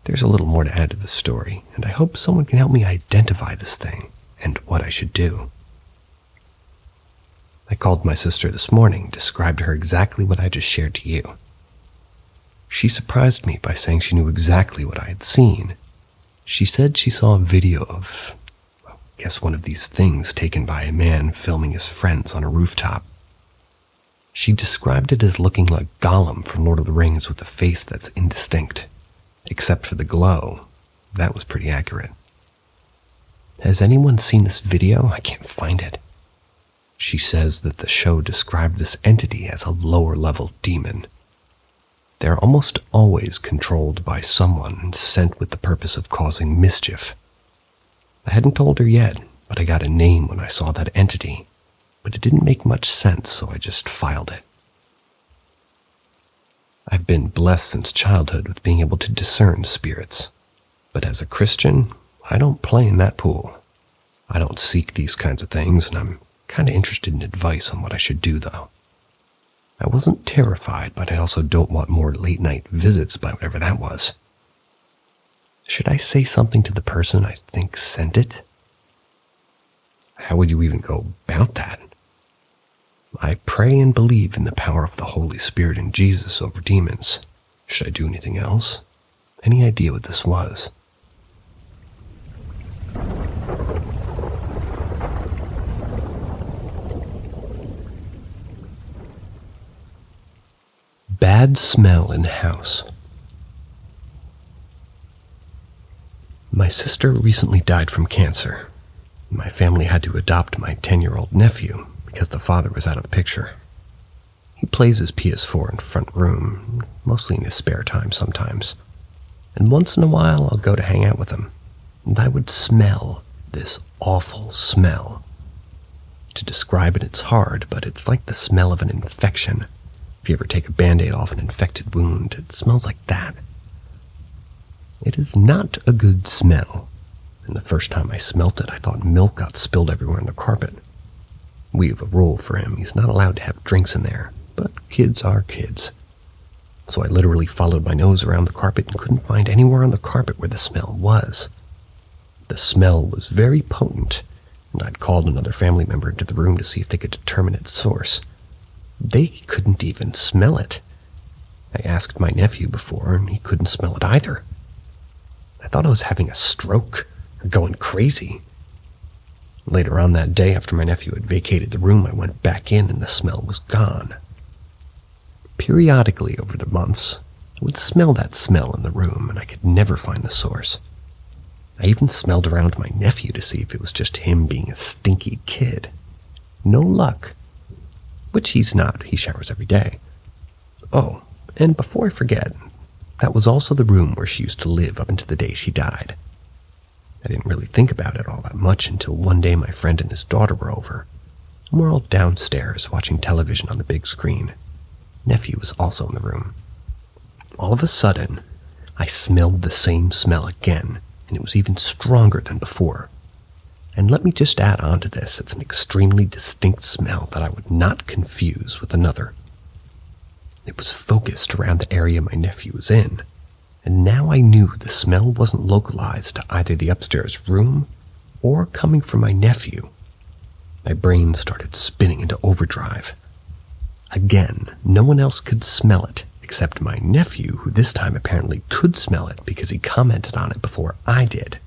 There's a little more to add to the story, and I hope someone can help me identify this thing and what I should do. I called my sister this morning, described to her exactly what I just shared to you. She surprised me by saying she knew exactly what I had seen. She said she saw a video of, I guess, one of these things taken by a man filming his friends on a rooftop. She described it as looking like Gollum from Lord of the Rings with a face that's indistinct. Except for the glow, that was pretty accurate. Has anyone seen this video? I can't find it. She says that the show described this entity as a lower-level demon. They're almost always controlled by someone sent with the purpose of causing mischief. I hadn't told her yet, but I got a name when I saw that entity, but it didn't make much sense, so I just filed it. I've been blessed since childhood with being able to discern spirits, but as a Christian, I don't play in that pool. I don't seek these kinds of things, and I'm kind of interested in advice on what I should do, though. I wasn't terrified, but I also don't want more late-night visits by whatever that was. Should I say something to the person I think sent it? How would you even go about that? I pray and believe in the power of the Holy Spirit and Jesus over demons. Should I do anything else? Any idea what this was? Bad smell in house. My sister recently died from cancer. My family had to adopt my 10-year-old nephew because the father was out of the picture. He plays his PS4 in the front room, mostly in his spare time sometimes. And once in a while, I'll go to hang out with him, and I would smell this awful smell. To describe it, it's hard, but it's like the smell of an infection. If you ever take a Band-Aid off an infected wound, it smells like that. It is not a good smell, and the first time I smelt it, I thought milk got spilled everywhere on the carpet. We have a rule for him. He's not allowed to have drinks in there, but kids are kids. So I literally followed my nose around the carpet and couldn't find anywhere on the carpet where the smell was. The smell was very potent, and I'd called another family member into the room to see if they could determine its source. They couldn't even smell it. I asked my nephew before, and he couldn't smell it either. I thought I was having a stroke or going crazy. Later on that day, after my nephew had vacated the room, I went back in and the smell was gone. Periodically over the months, I would smell that smell in the room, and I could never find the source. I even smelled around my nephew to see if it was just him being a stinky kid. No luck. Which he's not. He showers every day. Oh, and before I forget, that was also the room where she used to live up until the day she died. I didn't really think about it all that much until one day my friend and his daughter were over, and we're all downstairs watching television on the big screen. Nephew was also in the room. All of a sudden, I smelled the same smell again, and it was even stronger than before. And let me just add on to this, it's an extremely distinct smell that I would not confuse with another. It was focused around the area my nephew was in, and now I knew the smell wasn't localized to either the upstairs room or coming from my nephew. My brain started spinning into overdrive. Again, no one else could smell it except my nephew, who this time apparently could smell it because he commented on it before I did.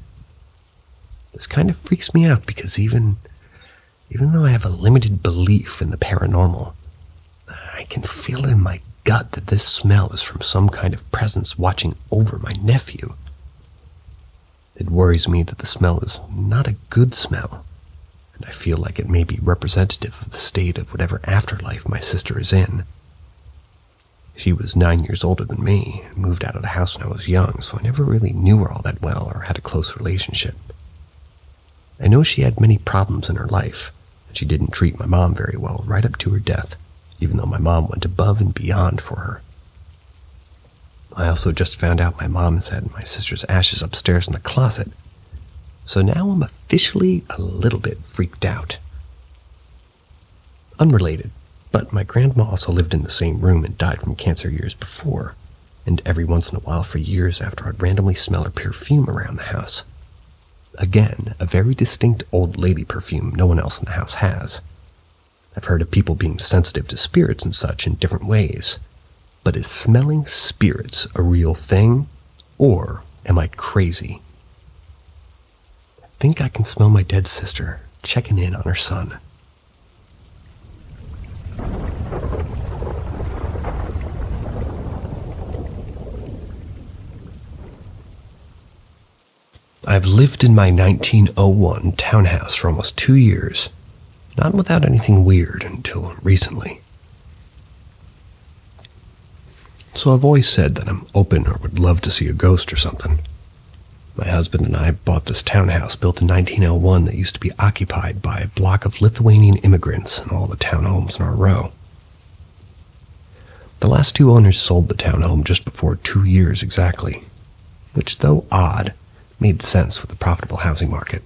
This kind of freaks me out because even though I have a limited belief in the paranormal, I can feel in my gut that this smell is from some kind of presence watching over my nephew. It worries me that the smell is not a good smell, and I feel like it may be representative of the state of whatever afterlife my sister is in. She was 9 years older than me and moved out of the house when I was young, so I never really knew her all that well or had a close relationship. I know she had many problems in her life, and she didn't treat my mom very well right up to her death, even though my mom went above and beyond for her. I also just found out my mom has had my sister's ashes upstairs in the closet, so now I'm officially a little bit freaked out. Unrelated, but my grandma also lived in the same room and died from cancer years before, and every once in a while for years after I'd randomly smell her perfume around the house. Again, a very distinct old lady perfume no one else in the house has. I've heard of people being sensitive to spirits and such in different ways, but is smelling spirits a real thing, or am I crazy? I think I can smell my dead sister checking in on her son. I've lived in my 1901 townhouse for almost 2 years, not without anything weird until recently. So I've always said that I'm open or would love to see a ghost or something. My husband and I bought this townhouse built in 1901 that used to be occupied by a block of Lithuanian immigrants and all the townhomes in our row. The last two owners sold the townhome just before 2 years exactly, which, though odd, made sense with the profitable housing market.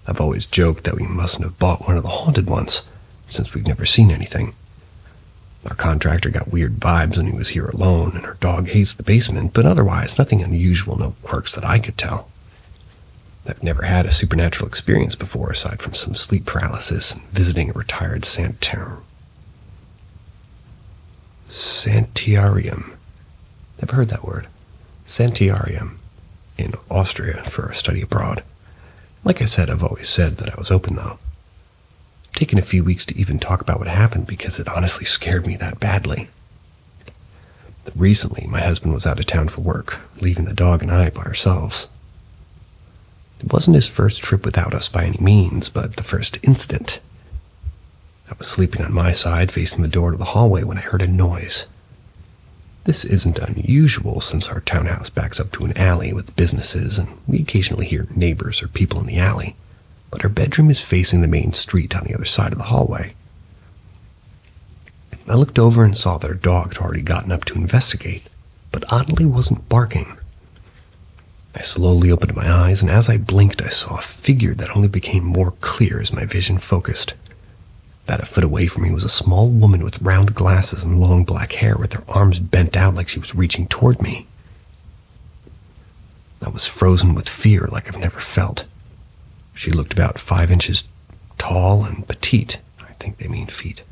I've always joked that we mustn't have bought one of the haunted ones, since we've never seen anything. Our contractor got weird vibes when he was here alone, and our dog hates the basement, but otherwise nothing unusual, no quirks that I could tell. I've never had a supernatural experience before, aside from some sleep paralysis and visiting a retired Sanitarium. Never heard that word. Sanitarium. In Austria for a study abroad. Like I said, I've always said that I was open, though. It's taken a few weeks to even talk about what happened because it honestly scared me that badly. Recently, my husband was out of town for work, leaving the dog and I by ourselves. It wasn't his first trip without us by any means, but the first instant. I was sleeping on my side, facing the door to the hallway, when I heard a noise. This isn't unusual since our townhouse backs up to an alley with businesses, and we occasionally hear neighbors or people in the alley, but our bedroom is facing the main street on the other side of the hallway. I looked over and saw that our dog had already gotten up to investigate, but oddly wasn't barking. I slowly opened my eyes, and as I blinked, I saw a figure that only became more clear as my vision focused. About a foot away from me was a small woman with round glasses and long black hair with her arms bent out like she was reaching toward me. I was frozen with fear like I've never felt. She looked about 5 inches tall and petite. I think they mean feet.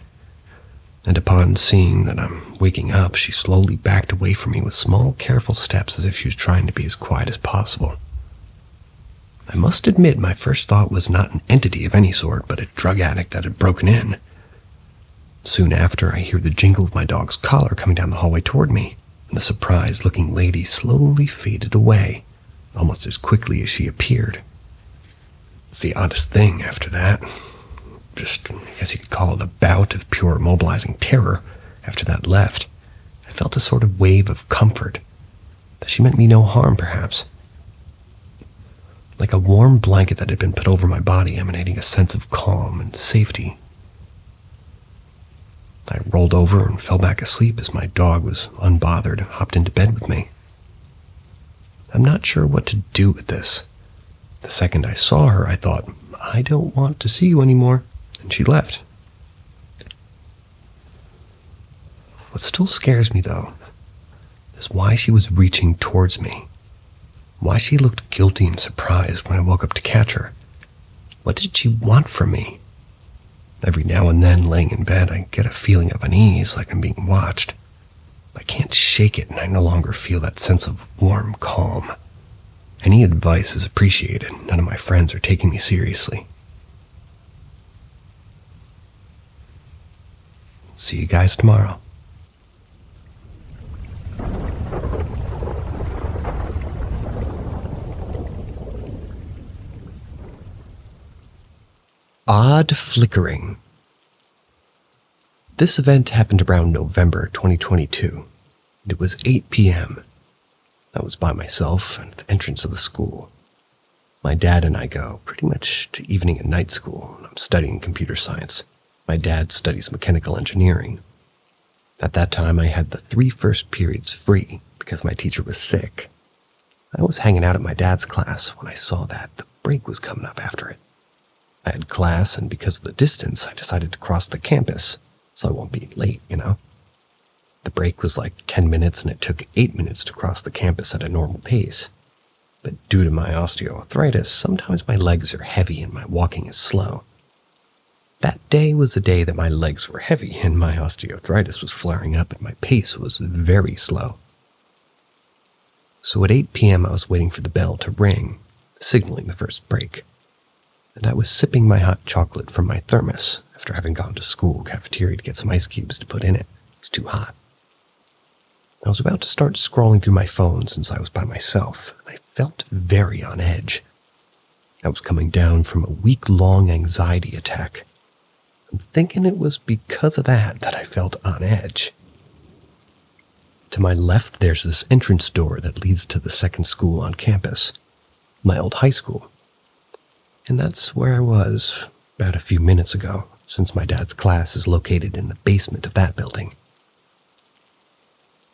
And upon seeing that I'm waking up, she slowly backed away from me with small, careful steps as if she was trying to be as quiet as possible. I must admit my first thought was not an entity of any sort, but a drug addict that had broken in. Soon after, I hear the jingle of my dog's collar coming down the hallway toward me, and the surprised-looking lady slowly faded away, almost as quickly as she appeared. It's the oddest thing after that. Just, I guess you could call it a bout of pure mobilizing terror after that left. I felt a sort of wave of comfort, that she meant me no harm, perhaps. Like a warm blanket that had been put over my body, emanating a sense of calm and safety. I rolled over and fell back asleep as my dog was unbothered and hopped into bed with me. I'm not sure what to do with this. The second I saw her, I thought, I don't want to see you anymore, and she left. What still scares me, though, is why she was reaching towards me. Why she looked guilty and surprised when I woke up to catch her. What did she want from me? Every now and then, laying in bed, I get a feeling of unease, like I'm being watched. I can't shake it, and I no longer feel that sense of warm calm. Any advice is appreciated. None of my friends are taking me seriously. See you guys tomorrow. Odd flickering. This event happened around November 2022. It was 8 p.m. I was by myself at the entrance of the school. My dad and I go pretty much to evening and night school, and I'm studying computer science. My dad studies mechanical engineering. At that time, I had the 3 first periods free because my teacher was sick. I was hanging out at my dad's class when I saw that the break was coming up after it. I had class, and because of the distance, I decided to cross the campus, so I won't be late, The break was like 10 minutes, and it took 8 minutes to cross the campus at a normal pace. But due to my osteoarthritis, sometimes my legs are heavy and my walking is slow. That day was the day that my legs were heavy and my osteoarthritis was flaring up and my pace was very slow. So at 8 p.m. I was waiting for the bell to ring, signaling the first break. And I was sipping my hot chocolate from my thermos after having gone to school cafeteria to get some ice cubes to put in it. It's too hot. I was about to start scrolling through my phone since I was by myself, and I felt very on edge. I was coming down from a week-long anxiety attack. I'm thinking it was because of that I felt on edge. To my left, there's this entrance door that leads to the second school on campus, my old high school. And that's where I was about a few minutes ago, since my dad's class is located in the basement of that building.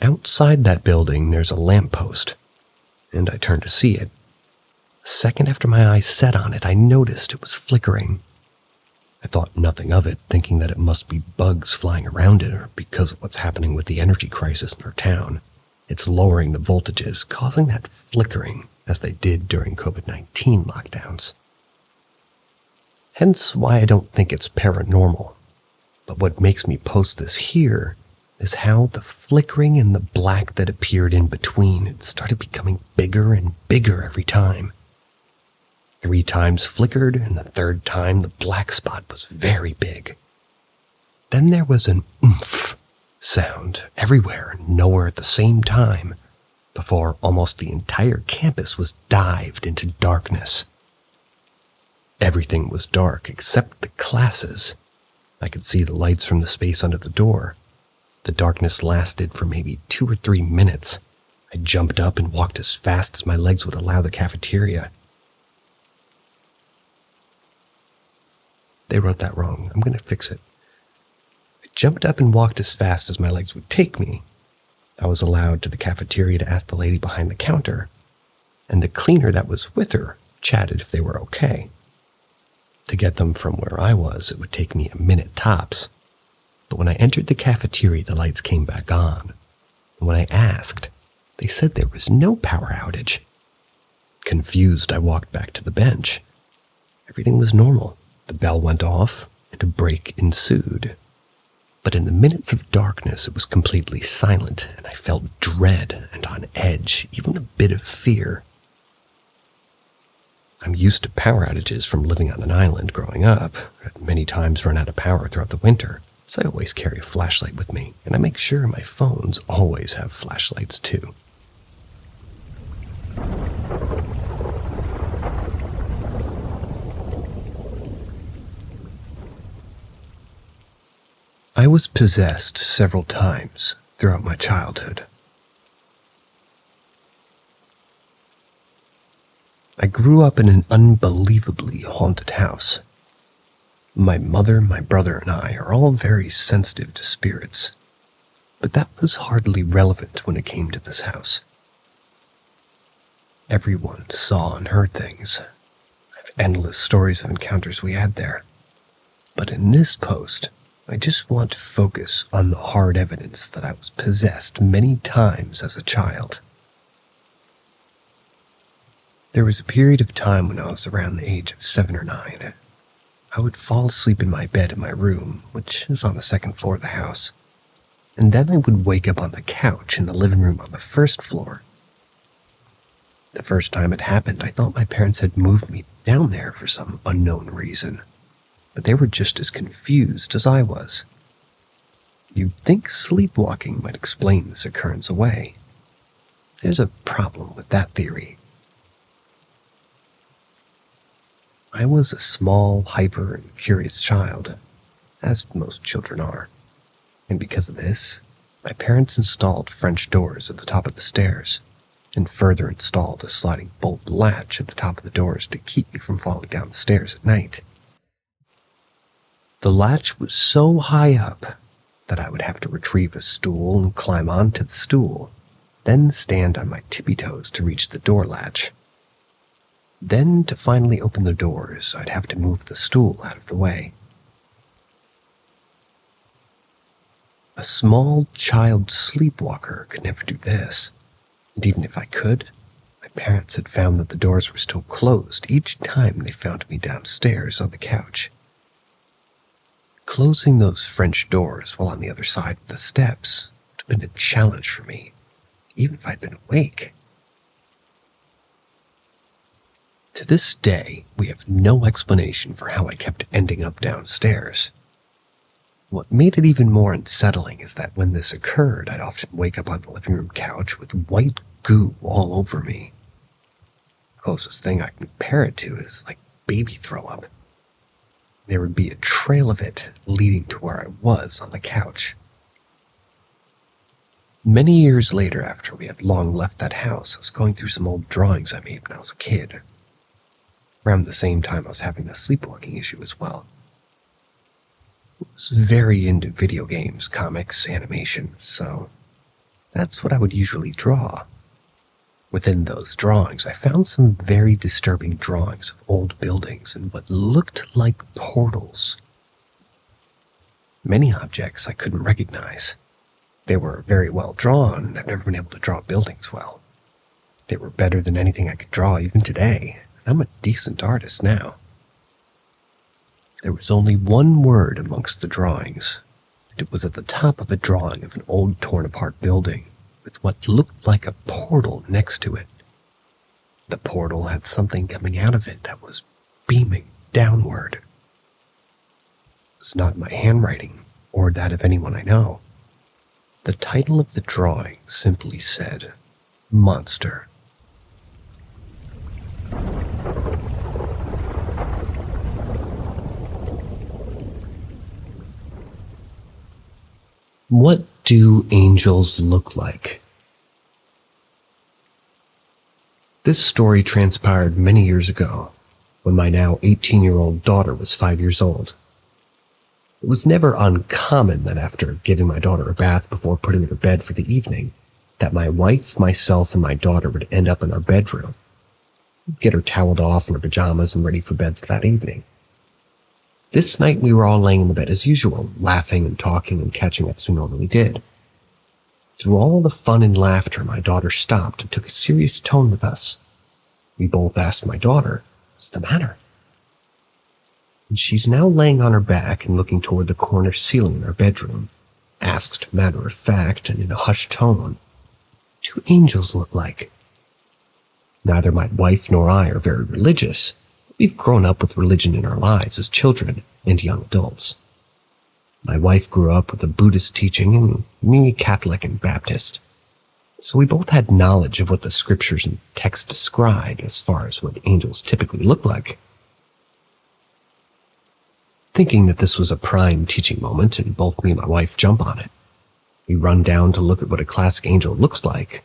Outside that building, there's a lamppost, and I turned to see it. A second after my eyes set on it, I noticed it was flickering. I thought nothing of it, thinking that it must be bugs flying around it, or because of what's happening with the energy crisis in our town. It's lowering the voltages, causing that flickering, as they did during COVID-19 lockdowns. Hence why I don't think it's paranormal. But what makes me post this here is how the flickering and the black that appeared in between, it started becoming bigger and bigger every time. 3 times flickered, and the 3rd time the black spot was very big. Then there was an oomph sound everywhere and nowhere at the same time, before almost the entire campus was dived into darkness. Everything was dark except the classes. I could see the lights from the space under the door. The darkness lasted for maybe 2 or 3 minutes. I jumped up and walked as fast as my legs would allow the cafeteria. They wrote that wrong. I'm going to fix it. I jumped up and walked as fast as my legs would take me. I was allowed to the cafeteria to ask the lady behind the counter, and the cleaner that was with her chatted if they were okay. To get them from where I was, it would take me a minute tops. But when I entered the cafeteria, the lights came back on. And when I asked, they said there was no power outage. Confused, I walked back to the bench. Everything was normal. The bell went off, and a break ensued. But in the minutes of darkness, it was completely silent, and I felt dread and on edge, even a bit of fear. I'm used to power outages from living on an island growing up. I'd many times run out of power throughout the winter, so I always carry a flashlight with me, and I make sure my phones always have flashlights too. I was possessed several times throughout my childhood. I grew up in an unbelievably haunted house. My mother, my brother, and I are all very sensitive to spirits, but that was hardly relevant when it came to this house. Everyone saw and heard things. I have endless stories of encounters we had there. But in this post, I just want to focus on the hard evidence that I was possessed many times as a child. There was a period of time when I was around the age of 7 or 9. I would fall asleep in my bed in my room, which is on the second floor of the house, and then I would wake up on the couch in the living room on the first floor. The first time it happened, I thought my parents had moved me down there for some unknown reason, but they were just as confused as I was. You'd think sleepwalking might explain this occurrence away. There's a problem with that theory. I was a small, hyper, and curious child, as most children are, and because of this, my parents installed French doors at the top of the stairs, and further installed a sliding bolt latch at the top of the doors to keep me from falling down the stairs at night. The latch was so high up that I would have to retrieve a stool and climb onto the stool, then stand on my tippy toes to reach the door latch. Then, to finally open the doors, I'd have to move the stool out of the way. A small child sleepwalker could never do this, and even if I could, my parents had found that the doors were still closed each time they found me downstairs on the couch. Closing those French doors while on the other side of the steps would have been a challenge for me, even if I'd been awake. To this day, we have no explanation for how I kept ending up downstairs. What made it even more unsettling is that when this occurred, I'd often wake up on the living room couch with white goo all over me. The closest thing I can compare it to is like baby throw up. There would be a trail of it leading to where I was on the couch. Many years later, after we had long left that house, I was going through some old drawings I made when I was a kid. Around the same time I was having the sleepwalking issue as well. I was very into video games, comics, animation, so that's what I would usually draw. Within those drawings, I found some very disturbing drawings of old buildings and what looked like portals. Many objects I couldn't recognize. They were very well drawn, and I've never been able to draw buildings well. They were better than anything I could draw even today. I'm a decent artist now. There was only one word amongst the drawings, and it was at the top of a drawing of an old torn-apart building with what looked like a portal next to it. The portal had something coming out of it that was beaming downward. It was not my handwriting or that of anyone I know. The title of the drawing simply said, Monster. What do angels look like? This story transpired many years ago, when my now 18-year-old daughter was 5 years old. It was never uncommon that after giving my daughter a bath before putting her to bed for the evening, that my wife, myself, and my daughter would end up in our bedroom, get her toweled off in her pajamas and ready for bed for that evening. This night we were all laying in the bed as usual, laughing and talking and catching up as we normally did. Through all the fun and laughter, my daughter stopped and took a serious tone with us. We both asked my daughter, "What's the matter?" And she's now laying on her back and looking toward the corner ceiling in our bedroom, asked matter of fact and in a hushed tone, "What do angels look like?" Neither my wife nor I are very religious. We've grown up with religion in our lives as children and young adults. My wife grew up with a Buddhist teaching and me Catholic and Baptist. So we both had knowledge of what the scriptures and texts describe as far as what angels typically look like. Thinking that this was a prime teaching moment and both me and my wife jump on it, we run down to look at what a classic angel looks like.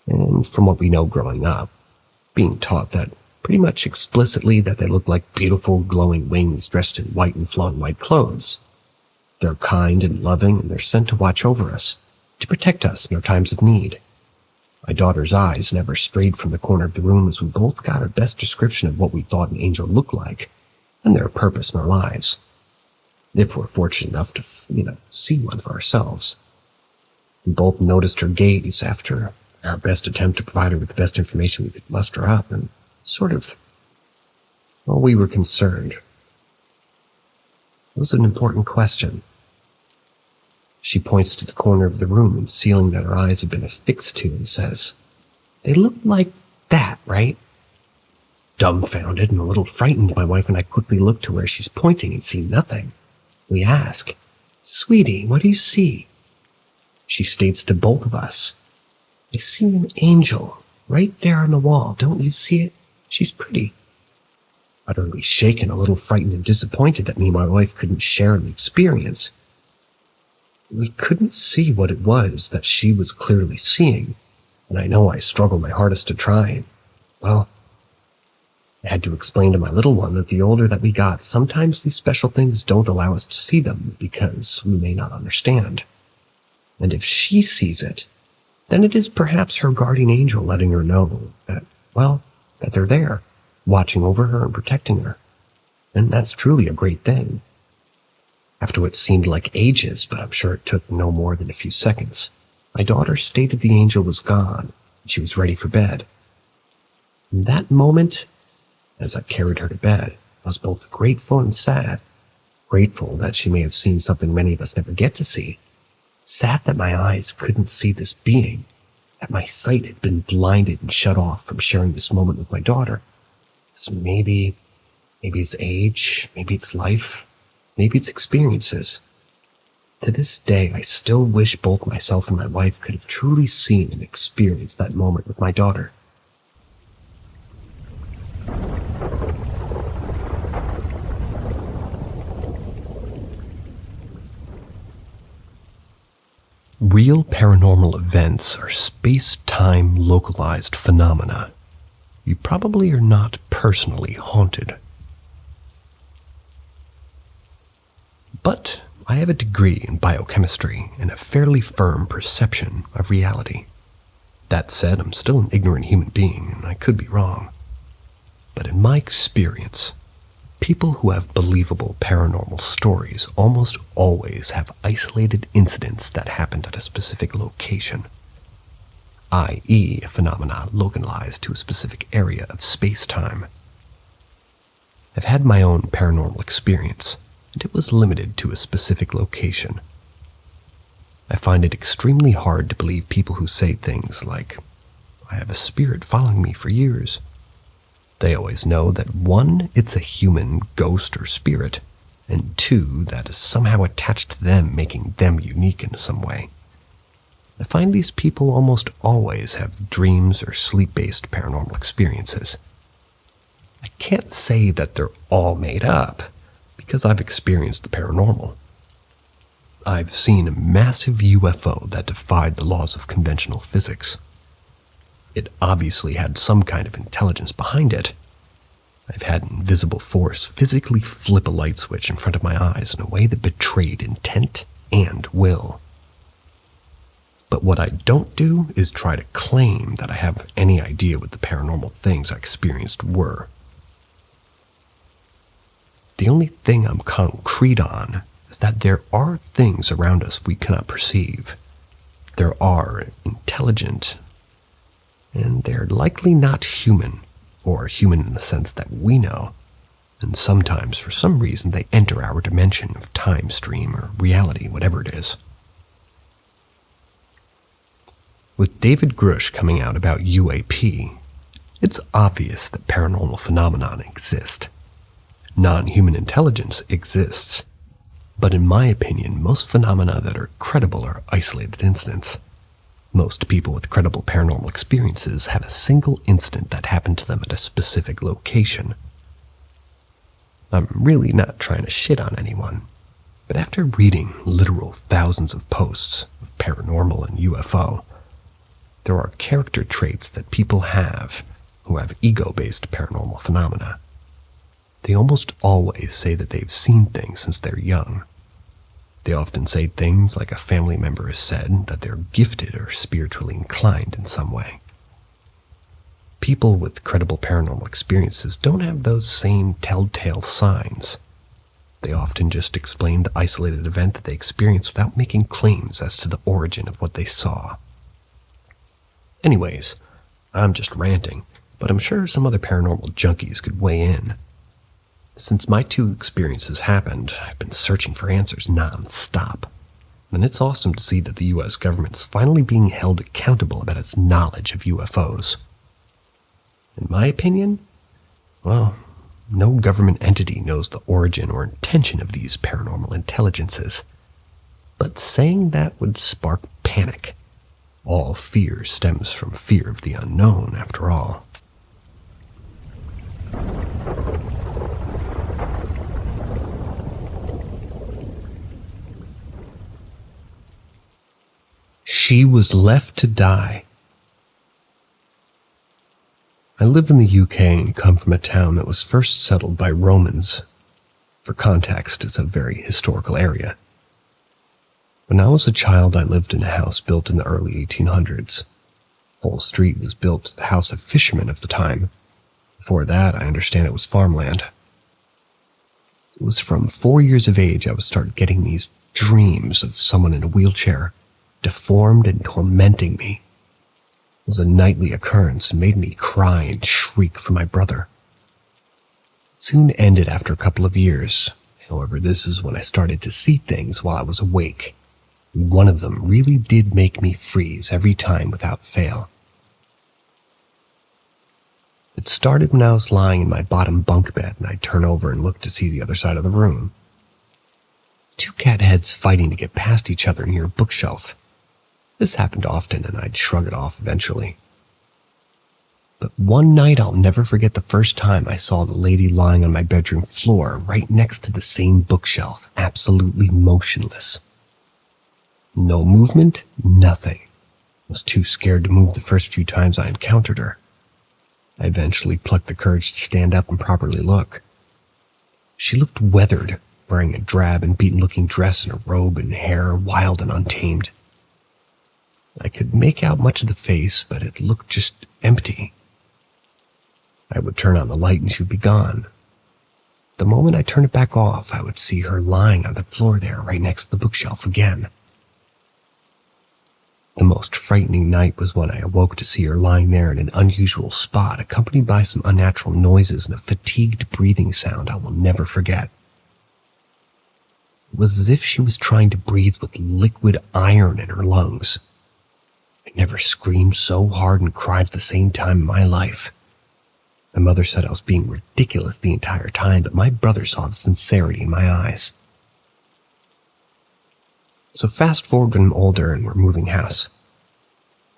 And from what we know growing up, being taught that pretty much explicitly that they look like beautiful glowing wings dressed in white and flowing white clothes. They're kind and loving, and they're sent to watch over us, to protect us in our times of need. My daughter's eyes never strayed from the corner of the room as we both got our best description of what we thought an angel looked like and their purpose in our lives. If we're fortunate enough to, see one for ourselves. We both noticed her gaze after our best attempt to provide her with the best information we could muster up, and we were concerned. It was an important question. She points to the corner of the room and ceiling that her eyes have been affixed to and says, "They look like that, right?" Dumbfounded and a little frightened, my wife and I quickly look to where she's pointing and see nothing. We ask, "Sweetie, what do you see?" She states to both of us, "I see an angel right there on the wall. Don't you see it? She's pretty." Utterly shaken, a little frightened and disappointed that me and my wife couldn't share in the experience. We couldn't see what it was that she was clearly seeing, and I know I struggled my hardest to try. Well, I had to explain to my little one that the older that we got, sometimes these special things don't allow us to see them because we may not understand. And if she sees it, then it is perhaps her guardian angel letting her know that they're there, watching over her and protecting her. And that's truly a great thing. After what seemed like ages, but I'm sure it took no more than a few seconds, my daughter stated the angel was gone and she was ready for bed. In that moment, as I carried her to bed, I was both grateful and sad. Grateful that she may have seen something many of us never get to see. Sad that my eyes couldn't see this being, that my sight had been blinded and shut off from sharing this moment with my daughter. So maybe it's age, maybe it's life, maybe it's experiences. To this day, I still wish both myself and my wife could have truly seen and experienced that moment with my daughter. Real paranormal events are space-time localized phenomena. You probably are not personally haunted. But I have a degree in biochemistry and a fairly firm perception of reality. That said, I'm still an ignorant human being, and I could be wrong. But in my experience, people who have believable paranormal stories almost always have isolated incidents that happened at a specific location, i.e., a phenomenon localized to a specific area of space-time. I've had my own paranormal experience, and it was limited to a specific location. I find it extremely hard to believe people who say things like, "I have a spirit following me for years." They always know that 1, it's a human ghost or spirit, and 2, that is somehow attached to them, making them unique in some way. I find these people almost always have dreams or sleep-based paranormal experiences. I can't say that they're all made up, because I've experienced the paranormal. I've seen a massive UFO that defied the laws of conventional physics. It obviously had some kind of intelligence behind it. I've had an invisible force physically flip a light switch in front of my eyes in a way that betrayed intent and will. But what I don't do is try to claim that I have any idea what the paranormal things I experienced were. The only thing I'm concrete on is that there are things around us we cannot perceive. There are intelligent, and they're likely not human, or human in the sense that we know, and sometimes, for some reason, they enter our dimension of time stream or reality, whatever it is. With David Grush coming out about UAP, it's obvious that paranormal phenomena exist. Non-human intelligence exists, but in my opinion, most phenomena that are credible are isolated incidents. Most people with credible paranormal experiences have a single incident that happened to them at a specific location. I'm really not trying to shit on anyone, but after reading literal thousands of posts of paranormal and UFO, there are character traits that people have who have ego-based paranormal phenomena. They almost always say that they've seen things since they're young. They often say things like a family member has said that they're gifted or spiritually inclined in some way. People with credible paranormal experiences don't have those same telltale signs. They often just explain the isolated event that they experienced without making claims as to the origin of what they saw. Anyways, I'm just ranting, but I'm sure some other paranormal junkies could weigh in. Since my two experiences happened, I've been searching for answers non-stop. And it's awesome to see that the US government is finally being held accountable about its knowledge of UFOs. In my opinion, well, no government entity knows the origin or intention of these paranormal intelligences. But saying that would spark panic. All fear stems from fear of the unknown, after all. She was left to die. I live in the UK and come from a town that was first settled by Romans. For context, it's a very historical area. When I was a child, I lived in a house built in the early 1800s. The whole street was built to the house of fishermen of the time. Before that, I understand it was farmland. It was from 4 years of age I would start getting these dreams of someone in a wheelchair, deformed and tormenting me. It was a nightly occurrence and made me cry and shriek for my brother. It soon ended after a couple of years. However, this is when I started to see things while I was awake. One of them really did make me freeze every time without fail. It started when I was lying in my bottom bunk bed and I'd turn over and look to see the other side of the room. Two cat heads fighting to get past each other near a bookshelf. This happened often and I'd shrug it off eventually. But one night I'll never forget the first time I saw the lady lying on my bedroom floor right next to the same bookshelf, absolutely motionless. No movement, nothing. I was too scared to move the first few times I encountered her. I eventually plucked the courage to stand up and properly look. She looked weathered, wearing a drab and beaten-looking dress and a robe and hair wild and untamed. I could make out much of the face, but it looked just empty. I would turn on the light and she would be gone. The moment I turned it back off, I would see her lying on the floor there right next to the bookshelf again. The most frightening night was when I awoke to see her lying there in an unusual spot, accompanied by some unnatural noises and a fatigued breathing sound I will never forget. It was as if she was trying to breathe with liquid iron in her lungs. I never screamed so hard and cried at the same time in my life. My mother said I was being ridiculous the entire time, but my brother saw the sincerity in my eyes. So fast forward when I'm older and we're moving house.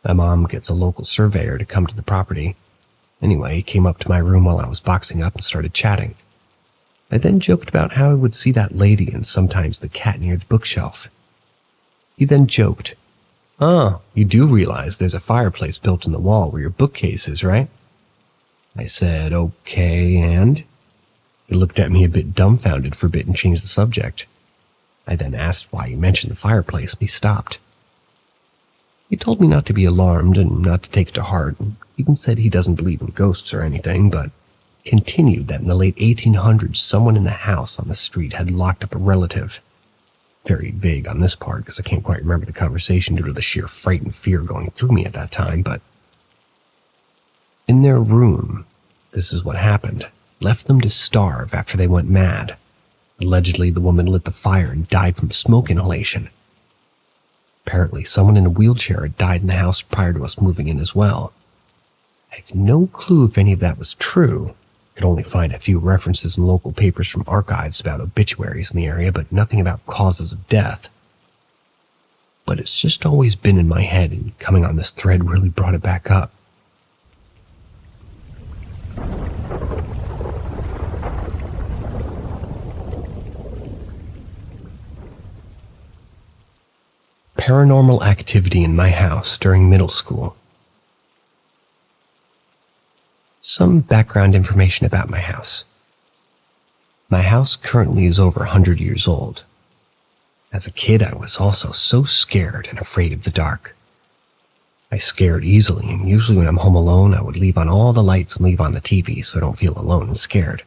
My mom gets a local surveyor to come to the property. Anyway, he came up to my room while I was boxing up and started chatting. I then joked about how I would see that lady and sometimes the cat near the bookshelf. He then joked, "Oh, you do realize there's a fireplace built in the wall where your bookcase is, right?" I said, "Okay, and?" He looked at me a bit dumbfounded for a bit and changed the subject. I then asked why he mentioned the fireplace and he stopped. He told me not to be alarmed and not to take it to heart, and even said he doesn't believe in ghosts or anything, but continued that in the late 1800s someone in the house on the street had locked up a relative. Very vague on this part because I can't quite remember the conversation due to the sheer fright and fear going through me at that time, but in their room, this is what happened. Left them to starve after they went mad. Allegedly, the woman lit the fire and died from smoke inhalation. Apparently, someone in a wheelchair had died in the house prior to us moving in as well. I have no clue if any of that was true. I could only find a few references in local papers from archives about obituaries in the area, but nothing about causes of death. But it's just always been in my head, and coming on this thread really brought it back up. Paranormal activity in my house during middle school. Some background information about my house. My house currently is over 100 years old. As a kid, I was also so scared and afraid of the dark. I scared easily, and usually when I'm home alone, I would leave on all the lights and leave on the TV so I don't feel alone and scared.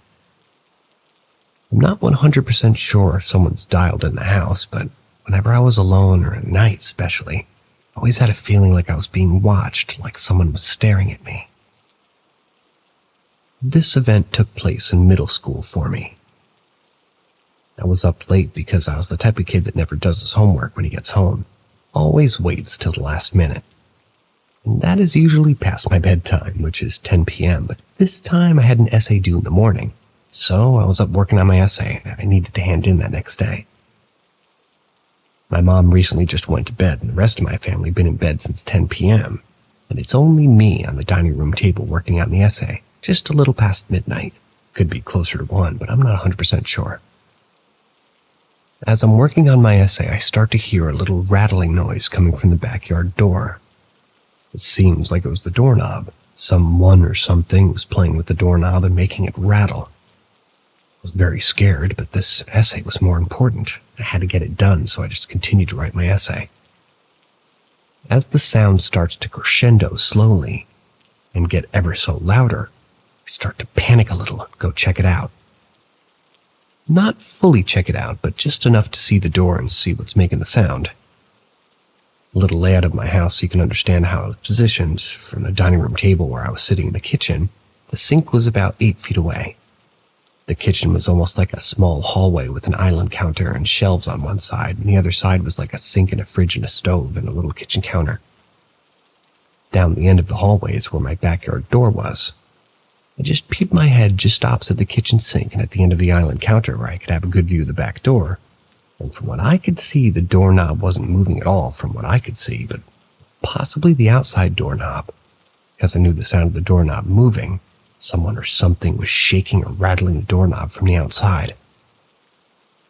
I'm not 100% sure if someone's dialed in the house, but whenever I was alone, or at night especially, I always had a feeling like I was being watched, like someone was staring at me. This event took place in middle school for me. I was up late because I was the type of kid that never does his homework when he gets home, always waits till the last minute. And that is usually past my bedtime, which is 10 p.m., but this time I had an essay due in the morning, so I was up working on my essay that I needed to hand in that next day. My mom recently just went to bed, and the rest of my family had been in bed since 10 p.m., and it's only me on the dining room table working on the essay, just a little past midnight. Could be closer to 1, but I'm not 100% sure. As I'm working on my essay, I start to hear a little rattling noise coming from the backyard door. It seems like it was the doorknob. Someone or something was playing with the doorknob and making it rattle. I was very scared, but this essay was more important. I had to get it done, so I just continued to write my essay. As the sound starts to crescendo slowly and get ever so louder, I start to panic a little and go check it out. Not fully check it out, but just enough to see the door and see what's making the sound. A little layout of my house so you can understand how it was positioned. From the dining room table where I was sitting in the kitchen, the sink was about 8 feet away. The kitchen was almost like a small hallway with an island counter and shelves on one side, and the other side was like a sink and a fridge and a stove and a little kitchen counter. Down the end of the hallway is where my backyard door was. I just peeped my head just opposite the kitchen sink and at the end of the island counter where I could have a good view of the back door. And from what I could see, the doorknob wasn't moving at all from what I could see, but possibly the outside doorknob. Because I knew the sound of the doorknob moving, someone or something was shaking or rattling the doorknob from the outside.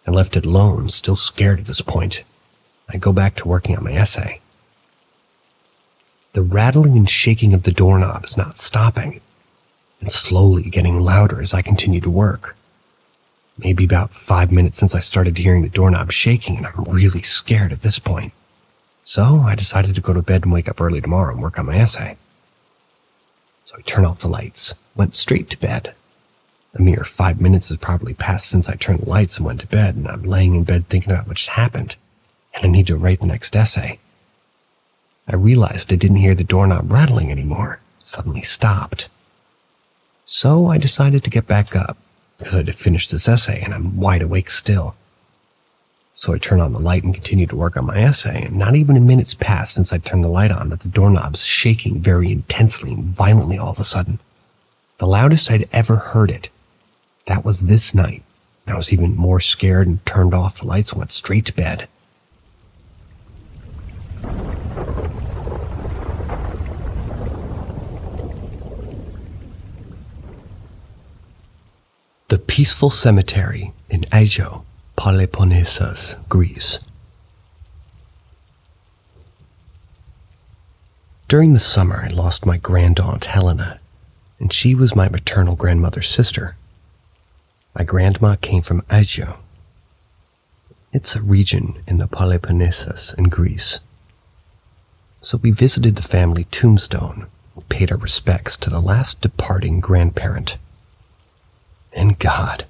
I left it alone, still scared at this point. I go back to working on my essay. The rattling and shaking of the doorknob is not stopping, and slowly getting louder as I continue to work. Maybe about 5 minutes since I started hearing the doorknob shaking, and I'm really scared at this point. So I decided to go to bed and wake up early tomorrow and work on my essay. So I turned off the lights, went straight to bed. A mere 5 minutes has probably passed since I turned the lights and went to bed, and I'm laying in bed thinking about what just happened, and I need to write the next essay. I realized I didn't hear the doorknob rattling anymore. It suddenly stopped. So I decided to get back up, because I had to finish this essay and I'm wide awake still. So I turned on the light and continued to work on my essay, and not even a minute's passed since I turned the light on that the doorknob's shaking very intensely and violently all of a sudden. The loudest I'd ever heard it. That was this night. I was even more scared and turned off the lights and went straight to bed. The peaceful cemetery in Ajo, Peloponnesus, Greece. During the summer, I lost my grandaunt Helena, and she was my maternal grandmother's sister. My grandma came from Ajo. It's a region in the Peloponnesus in Greece. So we visited the family tombstone and paid our respects to the last departing grandparent. And God,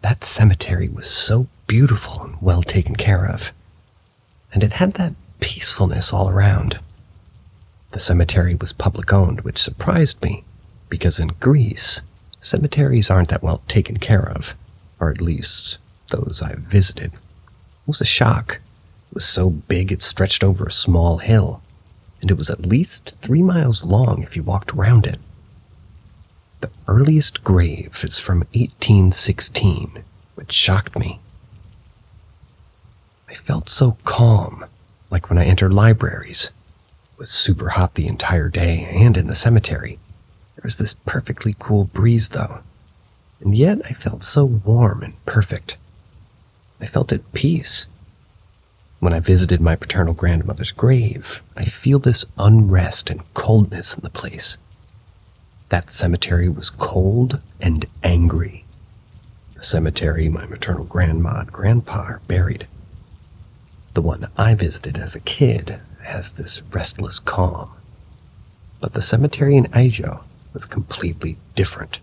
that cemetery was so beautiful and well taken care of. And it had that peacefulness all around. The cemetery was public owned, which surprised me, because in Greece, cemeteries aren't that well taken care of, or at least those I've visited. It was a shock. It was so big it stretched over a small hill, and it was at least 3 miles long if you walked around it. The earliest grave is from 1816, which shocked me. I felt so calm, like when I entered libraries. It was super hot the entire day and in the cemetery. There was this perfectly cool breeze, though, and yet I felt so warm and perfect. I felt at peace. When I visited my paternal grandmother's grave, I feel this unrest and coldness in the place. That cemetery was cold and angry. The cemetery my maternal grandma and grandpa are buried. The one I visited as a kid has this restless calm. But the cemetery in Aijo was completely different.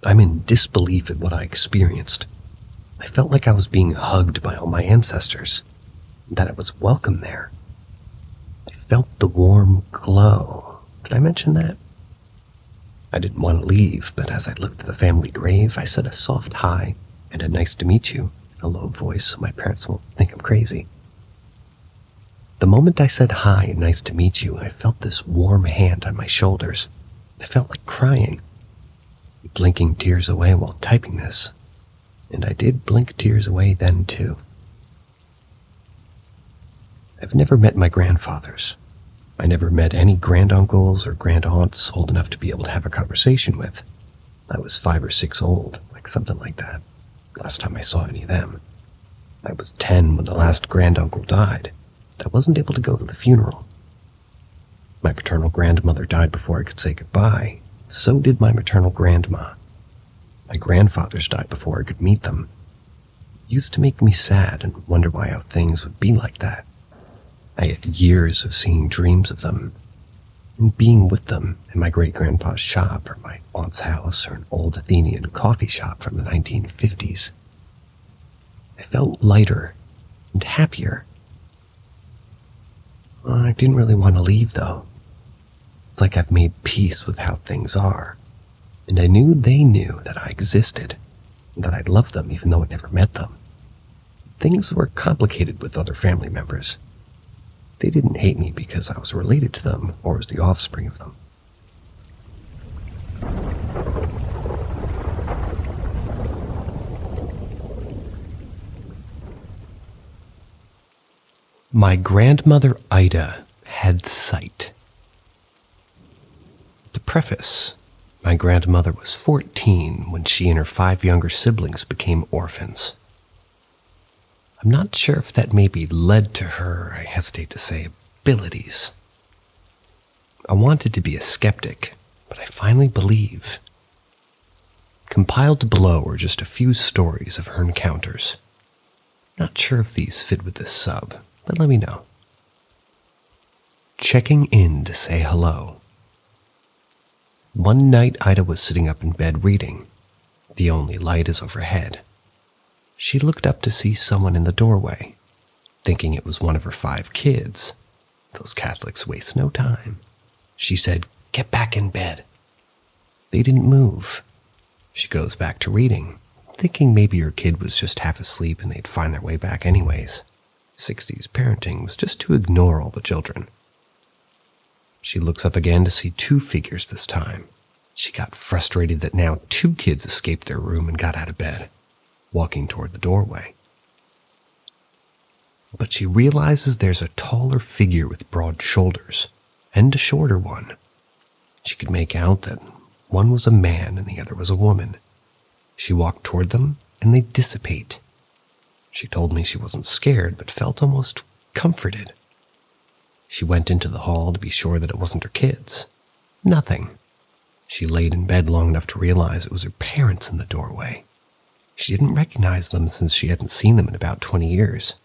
I'm in disbelief at what I experienced. I felt like I was being hugged by all my ancestors, and that I was welcome there. I felt the warm glow. Did I mention that? I didn't want to leave, but as I looked at the family grave, I said a soft hi and a nice to meet you in a low voice so my parents won't think I'm crazy. The moment I said hi and nice to meet you, I felt this warm hand on my shoulders. I felt like crying, blinking tears away while typing this. And I did blink tears away then too. I've never met my grandfathers. I never met any granduncles or grandaunts old enough to be able to have a conversation with. I was 5 or 6 old, like something like that, last time I saw any of them. I was 10 when the last granduncle died. I wasn't able to go to the funeral. My paternal grandmother died before I could say goodbye. So did my maternal grandma. My grandfathers died before I could meet them. It used to make me sad and wonder why how things would be like that. I had years of seeing dreams of them, and being with them in my great-grandpa's shop or my aunt's house or an old Athenian coffee shop from the 1950s. I felt lighter and happier. I didn't really want to leave, though. It's like I've made peace with how things are, and I knew they knew that I existed, and that I'd love them even though I never met them. Things were complicated with other family members. They didn't hate me because I was related to them or was the offspring of them. My grandmother Ida had sight. To preface, my grandmother was 14 when she and her 5 younger siblings became orphans. I'm not sure if that maybe led to her, I hesitate to say, abilities. I wanted to be a skeptic, but I finally believe. Compiled below are just a few stories of her encounters. Not sure if these fit with this sub, but let me know. Checking in to say hello. One night Ida was sitting up in bed reading. The only light is overhead. She looked up to see someone in the doorway, thinking it was one of her 5 kids. Those Catholics waste no time. She said, "Get back in bed." They didn't move. She goes back to reading, thinking maybe her kid was just half asleep and they'd find their way back anyways. 60s parenting was just to ignore all the children. She looks up again to see 2 figures this time. She got frustrated that now 2 kids escaped their room and got out of bed, walking toward the doorway. But she realizes there's a taller figure with broad shoulders and a shorter one. She could make out that one was a man and the other was a woman. She walked toward them and they dissipate. She told me she wasn't scared but felt almost comforted. She went into the hall to be sure that it wasn't her kids. Nothing. She laid in bed long enough to realize it was her parents in the doorway. She didn't recognize them since she hadn't seen them in about 20 years.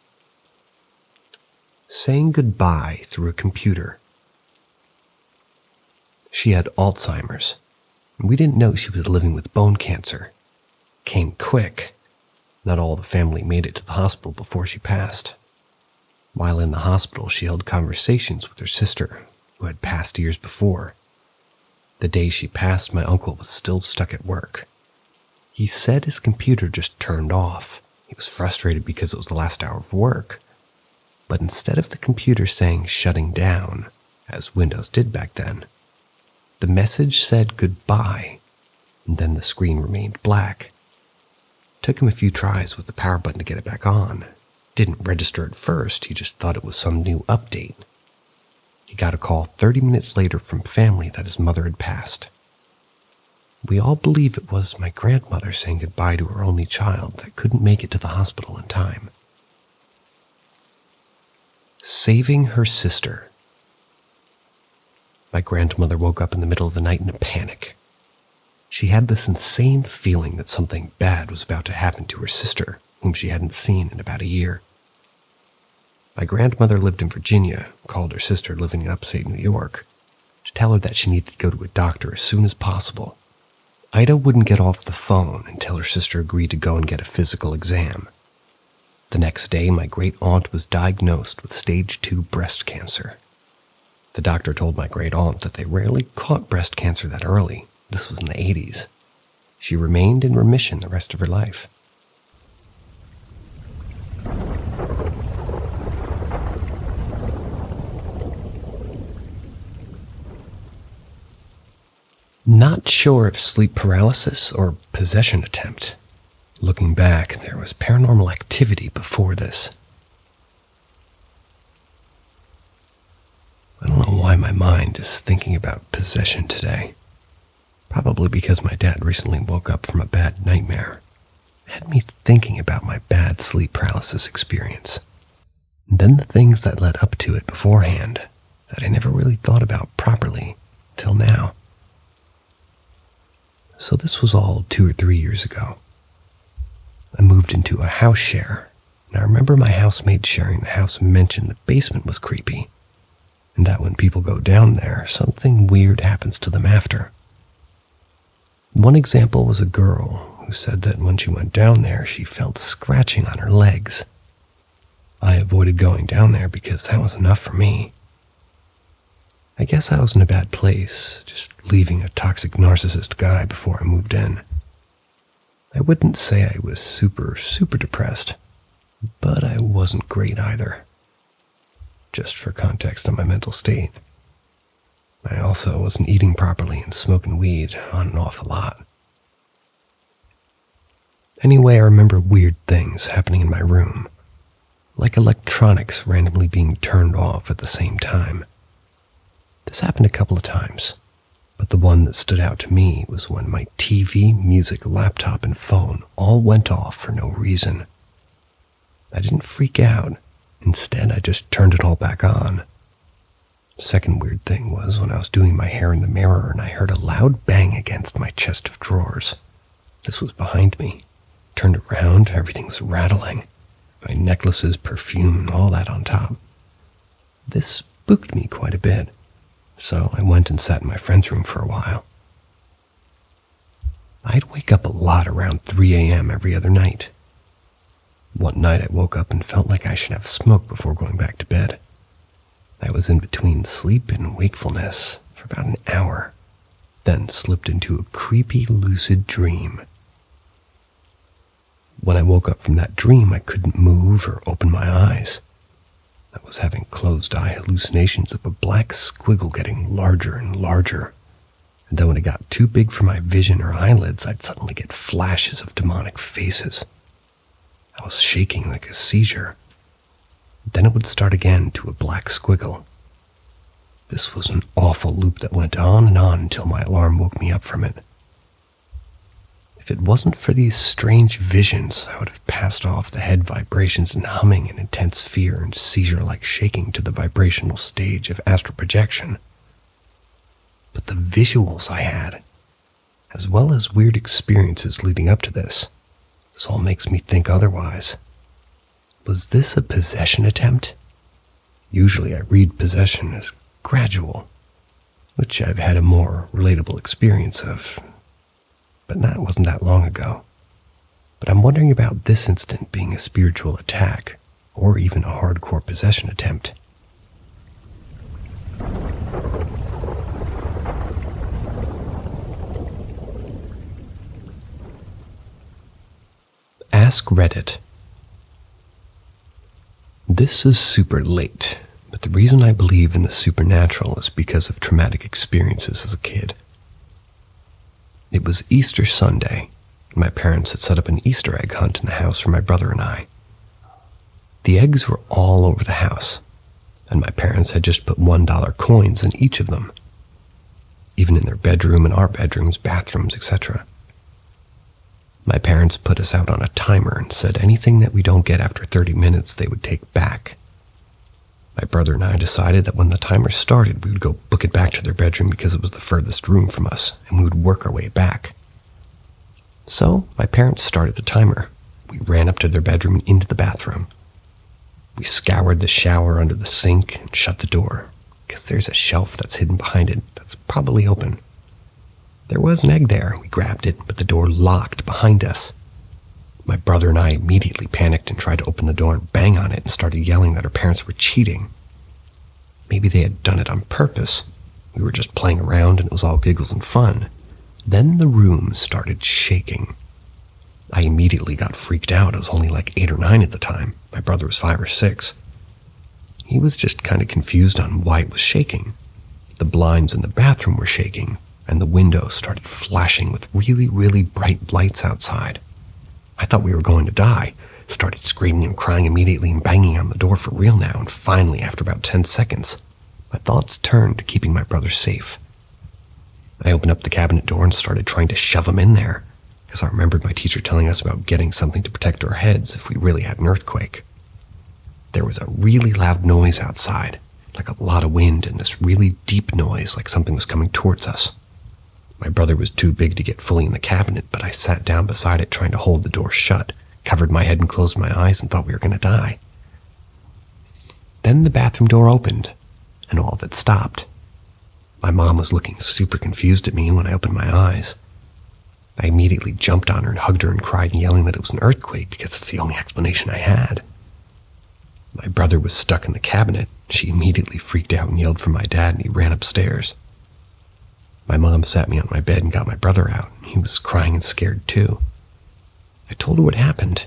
Saying goodbye through a computer. She had Alzheimer's, and we didn't know she was living with bone cancer. Came quick. Not all the family made it to the hospital before she passed. While in the hospital, she held conversations with her sister, who had passed years before. The day she passed, my uncle was still stuck at work. He said his computer just turned off. He was frustrated because it was the last hour of work. But instead of the computer saying shutting down, as Windows did back then, the message said goodbye, and then the screen remained black. Took him a few tries with the power button to get it back on. Didn't register at first, he just thought it was some new update. He got a call 30 minutes later from family that his mother had passed. We all believe it was my grandmother saying goodbye to her only child that couldn't make it to the hospital in time. Saving her sister. My grandmother woke up in the middle of the night in a panic. She had this insane feeling that something bad was about to happen to her sister, whom she hadn't seen in about a year. My grandmother lived in Virginia, called her sister living in upstate New York to tell her that she needed to go to a doctor as soon as possible. Ida wouldn't get off the phone until her sister agreed to go and get a physical exam. The next day, my great-aunt was diagnosed with stage 2 breast cancer. The doctor told my great-aunt that they rarely caught breast cancer that early. This was in the 80s. She remained in remission the rest of her life. Not sure if sleep paralysis or possession attempt. Looking back, there was paranormal activity before this. I don't know why my mind is thinking about possession today. Probably because my dad recently woke up from a bad nightmare. It had me thinking about my bad sleep paralysis experience. And then the things that led up to it beforehand that I never really thought about properly till now. So this was all 2 or 3 years ago. I moved into a house share, and I remember my housemate sharing the house mentioned the basement was creepy, and that when people go down there, something weird happens to them after. One example was a girl who said that when she went down there, she felt scratching on her legs. I avoided going down there because that was enough for me. I guess I was in a bad place, just leaving a toxic narcissist guy before I moved in. I wouldn't say I was super depressed, but I wasn't great either. Just for context on my mental state. I also wasn't eating properly and smoking weed on and off a lot. Anyway, I remember weird things happening in my room, like electronics randomly being turned off at the same time. This happened a couple of times, but the one that stood out to me was when my TV, music, laptop, and phone all went off for no reason. I didn't freak out. Instead, I just turned it all back on. Second weird thing was when I was doing my hair in the mirror and I heard a loud bang against my chest of drawers. This was behind me. Turned around, everything was rattling. My necklaces, perfume, and all that on top. This spooked me quite a bit. So I went and sat in my friend's room for a while. I'd wake up a lot around 3 a.m. every other night. One night I woke up and felt like I should have a smoke before going back to bed. I was in between sleep and wakefulness for about an hour, then slipped into a creepy lucid dream. When I woke up from that dream, I couldn't move or open my eyes. I was having closed-eye hallucinations of a black squiggle getting larger and larger. And then when it got too big for my vision or eyelids, I'd suddenly get flashes of demonic faces. I was shaking like a seizure. Then it would start again to a black squiggle. This was an awful loop that went on and on until my alarm woke me up from it. If it wasn't for these strange visions, I would have passed off the head vibrations and humming and intense fear and seizure-like shaking to the vibrational stage of astral projection. But the visuals I had, as well as weird experiences leading up to this all makes me think otherwise. Was this a possession attempt? Usually I read possession as gradual, which I've had a more relatable experience of. But that wasn't that long ago. But I'm wondering about this incident being a spiritual attack, or even a hardcore possession attempt. Ask Reddit. This is super late, but the reason I believe in the supernatural is because of traumatic experiences as a kid. It was Easter Sunday, and my parents had set up an Easter egg hunt in the house for my brother and I. The eggs were all over the house, and my parents had just put $1 coins in each of them, even in their bedroom and our bedrooms, bathrooms, etc. My parents put us out on a timer and said anything that we don't get after 30 minutes they would take back. My brother and I decided that when the timer started, we would go book it back to their bedroom because it was the furthest room from us, and we would work our way back. So my parents started the timer. We ran up to their bedroom and into the bathroom. We scoured the shower under the sink and shut the door, because there's a shelf that's hidden behind it that's probably open. There was an egg there. We grabbed it, but the door locked behind us. My brother and I immediately panicked and tried to open the door and bang on it and started yelling that our parents were cheating. Maybe they had done it on purpose. We were just playing around and it was all giggles and fun. Then the room started shaking. I immediately got freaked out. I was only like 8 or 9 at the time. My brother was 5 or 6. He was just kind of confused on why it was shaking. The blinds in the bathroom were shaking, and the windows started flashing with really, really bright lights outside. I thought we were going to die. Started screaming and crying immediately and banging on the door for real now, and finally, after about 10 seconds, my thoughts turned to keeping my brother safe. I opened up the cabinet door and started trying to shove him in there, because I remembered my teacher telling us about getting something to protect our heads if we really had an earthquake. There was a really loud noise outside, like a lot of wind, and this really deep noise like something was coming towards us. My brother was too big to get fully in the cabinet, but I sat down beside it trying to hold the door shut, covered my head and closed my eyes and thought we were going to die. Then the bathroom door opened, and all of it stopped. My mom was looking super confused at me when I opened my eyes. I immediately jumped on her and hugged her and cried, yelling that it was an earthquake because it's the only explanation I had. My brother was stuck in the cabinet. She immediately freaked out and yelled for my dad, and he ran upstairs. My mom sat me on my bed and got my brother out. He was crying and scared too. I told her what happened.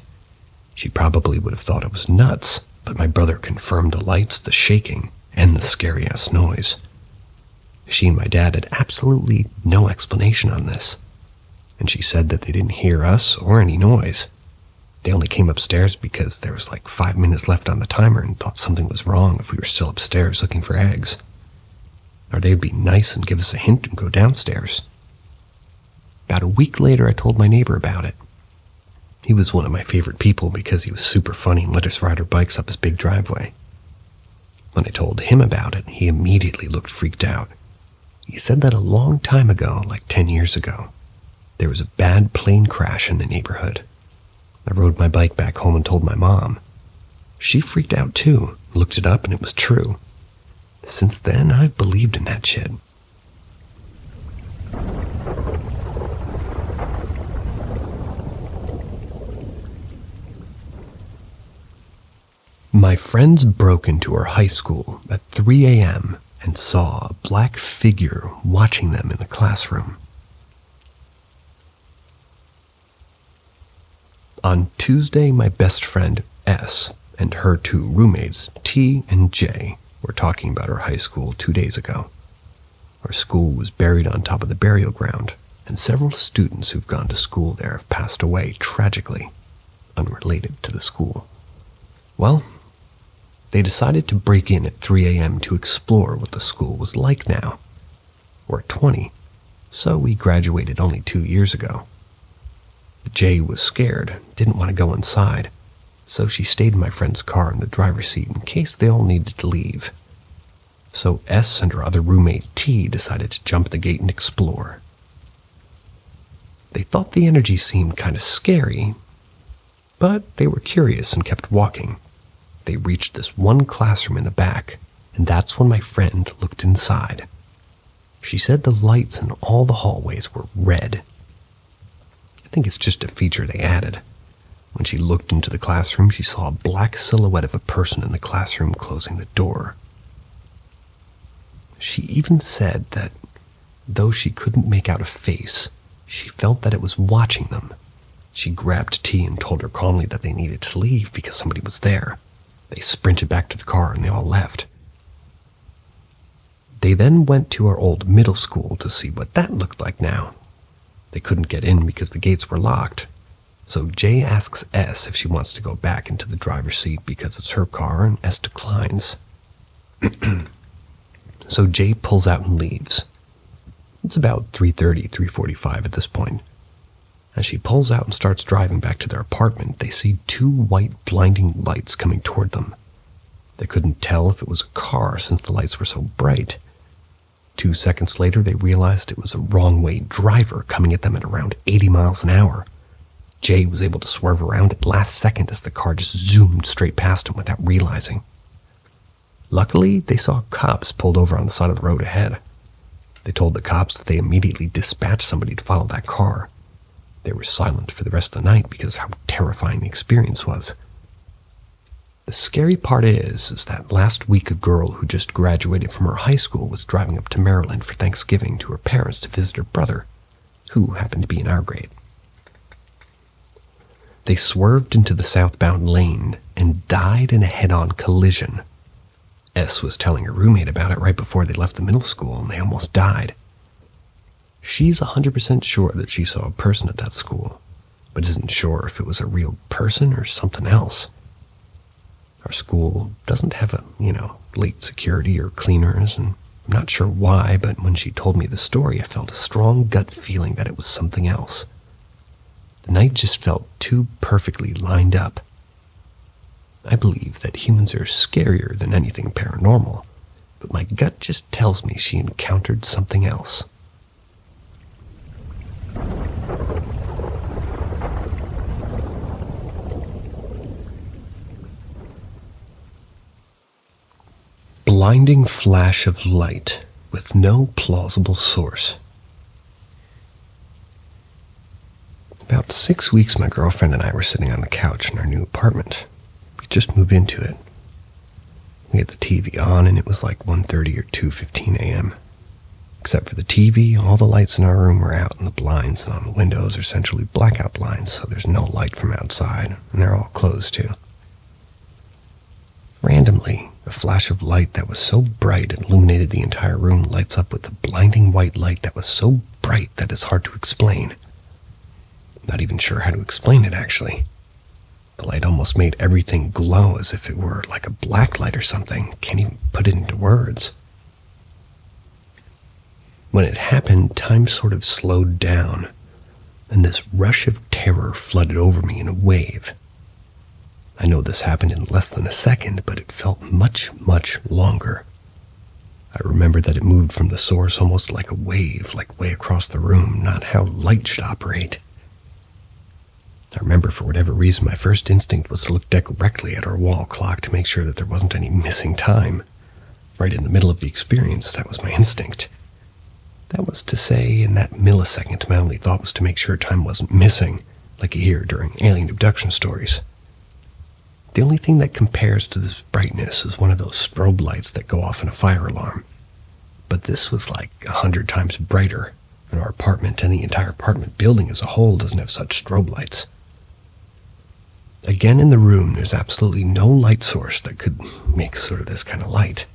She probably would have thought I was nuts, but my brother confirmed the lights, the shaking, and the scary-ass noise. She and my dad had absolutely no explanation on this, and she said that they didn't hear us or any noise. They only came upstairs because there was like 5 minutes left on the timer and thought something was wrong if we were still upstairs looking for eggs. Or they'd be nice and give us a hint and go downstairs. About a week later, I told my neighbor about it. He was one of my favorite people because he was super funny and let us ride our bikes up his big driveway. When I told him about it, he immediately looked freaked out. He said that a long time ago, like 10 years ago, there was a bad plane crash in the neighborhood. I rode my bike back home and told my mom. She freaked out too, looked it up, and it was true. Since then, I've believed in that shit. My friends broke into our high school at 3 a.m. and saw a black figure watching them in the classroom. On Tuesday, my best friend, S, and her 2 roommates, T and J, were talking about our high school 2 days ago. Our school was buried on top of the burial ground, and several students who've gone to school there have passed away tragically, unrelated to the school. Well, they decided to break in at 3 a.m. to explore what the school was like now. We're 20, so we graduated only 2 years ago. Jay was scared, didn't want to go inside, so she stayed in my friend's car in the driver's seat in case they all needed to leave. So S and her other roommate T decided to jump the gate and explore. They thought the energy seemed kind of scary, but they were curious and kept walking. They reached this one classroom in the back, and that's when my friend looked inside. She said the lights in all the hallways were red. I think it's just a feature they added. When she looked into the classroom, she saw a black silhouette of a person in the classroom closing the door. She even said that, though she couldn't make out a face, she felt that it was watching them. She grabbed T and told her calmly that they needed to leave because somebody was there. They sprinted back to the car and they all left. They then went to our old middle school to see what that looked like now. They couldn't get in because the gates were locked. So Jay asks S if she wants to go back into the driver's seat because it's her car, and S declines. So Jay pulls out and leaves. It's about 3:30, 3:45 at this point. As she pulls out and starts driving back to their apartment, they see 2 white blinding lights coming toward them. They couldn't tell if it was a car since the lights were so bright. 2 seconds later, they realized it was a wrong-way driver coming at them at around 80 miles an hour. Jay was able to swerve around at the last second as the car just zoomed straight past him without realizing. Luckily, they saw cops pulled over on the side of the road ahead. They told the cops that they immediately dispatched somebody to follow that car. They were silent for the rest of the night because of how terrifying the experience was. The scary part is that last week a girl who just graduated from her high school was driving up to Maryland for Thanksgiving to her parents to visit her brother, who happened to be in our grade. They swerved into the southbound lane and died in a head-on collision. S was telling her roommate about it right before they left the middle school, and they almost died. She's 100% sure that she saw a person at that school, but isn't sure if it was a real person or something else. Our school doesn't have late security or cleaners, and I'm not sure why, but when she told me the story, I felt a strong gut feeling that it was something else. The night just felt too perfectly lined up. I believe that humans are scarier than anything paranormal, but my gut just tells me she encountered something else. Blinding flash of light with no plausible source. About 6 weeks, my girlfriend and I were sitting on the couch in our new apartment. We just moved into it. We had the TV on, and it was like 1:30 or 2:15 a.m. Except for the TV, all the lights in our room were out, and the blinds and on the windows are essentially blackout blinds, so there's no light from outside, and they're all closed too. Randomly, a flash of light that was so bright it illuminated the entire room lights up with a blinding white light that was so bright that it's hard to explain. Not even sure how to explain it, actually. The light almost made everything glow as if it were like a black light or something. Can't even put it into words. When it happened, time sort of slowed down, and this rush of terror flooded over me in a wave. I know this happened in less than a second, but it felt much, much longer. I remember that it moved from the source almost like a wave, like way across the room, not how light should operate. I remember for whatever reason my first instinct was to look directly at our wall clock to make sure that there wasn't any missing time. Right in the middle of the experience, that was my instinct. That was to say, in that millisecond, my only thought was to make sure time wasn't missing, like you hear during alien abduction stories. The only thing that compares to this brightness is one of those strobe lights that go off in a fire alarm. But this was like 100 times brighter, and our apartment and the entire apartment building as a whole doesn't have such strobe lights. Again, in the room, there's absolutely no light source that could make sort of this kind of light.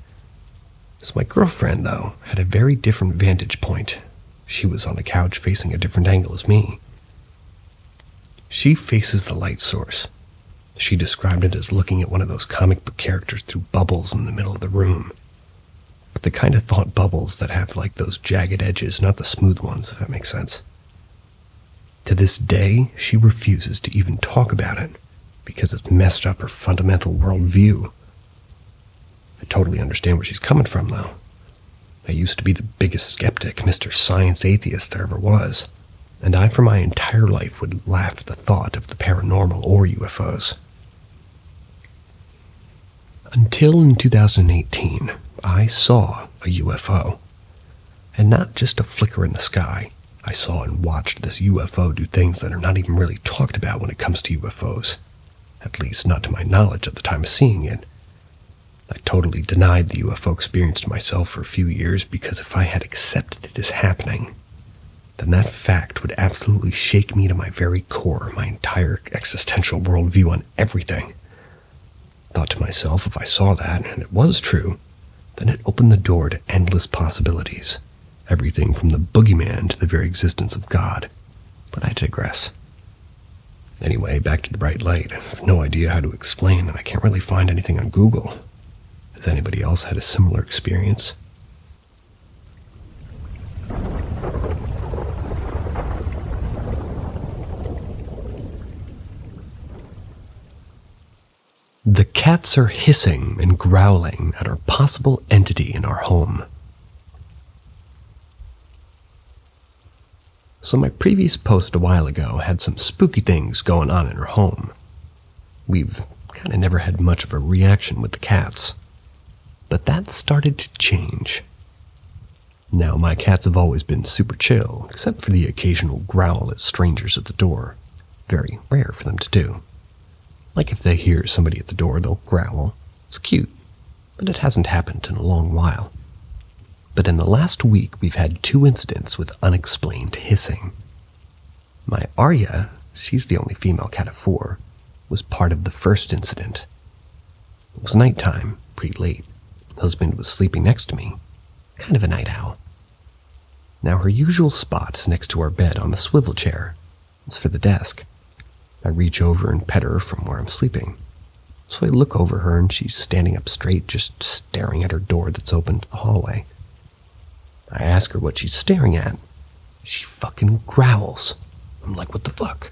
So my girlfriend, though, had a very different vantage point. She was on the couch facing a different angle as me. She faces the light source. She described it as looking at one of those comic book characters through bubbles in the middle of the room. But the kind of thought bubbles that have like those jagged edges, not the smooth ones, if that makes sense. To this day, she refuses to even talk about it because it's messed up her fundamental worldview. I totally understand where she's coming from, though. I used to be the biggest skeptic, Mr. Science Atheist there ever was, and I for my entire life would laugh at the thought of the paranormal or UFOs. Until in 2018, I saw a UFO. And not just a flicker in the sky. I saw and watched this UFO do things that are not even really talked about when it comes to UFOs. At least not to my knowledge at the time of seeing it. I totally denied the UFO experience to myself for a few years because if I had accepted it as happening, then that fact would absolutely shake me to my very core, my entire existential worldview on everything. Thought to myself, if I saw that, and it was true, then it opened the door to endless possibilities. Everything from the boogeyman to the very existence of God. But I digress. Anyway, back to the bright light. I have no idea how to explain, and I can't really find anything on Google. Has anybody else had a similar experience? The cats are hissing and growling at our possible entity in our home. So my previous post a while ago had some spooky things going on in her home. We've kind of never had much of a reaction with the cats. But that started to change. Now, my cats have always been super chill, except for the occasional growl at strangers at the door. Very rare for them to do. Like if they hear somebody at the door, they'll growl. It's cute, but it hasn't happened in a long while. But in the last week, we've had 2 incidents with unexplained hissing. My Arya, she's the only female cat of 4, was part of the first incident. It was nighttime, pretty late. Husband was sleeping next to me, kind of a night owl. Now her usual spot is next to our bed on the swivel chair. It's for the desk. I reach over and pet her from where I'm sleeping. So I look over her and she's standing up straight, just staring at her door that's open to the hallway. I ask her what she's staring at. She fucking growls. I'm like, what the fuck?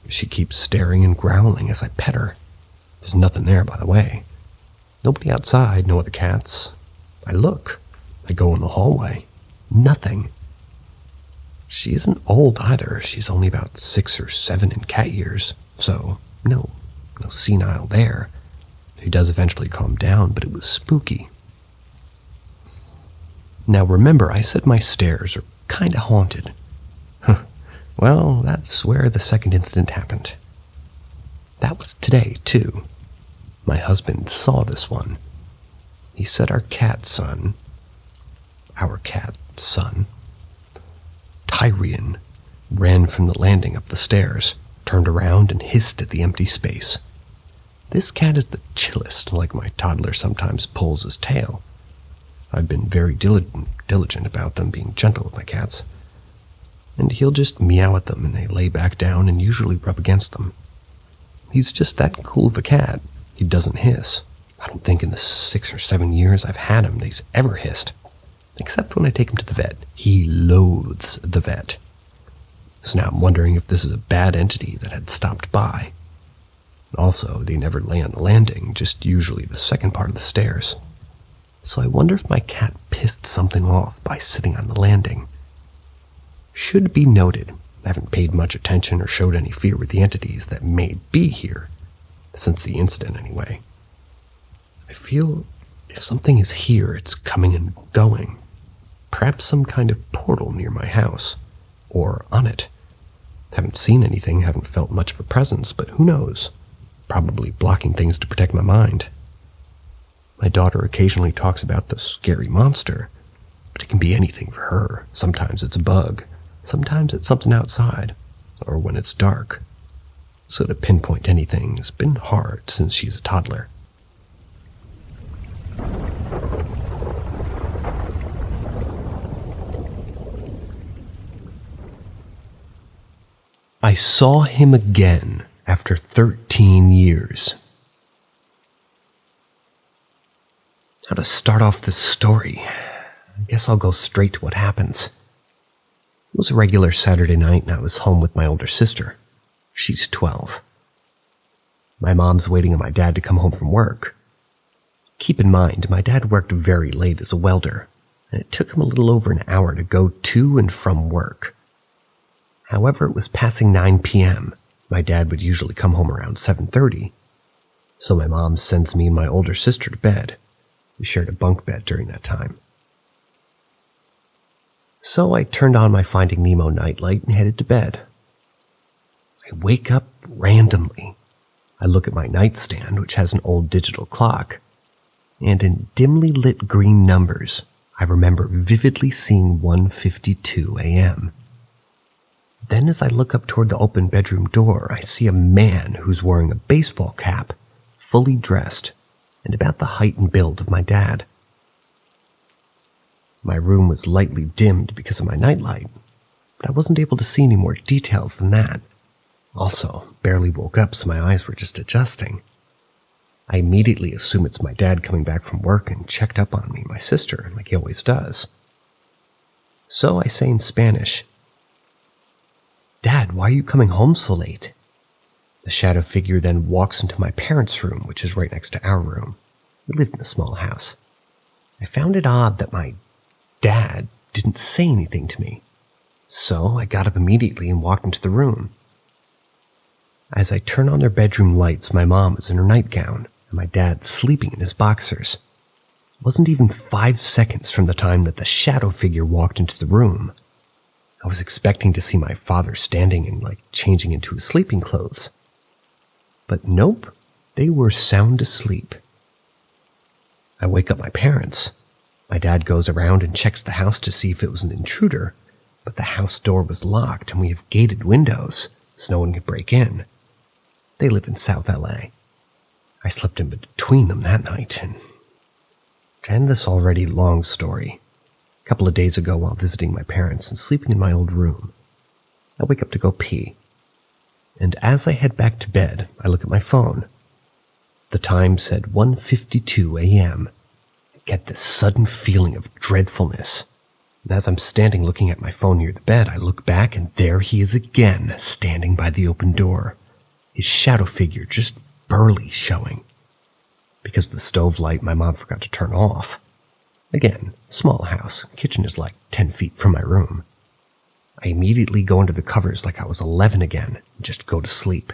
She keeps staring and growling as I pet her. There's nothing there, by the way. Nobody outside, no other cats. I look. I go in the hallway. Nothing. She isn't old either. She's only about 6 or 7 in cat years. So, no senile there. She does eventually calm down, but it was spooky. Now remember, I said my stairs are kinda haunted. Well, that's where the second incident happened. That was today, too. My husband saw this one. He said our cat son, Tyrion, ran from the landing up the stairs, turned around and hissed at the empty space. This cat is the chillest, like my toddler sometimes pulls his tail. I've been very diligent about them being gentle with my cats. And he'll just meow at them and they lay back down and usually rub against them. He's just that cool of a cat. He doesn't hiss. I don't think in the 6 or 7 years I've had him that he's ever hissed. Except when I take him to the vet. He loathes the vet. So now I'm wondering if this is a bad entity that had stopped by. Also, they never lay on the landing, just usually the second part of the stairs. So I wonder if my cat pissed something off by sitting on the landing. Should be noted, I haven't paid much attention or showed any fear with the entities that may be here, since the incident anyway. I feel if something is here, it's coming and going. Perhaps some kind of portal near my house, or on it. Haven't seen anything, haven't felt much of a presence, but who knows? Probably blocking things to protect my mind. My daughter occasionally talks about the scary monster, but it can be anything for her. Sometimes it's a bug, sometimes it's something outside, or when it's dark. So to pinpoint anything has been hard since she's a toddler. I saw him again after 13 years. How to start off this story? I guess I'll go straight to what happens. It was a regular Saturday night and I was home with my older sister. She's 12. My mom's waiting on my dad to come home from work. Keep in mind, my dad worked very late as a welder, and it took him a little over an hour to go to and from work. However, it was passing 9 p.m. My dad would usually come home around 7:30, so my mom sends me and my older sister to bed. We shared a bunk bed during that time. So I turned on my Finding Nemo nightlight and headed to bed. I wake up randomly. I look at my nightstand, which has an old digital clock, and in dimly lit green numbers, I remember vividly seeing 1:52 a.m. Then as I look up toward the open bedroom door, I see a man who's wearing a baseball cap, fully dressed, and about the height and build of my dad. My room was lightly dimmed because of my nightlight, but I wasn't able to see any more details than that. Also, barely woke up, so my eyes were just adjusting. I immediately assume it's my dad coming back from work and checked up on me and my sister, like he always does. So I say in Spanish, "Dad, why are you coming home so late?" The shadow figure then walks into my parents' room, which is right next to our room. We lived in a small house. I found it odd that my dad didn't say anything to me. So I got up immediately and walked into the room. As I turned on their bedroom lights, my mom was in her nightgown and my dad sleeping in his boxers. It wasn't even 5 seconds from the time that the shadow figure walked into the room. I was expecting to see my father standing and changing into his sleeping clothes. But nope, they were sound asleep. I wake up my parents. My dad goes around and checks the house to see if it was an intruder, but the house door was locked and we have gated windows so no one could break in. They live in South LA. I slept in between them that night, and to end this already long story, a couple of days ago while visiting my parents and sleeping in my old room, I wake up to go pee. And as I head back to bed, I look at my phone. The time said 1:52 a.m. I get this sudden feeling of dreadfulness. And as I'm standing looking at my phone near the bed, I look back and there he is again, standing by the open door. His shadow figure just barely showing. Because of the stove light my mom forgot to turn off. Again, small house, kitchen is 10 feet from my room. I immediately go under the covers like I was 11 again and just go to sleep.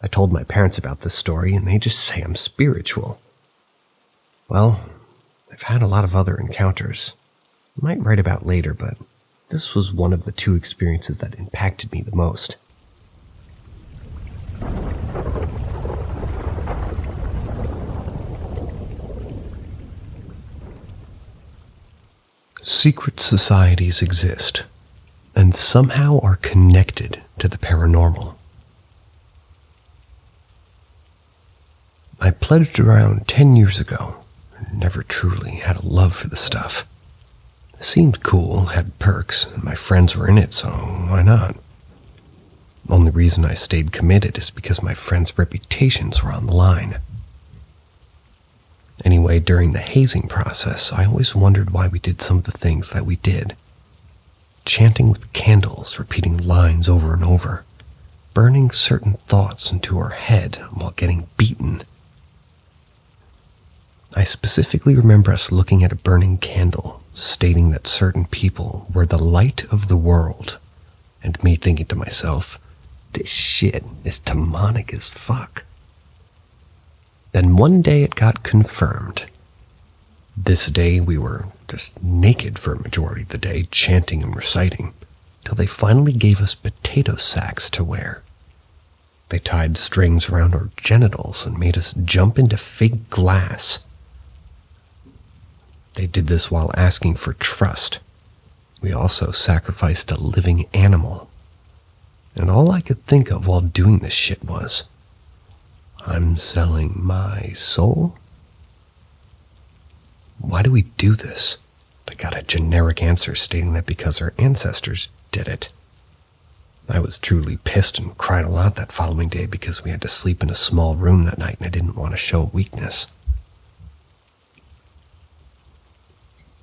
I told my parents about this story and they just say I'm spiritual. Well, I've had a lot of other encounters. I might write about later, but this was one of the 2 experiences that impacted me the most. Secret societies exist, and somehow are connected to the paranormal. I pledged around 10 years ago, and never truly had a love for the stuff. It seemed cool, had perks, and my friends were in it, so why not? Only reason I stayed committed is because my friends' reputations were on the line. Anyway, during the hazing process, I always wondered why we did some of the things that we did. Chanting with candles, repeating lines over and over, burning certain thoughts into our head while getting beaten. I specifically remember us looking at a burning candle, stating that certain people were the light of the world, and me thinking to myself, this shit is demonic as fuck. Then one day it got confirmed. This day we were just naked for a majority of the day, chanting and reciting, till they finally gave us potato sacks to wear. They tied strings around our genitals and made us jump into fake glass. They did this while asking for trust. We also sacrificed a living animal. And all I could think of while doing this shit was, I'm selling my soul? Why do we do this? I got a generic answer stating that because our ancestors did it. I was truly pissed and cried a lot that following day because we had to sleep in a small room that night and I didn't want to show weakness.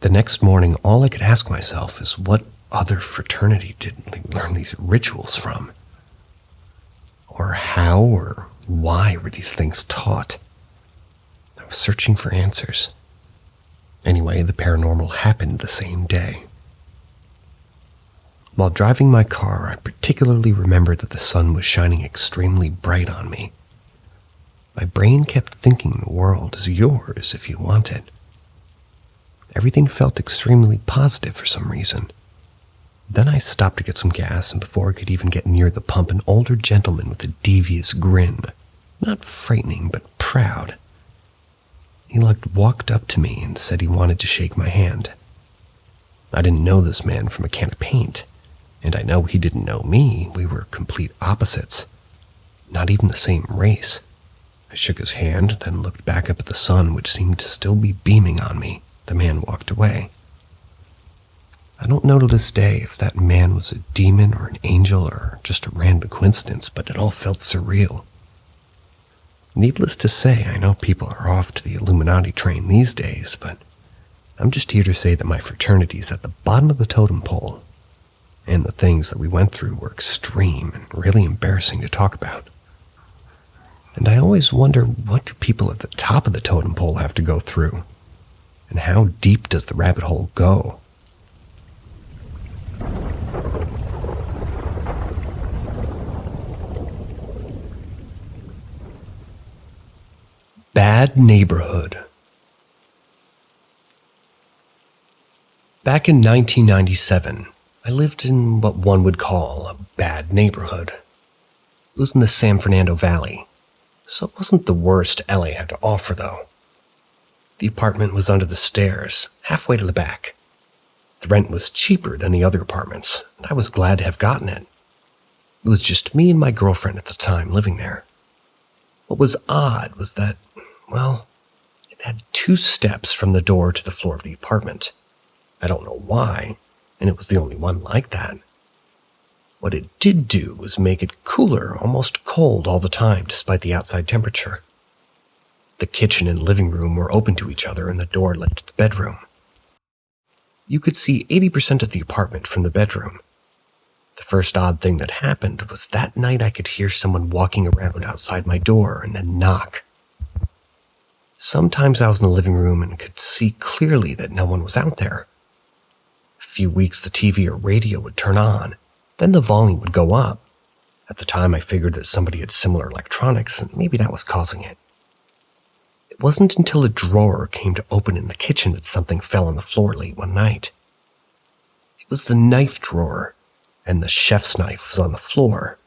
The next morning, all I could ask myself is what other fraternity did they learn these rituals from? Or how or why were these things taught? I was searching for answers. Anyway, the paranormal happened the same day. While driving my car, I particularly remembered that the sun was shining extremely bright on me. My brain kept thinking the world is yours if you want it. Everything felt extremely positive for some reason. Then I stopped to get some gas, and before I could even get near the pump, an older gentleman with a devious grin, not frightening but proud. He walked up to me and said he wanted to shake my hand. I didn't know this man from a can of paint, and I know he didn't know me. We were complete opposites, not even the same race. I shook his hand, then looked back up at the sun, which seemed to still be beaming on me. The man walked away. I don't know to this day if that man was a demon or an angel or just a random coincidence, but it all felt surreal. Needless to say, I know people are off to the Illuminati train these days, but I'm just here to say that my fraternity is at the bottom of the totem pole, and the things that we went through were extreme and really embarrassing to talk about. And I always wonder, what do people at the top of the totem pole have to go through? And how deep does the rabbit hole go? neighborhood. Back in 1997, I lived in what one would call a bad neighborhood. It was in the San Fernando Valley, so it wasn't the worst LA had to offer, though. The apartment was under the stairs, halfway to the back. The rent was cheaper than the other apartments, and I was glad to have gotten it. It was just me and my girlfriend at the time living there. What was odd was that, well, it had 2 steps from the door to the floor of the apartment. I don't know why, and it was the only one like that. What it did do was make it cooler, almost cold all the time despite the outside temperature. The kitchen and living room were open to each other and the door led to the bedroom. You could see 80% of the apartment from the bedroom. The first odd thing that happened was that night I could hear someone walking around outside my door and then knock. Sometimes I was in the living room and could see clearly that no one was out there. A few weeks the TV or radio would turn on, then the volume would go up. At the time I figured that somebody had similar electronics and maybe that was causing it. It wasn't until a drawer came to open in the kitchen that something fell on the floor late one night. It was the knife drawer, and the chef's knife was on the floor.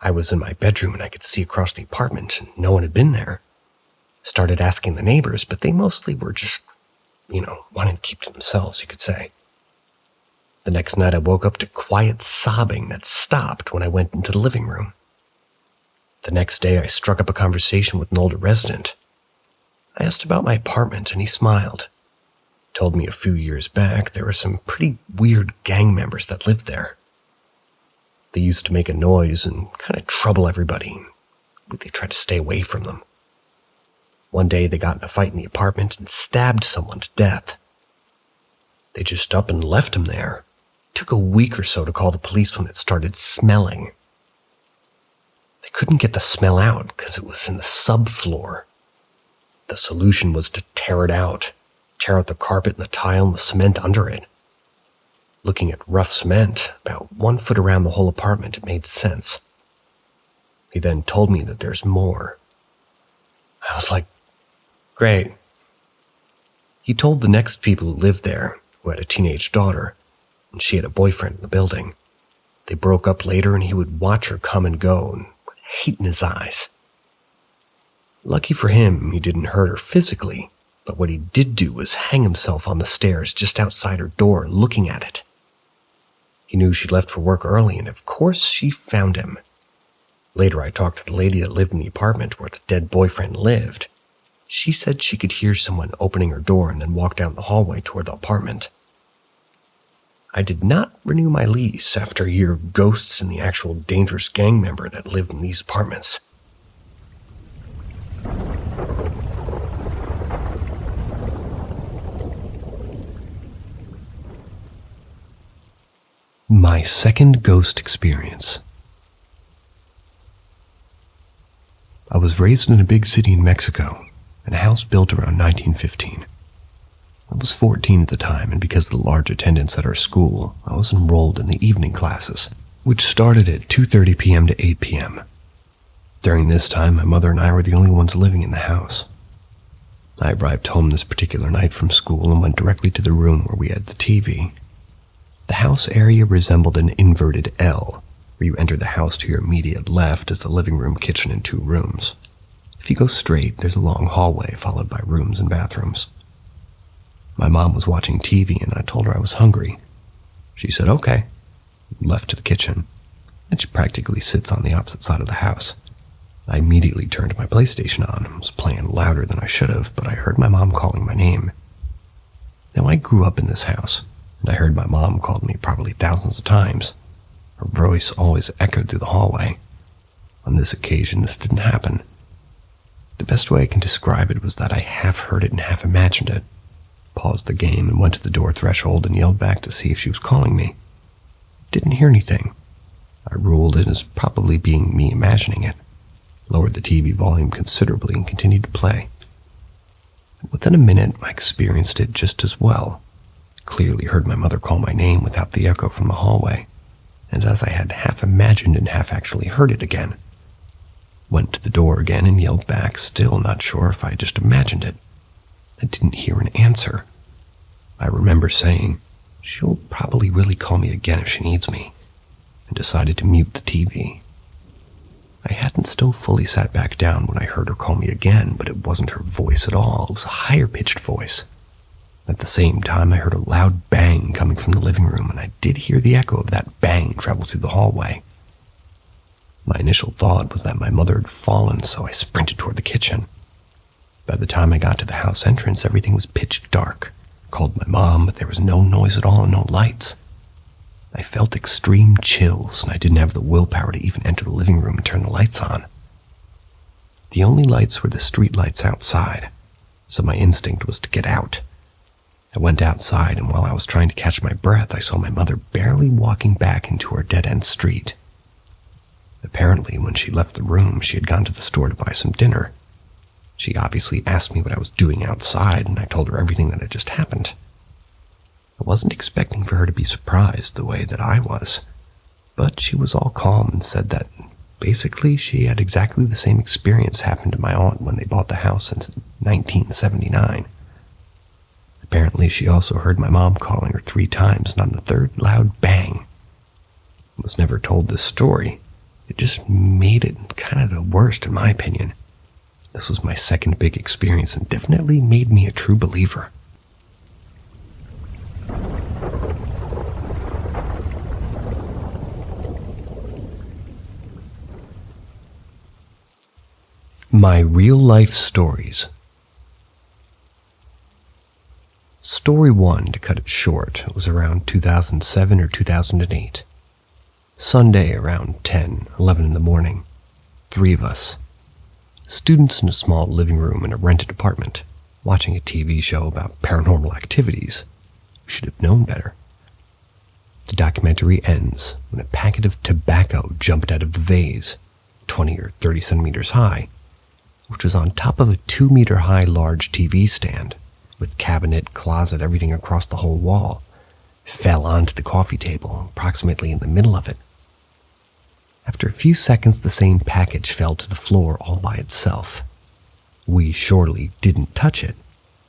I was in my bedroom and I could see across the apartment and no one had been there. Started asking the neighbors, but they mostly were just, wanting to keep to themselves, you could say. The next night I woke up to quiet sobbing that stopped when I went into the living room. The next day I struck up a conversation with an older resident. I asked about my apartment and he smiled. Told me a few years back there were some pretty weird gang members that lived there. They used to make a noise and kind of trouble everybody. They tried to stay away from them. One day they got in a fight in the apartment and stabbed someone to death. They just up and left him there. It took a week or so to call the police when it started smelling. They couldn't get the smell out because it was in the subfloor. The solution was to tear it out, tear out the carpet and the tile and the cement under it. Looking at rough cement, about 1 foot around the whole apartment, it made sense. He then told me that there's more. I was like, great. He told the next people who lived there, who had a teenage daughter, and she had a boyfriend in the building. They broke up later and he would watch her come and go and put hate in his eyes. Lucky for him, he didn't hurt her physically, but what he did do was hang himself on the stairs just outside her door looking at it. He knew she left for work early, and of course she found him. Later I talked to the lady that lived in the apartment where the dead boyfriend lived. She said she could hear someone opening her door and then walk down the hallway toward the apartment. I did not renew my lease after a year of ghosts and the actual dangerous gang member that lived in these apartments. My second ghost experience. I was raised in a big city in Mexico, in a house built around 1915. I was 14 at the time, and because of the large attendance at our school, I was enrolled in the evening classes, which started at 2:30 p.m. to 8 p.m. During this time, my mother and I were the only ones living in the house. I arrived home this particular night from school and went directly to the room where we had the TV. The house area resembled an inverted L, where you enter the house to your immediate left is the living room, kitchen, and 2 rooms. If you go straight, there's a long hallway followed by rooms and bathrooms. My mom was watching TV and I told her I was hungry. She said, okay, and left to the kitchen, and she practically sits on the opposite side of the house. I immediately turned my PlayStation on and was playing louder than I should have, but I heard my mom calling my name. Now, I grew up in this house, and I heard my mom called me probably thousands of times. Her voice always echoed through the hallway. On this occasion, this didn't happen. The best way I can describe it was that I half heard it and half imagined it. Paused the game and went to the door threshold and yelled back to see if she was calling me. Didn't hear anything. I ruled it as probably being me imagining it. Lowered the TV volume considerably and continued to play. Within a minute, I experienced it just as well. Clearly heard my mother call my name without the echo from the hallway, and as I had half imagined and half actually heard it again. Went to the door again and yelled back, still not sure if I just imagined it. I didn't hear an answer. I remember saying, "She'll probably really call me again if she needs me," and decided to mute the TV. I hadn't still fully sat back down when I heard her call me again, but it wasn't her voice at all. It was a higher-pitched voice. At the same time, I heard a loud bang coming from the living room, and I did hear the echo of that bang travel through the hallway. My initial thought was that my mother had fallen, so I sprinted toward the kitchen. By the time I got to the house entrance, everything was pitch dark. I called my mom, but there was no noise at all and no lights. I felt extreme chills, and I didn't have the willpower to even enter the living room and turn the lights on. The only lights were the street lights outside, so my instinct was to get out. I went outside, and while I was trying to catch my breath, I saw my mother barely walking back into her dead-end street. Apparently, when she left the room, she had gone to the store to buy some dinner. She obviously asked me what I was doing outside, and I told her everything that had just happened. I wasn't expecting for her to be surprised the way that I was, but she was all calm and said that basically she had exactly the same experience happen to my aunt when they bought the house in 1979. Apparently, she also heard my mom calling her 3 times, and on the third loud bang. I was never told this story. It just made it kind of the worst in my opinion. This was my second big experience and definitely made me a true believer. My real-life stories. Story 1, to cut it short, was around 2007 or 2008. Sunday around 10, 11 in the morning. 3 of us. Students in a small living room in a rented apartment, watching a TV show about paranormal activities. We should have known better. The documentary ends when a packet of tobacco jumped out of the vase, 20 or 30 centimeters high, which was on top of a 2-meter-high large TV stand, with cabinet, closet, everything across the whole wall, fell onto the coffee table, approximately in the middle of it. After a few seconds, the same package fell to the floor all by itself. We surely didn't touch it.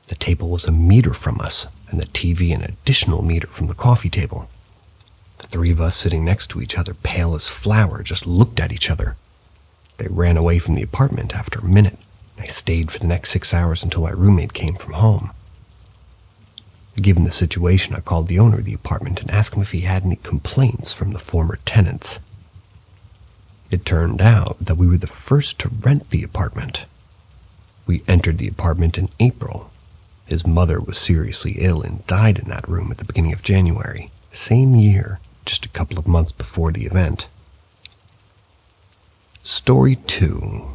The table was a meter from us, and the TV an additional meter from the coffee table. The 3 of us sitting next to each other, pale as flour, just looked at each other. They ran away from the apartment after a minute. I stayed for the next 6 hours until my roommate came from home. Given the situation, I called the owner of the apartment and asked him if he had any complaints from the former tenants. It turned out that we were the first to rent the apartment. We entered the apartment in April. His mother was seriously ill and died in that room at the beginning of January, same year, just a couple of months before the event. Story 2.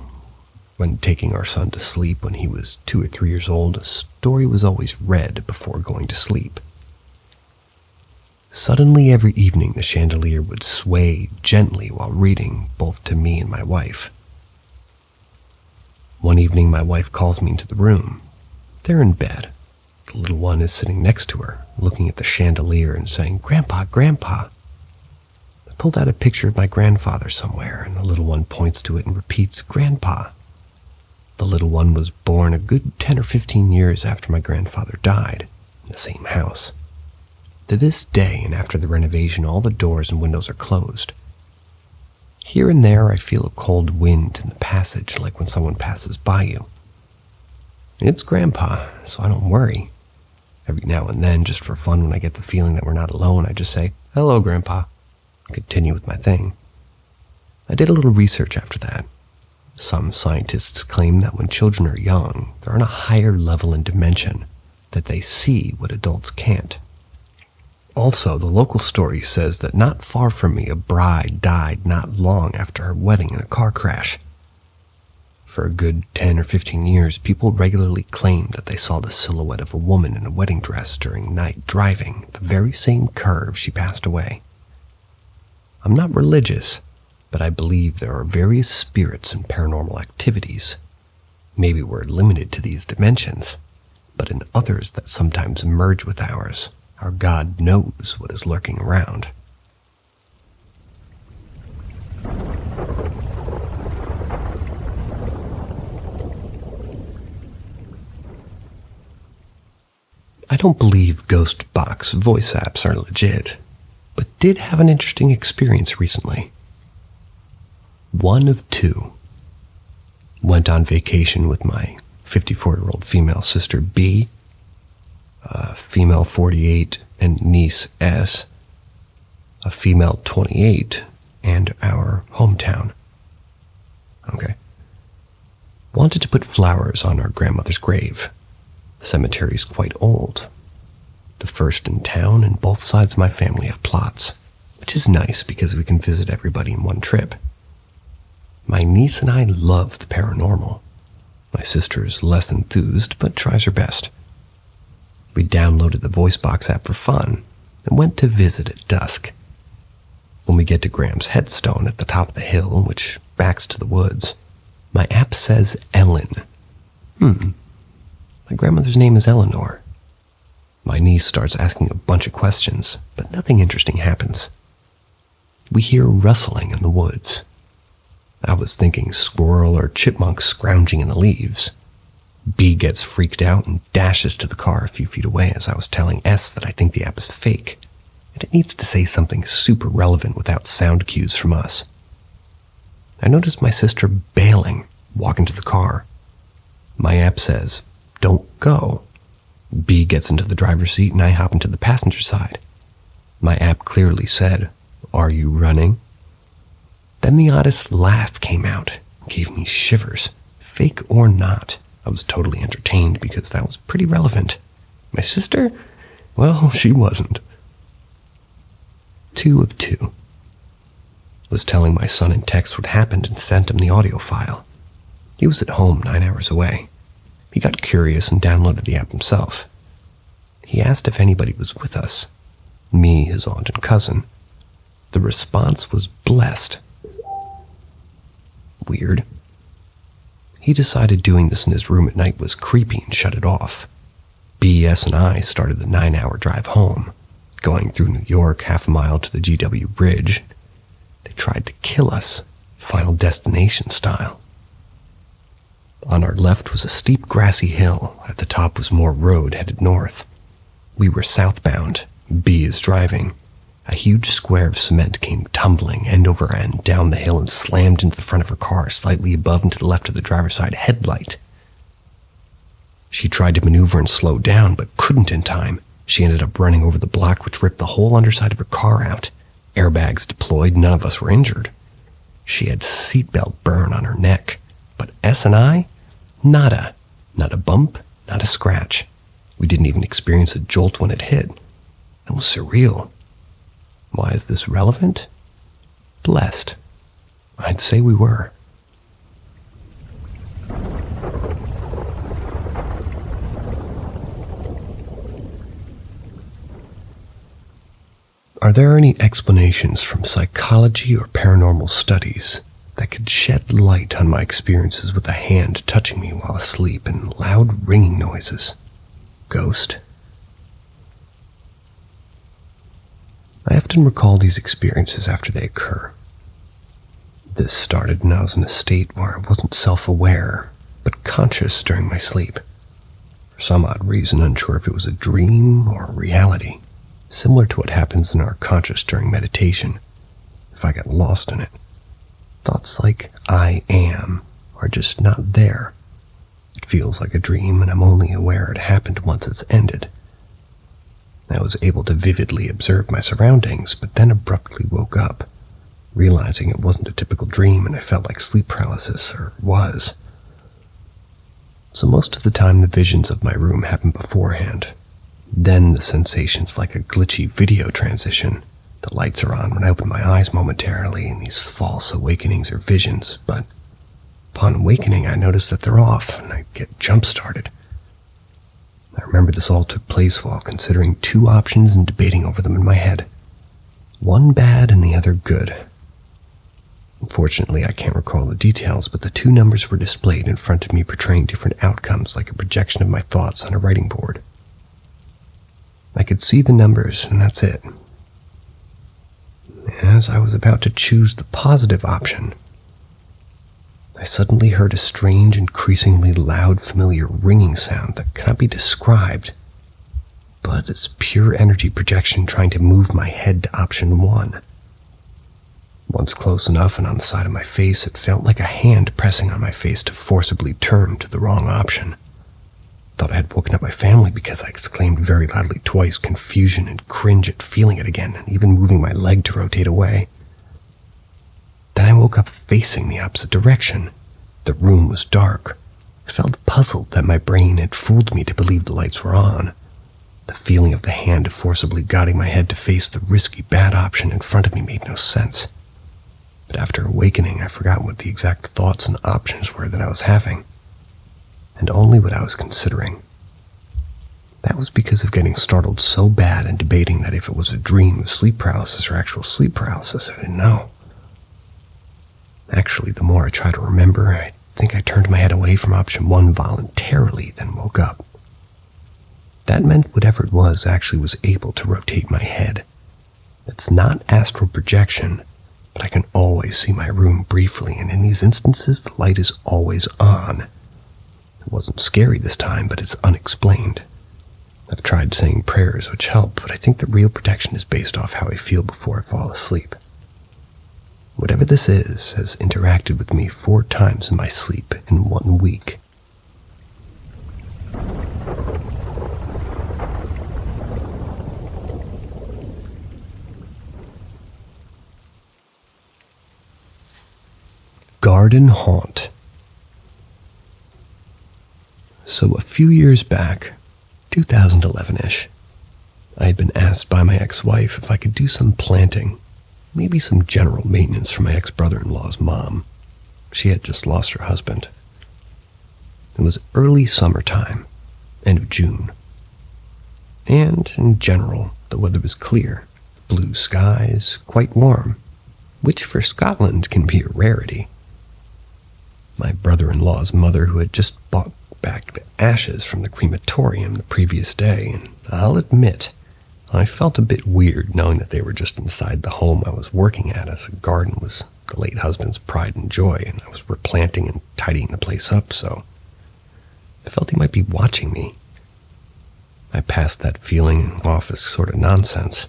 When taking our son to sleep when he was 2 or 3 years old, a story was always read before going to sleep. Suddenly every evening the chandelier would sway gently while reading, both to me and my wife. One evening my wife calls me into the room. They're in bed. The little one is sitting next to her, looking at the chandelier and saying, "Grandpa, Grandpa." I pulled out a picture of my grandfather somewhere, and the little one points to it and repeats, "Grandpa." The little one was born a good 10 or 15 years after my grandfather died, in the same house. To this day, and after the renovation, all the doors and windows are closed. Here and there, I feel a cold wind in the passage, like when someone passes by you. It's Grandpa, so I don't worry. Every now and then, just for fun, when I get the feeling that we're not alone, I just say, "Hello, Grandpa," and continue with my thing. I did a little research after that. Some scientists claim that when children are young, they're on a higher level in dimension, that they see what adults can't. Also, the local story says that not far from me, a bride died not long after her wedding in a car crash. For a good 10 or 15 years, people regularly claimed that they saw the silhouette of a woman in a wedding dress during night driving the very same curve she passed away. I'm not religious, but I believe there are various spirits and paranormal activities. Maybe we're limited to these dimensions, but in others that sometimes merge with ours, our God knows what is lurking around. don't believe ghost box voice apps are legit, but did have an interesting experience recently. One of two. Went on vacation with my 54-year-old female sister B, female 48 and niece S, a female 28, and our hometown. Okay. Wanted to put flowers on our grandmother's grave. The cemetery's quite old. The first in town, and both sides of my family have plots, which is nice because we can visit everybody in one trip. My niece and I love the paranormal. My sister is less enthused, but tries her best. We downloaded the VoiceBox app for fun and went to visit at dusk. When we get to Graham's headstone at the top of the hill, which backs to the woods, my app says Ellen. My grandmother's name is Eleanor. My niece starts asking a bunch of questions, but nothing interesting happens. We hear rustling in the woods. I was thinking squirrel or chipmunk scrounging in the leaves. B gets freaked out and dashes to the car a few feet away as I was telling S that I think the app is fake, and it needs to say something super relevant without sound cues from us. I noticed my sister bailing, walking to the car. My app says, "Don't go." B gets into the driver's seat and I hop into the passenger side. My app clearly said, "Are you running?" Then the oddest laugh came out and gave me shivers. Fake or not, I was totally entertained because that was pretty relevant. My sister? Well, she wasn't. 2 of 2. Was telling my son in text what happened and sent him the audio file. He was at home 9 hours away. He got curious and downloaded the app himself. He asked if anybody was with us. Me, his aunt, and cousin. The response was blessed. Weird. He decided doing this in his room at night was creepy and shut it off. BS and I started the 9-hour drive home, going through New York, half a mile to the GW Bridge. They tried to kill us, Final Destination style. On our left was a steep grassy hill. At the top was more road headed north. We were southbound. B is driving. A huge square of cement came tumbling end over end down the hill and slammed into the front of her car, slightly above and to the left of the driver's side headlight. She tried to maneuver and slow down, but couldn't in time. She ended up running over the block, which ripped the whole underside of her car out. Airbags deployed, none of us were injured. She had seatbelt burn on her neck, but S and I? Nada. Not a bump, not a scratch. We didn't even experience a jolt when it hit. It was surreal. Why is this relevant? Blessed. I'd say we were. Are there any explanations from psychology or paranormal studies that could shed light on my experiences with a hand touching me while asleep and loud ringing noises? Ghost? I often recall these experiences after they occur. This started when I was in a state where I wasn't self-aware, but conscious during my sleep. For some odd reason, unsure if it was a dream or reality, similar to what happens in our conscious during meditation, if I got lost in it. Thoughts like I am are just not there. It feels like a dream and I'm only aware it happened once it's ended. I was able to vividly observe my surroundings, but then abruptly woke up, realizing it wasn't a typical dream and I felt like sleep paralysis, or was. So most of the time the visions of my room happen beforehand. Then the sensation's like a glitchy video transition. The lights are on when I open my eyes momentarily, and these false awakenings or visions, but upon awakening I notice that they're off and I get jump-started. I remember this all took place while considering 2 options and debating over them in my head. One bad and the other good. Unfortunately, I can't recall the details, but the 2 numbers were displayed in front of me portraying different outcomes like a projection of my thoughts on a writing board. I could see the numbers, and that's it. As I was about to choose the positive option, I suddenly heard a strange, increasingly loud, familiar ringing sound that cannot be described, but it's pure energy projection trying to move my head to option 1. Once close enough and on the side of my face, it felt like a hand pressing on my face to forcibly turn to the wrong option. Thought I had woken up my family because I exclaimed very loudly twice, confusion and cringe at feeling it again, and even moving my leg to rotate away. Then I woke up facing the opposite direction. The room was dark. I felt puzzled that my brain had fooled me to believe the lights were on. The feeling of the hand forcibly guiding my head to face the risky bad option in front of me made no sense. But after awakening, I forgot what the exact thoughts and options were that I was having, and only what I was considering. That was because of getting startled so bad and debating that if it was a dream of sleep paralysis or actual sleep paralysis, I didn't know. Actually, the more I try to remember, I think I turned my head away from option 1 voluntarily, then woke up. That meant whatever it was actually was able to rotate my head. It's not astral projection, but I can always see my room briefly, and in these instances, the light is always on. It wasn't scary this time, but it's unexplained. I've tried saying prayers, which help, but I think the real protection is based off how I feel before I fall asleep. Whatever this is has interacted with me 4 times in my sleep in 1 week. Garden haunt. So a few years back, 2011-ish, I had been asked by my ex-wife if I could do some planting, maybe some general maintenance for my ex-brother-in-law's mom. She had just lost her husband. It was early summertime, end of June. And in general, the weather was clear, blue skies, quite warm, which for Scotland can be a rarity. My brother-in-law's mother, who had just bought back the ashes from the crematorium the previous day, and I'll admit, I felt a bit weird knowing that they were just inside the home I was working at, as the garden was the late husband's pride and joy, and I was replanting and tidying the place up, so I felt he might be watching me. I passed that feeling off as sort of nonsense.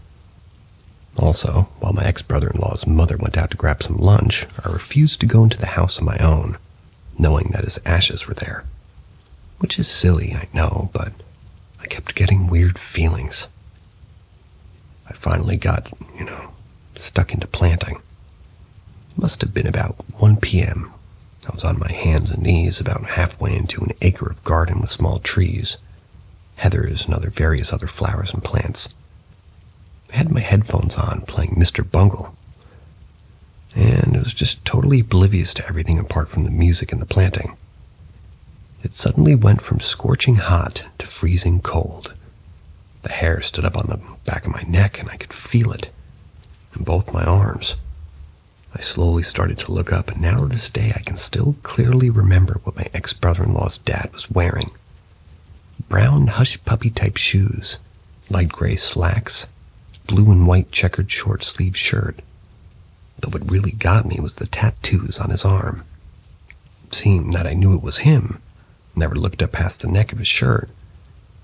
Also, while my ex-brother-in-law's mother went out to grab some lunch, I refused to go into the house on my own, knowing that his ashes were there. Which is silly, I know, but I kept getting weird feelings. I finally got, stuck into planting. It must have been about 1 p.m. I was on my hands and knees about halfway into an acre of garden with small trees, heathers and various other flowers and plants. I had my headphones on playing Mr. Bungle, and it was just totally oblivious to everything apart from the music and the planting. It suddenly went from scorching hot to freezing cold. The hair stood up on the back of my neck, and I could feel it in both my arms. I slowly started to look up, and now to this day I can still clearly remember what my ex-brother-in-law's dad was wearing. Brown hush-puppy type shoes, light gray slacks, blue and white checkered short-sleeved shirt. But what really got me was the tattoos on his arm. Seeing that I knew it was him, never looked up past the neck of his shirt.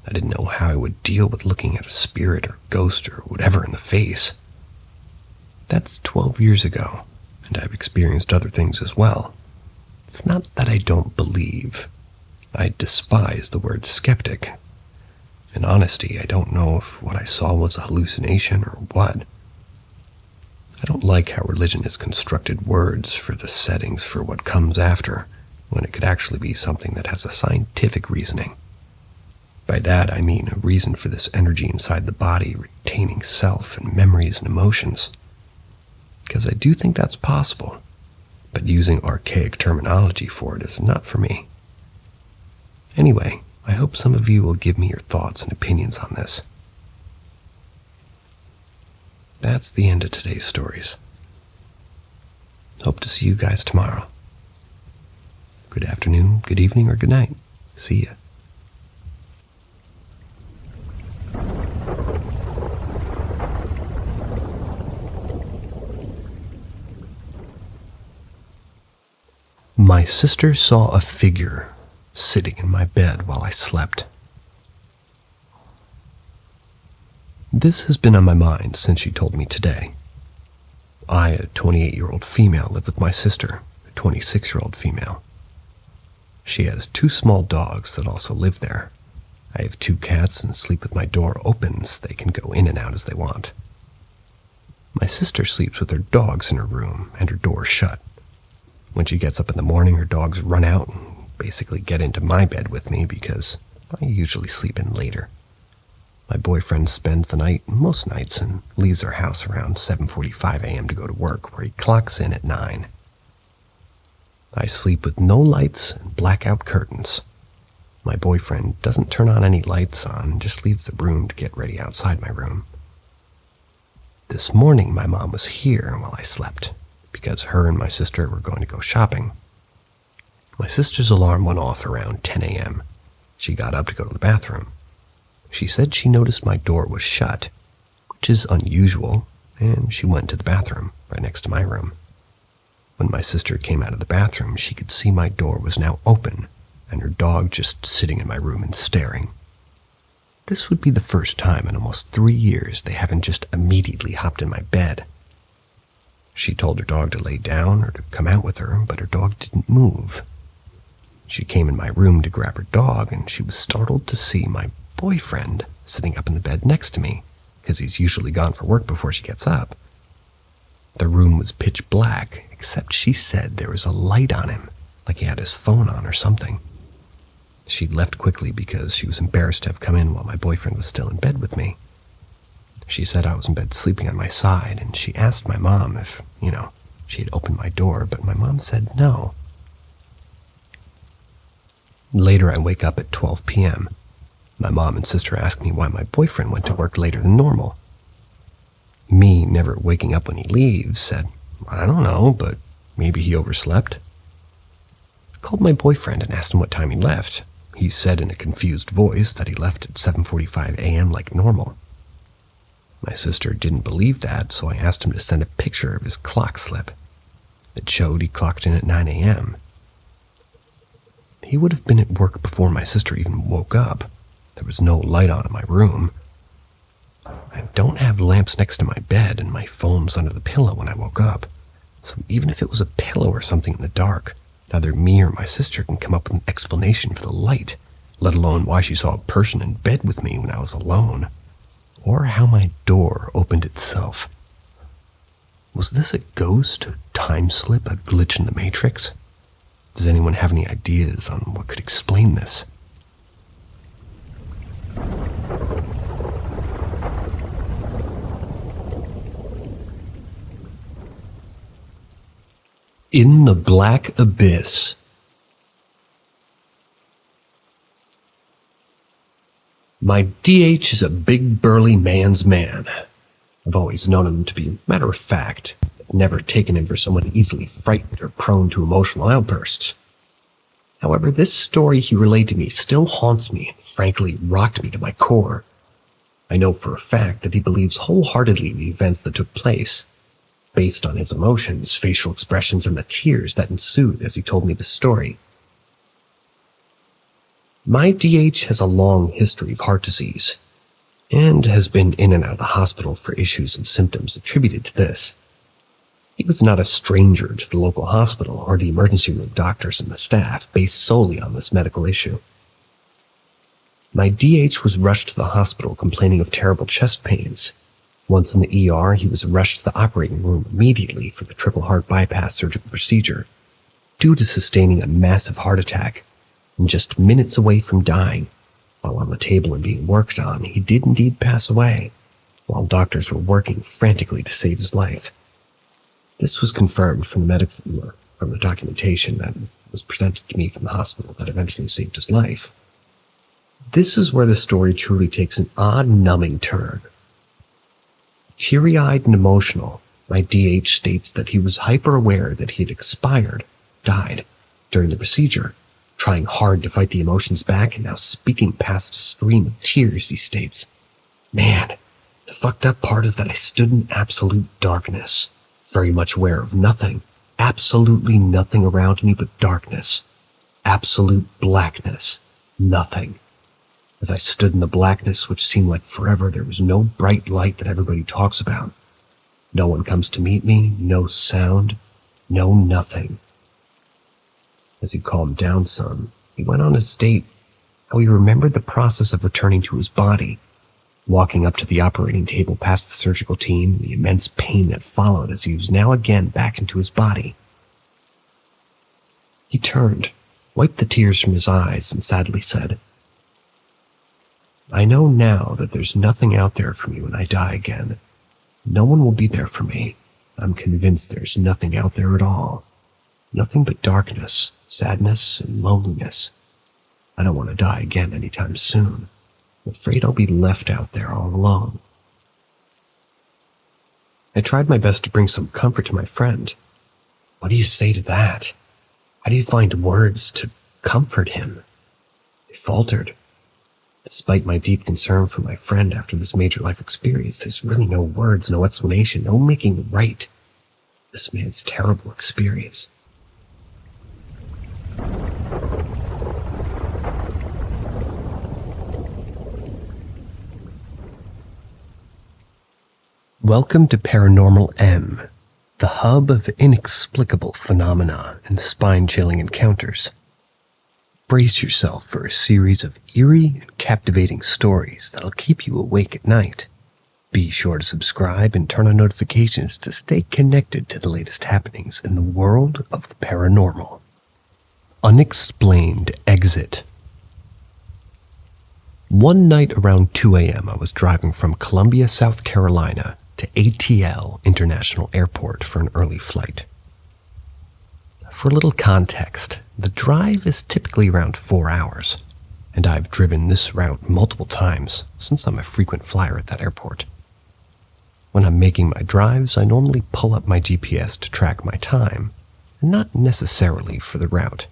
I didn't know how I would deal with looking at a spirit or ghost or whatever in the face. That's 12 years ago, and I've experienced other things as well. It's not that I don't believe. I despise the word skeptic. In honesty, I don't know if what I saw was a hallucination or what. I don't like how religion has constructed words for the settings for what comes after, when it could actually be something that has a scientific reasoning. By that, I mean a reason for this energy inside the body retaining self and memories and emotions. Because I do think that's possible, but using archaic terminology for it is not for me. Anyway, I hope some of you will give me your thoughts and opinions on this. That's the end of today's stories. Hope to see you guys tomorrow. Good afternoon, good evening, or good night. See ya. My sister saw a figure sitting in my bed while I slept. This has been on my mind since she told me today. I, a 28-year-old female, live with my sister, a 26-year-old female. She has 2 small dogs that also live there. I have 2 cats and sleep with my door open so they can go in and out as they want. My sister sleeps with her dogs in her room and her door shut. When she gets up in the morning, her dogs run out and basically get into my bed with me because I usually sleep in later. My boyfriend spends the night most nights and leaves our house around 7:45 a.m. to go to work, where he clocks in at 9. I sleep with no lights and blackout curtains. My boyfriend doesn't turn on any lights on, just leaves the room to get ready outside my room. This morning, my mom was here while I slept because her and my sister were going to go shopping. My sister's alarm went off around 10 a.m. She got up to go to the bathroom. She said she noticed my door was shut, which is unusual, and she went to the bathroom right next to my room. When my sister came out of the bathroom, she could see my door was now open and her dog just sitting in my room and staring. This would be the first time in almost 3 years they haven't just immediately hopped in my bed. She told her dog to lay down or to come out with her, but her dog didn't move. She came in my room to grab her dog, and she was startled to see my boyfriend sitting up in the bed next to me, because he's usually gone for work before she gets up. The room was pitch black, except she said there was a light on him, like he had his phone on or something. She left quickly because she was embarrassed to have come in while my boyfriend was still in bed with me. She said I was in bed sleeping on my side, and she asked my mom if, she had opened my door, but my mom said no. Later, I wake up at 12 p.m. My mom and sister ask me why my boyfriend went to work later than normal. Me, never waking up when he leaves, said, I don't know, but maybe he overslept. I called my boyfriend and asked him what time he left. He said in a confused voice that he left at 7:45 a.m. like normal. My sister didn't believe that, so I asked him to send a picture of his clock slip. It showed he clocked in at 9 a.m. He would have been at work before my sister even woke up. There was no light on in my room. I don't have lamps next to my bed, and my phone's under the pillow when I woke up. So even if it was a pillow or something in the dark, neither me or my sister can come up with an explanation for the light, let alone why she saw a person in bed with me when I was alone, or how my door opened itself. Was this a ghost, a time slip, a glitch in the Matrix? Does anyone have any ideas on what could explain this? In the Black Abyss. My DH is a big burly man's man. I've always known him to be matter-of-fact. I've never taken him for someone easily frightened or prone to emotional outbursts. However, this story he relayed to me still haunts me and frankly rocked me to my core. I know for a fact that he believes wholeheartedly in the events that took place, based on his emotions, facial expressions, and the tears that ensued as he told me the story. My DH has a long history of heart disease, and has been in and out of the hospital for issues and symptoms attributed to this. He was not a stranger to the local hospital or the emergency room doctors and the staff based solely on this medical issue. My DH was rushed to the hospital complaining of terrible chest pains. Once in the ER, he was rushed to the operating room immediately for the triple heart bypass surgical procedure, due to sustaining a massive heart attack, and just minutes away from dying. While on the table and being worked on, he did indeed pass away, while doctors were working frantically to save his life. This was confirmed from the documentation that was presented to me from the hospital that eventually saved his life. This is where the story truly takes an odd, numbing turn. Teary-eyed and emotional, my DH states that he was hyper-aware that he had died, during the procedure, trying hard to fight the emotions back and now speaking past a stream of tears, he states. Man, the fucked up part is that I stood in absolute darkness, very much aware of nothing, absolutely nothing around me but darkness, absolute blackness, nothing. As I stood in the blackness, which seemed like forever, there was no bright light that everybody talks about. No one comes to meet me, no sound, no nothing. As he calmed down some, he went on to state how he remembered the process of returning to his body, walking up to the operating table past the surgical team and the immense pain that followed as he was now again back into his body. He turned, wiped the tears from his eyes, and sadly said, "I know now that there's nothing out there for me when I die again. No one will be there for me. I'm convinced there's nothing out there at all. Nothing but darkness, sadness, and loneliness. I don't want to die again anytime soon. I'm afraid I'll be left out there all alone." I tried my best to bring some comfort to my friend. What do you say to that? How do you find words to comfort him? I faltered. Despite my deep concern for my friend after this major life experience, there's really no words, no explanation, no making it right. This man's terrible experience. Welcome to Paranormal M, the hub of inexplicable phenomena and spine-chilling encounters. Brace yourself for a series of eerie and captivating stories that'll keep you awake at night. Be sure to subscribe and turn on notifications to stay connected to the latest happenings in the world of the paranormal. Unexplained Exit. One night around 2 a.m., I was driving from Columbia, South Carolina to ATL International Airport for an early flight. For a little context, the drive is typically around 4 hours, and I've driven this route multiple times since I'm a frequent flyer at that airport. When I'm making my drives, I normally pull up my GPS to track my time, and not necessarily for the route.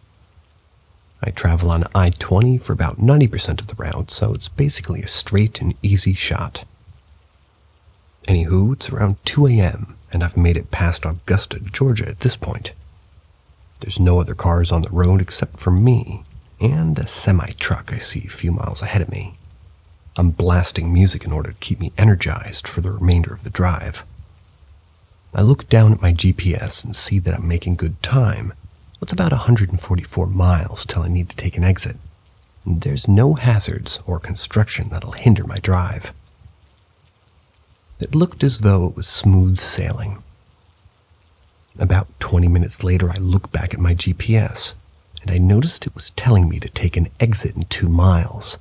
I travel on I-20 for about 90% of the route, so it's basically a straight and easy shot. Anywho, it's around 2 a.m., and I've made it past Augusta, Georgia at this point. There's no other cars on the road except for me, and a semi-truck I see a few miles ahead of me. I'm blasting music in order to keep me energized for the remainder of the drive. I look down at my GPS and see that I'm making good time, with about 144 miles till I need to take an exit, and there's no hazards or construction that'll hinder my drive. It looked as though it was smooth sailing. About 20 minutes later, I look back at my GPS, and I noticed it was telling me to take an exit in 2 miles.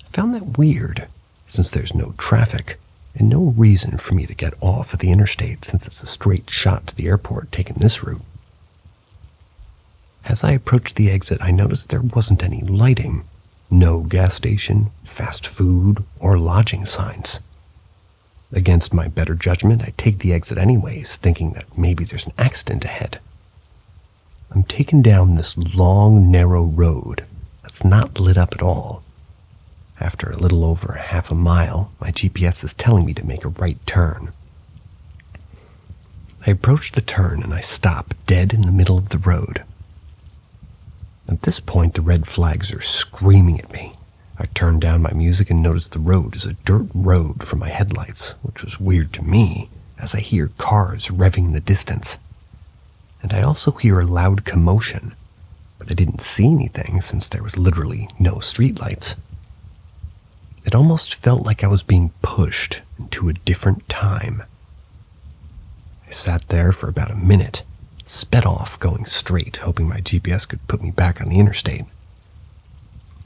I found that weird, since there's no traffic, and no reason for me to get off at the interstate since it's a straight shot to the airport taking this route. As I approached the exit, I noticed there wasn't any lighting, no gas station, fast food, or lodging signs. Against my better judgment, I take the exit anyways, thinking that maybe there's an accident ahead. I'm taken down this long, narrow road that's not lit up at all. After a little over half a mile, my GPS is telling me to make a right turn. I approach the turn and I stop dead in the middle of the road. At this point, the red flags are screaming at me. I turn down my music and notice the road is a dirt road from my headlights, which was weird to me as I hear cars revving in the distance. And I also hear a loud commotion, but I didn't see anything since there was literally no streetlights. It almost felt like I was being pushed into a different time. I sat there for about a minute, sped off going straight, hoping my GPS could put me back on the interstate.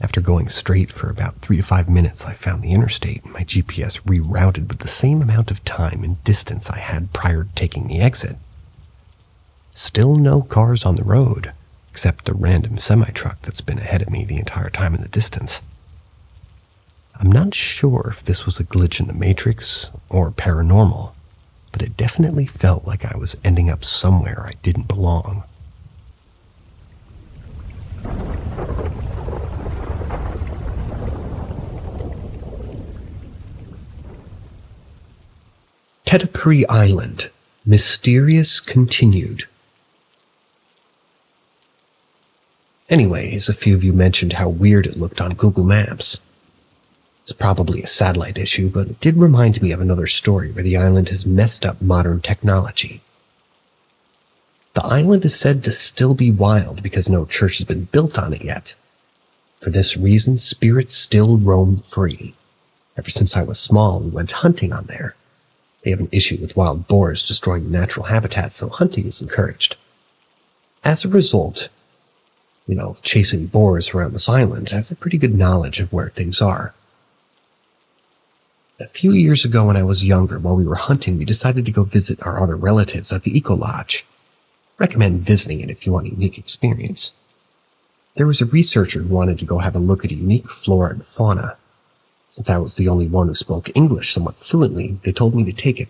After going straight for about 3 to 5 minutes, I found the interstate and my GPS rerouted with the same amount of time and distance I had prior to taking the exit. Still no cars on the road, except the random semi-truck that's been ahead of me the entire time in the distance. I'm not sure if this was a glitch in the Matrix or paranormal, but it definitely felt like I was ending up somewhere I didn't belong. Tetapuri Island, mysterious continued. Anyways, a few of you mentioned how weird it looked on Google Maps. It's probably a satellite issue, but it did remind me of another story where the island has messed up modern technology. The island is said to still be wild because no church has been built on it yet. For this reason, spirits still roam free. Ever since I was small, we went hunting on there. They have an issue with wild boars destroying natural habitat, so hunting is encouraged. As a result, chasing boars around this island, I have a pretty good knowledge of where things are. A few years ago when I was younger, while we were hunting, we decided to go visit our other relatives at the Eco Lodge. Recommend visiting it if you want a unique experience. There was a researcher who wanted to go have a look at a unique flora and fauna. Since I was the only one who spoke English somewhat fluently, they told me to take it.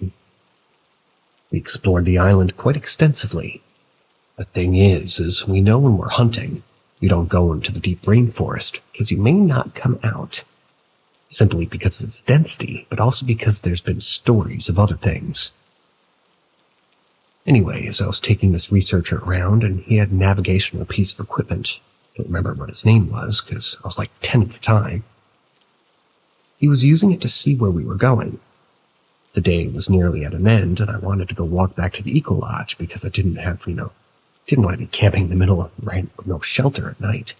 We explored the island quite extensively. The thing is we know when we're hunting, we don't go into the deep rainforest because you may not come out. Simply because of its density, but also because there's been stories of other things. Anyways, I was taking this researcher around and he had a navigational piece of equipment. I don't remember what his name was because I was like 10 at the time. He was using it to see where we were going. The day was nearly at an end and I wanted to go walk back to the Eco Lodge because I didn't want to be camping in the middle of rain with no shelter at night.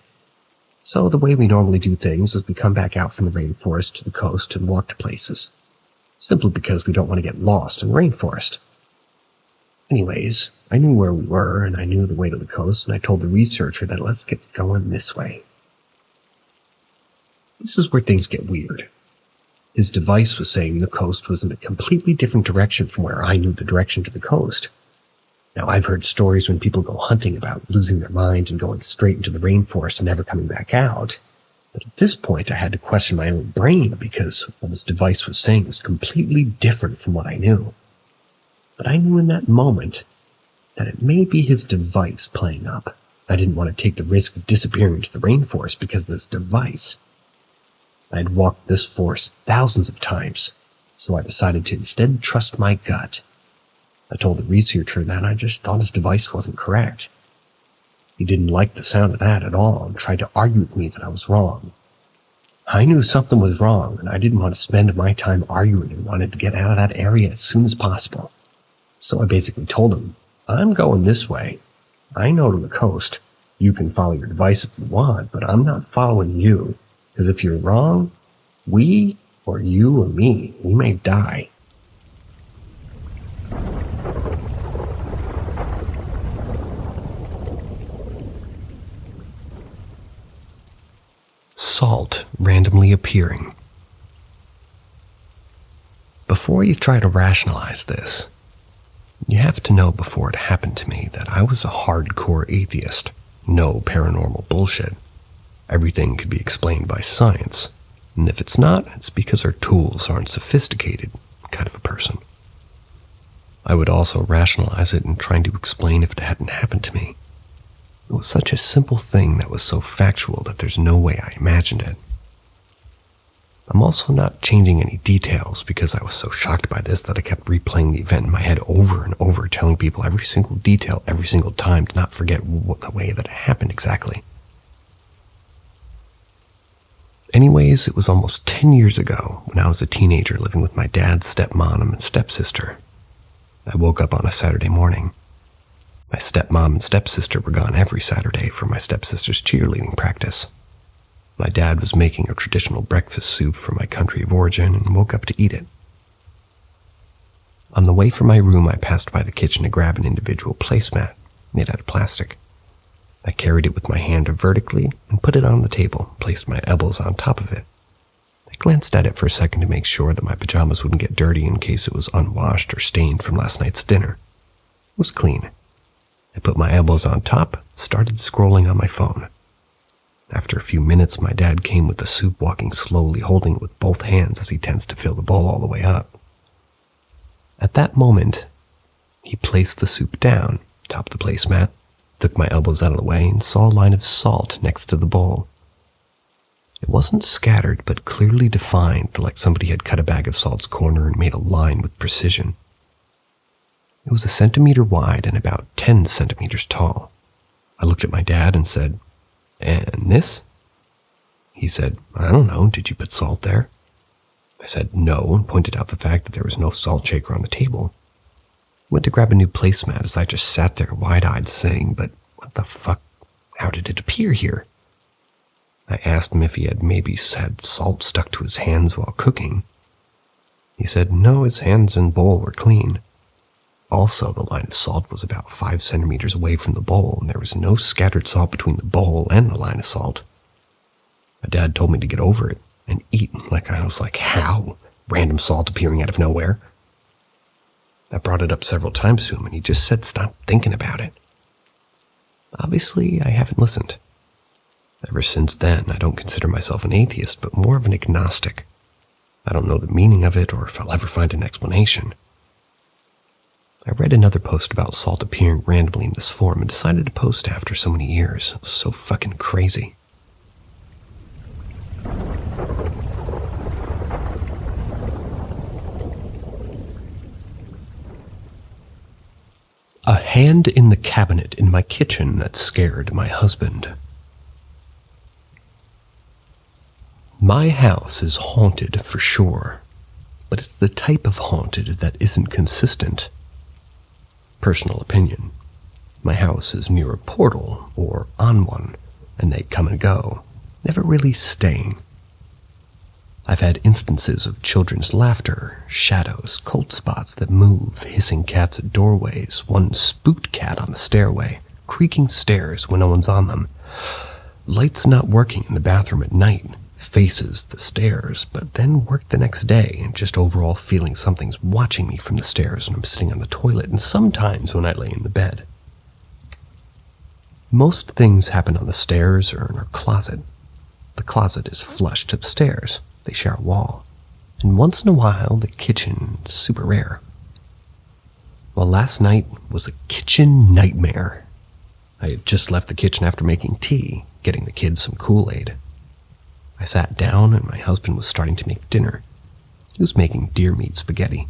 So the way we normally do things is we come back out from the rainforest to the coast and walk to places. Simply because we don't want to get lost in the rainforest. Anyways, I knew where we were and I knew the way to the coast and I told the researcher that let's get going this way. This is where things get weird. His device was saying the coast was in a completely different direction from where I knew the direction to the coast. Now, I've heard stories when people go hunting about losing their mind and going straight into the rainforest and never coming back out. But at this point, I had to question my own brain because what this device was saying was completely different from what I knew. But I knew in that moment that it may be his device playing up. I didn't want to take the risk of disappearing into the rainforest because of this device. I had walked this forest thousands of times, so I decided to instead trust my gut. I told the researcher that I just thought his device wasn't correct. He didn't like the sound of that at all and tried to argue with me that I was wrong. I knew something was wrong and I didn't want to spend my time arguing and wanted to get out of that area as soon as possible. So I basically told him, I'm going this way. I know to the coast. You can follow your device if you want, but I'm not following you. Because if you're wrong, we, or you or me, we may die. Salt randomly appearing. Before you try to rationalize this, you have to know before it happened to me that I was a hardcore atheist. No paranormal bullshit. Everything could be explained by science, and if it's not, it's because our tools aren't sophisticated kind of a person. I would also rationalize it in trying to explain if it hadn't happened to me. It was such a simple thing that was so factual that there's no way I imagined it. I'm also not changing any details because I was so shocked by this that I kept replaying the event in my head over and over, telling people every single detail every single time to not forget the way that it happened exactly. Anyways, it was almost 10 years ago when I was a teenager living with my dad's stepmom and stepsister. I woke up on a Saturday morning. My stepmom and stepsister were gone every Saturday for my stepsister's cheerleading practice. My dad was making a traditional breakfast soup from my country of origin and woke up to eat it. On the way from my room, I passed by the kitchen to grab an individual placemat made out of plastic. I carried it with my hand vertically and put it on the table, placed my elbows on top of it. I glanced at it for a second to make sure that my pajamas wouldn't get dirty in case it was unwashed or stained from last night's dinner. It was clean. I put my elbows on top, started scrolling on my phone. After a few minutes, my dad came with the soup, walking slowly, holding it with both hands as he tends to fill the bowl all the way up. At that moment, he placed the soup down, topped the placemat, took my elbows out of the way, and saw a line of salt next to the bowl. It wasn't scattered, but clearly defined, like somebody had cut a bag of salt's corner and made a line with precision. It was 1 centimeter wide and about 10 centimeters tall. I looked at my dad and said, "And this?" He said, "I don't know, did you put salt there?" I said no and pointed out the fact that there was no salt shaker on the table. Went to grab a new placemat as I just sat there wide-eyed saying, but what the fuck? How did it appear here? I asked him if he had maybe had salt stuck to his hands while cooking. He said no, his hands and bowl were clean. Also, the line of salt was about 5 centimeters away from the bowl, and there was no scattered salt between the bowl and the line of salt. My dad told me to get over it and eat, like I was like, how? Random salt appearing out of nowhere? I brought it up several times to him, and he just said stop thinking about it. Obviously, I haven't listened. Ever since then, I don't consider myself an atheist, but more of an agnostic. I don't know the meaning of it or if I'll ever find an explanation. I read another post about salt appearing randomly in this form and decided to post after so many years. It was so fucking crazy. A hand in the cabinet in my kitchen that scared my husband. My house is haunted for sure, but it's the type of haunted that isn't consistent. Personal opinion. My house is near a portal or on one, and they come and go, never really staying. I've had instances of children's laughter, shadows, cold spots that move, hissing cats at doorways, one spooked cat on the stairway, creaking stairs when no one's on them, lights not working in the bathroom at night, faces the stairs, but then work the next day and just overall feeling something's watching me from the stairs when I'm sitting on the toilet and sometimes when I lay in the bed. Most things happen on the stairs or in our closet. The closet is flush to the stairs. They share a wall. And once in a while, the kitchen is super rare. Well, last night was a kitchen nightmare. I had just left the kitchen after making tea, getting the kids some Kool-Aid. I sat down and my husband was starting to make dinner. He was making deer meat spaghetti.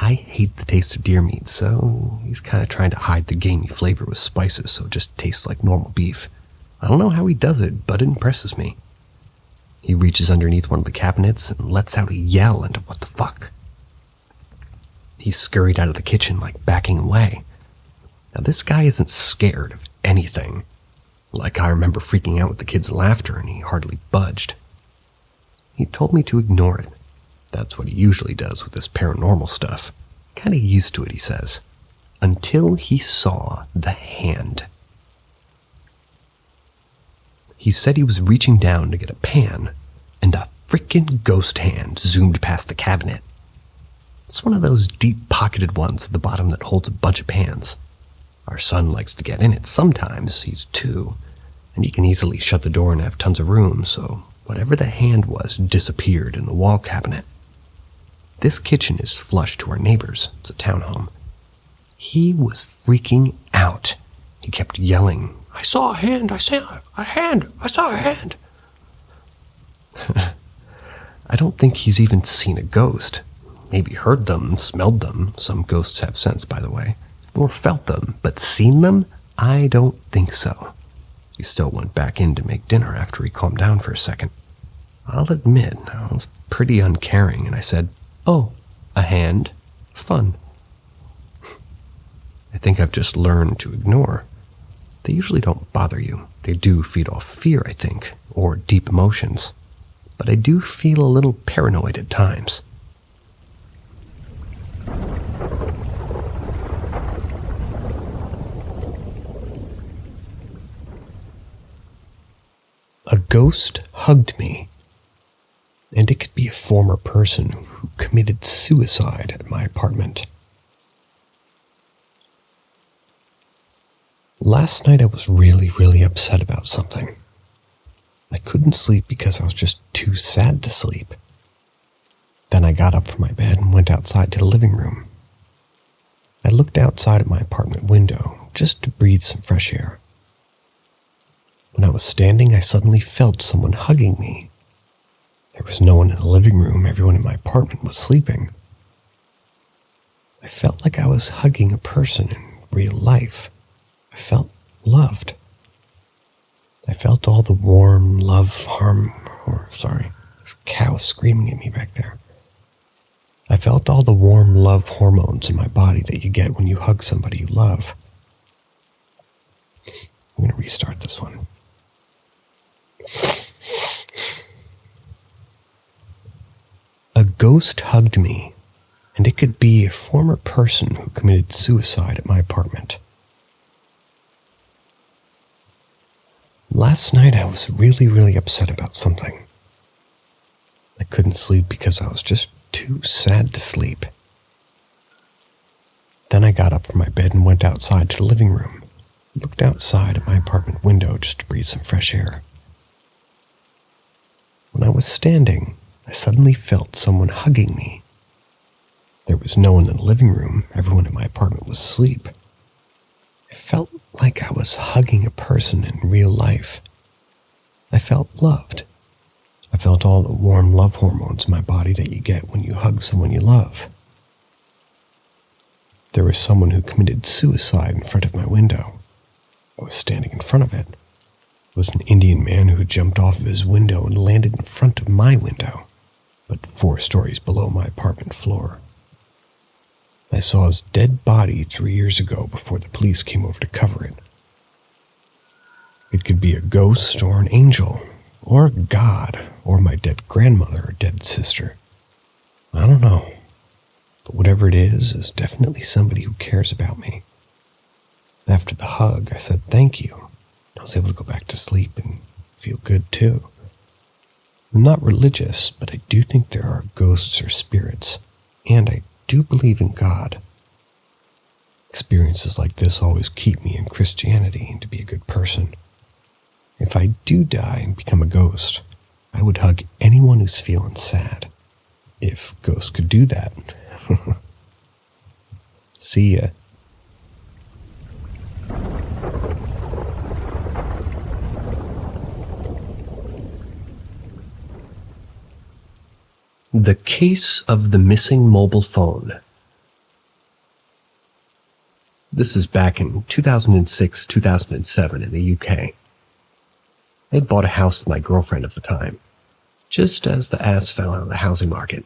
I hate the taste of deer meat, so he's kind of trying to hide the gamey flavor with spices so it just tastes like normal beef. I don't know how he does it, but it impresses me. He reaches underneath one of the cabinets and lets out a yell into what the fuck. He scurried out of the kitchen like backing away. Now this guy isn't scared of anything. Like I remember freaking out with the kids' laughter and he hardly budged. He told me to ignore it. That's what he usually does with this paranormal stuff. Kinda used to it, he says. Until he saw the hand. He said he was reaching down to get a pan, and a frickin' ghost hand zoomed past the cabinet. It's one of those deep-pocketed ones at the bottom that holds a bunch of pans. Our son likes to get in it sometimes, he's 2, and he can easily shut the door and have tons of room, so whatever the hand was disappeared in the wall cabinet. This kitchen is flush to our neighbors. It's a townhome. He was freaking out. He kept yelling, "I saw a hand, I saw a hand, I saw a hand." I don't think he's even seen a ghost. Maybe heard them, smelled them. Some ghosts have sense, by the way. Or felt them, but seen them? I don't think so. He still went back in to make dinner after he calmed down for a second. I'll admit, I was pretty uncaring, and I said, "Oh, a hand? Fun." I think I've just learned to ignore. They usually don't bother you. They do feed off fear, I think, or deep emotions. But I do feel a little paranoid at times. A ghost hugged me, and it could be a former person who committed suicide at my apartment. Last night I was really upset about something. I couldn't sleep because I was just too sad to sleep. Then I got up from my bed and went outside to the living room. I looked outside at my apartment window just to breathe some fresh air. When I was standing, I suddenly felt someone hugging me. There was no one in the living room. Everyone in my apartment was sleeping. I felt like I was hugging a person in real life. I felt loved. I felt all the warm love, there's a cow screaming at me back there. I felt all the warm love hormones in my body that you get when you hug somebody you love. I'm going to restart this one. A ghost hugged me, and it could be a former person who committed suicide at my apartment. Last night I was really upset about something. I couldn't sleep because I was just too sad to sleep. Then I got up from my bed and went outside to the living room. Looked outside at my apartment window just to breathe some fresh air. When I was standing, I suddenly felt someone hugging me. There was no one in the living room. Everyone in my apartment was asleep. I felt like I was hugging a person in real life. I felt loved. I felt all the warm love hormones in my body that you get when you hug someone you love. There was someone who committed suicide in front of my window. I was standing in front of it. It was an Indian man who jumped off of his window and landed in front of my window, but 4 stories below my apartment floor. I saw his dead body 3 years ago before the police came over to cover it. It could be a ghost or an angel, or God, or my dead grandmother or dead sister. I don't know, but whatever it is definitely somebody who cares about me. After the hug, I said thank you. I was able to go back to sleep and feel good too. I'm not religious, but I do think there are ghosts or spirits, and I do believe in God. Experiences like this always keep me in Christianity and to be a good person. If I do die and become a ghost, I would hug anyone who's feeling sad. If ghosts could do that. See ya. The Case of the Missing Mobile Phone. This is back in 2006-2007 in the UK. I had bought a house with my girlfriend at the time, just as the ass fell out of the housing market.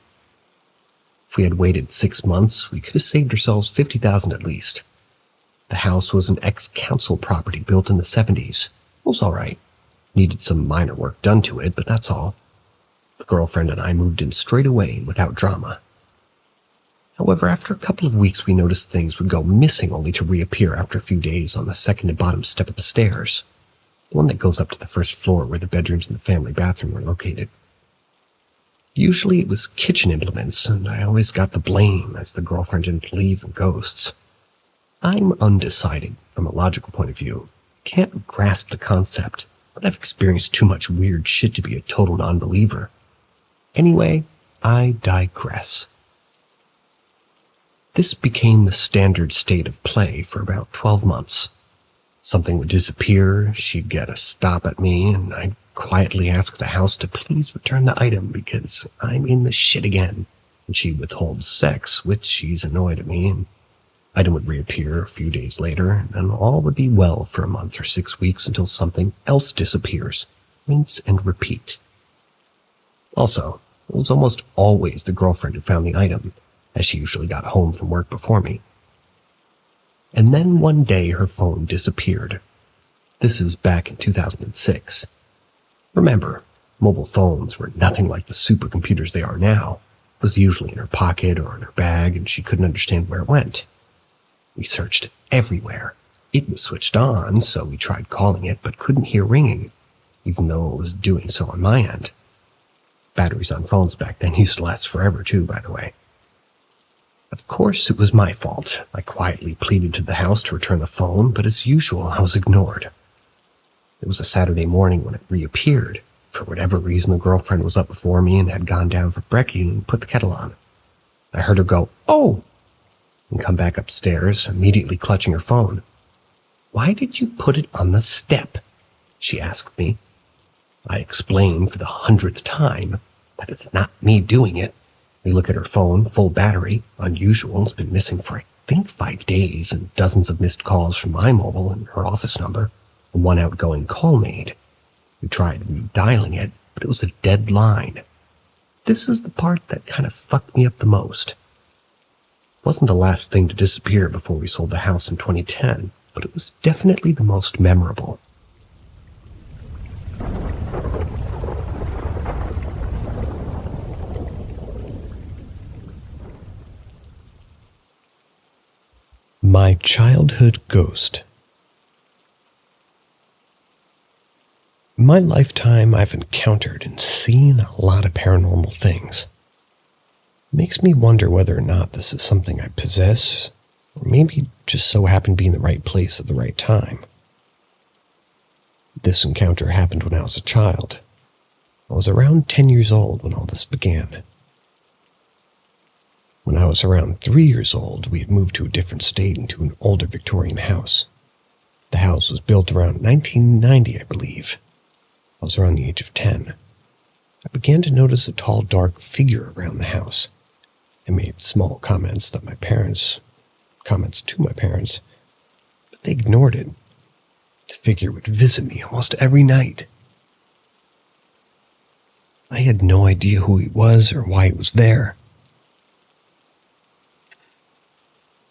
If we had waited 6 months, we could have saved ourselves $50,000 at least. The house was an ex-council property built in the 70s. It was all right. Needed some minor work done to it, but that's all. The girlfriend and I moved in straight away without drama. However, after a couple of weeks, we noticed things would go missing only to reappear after a few days on the second to bottom step of the stairs, the one that goes up to the first floor where the bedrooms and the family bathroom were located. Usually it was kitchen implements, and I always got the blame as the girlfriend didn't believe in ghosts. I'm undecided from a logical point of view. Can't grasp the concept, but I've experienced too much weird shit to be a total non-believer. Anyway, I digress. This became the standard state of play for about 12 months. Something would disappear, she'd get a stop at me, and I'd quietly ask the house to please return the item because I'm in the shit again. And she'd withhold sex, which she's annoyed at me, and item would reappear a few days later, and then all would be well for a month or 6 weeks until something else disappears. Rinse and repeat. Also, it was almost always the girlfriend who found the item, as she usually got home from work before me. And then one day her phone disappeared. This is back in 2006. Remember, mobile phones were nothing like the supercomputers they are now. It was usually in her pocket or in her bag, and she couldn't understand where it went. We searched everywhere. It was switched on, so we tried calling it, but couldn't hear ringing, even though it was doing so on my end. Batteries on phones back then used to last forever too, by the way. Of course, it was my fault. I quietly pleaded to the house to return the phone, but as usual, I was ignored. It was a Saturday morning when it reappeared. For whatever reason, the girlfriend was up before me and had gone down for brekkie and put the kettle on. I heard her go, "Oh!" and come back upstairs, immediately clutching her phone. "Why did you put it on the step?" she asked me. I explained for the 100th time that it's not me doing it. We look at her phone, full battery, unusual. It's been missing for, I think, 5 days, and dozens of missed calls from my mobile and her office number, and one outgoing call made. We tried redialing it, but it was a dead line. This is the part that kind of fucked me up the most. It wasn't the last thing to disappear before we sold the house in 2010, but it was definitely the most memorable. My childhood ghost. In my lifetime, I've encountered and seen a lot of paranormal things. It makes me wonder whether or not this is something I possess, or maybe just so happen to be in the right place at the right time. This encounter happened when I was a child. I was around 10 years old when all this began. When I was around 3 years old, we had moved to a different state into an older Victorian house. The house was built around 1990, I believe. I was around the age of 10. I began to notice a tall, dark figure around the house. I made small comments to my parents, but they ignored it. The figure would visit me almost every night. I had no idea who he was or why he was there.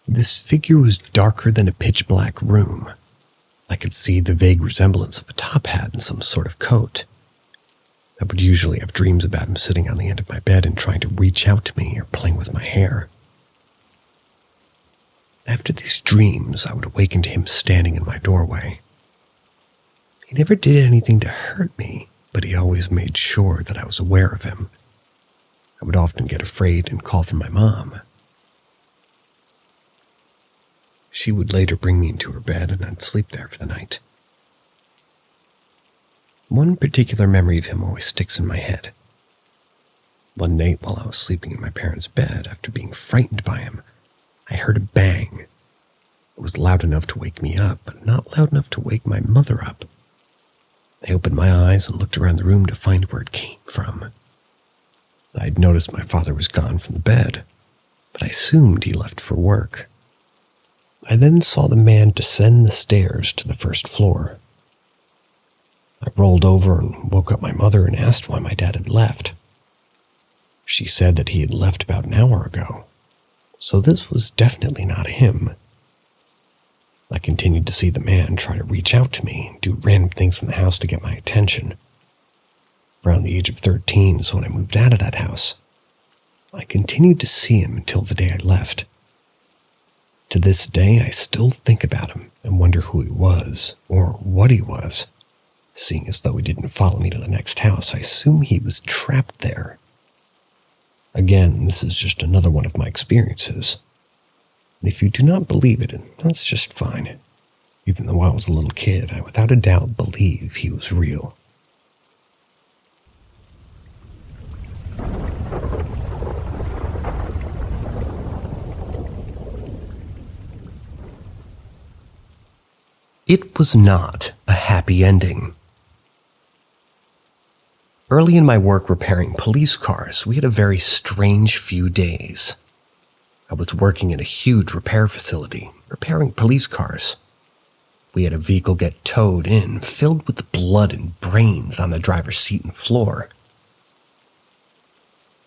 This figure was darker than a pitch-black room. I could see the vague resemblance of a top hat and some sort of coat. I would usually have dreams about him sitting on the end of my bed and trying to reach out to me or playing with my hair. After these dreams, I would awaken to him standing in my doorway. He never did anything to hurt me, but he always made sure that I was aware of him. I would often get afraid and call for my mom. She would later bring me into her bed and I'd sleep there for the night. One particular memory of him always sticks in my head. One night while I was sleeping in my parents' bed after being frightened by him, I heard a bang. It was loud enough to wake me up, but not loud enough to wake my mother up. I opened my eyes and looked around the room to find where it came from. I'd noticed my father was gone from the bed, but I assumed he left for work. I then saw the man descend the stairs to the first floor. I rolled over and woke up my mother and asked why my dad had left. She said that he had left about an hour ago, so this was definitely not him. I continued to see the man try to reach out to me and do random things in the house to get my attention. Around the age of 13 is when I moved out of that house. I continued to see him until the day I left. To this day, I still think about him and wonder who he was, or what he was. Seeing as though he didn't follow me to the next house, I assume he was trapped there. Again, this is just another one of my experiences. And if you do not believe it, that's just fine. Even though I was a little kid, I without a doubt believe he was real. It was not a happy ending. Early in my work repairing police cars, we had a very strange few days. I was working in a huge repair facility, repairing police cars. We had a vehicle get towed in, filled with blood and brains on the driver's seat and floor.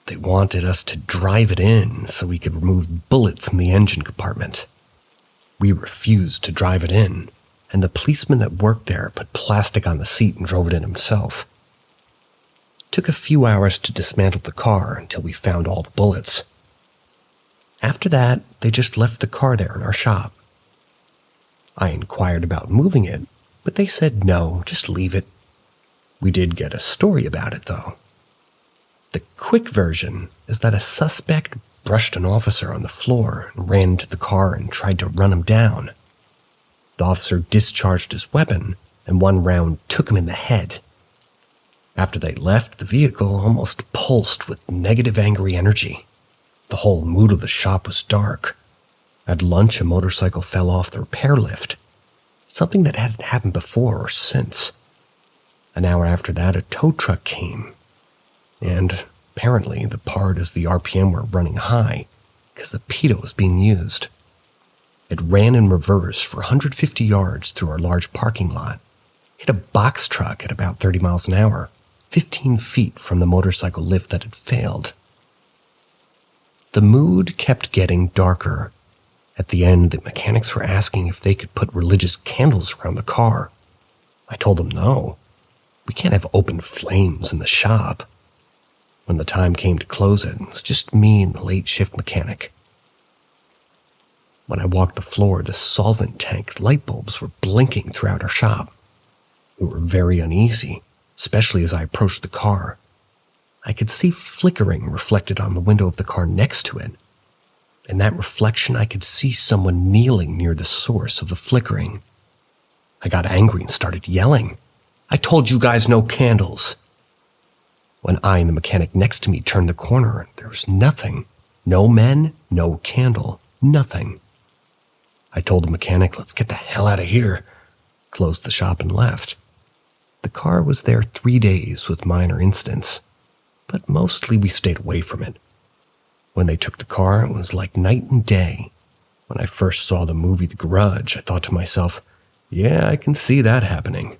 They wanted us to drive it in so we could remove bullets in the engine compartment. We refused to drive it in, and the policeman that worked there put plastic on the seat and drove it in himself. It took a few hours to dismantle the car until we found all the bullets. After that, they just left the car there in our shop. I inquired about moving it, but they said no, just leave it. We did get a story about it, though. The quick version is that a suspect brushed an officer on the floor and ran into the car and tried to run him down. The officer discharged his weapon, and one round took him in the head. After they left, the vehicle almost pulsed with negative, angry energy. The whole mood of the shop was dark. At lunch, a motorcycle fell off the repair lift, something that hadn't happened before or since. An hour after that, a tow truck came, and apparently the part is the RPM were running high because the PETA was being used. It ran in reverse for 150 yards through our large parking lot, hit a box truck at about 30 miles an hour, 15 feet from the motorcycle lift that had failed. The mood kept getting darker. At the end, the mechanics were asking if they could put religious candles around the car. I told them no. We can't have open flames in the shop. When the time came to close it was just me and the late shift mechanic. When I walked the floor, the solvent tank light bulbs were blinking throughout our shop. We were very uneasy, especially as I approached the car. I could see flickering reflected on the window of the car next to it. In that reflection, I could see someone kneeling near the source of the flickering. I got angry and started yelling. "I told you guys no candles." When I and the mechanic next to me turned the corner, there was nothing. No men, no candle, nothing. I told the mechanic, "Let's get the hell out of here," closed the shop and left. The car was there 3 days with minor incidents, but mostly we stayed away from it. When they took the car, it was like night and day. When I first saw the movie The Grudge, I thought to myself, yeah, I can see that happening.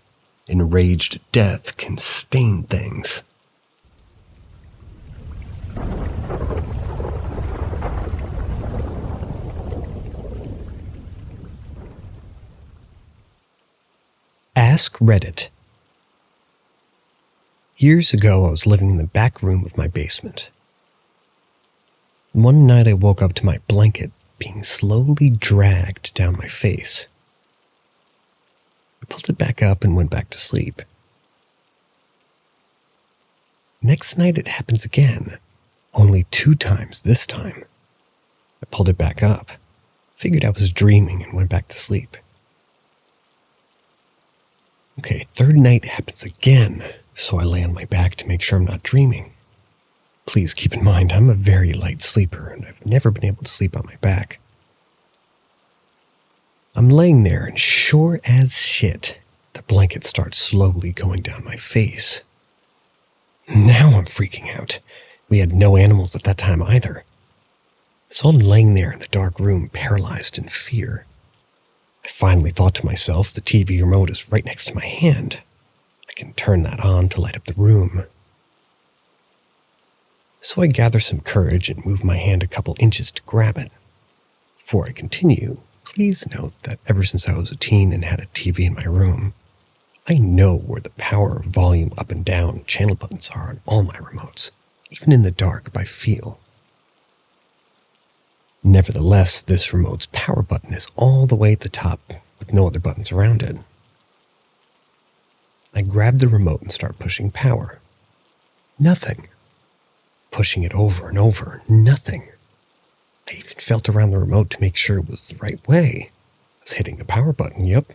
Enraged death can stain things. Ask Reddit. Years ago, I was living in the back room of my basement. One night I woke up to my blanket being slowly dragged down my face. I pulled it back up and went back to sleep. Next night it happens again, only 2 times this time. I pulled it back up, figured I was dreaming and went back to sleep. Okay, 3rd night happens again, so I lay on my back to make sure I'm not dreaming. Please keep in mind, I'm a very light sleeper, and I've never been able to sleep on my back. I'm laying there, and sure as shit, the blanket starts slowly going down my face. Now I'm freaking out. We had no animals at that time either. So I'm laying there in the dark room, paralyzed in fear. I finally thought to myself, the TV remote is right next to my hand. I can turn that on to light up the room. So I gather some courage and move my hand a couple inches to grab it. Before I continue, please note that ever since I was a teen and had a TV in my room, I know where the power, volume, up and down channel buttons are on all my remotes, even in the dark by feel. Nevertheless, this remote's power button is all the way at the top with no other buttons around it. I grab the remote and start pushing power. Nothing. Pushing it over and over, nothing. I even felt around the remote to make sure it was the right way. I was hitting the power button, yep.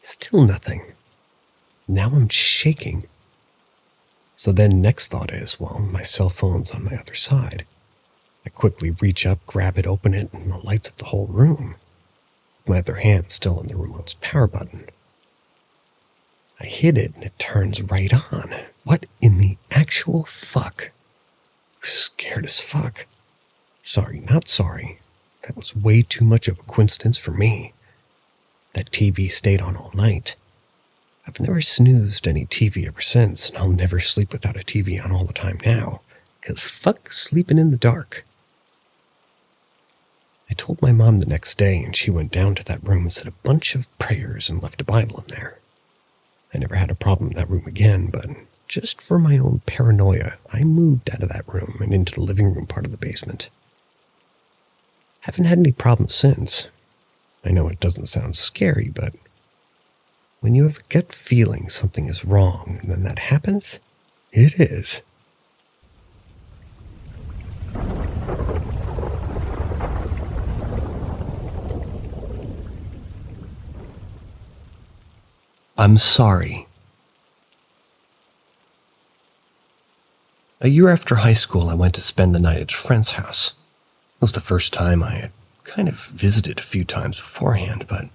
Still nothing. Now I'm shaking. So then next thought is, well, my cell phone's on my other side. I quickly reach up, grab it, open it, and it lights up the whole room. With my other hand still on the remote's power button. I hit it and it turns right on. What in the actual fuck? I was scared as fuck. Sorry, not sorry. That was way too much of a coincidence for me. That TV stayed on all night. I've never snoozed any TV ever since, and I'll never sleep without a TV on all the time now, 'cause fuck sleeping in the dark. I told my mom the next day, and she went down to that room and said a bunch of prayers and left a Bible in there. I never had a problem in that room again, but just for my own paranoia, I moved out of that room and into the living room part of the basement. Haven't had any problems since. I know it doesn't sound scary, but when you have a gut feeling something is wrong and then that happens, it is. I'm sorry. A year after high school, I went to spend the night at a friend's house. It was the first time. I had kind of visited a few times beforehand, but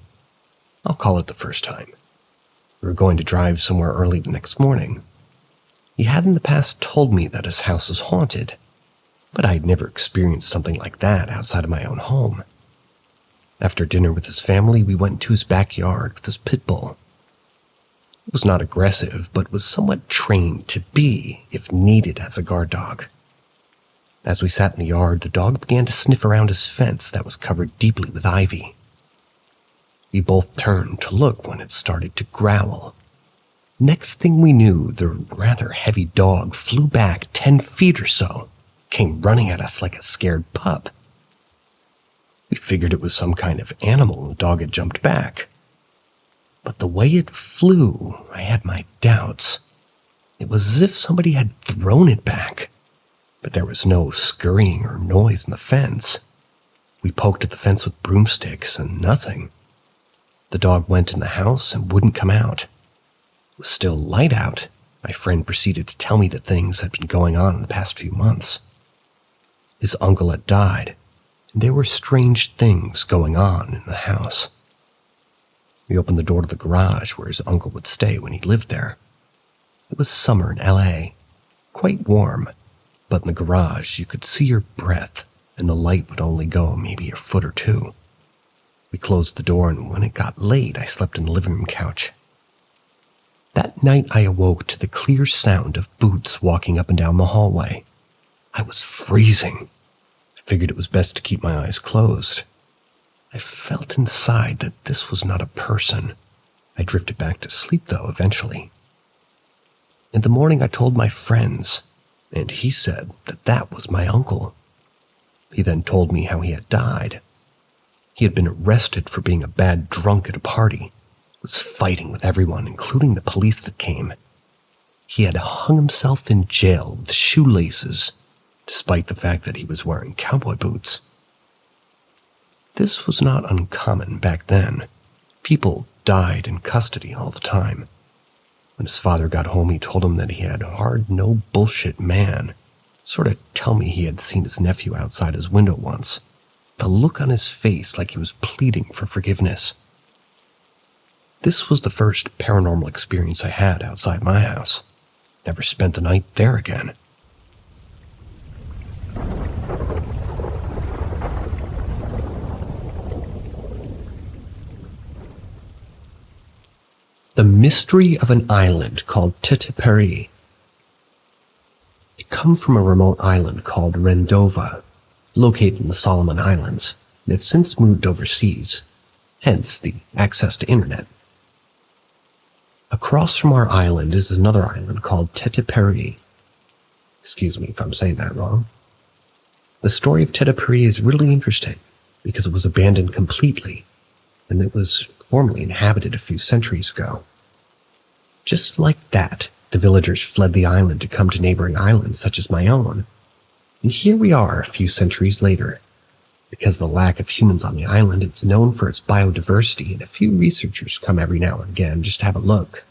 I'll call it the first time. We were going to drive somewhere early the next morning. He had in the past told me that his house was haunted, but I had never experienced something like that outside of my own home. After dinner with his family, we went into his backyard with his pit bull. It was not aggressive, but was somewhat trained to be, if needed, as a guard dog. As we sat in the yard, the dog began to sniff around his fence that was covered deeply with ivy. We both turned to look when it started to growl. Next thing we knew, the rather heavy dog flew back 10 feet or so, came running at us like a scared pup. We figured it was some kind of animal and the dog had jumped back. But the way it flew, I had my doubts. It was as if somebody had thrown it back, but there was no scurrying or noise in the fence. We poked at the fence with broomsticks and nothing. The dog went in the house and wouldn't come out. It was still light out. My friend proceeded to tell me that things had been going on in the past few months. His uncle had died, and there were strange things going on in the house. We opened the door to the garage where his uncle would stay when he lived there. It was summer in LA, quite warm, but in the garage you could see your breath, and the light would only go maybe a foot or two. We closed the door, and when it got late, I slept in the living room couch. That night I awoke to the clear sound of boots walking up and down the hallway. I was freezing. I figured it was best to keep my eyes closed. I felt inside that this was not a person. I drifted back to sleep, though, eventually. In the morning I told my friends, and he said that that was my uncle. He then told me how he had died. He had been arrested for being a bad drunk at a party, was fighting with everyone, including the police that came. He had hung himself in jail with shoelaces, despite the fact that he was wearing cowboy boots. This was not uncommon back then. People died in custody all the time. When his father got home, he told him that he had hard, no bullshit man sort of tell me he had seen his nephew outside his window once. The look on his face like he was pleading for forgiveness. This was the first paranormal experience I had outside my house. Never spent the night there again. The mystery of an island called Tete-Peri. It comes from a remote island called Rendova, located in the Solomon Islands, and have since moved overseas, hence the access to internet. Across from our island is another island called Tete-Peri. Excuse me if I'm saying that wrong. The story of Tete-Peri is really interesting because it was abandoned completely, and it was formerly inhabited a few centuries ago. Just like that, the villagers fled the island to come to neighboring islands such as my own. And here we are a few centuries later. Because of the lack of humans on the island, it's known for its biodiversity, and a few researchers come every now and again just to have a look.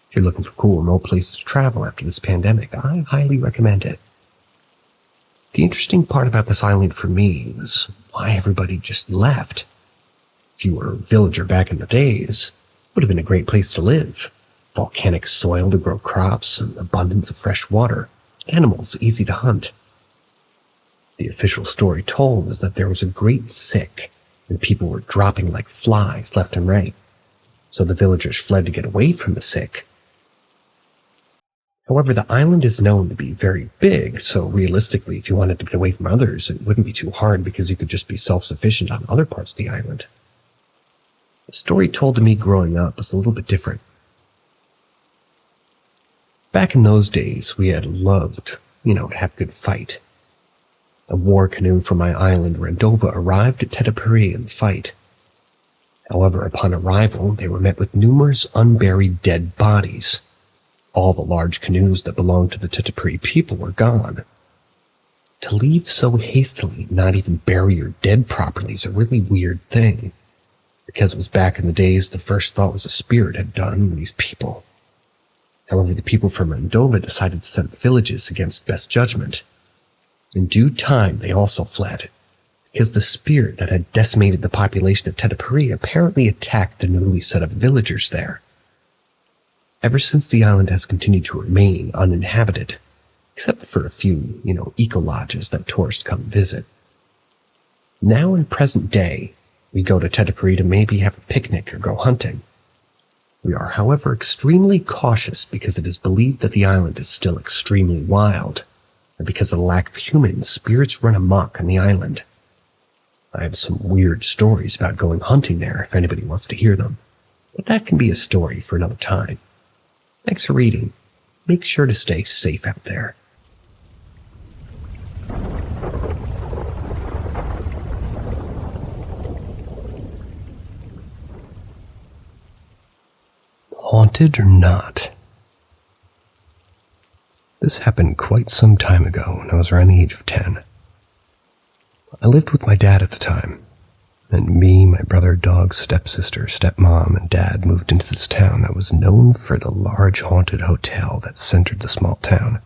If you're looking for cool remote places to travel after this pandemic, I highly recommend it. The interesting part about this island for me was why everybody just left. If you were a villager back in the days, it would have been a great place to live. Volcanic soil to grow crops, and abundance of fresh water, animals easy to hunt. The official story told is that there was a great sick, and people were dropping like flies left and right, so the villagers fled to get away from the sick. However, the island is known to be very big, so realistically, if you wanted to get away from others, it wouldn't be too hard because you could just be self-sufficient on other parts of the island. The story told to me growing up was a little bit different. Back in those days, we had loved, to have a good fight. A war canoe from my island, Rendova, arrived at Tete-Peri in the fight. However, upon arrival, they were met with numerous unburied dead bodies. All the large canoes that belonged to the Tete-Peri people were gone. To leave so hastily, not even bury your dead properly, is a really weird thing. Because it was back in the days, the first thought was a spirit had done with these people. However, the people from Rendova decided to set up villages against best judgment. In due time, they also fled, because the spirit that had decimated the population of Tete-Peri apparently attacked the newly set up villagers there. Ever since, the island has continued to remain uninhabited, except for a few, eco-lodges that tourists come visit. Now in present day, we go to Tete-Peri to maybe have a picnic or go hunting. We are, however, extremely cautious because it is believed that the island is still extremely wild, and because of the lack of humans, spirits run amok on the island. I have some weird stories about going hunting there if anybody wants to hear them, but that can be a story for another time. Thanks for reading. Make sure to stay safe out there. Haunted or not? This happened quite some time ago when I was around the age of 10. I lived with my dad at the time, and me, my brother, dog, stepsister, stepmom, and dad moved into this town that was known for the large haunted hotel that centered the small town.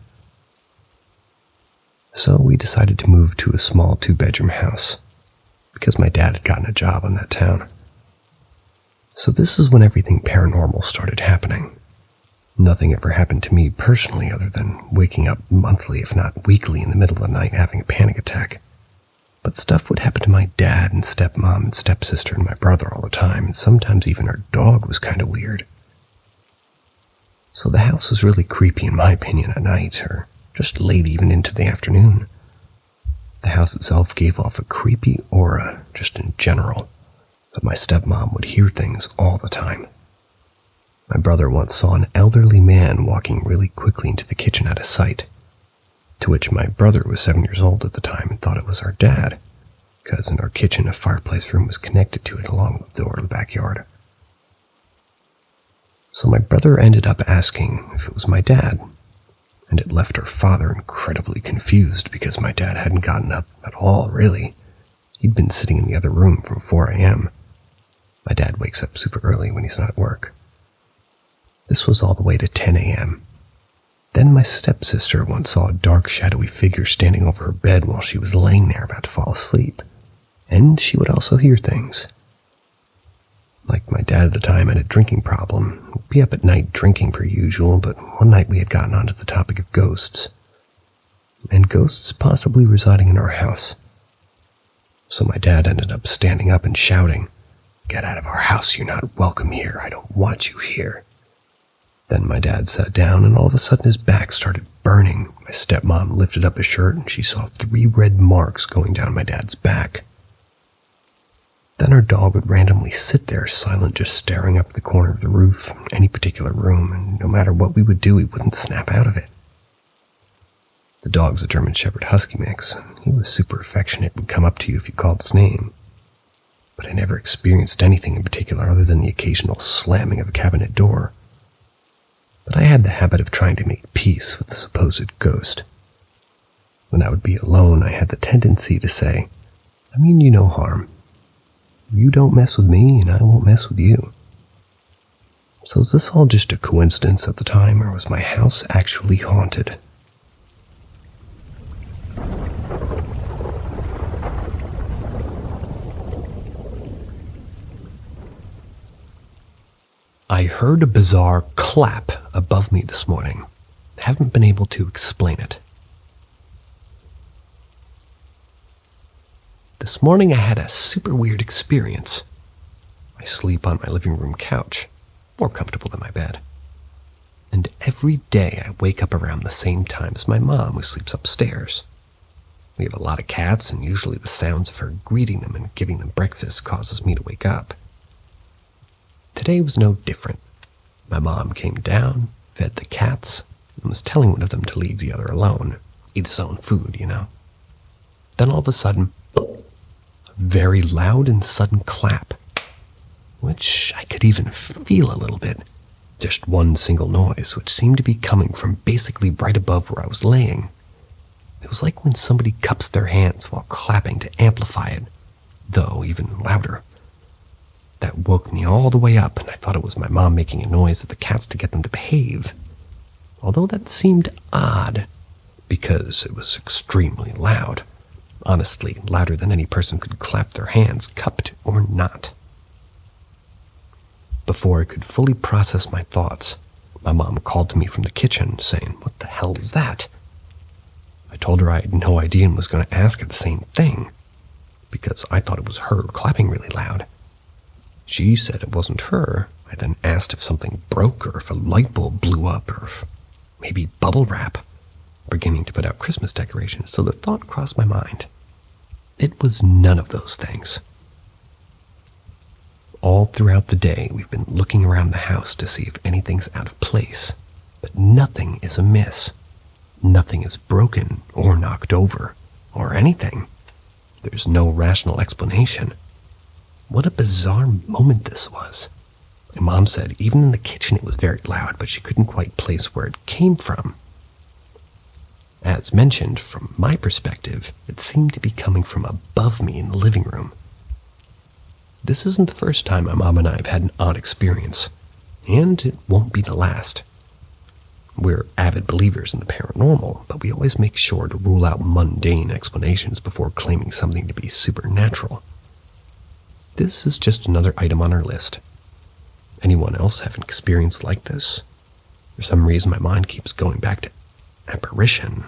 So we decided to move to a small 2-bedroom house, because my dad had gotten a job on that town. So this is when everything paranormal started happening. Nothing ever happened to me personally other than waking up monthly, if not weekly, in the middle of the night having a panic attack. But stuff would happen to my dad and stepmom and stepsister and my brother all the time, and sometimes even our dog was kind of weird. So the house was really creepy in my opinion at night, or just late even into the afternoon. The house itself gave off a creepy aura, just in general. But my stepmom would hear things all the time. My brother once saw an elderly man walking really quickly into the kitchen out of sight, to which my brother was 7 years old at the time and thought it was our dad, because in our kitchen a fireplace room was connected to it along the door to the backyard. So my brother ended up asking if it was my dad, and it left our father incredibly confused because my dad hadn't gotten up at all, really. He'd been sitting in the other room from 4 a.m. My dad wakes up super early when he's not at work. This was all the way to 10 a.m. Then my stepsister once saw a dark, shadowy figure standing over her bed while she was laying there about to fall asleep. And she would also hear things. Like my dad at the time had a drinking problem. He'd be up at night drinking per usual, but one night we had gotten onto the topic of ghosts. And ghosts possibly residing in our house. So my dad ended up standing up and shouting, "Get out of our house, you're not welcome here, I don't want you here." Then my dad sat down and all of a sudden his back started burning. My stepmom lifted up his shirt and she saw 3 red marks going down my dad's back. Then our dog would randomly sit there silent, just staring up at the corner of the roof, any particular room, and no matter what we would do, he wouldn't snap out of it. The dog's a German Shepherd Husky mix, and he was super affectionate and would come up to you if you called his name. But I never experienced anything in particular other than the occasional slamming of a cabinet door. But I had the habit of trying to make peace with the supposed ghost. When I would be alone, I had the tendency to say, "I mean you no harm. You don't mess with me, and I won't mess with you." So is this all just a coincidence at the time, or was my house actually haunted? I heard a bizarre clap above me this morning. Haven't been able to explain it. This morning I had a super weird experience. I sleep on my living room couch, more comfortable than my bed. And every day I wake up around the same time as my mom, who sleeps upstairs. We have a lot of cats, and usually the sounds of her greeting them and giving them breakfast causes me to wake up. Today was no different. My mom came down, fed the cats, and was telling one of them to leave the other alone, eat his own food, you know. Then all of a sudden, a very loud and sudden clap, which I could even feel a little bit. Just one single noise, which seemed to be coming from basically right above where I was laying. It was like when somebody cups their hands while clapping to amplify it, though even louder. That woke me all the way up, and I thought it was my mom making a noise at the cats to get them to behave. Although that seemed odd, because it was extremely loud. Honestly, louder than any person could clap their hands, cupped or not. Before I could fully process my thoughts, my mom called to me from the kitchen, saying, "What the hell was that?" I told her I had no idea and was going to ask her the same thing, because I thought it was her clapping really loud. She said it wasn't her. I then asked if something broke or if a light bulb blew up or if maybe bubble wrap, beginning to put out Christmas decorations, so the thought crossed my mind. It was none of those things. All throughout the day, we've been looking around the house to see if anything's out of place, but nothing is amiss. Nothing is broken or knocked over or anything. There's no rational explanation. What a bizarre moment this was. My mom said even in the kitchen it was very loud, but she couldn't quite place where it came from. As mentioned, from my perspective, it seemed to be coming from above me in the living room. This isn't the first time my mom and I have had an odd experience, and it won't be the last. We're avid believers in the paranormal, but we always make sure to rule out mundane explanations before claiming something to be supernatural. This is just another item on our list. Anyone else have an experience like this? For some reason my mind keeps going back to apparition,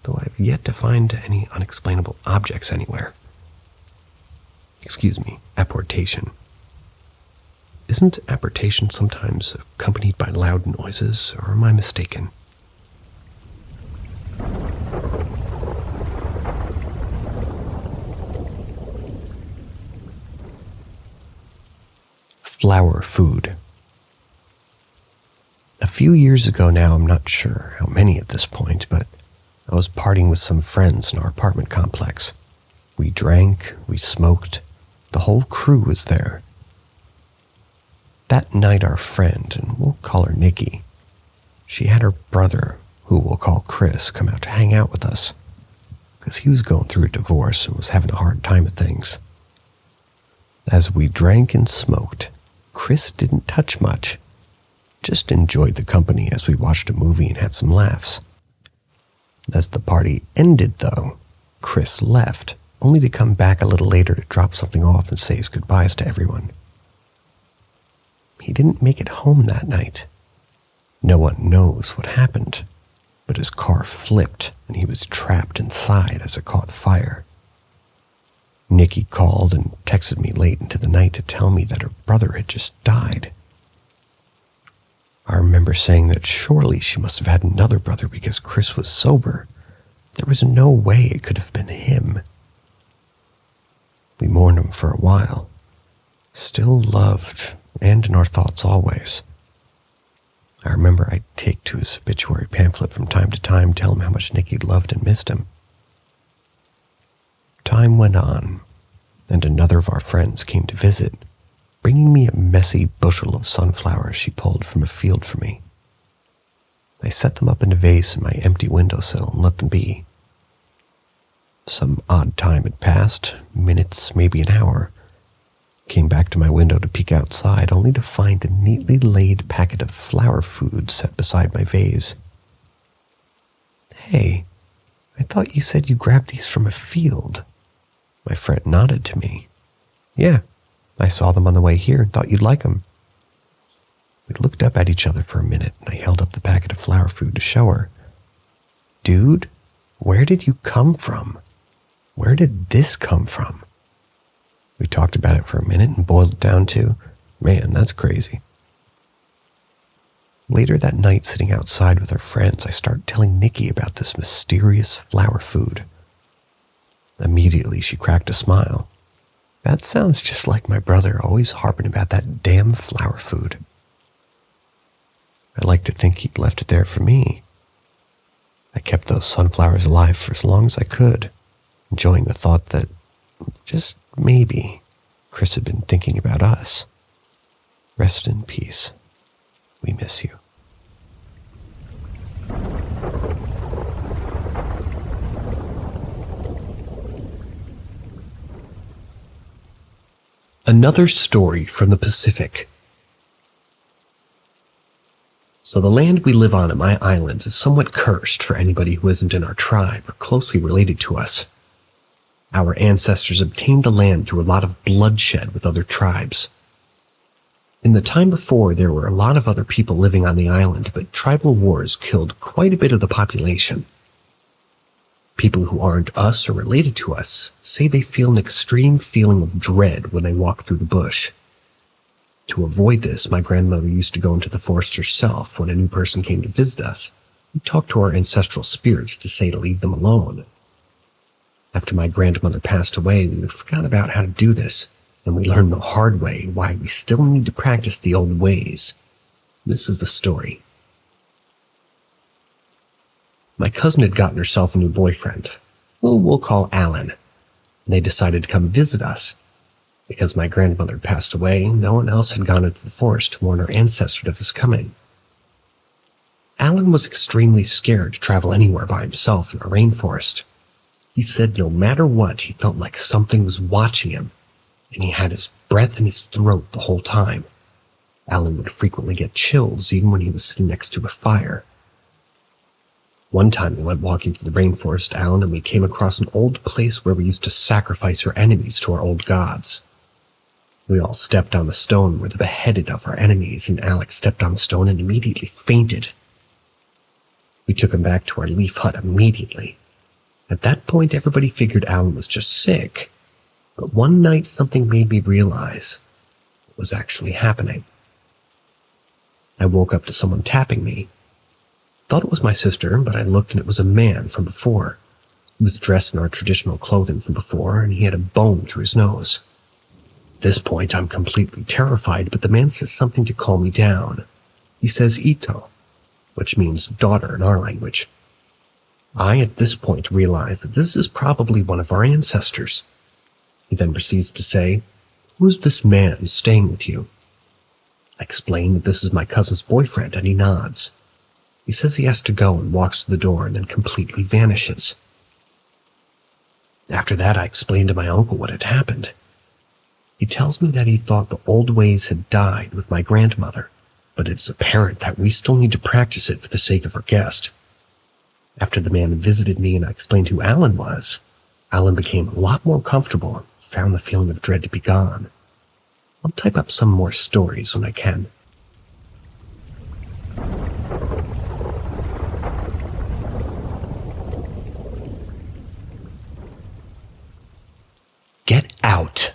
though I've yet to find any unexplainable objects anywhere. Excuse me, apportation. Isn't apportation sometimes accompanied by loud noises, or am I mistaken? Flower food. A few years ago now, I'm not sure how many at this point, but I was partying with some friends in our apartment complex. We drank, we smoked, the whole crew was there. That night our friend, and we'll call her Nikki, she had her brother, who we'll call Chris, come out to hang out with us, because he was going through a divorce and was having a hard time with things. As we drank and smoked, Chris didn't touch much, just enjoyed the company as we watched a movie and had some laughs. As the party ended, though, Chris left, only to come back a little later to drop something off and say his goodbyes to everyone. He didn't make it home that night. No one knows what happened, but his car flipped and he was trapped inside as it caught fire. Nikki called and texted me late into the night to tell me that her brother had just died. I remember saying that surely she must have had another brother because Chris was sober. There was no way it could have been him. We mourned him for a while, still loved and in our thoughts always. I remember I'd take to his obituary pamphlet from time to time, tell him how much Nikki loved and missed him. Time went on, and another of our friends came to visit, bringing me a messy bushel of sunflowers she pulled from a field for me. I set them up in a vase in my empty windowsill and let them be. Some odd time had passed, minutes, maybe an hour. Came back to my window to peek outside, only to find a neatly laid packet of flower food set beside my vase. "Hey, I thought you said you grabbed these from a field." My friend nodded to me. "Yeah, I saw them on the way here and thought you'd like them." We looked up at each other for a minute, and I held up the packet of flower food to show her. "Dude, where did you come from? Where did this come from?" We talked about it for a minute and boiled it down to, "Man, that's crazy." Later that night, sitting outside with our friends, I started telling Nikki about this mysterious flower food. Immediately, she cracked a smile. "That sounds just like my brother always harping about that damn flower food." I like to think he'd left it there for me. I kept those sunflowers alive for as long as I could, enjoying the thought that, just maybe, Chris had been thinking about us. Rest in peace. We miss you. Another story from the Pacific. So the land we live on at my island is somewhat cursed for anybody who isn't in our tribe or closely related to us. Our ancestors obtained the land through a lot of bloodshed with other tribes. In the time before, there were a lot of other people living on the island, but tribal wars killed quite a bit of the population. People who aren't us or related to us say they feel an extreme feeling of dread when they walk through the bush. To avoid this, my grandmother used to go into the forest herself when a new person came to visit us and talk to our ancestral spirits to say to leave them alone. After my grandmother passed away, we forgot about how to do this, and we learned the hard way why we still need to practice the old ways. This is the story. My cousin had gotten herself a new boyfriend, who we'll call Alan, and they decided to come visit us. Because my grandmother had passed away, no one else had gone into the forest to warn our ancestors of his coming. Alan was extremely scared to travel anywhere by himself in a rainforest. He said no matter what, he felt like something was watching him, and he had his breath in his throat the whole time. Alan would frequently get chills even when he was sitting next to a fire. One time we went walking through the rainforest, Alan and we came across an old place where we used to sacrifice our enemies to our old gods. We all stepped on the stone where they beheaded of our enemies, and Alex stepped on the stone and immediately fainted. We took him back to our leaf hut immediately. At that point, everybody figured Alan was just sick. But one night, something made me realize what was actually happening. I woke up to someone tapping me. Thought it was my sister, but I looked and it was a man from before. He was dressed in our traditional clothing from before, and he had a bone through his nose. At this point, I'm completely terrified, but the man says something to calm me down. He says Ito, which means daughter in our language. I, at this point, realize that this is probably one of our ancestors. He then proceeds to say, "Who is this man staying with you?" I explain that this is my cousin's boyfriend, and he nods. He says he has to go and walks to the door and then completely vanishes. After that, I explain to my uncle what had happened. He tells me that he thought the old ways had died with my grandmother, but it's apparent that we still need to practice it for the sake of our guest. After the man visited me and I explained who Alan was, Alan became a lot more comfortable and found the feeling of dread to be gone. I'll type up some more stories when I can. Get out.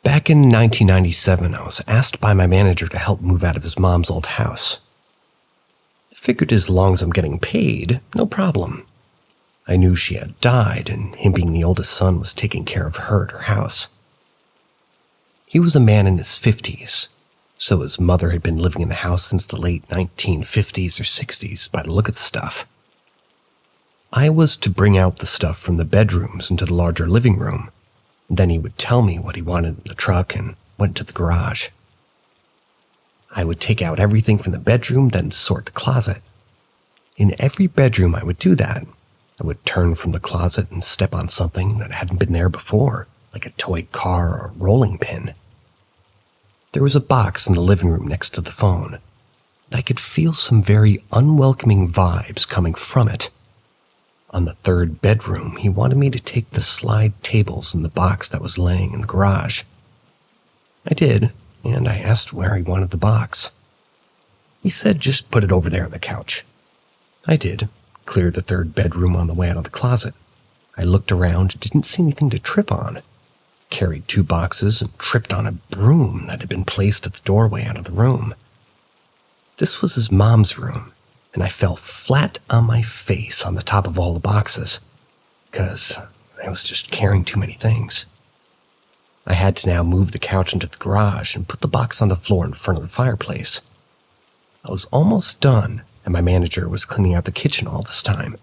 Back in 1997, I was asked by my manager to help move out of his mom's old house. I figured as long as I'm getting paid, no problem. I knew she had died, and him being the oldest son was taking care of her at her house. He was a man in his 50s, so his mother had been living in the house since the late 1950s or 60s by the look of the stuff. I was to bring out the stuff from the bedrooms into the larger living room. Then he would tell me what he wanted in the truck and went to the garage. I would take out everything from the bedroom, then sort the closet. In every bedroom I would do that. I would turn from the closet and step on something that hadn't been there before, like a toy car or a rolling pin. There was a box in the living room next to the phone, and I could feel some very unwelcoming vibes coming from it. On the third bedroom, he wanted me to take the slide tables in the box that was laying in the garage. I did, and I asked where he wanted the box. He said just put it over there on the couch. I did, cleared the third bedroom on the way out of the closet. I looked around, didn't see anything to trip on. Carried 2 boxes and tripped on a broom that had been placed at the doorway out of the room. This was his mom's room, and I fell flat on my face on the top of all the boxes, because I was just carrying too many things. I had to now move the couch into the garage and put the box on the floor in front of the fireplace. I was almost done, and my manager was cleaning out the kitchen all this time.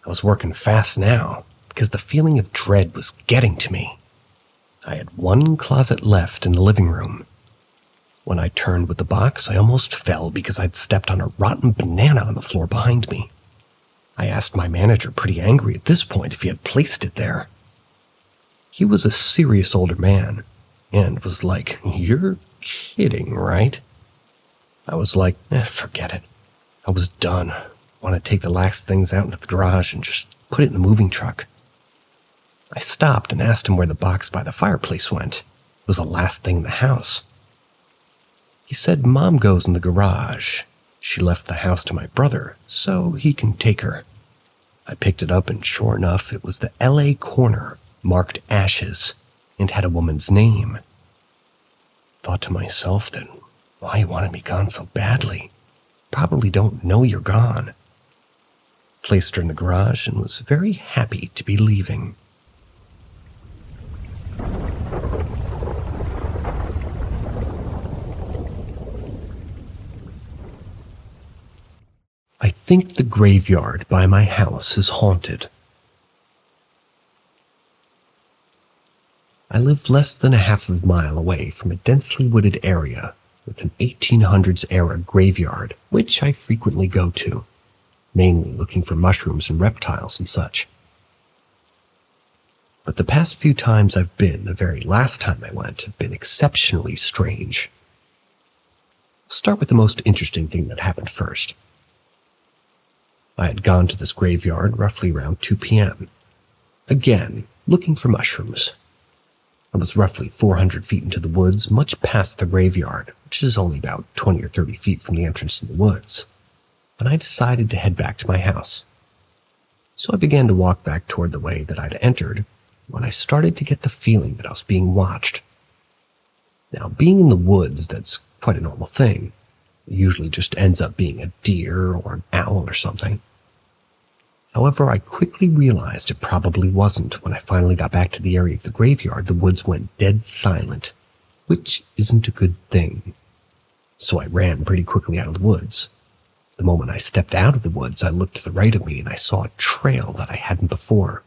I was working fast now, because the feeling of dread was getting to me. I had 1 closet left in the living room. When I turned with the box, I almost fell because I'd stepped on a rotten banana on the floor behind me. I asked my manager, pretty angry at this point, if he had placed it there. He was a serious older man, and was like, "You're kidding, right?" I was like, forget it. I was done. I want to take the last things out into the garage and just put it in the moving truck. I stopped and asked him where the box by the fireplace went. It was the last thing in the house. He said Mom goes in the garage. She left the house to my brother, so he can take her. I picked it up, and sure enough, it was the LA corner, marked ashes, and had a woman's name. Thought to myself that why you wanted me gone so badly. Probably don't know you're gone. Placed her in the garage and was very happy to be leaving. I think the graveyard by my house is haunted. I live less than a half of a mile away from a densely wooded area with an 1800s-era graveyard, which I frequently go to, mainly looking for mushrooms and reptiles and such. But the past few times I've been, the very last time I went, have been exceptionally strange. I'll start with the most interesting thing that happened first. I had gone to this graveyard roughly around 2 p.m. Again, looking for mushrooms. I was roughly 400 feet into the woods, much past the graveyard, which is only about 20 or 30 feet from the entrance to the woods, and I decided to head back to my house. So I began to walk back toward the way that I'd entered when I started to get the feeling that I was being watched. Now, being in the woods, that's quite a normal thing. It usually just ends up being a deer or an owl or something. However, I quickly realized it probably wasn't. When I finally got back to the area of the graveyard, the woods went dead silent, which isn't a good thing. So I ran pretty quickly out of the woods. The moment I stepped out of the woods, I looked to the right of me and I saw a trail that I hadn't before.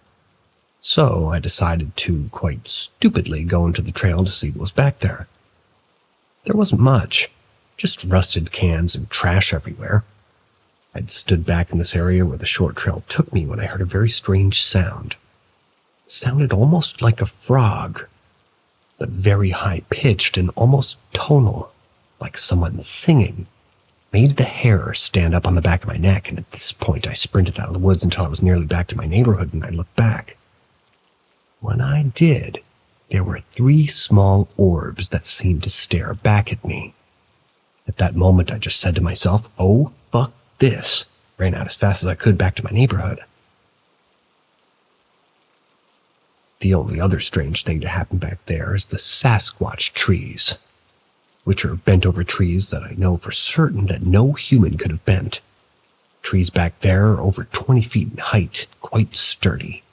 So I decided to, quite stupidly, go into the trail to see what was back there. There wasn't much, just rusted cans and trash everywhere. I'd stood back in this area where the short trail took me when I heard a very strange sound. It sounded almost like a frog, but very high-pitched and almost tonal, like someone singing. Made the hair stand up on the back of my neck, and at this point I sprinted out of the woods until I was nearly back to my neighborhood, and I looked back. When I did, there were 3 small orbs that seemed to stare back at me. At that moment, I just said to myself, "Oh, fuck this." Ran out as fast as I could back to my neighborhood. The only other strange thing to happen back there is the Sasquatch trees, which are bent-over trees that I know for certain that no human could have bent. Trees back there are over 20 feet in height, quite sturdy.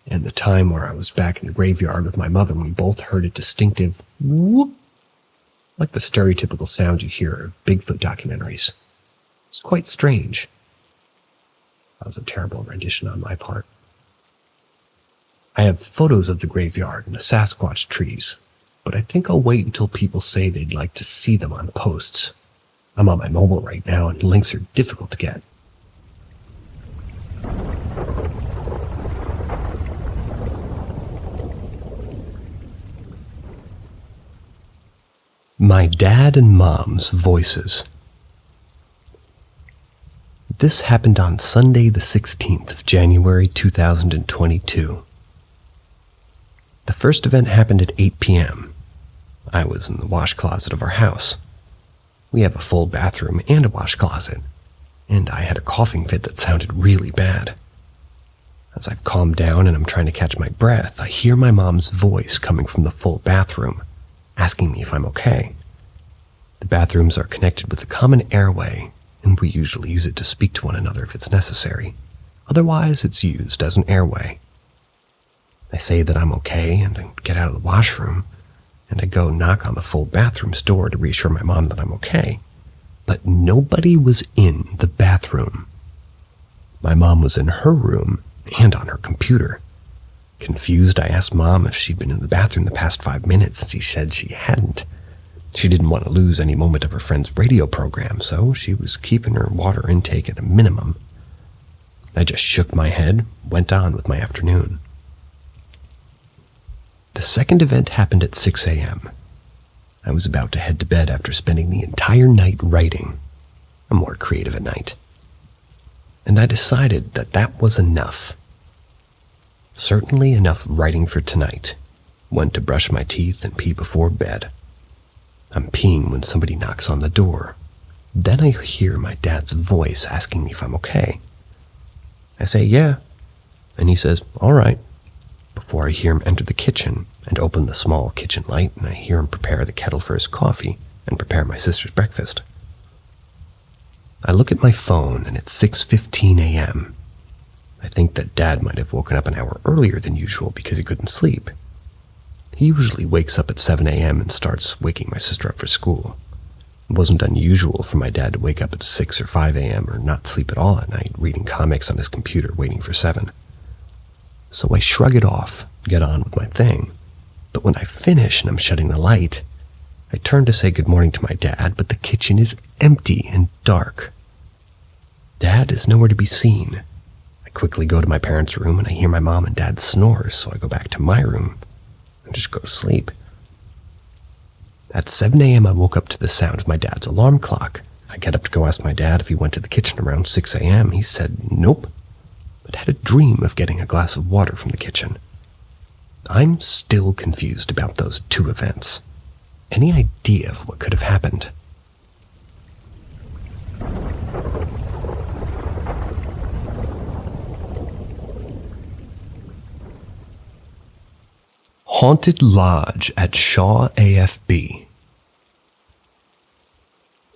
And the time where I was back in the graveyard with my mother, we both heard a distinctive whoop, like the stereotypical sound you hear in Bigfoot documentaries. It's quite strange. That was a terrible rendition on my part. I have photos of the graveyard and the Sasquatch trees, but I think I'll wait until people say they'd like to see them on posts. I'm on my mobile right now and links are difficult to get. My dad and mom's voices. This happened on Sunday the 16th of January 2022. The first event happened at 8 p.m. I was in the wash closet of our house. We have a full bathroom and a wash closet, and I had a coughing fit that sounded really bad. As I've calmed down and I'm trying to catch my breath, I hear my mom's voice coming from the full bathroom, asking me if I'm okay. The bathrooms are connected with a common airway, and we usually use it to speak to one another if it's necessary. Otherwise, it's used as an airway. I say that I'm okay, and I get out of the washroom, and I go knock on the full bathroom's door to reassure my mom that I'm okay. But nobody was in the bathroom. My mom was in her room and on her computer. Confused, I asked Mom if she'd been in the bathroom the past 5 minutes, and she said she hadn't. She didn't want to lose any moment of her friend's radio program, so she was keeping her water intake at a minimum. I just shook my head, went on with my afternoon. The second event happened at 6 a.m. I was about to head to bed after spending the entire night writing. I'm more creative at night. And I decided that that was enough. Certainly enough writing for tonight. Went to brush my teeth and pee before bed. I'm peeing when somebody knocks on the door. Then I hear my dad's voice asking me if I'm okay. I say, yeah. And he says, all right, before I hear him enter the kitchen and open the small kitchen light, and I hear him prepare the kettle for his coffee and prepare my sister's breakfast. I look at my phone and it's 6:15 a.m. I think that Dad might have woken up an hour earlier than usual because he couldn't sleep. He usually wakes up at 7 a.m. and starts waking my sister up for school. It wasn't unusual for my dad to wake up at 6 or 5 a.m. or not sleep at all at night, reading comics on his computer waiting for 7. So I shrug it off, get on with my thing. But when I finish and I'm shutting the light, I turn to say good morning to my dad, but the kitchen is empty and dark. Dad is nowhere to be seen. I quickly go to my parents' room and I hear my mom and dad snores, so I go back to my room and just go to sleep. At 7 a.m. I woke up to the sound of my dad's alarm clock. I get up to go ask my dad if he went to the kitchen around 6 a.m. He said nope, but had a dream of getting a glass of water from the kitchen. I'm still confused about those two events. Any idea of what could have happened? Haunted Lodge at Shaw AFB.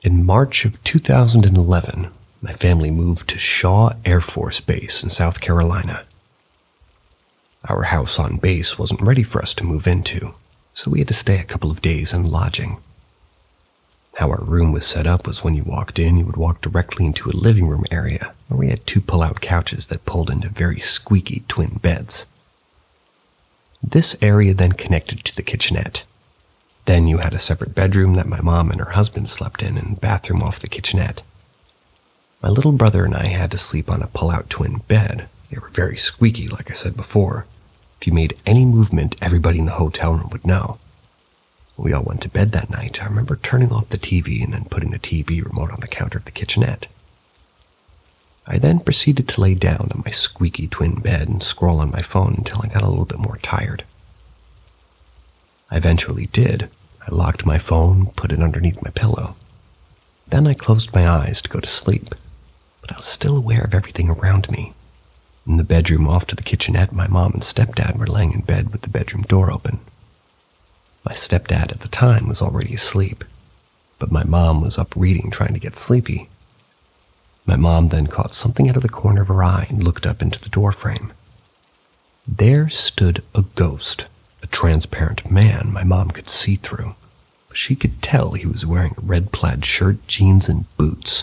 In March of 2011, my family moved to Shaw Air Force Base in South Carolina. Our house on base wasn't ready for us to move into, so we had to stay a couple of days in lodging. How our room was set up was when you walked in, you would walk directly into a living room area where we had 2 pull-out couches that pulled into very squeaky twin beds. This area then connected to the kitchenette. Then you had a separate bedroom that my mom and her husband slept in and a bathroom off the kitchenette. My little brother and I had to sleep on a pull-out twin bed. They were very squeaky, like I said before. If you made any movement, everybody in the hotel room would know. When we all went to bed that night, I remember turning off the TV and then putting the TV remote on the counter of the kitchenette. I then proceeded to lay down on my squeaky twin bed and scroll on my phone until I got a little bit more tired. I eventually did. I locked my phone, put it underneath my pillow. Then I closed my eyes to go to sleep, but I was still aware of everything around me. In the bedroom off to the kitchenette, my mom and stepdad were laying in bed with the bedroom door open. My stepdad at the time was already asleep, but my mom was up reading, trying to get sleepy. My mom then caught something out of the corner of her eye and looked up into the doorframe. There stood a ghost, a transparent man my mom could see through, but she could tell he was wearing a red plaid shirt, jeans, and boots.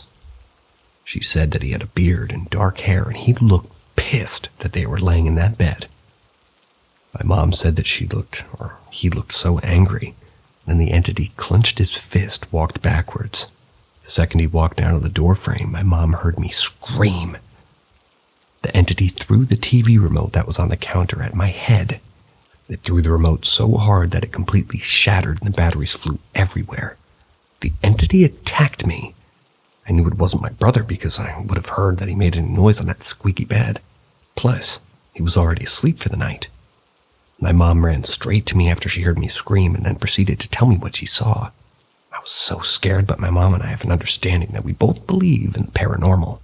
She said that he had a beard and dark hair, and he looked pissed that they were laying in that bed. My mom said that he looked so angry, and the entity clenched his fist, walked backwards. The second he walked out of the doorframe, my mom heard me scream. The entity threw the TV remote that was on the counter at my head. It threw the remote so hard that it completely shattered and the batteries flew everywhere. The entity attacked me. I knew it wasn't my brother because I would have heard that he made any noise on that squeaky bed. Plus, he was already asleep for the night. My mom ran straight to me after she heard me scream and then proceeded to tell me what she saw. I was so scared, but my mom and I have an understanding that we both believe in the paranormal.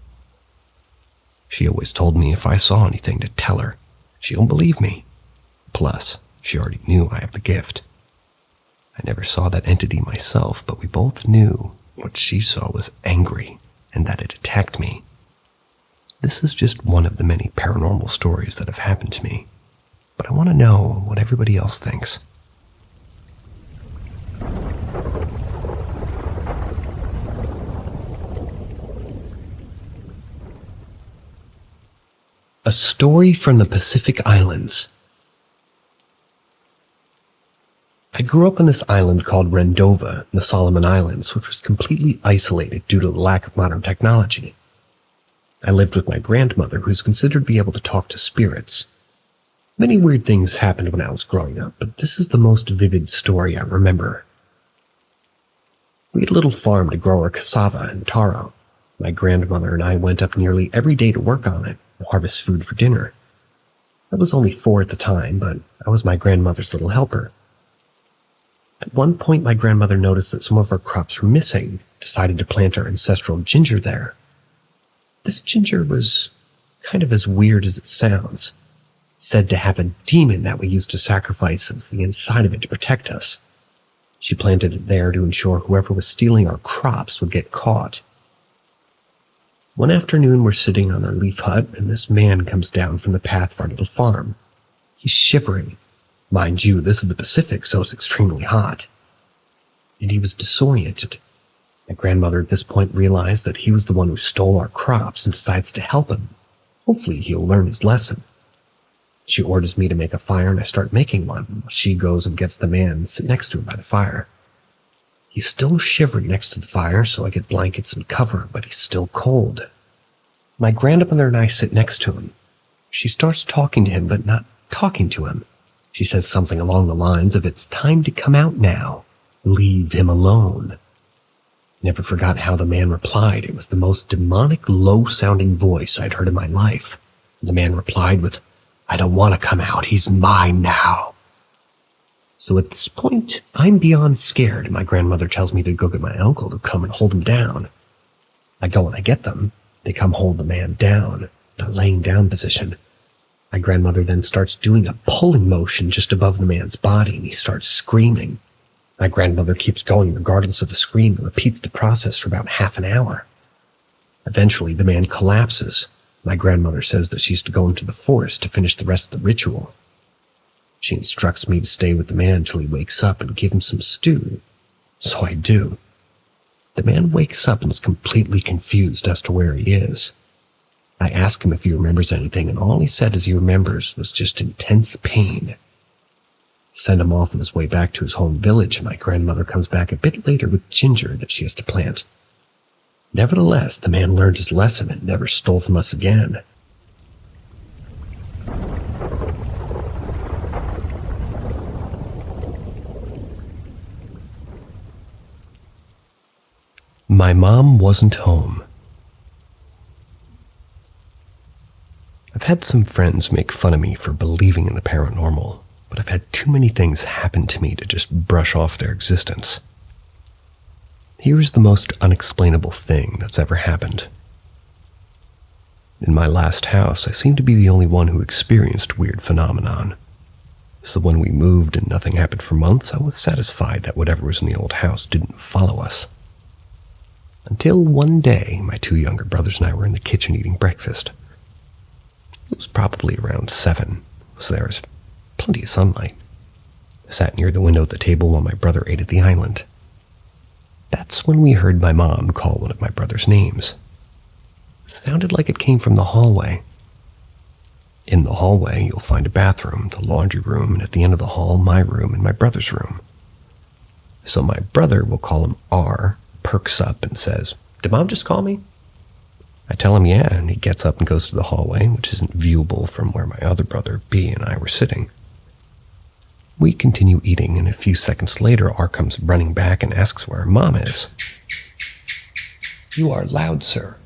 She always told me if I saw anything to tell her. She don't believe me. Plus, she already knew I have the gift. I never saw that entity myself, but we both knew what she saw was angry and that it attacked me. This is just one of the many paranormal stories that have happened to me, but I want to know what everybody else thinks. A story from the Pacific Islands. I grew up on this island called Rendova in the Solomon Islands, which was completely isolated due to the lack of modern technology. I lived with my grandmother, who's considered to be able to talk to spirits. Many weird things happened when I was growing up, but this is the most vivid story I remember. We had a little farm to grow our cassava and taro. My grandmother and I went up nearly every day to work on it and harvest food for dinner. I was only 4 at the time, but I was my grandmother's little helper. At one point, my grandmother noticed that some of our crops were missing, decided to plant our ancestral ginger there. This ginger was kind of as weird as it sounds. said to have a demon that we used to sacrifice the inside of it to protect us. She planted it there to ensure whoever was stealing our crops would get caught. One afternoon, we're sitting on our leaf hut, and this man comes down from the path of our little farm. He's shivering. Mind you, this is the Pacific, so it's extremely hot. And he was disoriented. My grandmother at this point realized that he was the one who stole our crops and decides to help him. Hopefully he'll learn his lesson. She orders me to make a fire, and I start making one. She goes and gets the man and sit next to him by the fire. He's still shivering next to the fire, so I get blankets and cover, but he's still cold. My grandmother and I sit next to him. She starts talking to him, but not talking to him. She says something along the lines of, "It's time to come out now. Leave him alone." Never forgot how the man replied. It was the most demonic, low-sounding voice I'd heard in my life. The man replied with, "I don't want to come out. He's mine now." So at this point, I'm beyond scared, and my grandmother tells me to go get my uncle to come and hold him down. I go and I get them. They come hold the man down, the laying down position. My grandmother then starts doing a pulling motion just above the man's body, and he starts screaming. My grandmother keeps going regardless of the scream and repeats the process for about half an hour. Eventually, the man collapses. My grandmother says that she's to go into the forest to finish the rest of the ritual. She instructs me to stay with the man until he wakes up and give him some stew. So I do. The man wakes up and is completely confused as to where he is. I ask him if he remembers anything, and all he said as he remembers was just intense pain. Send him off on his way back to his home village, and my grandmother comes back a bit later with ginger that she has to plant. Nevertheless, the man learned his lesson and never stole from us again. My mom wasn't home. I've had some friends make fun of me for believing in the paranormal, but I've had too many things happen to me to just brush off their existence. Here's the most unexplainable thing that's ever happened. In my last house, I seemed to be the only one who experienced weird phenomenon. So when we moved and nothing happened for months, I was satisfied that whatever was in the old house didn't follow us. Until one day, my two younger brothers and I were in the kitchen eating breakfast. It was probably around 7, so there was plenty of sunlight. I sat near the window at the table while my brother ate at the island. That's when we heard my mom call one of my brother's names. It sounded like it came from the hallway. In the hallway, you'll find a bathroom, the laundry room, and at the end of the hall, my room and my brother's room. So my brother, we'll call him R, perks up and says, "Did Mom just call me?" I tell him yeah, and he gets up and goes to the hallway, which isn't viewable from where my other brother B and I were sitting. We continue eating, and a few seconds later, R comes running back and asks where Mom is. "You are loud, sir."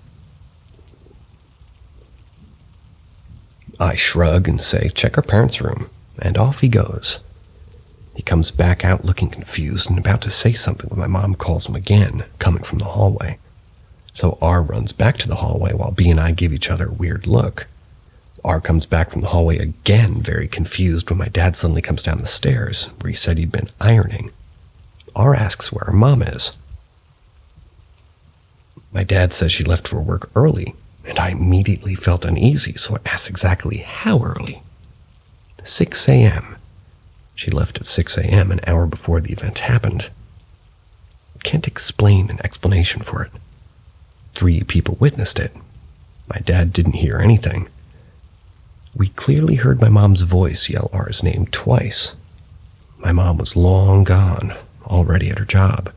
I shrug and say, "Check our parents' room," and off he goes. He comes back out looking confused and about to say something when my mom calls him again, coming from the hallway. So R runs back to the hallway while B and I give each other a weird look. R comes back from the hallway again, very confused, when my dad suddenly comes down the stairs, where he said he'd been ironing. R asks where her mom is. My dad says she left for work early, and I immediately felt uneasy, so I asked exactly how early. 6 a.m. She left at 6 a.m., an hour before the event happened. I can't explain an explanation for it. 3 people witnessed it. My dad didn't hear anything. We clearly heard my mom's voice yell R's name twice. My mom was long gone, already at her job.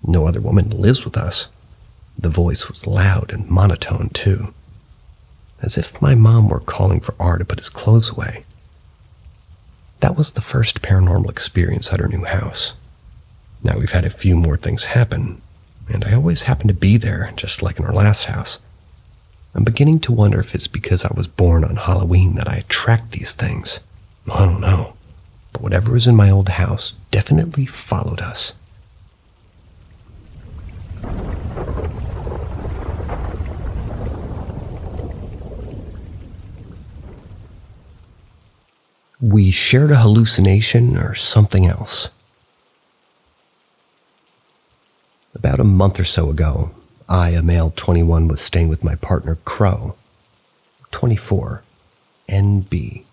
No other woman lives with us. The voice was loud and monotone, too. As if my mom were calling for R to put his clothes away. That was the first paranormal experience at our new house. Now we've had a few more things happen, and I always happen to be there, just like in our last house. I'm beginning to wonder if it's because I was born on Halloween that I attract these things. I don't know, but whatever was in my old house definitely followed us. we shared a hallucination or something else. About a month or so ago, I, a male 21, was staying with my partner Crow, 24, NB.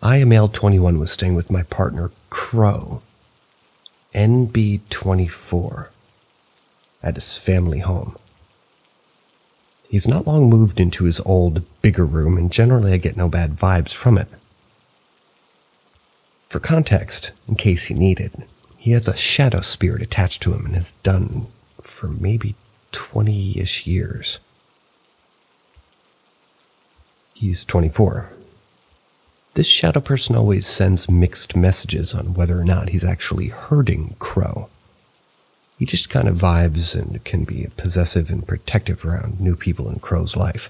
I, a male 21, was staying with my partner Crow, NB24, at his family home. He's not long moved into his old, bigger room, and generally I get no bad vibes from it. For context, in case you need it, he has a shadow spirit attached to him and has done for maybe 20-ish years. He's 24. This shadow person always sends mixed messages on whether or not he's actually hurting Crow. He just kind of vibes and can be possessive and protective around new people in Crow's life.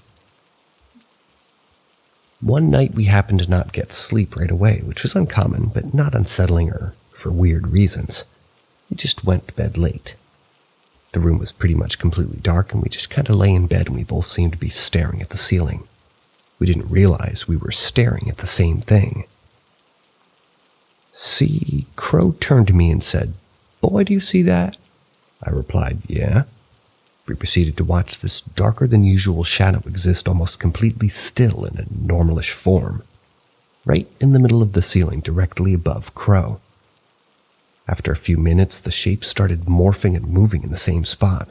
One night we happened to not get sleep right away, which was uncommon, but not unsettling or for weird reasons. We just went to bed late. The room was pretty much completely dark, and we just kind of lay in bed and we both seemed to be staring at the ceiling. We didn't realize we were staring at the same thing. See, Crow turned to me and said, "Boy, do you see that?" I replied, "Yeah." We proceeded to watch this darker-than-usual shadow exist almost completely still in a normalish form, right in the middle of the ceiling directly above Crow. After a few minutes, the shape started morphing and moving in the same spot,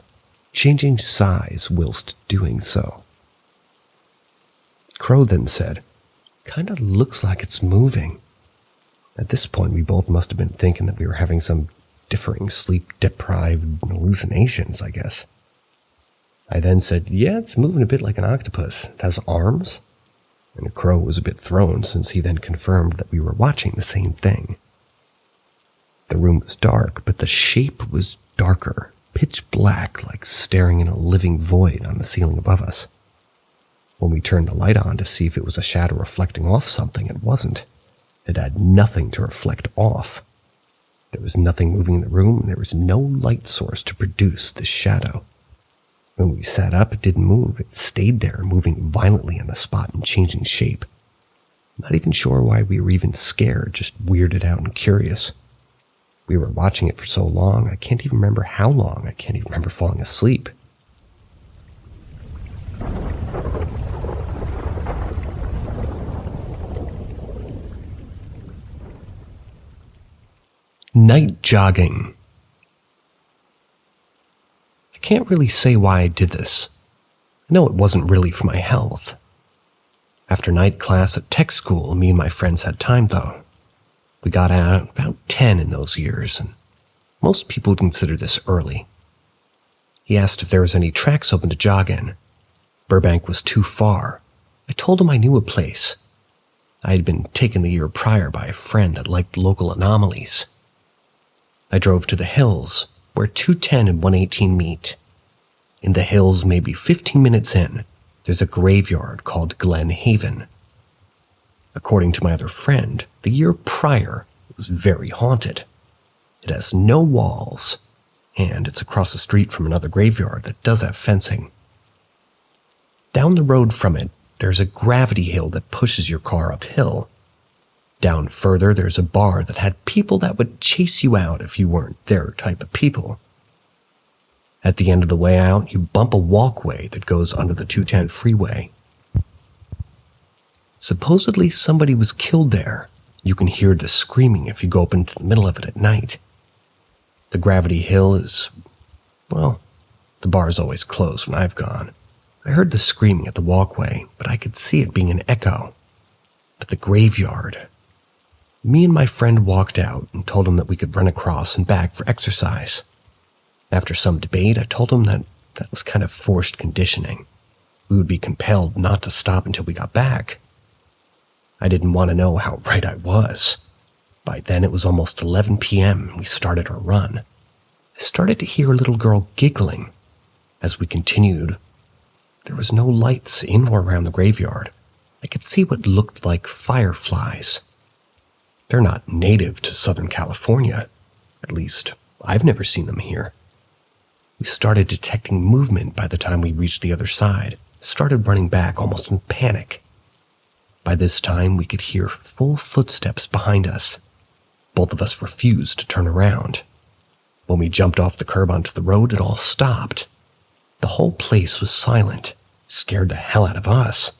changing size whilst doing so. Crow then said, "Kinda looks like it's moving." At this point, we both must have been thinking that we were having some differing sleep-deprived hallucinations, I guess. I then said, "Yeah, it's moving a bit like an octopus. It has arms." And Crow was a bit thrown since he then confirmed that we were watching the same thing. The room was dark, but the shape was darker, pitch black, like staring in a living void on the ceiling above us. When we turned the light on to see if it was a shadow reflecting off something, it wasn't. It had nothing to reflect off. There was nothing moving in the room, and there was no light source to produce this shadow. When we sat up, it didn't move. It stayed there, moving violently on the spot and changing shape. Not even sure why we were even scared, just weirded out and curious. We were watching it for so long, I can't even remember how long. I can't even remember falling asleep. Night jogging. I can't really say why I did this. I know it wasn't really for my health. After night class at tech school, me and my friends had time though. We got out at about 10 in those years, and most people would consider this early. He asked if there was any tracks open to jog in. Burbank was too far. I told him I knew a place. I had been taken the year prior by a friend that liked local anomalies. I drove to the hills, where 210 and 118 meet. In the hills, maybe 15 minutes in, there's a graveyard called Glen Haven. According to my other friend, the year prior, it was very haunted. It has no walls, and it's across the street from another graveyard that does have fencing. Down the road from it, there's a gravity hill that pushes your car uphill. Down further, there's a bar that had people that would chase you out if you weren't their type of people. At the end of the way out, you bump a walkway that goes under the 210 freeway. Supposedly somebody was killed there. You can hear the screaming if you go up into the middle of it at night. The gravity hill is, well, the bar is always closed when I've gone. I heard the screaming at the walkway, but I could see it being an echo. But the graveyard. Me and my friend walked out and told him that we could run across and back for exercise. After some debate, I told him that was kind of forced conditioning. We would be compelled not to stop until we got back. I didn't want to know how right I was. By then it was almost 11 p.m. and we started our run. I started to hear a little girl giggling. As we continued, there was no lights in or around the graveyard. I could see what looked like fireflies. They're not native to Southern California. At least, I've never seen them here. We started detecting movement by the time we reached the other side, started running back almost in panic. By this time, we could hear full footsteps behind us. Both of us refused to turn around. When we jumped off the curb onto the road, it all stopped. The whole place was silent, scared the hell out of us.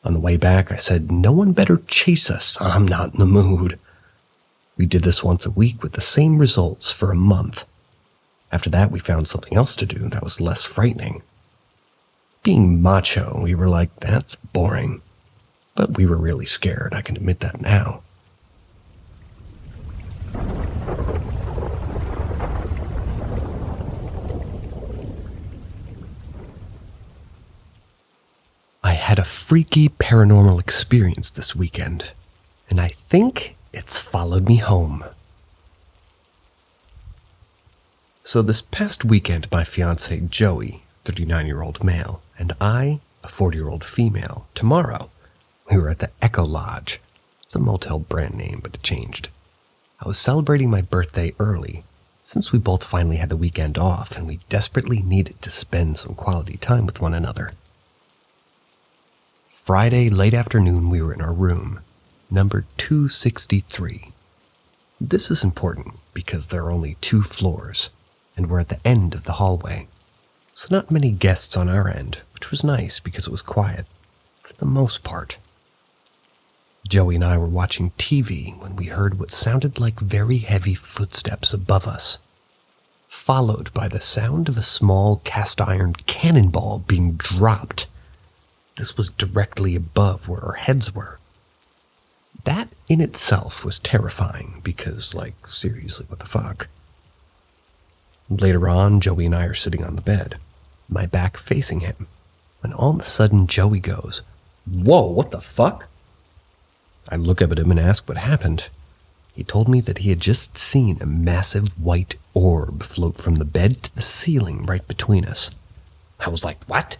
On the way back, I said, "No one better chase us. I'm not in the mood." We did this once a week with the same results for a month. After that, we found something else to do that was less frightening. Being macho, we were like, that's boring. But we were really scared, I can admit that now. I had a freaky paranormal experience this weekend, and I think it's followed me home. So this past weekend, my fiancé Joey, 39-year-old male, and I, a 40-year-old female, tomorrow, we were at the Echo Lodge. It's a motel brand name, but it changed. I was celebrating my birthday early, since we both finally had the weekend off and we desperately needed to spend some quality time with one another. Friday, late afternoon, we were in our room, number 263. This is important because there are only 2 floors, and we're at the end of the hallway. So not many guests on our end, which was nice because it was quiet, for the most part. Joey and I were watching TV when we heard what sounded like very heavy footsteps above us, followed by the sound of a small cast-iron cannonball being dropped. This was directly above where our heads were. That in itself was terrifying because, seriously, what the fuck? Later on, Joey and I are sitting on the bed, my back facing him, when all of a sudden Joey goes, "Whoa, what the fuck?" I look up at him and ask what happened. He told me that he had just seen a massive white orb float from the bed to the ceiling right between us. I was like, what?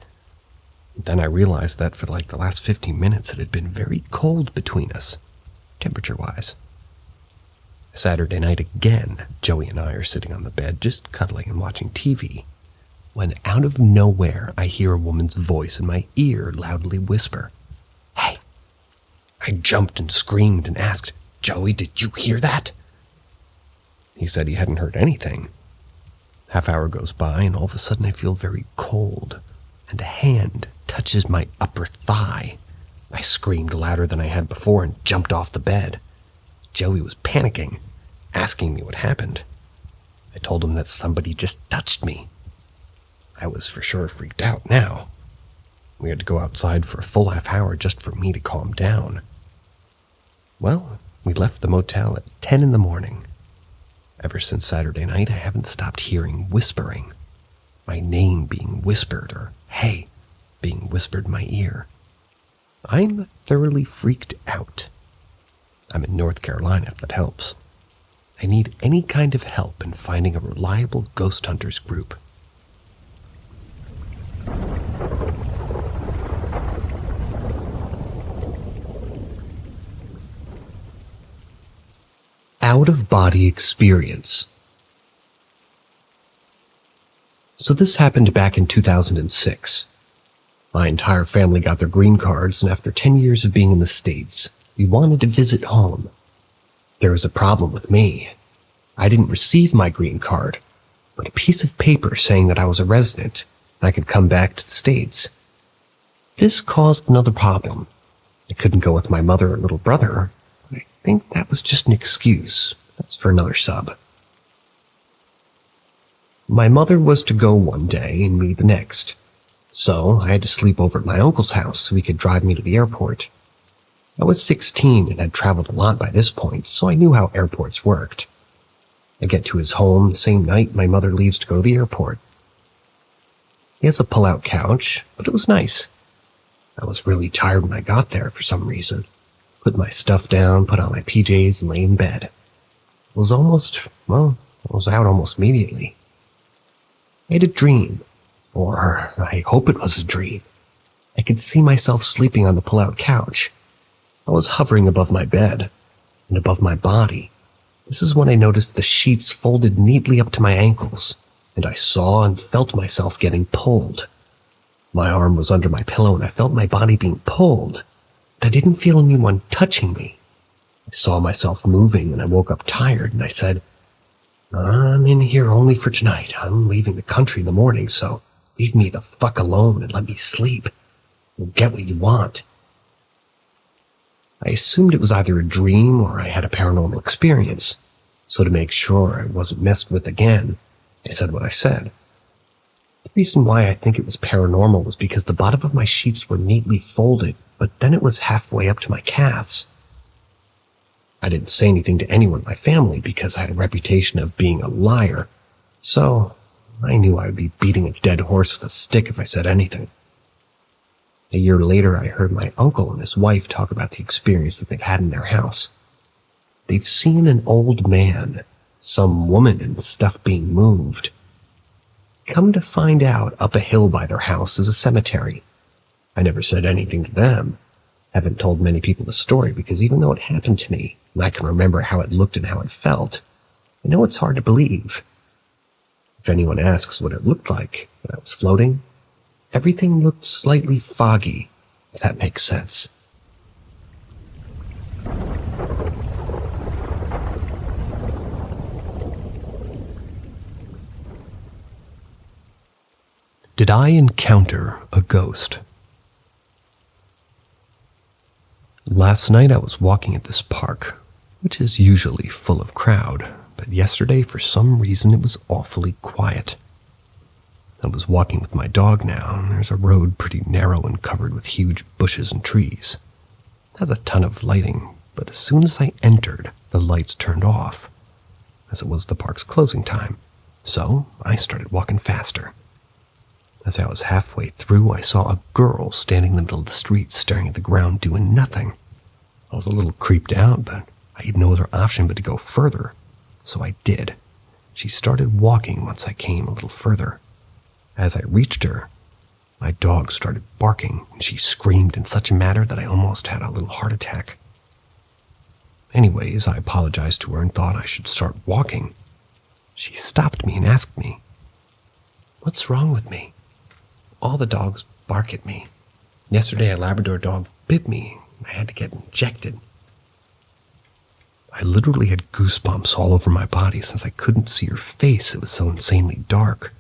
Then I realized that for the last 15 minutes it had been very cold between us, temperature-wise. Saturday night again, Joey and I are sitting on the bed, just cuddling and watching TV, when out of nowhere I hear a woman's voice in my ear loudly whisper, "Hey!" I jumped and screamed and asked, "Joey, did you hear that?" He said he hadn't heard anything. Half hour goes by and all of a sudden I feel very cold, and a hand touches my upper thigh. I screamed louder than I had before and jumped off the bed. Joey was panicking, asking me what happened. I told him that somebody just touched me. I was for sure freaked out now. We had to go outside for a full half hour just for me to calm down. Well, we left the motel at 10 in the morning. Ever since Saturday night, I haven't stopped hearing whispering. My name being whispered, or "hey" being whispered in my ear. I'm thoroughly freaked out. I'm in North Carolina, if that helps. I need any kind of help in finding a reliable ghost hunters group. Out-of-body experience. So this happened back in 2006. My entire family got their green cards, and after 10 years of being in the States, we wanted to visit home. There was a problem with me. I didn't receive my green card, but a piece of paper saying that I was a resident and I could come back to the States. This caused another problem. I couldn't go with my mother or little brother, but I think that was just an excuse. That's for another sub. My mother was to go one day and me the next, so I had to sleep over at my uncle's house so he could drive me to the airport. I was 16 and had traveled a lot by this point, so I knew how airports worked. I get to his home the same night my mother leaves to go to the airport. He has a pull-out couch, but it was nice. I was really tired when I got there for some reason. Put my stuff down, put on my PJs, and lay in bed. I was out almost immediately. I had a dream, or I hope it was a dream. I could see myself sleeping on the pull-out couch. I was hovering above my bed, and above my body. This is when I noticed the sheets folded neatly up to my ankles, and I saw and felt myself getting pulled. My arm was under my pillow and I felt my body being pulled. I didn't feel anyone touching me. I saw myself moving and I woke up tired and I said, I'm in here only for tonight. I'm leaving the country in the morning, so leave me the fuck alone and let me sleep. You'll get what you want. I assumed it was either a dream or I had a paranormal experience, so to make sure I wasn't messed with again, I said what I said. The reason why I think it was paranormal was because the bottom of my sheets were neatly folded, but then it was halfway up to my calves. I didn't say anything to anyone in my family because I had a reputation of being a liar, so I knew I would be beating a dead horse with a stick if I said anything. A year later, I heard my uncle and his wife talk about the experience that they've had in their house. They've seen an old man, some woman, and stuff being moved. Come to find out, up a hill by their house is a cemetery. I never said anything to them. Haven't told many people the story because even though it happened to me, and I can remember how it looked and how it felt, I know it's hard to believe. If anyone asks what it looked like when I was floating, everything looked slightly foggy, if that makes sense. Did I encounter a ghost? Last night I was walking at this park, which is usually full of crowd, but yesterday for some reason it was awfully quiet. I was walking with my dog now, and there's a road pretty narrow and covered with huge bushes and trees. It has a ton of lighting, but as soon as I entered, the lights turned off, as it was the park's closing time, so I started walking faster. As I was halfway through, I saw a girl standing in the middle of the street staring at the ground doing nothing. I was a little creeped out, but I had no other option but to go further, so I did. She started walking once I came a little further. As I reached her, my dog started barking, and she screamed in such a manner that I almost had a little heart attack. Anyways, I apologized to her and thought I should start walking. She stopped me and asked me, "What's wrong with me? All the dogs bark at me. Yesterday a Labrador dog bit me. I had to get injected." I literally had goosebumps all over my body since I couldn't see her face. It was so insanely dark.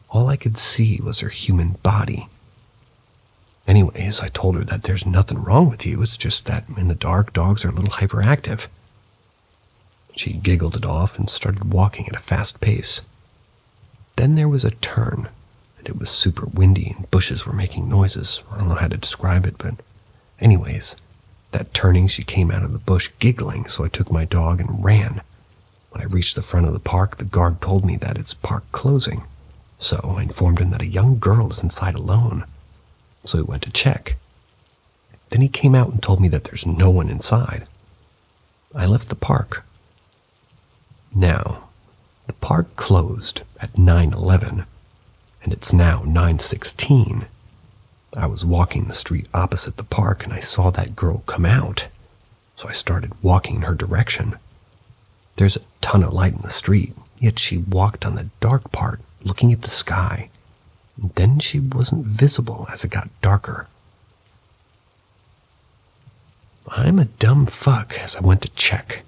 All I could see was her human body. Anyways, I told her that there's nothing wrong with you. It's just that in the dark, dogs are a little hyperactive. She giggled it off and started walking at a fast pace. Then there was a turn, and it was super windy and bushes were making noises. I don't know how to describe it, but anyways, that turning, she came out of the bush giggling, so I took my dog and ran. When I reached the front of the park, the guard told me that it's park closing. So I informed him that a young girl is inside alone. So he went to check. Then he came out and told me that there's no one inside. I left the park. Now, the park closed at 9:11, and it's now 9:16. I was walking the street opposite the park and I saw that girl come out, so I started walking in her direction. There's a ton of light in the street, yet she walked on the dark part, looking at the sky, and then she wasn't visible as it got darker. I'm a dumb fuck as I went to check.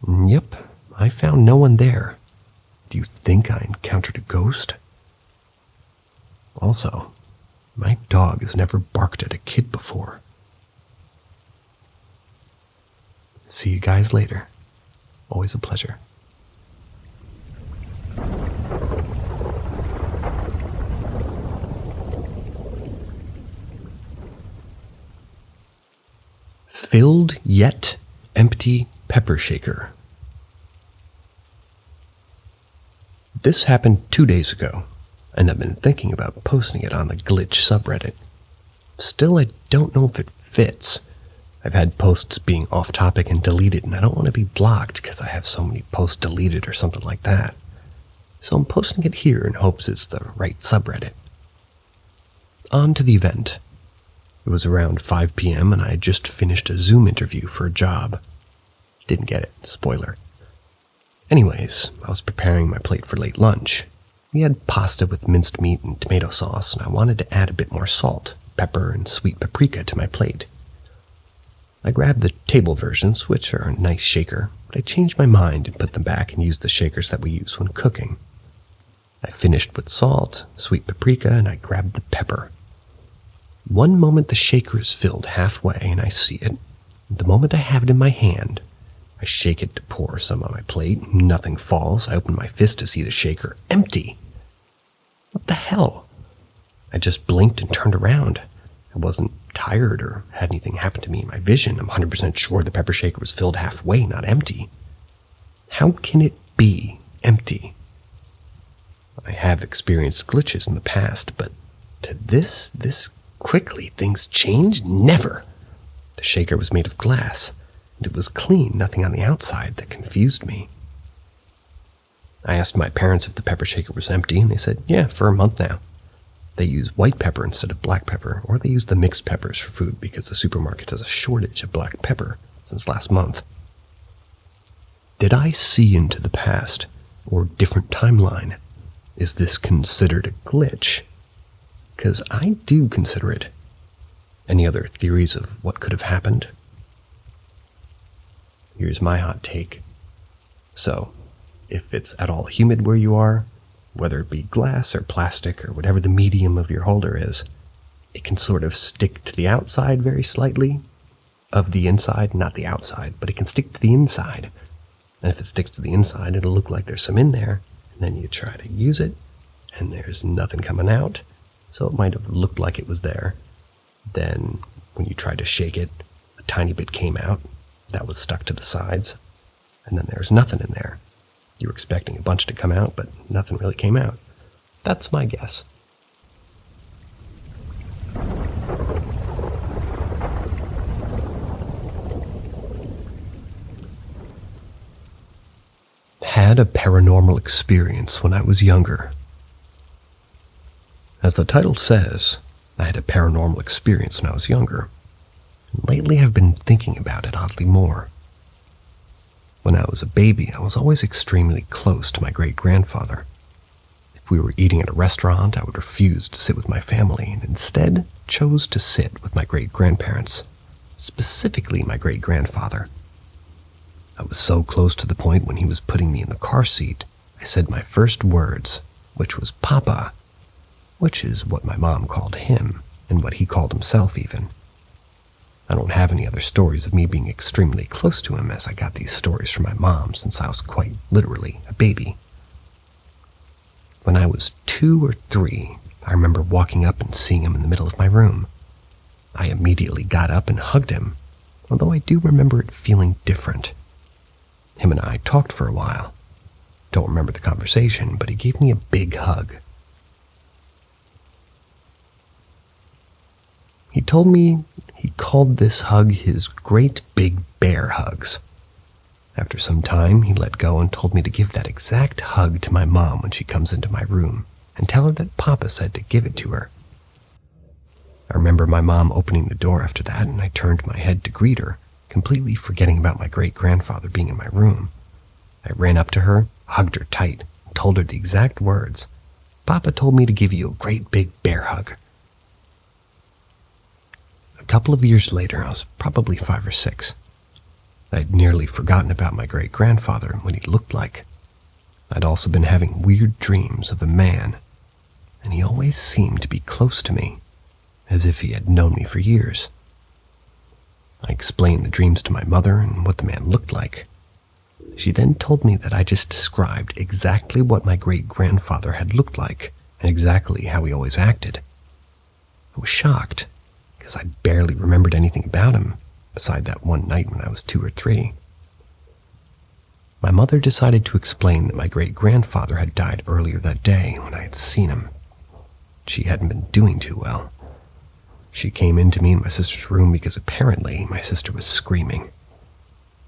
Yep, I found no one there. Do you think I encountered a ghost? Also, my dog has never barked at a kid before. See you guys later. Always a pleasure. Filled yet empty pepper shaker. This happened 2 days ago, and I've been thinking about posting it on the Glitch subreddit. Still, I don't know if it fits. I've had posts being off topic and deleted, and I don't want to be blocked because I have so many posts deleted or something like that. So I'm posting it here in hopes it's the right subreddit. On to the event. It was around 5 p.m. and I had just finished a Zoom interview for a job. Didn't get it, spoiler. Anyways, I was preparing my plate for late lunch. We had pasta with minced meat and tomato sauce, and I wanted to add a bit more salt, pepper, and sweet paprika to my plate. I grabbed the table versions, which are a nice shaker, but I changed my mind and put them back and used the shakers that we use when cooking. I finished with salt, sweet paprika, and I grabbed the pepper. One moment the shaker is filled halfway and I see it. The moment I have it in my hand, I shake it to pour some on my plate. Nothing falls. I open my fist to see the shaker empty. What the hell? I just blinked and turned around. I wasn't tired or had anything happen to me in my vision. I'm 100% sure the pepper shaker was filled halfway, not empty. How can it be empty? I have experienced glitches in the past, but to this quickly things change? Never. The shaker was made of glass, and it was clean, nothing on the outside that confused me. I asked my parents if the pepper shaker was empty, and they said, yeah, for a month now. They use white pepper instead of black pepper, or they use the mixed peppers for food because the supermarket has a shortage of black pepper since last month. Did I see into the past, or different timeline? Is this considered a glitch? Because I do consider it. Any other theories of what could have happened? Here's my hot take. So, if it's at all humid where you are, whether it be glass or plastic or whatever the medium of your holder is, it can sort of stick to the outside very slightly of the inside, not the outside, but it can stick to the inside. And if it sticks to the inside, it'll look like there's some in there, and then you try to use it, and there's nothing coming out, so it might have looked like it was there. Then, when you tried to shake it, a tiny bit came out that was stuck to the sides, and then there's nothing in there. You were expecting a bunch to come out, but nothing really came out. That's my guess. Had a paranormal experience when I was younger. As the title says, I had a paranormal experience when I was younger. Lately I've been thinking about it oddly more. When I was a baby, I was always extremely close to my great-grandfather. If we were eating at a restaurant, I would refuse to sit with my family and instead chose to sit with my great-grandparents, specifically my great-grandfather. I was so close to the point when he was putting me in the car seat, I said my first words, which was Papa, which is what my mom called him, and what he called himself even. I don't have any other stories of me being extremely close to him, as I got these stories from my mom since I was quite literally a baby. When I was 2 or 3, I remember walking up and seeing him in the middle of my room. I immediately got up and hugged him, although I do remember it feeling different. Him and I talked for a while. Don't remember the conversation, but he gave me a big hug. He told me he called this hug his great big bear hugs. After some time, he let go and told me to give that exact hug to my mom when she comes into my room and tell her that Papa said to give it to her. I remember my mom opening the door after that, and I turned my head to greet her, completely forgetting about my great-grandfather being in my room. I ran up to her, hugged her tight, and told her the exact words. Papa told me to give you a great big bear hug. A couple of years later, I was probably 5 or 6. I'd nearly forgotten about my great-grandfather and what he looked like. I'd also been having weird dreams of a man, and he always seemed to be close to me, as if he had known me for years. I explained the dreams to my mother and what the man looked like. She then told me that I just described exactly what my great-grandfather had looked like and exactly how he always acted. I was shocked, because I barely remembered anything about him, beside that one night when I was 2 or 3. My mother decided to explain that my great-grandfather had died earlier that day when I had seen him. She hadn't been doing too well. She came into me in my sister's room because apparently my sister was screaming.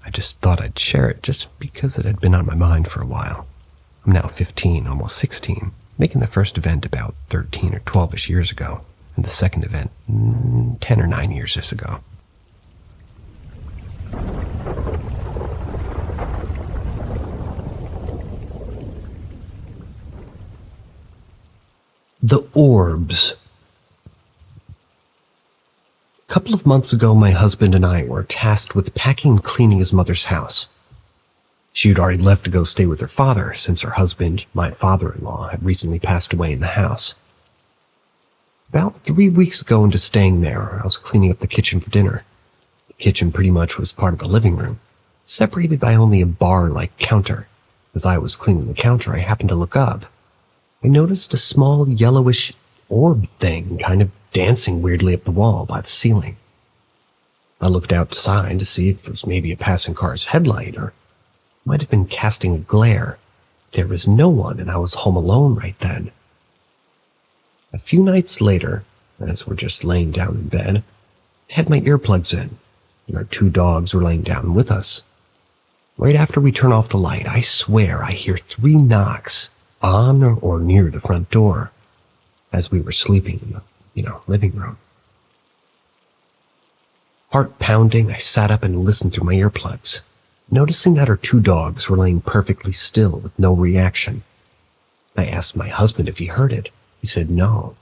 I just thought I'd share it just because it had been on my mind for a while. I'm now 15, almost 16, making the first event about 13 or 12-ish years ago, and the second event 10 or 9 years ago. The orbs. A couple of months ago, my husband and I were tasked with packing and cleaning his mother's house. She had already left to go stay with her father since her husband, my father-in-law, had recently passed away in the house. About 3 weeks ago into staying there, I was cleaning up the kitchen for dinner. The kitchen pretty much was part of the living room, separated by only a bar-like counter. As I was cleaning the counter, I happened to look up. I noticed a small yellowish orb thing kind of dancing weirdly up the wall by the ceiling. I looked outside to see if it was maybe a passing car's headlight or might have been casting a glare. There was no one and I was home alone right then. A few nights later, as we're just laying down in bed, I had my earplugs in and our 2 dogs were laying down with us. Right after we turn off the light, I swear I hear 3 knocks on or near the front door as we were sleeping in the living room. Heart pounding, I sat up and listened through my earplugs, noticing that our 2 dogs were laying perfectly still with no reaction. I asked my husband if he heard it. He said no.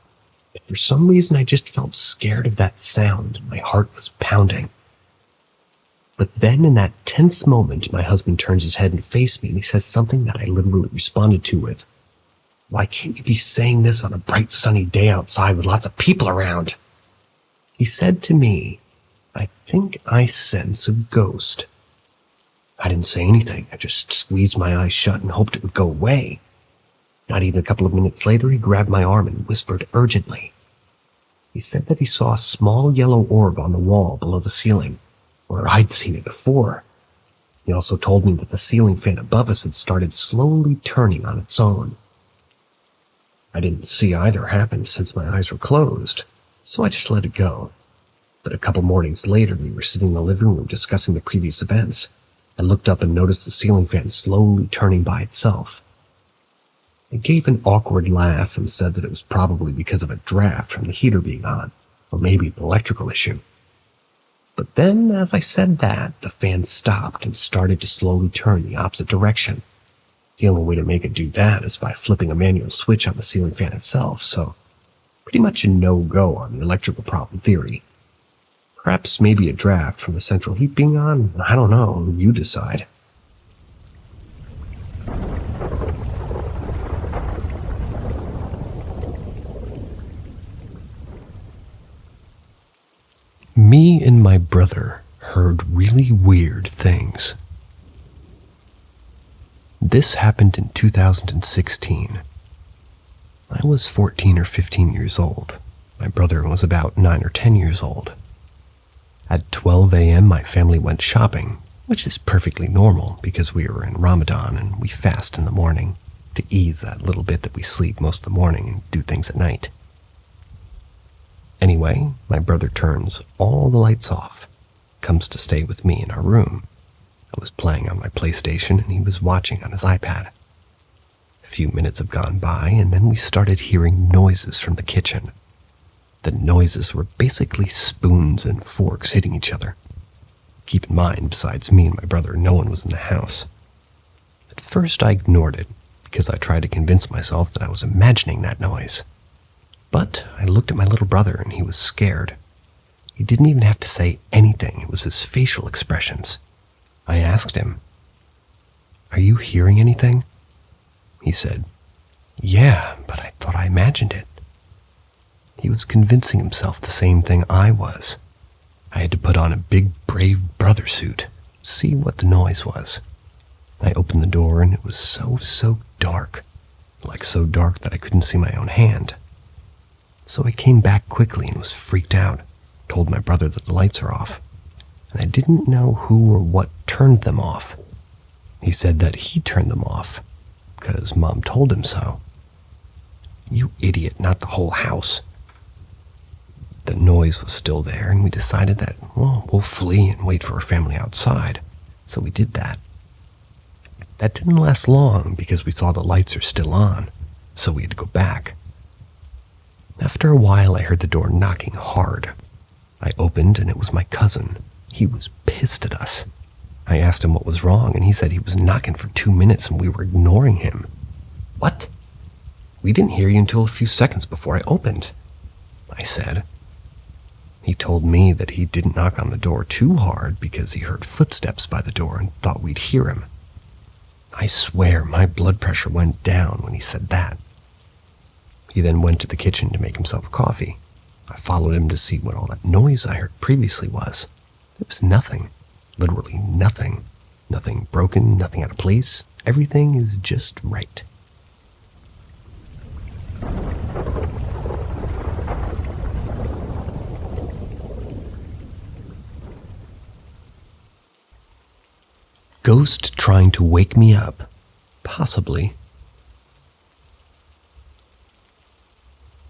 But for some reason, I just felt scared of that sound and my heart was pounding. But then in that tense moment, my husband turns his head and faces me and he says something that I literally responded to with, "Why can't you be saying this on a bright sunny day outside with lots of people around?" He said to me, "I think I sense a ghost." I didn't say anything. I just squeezed my eyes shut and hoped it would go away. Not even a couple of minutes later, he grabbed my arm and whispered urgently. He said that he saw a small yellow orb on the wall below the ceiling, where I'd seen it before. He also told me that the ceiling fan above us had started slowly turning on its own. I didn't see either happen since my eyes were closed, so I just let it go. But a couple mornings later, we were sitting in the living room discussing the previous events. I looked up and noticed the ceiling fan slowly turning by itself. I gave an awkward laugh and said that it was probably because of a draft from the heater being on, or maybe an electrical issue. But then, as I said that, the fan stopped and started to slowly turn the opposite direction. The only way to make it do that is by flipping a manual switch on the ceiling fan itself, so pretty much a no-go on the electrical problem theory. Perhaps maybe a draft from the central heat being on, I don't know, you decide. Me and my brother heard really weird things. This happened in 2016. I was 14 or 15 years old. My brother was about 9 or 10 years old. At 12 a.m., my family went shopping, which is perfectly normal because we were in Ramadan and we fast in the morning to ease that little bit that we sleep most of the morning and do things at night. Anyway, my brother turns all the lights off, comes to stay with me in our room. I was playing on my PlayStation and he was watching on his iPad. A few minutes have gone by and then we started hearing noises from the kitchen. The noises were basically spoons and forks hitting each other. Keep in mind, besides me and my brother, no one was in the house. At first I ignored it because I tried to convince myself that I was imagining that noise. But I looked at my little brother and he was scared. He didn't even have to say anything. It was his facial expressions. I asked him, "Are you hearing anything?" He said, "Yeah, but I thought I imagined it." He was convincing himself the same thing I was. I had to put on a big, brave brother suit, see what the noise was. I opened the door and it was so dark, like so dark that I couldn't see my own hand. So I came back quickly and was freaked out, told my brother that the lights are off, and I didn't know who or what turned them off. He said that he turned them off, because Mom told him so. You idiot, not the whole house. The noise was still there, and we decided that, we'll flee and wait for our family outside, so we did that. That didn't last long because we saw the lights are still on, so we had to go back. After a while, I heard the door knocking hard. I opened, and it was my cousin. He was pissed at us. I asked him what was wrong, and he said he was knocking for 2 minutes and we were ignoring him. What? We didn't hear you until a few seconds before I opened," I said. He told me that he didn't knock on the door too hard because he heard footsteps by the door and thought we'd hear him. I swear my blood pressure went down when he said that. He then went to the kitchen to make himself coffee. I followed him to see what all that noise I heard previously was. It was nothing. Literally nothing. Nothing broken, nothing out of place. Everything is just right. Ghost trying to wake me up? Possibly.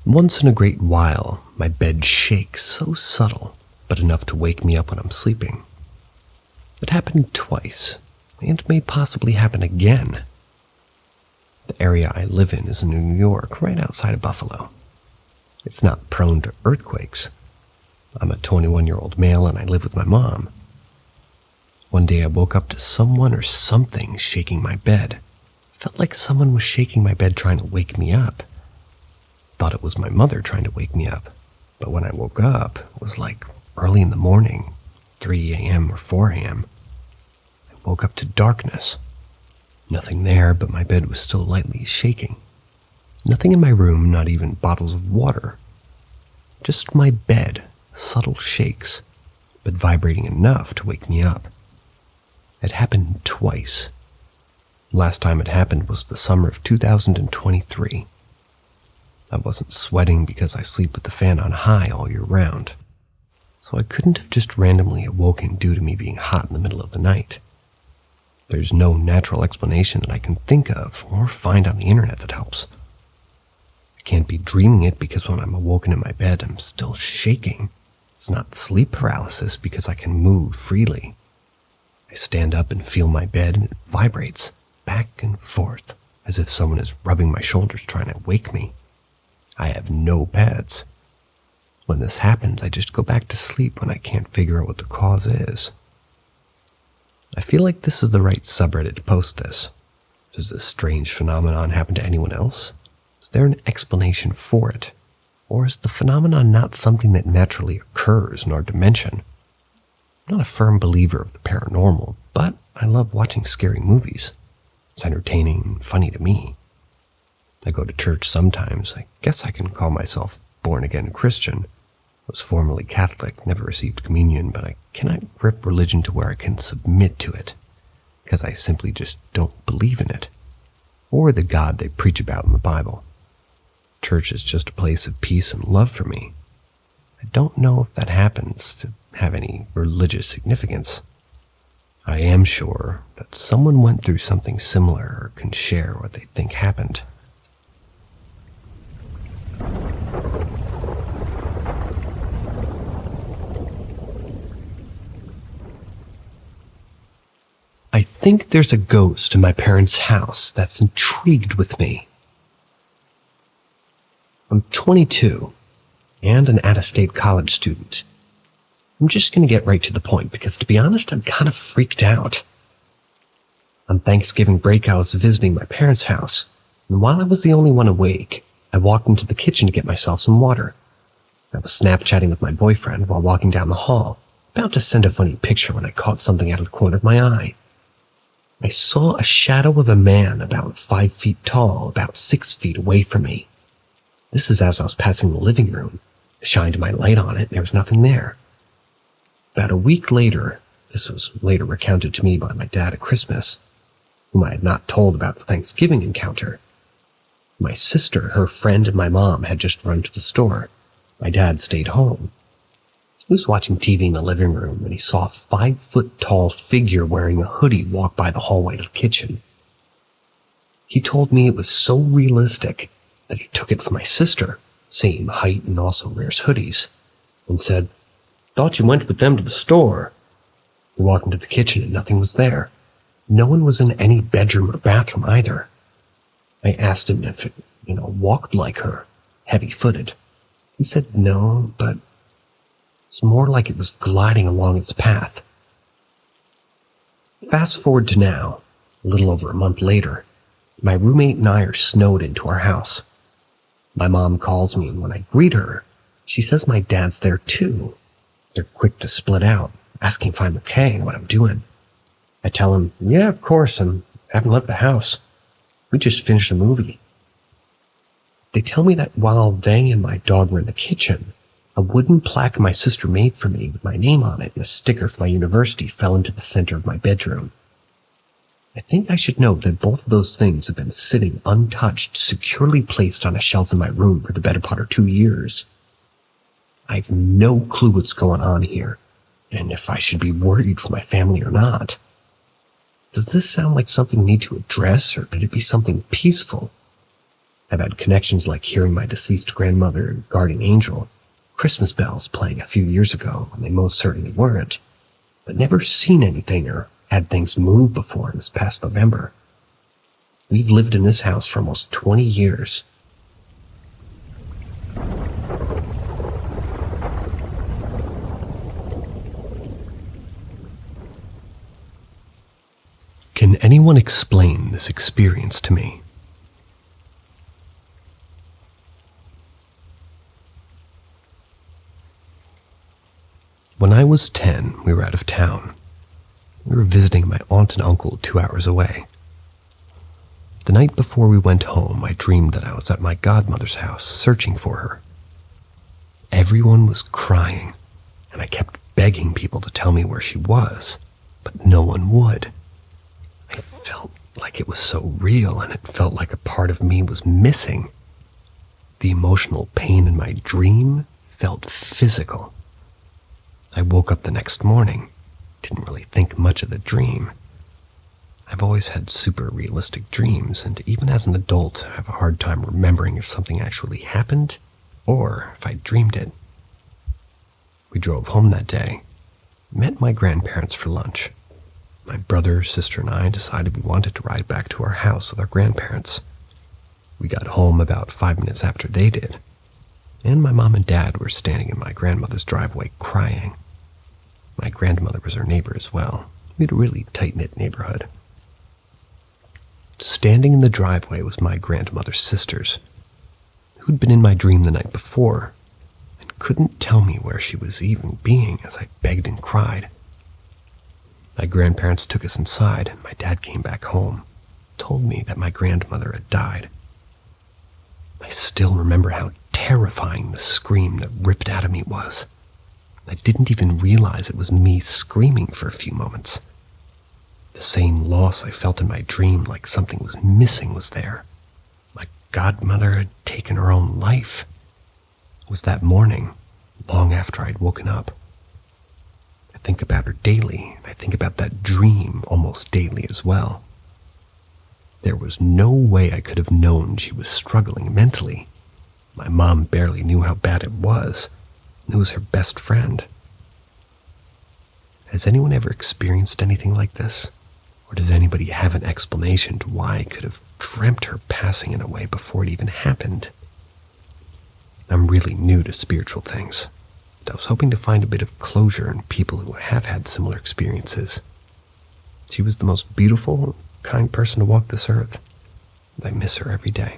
Once in a great while, my bed shakes so subtle, but enough to wake me up when I'm sleeping. It happened twice, and may possibly happen again. The area I live in is in New York, right outside of Buffalo. It's not prone to earthquakes. I'm a 21-year-old male and I live with my mom. One day I woke up to someone or something shaking my bed. Felt like someone was shaking my bed trying to wake me up. Thought it was my mother trying to wake me up, but when I woke up, it was like early in the morning, 3 a.m. or 4 a.m. I woke up to darkness. Nothing there, but my bed was still lightly shaking. Nothing in my room, not even bottles of water. Just my bed, subtle shakes, but vibrating enough to wake me up. It happened twice. Last time it happened was the summer of 2023. I wasn't sweating because I sleep with the fan on high all year round, so I couldn't have just randomly awoken due to me being hot in the middle of the night. There's no natural explanation that I can think of or find on the internet that helps. I can't be dreaming it because when I'm awoken in my bed, I'm still shaking. It's not sleep paralysis because I can move freely. I stand up and feel my bed and it vibrates back and forth as if someone is rubbing my shoulders trying to wake me. I have no pads. When this happens, I just go back to sleep when I can't figure out what the cause is. I feel like this is the right subreddit to post this. Does this strange phenomenon happen to anyone else? Is there an explanation for it? Or is the phenomenon not something that naturally occurs in our dimension? I'm not a firm believer of the paranormal, but I love watching scary movies. It's entertaining and funny to me. I go to church sometimes. I guess I can call myself born-again Christian. I was formerly Catholic, never received communion, but I cannot grip religion to where I can submit to it, because I simply just don't believe in it, or the God they preach about in the Bible. Church is just a place of peace and love for me. I don't know if that happens to have any religious significance. I am sure that someone went through something similar or can share what they think happened. I think there's a ghost in my parents' house that's intrigued with me. I'm 22 and an out-of-state college student. I'm just going to get right to the point because, to be honest, I'm kind of freaked out. On Thanksgiving break, I was visiting my parents' house, and while I was the only one awake, I walked into the kitchen to get myself some water. I was Snapchatting with my boyfriend while walking down the hall, about to send a funny picture when I caught something out of the corner of my eye. I saw a shadow of a man about 5 feet tall, about 6 feet away from me. This is as I was passing the living room. I shined my light on it, and there was nothing there. About a week later, this was later recounted to me by my dad at Christmas, whom I had not told about the Thanksgiving encounter. My sister, her friend, and my mom had just run to the store. My dad stayed home. He was watching TV in the living room when he saw a 5-foot-tall figure wearing a hoodie walk by the hallway to the kitchen. He told me it was so realistic that he took it for my sister, same height and also wears hoodies, and said, "Thought you went with them to the store." We walked into the kitchen and nothing was there. No one was in any bedroom or bathroom either. I asked him if it, walked like her, heavy-footed. He said no, but it's more like it was gliding along its path. Fast forward to now, a little over a month later, my roommate and I are snowed into our house. My mom calls me, and when I greet her, she says my dad's there too. They're quick to split out, asking if I'm okay and what I'm doing. I tell them, yeah, of course, I haven't left the house. We just finished a movie. They tell me that while they and my dog were in the kitchen, a wooden plaque my sister made for me with my name on it and a sticker from my university fell into the center of my bedroom. I think I should note that both of those things have been sitting untouched, securely placed on a shelf in my room for the better part of 2 years. I have no clue what's going on here, and if I should be worried for my family or not. Does this sound like something we need to address, or could it be something peaceful? I've had connections like hearing my deceased grandmother and guardian angel, Christmas bells playing a few years ago when they most certainly weren't, but never seen anything or had things move before this past November. We've lived in this house for almost 20 years. Can anyone explain this experience to me? When I was 10, we were out of town. We were visiting my aunt and uncle 2 hours away. The night before we went home, I dreamed that I was at my godmother's house searching for her. Everyone was crying, and I kept begging people to tell me where she was, but no one would. I felt like it was so real, and it felt like a part of me was missing. The emotional pain in my dream felt physical. I woke up the next morning, didn't really think much of the dream. I've always had super realistic dreams, and even as an adult, I have a hard time remembering if something actually happened or if I dreamed it. We drove home that day, met my grandparents for lunch. My brother, sister, and I decided we wanted to ride back to our house with our grandparents. We got home about 5 minutes after they did, and my mom and dad were standing in my grandmother's driveway crying. My grandmother was our neighbor as well. We had a really tight-knit neighborhood. Standing in the driveway was my grandmother's sisters, who'd been in my dream the night before, and couldn't tell me where she was even being as I begged and cried. My grandparents took us inside, and my dad came back home, told me that my grandmother had died. I still remember how terrifying the scream that ripped out of me was. I didn't even realize it was me screaming for a few moments. The same loss I felt in my dream, like something was missing, was there. My godmother had taken her own life. It was that morning, long after I'd woken up. I think about her daily, and I think about that dream almost daily as well. There was no way I could have known she was struggling mentally. My mom barely knew how bad it was. It was her best friend. Has anyone ever experienced anything like this? Or does anybody have an explanation to why I could have dreamt her passing in a way before it even happened? I'm really new to spiritual things, and I was hoping to find a bit of closure in people who have had similar experiences. She was the most beautiful, kind person to walk this earth, and I miss her every day.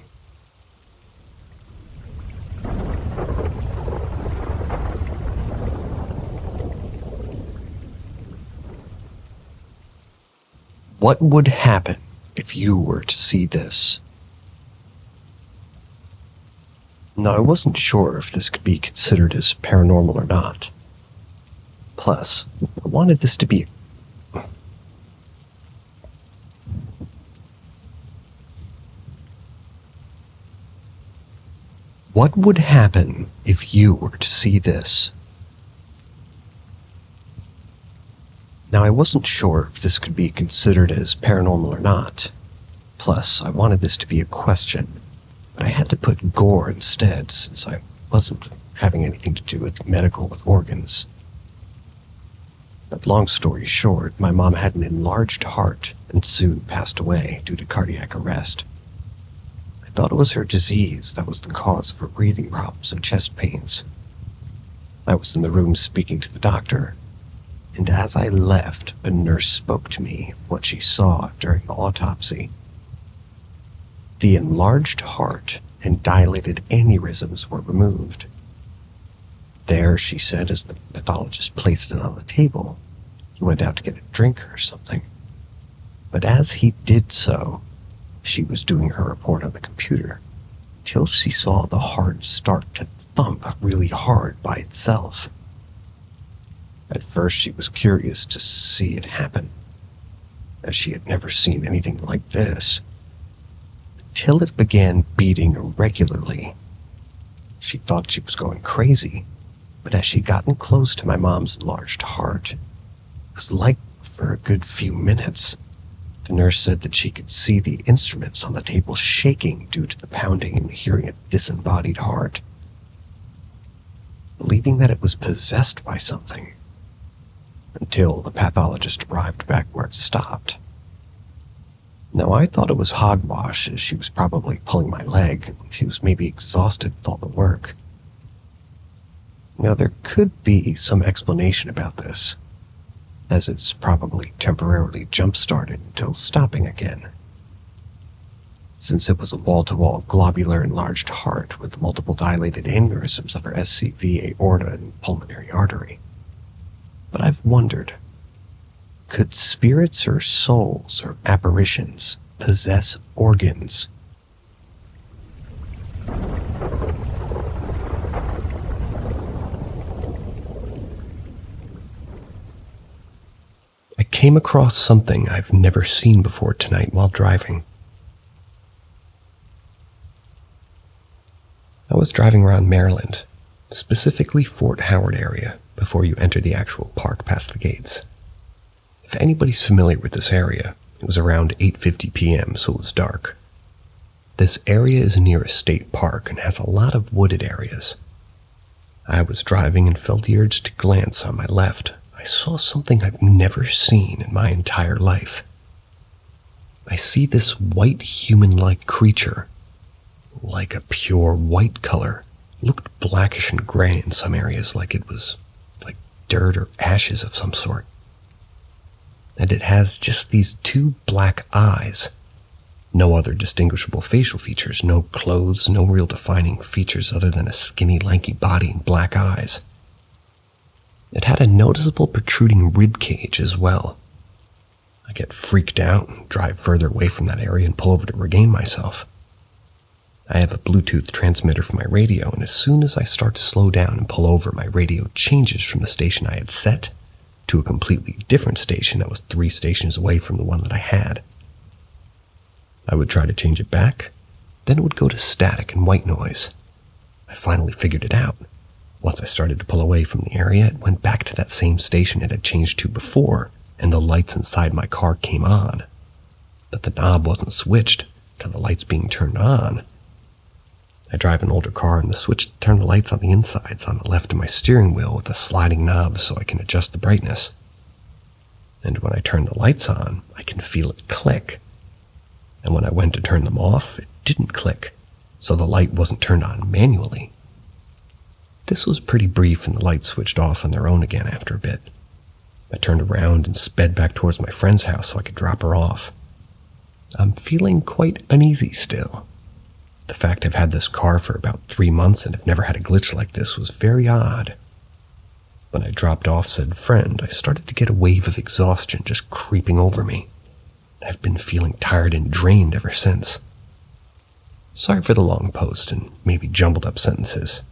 What would happen if you were to see this? Now, I wasn't sure if this could be considered as paranormal or not. Plus, I wanted this to be What would happen if you were to see this? Now, I wasn't sure if this could be considered as paranormal or not. Plus, I wanted this to be a question, but I had to put gore instead since I wasn't having anything to do with medical with organs. But long story short, my mom had an enlarged heart and soon passed away due to cardiac arrest. I thought it was her disease that was the cause of her breathing problems and chest pains. I was in the room speaking to the doctor, and as I left, a nurse spoke to me of what she saw during the autopsy. The enlarged heart and dilated aneurysms were removed. There, she said, as the pathologist placed it on the table, he went out to get a drink or something. But as he did so, she was doing her report on the computer, till she saw the heart start to thump really hard by itself. At first, she was curious to see it happen, as she had never seen anything like this, until it began beating irregularly. She thought she was going crazy, but as she gotten close to my mom's enlarged heart, it was like for a good few minutes. The nurse said that she could see the instruments on the table shaking due to the pounding and hearing a disembodied heart. Believing that it was possessed by something, until the pathologist arrived back where it stopped. Now, I thought it was hogwash, as she was probably pulling my leg. She was maybe exhausted with all the work. Now, there could be some explanation about this, as it's probably temporarily jump-started until stopping again. Since it was a wall-to-wall globular enlarged heart with multiple dilated aneurysms of her SCV, aorta, and pulmonary artery. But I've wondered, could spirits or souls or apparitions possess organs? I came across something I've never seen before tonight while driving. I was driving around Maryland, specifically Fort Howard area, before you enter the actual park past the gates. If anybody's familiar with this area, it was around 8:50 p.m., so it was dark. This area is near a state park and has a lot of wooded areas. I was driving and felt the urge to glance on my left. I saw something I've never seen in my entire life. I see this white human-like creature, like a pure white color, looked blackish and gray in some areas, like it was like dirt or ashes of some sort. And it has just these two black eyes. No other distinguishable facial features, no clothes, no real defining features other than a skinny, lanky body and black eyes. It had a noticeable protruding rib cage as well. I get freaked out and drive further away from that area and pull over to regain myself. I have a Bluetooth transmitter for my radio, and as soon as I start to slow down and pull over, my radio changes from the station I had set to a completely different station that was 3 stations away from the one that I had. I would try to change it back, then it would go to static and white noise. I finally figured it out. Once I started to pull away from the area, it went back to that same station it had changed to before, and the lights inside my car came on. But the knob wasn't switched to the lights being turned on. I drive an older car, and the switch to turn the lights on the inside's on the left of my steering wheel with a sliding knob so I can adjust the brightness. And when I turn the lights on, I can feel it click. And when I went to turn them off, it didn't click, so the light wasn't turned on manually. This was pretty brief, and the lights switched off on their own again after a bit. I turned around and sped back towards my friend's house so I could drop her off. I'm feeling quite uneasy still. The fact I've had this car for about 3 months and have never had a glitch like this was very odd. When I dropped off said friend, I started to get a wave of exhaustion just creeping over me. I've been feeling tired and drained ever since. Sorry for the long post and maybe jumbled up sentences.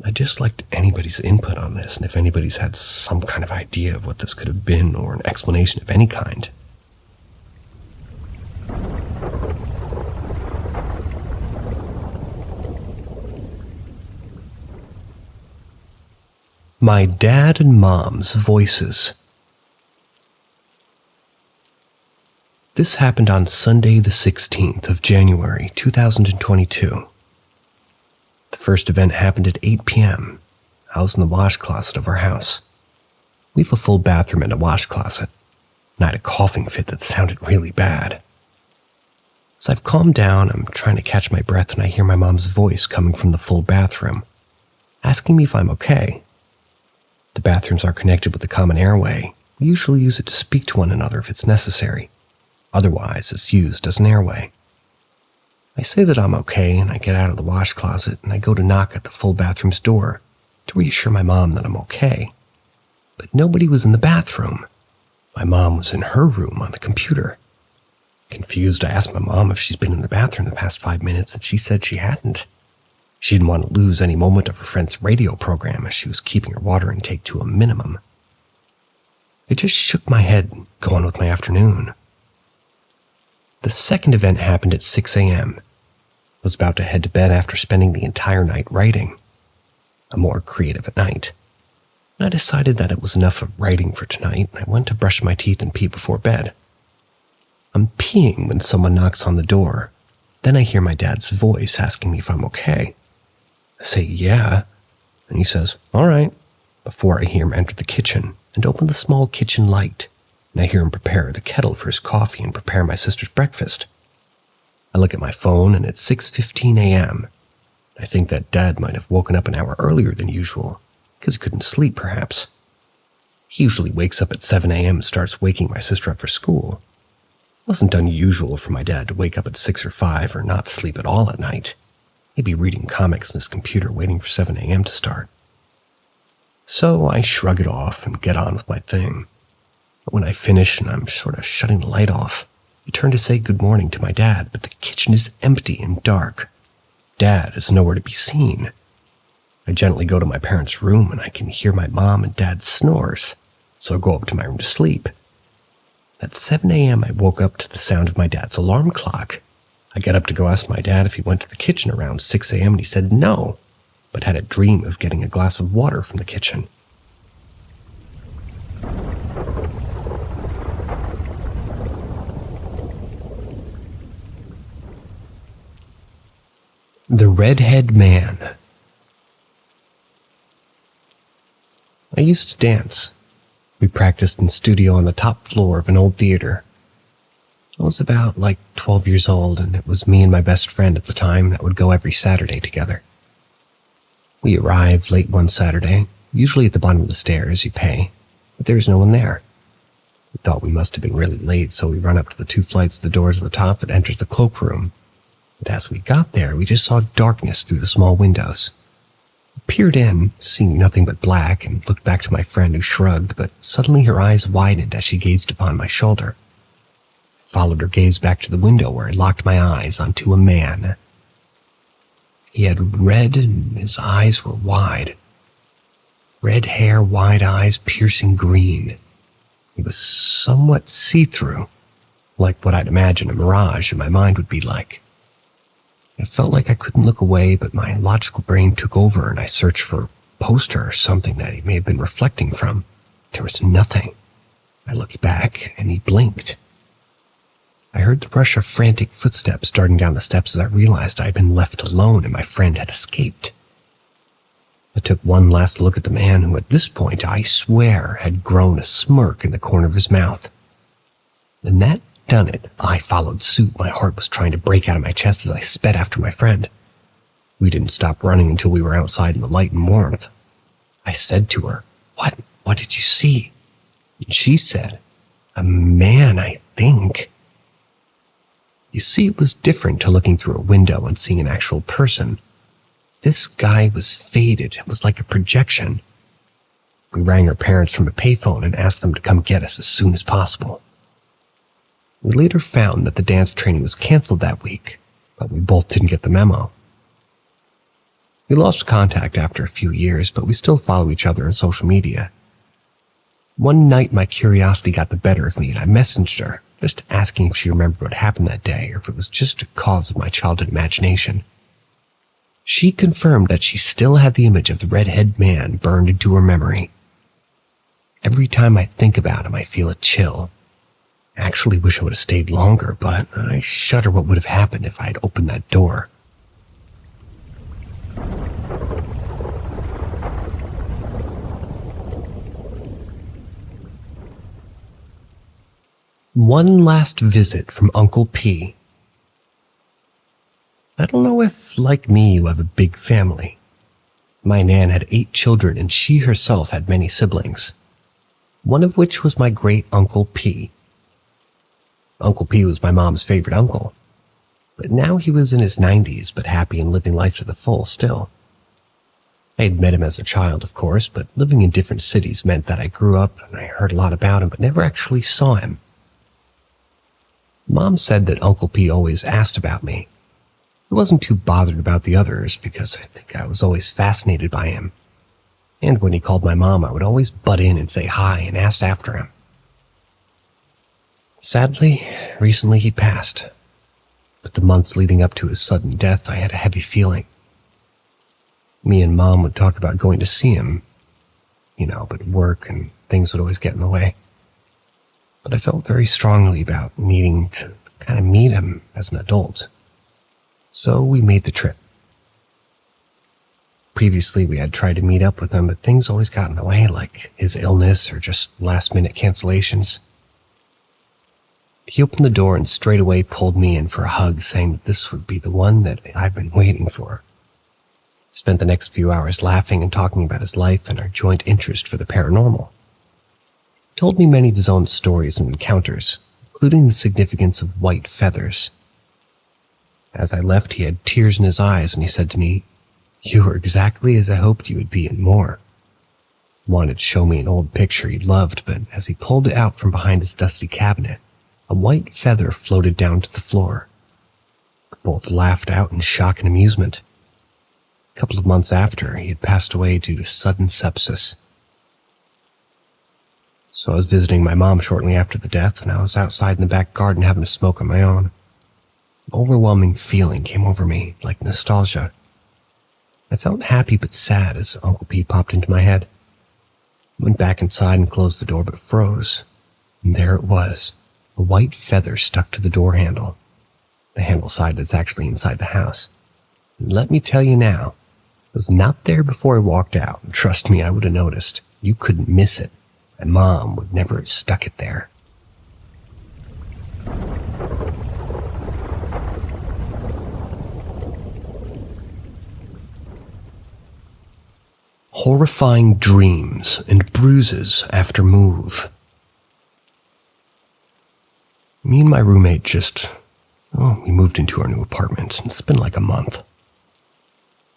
I just liked anybody's input on this, and if anybody's had some kind of idea of what this could have been or an explanation of any kind. My dad and mom's voices. This happened on Sunday the 16th of January, 2022. The first event happened at 8 p.m. I was in the wash closet of our house. We have a full bathroom and a wash closet, and I had a coughing fit that sounded really bad. As I've calmed down, I'm trying to catch my breath, and I hear my mom's voice coming from the full bathroom, asking me if I'm okay. The bathrooms are connected with the common airway. We usually use it to speak to one another if it's necessary. Otherwise, it's used as an airway. I say that I'm okay, and I get out of the wash closet and I go to knock at the full bathroom's door to reassure my mom that I'm okay. But nobody was in the bathroom. My mom was in her room on the computer. Confused, I asked my mom if she's been in the bathroom the past 5 minutes, and she said she hadn't. She didn't want to lose any moment of her friend's radio program as she was keeping her water intake to a minimum. I just shook my head and go on with my afternoon. The second event happened at 6 a.m. I was about to head to bed after spending the entire night writing. I'm more creative at night. And I decided that it was enough of writing for tonight, and I went to brush my teeth and pee before bed. I'm peeing when someone knocks on the door. Then I hear my dad's voice asking me if I'm okay. I say, yeah, and he says, all right, before I hear him enter the kitchen and open the small kitchen light, and I hear him prepare the kettle for his coffee and prepare my sister's breakfast. I look at my phone, and it's 6:15 a.m. I think that Dad might have woken up an hour earlier than usual, because he couldn't sleep, perhaps. He usually wakes up at 7 a.m. and starts waking my sister up for school. It wasn't unusual for my dad to wake up at 6 or 5 or not sleep at all at night. He'd be reading comics on his computer waiting for 7 a.m. to start. So I shrug it off and get on with my thing. But when I finish and I'm sort of shutting the light off, I turn to say good morning to my dad, but the kitchen is empty and dark. Dad is nowhere to be seen. I gently go to my parents' room and I can hear my mom and dad's snores, so I go up to my room to sleep. At 7 a.m. I woke up to the sound of my dad's alarm clock. I got up to go ask my dad if he went to the kitchen around 6 a.m. and he said no, but had a dream of getting a glass of water from the kitchen. The Redhead Man. I used to dance. We practiced in studio on the top floor of an old theater. I was about 12 years old, and it was me and my best friend at the time that would go every Saturday together. We arrived late one Saturday, usually at the bottom of the stairs. You pay, but there was no one there. We thought we must have been really late, so we run up to the 2 flights of the doors at the top that enters the cloakroom. But as we got there, we just saw darkness through the small windows. I peered in, seeing nothing but black, and looked back to my friend, who shrugged, but suddenly her eyes widened as she gazed upon my shoulder. I followed her gaze back to the window, where I locked my eyes onto a man. He had red, and his eyes were wide. Red hair, wide eyes, piercing green. He was somewhat see-through, like what I'd imagine a mirage in my mind would be like. I felt like I couldn't look away, but my logical brain took over and I searched for a poster or something that he may have been reflecting from. There was nothing. I looked back and he blinked. I heard the rush of frantic footsteps starting down the steps as I realized I had been left alone and my friend had escaped. I took one last look at the man who at this point, I swear, had grown a smirk in the corner of his mouth. And that done it, I followed suit. My heart was trying to break out of my chest as I sped after my friend. We didn't stop running until we were outside in the light and warmth. I said to her, What did you see? And she said, a man, I think. You see, it was different to looking through a window and seeing an actual person. This guy was faded. It was like a projection. We rang our parents from a payphone and asked them to come get us as soon as possible. We later found that the dance training was canceled that week, but we both didn't get the memo. We lost contact after a few years, but we still follow each other on social media. One night my curiosity got the better of me and I messaged her, just asking if she remembered what happened that day or if it was just a cause of my childhood imagination. She confirmed that she still had the image of the redhead man burned into her memory. Every time I think about him, I feel a chill. I actually wish I would have stayed longer, but I shudder what would have happened if I had opened that door. One last visit from Uncle P. I don't know if, like me, you have a big family. My Nan had 8 children and she herself had many siblings, one of which was my great Uncle P. Uncle P was my mom's favorite uncle. But now he was in his 90s, but happy and living life to the full still. I had met him as a child, of course, but living in different cities meant that I grew up and I heard a lot about him, but never actually saw him. Mom said that Uncle P always asked about me. He wasn't too bothered about the others because I think I was always fascinated by him. And when he called my mom, I would always butt in and say hi and ask after him. Sadly, recently he passed. But the months leading up to his sudden death, I had a heavy feeling. Me and Mom would talk about going to see him, but work and things would always get in the way. But I felt very strongly about needing to kind of meet him as an adult. So we made the trip. Previously, we had tried to meet up with him, but things always got in the way, like his illness or just last-minute cancellations. He opened the door and straight away pulled me in for a hug, saying that this would be the one that I've been waiting for. Spent the next few hours laughing and talking about his life and our joint interest for the paranormal. He told me many of his own stories and encounters, including the significance of white feathers. As I left, he had tears in his eyes and he said to me, "You were exactly as I hoped you would be and more." Wanted to show me an old picture he loved, but as he pulled it out from behind his dusty cabinet, a white feather floated down to the floor. We both laughed out in shock and amusement. A couple of months after, he had passed away due to sudden sepsis. So I was visiting my mom shortly after the death, and I was outside in the back garden having a smoke on my own. An overwhelming feeling came over me, like nostalgia. I felt happy but sad as Uncle P popped into my head. Went back inside and closed the door but froze. And there it was, a white feather stuck to the door handle. The handle side that's actually inside the house. And let me tell you now, it was not there before I walked out. And trust me, I would have noticed. You couldn't miss it. My mom would never have stuck it there. Horrifying dreams and bruises after move. Me and my roommate we moved into our new apartment, and it's been like a month.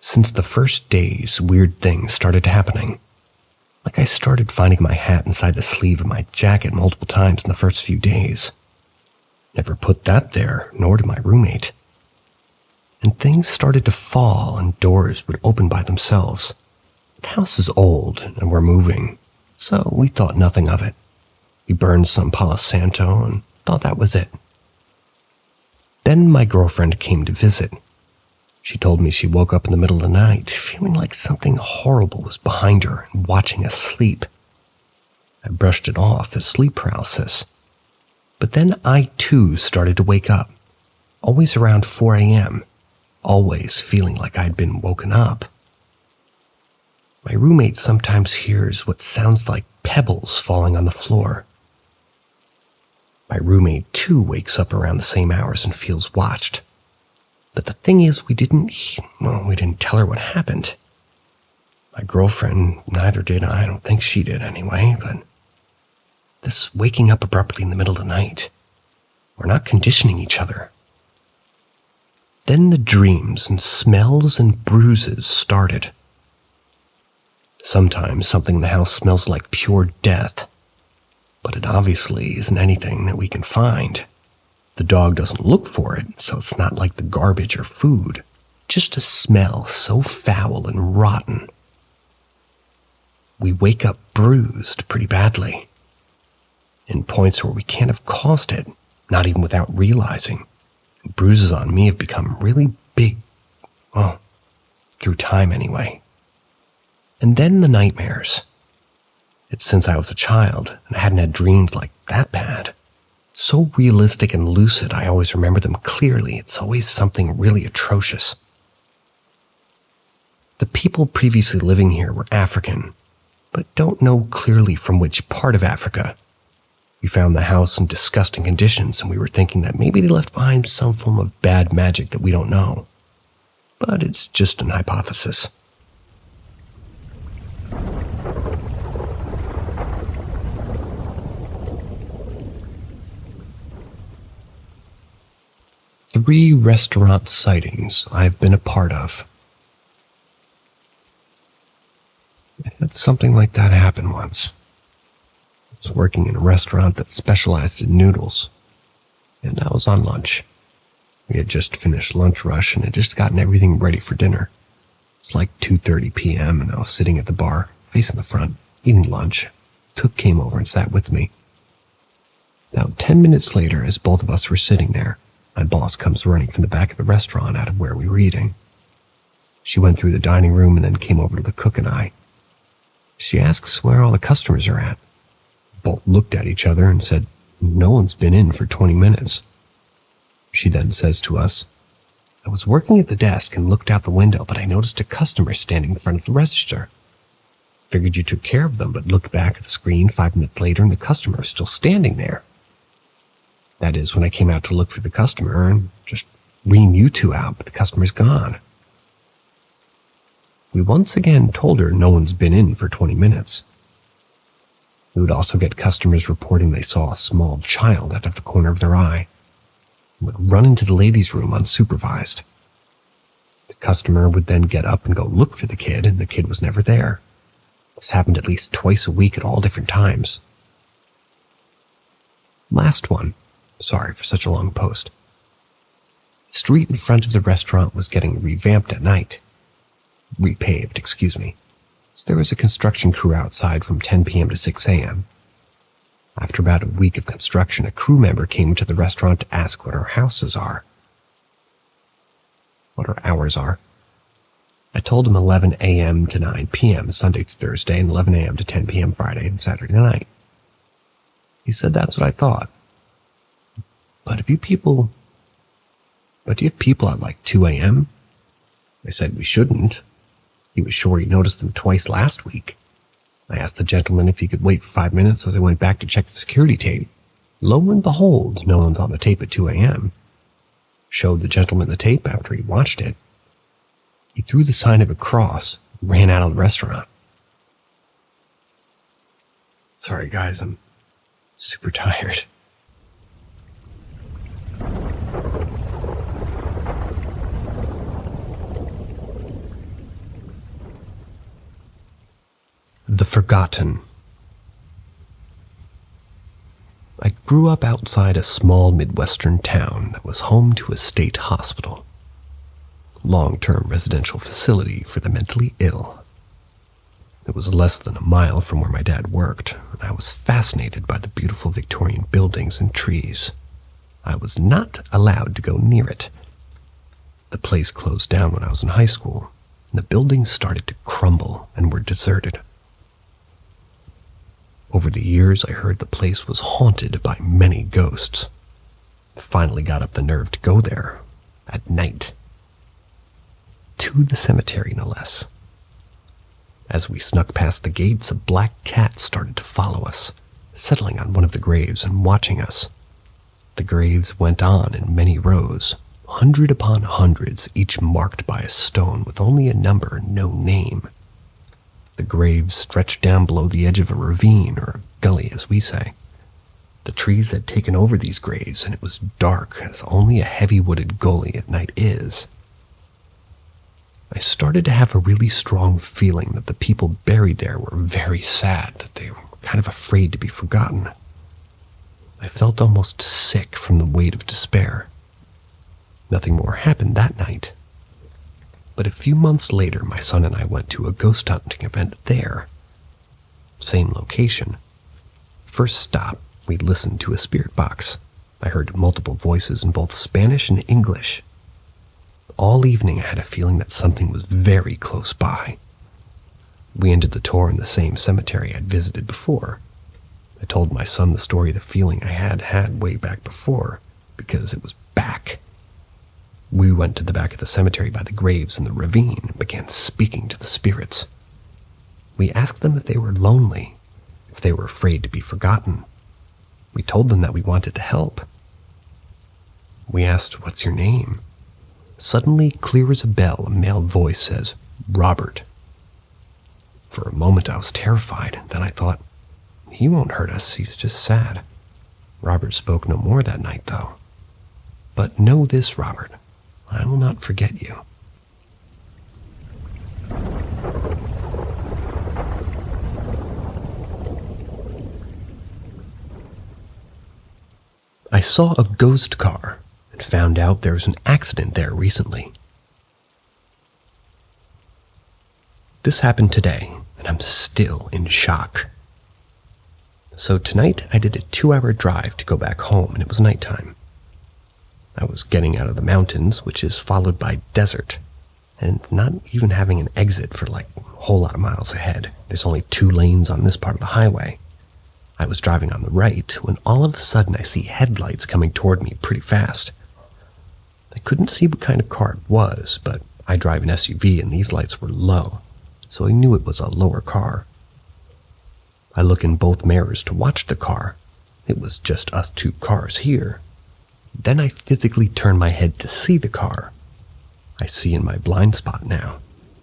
Since the first days, weird things started happening. Like I started finding my hat inside the sleeve of my jacket multiple times in the first few days. Never put that there, nor did my roommate. And things started to fall and doors would open by themselves. The house is old and we're moving, so we thought nothing of it. We burned some Palo Santo and thought that was it. Then my girlfriend came to visit. She told me she woke up in the middle of the night, feeling like something horrible was behind her and watching us sleep. I brushed it off as sleep paralysis. But then I too started to wake up, always around 4 a.m., always feeling like I'd been woken up. My roommate sometimes hears what sounds like pebbles falling on the floor. My roommate too wakes up around the same hours and feels watched. But the thing is, we didn't tell her what happened. My girlfriend neither did. I don't think she did anyway, but this waking up abruptly in the middle of the night, we're not conditioning each other. Then the dreams and smells and bruises started. Sometimes something in the house smells like pure death, but it obviously isn't anything that we can find. The dog doesn't look for it, so it's not like the garbage or food. Just a smell so foul and rotten. We wake up bruised pretty badly. In points where we can't have caused it, not even without realizing. Bruises on me have become really big. Well, through time anyway. And then the nightmares. It's since I was a child, and I hadn't had dreams like that bad. So realistic and lucid, I always remember them clearly. It's always something really atrocious. The people previously living here were African, but don't know clearly from which part of Africa. We found the house in disgusting conditions, and we were thinking that maybe they left behind some form of bad magic that we don't know. But it's just an hypothesis. 3 restaurant sightings I've been a part of. I had something like that happen once. I was working in a restaurant that specialized in noodles, and I was on lunch. We had just finished lunch rush and had just gotten everything ready for dinner. It's like 2:30 p.m. and I was sitting at the bar, facing the front, eating lunch. Cook came over and sat with me. About 10 minutes later, as both of us were sitting there, my boss comes running from the back of the restaurant out of where we were eating. She went through the dining room and then came over to the cook and I. She asks where all the customers are at. Both looked at each other and said, "No one's been in for 20 minutes. She then says to us, "I was working at the desk and looked out the window, but I noticed a customer standing in front of the register. Figured you took care of them, but looked back at the screen 5 minutes later and the customer is still standing there. That is when I came out to look for the customer and just ream you two out, but the customer's gone." We once again told her no one's been in for 20 minutes. We would also get customers reporting they saw a small child out of the corner of their eye and would run into the ladies' room unsupervised. The customer would then get up and go look for the kid, and the kid was never there. This happened at least twice a week at all different times. Last one. Sorry for such a long post. The street in front of the restaurant was getting revamped at night. Repaved, excuse me. So there was a construction crew outside from 10 p.m. to 6 a.m. After about a week of construction, a crew member came to the restaurant to ask what our hours are. I told him 11 a.m. to 9 p.m. Sunday to Thursday and 11 a.m. to 10 p.m. Friday and Saturday night. He said that's what I thought. But do you have people at like 2 a.m.? I said we shouldn't. He was sure he noticed them twice last week. I asked the gentleman if he could wait for 5 minutes as I went back to check the security tape. Lo and behold, no one's on the tape at 2 a.m. Showed the gentleman the tape after he watched it. He threw the sign of a cross and ran out of the restaurant. Sorry guys, I'm super tired. The Forgotten. I grew up outside a small Midwestern town that was home to a state hospital, long-term residential facility for the mentally ill. It was less than a mile from where my dad worked, and I was fascinated by the beautiful Victorian buildings and trees. I was not allowed to go near it. The place closed down when I was in high school, and the buildings started to crumble and were deserted. Over the years, I heard the place was haunted by many ghosts. I finally got up the nerve to go there, at night. To the cemetery, no less. As we snuck past the gates, a black cat started to follow us, settling on one of the graves and watching us. The graves went on in many rows, 100 upon hundreds, each marked by a stone with only a number and no name. The graves stretched down below the edge of a ravine, or a gully as we say. The trees had taken over these graves, and it was dark as only a heavy-wooded gully at night is. I started to have a really strong feeling that the people buried there were very sad, that they were kind of afraid to be forgotten. I felt almost sick from the weight of despair. Nothing more happened that night. But a few months later, my son and I went to a ghost hunting event there. Same location. First stop, we listened to a spirit box. I heard multiple voices in both Spanish and English. All evening I had a feeling that something was very close by. We ended the tour in the same cemetery I'd visited before. I told my son the story of the feeling I had way back before, because it was back. We went to the back of the cemetery by the graves in the ravine and began speaking to the spirits. We asked them if they were lonely, if they were afraid to be forgotten. We told them that we wanted to help. We asked, "What's your name?" Suddenly, clear as a bell, a male voice says, "Robert." For a moment I was terrified. Then I thought, he won't hurt us, he's just sad. Robert spoke no more that night, though. But know this, Robert, I will not forget you. I saw a ghost car and found out there was an accident there recently. This happened today, and I'm still in shock. So tonight I did a 2-hour drive to go back home, and it was nighttime. I was getting out of the mountains, which is followed by desert, and not even having an exit for like a whole lot of miles ahead. There's only 2 lanes on this part of the highway. I was driving on the right when all of a sudden I see headlights coming toward me pretty fast. I couldn't see what kind of car it was, but I drive an SUV and these lights were low, so I knew it was a lower car. I look in both mirrors to watch the car. It was just us 2 cars here. Then I physically turn my head to see the car. I see in my blind spot now.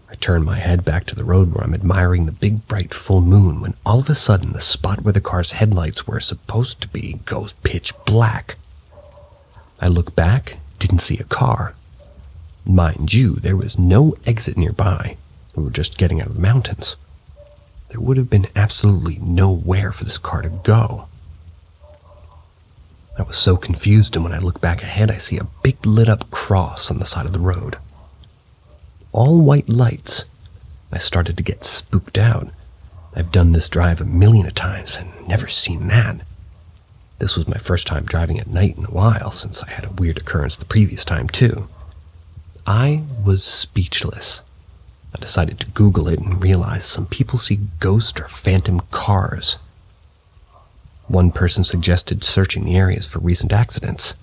I turn my head back to the road where I'm admiring the big bright full moon when all of a sudden the spot where the car's headlights were supposed to be goes pitch black. I look back, didn't see a car. Mind you, there was no exit nearby. We were just getting out of the mountains. There would have been absolutely nowhere for this car to go. I was so confused, and when I look back ahead, I see a big lit up cross on the side of the road. All white lights. I started to get spooked out. I've done this drive a million of times and never seen that. This was my first time driving at night in a while, since I had a weird occurrence the previous time too. I was speechless. I decided to Google it and realized some people see ghost or phantom cars. One person suggested searching the areas for recent accidents.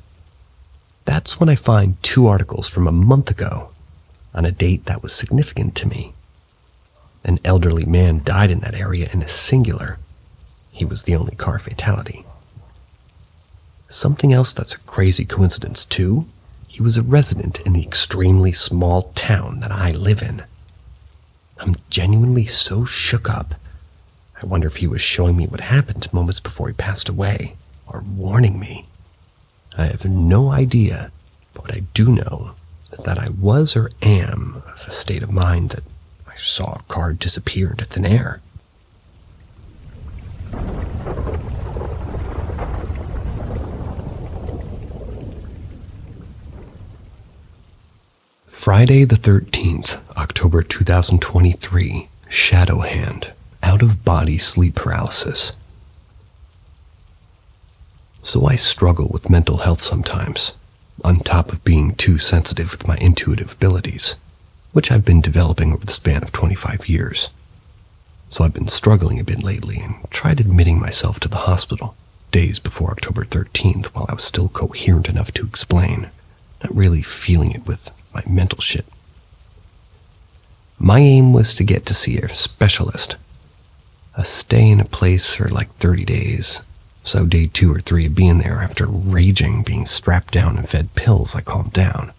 That's when I find 2 articles from a month ago, on a date that was significant to me. An elderly man died in that area in a singular. He was the only car fatality. Something else that's a crazy coincidence too, he was a resident in the extremely small town that I live in. I'm genuinely so shook up. I wonder if he was showing me what happened moments before he passed away, or warning me. I have no idea, but what I do know is that I was or am of a state of mind that I saw a car disappear into thin air. Friday the 13th, October 2023, Shadow Hand, out-of-body sleep paralysis. So I struggle with mental health sometimes, on top of being too sensitive with my intuitive abilities, which I've been developing over the span of 25 years. So I've been struggling a bit lately and tried admitting myself to the hospital days before October 13th while I was still coherent enough to explain, not really feeling it with my mental shit. My aim was to get to see a specialist, a stay in a place for like 30 days, so day 2 or 3 of being there after raging, being strapped down and fed pills, I calmed down.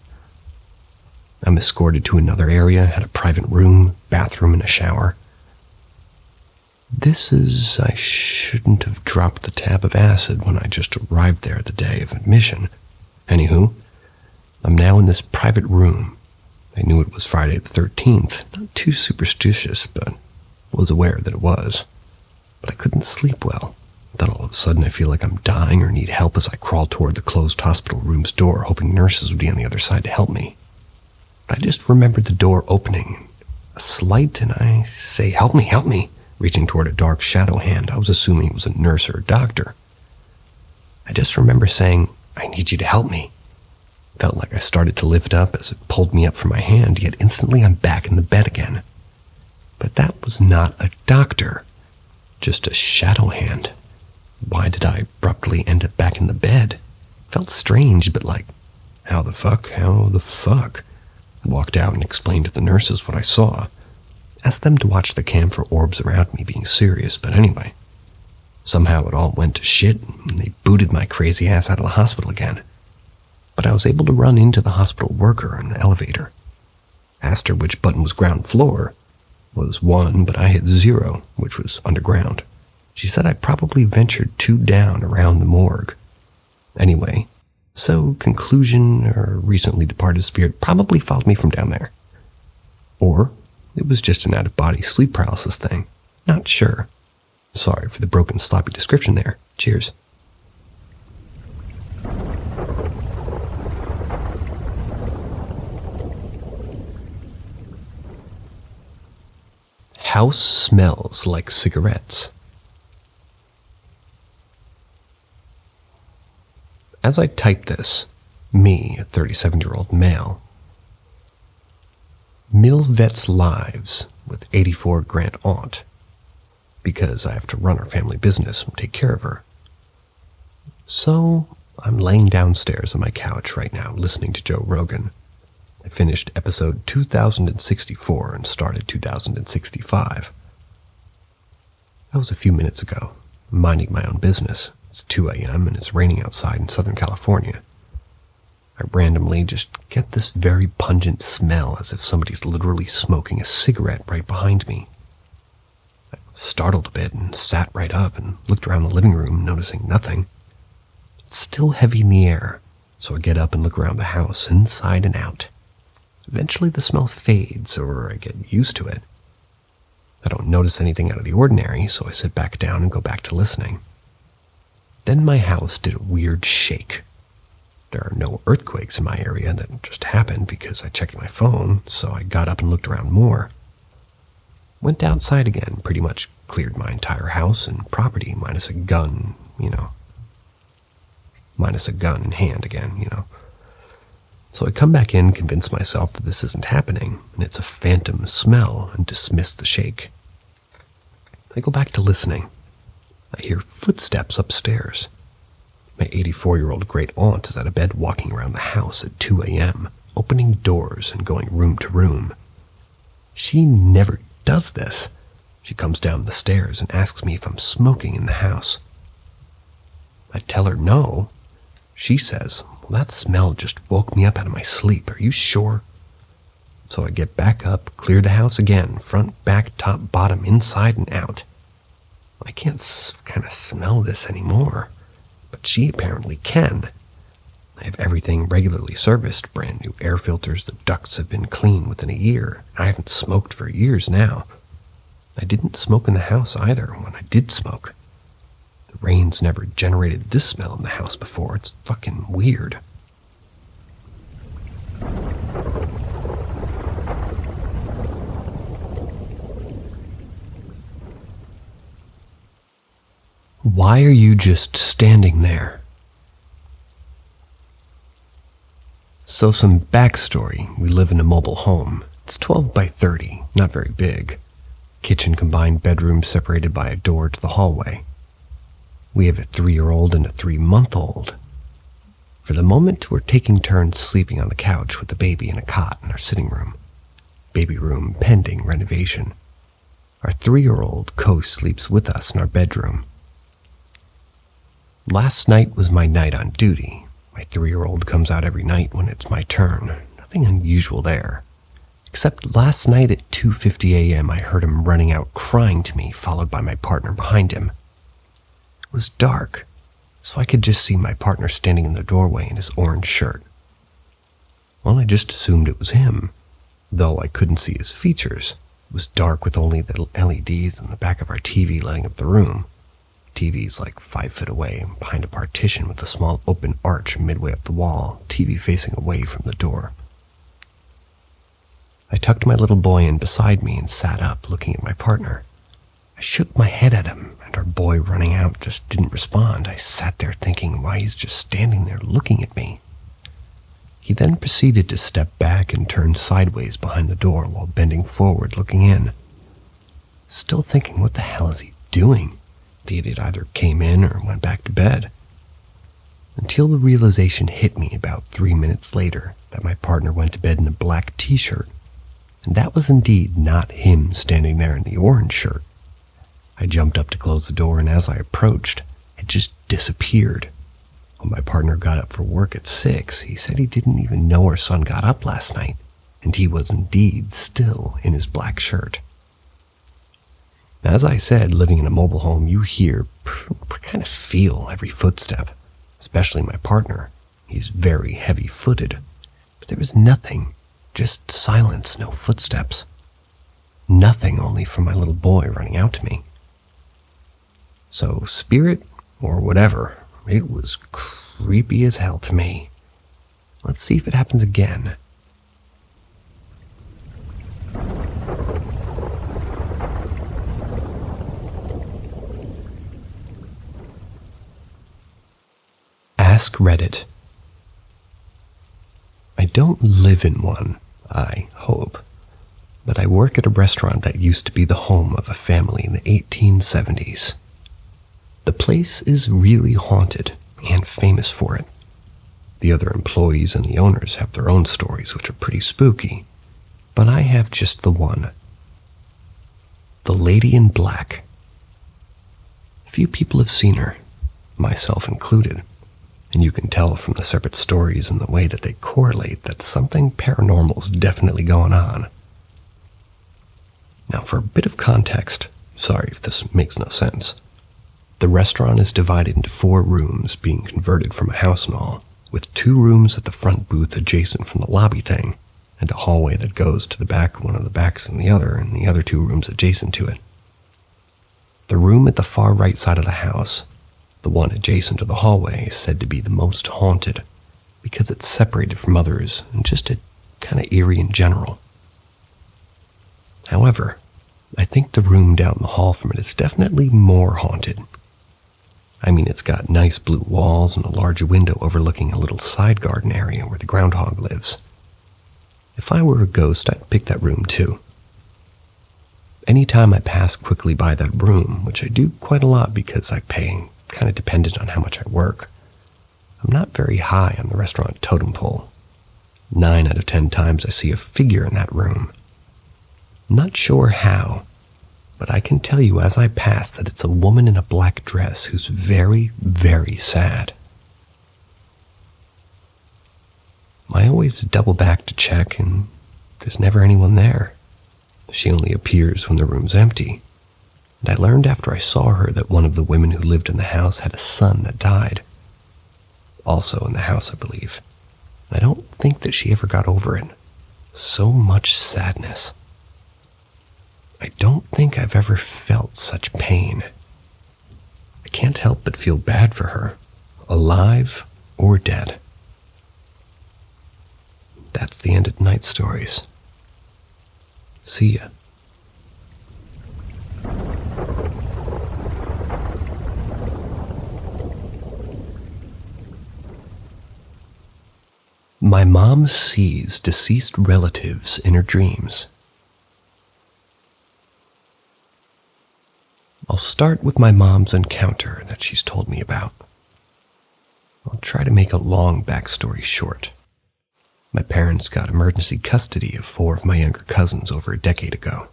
I'm escorted to another area, had a private room, bathroom, and a shower. I shouldn't have dropped the tab of acid when I just arrived there the day of admission. Anywho, I'm now in this private room. I knew it was Friday the 13th, not too superstitious, but was aware that it was. But I couldn't sleep well. Then all of a sudden I feel like I'm dying or need help as I crawl toward the closed hospital room's door, hoping nurses would be on the other side to help me. But I just remembered the door opening, a slight, and I say, help me, reaching toward a dark shadow hand. I was assuming it was a nurse or a doctor. I just remember saying, I need you to help me. Felt like I started to lift up as it pulled me up from my hand, yet instantly I'm back in the bed again. But that was not a doctor, just a shadow hand. Why did I abruptly end up back in the bed? Felt strange, but like, how the fuck? I walked out and explained to the nurses what I saw. Asked them to watch the cam for orbs around me being serious, but anyway. Somehow it all went to shit, and they booted my crazy ass out of the hospital again. But I was able to run into the hospital worker in the elevator. Asked her which button was ground floor. Was 1, but I hit 0, which was underground. She said I probably ventured 2 down around the morgue. Anyway, So, conclusion, or recently departed spirit probably followed me from down there. Or it was just an out-of-body sleep paralysis thing. Not sure. Sorry for the broken, sloppy description there. Cheers. House smells like cigarettes. As I type this, me, a 37-year-old male, middle vet's lives with 84 grand aunt, because I have to run our family business and take care of her. So I'm laying downstairs on my couch right now listening to Joe Rogan. I finished episode 2064 and started 2065. That was a few minutes ago, minding my own business. It's 2 a.m. and it's raining outside in Southern California. I randomly just get this very pungent smell as if somebody's literally smoking a cigarette right behind me. I startled a bit and sat right up and looked around the living room, noticing nothing. It's still heavy in the air, so I get up and look around the house, inside and out. Eventually the smell fades, or I get used to it. I don't notice anything out of the ordinary, so I sit back down and go back to listening. Then my house did a weird shake. There are no earthquakes in my area. That just happened because I checked my phone, so I got up and looked around more. Went outside again, pretty much cleared my entire house and property, minus a gun, minus a gun in hand again, So I come back in, convince myself that this isn't happening, and it's a phantom smell, and dismiss the shake. I go back to listening. I hear footsteps upstairs. My 84-year-old great aunt is out of bed walking around the house at 2 a.m., opening doors and going room to room. She never does this. She comes down the stairs and asks me if I'm smoking in the house. I tell her no. She says, "Well, that smell just woke me up out of my sleep. Are you sure?" So I get back up, clear the house again, front, back, top, bottom, inside, and out. I can't kind of smell this anymore, but she apparently can. I have everything regularly serviced, brand new air filters, the ducts have been cleaned within a year. I haven't smoked for years now. I didn't smoke in the house either when I did smoke. The rain's never generated this smell in the house before. It's fucking weird. Why are you just standing there? So some backstory. We live in a mobile home. It's 12 by 30, not very big. Kitchen combined bedroom separated by a door to the hallway. We have a 3-year-old and a 3-month-old. For the moment, we're taking turns sleeping on the couch with the baby in a cot in our sitting room. Baby room pending renovation. Our 3-year-old co-sleeps with us in our bedroom. Last night was my night on duty. My 3-year-old comes out every night when it's my turn. Nothing unusual there. Except last night at 2:50 a.m. I heard him running out crying to me, followed by my partner behind him. It was dark, so I could just see my partner standing in the doorway in his orange shirt. Well, I just assumed it was him, though I couldn't see his features. It was dark with only the LEDs in the back of our TV lighting up the room. TV's like 5 foot away, behind a partition with a small open arch midway up the wall, TV facing away from the door. I tucked my little boy in beside me and sat up, looking at my partner. I shook my head at him, and our boy running out just didn't respond. I sat there thinking why he's just standing there looking at me. He then proceeded to step back and turn sideways behind the door while bending forward, looking in. Still thinking, what the hell is he doing? The idiot either came in or went back to bed. Until the realization hit me about 3 minutes later that my partner went to bed in a black t-shirt, and that was indeed not him standing there in the orange shirt. I jumped up to close the door, and as I approached, it just disappeared. When my partner got up for work at 6, he said he didn't even know our son got up last night, and he was indeed still in his black shirt. As I said, living in a mobile home, you hear, kind of feel every footstep, especially my partner. He's very heavy-footed, but there was nothing, just silence, no footsteps. Nothing only from my little boy running out to me. So, spirit, or whatever, it was creepy as hell to me. Let's see if it happens again. Ask Reddit. I don't live in one, I hope, but I work at a restaurant that used to be the home of a family in the 1870s. The place is really haunted and famous for it. The other employees and the owners have their own stories, which are pretty spooky, but I have just the one. The Lady in Black. Few people have seen her, myself included, and you can tell from the separate stories and the way that they correlate that something paranormal's definitely going on. Now, for a bit of context, sorry if this makes no sense, the restaurant is divided into 4 rooms being converted from a house and all, with 2 rooms at the front booth adjacent from the lobby thing, and a hallway that goes to the back, one of the backs and the other 2 rooms adjacent to it. The room at the far right side of the house, the one adjacent to the hallway, is said to be the most haunted because it's separated from others and just kind of eerie in general. However, I think the room down the hall from it is definitely more haunted. I mean, it's got nice blue walls and a large window overlooking a little side garden area where the groundhog lives. If I were a ghost, I'd pick that room too. Anytime I pass quickly by that room, which I do quite a lot because I pay kind of dependent on how much I work, I'm not very high on the restaurant totem pole. 9 out of 10 times I see a figure in that room. I'm not sure how, but I can tell you as I pass that it's a woman in a black dress who's very, very sad. I always double back to check, and there's never anyone there. She only appears when the room's empty. And I learned after I saw her that one of the women who lived in the house had a son that died. Also in the house, I believe. And I don't think that she ever got over it. So much sadness. I don't think I've ever felt such pain. I can't help but feel bad for her, alive or dead. That's the end of tonight's stories. See ya. My mom sees deceased relatives in her dreams. I'll start with my mom's encounter that she's told me about. I'll try to make a long backstory short. My parents got emergency custody of 4 of my younger cousins over a decade ago.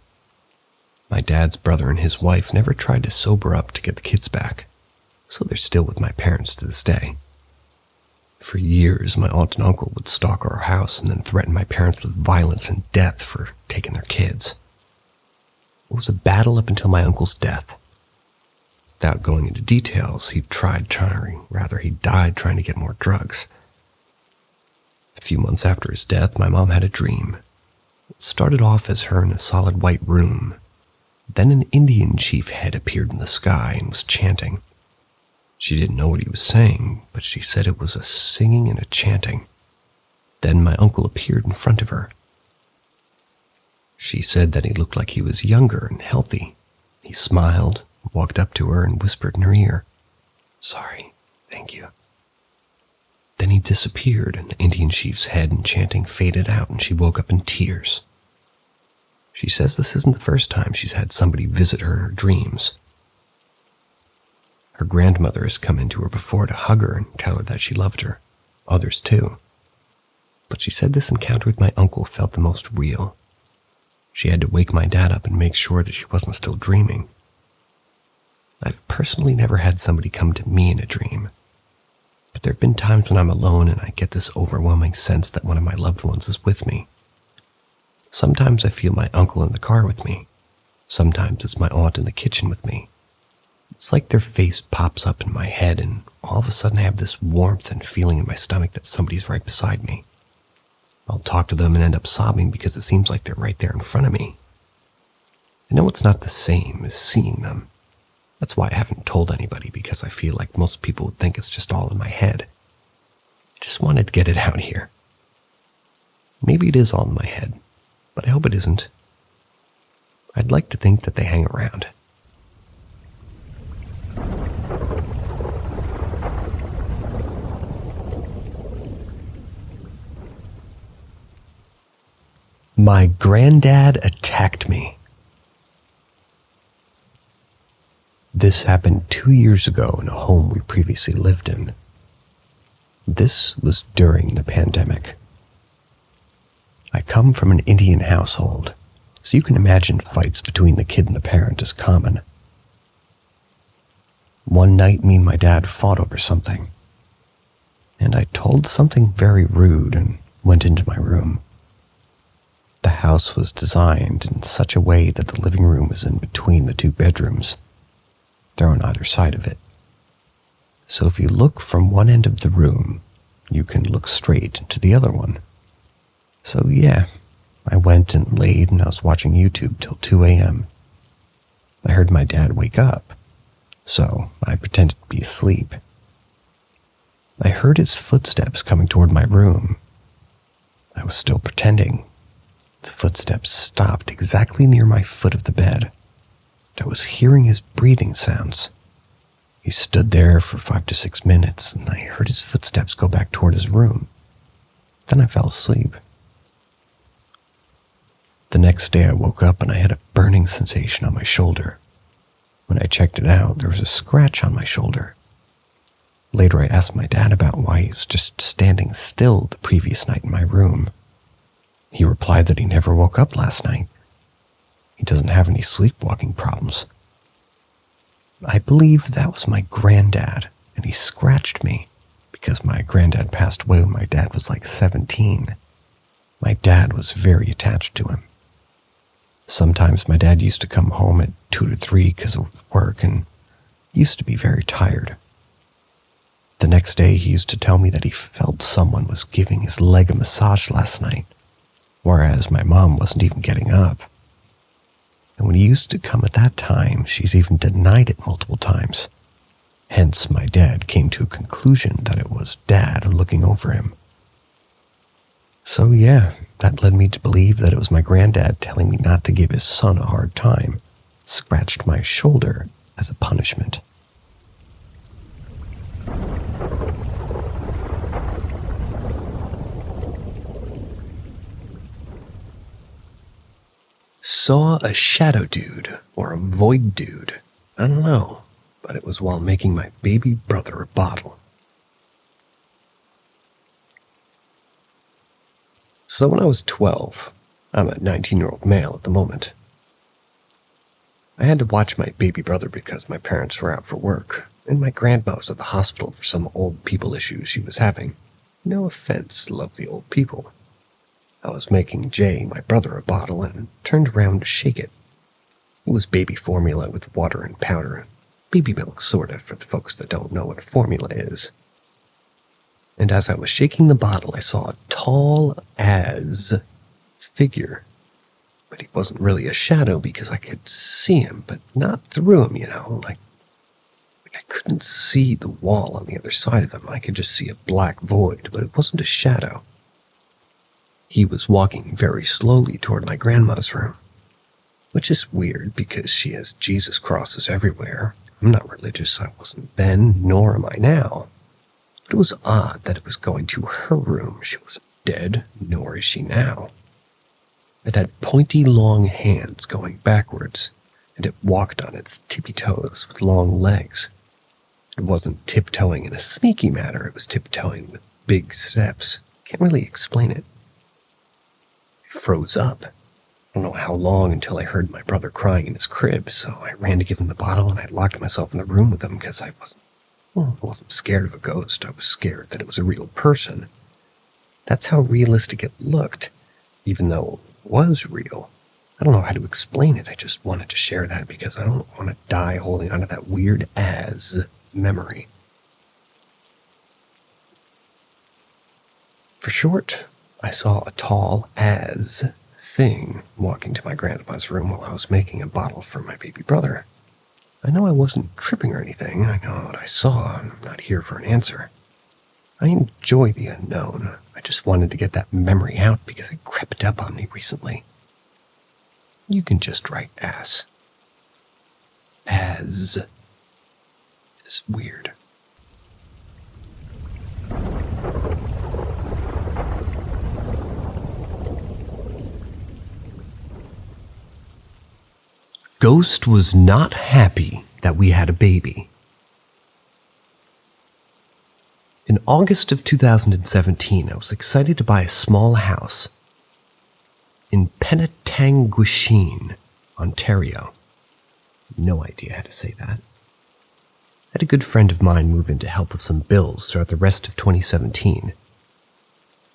My dad's brother and his wife never tried to sober up to get the kids back, so they're still with my parents to this day. For years, my aunt and uncle would stalk our house and then threaten my parents with violence and death for taking their kids. It was a battle up until my uncle's death. Without going into details, he died trying to get more drugs. A few months after his death, my mom had a dream. It started off as her in a solid white room. Then an Indian chief head appeared in the sky and was chanting. She didn't know what he was saying, but she said it was a singing and a chanting. Then my uncle appeared in front of her. She said that he looked like he was younger and healthy. He smiled, walked up to her, and whispered in her ear, "Sorry, thank you." Then he disappeared, and the Indian chief's head and chanting faded out, and she woke up in tears. She says this isn't the first time she's had somebody visit her in her dreams. Her grandmother has come into her before to hug her and tell her that she loved her. Others too. But she said this encounter with my uncle felt the most real. She had to wake my dad up and make sure that she wasn't still dreaming. I've personally never had somebody come to me in a dream. But there have been times when I'm alone and I get this overwhelming sense that one of my loved ones is with me. Sometimes I feel my uncle in the car with me. Sometimes it's my aunt in the kitchen with me. It's like their face pops up in my head, and all of a sudden I have this warmth and feeling in my stomach that somebody's right beside me. I'll talk to them and end up sobbing because it seems like they're right there in front of me. I know it's not the same as seeing them. That's why I haven't told anybody, because I feel like most people would think it's just all in my head. I just wanted to get it out here. Maybe it is all in my head, but I hope it isn't. I'd like to think that they hang around. My granddad attacked me. This happened 2 years ago in a home we previously lived in. This was during the pandemic. I come from an Indian household, so you can imagine fights between the kid and the parent is common. One night, me and my dad fought over something, and I told something very rude and went into my room. The house was designed in such a way that the living room was in between the two bedrooms. They're on either side of it. So if you look from one end of the room, you can look straight into the other one. So yeah, I went and laid and I was watching YouTube till 2 a.m. I heard my dad wake up, so I pretended to be asleep. I heard his footsteps coming toward my room. I was still pretending. The footsteps stopped exactly near my foot of the bed. I was hearing his breathing sounds. He stood there for 5 to 6 minutes, and I heard his footsteps go back toward his room. Then I fell asleep. The next day I woke up and I had a burning sensation on my shoulder. When I checked it out, there was a scratch on my shoulder. Later I asked my dad about why he was just standing still the previous night in my room. He replied that he never woke up last night. He doesn't have any sleepwalking problems. I believe that was my granddad, and he scratched me because my granddad passed away when my dad was like 17. My dad was very attached to him. Sometimes my dad used to come home at 2 to 3 because of work and used to be very tired. The next day he used to tell me that he felt someone was giving his leg a massage last night, whereas my mom wasn't even getting up. And when he used to come at that time, she's even denied it multiple times. Hence, my dad came to a conclusion that it was Dad looking over him. So yeah, that led me to believe that it was my granddad telling me not to give his son a hard time, scratched my shoulder as a punishment. Saw a shadow dude or a void dude. I don't know, but it was while making my baby brother a bottle. So when I was 12, I'm a 19-year-old male at the moment. I had to watch my baby brother because my parents were out for work, and my grandma was at the hospital for some old people issues she was having. No offense, lovely old people. I was making Jay, my brother, a bottle and turned around to shake it. It was baby formula with water and powder. Baby milk, sort of, for the folks that don't know what a formula is. And as I was shaking the bottle, I saw a tall-as figure. But he wasn't really a shadow because I could see him, but not through him, Like I couldn't see the wall on the other side of him. I could just see a black void, but it wasn't a shadow. He was walking very slowly toward my grandma's room, which is weird because she has Jesus crosses everywhere. I'm not religious, I wasn't then, nor am I now. But it was odd that it was going to her room. She wasn't dead, nor is she now. It had pointy long hands going backwards, and it walked on its tippy toes with long legs. It wasn't tiptoeing in a sneaky manner, it was tiptoeing with big steps. Can't really explain it. I froze up. I don't know how long until I heard my brother crying in his crib, so I ran to give him the bottle and I locked myself in the room with him because I wasn't scared of a ghost. I was scared that it was a real person. That's how realistic it looked. Even though it was real, I don't know how to explain it. I just wanted to share that because I don't want to die holding on to that weird as memory. For short, I saw a tall as thing walking to my grandpa's room while I was making a bottle for my baby brother. I know I wasn't tripping or anything. I know what I saw. I'm not here for an answer. I enjoy the unknown. I just wanted to get that memory out because it crept up on me recently. You can just write ass. As is weird. Ghost was not happy that we had a baby. In August of 2017, I was excited to buy a small house in Penetanguishene, Ontario. No idea how to say that. I had a good friend of mine move in to help with some bills throughout the rest of 2017.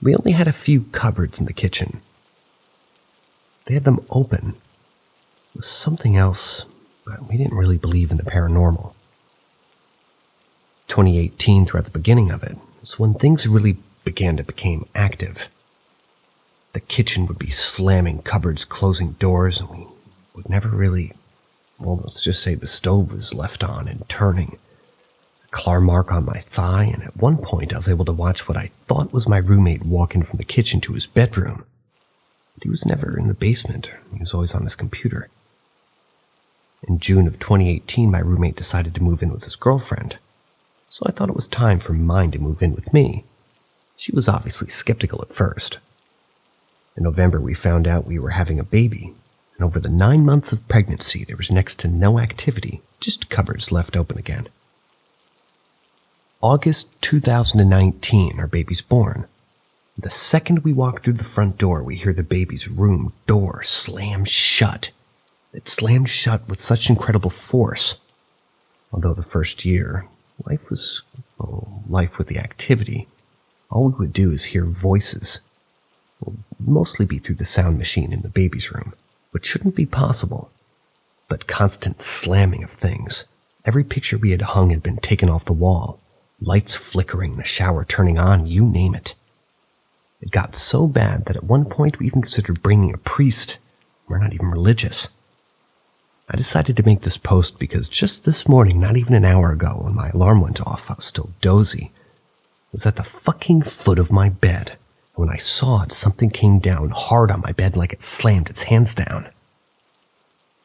We only had a few cupboards in the kitchen. They had them open. It was something else, but we didn't really believe in the paranormal. 2018, throughout the beginning of it, was when things really began to become active. The kitchen would be slamming cupboards, closing doors, and we would never really, well, let's just say the stove was left on and turning. A claw mark on my thigh, and at one point I was able to watch what I thought was my roommate walk in from the kitchen to his bedroom. But he was never in the basement. He was always on his computer. In June of 2018, my roommate decided to move in with his girlfriend, so I thought it was time for mine to move in with me. She was obviously skeptical at first. In November, we found out we were having a baby, and over the 9 months of pregnancy, there was next to no activity, just cupboards left open again. August 2019, our baby's born. The second we walk through the front door, we hear the baby's room door slam shut. It slammed shut with such incredible force. Although the first year, life was, life with the activity. All we would do is hear voices. Will mostly be through the sound machine in the baby's room, which shouldn't be possible. But constant slamming of things. Every picture we had hung had been taken off the wall. Lights flickering, the shower turning on, you name it. It got so bad that at one point we even considered bringing a priest. We're not even religious. I decided to make this post because just this morning, not even an hour ago, when my alarm went off, I was still dozy. I was at the fucking foot of my bed, and when I saw it, something came down hard on my bed like it slammed its hands down.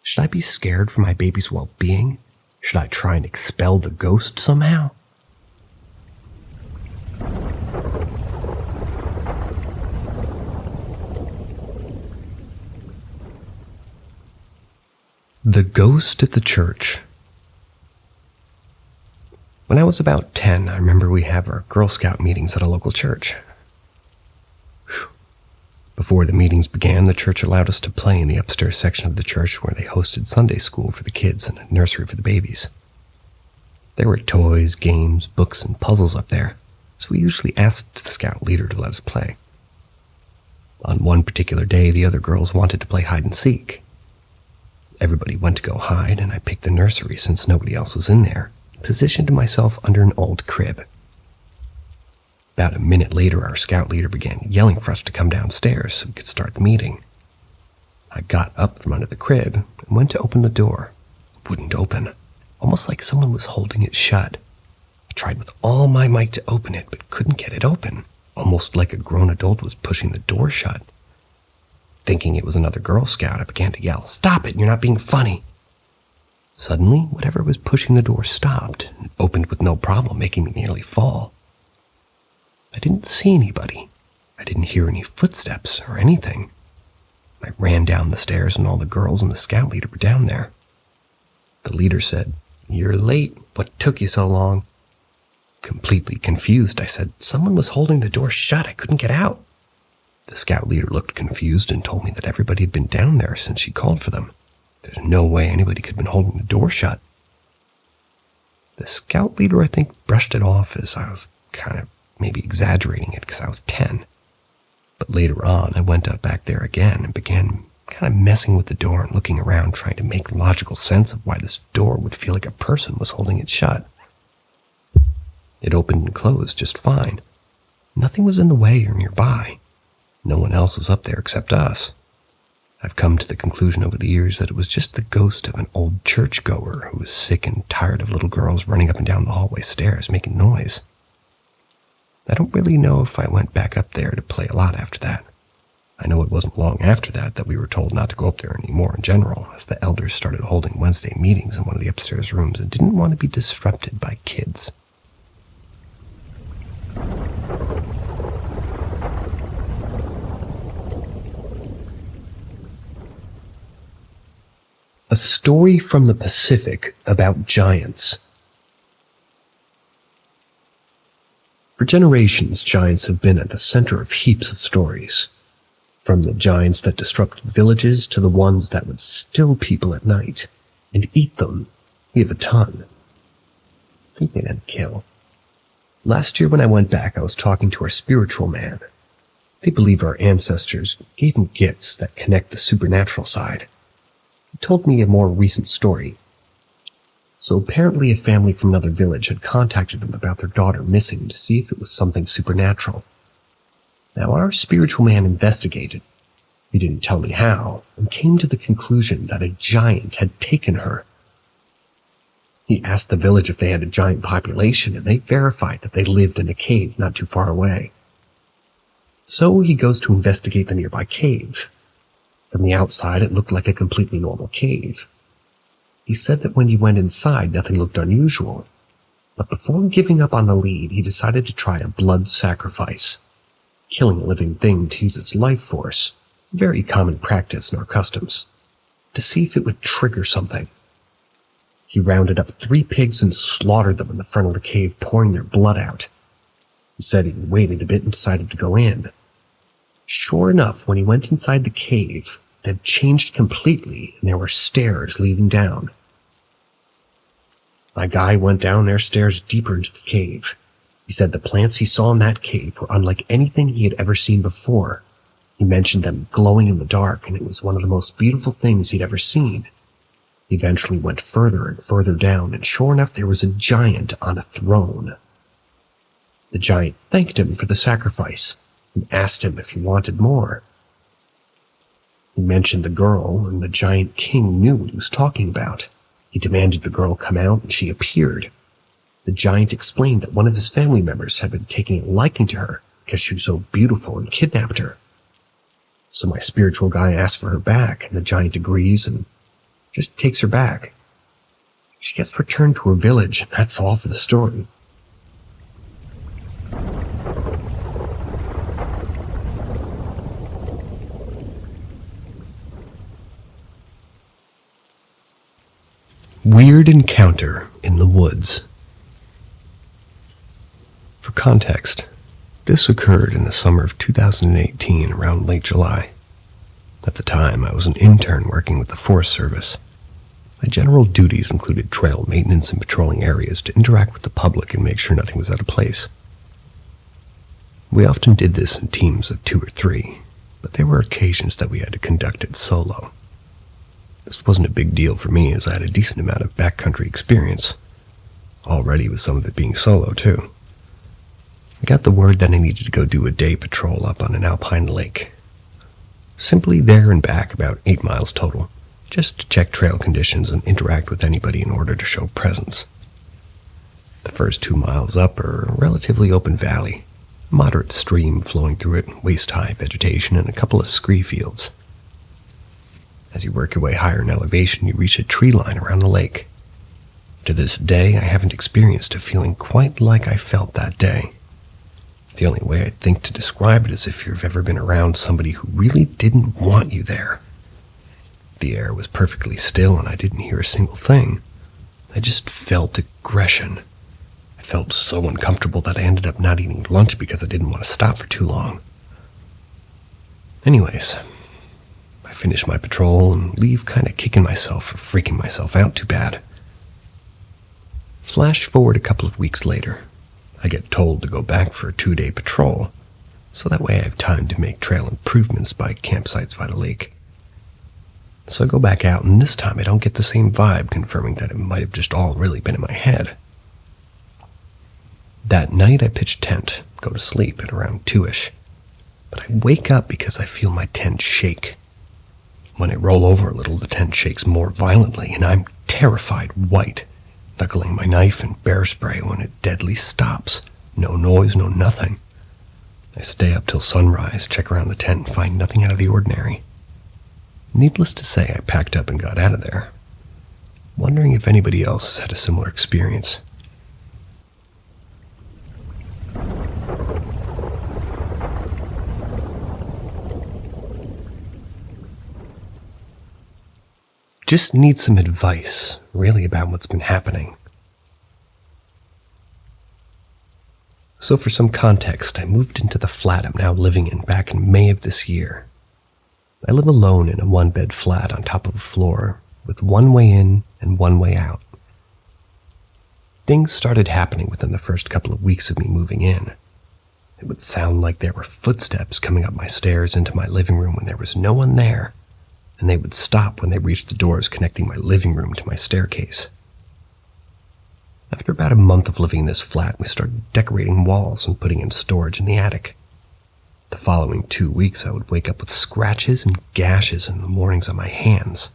Should I be scared for my baby's well-being? Should I try and expel the ghost somehow? The Ghost at the Church. When I was about 10, I remember we have our Girl Scout meetings at a local church. Before the meetings began, the church allowed us to play in the upstairs section of the church where they hosted Sunday school for the kids and a nursery for the babies. There were toys, games, books, and puzzles up there, so we usually asked the scout leader to let us play. On one particular day, the other girls wanted to play hide and seek. Everybody went to go hide, and I picked the nursery since nobody else was in there, positioned myself under an old crib. About a minute later, our scout leader began yelling for us to come downstairs so we could start the meeting. I got up from under the crib and went to open the door. It wouldn't open, almost like someone was holding it shut. I tried with all my might to open it, but couldn't get it open, almost like a grown adult was pushing the door shut. Thinking it was another Girl Scout, I began to yell, "Stop it, you're not being funny." Suddenly, whatever was pushing the door stopped and opened with no problem, making me nearly fall. I didn't see anybody. I didn't hear any footsteps or anything. I ran down the stairs and all the girls and the scout leader were down there. The leader said, "You're late. What took you so long?" Completely confused, I said, "Someone was holding the door shut. I couldn't get out." The scout leader looked confused and told me that everybody had been down there since she called for them. There's no way anybody could have been holding the door shut. The scout leader, I think, brushed it off as I was kind of maybe exaggerating it because I was 10. But later on, I went up back there again and began kind of messing with the door and looking around, trying to make logical sense of why this door would feel like a person was holding it shut. It opened and closed just fine. Nothing was in the way or nearby. No one else was up there except us. I've come to the conclusion over the years that it was just the ghost of an old churchgoer who was sick and tired of little girls running up and down the hallway stairs making noise. I don't really know if I went back up there to play a lot after that. I know it wasn't long after that we were told not to go up there anymore in general, as the elders started holding Wednesday meetings in one of the upstairs rooms and didn't want to be disrupted by kids. A story from the Pacific about giants. For generations, giants have been at the center of heaps of stories. From the giants that disrupted villages to the ones that would still people at night and eat them, we have a ton. I think they didn't kill. Last year when I went back, I was talking to our spiritual man. They believe our ancestors gave him gifts that connect the supernatural side. He told me a more recent story. So apparently a family from another village had contacted them about their daughter missing to see if it was something supernatural. Now our spiritual man investigated. He didn't tell me how, and came to the conclusion that a giant had taken her. He asked the village if they had a giant population, and they verified that they lived in a cave not too far away. So he goes to investigate the nearby cave. From the outside, it looked like a completely normal cave. He said that when he went inside, nothing looked unusual. But before giving up on the lead, he decided to try a blood sacrifice, killing a living thing to use its life force, a very common practice in our customs, to see if it would trigger something. He rounded up 3 pigs and slaughtered them in the front of the cave, pouring their blood out. He said he waited a bit and decided to go in. Sure enough, when he went inside the cave, it had changed completely, and there were stairs leading down. My guy went down their stairs deeper into the cave. He said the plants he saw in that cave were unlike anything he had ever seen before. He mentioned them glowing in the dark, and it was one of the most beautiful things he'd ever seen. He eventually went further and further down, and sure enough, there was a giant on a throne. The giant thanked him for the sacrifice and asked him if he wanted more. He mentioned the girl, and the giant king knew what he was talking about. He demanded the girl come out, and she appeared. The giant explained that one of his family members had been taking a liking to her because she was so beautiful and kidnapped her. So my spiritual guy asked for her back, and the giant agrees and just takes her back. She gets returned to her village, and that's all for the story. Weird encounter in the woods. For context, this occurred in the summer of 2018, around late July. At the time, I was an intern working with the Forest Service. My general duties included trail maintenance and patrolling areas to interact with the public and make sure nothing was out of place. We often did this in teams of 2 or 3, but there were occasions that we had to conduct it solo. This wasn't a big deal for me, as I had a decent amount of backcountry experience, already with some of it being solo too. I got the word that I needed to go do a day patrol up on an alpine lake. Simply there and back, about 8 miles total, just to check trail conditions and interact with anybody in order to show presence. The first 2 miles up are a relatively open valley, a moderate stream flowing through it, waist-high vegetation, and a couple of scree fields. As you work your way higher in elevation, you reach a tree line around the lake. To this day, I haven't experienced a feeling quite like I felt that day. The only way I think to describe it is if you've ever been around somebody who really didn't want you there. The air was perfectly still and I didn't hear a single thing. I just felt aggression. I felt so uncomfortable that I ended up not eating lunch because I didn't want to stop for too long. Anyways, I finish my patrol and leave kind of kicking myself for freaking myself out too bad. Flash forward a couple of weeks later. I get told to go back for a 2-day patrol, so that way I have time to make trail improvements by campsites by the lake. So I go back out, and this time I don't get the same vibe, confirming that it might have just all really been in my head. That night I pitch tent, go to sleep at around 2ish, but I wake up because I feel my tent shake. When I roll over a little, the tent shakes more violently, and I'm terrified white, knuckling my knife and bear spray when it deadly stops. No noise, no nothing. I stay up till sunrise, check around the tent, and find nothing out of the ordinary. Needless to say, I packed up and got out of there, wondering if anybody else has had a similar experience. Just need some advice, really, about what's been happening. So for some context, I moved into the flat I'm now living in back in May of this year. I live alone in a one-bed flat on top of a floor, with one way in and one way out. Things started happening within the first couple of weeks of me moving in. It would sound like there were footsteps coming up my stairs into my living room when there was no one there, and they would stop when they reached the doors connecting my living room to my staircase. After about a month of living in this flat, we started decorating walls and putting in storage in the attic. The following 2 weeks, I would wake up with scratches and gashes in the mornings on my hands.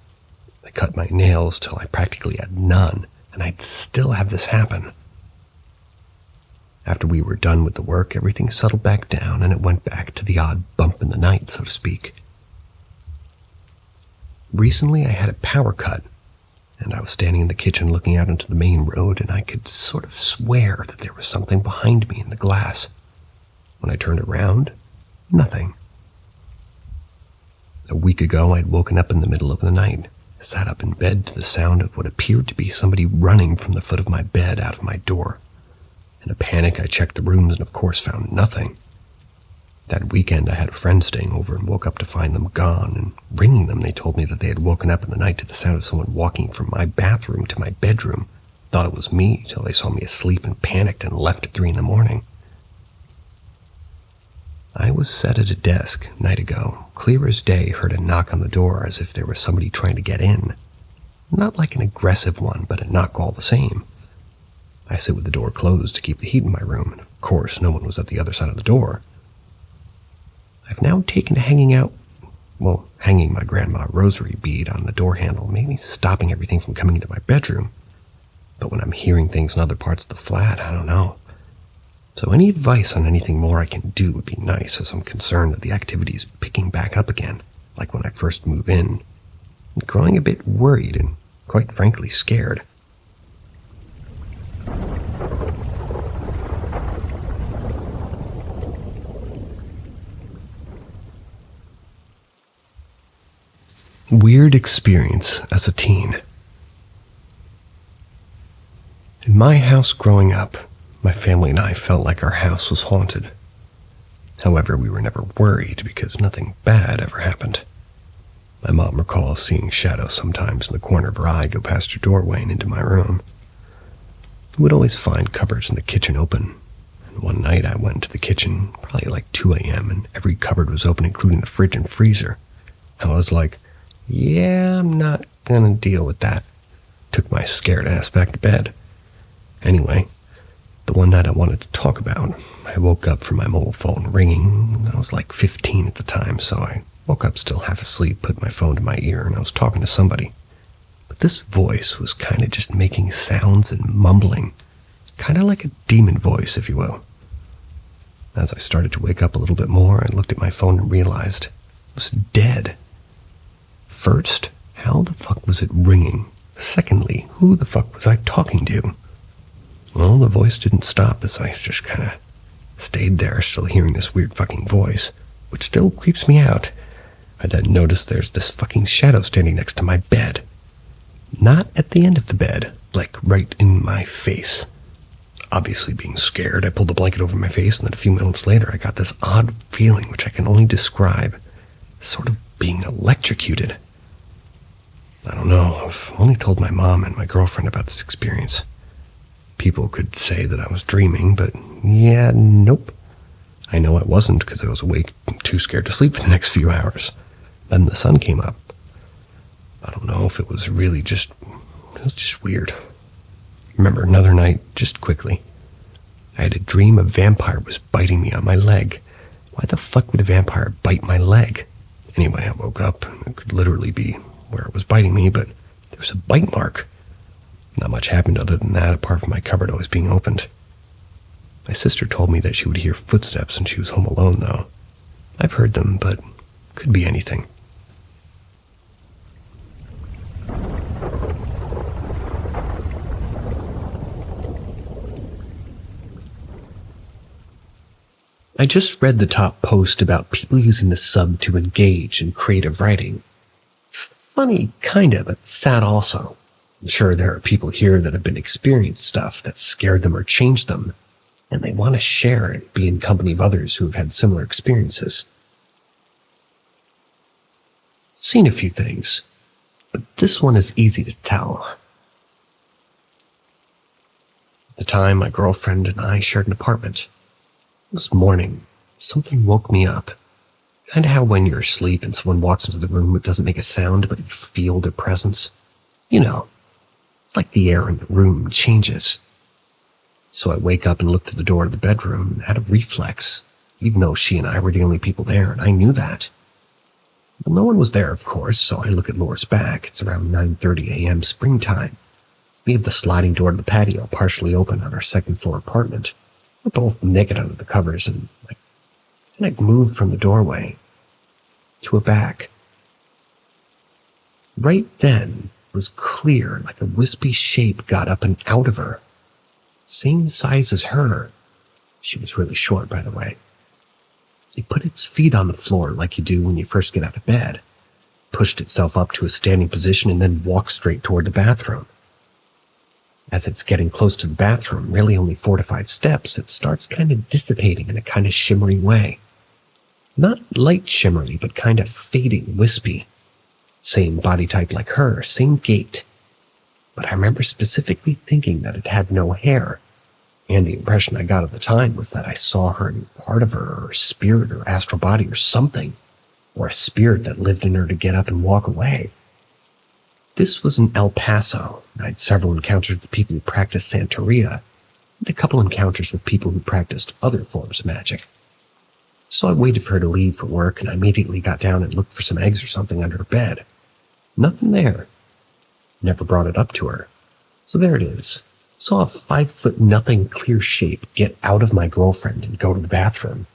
I cut my nails till I practically had none, and I'd still have this happen. After we were done with the work, everything settled back down, and it went back to the odd bump in the night, so to speak. Recently, I had a power cut, and I was standing in the kitchen looking out into the main road, and I could sort of swear that there was something behind me in the glass. When I turned around, nothing. A week ago, I'd woken up in the middle of the night, sat up in bed to the sound of what appeared to be somebody running from the foot of my bed out of my door. In a panic, I checked the rooms and of course found nothing. That weekend, I had a friend staying over and woke up to find them gone, and ringing them, they told me that they had woken up in the night to the sound of someone walking from my bathroom to my bedroom. Thought it was me till they saw me asleep and panicked and left at 3 in the morning. I was sat at a desk a night ago, clear as day, heard a knock on the door as if there was somebody trying to get in. Not like an aggressive one, but a knock all the same. I sit with the door closed to keep the heat in my room, and of course no one was at the other side of the door. I've now taken to hanging my grandma rosary bead on the door handle, maybe stopping everything from coming into my bedroom. But when I'm hearing things in other parts of the flat, I don't know. So any advice on anything more I can do would be nice, as I'm concerned that the activity is picking back up again, like when I first moved in, and growing a bit worried and, quite frankly, scared. Weird experience as a teen. In my house growing up, my family and I felt like our house was haunted. However, we were never worried because nothing bad ever happened. My mom recalls seeing shadows sometimes in the corner of her eye go past her doorway and into my room. We would always find cupboards in the kitchen open, and one night I went into the kitchen, probably like 2 a.m., and every cupboard was open, including the fridge and freezer. I was like, yeah, I'm not gonna deal with that. Took my scared ass back to bed. Anyway, the one night I wanted to talk about, I woke up from my mobile phone ringing. I was like 15 at the time, so I woke up still half asleep, put my phone to my ear, and I was talking to somebody. But this voice was kind of just making sounds and mumbling, kind of like a demon voice, if you will. As I started to wake up a little bit more, I looked at my phone and realized it was dead. First, how the fuck was it ringing? Secondly, who the fuck was I talking to? Well, the voice didn't stop as I just kind of stayed there, still hearing this weird fucking voice, which still creeps me out. I then noticed there's this fucking shadow standing next to my bed. Not at the end of the bed, like right in my face. Obviously being scared, I pulled the blanket over my face, and then a few minutes later I got this odd feeling which I can only describe, sort of being electrocuted. I don't know, I've only told my mom and my girlfriend about this experience. People could say that I was dreaming, but yeah, nope. I know I wasn't because I was awake and too scared to sleep for the next few hours. Then the sun came up. I don't know if it was really it was just weird. Remember another night, just quickly, I had a dream a vampire was biting me on my leg. Why the fuck would a vampire bite my leg? Anyway, I woke up. It could literally be where it was biting me, but there was a bite mark. Not much happened other than that, apart from my cupboard always being opened. My sister told me that she would hear footsteps when she was home alone, though. I've heard them, but could be anything. I just read the top post about people using the sub to engage in creative writing. Funny, kinda, but sad also. I'm sure there are people here that have been experienced stuff that scared them or changed them, and they want to share and be in company of others who have had similar experiences. I've seen a few things, but this one is easy to tell. At the time, my girlfriend and I shared an apartment. This morning, something woke me up. Kinda how when you're asleep and someone walks into the room, it doesn't make a sound, but you feel their presence. You know, it's like the air in the room changes. So I wake up and look to the door of the bedroom and had a reflex, even though she and I were the only people there, and I knew that. Well, no one was there, of course, so I look at Laura's back. It's around 9:30 a.m. springtime. We have the sliding door to the patio partially open on our second-floor apartment. We're both naked under the covers, and I moved from the doorway to her back. Right then, it was clear, like a wispy shape got up and out of her. Same size as her. She was really short, by the way. It put its feet on the floor like you do when you first get out of bed, pushed itself up to a standing position, and then walked straight toward the bathroom. As it's getting close to the bathroom, really only 4 to 5 steps, it starts kind of dissipating in a kind of shimmery way. Not light shimmery, but kind of fading, wispy. Same body type like her, same gait. But I remember specifically thinking that it had no hair, and the impression I got at the time was that I saw her in part of her, or spirit, or astral body, or something, or a spirit that lived in her to get up and walk away. This was in El Paso. I had several encounters with people who practiced Santeria, and a couple encounters with people who practiced other forms of magic. So I waited for her to leave for work, and I immediately got down and looked for some eggs or something under her bed. Nothing there. Never brought it up to her. So there it is. Saw a 5-foot nothing clear shape get out of my girlfriend and go to the bathroom.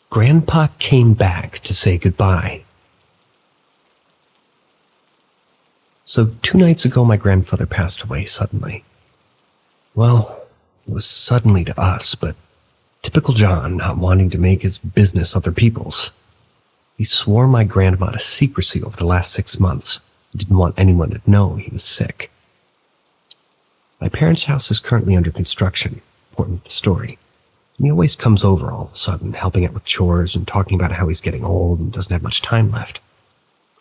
Grandpa came back to say goodbye. So 2 nights ago, my grandfather passed away suddenly. Well, it was suddenly to us, but typical John, not wanting to make his business other people's. He swore my grandma to secrecy over the last 6 months. He didn't want anyone to know he was sick. My parents' house is currently under construction, important to the story. And he always comes over all of a sudden, helping out with chores and talking about how he's getting old and doesn't have much time left.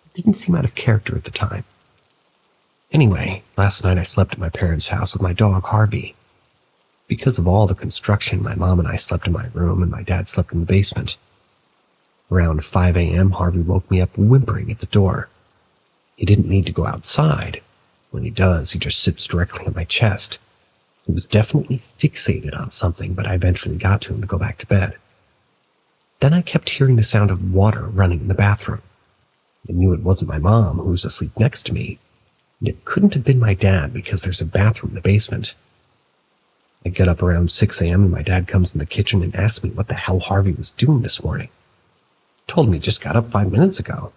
It didn't seem out of character at the time. Anyway, last night I slept at my parents' house with my dog, Harvey. Because of all the construction, my mom and I slept in my room and my dad slept in the basement. Around 5 a.m., Harvey woke me up whimpering at the door. He didn't need to go outside. When he does, he just sits directly on my chest. He was definitely fixated on something, but I eventually got to him to go back to bed. Then I kept hearing the sound of water running in the bathroom. I knew it wasn't my mom, who was asleep next to me, and it couldn't have been my dad because there's a bathroom in the basement. I get up around 6 a.m. and my dad comes in the kitchen and asks me what the hell Harvey was doing this morning. I told him he just got up 5 minutes ago.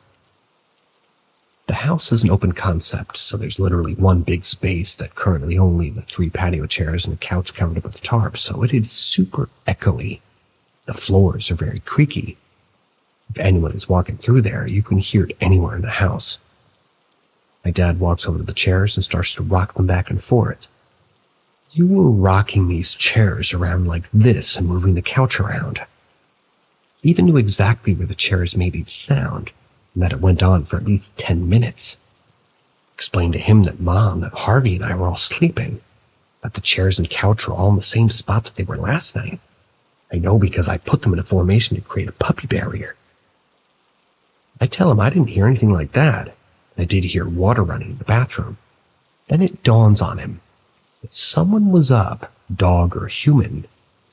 The house is an open concept, so there's literally one big space that currently only the 3 patio chairs and a couch covered up with a tarp, so it is super echoey. The floors are very creaky. If anyone is walking through there, you can hear it anywhere in the house. My dad walks over to the chairs and starts to rock them back and forth. You were rocking these chairs around like this and moving the couch around. He even knew exactly where the chairs made each sound, and that it went on for at least 10 minutes. Explained to him that Mom, that Harvey and I were all sleeping. but the chairs and couch were all in the same spot that they were last night. I know because I put them in a formation to create a puppy barrier. I tell him I didn't hear anything like that. I did hear water running in the bathroom. Then it dawns on him. If someone was up, dog or human,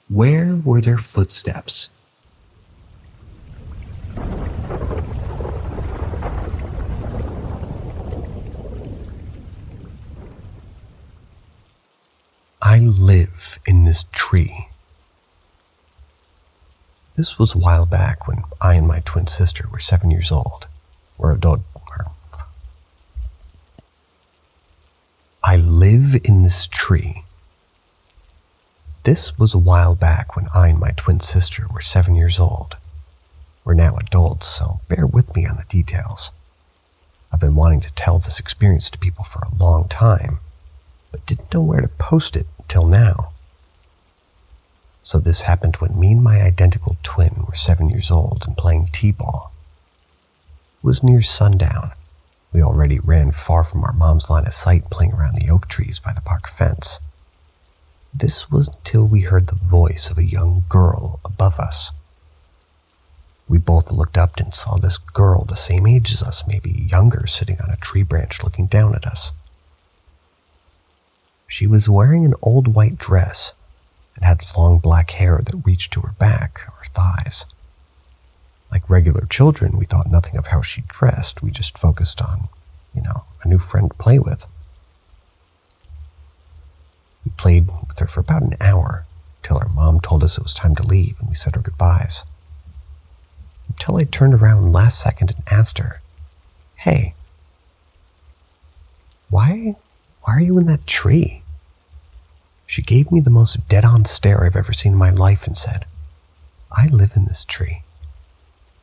where were their footsteps? I live in this tree. This was a while back when I and my twin sister were 7 years old. I live in this tree. This was a while back when I and my twin sister were 7 years old. We're now adults, so bear with me on the details. I've been wanting to tell this experience to people for a long time, but didn't know where to post it until now. So this happened when me and my identical twin were 7 years old and playing t-ball. It was near sundown. We already ran far from our mom's line of sight playing around the oak trees by the park fence. This was until we heard the voice of a young girl above us. We both looked up and saw this girl the same age as us, maybe younger, sitting on a tree branch looking down at us. She was wearing an old white dress and had long black hair that reached to her back or thighs. Like regular children, we thought nothing of how she dressed. We just focused on, a new friend to play with. We played with her for about an hour till our mom told us it was time to leave and we said our goodbyes. Until I turned around last second and asked her, "Hey, why are you in that tree?" She gave me the most dead-on stare I've ever seen in my life and said, "I live in this tree."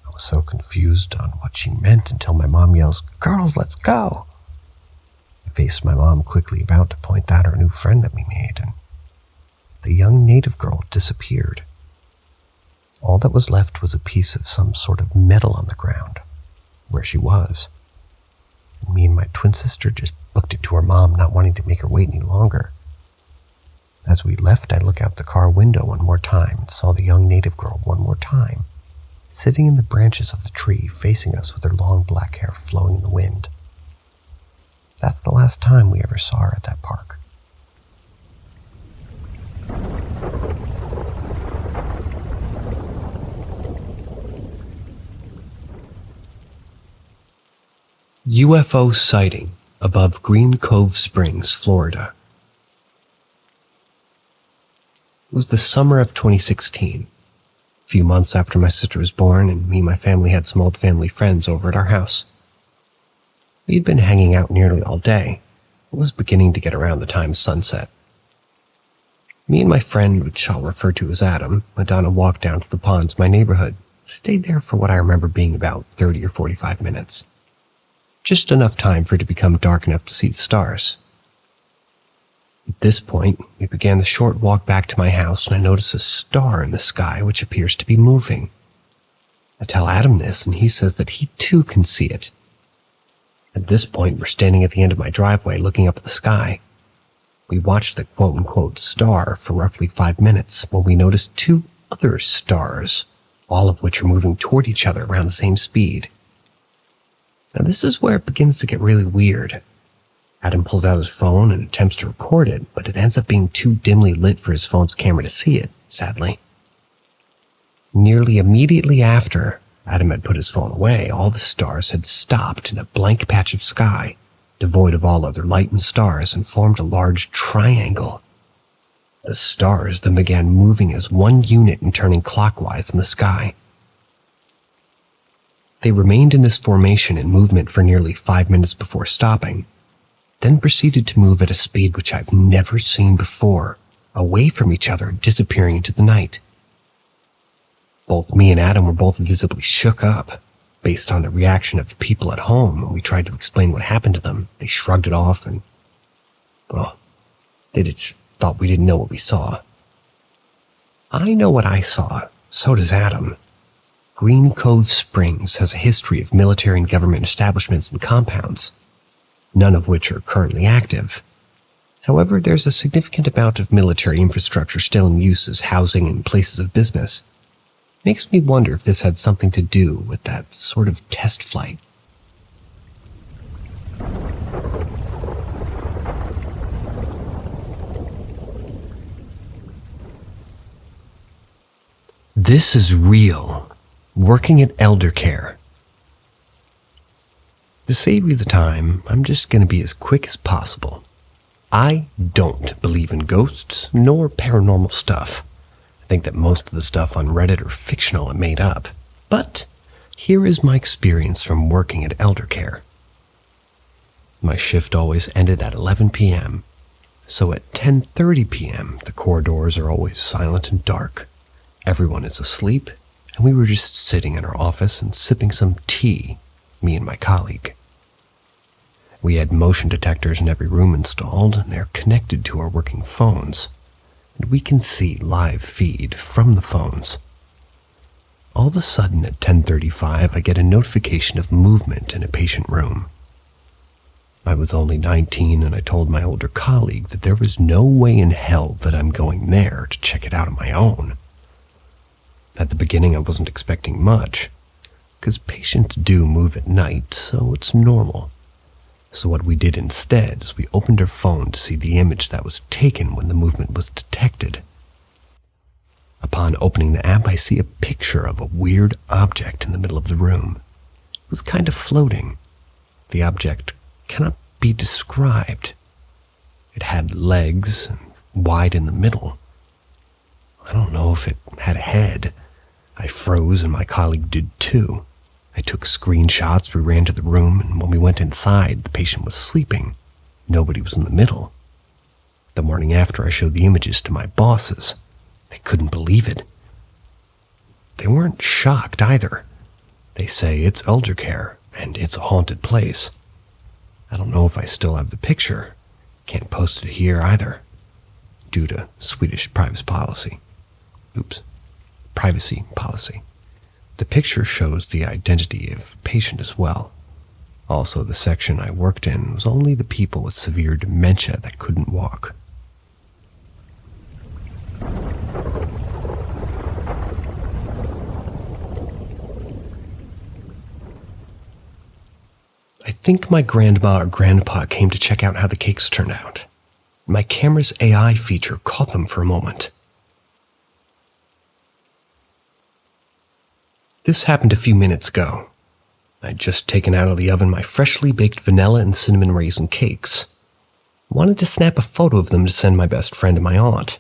I was so confused on what she meant until my mom yells, "Girls, let's go!" I faced my mom quickly, about to point out our new friend that we made, and the young native girl disappeared. All that was left was a piece of some sort of metal on the ground, where she was. And me and my twin sister just booked it to her mom, not wanting to make her wait any longer. As we left, I looked out the car window one more time and saw the young native girl one more time, sitting in the branches of the tree, facing us with her long black hair flowing in the wind. That's the last time we ever saw her at that park. UFO sighting above Green Cove Springs, Florida. It was the summer of 2016, a few months after my sister was born, and me and my family had some old family friends over at our house. We had been hanging out nearly all day. It was beginning to get around the time of sunset. Me and my friend, which I'll refer to as Adam, went on a walk down to the ponds in my neighborhood, stayed there for what I remember being about 30 or 45 minutes. Just enough time for it to become dark enough to see the stars. At this point, we began the short walk back to my house, and I noticed a star in the sky which appears to be moving. I tell Adam this, and he says that he too can see it. At this point, we're standing at the end of my driveway looking up at the sky. We watched the quote-unquote star for roughly 5 minutes when we noticed 2 other stars, all of which are moving toward each other around the same speed. Now this is where it begins to get really weird. Adam pulls out his phone and attempts to record it, but it ends up being too dimly lit for his phone's camera to see it, sadly. Nearly immediately after Adam had put his phone away, all the stars had stopped in a blank patch of sky, devoid of all other light and stars, and formed a large triangle. The stars then began moving as one unit and turning clockwise in the sky. They remained in this formation and movement for nearly 5 minutes before stopping, then proceeded to move at a speed which I've never seen before, away from each other and disappearing into the night. Both me and Adam were both visibly shook up. Based on the reaction of the people at home when we tried to explain what happened to them, they shrugged it off and, they just thought we didn't know what we saw. I know what I saw, so does Adam. Green Cove Springs has a history of military and government establishments and compounds, none of which are currently active. However, there's a significant amount of military infrastructure still in use as housing and places of business. Makes me wonder if this had something to do with that sort of test flight. This is real. Working at elder care. To save you the time, I'm just going to be as quick as possible. I don't believe in ghosts nor paranormal stuff. I think that most of the stuff on Reddit are fictional and made up. But here is my experience from working at elder care. My shift always ended at 11 p.m. So at 10:30 p.m., the corridors are always silent and dark. Everyone is asleep, and we were just sitting in our office and sipping some tea, me and my colleague. We had motion detectors in every room installed, and they're connected to our working phones, and we can see live feed from the phones. All of a sudden at 10:35, I get a notification of movement in a patient room. I was only 19, and I told my older colleague that there was no way in hell that I'm going there to check it out on my own. At the beginning, I wasn't expecting much, because patients do move at night, so it's normal. So what we did instead is we opened our phone to see the image that was taken when the movement was detected. Upon opening the app, I see a picture of a weird object in the middle of the room. It was kind of floating. The object cannot be described. It had legs, wide in the middle. I don't know if it had a head. I froze and my colleague did too. I took screenshots, we ran to the room, and when we went inside, the patient was sleeping. Nobody was in the middle. The morning after, I showed the images to my bosses. They couldn't believe it. They weren't shocked either. They say it's elder care, and it's a haunted place. I don't know if I still have the picture. Can't post it here either, due to Swedish privacy policy. Privacy policy. The picture shows the identity of the patient as well. Also, the section I worked in was only the people with severe dementia that couldn't walk. I think my grandma or grandpa came to check out how the cakes turned out. My camera's AI feature caught them for a moment. This happened a few minutes ago. I'd just taken out of the oven my freshly baked vanilla and cinnamon raisin cakes. I wanted to snap a photo of them to send my best friend and my aunt.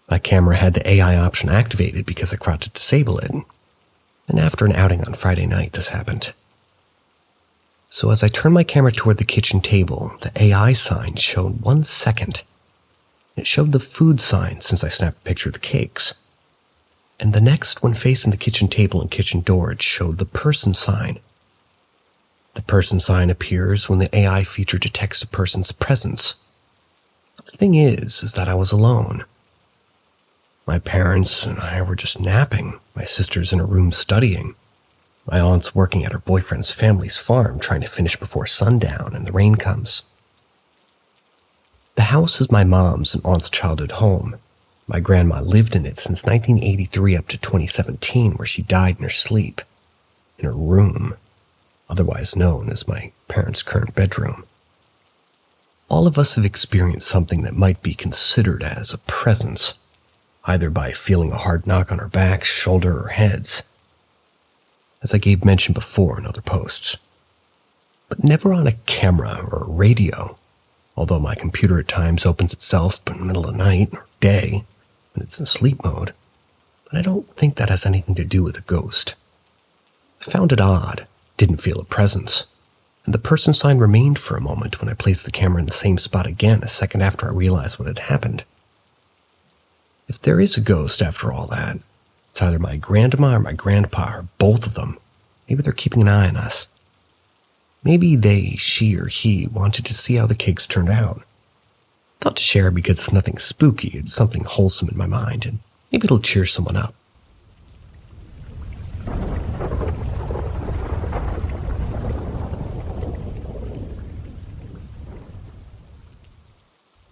My camera had the AI option activated because I forgot to disable it. And after an outing on Friday night, this happened. So as I turned my camera toward the kitchen table, the AI sign showed 1 second. It showed the food sign since I snapped a picture of the cakes. And the next, when facing the kitchen table and kitchen door, it showed the person sign. The person sign appears when the AI feature detects a person's presence. The thing is that I was alone. My parents and I were just napping. My sister's in her room studying. My aunt's working at her boyfriend's family's farm trying to finish before sundown and the rain comes. The house is my mom's and aunt's childhood home. My grandma lived in it since 1983 up to 2017, where she died in her sleep, in her room, otherwise known as my parents' current bedroom. All of us have experienced something that might be considered as a presence, either by feeling a hard knock on our backs, shoulder, or heads, as I gave mention before in other posts, but never on a camera or a radio, although my computer at times opens itself in the middle of the night or day, when it's in sleep mode, but I don't think that has anything to do with a ghost. I found it odd, didn't feel a presence, and the person sign remained for a moment when I placed the camera in the same spot again a second after I realized what had happened. If there is a ghost after all that, it's either my grandma or my grandpa or both of them. Maybe they're keeping an eye on us. Maybe they, she, or he wanted to see how the cakes turned out. Thought to share because it's nothing spooky, it's something wholesome in my mind, and maybe it'll cheer someone up.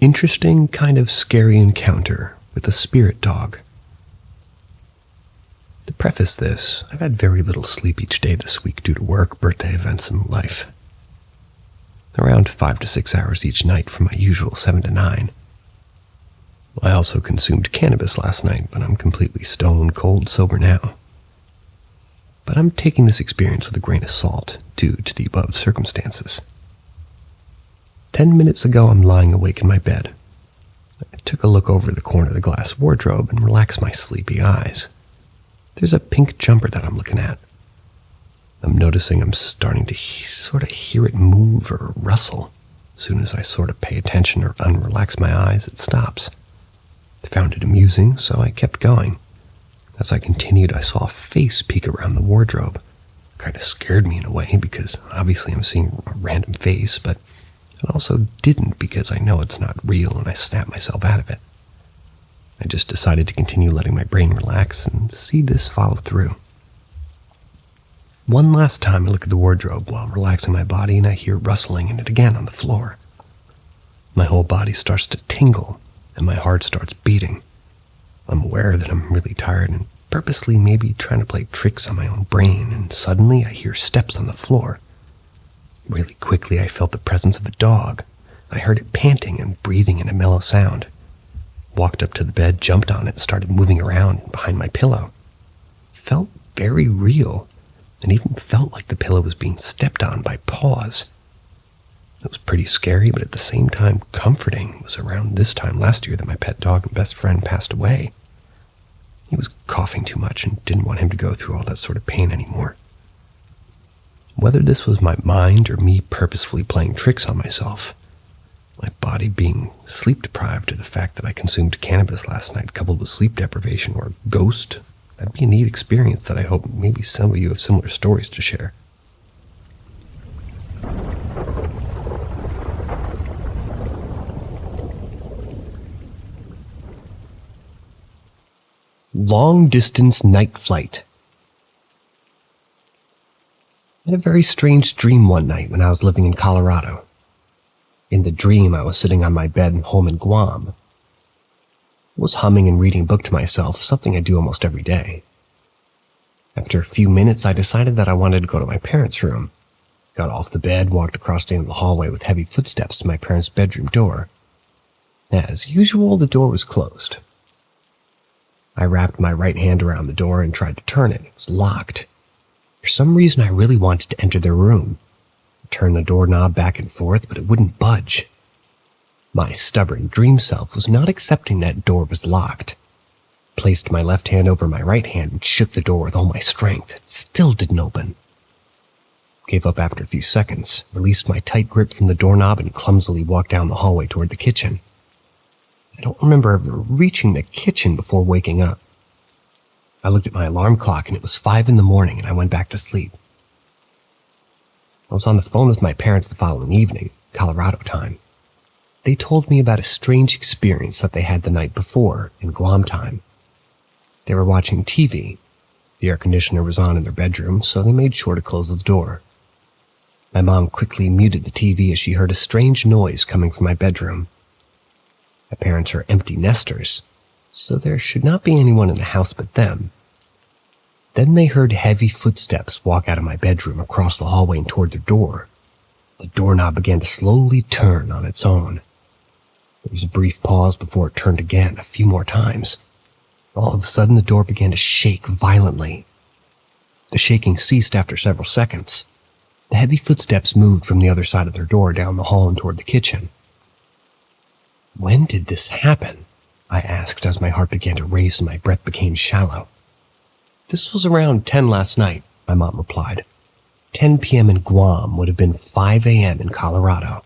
interesting, kind of scary encounter with a spirit dog. To preface this, I've had very little sleep each day this week due to work, birthday events, and life. Around 5 to 6 hours each night from my usual 7 to 9. I also consumed cannabis last night, but I'm completely stone cold sober now. But I'm taking this experience with a grain of salt due to the above circumstances. 10 minutes ago, I'm lying awake in my bed. I took a look over the corner of the glass wardrobe and relaxed my sleepy eyes. There's a pink jumper that I'm looking at. I'm noticing I'm starting to sort of hear it move or rustle. As soon as I sort of pay attention or unrelax my eyes, it stops. I found it amusing, so I kept going. As I continued, I saw a face peek around the wardrobe. It kind of scared me in a way because obviously I'm seeing a random face, but it also didn't because I know it's not real and I snapped myself out of it. I just decided to continue letting my brain relax and see this follow through. One last time I look at the wardrobe while relaxing my body and I hear rustling in it again on the floor. My whole body starts to tingle and my heart starts beating. I'm aware that I'm really tired and purposely maybe trying to play tricks on my own brain, and suddenly I hear steps on the floor. Really quickly I felt the presence of a dog. I heard it panting and breathing in a mellow sound. Walked up to the bed, jumped on it, started moving around behind my pillow. Felt very real, and even felt like the pillow was being stepped on by paws. It was pretty scary, but at the same time comforting. It was around this time last year that my pet dog and best friend passed away. He was coughing too much and didn't want him to go through all that sort of pain anymore. Whether this was my mind or me purposefully playing tricks on myself, my body being sleep deprived to the fact that I consumed cannabis last night coupled with sleep deprivation or a ghost, that'd be a neat experience that I hope maybe some of you have similar stories to share. Long-distance night flight. I had a very strange dream one night when I was living in Colorado. In the dream, I was sitting on my bed home in Guam. I was humming and reading a book to myself, something I do almost every day. After a few minutes, I decided that I wanted to go to my parents' room. Got off the bed, walked across the end of the hallway with heavy footsteps to my parents' bedroom door. As usual, the door was closed. I wrapped my right hand around the door and tried to turn it. It was locked. For some reason, I really wanted to enter their room. I turned the doorknob back and forth, but it wouldn't budge. My stubborn dream self was not accepting that door was locked. Placed my left hand over my right hand and shook the door with all my strength. It still didn't open. Gave up after a few seconds, released my tight grip from the doorknob and clumsily walked down the hallway toward the kitchen. I don't remember ever reaching the kitchen before waking up. I looked at my alarm clock and it was 5 a.m. and I went back to sleep. I was on the phone with my parents the following evening, Colorado time. They told me about a strange experience that they had the night before in Guam time. They were watching TV. The air conditioner was on in their bedroom, so they made sure to close the door. My mom quickly muted the TV as she heard a strange noise coming from my bedroom. My parents are empty nesters, so there should not be anyone in the house but them. Then they heard heavy footsteps walk out of my bedroom across the hallway and toward their door. The doorknob began to slowly turn on its own. There was a brief pause before it turned again a few more times. All of a sudden, the door began to shake violently. The shaking ceased after several seconds. The heavy footsteps moved from the other side of their door down the hall and toward the kitchen. "When did this happen?" I asked as my heart began to race and my breath became shallow. "This was around 10 last night," my mom replied. 10 p.m. in Guam would have been 5 a.m. in Colorado.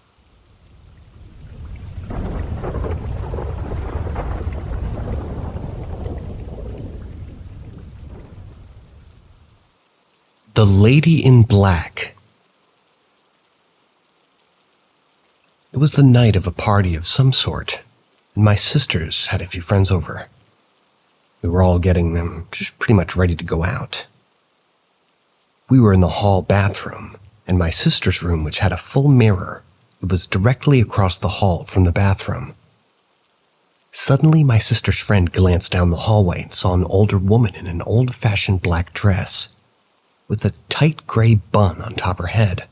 The Lady in Black. It was the night of a party of some sort, and my sisters had a few friends over. We were all getting them just pretty much ready to go out. We were in the hall bathroom, and my sister's room, which had a full mirror, it was directly across the hall from the bathroom, Suddenly, my sister's friend glanced down the hallway and saw an older woman in an old-fashioned black dress with a tight gray bun on top her head.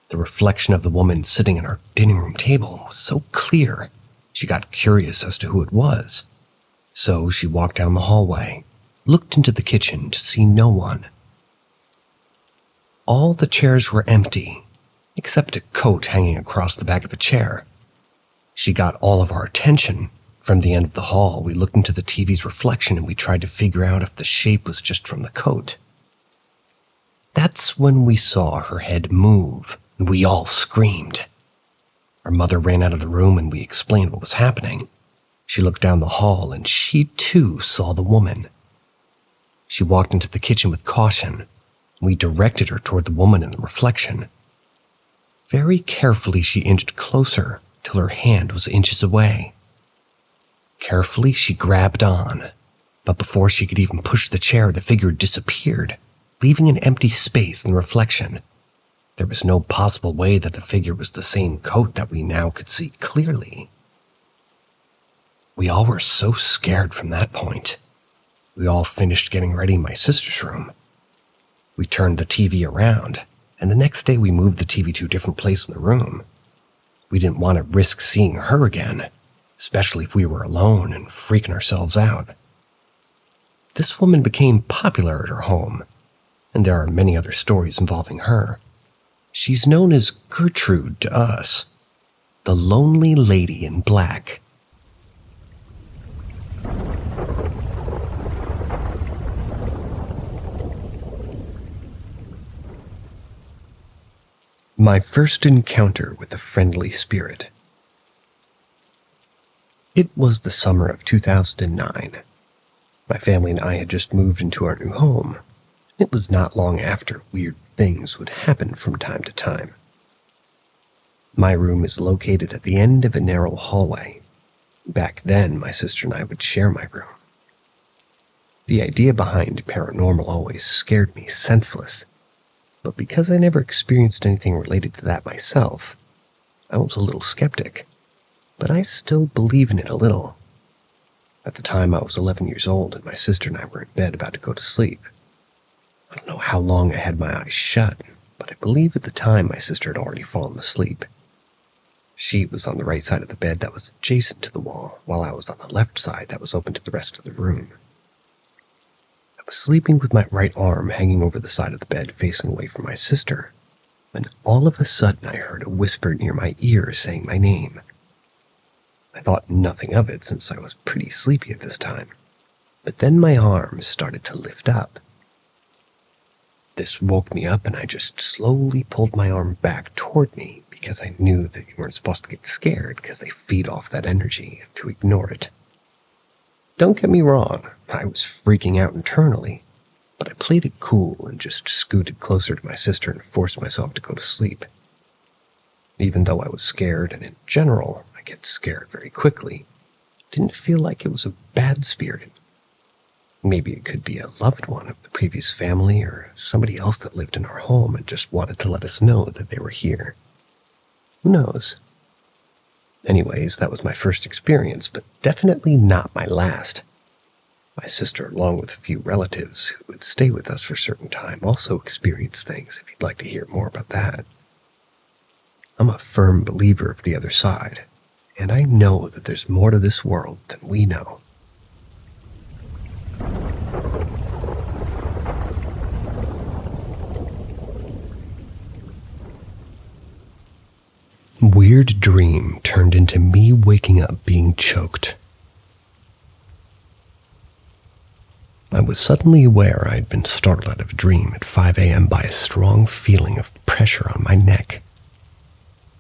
The reflection of the woman sitting at our dining room table was so clear, she got curious as to who it was. So she walked down the hallway, looked into the kitchen to see no one. All the chairs were empty, except a coat hanging across the back of a chair. She got all of our attention. From the end of the hall, we looked into the TV's reflection and we tried to figure out if the shape was just from the coat. That's when we saw her head move, and we all screamed. Our mother ran out of the room and we explained what was happening. She looked down the hall and she too saw the woman. She walked into the kitchen with caution. We directed her toward the woman in the reflection. Very carefully, she inched closer till her hand was inches away. Carefully, she grabbed on, but before she could even push the chair, the figure disappeared, leaving an empty space in the reflection. There was no possible way that the figure was the same coat that we now could see clearly. We all were so scared from that point. We all finished getting ready in my sister's room. We turned the TV around, and the next day we moved the TV to a different place in the room. We didn't want to risk seeing her again, especially if we were alone and freaking ourselves out. This woman became popular at her home, and there are many other stories involving her. She's known as Gertrude to us, the lonely lady in black. My first encounter with a friendly spirit. It was the summer of 2009. My family and I had just moved into our new home. It was not long after weird things would happen from time to time. My room is located at the end of a narrow hallway. Back then, my sister and I would share my room. The idea behind paranormal always scared me senseless, but because I never experienced anything related to that myself, I was a little skeptic. But I still believe in it a little. At the time, I was 11 years old, and my sister and I were in bed about to go to sleep. I don't know how long I had my eyes shut, but I believe at the time my sister had already fallen asleep. She was on the right side of the bed that was adjacent to the wall, while I was on the left side that was open to the rest of the room. I was sleeping with my right arm hanging over the side of the bed facing away from my sister, when all of a sudden I heard a whisper near my ear saying my name. I thought nothing of it since I was pretty sleepy at this time, but then my arms started to lift up. This woke me up and I just slowly pulled my arm back toward me because I knew that you weren't supposed to get scared because they feed off that energy to ignore it. Don't get me wrong, I was freaking out internally, but I played it cool and just scooted closer to my sister and forced myself to go to sleep. Even though I was scared, and in general, I get scared very quickly, it didn't feel like it was a bad spirit. Maybe it could be a loved one of the previous family or somebody else that lived in our home and just wanted to let us know that they were here. Who knows? Anyways, that was my first experience, but definitely not my last. My sister, along with a few relatives who would stay with us for a certain time, also experienced things, if you'd like to hear more about that. I'm a firm believer of the other side, and I know that there's more to this world than we know. Weird dream turned into me waking up being choked. I was suddenly aware I had been startled out of a dream at 5 a.m. by a strong feeling of pressure on my neck.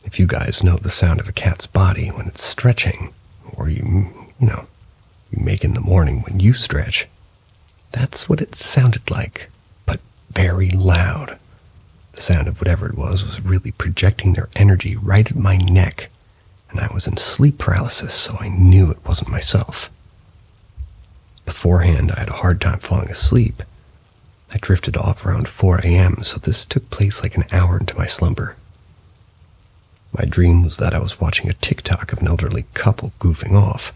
If you guys know the sound of a cat's body when it's stretching, or you make in the morning when you stretch, that's what it sounded like, but very loud. The sound of whatever it was really projecting their energy right at my neck, and I was in sleep paralysis, so I knew it wasn't myself. Beforehand, I had a hard time falling asleep. I drifted off around 4 a.m., so this took place like an hour into my slumber. My dream was that I was watching a TikTok of an elderly couple goofing off,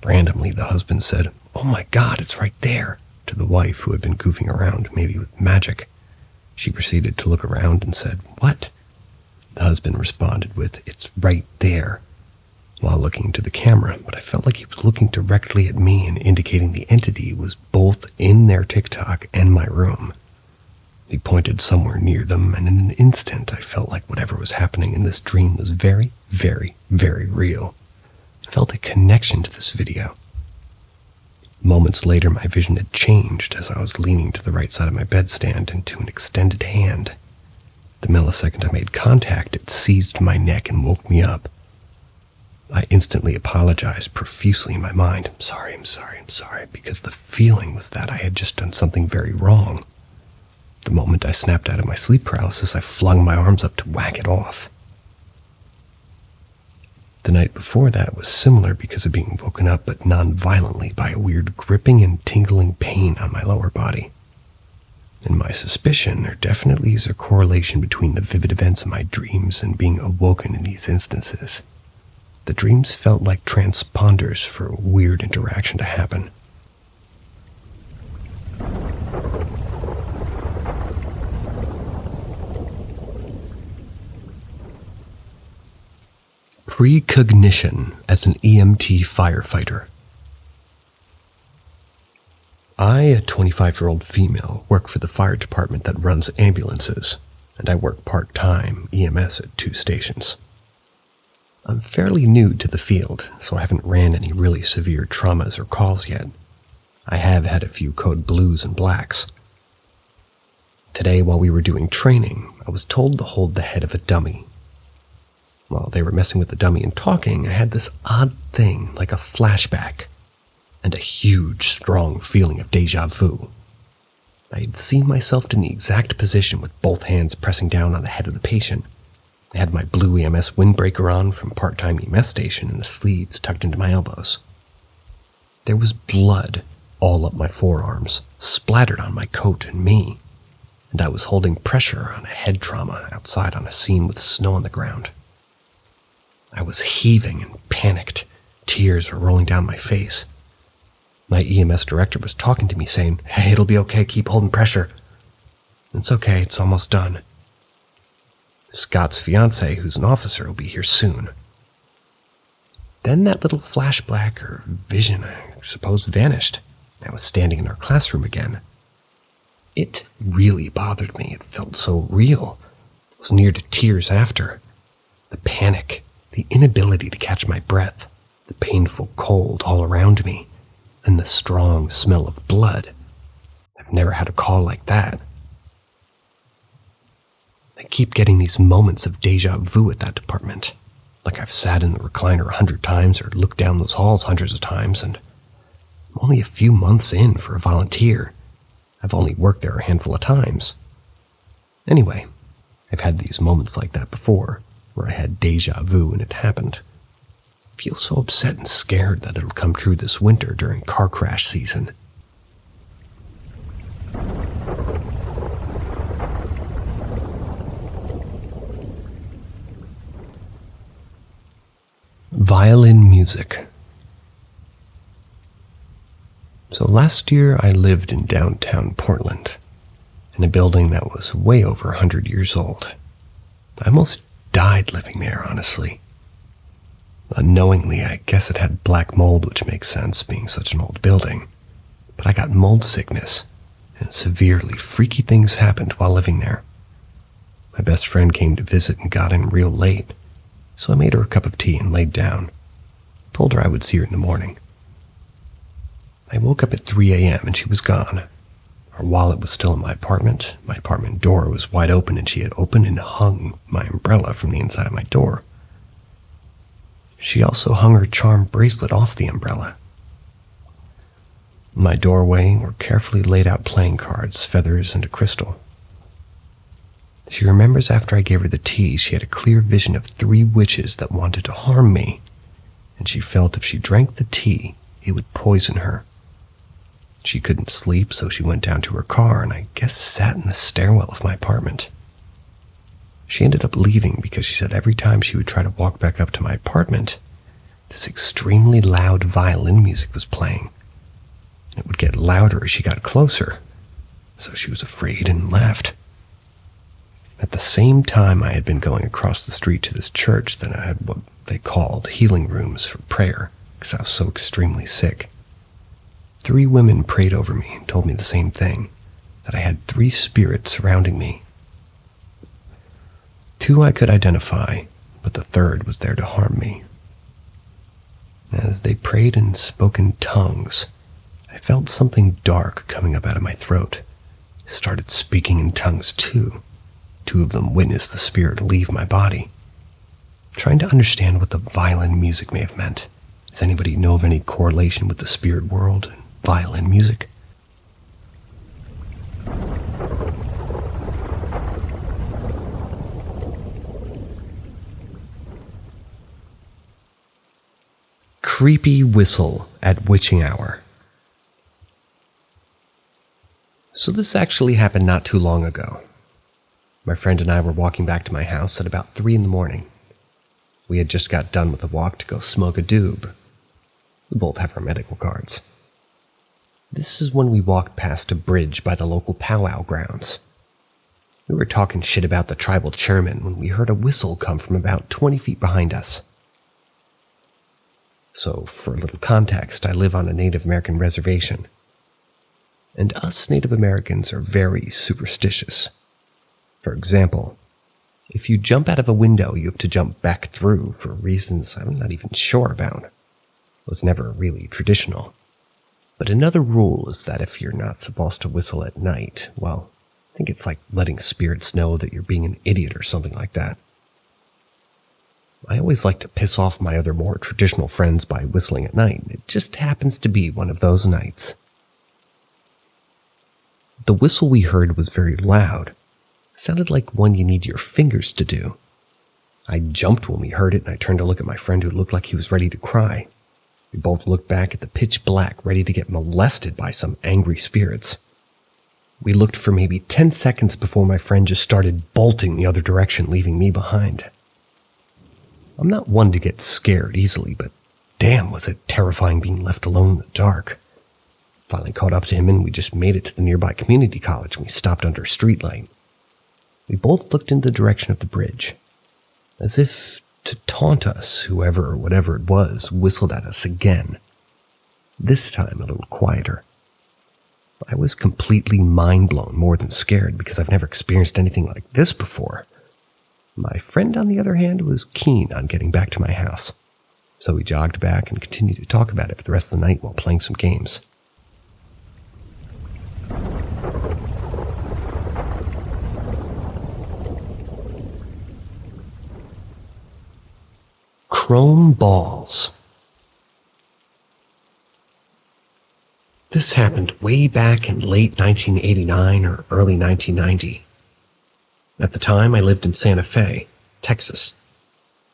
Randomly, the husband said, "Oh my God, it's right there," to the wife who had been goofing around, maybe with magic. She proceeded to look around and said, "What?" The husband responded with, "It's right there," while looking to the camera, but I felt like he was looking directly at me and indicating the entity was both in their TikTok and my room. He pointed somewhere near them, and in an instant I felt like whatever was happening in this dream was very, very, very real. I felt a connection to this video. Moments later, my vision had changed as I was leaning to the right side of my bedstand into an extended hand. The millisecond I made contact, it seized my neck and woke me up. I instantly apologized profusely in my mind. I'm sorry, because the feeling was that I had just done something very wrong. The moment I snapped out of my sleep paralysis, I flung my arms up to whack it off. The night before that was similar because of being woken up, but non-violently, by a weird gripping and tingling pain on my lower body. In my suspicion, there definitely is a correlation between the vivid events of my dreams and being awoken in these instances. The dreams felt like transponders for a weird interaction to happen. Precognition as an EMT firefighter. I, a 25-year-old female, work for the fire department that runs ambulances, and I work part-time EMS at 2 stations. I'm fairly new to the field, so I haven't ran any really severe traumas or calls yet. I have had a few code blues and blacks. Today, while we were doing training, I was told to hold the head of a dummy. While they were messing with the dummy and talking, I had this odd thing, like a flashback, and a huge, strong feeling of déjà vu. I had seen myself in the exact position with both hands pressing down on the head of the patient. I had my blue EMS windbreaker on from part-time EMS station and the sleeves tucked into my elbows. There was blood all up my forearms, splattered on my coat and me, and I was holding pressure on a head trauma outside on a scene with snow on the ground. I was heaving and panicked. Tears were rolling down my face. My EMS director was talking to me saying, "Hey, it'll be okay, keep holding pressure." "It's okay, it's almost done. Scott's fiance, who's an officer, will be here soon." Then that little flashback or vision, I suppose, vanished. I was standing in our classroom again. It really bothered me. It felt so real. I was near to tears after. The panic, the inability to catch my breath, the painful cold all around me, and the strong smell of blood. I've never had a call like that. I keep getting these moments of déjà vu at that department, like I've sat in the recliner 100 times or looked down those halls hundreds of times, and I'm only a few months in for a volunteer. I've only worked there a handful of times. Anyway, I've had these moments like that before, where I had déjà vu and it happened. I feel so upset and scared that it'll come true this winter during car crash season. Violin music. So last year I lived in downtown Portland, in a building that was way over 100 years old. I almost died living there, honestly. Unknowingly, I guess it had black mold, which makes sense, being such an old building. But I got mold sickness, and severely freaky things happened while living there. My best friend came to visit and got in real late, so I made her a cup of tea and laid down. Told her I would see her in the morning. I woke up at 3 a.m. and she was gone. Her wallet was still in my apartment. My apartment door was wide open, and she had opened and hung my umbrella from the inside of my door. She also hung her charm bracelet off the umbrella. In my doorway were carefully laid out playing cards, feathers, and a crystal. She remembers after I gave her the tea, she had a clear vision of 3 witches that wanted to harm me, and she felt if she drank the tea, it would poison her. She couldn't sleep, so she went down to her car and I guess sat in the stairwell of my apartment. She ended up leaving because she said every time she would try to walk back up to my apartment, this extremely loud violin music was playing, and it would get louder as she got closer, so she was afraid and left. At the same time, I had been going across the street to this church that I had what they called healing rooms for prayer, because I was so extremely sick. 3 women prayed over me and told me the same thing, that I had 3 spirits surrounding me. 2 I could identify, but the 3rd was there to harm me. As they prayed and spoke in tongues, I felt something dark coming up out of my throat. I started speaking in tongues too. 2 of them witnessed the spirit leave my body. Trying to understand what the violin music may have meant. Does anybody know of any correlation with the spirit world and violin music? Creepy whistle at witching hour. So this actually happened not too long ago. My friend and I were walking back to my house at about 3 in the morning. We had just got done with a walk to go smoke a doob. We both have our medical cards. This is when we walked past a bridge by the local powwow grounds. We were talking shit about the tribal chairman when we heard a whistle come from about 20 feet behind us. So, for a little context, I live on a Native American reservation. And us Native Americans are very superstitious. For example, if you jump out of a window, you have to jump back through for reasons I'm not even sure about. It was never really traditional. But another rule is that if you're not supposed to whistle at night, well, I think it's like letting spirits know that you're being an idiot or something like that. I always like to piss off my other more traditional friends by whistling at night. It just happens to be one of those nights. The whistle we heard was very loud. It sounded like one you need your fingers to do. I jumped when we heard it, and I turned to look at my friend who looked like he was ready to cry. We both looked back at the pitch black, ready to get molested by some angry spirits. We looked for maybe 10 seconds before my friend just started bolting the other direction, leaving me behind. I'm not one to get scared easily, but damn, was it terrifying being left alone in the dark. Finally caught up to him, and we just made it to the nearby community college, and we stopped under a streetlight. We both looked in the direction of the bridge, as if to taunt us. Whoever or whatever it was whistled at us again, this time a little quieter. I was completely mind-blown, more than scared, because I've never experienced anything like this before. My friend, on the other hand, was keen on getting back to my house, so we jogged back and continued to talk about it for the rest of the night while playing some games. Chrome balls. This happened way back in late 1989 or early 1990. At the time, I lived in Santa Fe, Texas.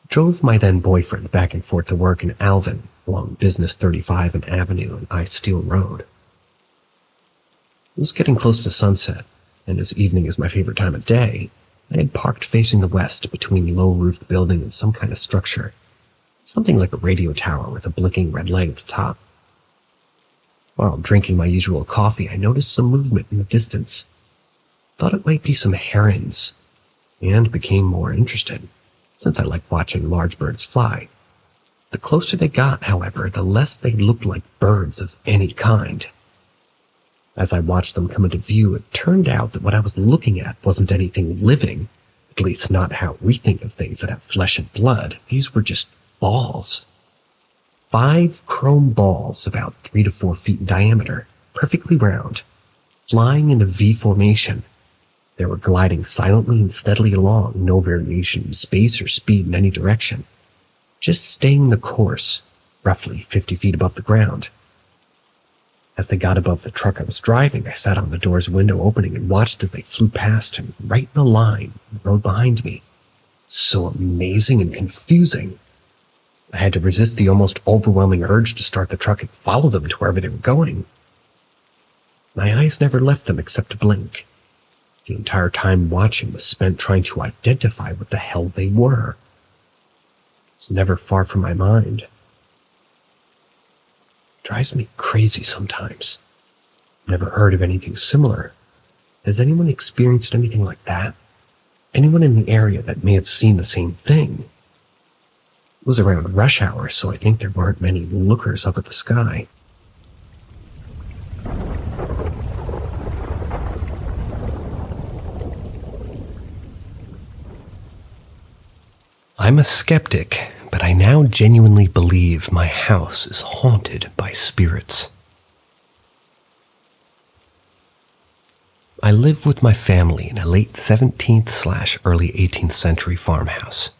Drove my then boyfriend back and forth to work in Alvin along Business 35 and Avenue and I Steel Road. It was getting close to sunset, and as evening is my favorite time of day, I had parked facing the west between a low-roofed building and some kind of structure. Something like a radio tower with a blinking red light at the top. While drinking my usual coffee, I noticed some movement in the distance. Thought it might be some herons, and became more interested, since I like watching large birds fly. The closer they got, however, the less they looked like birds of any kind. As I watched them come into view, it turned out that what I was looking at wasn't anything living, at least not how we think of things that have flesh and blood. These were just balls. 5 chrome balls about 3 to 4 feet in diameter, perfectly round, flying in a V formation. They were gliding silently and steadily along, no variation in space or speed in any direction, just staying the course, roughly 50 feet above the ground. As they got above the truck I was driving, I sat on the door's window opening and watched as they flew past and right in a line in the road behind me. So amazing and confusing. I had to resist the almost overwhelming urge to start the truck and follow them to wherever they were going. My eyes never left them except to blink. The entire time watching was spent trying to identify what the hell they were. It's never far from my mind. drives me crazy sometimes. Never heard of anything similar. Has anyone experienced anything like that? Anyone in the area that may have seen the same thing? It was around rush hour, so I think there weren't many lookers up at the sky. I'm a skeptic, but I now genuinely believe my house is haunted by spirits. I live with my family in a late 17th/early 18th century farmhouse.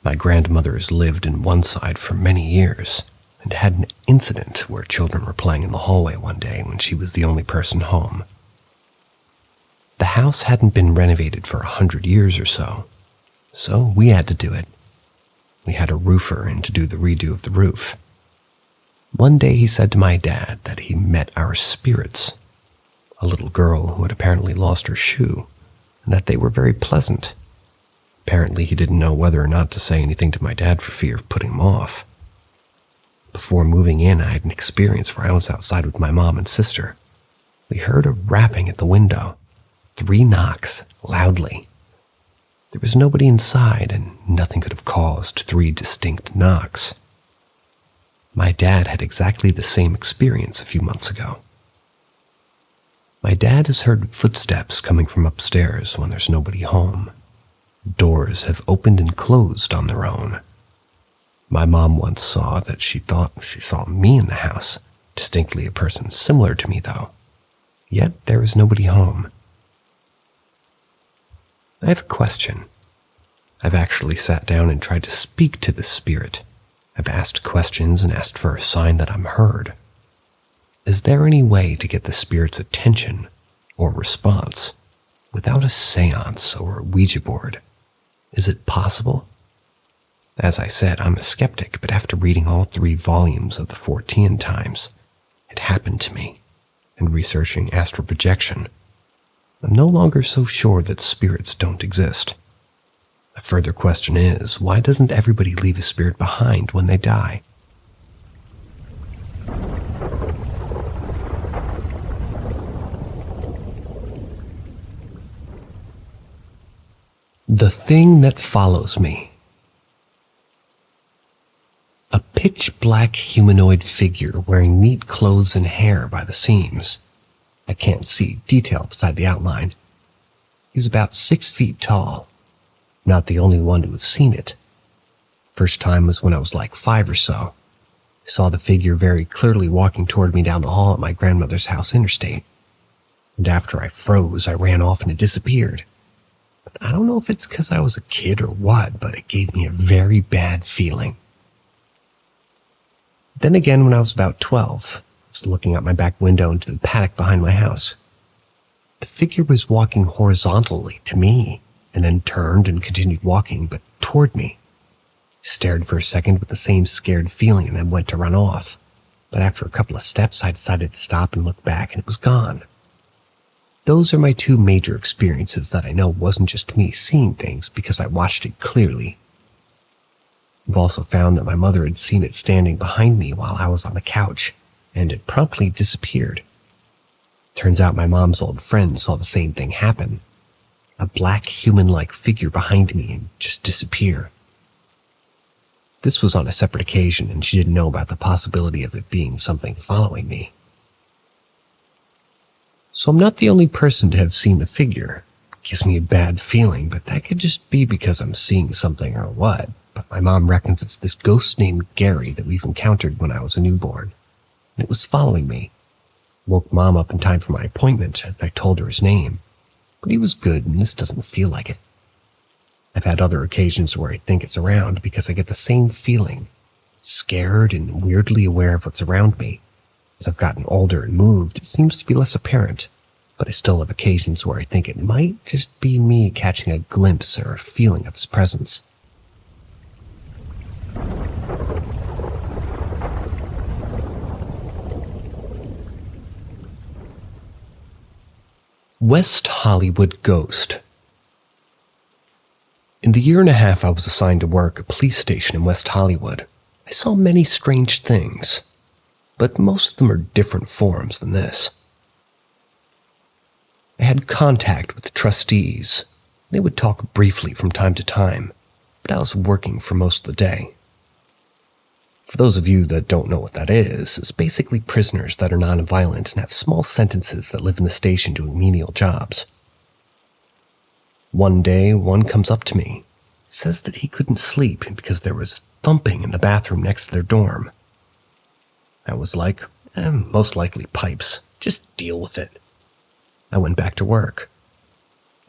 My grandmother's lived in one side for many years and had an incident where children were playing in the hallway one day when she was the only person home. The house hadn't been renovated for 100 years or so we had to do it. We had a roofer in to do the redo of the roof. One day he said to my dad that he met our spirits, a little girl who had apparently lost her shoe, and that they were very pleasant. Apparently he didn't know whether or not to say anything to my dad for fear of putting him off. Before moving in, I had an experience where I was outside with my mom and sister. We heard a rapping at the window, 3 knocks, loudly. There was nobody inside, and nothing could have caused 3 distinct knocks. My dad had exactly the same experience a few months ago. My dad has heard footsteps coming from upstairs when there's nobody home. Doors have opened and closed on their own. My mom once saw that she thought she saw me in the house, distinctly a person similar to me though. Yet there was nobody home. I have a question. I've actually sat down and tried to speak to this spirit. I've asked questions and asked for a sign that I'm heard. Is there any way to get the spirit's attention or response without a seance or a Ouija board? Is it possible? As I said, I'm a skeptic, but after reading all 3 volumes of the 14 times, it happened to me, and researching astral projection, I'm no longer so sure that spirits don't exist. A further question is, why doesn't everybody leave a spirit behind when they die? The thing that follows me. A pitch-black humanoid figure wearing neat clothes and hair by the seams. I can't see detail beside the outline. He's about 6 feet tall. Not the only one to have seen it. First time was when I was like 5 or so. I saw the figure very clearly walking toward me down the hall at my grandmother's house interstate. And after I froze, I ran off and it disappeared. But I don't know if it's because I was a kid or what, but it gave me a very bad feeling. Then again, when I was about 12, I was looking out my back window into the paddock behind my house. The figure was walking horizontally to me, and then turned and continued walking, but toward me. Stared for a second with the same scared feeling and then went to run off. But after a couple of steps, I decided to stop and look back, and it was gone. Those are my 2 major experiences that I know wasn't just me seeing things because I watched it clearly. I've also found that my mother had seen it standing behind me while I was on the couch, and it promptly disappeared. Turns out my mom's old friend saw the same thing happen. A black human-like figure behind me and just disappear. This was on a separate occasion, and she didn't know about the possibility of it being something following me. So I'm not the only person to have seen the figure. It gives me a bad feeling, but that could just be because I'm seeing something or what. But my mom reckons it's this ghost named Gary that we've encountered when I was a newborn. And it was following me. Woke Mom up in time for my appointment, and I told her his name. But he was good, and this doesn't feel like it. I've had other occasions where I think it's around because I get the same feeling. Scared and weirdly aware of what's around me. As I've gotten older and moved, it seems to be less apparent. But I still have occasions where I think it might just be me catching a glimpse or a feeling of his presence. West Hollywood Ghost. In the year and a half I was assigned to work at a police station in West Hollywood, I saw many strange things. but most of them are different forms than this. I had contact with the trustees. They would talk briefly from time to time, but I was working for most of the day. For those of you that don't know what that is, it's basically prisoners that are non-violent and have small sentences that live in the station doing menial jobs. One day, one comes up to me, says that he couldn't sleep because there was thumping in the bathroom next to their dorm. I was like, most likely pipes. Just deal with it. I went back to work.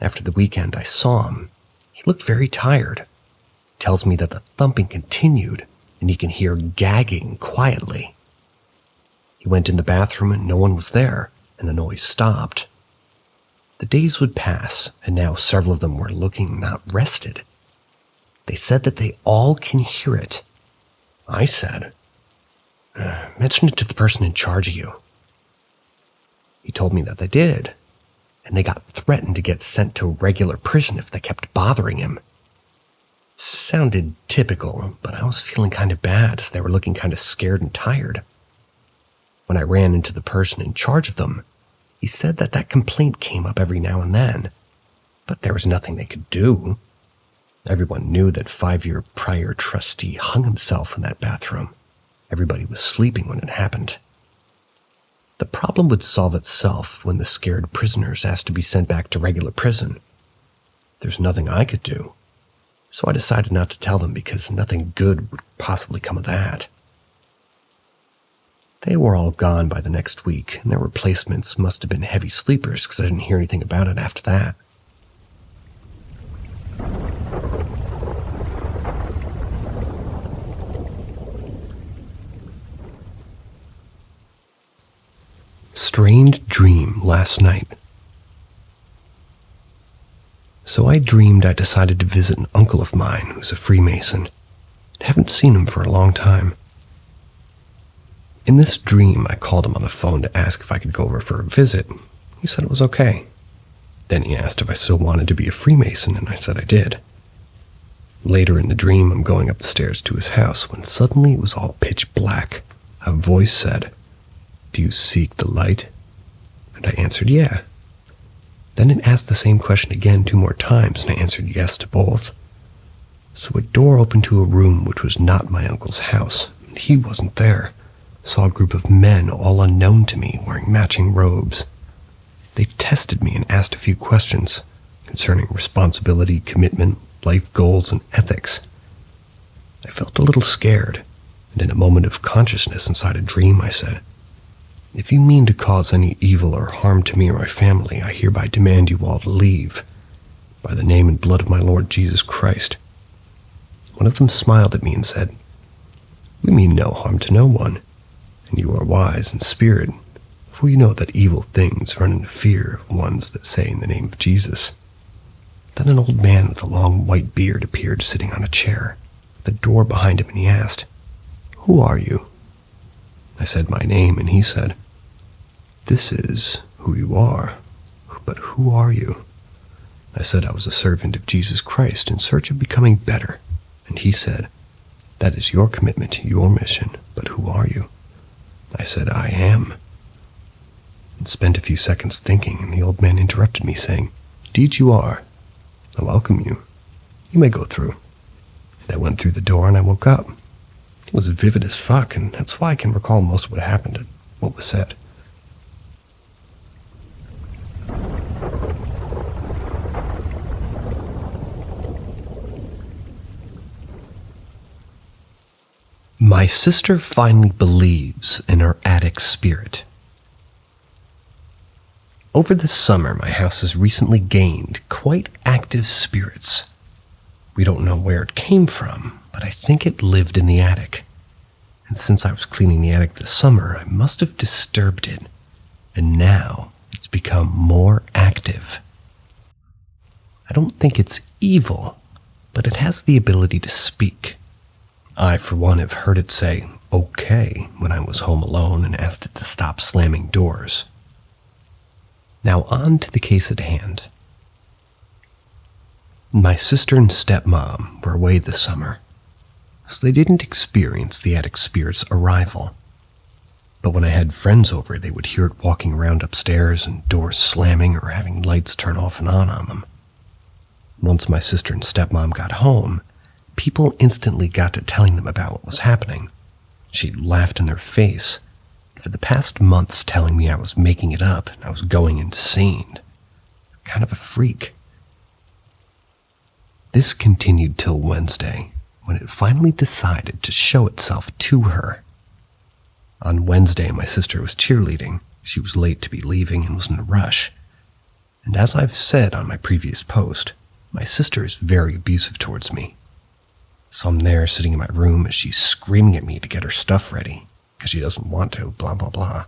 After the weekend, I saw him. He looked very tired. Tells me that the thumping continued and he can hear gagging quietly. He went in the bathroom and no one was there, and the noise stopped. The days would pass, and now several of them were looking not rested. They said that they all can hear it. I said, mention it to the person in charge of you. He told me that they did, and they got threatened to get sent to regular prison if they kept bothering him. Sounded typical, but I was feeling kind of bad as they were looking kind of scared and tired. When I ran into the person in charge of them, he said that that complaint came up every now and then, but there was nothing they could do. Everyone knew that 5-year prior trustee hung himself in that bathroom. Everybody was sleeping when it happened. The problem would solve itself when the scared prisoners asked to be sent back to regular prison. There's nothing I could do, so I decided not to tell them because nothing good would possibly come of that. They were all gone by the next week, and their replacements must have been heavy sleepers because I didn't hear anything about it after that. Strange dream last night. So I dreamed I decided to visit an uncle of mine who's a Freemason. I haven't seen him for a long time. In this dream, I called him on the phone to ask if I could go over for a visit. He said it was okay. Then he asked if I still wanted to be a Freemason, and I said I did. Later in the dream, I'm going up the stairs to his house when suddenly it was all pitch black. A voice said, "Do you seek the light?" And I answered, yeah. Then it asked the same question again 2 more times, and I answered yes to both. So a door opened to a room which was not my uncle's house, and he wasn't there. Saw a group of men, all unknown to me, wearing matching robes. They tested me and asked a few questions concerning responsibility, commitment, life goals, and ethics. I felt a little scared, and in a moment of consciousness inside a dream, I said, "If you mean to cause any evil or harm to me or my family, I hereby demand you all to leave, by the name and blood of my Lord Jesus Christ." One of them smiled at me and said, "We mean no harm to no one, and you are wise in spirit, for you know that evil things run in fear of ones that say in the name of Jesus." Then an old man with a long white beard appeared sitting on a chair, with a door behind him, and he asked, "Who are you?" I said my name, and he said, "This is who you are, but who are you?" I said I was a servant of Jesus Christ in search of becoming better, and he said, "That is your commitment to your mission, but who are you?" I said, "I am," and spent a few seconds thinking, and the old man interrupted me, saying, "Indeed you are. I welcome you. You may go through." And I went through the door, and I woke up. It was vivid as fuck, and that's why I can recall most of what happened and what was said. My sister finally believes in her attic spirit. Over the summer, my house has recently gained quite active spirits. We don't know where it came from, but I think it lived in the attic. And since I was cleaning the attic this summer, I must have disturbed it, and now it's become more active. I don't think it's evil, but it has the ability to speak. I, for one, have heard it say, "okay," when I was home alone and asked it to stop slamming doors. Now on to the case at hand. My sister and stepmom were away this summer, so they didn't experience the attic spirit's arrival. But when I had friends over, they would hear it walking around upstairs and doors slamming or having lights turn off and on them. Once my sister and stepmom got home, people instantly got to telling them about what was happening. She laughed in their face, for the past months telling me I was making it up and I was going insane. Kind of a freak. This continued till Wednesday, when it finally decided to show itself to her. On Wednesday, my sister was cheerleading. She was late to be leaving and was in a rush. And as I've said on my previous post, my sister is very abusive towards me. So I'm there sitting in my room as she's screaming at me to get her stuff ready, because she doesn't want to, blah, blah, blah.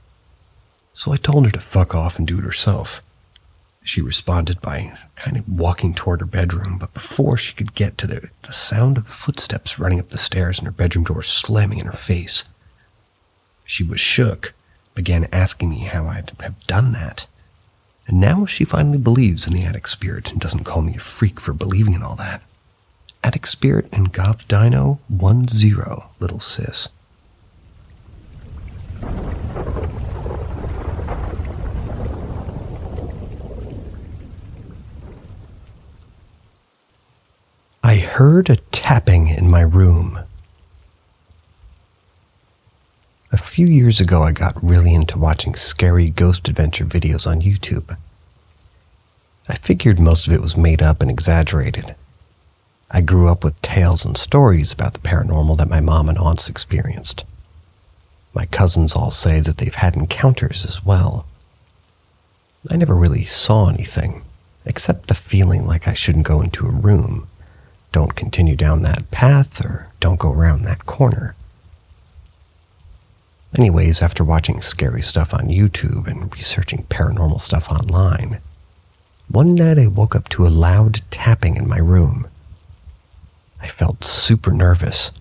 So I told her to fuck off and do it herself. She responded by kind of walking toward her bedroom, but before she could get to the sound of footsteps running up the stairs and her bedroom door slamming in her face, she was shook, began asking me how I'd have done that. And now she finally believes in the attic spirit and doesn't call me a freak for believing in all that. Attic spirit and goth dino 10, little sis. I heard a tapping in my room. A few years ago, I got really into watching scary ghost adventure videos on YouTube. I figured most of it was made up and exaggerated. I grew up with tales and stories about the paranormal that my mom and aunts experienced. My cousins all say that they've had encounters as well. I never really saw anything, except the feeling like I shouldn't go into a room, don't continue down that path, or don't go around that corner. Anyways, after watching scary stuff on YouTube and researching paranormal stuff online, one night I woke up to a loud tapping in my room. I felt super nervous.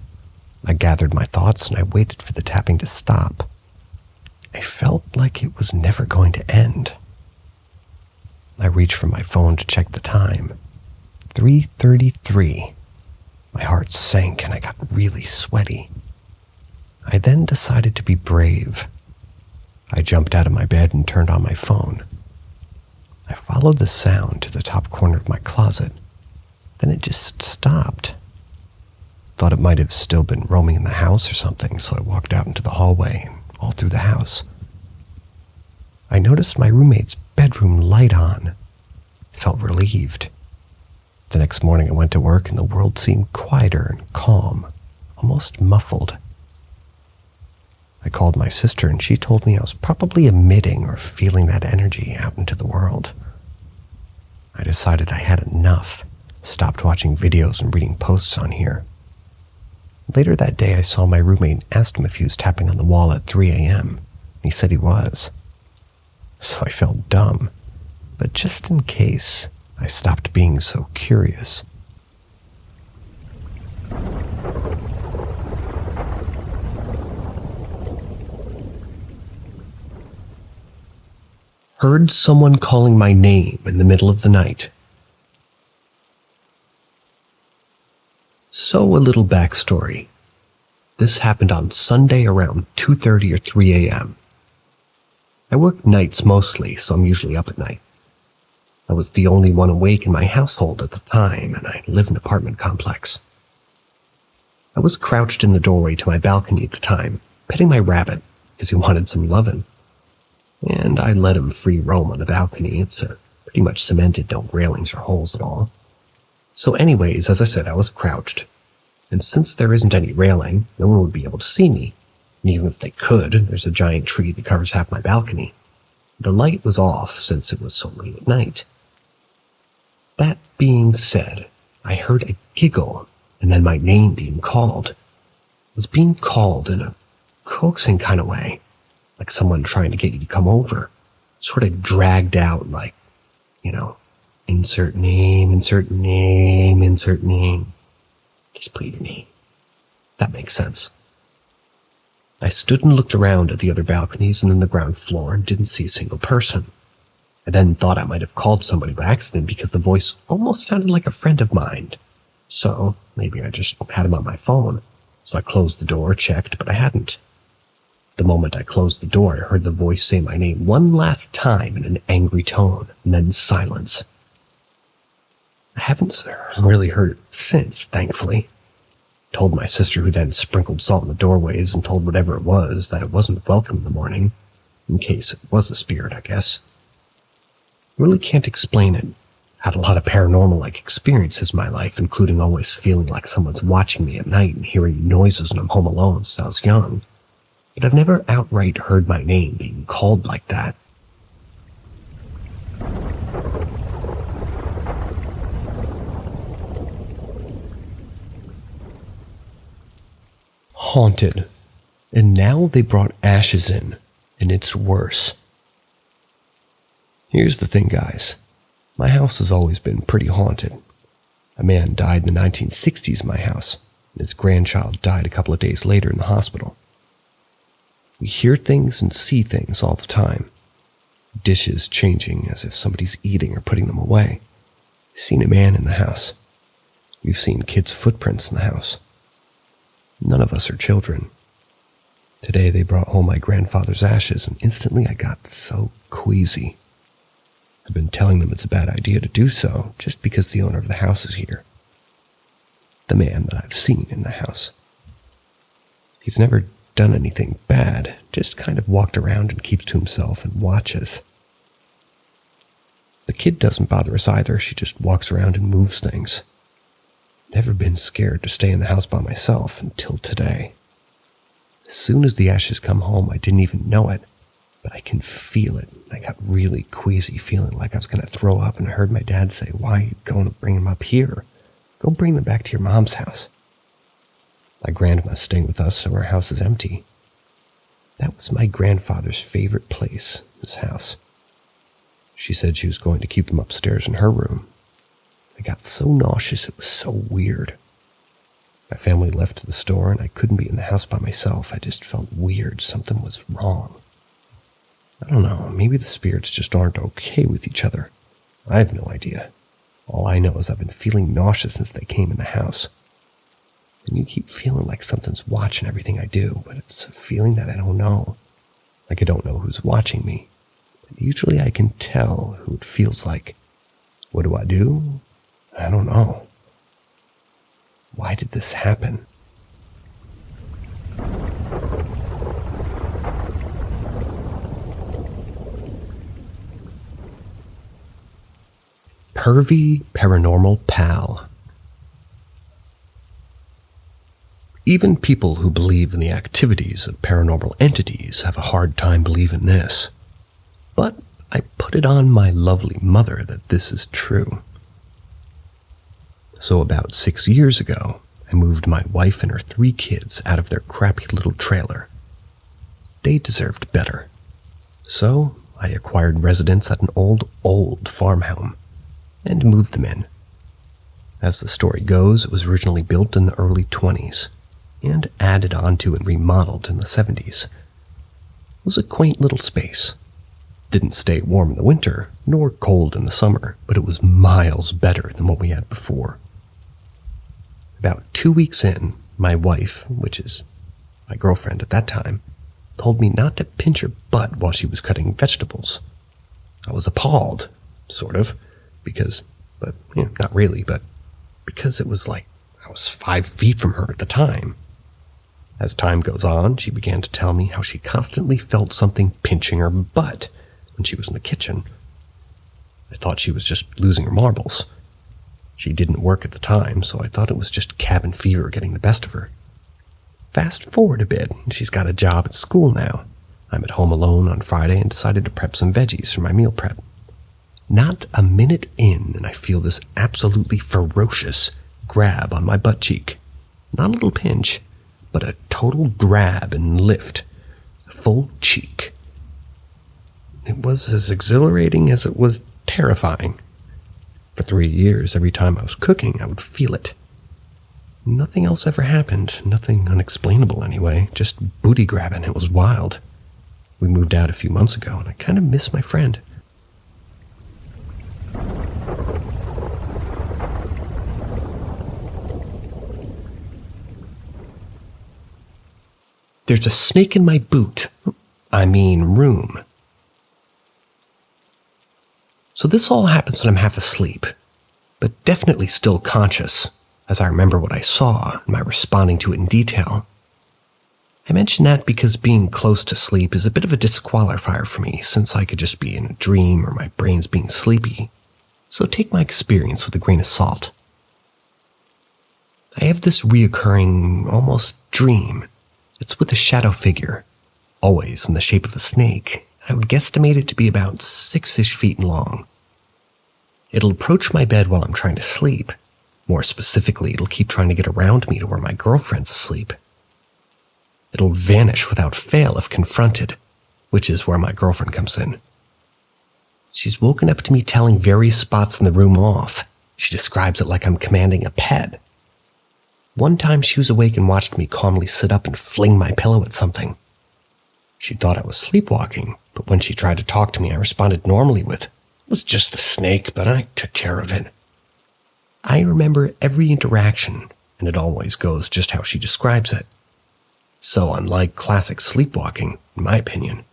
I gathered my thoughts and I waited for the tapping to stop. I felt like it was never going to end. I reached for my phone to check the time. 3:33. My heart sank and I got really sweaty. I then decided to be brave. I jumped out of my bed and turned on my phone. I followed the sound to the top corner of my closet. Then it just stopped. Thought it might have still been roaming in the house or something, so I walked out into the hallway and all through the house. I noticed my roommate's bedroom light on. I felt relieved. The next morning I went to work and the world seemed quieter and calm, almost muffled. I called my sister and she told me I was probably emitting or feeling that energy out into the world. I decided I had enough, stopped watching videos and reading posts on here. Later that day I saw my roommate and asked him if he was tapping on the wall at 3 a.m. He said he was. So I felt dumb, but just in case, I stopped being so curious. Heard someone calling my name in the middle of the night. So a little backstory. This happened on Sunday around 2:30 or 3 a.m. I work nights mostly, so I'm usually up at night. I was the only one awake in my household at the time, and I live in an apartment complex. I was crouched in the doorway to my balcony at the time, petting my rabbit because he wanted some lovin'. And I let him free roam on the balcony. It's pretty much cemented, no railings or holes at all. So anyways, as I said, I was crouched. And since there isn't any railing, no one would be able to see me. And even if they could, there's a giant tree that covers half my balcony. The light was off since it was so late at night. That being said, I heard a giggle and then my name being called. It was being called in a coaxing kind of way, like someone trying to get you to come over. Sort of dragged out like, insert name, insert name, insert name. Just plead your name. That makes sense. I stood and looked around at the other balconies and then the ground floor and didn't see a single person. I then thought I might have called somebody by accident because the voice almost sounded like a friend of mine. So maybe I just had him on my phone. So I closed the door, checked, but I hadn't. The moment I closed the door, I heard the voice say my name one last time in an angry tone, and then silence. I haven't really heard it since, thankfully. Told my sister, who then sprinkled salt in the doorways and told whatever it was that it wasn't welcome in the morning, in case it was a spirit, I guess. Really can't explain it. Had a lot of paranormal-like experiences in my life, including always feeling like someone's watching me at night and hearing noises when I'm home alone since I was young. But I've never outright heard my name being called like that. Haunted. And now they brought ashes in, and it's worse. Here's the thing, guys. My house has always been pretty haunted. A man died in the 1960s in my house, and his grandchild died a couple of days later in the hospital. We hear things and see things all the time. Dishes changing as if somebody's eating or putting them away. We've seen a man in the house. We've seen kids' footprints in the house. None of us are children. Today they brought home my grandfather's ashes, and instantly I got so queasy. I've been telling them it's a bad idea to do so, just because the owner of the house is here. The man that I've seen in the house. He's never done anything bad, just kind of walked around and keeps to himself and watches. The kid doesn't bother us either, she just walks around and moves things. Never been scared to stay in the house by myself until today. As soon as the ashes come home, I didn't even know it, but I can feel it. I got really queasy, feeling like I was going to throw up, and I heard my dad say, "Why are you going to bring them up here? Go bring them back to your mom's house." My grandma's staying with us, so our house is empty. That was my grandfather's favorite place, his house. She said she was going to keep them upstairs in her room. I got so nauseous, it was so weird. My family left to the store, and I couldn't be in the house by myself. I just felt weird. Something was wrong. I don't know, maybe the spirits just aren't okay with each other. I have no idea. All I know is I've been feeling nauseous since they came in the house. And you keep feeling like something's watching everything I do, but it's a feeling that I don't know. Like I don't know who's watching me. But usually I can tell who it feels like. What do I do? I don't know. Why did this happen? Pervy Paranormal Pal. Even people who believe in the activities of paranormal entities have a hard time believing this. But I put it on my lovely mother that this is true. So about 6 years ago, I moved my wife and her 3 kids out of their crappy little trailer. They deserved better. So I acquired residence at an old farmhome and moved them in. As the story goes, it was originally built in the early 20s and added onto and remodeled in the 70s. It was a quaint little space. Didn't stay warm in the winter, nor cold in the summer, but it was miles better than what we had before. About 2 weeks in, my wife, which is my girlfriend at that time, told me not to pinch her butt while she was cutting vegetables. I was appalled, sort of, not really, but because it was like I was 5 feet from her at the time. As time goes on, she began to tell me how she constantly felt something pinching her butt when she was in the kitchen. I thought she was just losing her marbles. She didn't work at the time, so I thought it was just cabin fever getting the best of her. Fast forward a bit, and she's got a job at school now. I'm at home alone on Friday and decided to prep some veggies for my meal prep. Not a minute in, and I feel this absolutely ferocious grab on my butt cheek. Not a little pinch, but a total grab and lift. Full cheek. It was as exhilarating as it was terrifying. For 3 years, every time I was cooking, I would feel it. Nothing else ever happened. Nothing unexplainable anyway. Just booty grabbing. It was wild. We moved out a few months ago, and I kind of miss my friend. There's a snake in my boot. Room. So this all happens when I'm half asleep, but definitely still conscious, as I remember what I saw and my responding to it in detail. I mention that because being close to sleep is a bit of a disqualifier for me, since I could just be in a dream or my brain's being sleepy, so take my experience with a grain of salt. I have this reoccurring, almost dream. It's with a shadow figure, always in the shape of a snake. I would guesstimate it to be about 6-ish feet long. It'll approach my bed while I'm trying to sleep. More specifically, it'll keep trying to get around me to where my girlfriend's asleep. It'll vanish without fail if confronted, which is where my girlfriend comes in. She's woken up to me telling various spots in the room off. She describes it like I'm commanding a pet. One time she was awake and watched me calmly sit up and fling my pillow at something. She thought I was sleepwalking, but when she tried to talk to me, I responded normally with, "It was just the snake, but I took care of it." I remember every interaction, and it always goes just how she describes it. So unlike classic sleepwalking, in my opinion.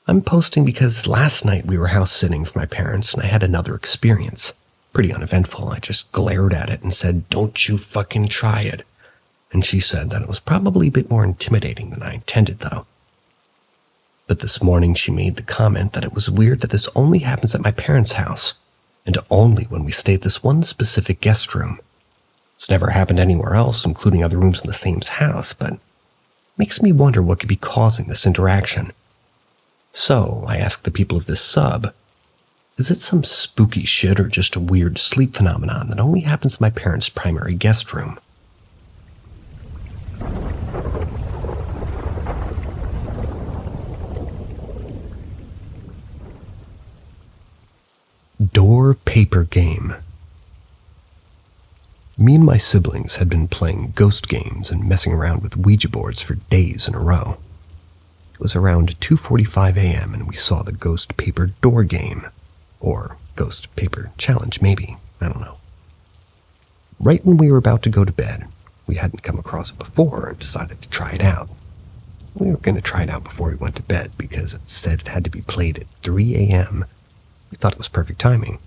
I'm posting because last night we were house sitting with my parents and I had another experience. Pretty uneventful. I just glared at it and said, "Don't you fucking try it." And she said that it was probably a bit more intimidating than I intended, though. But this morning she made the comment that it was weird that this only happens at my parents' house, and only when we stay at this one specific guest room. It's never happened anywhere else, including other rooms in the same house, but makes me wonder what could be causing this interaction. So I asked the people of this sub, is it some spooky shit or just a weird sleep phenomenon that only happens in my parents' primary guest room? Door paper game. Me and my siblings had been playing ghost games and messing around with Ouija boards for days in a row. It was around 2:45 a.m. and we saw the ghost paper door game. Or ghost paper challenge, maybe. I don't know. Right when we were about to go to bed, we hadn't come across it before and decided to try it out. We were going to try it out before we went to bed because it said it had to be played at 3 a.m. We thought it was perfect timing.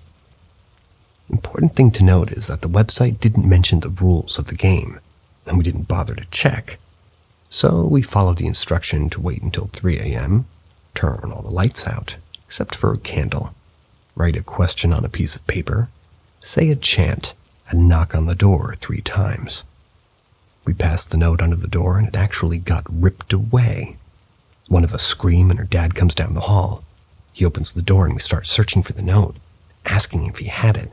Important thing to note is that the website didn't mention the rules of the game, and we didn't bother to check. So we followed the instruction to wait until 3 a.m., turn all the lights out, except for a candle, write a question on a piece of paper, say a chant, and knock on the door 3 times. We passed the note under the door and it actually got ripped away. One of us scream and her dad comes down the hall. He opens the door and we start searching for the note, asking if he had it.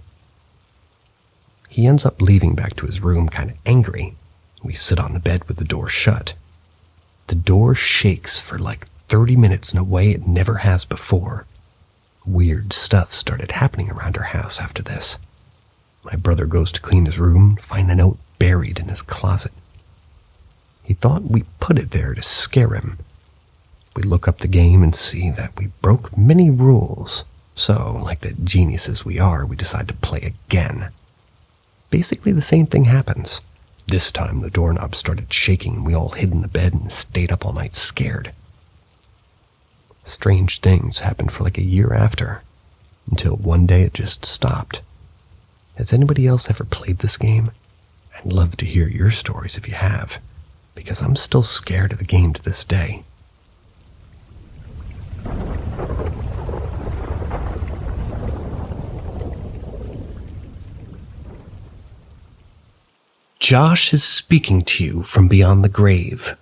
He ends up leaving back to his room kind of angry. We sit on the bed with the door shut. The door shakes for like 30 minutes in a way it never has before. Weird stuff started happening around our house after this. My brother goes to clean his room to find the note buried in his closet. He thought we put it there to scare him. We look up the game and see that we broke many rules. So, like the geniuses we are, we decide to play again. Basically the same thing happens. This time the doorknob started shaking and we all hid in the bed and stayed up all night scared. Strange things happened for like a year after, until one day it just stopped. Has anybody else ever played this game? I'd love to hear your stories if you have, because I'm still scared of the game to this day. Josh is speaking to you from beyond the grave.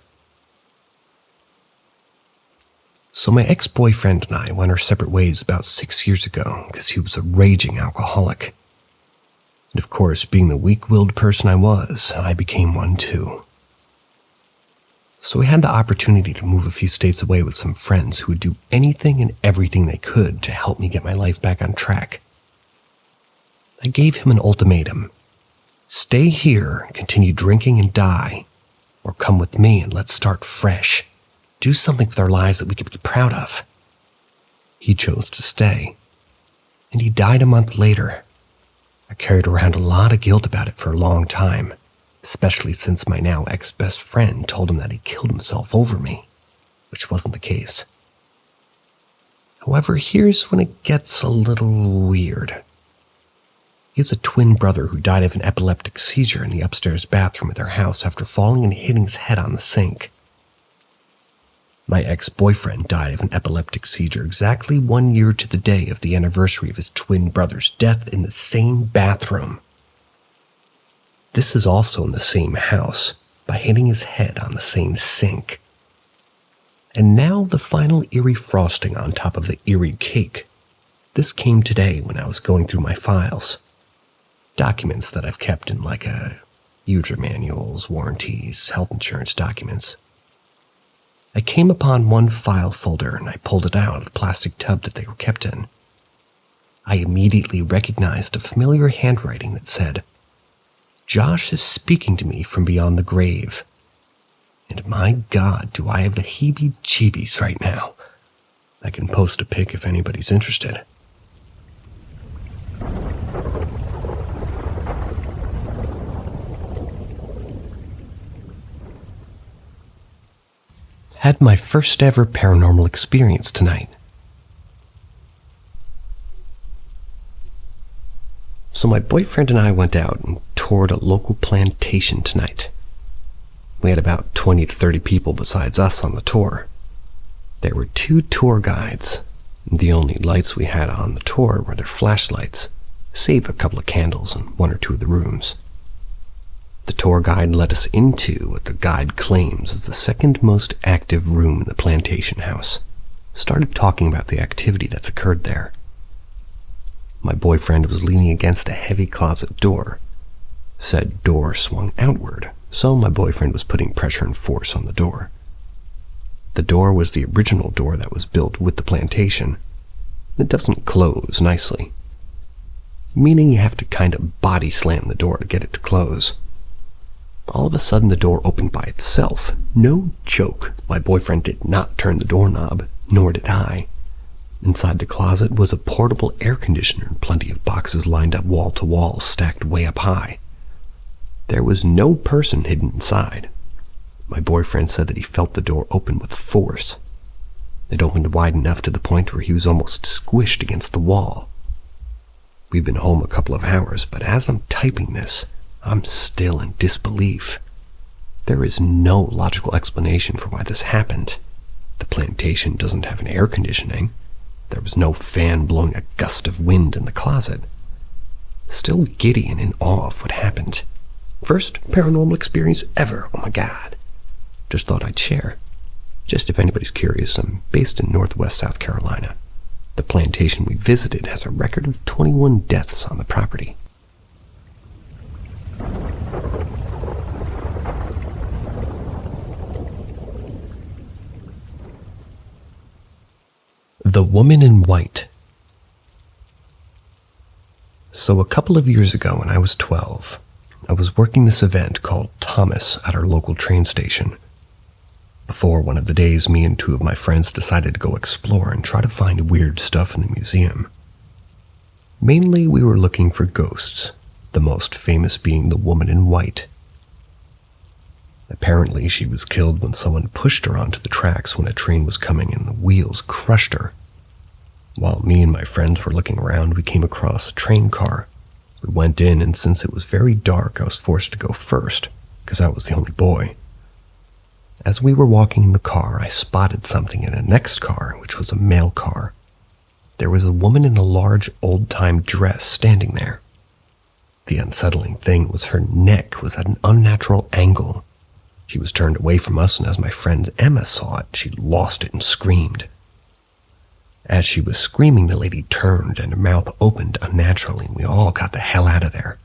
So my ex-boyfriend and I went our separate ways about 6 years ago because he was a raging alcoholic. And of course, being the weak-willed person I was, I became one too. So we had the opportunity to move a few states away with some friends who would do anything and everything they could to help me get my life back on track. I gave him an ultimatum. Stay here, continue drinking and die, or come with me and let's start fresh. Do something with our lives that we could be proud of. He chose to stay, and he died a month later. I carried around a lot of guilt about it for a long time. especially since my now ex-best friend told him that he killed himself over me, which wasn't the case. However, here's when it gets a little weird. He has a twin brother who died of an epileptic seizure in the upstairs bathroom of their house after falling and hitting his head on the sink. My ex-boyfriend died of an epileptic seizure exactly 1 year to the day of the anniversary of his twin brother's death in the same bathroom. This is also in the same house, by hitting his head on the same sink. And now the final eerie frosting on top of the eerie cake. This came today when I was going through my files. Documents that I've kept in user manuals, warranties, health insurance documents. I came upon one file folder and I pulled it out of the plastic tub that they were kept in. I immediately recognized a familiar handwriting that said, "Josh is speaking to me from beyond the grave." And my God, do I have the heebie-jeebies right now. I can post a pic if anybody's interested. Had my first ever paranormal experience tonight. So my boyfriend and I went out and toured a local plantation tonight. We had about 20 to 30 people besides us on the tour. There were 2 tour guides. The only lights we had on the tour were their flashlights, save a couple of candles in 1 or 2 of the rooms. The tour guide led us into what the guide claims is the second most active room in the plantation house. Started talking about the activity that's occurred there. My boyfriend was leaning against a heavy closet door. Said door swung outward, so my boyfriend was putting pressure and force on the door. The door was the original door that was built with the plantation. It doesn't close nicely, meaning you have to kind of body slam the door to get it to close. All of a sudden the door opened by itself. No joke, my boyfriend did not turn the doorknob, nor did I. Inside the closet was a portable air conditioner and plenty of boxes lined up wall to wall, stacked way up high. There was no person hidden inside. My boyfriend said that he felt the door open with force. It opened wide enough to the point where he was almost squished against the wall. We've been home a couple of hours, but as I'm typing this, I'm still in disbelief. There is no logical explanation for why this happened. The plantation doesn't have an air conditioning. There was no fan blowing a gust of wind in the closet. Still giddy and in awe of what happened. First paranormal experience ever, oh my God. Just thought I'd share. Just if anybody's curious, I'm based in Northwest South Carolina. The plantation we visited has a record of 21 deaths on the property. The Woman in White. So a couple of years ago when I was 12, I was working this event called Thomas at our local train station. Before one of the days, me and 2 of my friends decided to go explore and try to find weird stuff in the museum. Mainly, we were looking for ghosts, the most famous being the Woman in White. Apparently, she was killed when someone pushed her onto the tracks when a train was coming and the wheels crushed her. While me and my friends were looking around, we came across a train car. We went in, and since it was very dark, I was forced to go first, because I was the only boy. As we were walking in the car, I spotted something in a next car, which was a mail car. There was a woman in a large old-time dress standing there. The unsettling thing was her neck was at an unnatural angle. She was turned away from us, and as my friend Emma saw it, she lost it and screamed. As she was screaming, the lady turned and her mouth opened unnaturally, and we all got the hell out of there.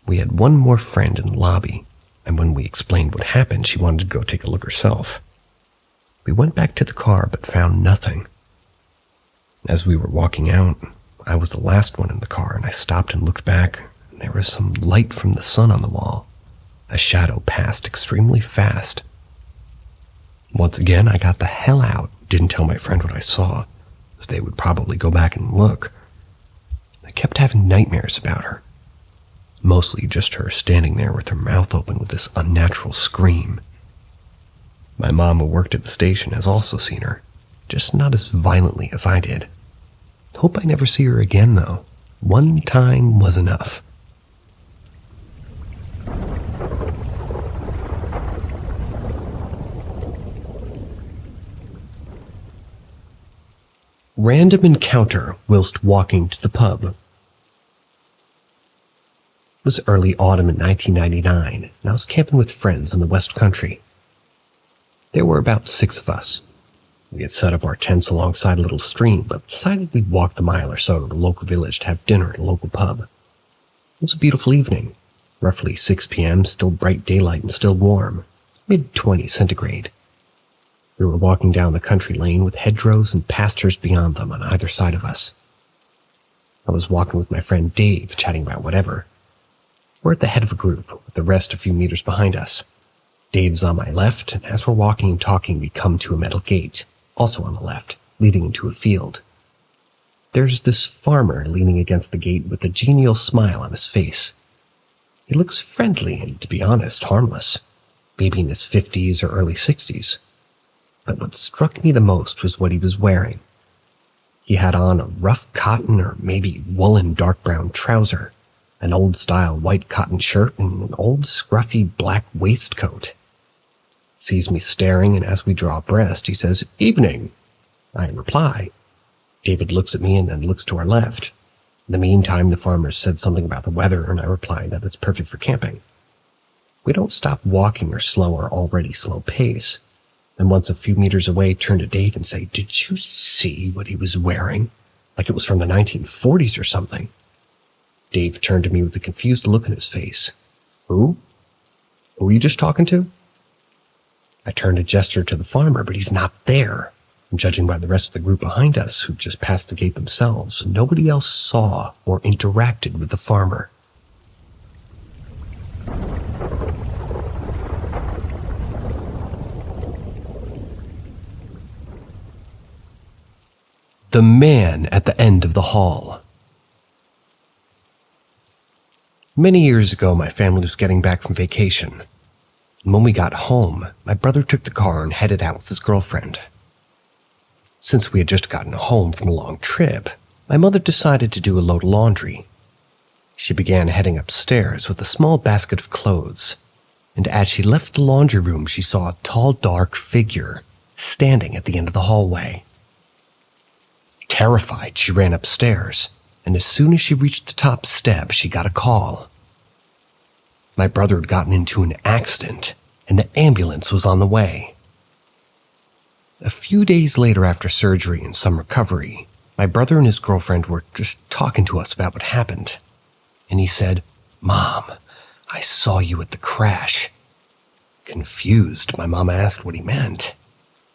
We had one more friend in the lobby, and when we explained what happened, she wanted to go take a look herself. We went back to the car but found nothing. As we were walking out, I was the last one in the car, and I stopped and looked back, and there was some light from the sun on the wall. A shadow passed extremely fast. Once again, I got the hell out, didn't tell my friend what I saw, as they would probably go back and look. I kept having nightmares about her. Mostly just her standing there with her mouth open with this unnatural scream. My mom, who worked at the station, has also seen her, just not as violently as I did. Hope I never see her again, though. One time was enough. Random encounter whilst walking to the pub. It was early autumn in 1999, and I was camping with friends in the West Country. There were about 6 of us. We had set up our tents alongside a little stream, but decided we'd walk the mile or so to the local village to have dinner at a local pub. It was a beautiful evening, roughly 6 p.m., still bright daylight and still warm, mid-20 centigrade. We were walking down the country lane with hedgerows and pastures beyond them on either side of us. I was walking with my friend Dave, chatting about whatever. We're at the head of a group, with the rest a few meters behind us. Dave's on my left, and as we're walking and talking, we come to a metal gate, also on the left, leading into a field. There's this farmer leaning against the gate with a genial smile on his face. He looks friendly and, to be honest, harmless, maybe in his 50s or early 60s. But what struck me the most was what he was wearing. He had on a rough cotton or maybe woolen dark brown trouser, an old-style white cotton shirt, and an old scruffy black waistcoat. Sees me staring, and as we draw abreast, he says, "Evening." I reply. David looks at me and then looks to our left. In the meantime, the farmer said something about the weather, and I replied that it's perfect for camping. We don't stop walking or slow our already slow pace, and once a few meters away, turn to Dave and say, "Did you see what he was wearing? Like it was from the 1940s or something." Dave turned to me with a confused look on his face. Who were you just talking to?" I turned a gesture to the farmer, but he's not there. And judging by the rest of the group behind us, who just passed the gate themselves, nobody else saw or interacted with the farmer. The man at the end of the hall. Many years ago, my family was getting back from vacation. And when we got home, my brother took the car and headed out with his girlfriend. Since we had just gotten home from a long trip, my mother decided to do a load of laundry. She began heading upstairs with a small basket of clothes, and as she left the laundry room, she saw a tall, dark figure standing at the end of the hallway. Terrified, she ran upstairs, and as soon as she reached the top step, she got a call. My brother had gotten into an accident, and the ambulance was on the way. A few days later, after surgery and some recovery, my brother and his girlfriend were just talking to us about what happened, and he said, "Mom, I saw you at the crash." Confused, my mom asked what he meant.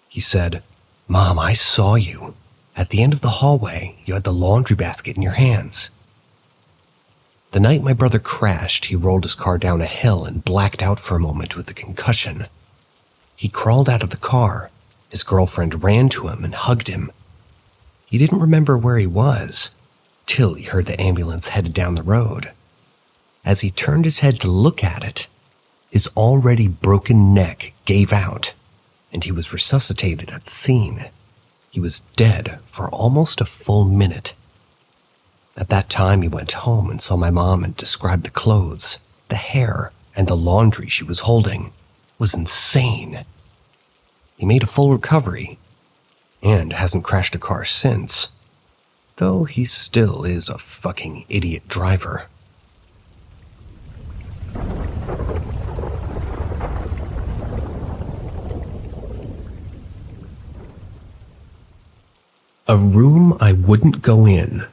He said, "Mom, I saw you. At the end of the hallway, you had the laundry basket in your hands." The night my brother crashed, he rolled his car down a hill and blacked out for a moment with a concussion. He crawled out of the car. His girlfriend ran to him and hugged him. He didn't remember where he was, till he heard the ambulance headed down the road. As he turned his head to look at it, his already broken neck gave out, and he was resuscitated at the scene. He was dead for almost a full minute. At that time, he went home and saw my mom and described the clothes, the hair, and the laundry she was holding. It was insane. He made a full recovery, and hasn't crashed a car since, though he still is a fucking idiot driver. A room I wouldn't go in.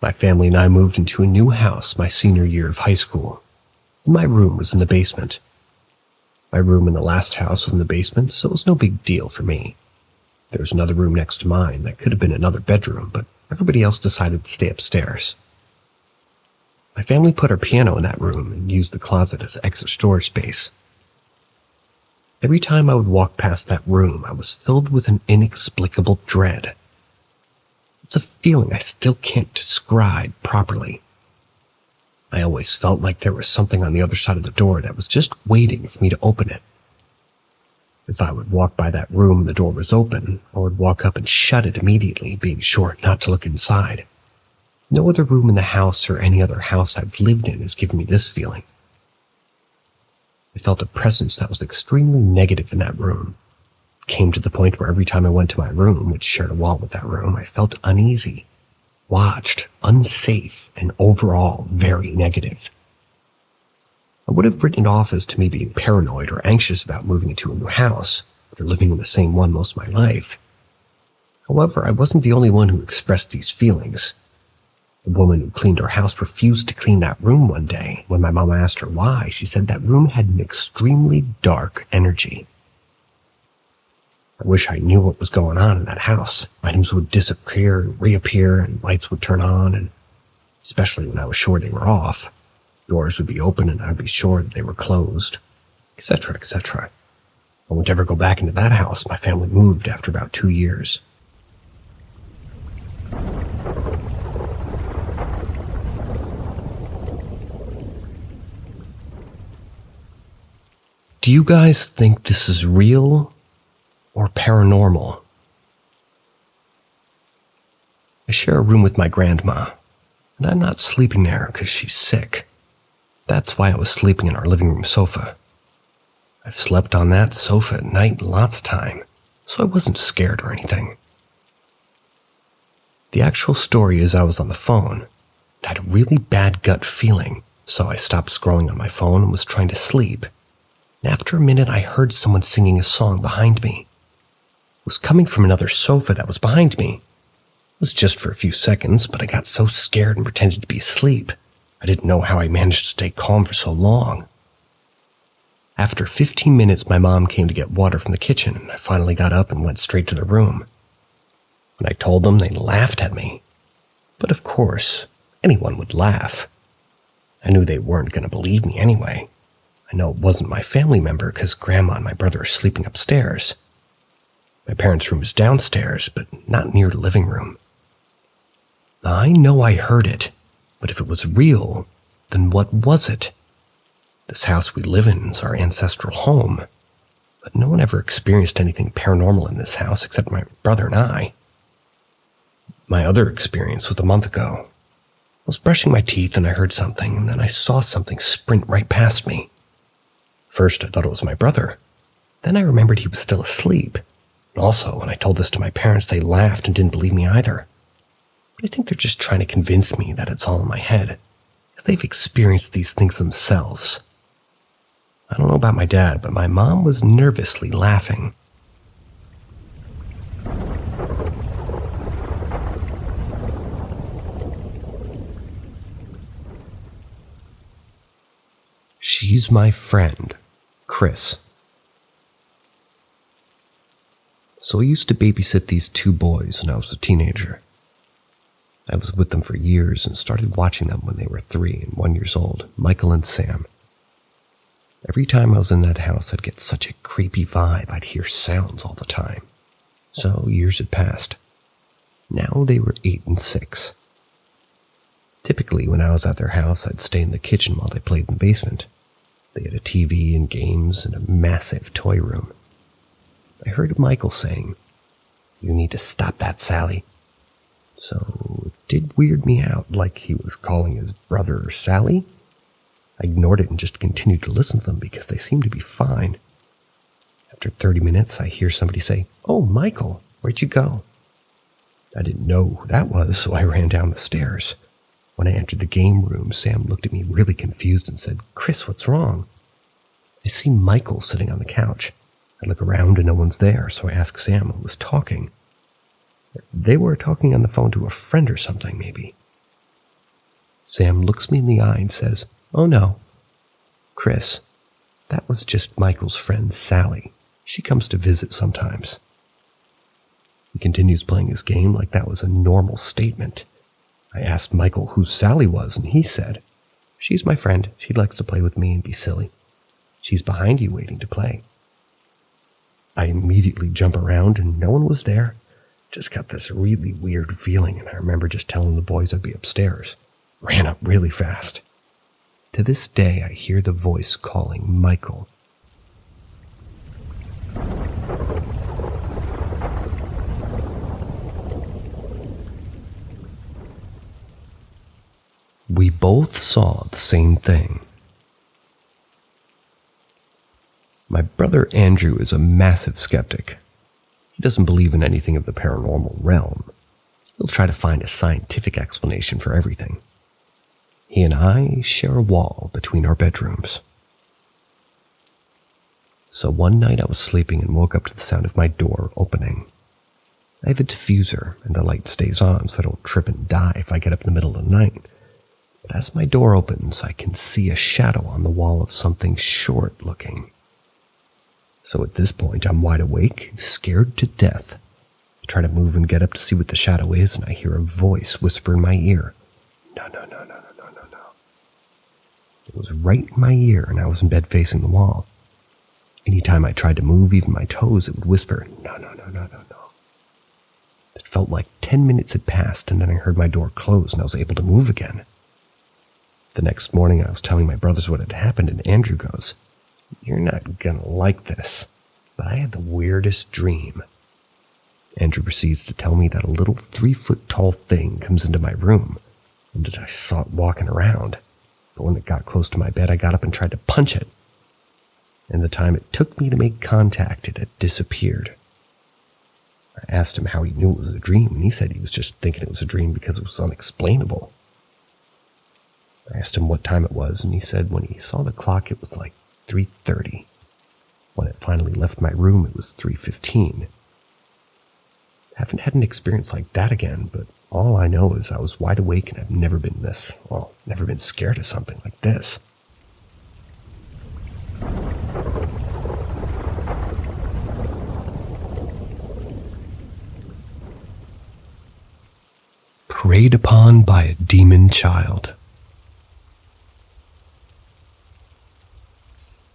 My family and I moved into a new house my senior year of high school. My room was in the basement. My room in the last house was in the basement, so it was no big deal for me. There was another room next to mine that could have been another bedroom, but everybody else decided to stay upstairs. My family put our piano in that room and used the closet as extra storage space. Every time I would walk past that room, I was filled with an inexplicable dread. It's a feeling I still can't describe properly. I always felt like there was something on the other side of the door that was just waiting for me to open it. If I would walk by that room and the door was open, I would walk up and shut it immediately, being sure not to look inside. No other room in the house or any other house I've lived in has given me this feeling. I felt a presence that was extremely negative in that room. It came to the point where every time I went to my room, which shared a wall with that room, I felt uneasy, watched, unsafe, and overall very negative. I would have written it off as to me being paranoid or anxious about moving into a new house, after living in the same one most of my life. However, I wasn't the only one who expressed these feelings. The woman who cleaned our house refused to clean that room one day. When my mom asked her why, she said that room had an extremely dark energy. I wish I knew what was going on in that house. Items would disappear and reappear, and lights would turn on, and especially when I was sure they were off. Doors would be open and I'd be sure that they were closed, etc., etc. I won't ever go back into that house. My family moved after about 2 years. Do you guys think this is real or paranormal? I share a room with my grandma, and I'm not sleeping there because she's sick. That's why I was sleeping in our living room sofa. I've slept on that sofa at night lots of time, so I wasn't scared or anything. The actual story is I was on the phone. I had a really bad gut feeling, so I stopped scrolling on my phone and was trying to sleep. And after a minute, I heard someone singing a song behind me. It was coming from another sofa that was behind me. It was just for a few seconds, but I got so scared and pretended to be asleep. I didn't know how I managed to stay calm for so long. After 15 minutes, my mom came to get water from the kitchen, and I finally got up and went straight to the room. When I told them, they laughed at me. But of course, anyone would laugh. I knew they weren't going to believe me anyway. I know it wasn't my family member because Grandma and my brother are sleeping upstairs. My parents' room is downstairs, but not near the living room. I know I heard it, but if it was real, then what was it? This house we live in is our ancestral home, but no one ever experienced anything paranormal in this house except my brother and I. My other experience was a month ago. I was brushing my teeth and I heard something, and then I saw something sprint right past me. First, I thought it was my brother. Then I remembered he was still asleep. And also, when I told this to my parents, they laughed and didn't believe me either. But I think they're just trying to convince me that it's all in my head, because they've experienced these things themselves. I don't know about my dad, but my mom was nervously laughing. She's my friend, Chris. So I used to babysit these 2 boys when I was a teenager. I was with them for years and started watching them when they were 3 and 1 years old, Michael and Sam. Every time I was in that house, I'd get such a creepy vibe. I'd hear sounds all the time. So years had passed. Now they were 8 and 6. Typically, when I was at their house, I'd stay in the kitchen while they played in the basement. They had a TV and games and a massive toy room. I heard Michael saying, "You need to stop that, Sally." So it did weird me out, like he was calling his brother Sally. I ignored it and just continued to listen to them because they seemed to be fine. After 30 minutes, I hear somebody say, "Oh, Michael, where'd you go?" I didn't know who that was, so I ran down the stairs. When I entered the game room, Sam looked at me really confused and said, "Chris, what's wrong?" I see Michael sitting on the couch. I look around and no one's there, so I ask Sam who was talking. They were talking on the phone to a friend or something, maybe. Sam looks me in the eye and says, "Oh no, Chris, that was just Michael's friend Sally. She comes to visit sometimes." He continues playing his game like that was a normal statement. I asked Michael who Sally was, and he said, "She's my friend. She likes to play with me and be silly. She's behind you waiting to play." I immediately jump around and no one was there. Just got this really weird feeling, and I remember just telling the boys I'd be upstairs. Ran up really fast. To this day, I hear the voice calling Michael. We both saw the same thing. My brother Andrew is a massive skeptic. He doesn't believe in anything of the paranormal realm. He'll try to find a scientific explanation for everything. He and I share a wall between our bedrooms. So one night I was sleeping and woke up to the sound of my door opening. I have a diffuser and the light stays on so I don't trip and die if I get up in the middle of the night. But as my door opens, I can see a shadow on the wall of something short looking. So at this point, I'm wide awake, scared to death. I try to move and get up to see what the shadow is, and I hear a voice whisper in my ear, "No, no, no, no, no, no, no, no." It was right in my ear, and I was in bed facing the wall. Anytime I tried to move, even my toes, it would whisper, "No, no, no, no, no, no." It felt like 10 minutes had passed, and then I heard my door close, and I was able to move again. The next morning, I was telling my brothers what had happened, and Andrew goes, "You're not gonna like this, but I had the weirdest dream." Andrew proceeds to tell me that a little 3-foot-tall thing comes into my room, and that I saw it walking around. But when it got close to my bed, I got up and tried to punch it. And the time it took me to make contact, it had disappeared. I asked him how he knew it was a dream, and he said he was just thinking it was a dream because it was unexplainable. I asked him what time it was, and he said when he saw the clock, it was like 3:30. When it finally left my room, it was 3:15. I haven't had an experience like that again, but all I know is I was wide awake and I've never been scared of something like this. Preyed upon by a demon child.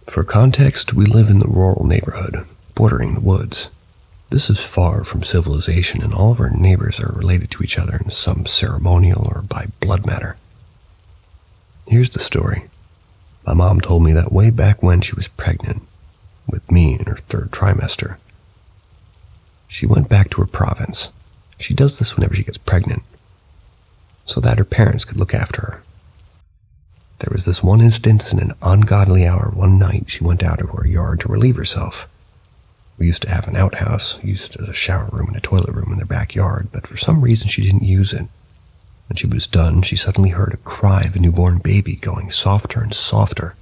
For context, we live in the rural neighborhood, bordering the woods. This is far from civilization, and all of our neighbors are related to each other in some ceremonial or by blood matter. Here's the story. My mom told me that way back when she was pregnant, with me in her 3rd trimester. She went back to her province. She does this whenever she gets pregnant, so that her parents could look after her. There was this one instance in an ungodly hour one night she went out of her yard to relieve herself. We used to have an outhouse, used as a shower room and a toilet room in their backyard, but for some reason she didn't use it. When she was done, she suddenly heard a cry of a newborn baby going softer and softer.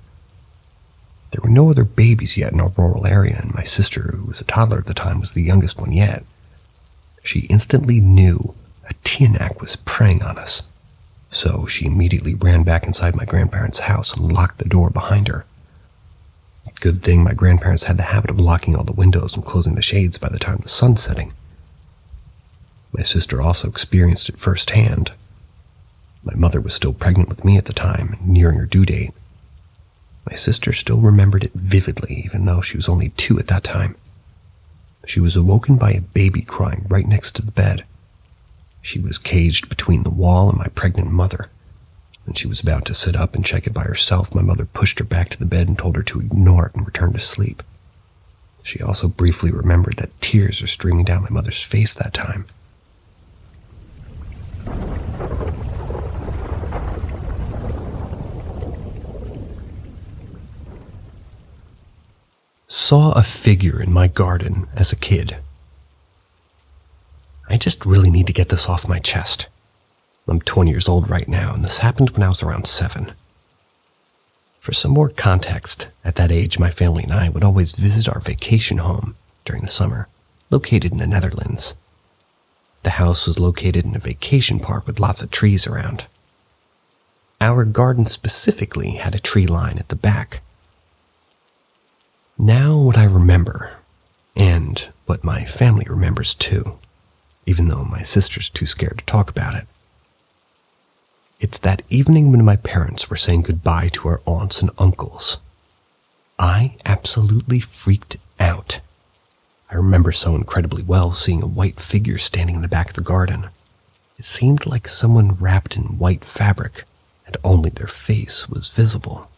There were no other babies yet in our rural area, and my sister, who was a toddler at the time, was the youngest one yet. She instantly knew a Tianak was preying on us. So she immediately ran back inside my grandparents' house and locked the door behind her. Good thing my grandparents had the habit of locking all the windows and closing the shades by the time the sun's setting. My sister also experienced it firsthand. My mother was still pregnant with me at the time, nearing her due date. My sister still remembered it vividly, even though she was only 2 at that time. She was awoken by a baby crying right next to the bed. She was caged between the wall and my pregnant mother. When she was about to sit up and check it by herself, my mother pushed her back to the bed and told her to ignore it and return to sleep. She also briefly remembered that tears were streaming down my mother's face that time. Saw a figure in my garden as a kid. I just really need to get this off my chest. I'm 20 years old right now, and this happened when I was around 7. For some more context, at that age, my family and I would always visit our vacation home during the summer, located in the Netherlands. The house was located in a vacation park with lots of trees around. Our garden specifically had a tree line at the back. Now what I remember, and what my family remembers too, even though my sister's too scared to talk about it. It's that evening when my parents were saying goodbye to our aunts and uncles. I absolutely freaked out. I remember so incredibly well seeing a white figure standing in the back of the garden. It seemed like someone wrapped in white fabric, and only their face was visible.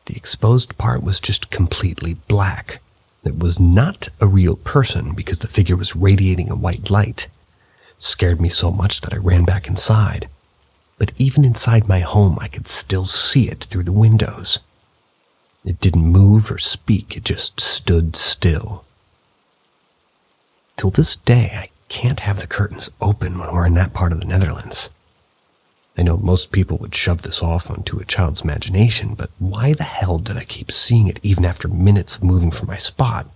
The exposed part was just completely black. It was not a real person because the figure was radiating a white light. It scared me so much that I ran back inside. But even inside my home, I could still see it through the windows. It didn't move or speak, it just stood still. Till this day, I can't have the curtains open when we're in that part of the Netherlands. I know most people would shove this off onto a child's imagination, but why the hell did I keep seeing it even after minutes of moving from my spot?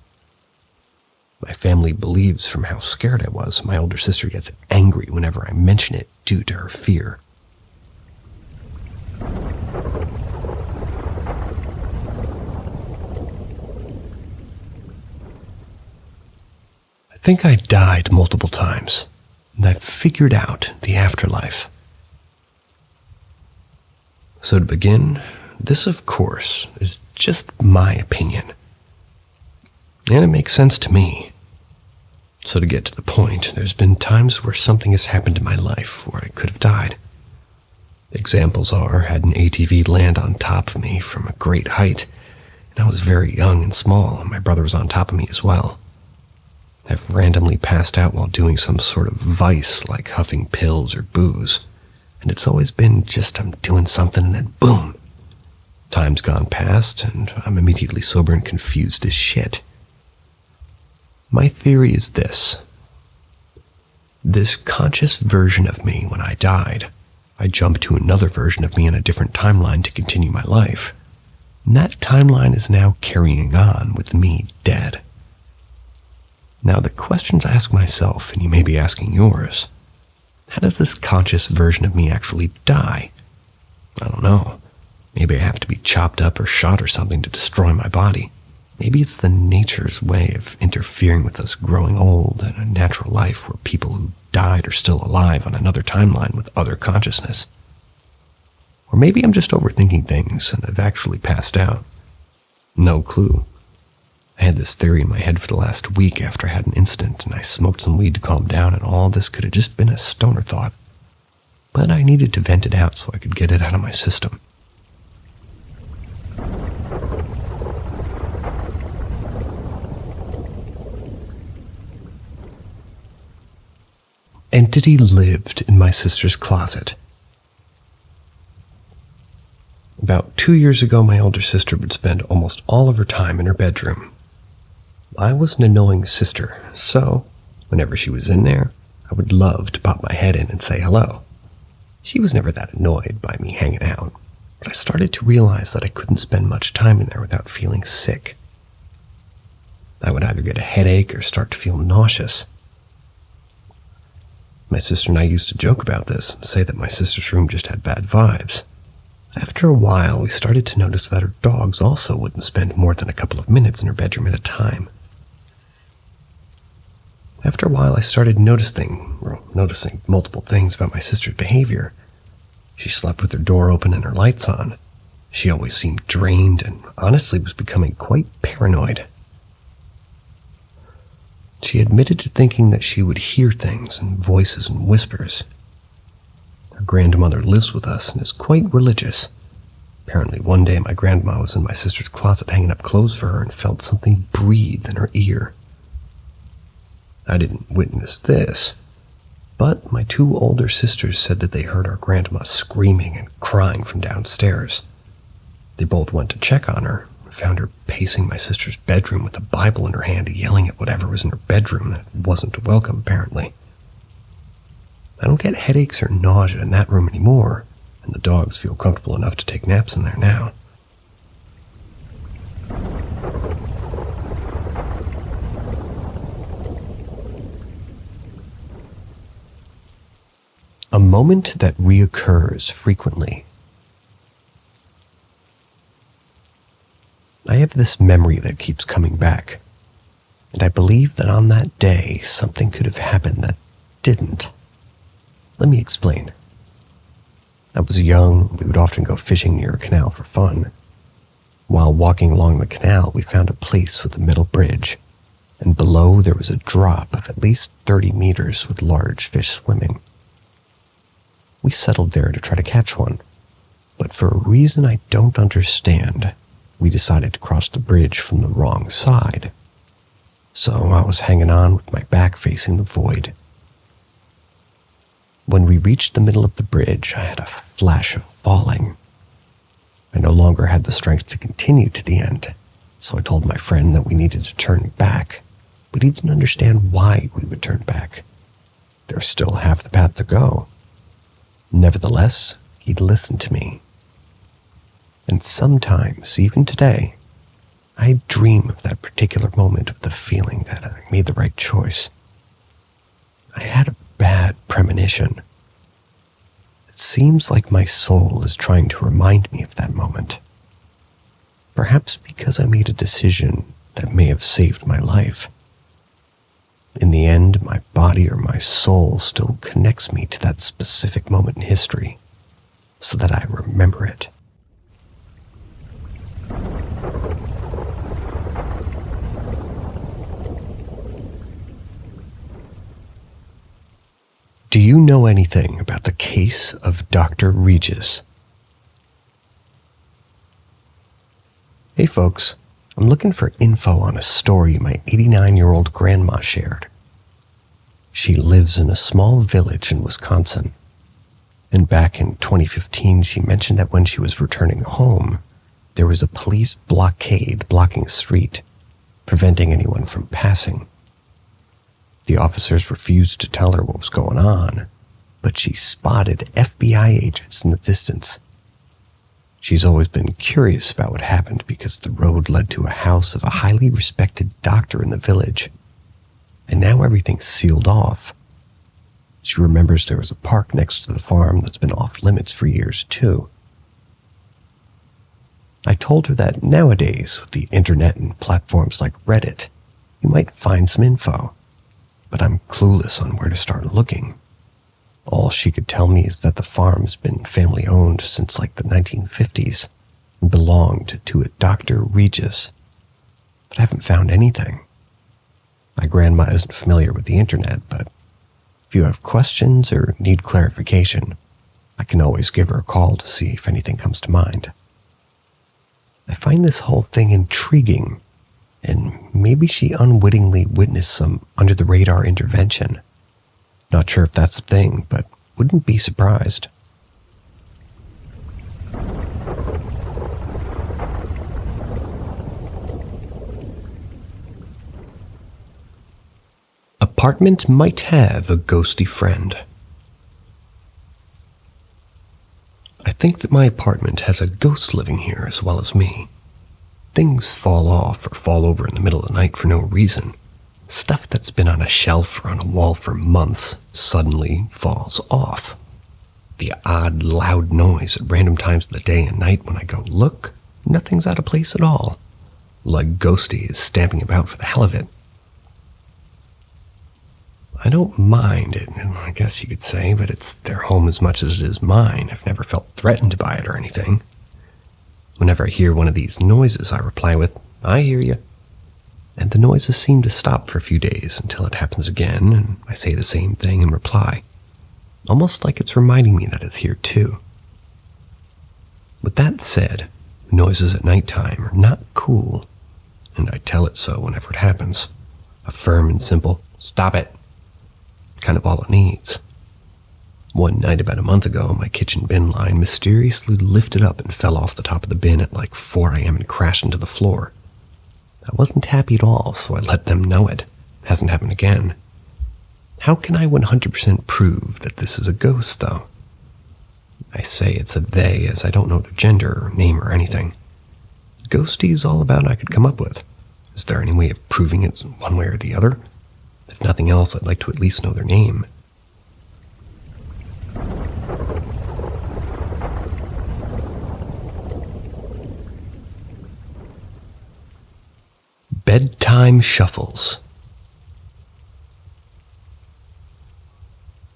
My family believes from how scared I was, my older sister gets angry whenever I mention it due to her fear. I think I died multiple times, and I've figured out the afterlife. So to begin, this of course is just my opinion. And it makes sense to me. So to get to the point, there's been times where something has happened in my life where I could have died. Examples are, had an ATV land on top of me from a great height, and I was very young and small, and my brother was on top of me as well. I've randomly passed out while doing some sort of vice like huffing pills or booze. And it's always been just I'm doing something and then boom. Time's gone past and I'm immediately sober and confused as shit. My theory is this. This conscious version of me when I died, I jumped to another version of me in a different timeline to continue my life. And that timeline is now carrying on with me dead. Now the questions I ask myself, and you may be asking yours, how does this conscious version of me actually die? I don't know. Maybe I have to be chopped up or shot or something to destroy my body. Maybe it's the nature's way of interfering with us growing old and a natural life where people who died are still alive on another timeline with other consciousness. Or maybe I'm just overthinking things and I've actually passed out. No clue. I had this theory in my head for the last week after I had an incident and I smoked some weed to calm down and all this could have just been a stoner thought. But I needed to vent it out so I could get it out of my system. Entity lived in my sister's closet. About 2 years ago, my older sister would spend almost all of her time in her bedroom. I was an annoying sister, so whenever she was in there, I would love to pop my head in and say hello. She was never that annoyed by me hanging out, but I started to realize that I couldn't spend much time in there without feeling sick. I would either get a headache or start to feel nauseous. My sister and I used to joke about this and say that my sister's room just had bad vibes. After a while, we started to notice that her dogs also wouldn't spend more than a couple of minutes in her bedroom at a time. After a while, I started noticing multiple things about my sister's behavior. She slept with her door open and her lights on. She always seemed drained and honestly was becoming quite paranoid. She admitted to thinking that she would hear things and voices and whispers. Her grandmother lives with us and is quite religious. Apparently one day my grandma was in my sister's closet hanging up clothes for her and felt something breathe in her ear. I didn't witness this, but my 2 older sisters said that they heard our grandma screaming and crying from downstairs. They both went to check on her and found her pacing my sister's bedroom with a Bible in her hand, yelling at whatever was in her bedroom that wasn't welcome, apparently. I don't get headaches or nausea in that room anymore, and the dogs feel comfortable enough to take naps in there now. A moment that reoccurs frequently. I have this memory that keeps coming back, and I believe that on that day something could have happened that didn't. Let me explain. I was young, we would often go fishing near a canal for fun. While walking along the canal, we found a place with a metal bridge, and below there was a drop of at least 30 meters with large fish swimming. We settled there to try to catch one, but for a reason I don't understand, we decided to cross the bridge from the wrong side. So I was hanging on with my back facing the void. When we reached the middle of the bridge, I had a flash of falling. I no longer had the strength to continue to the end, so I told my friend that we needed to turn back, but he didn't understand why we would turn back. There was still half the path to go. Nevertheless, he listened to me. And sometimes, even today, I dream of that particular moment with the feeling that I made the right choice. I had a bad premonition. It seems like my soul is trying to remind me of that moment. Perhaps because I made a decision that may have saved my life. In the end, my body or my soul still connects me to that specific moment in history, so that I remember it. Do you know anything about the case of Dr. Regis? Hey folks, I'm looking for info on a story my 89-year-old grandma shared. She lives in a small village in Wisconsin, and back in 2015 she mentioned that when she was returning home, there was a police blockade blocking a street, preventing anyone from passing. The officers refused to tell her what was going on, but she spotted FBI agents in the distance. She's always been curious about what happened because the road led to a house of a highly respected doctor in the village, and now everything's sealed off. She remembers there was a park next to the farm that's been off limits for years too. I told her that nowadays, with the internet and platforms like Reddit, you might find some info, but I'm clueless on where to start looking. All she could tell me is that the farm's been family-owned since like the 1950s and belonged to a Dr. Regis, but I haven't found anything. My grandma isn't familiar with the internet, but if you have questions or need clarification, I can always give her a call to see if anything comes to mind. I find this whole thing intriguing, and maybe she unwittingly witnessed some under-the-radar intervention. Not sure if that's a thing, but wouldn't be surprised. Apartment might have a ghosty friend. I think that my apartment has a ghost living here as well as me. Things fall off or fall over in the middle of the night for no reason. Stuff that's been on a shelf or on a wall for months suddenly falls off. The odd, loud noise at random times of the day and night when I go look, nothing's out of place at all. Like Ghosty is stamping about for the hell of it. I don't mind it, I guess you could say, but it's their home as much as it is mine. I've never felt threatened by it or anything. Whenever I hear one of these noises, I reply with, "I hear you." And the noises seem to stop for a few days until it happens again, and I say the same thing in reply. Almost like it's reminding me that it's here too. With that said, noises at nighttime are not cool, and I tell it so whenever it happens. A firm and simple, "Stop it," kind of all it needs. One night about a month ago, my kitchen bin line mysteriously lifted up and fell off the top of the bin at like 4 a.m. and crashed into the floor. I wasn't happy at all, so I let them know it. Hasn't happened again. How can I 100% prove that this is a ghost, though? I say it's a they, as I don't know their gender or name or anything. Ghosty is all about I could come up with. Is there any way of proving it one way or the other? If nothing else, I'd like to at least know their name. Bedtime shuffles.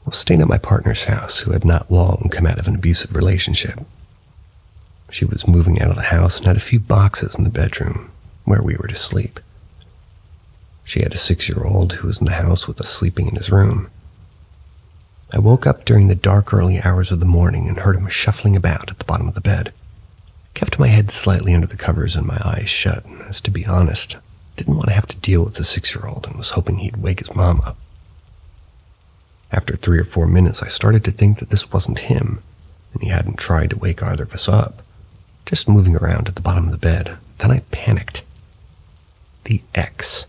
I was staying at my partner's house, who had not long come out of an abusive relationship. She was moving out of the house and had a few boxes in the bedroom where we were to sleep. She had a 6-year-old who was in the house with us sleeping in his room. I woke up during the dark early hours of the morning and heard him shuffling about at the bottom of the bed. Kept my head slightly under the covers and my eyes shut, as to be honest, didn't want to have to deal with the 6-year-old and was hoping he'd wake his mom up. After 3 or 4 minutes, I started to think that this wasn't him, and he hadn't tried to wake either of us up, just moving around at the bottom of the bed. Then I panicked. The X.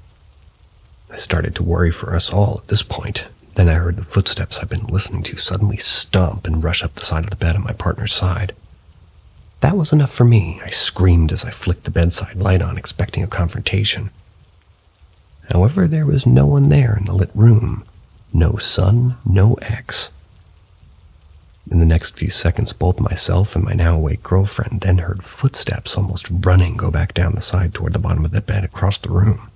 I started to worry for us all at this point. Then I heard the footsteps I'd been listening to suddenly stomp and rush up the side of the bed at my partner's side. That was enough for me. I screamed as I flicked the bedside light on, expecting a confrontation. However, there was no one there in the lit room. No son, no X. In the next few seconds, both myself and my now awake girlfriend then heard footsteps almost running go back down the side toward the bottom of the bed across the room.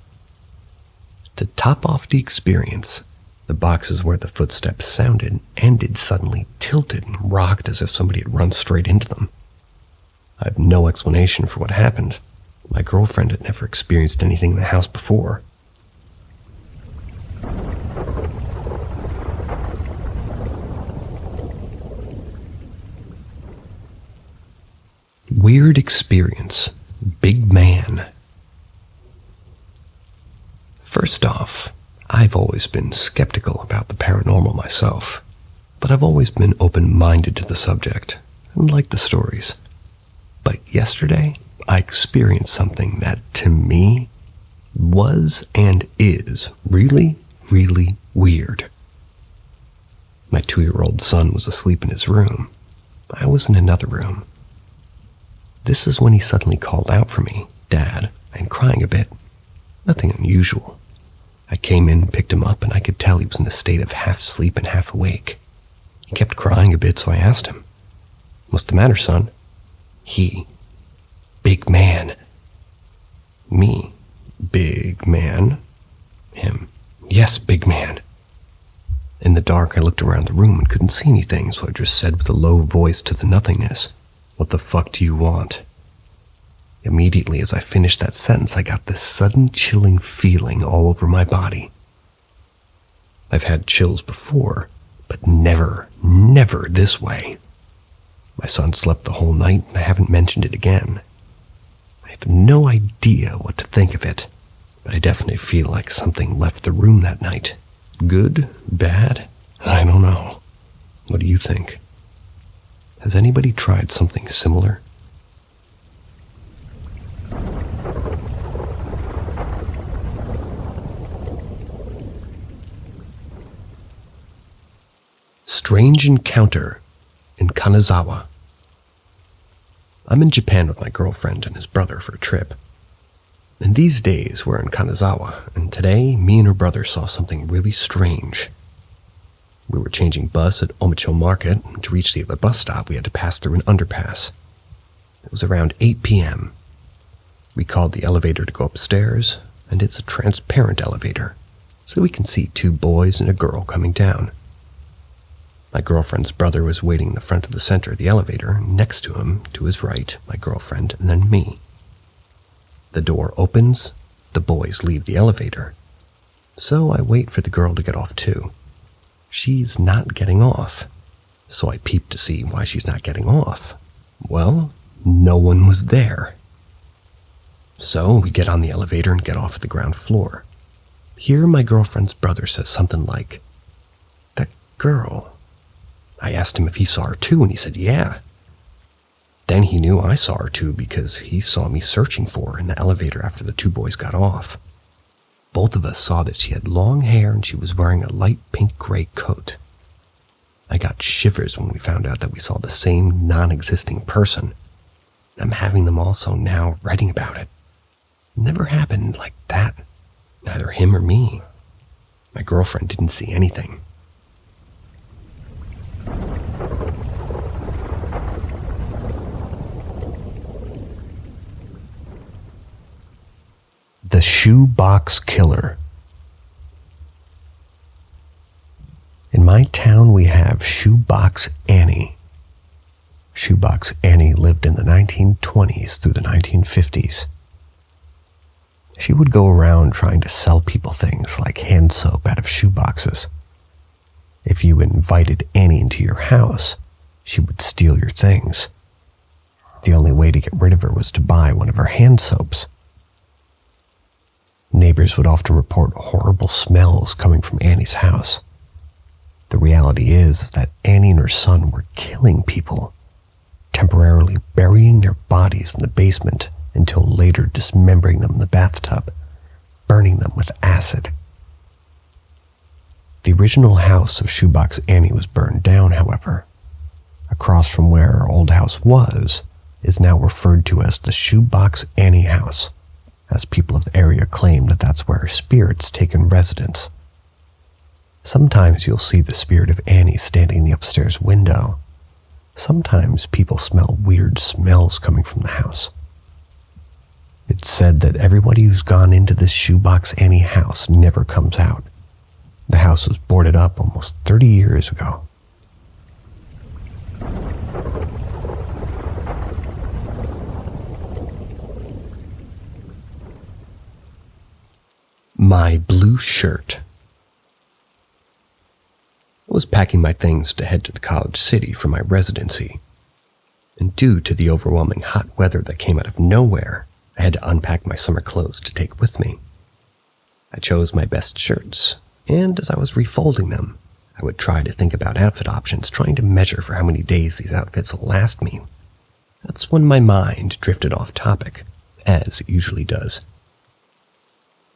To top off the experience, the boxes where the footsteps sounded ended suddenly tilted and rocked as if somebody had run straight into them. I have no explanation for what happened. My girlfriend had never experienced anything in the house before. Weird experience. Big man. First off, I've always been skeptical about the paranormal myself, but I've always been open-minded to the subject and liked the stories. But yesterday, I experienced something that, to me, was and is really, really weird. My 2-year-old son was asleep in his room. I was in another room. This is when he suddenly called out for me, "Dad," and crying a bit. Nothing unusual. I came in and picked him up, and I could tell he was in a state of half sleep and half awake. He kept crying a bit, so I asked him, "What's the matter, son?" He, "Big man." Me, "Big man?" Him, "Yes, big man." In the dark, I looked around the room and couldn't see anything, so I just said with a low voice to the nothingness, "What the fuck do you want?" Immediately as I finished that sentence, I got this sudden chilling feeling all over my body. I've had chills before, but never this way. My son slept the whole night, and I haven't mentioned it again. I have no idea what to think of it, but I definitely feel like something left the room that night. Good? Bad? I don't know. What do you think? Has anybody tried something similar? Strange encounter in Kanazawa. I'm in Japan with my girlfriend and his brother for a trip. And these days we're in Kanazawa, and today me and her brother saw something really strange. We were changing bus at Omicho Market, and to reach the other bus stop we had to pass through an underpass. It was around 8 p.m. We called the elevator to go upstairs, and it's a transparent elevator, so we can see 2 boys and a girl coming down. My girlfriend's brother was waiting in the front of the center of the elevator, next to him, to his right, my girlfriend, and then me. The door opens, the boys leave the elevator. So I wait for the girl to get off too. She's not getting off. So I peep to see why she's not getting off. Well, no one was there. So we get on the elevator and get off at the ground floor. Here my girlfriend's brother says something like, "That girl." I asked him if he saw her too, and he said, "Yeah." Then he knew I saw her too because he saw me searching for her in the elevator after the 2 boys got off. Both of us saw that she had long hair and she was wearing a light pink-gray coat. I got shivers when we found out that we saw the same non-existing person. I'm having them also now writing about it. Never happened like that. Neither him or me. My girlfriend didn't see anything. The Shoebox Killer. In my town, we have Shoebox Annie. Shoebox Annie lived in the 1920s through the 1950s. She would go around trying to sell people things like hand soap out of shoeboxes. If you invited Annie into your house, she would steal your things. The only way to get rid of her was to buy one of her hand soaps. Neighbors would often report horrible smells coming from Annie's house. The reality is that Annie and her son were killing people, temporarily burying their bodies in the basement until later dismembering them in the bathtub, burning them with acid. The original house of Shoebox Annie was burned down, however. Across from where our old house was is now referred to as the Shoebox Annie house, as people of the area claim that that's where her spirit's taken residence. Sometimes you'll see the spirit of Annie standing in the upstairs window. Sometimes people smell weird smells coming from the house. It's said that everybody who's gone into this Shoebox Annie house never comes out. The house was boarded up almost 30 years ago. My blue shirt. I was packing my things to head to the college city for my residency, and due to the overwhelming hot weather that came out of nowhere, I had to unpack my summer clothes to take with me. I chose my best shirts, and as I was refolding them, I would try to think about outfit options, trying to measure for how many days these outfits will last me. That's when my mind drifted off topic, as it usually does.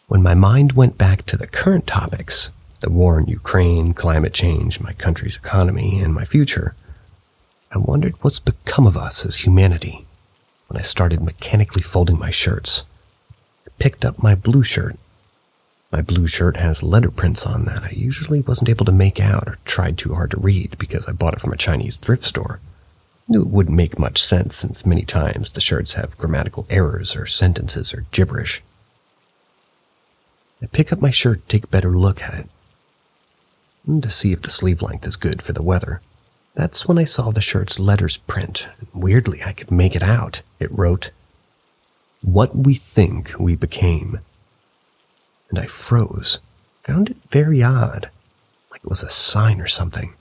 When my mind went back to the current topics, the war in Ukraine, climate change, my country's economy, and my future, I wondered what's become of us as humanity when I started mechanically folding my shirts. I picked up my blue shirt. My blue shirt has letter prints on that I usually wasn't able to make out or tried too hard to read because I bought it from a Chinese thrift store. I knew it wouldn't make much sense since many times the shirts have grammatical errors or sentences are gibberish. I pick up my shirt to take a better look at it, and to see if the sleeve length is good for the weather. That's when I saw the shirt's letters print, and weirdly I could make it out. It wrote, "What we think we became." And I froze, found it very odd, like it was a sign or something.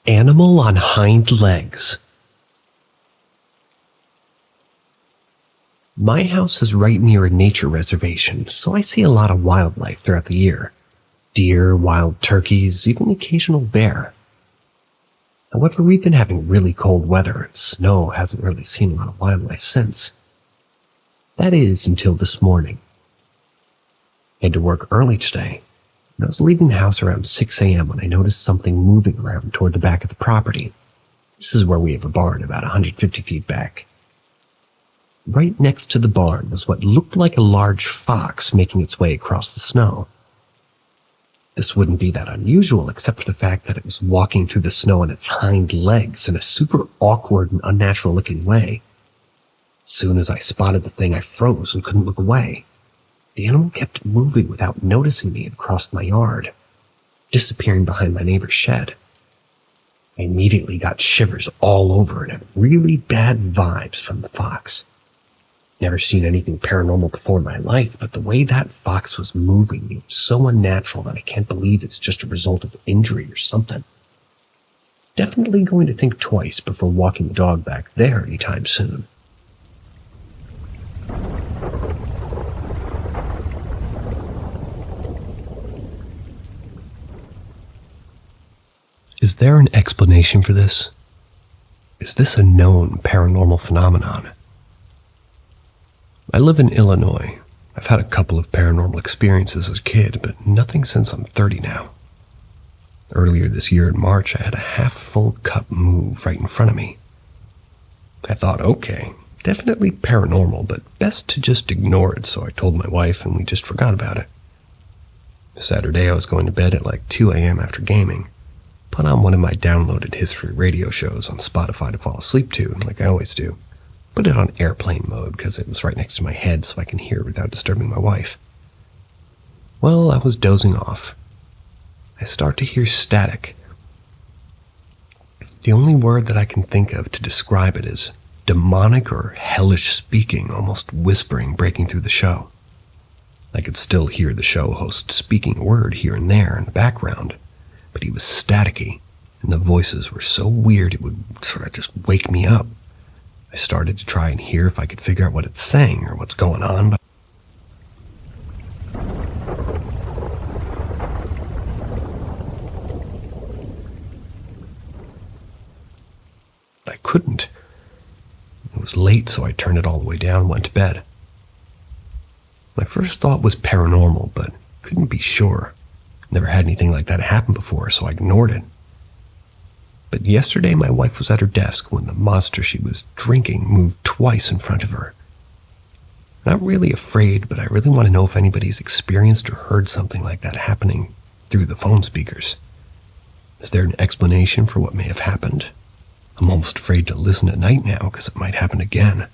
Animal on hind legs. My house is right near a nature reservation, so I see a lot of wildlife throughout the year. Deer, wild turkeys, even the occasional bear. However, we've been having really cold weather, and snow hasn't really seen a lot of wildlife since. That is, until this morning. I had to work early today, and I was leaving the house around 6 a.m. when I noticed something moving around toward the back of the property. This is where we have a barn about 150 feet back. Right next to the barn was what looked like a large fox making its way across the snow. This wouldn't be that unusual except for the fact that it was walking through the snow on its hind legs in a super awkward and unnatural looking way. As soon as I spotted the thing, I froze and couldn't look away. The animal kept moving without noticing me and crossed my yard, disappearing behind my neighbor's shed. I immediately got shivers all over and had really bad vibes from the fox. Never seen anything paranormal before in my life, but the way that fox was moving me was so unnatural that I can't believe it's just a result of injury or something. Definitely going to think twice before walking the dog back there anytime soon. Is there an explanation for this? Is this a known paranormal phenomenon? I live in Illinois. I've had a couple of paranormal experiences as a kid, but nothing since I'm 30 now. Earlier this year in March, I had a half-full cup move right in front of me. I thought, okay, definitely paranormal, but best to just ignore it, so I told my wife and we just forgot about it. Saturday, I was going to bed at like 2 a.m. after gaming. Put on one of my downloaded history radio shows on Spotify to fall asleep to, like I always do. Put it on airplane mode because it was right next to my head so I can hear it without disturbing my wife. Well, I was dozing off. I I start to hear static. The only word that I can think of to describe it is demonic or hellish speaking, almost whispering, breaking through the show. I could still hear the show host speaking a word here and there in the background, but he was staticky, and the voices were so weird it would sort of just wake me up. I started to try and hear if I could figure out what it's saying or what's going on, but I couldn't. It was late, so I turned it all the way down and went to bed. My first thought was paranormal, but couldn't be sure. Never had anything like that happen before, so I ignored it. But yesterday my wife was at her desk when the monster she was drinking moved twice in front of her. Not really afraid, but I really want to know if anybody's experienced or heard something like that happening through the phone speakers. Is there an explanation for what may have happened? I'm almost afraid to listen at night now because it might happen again.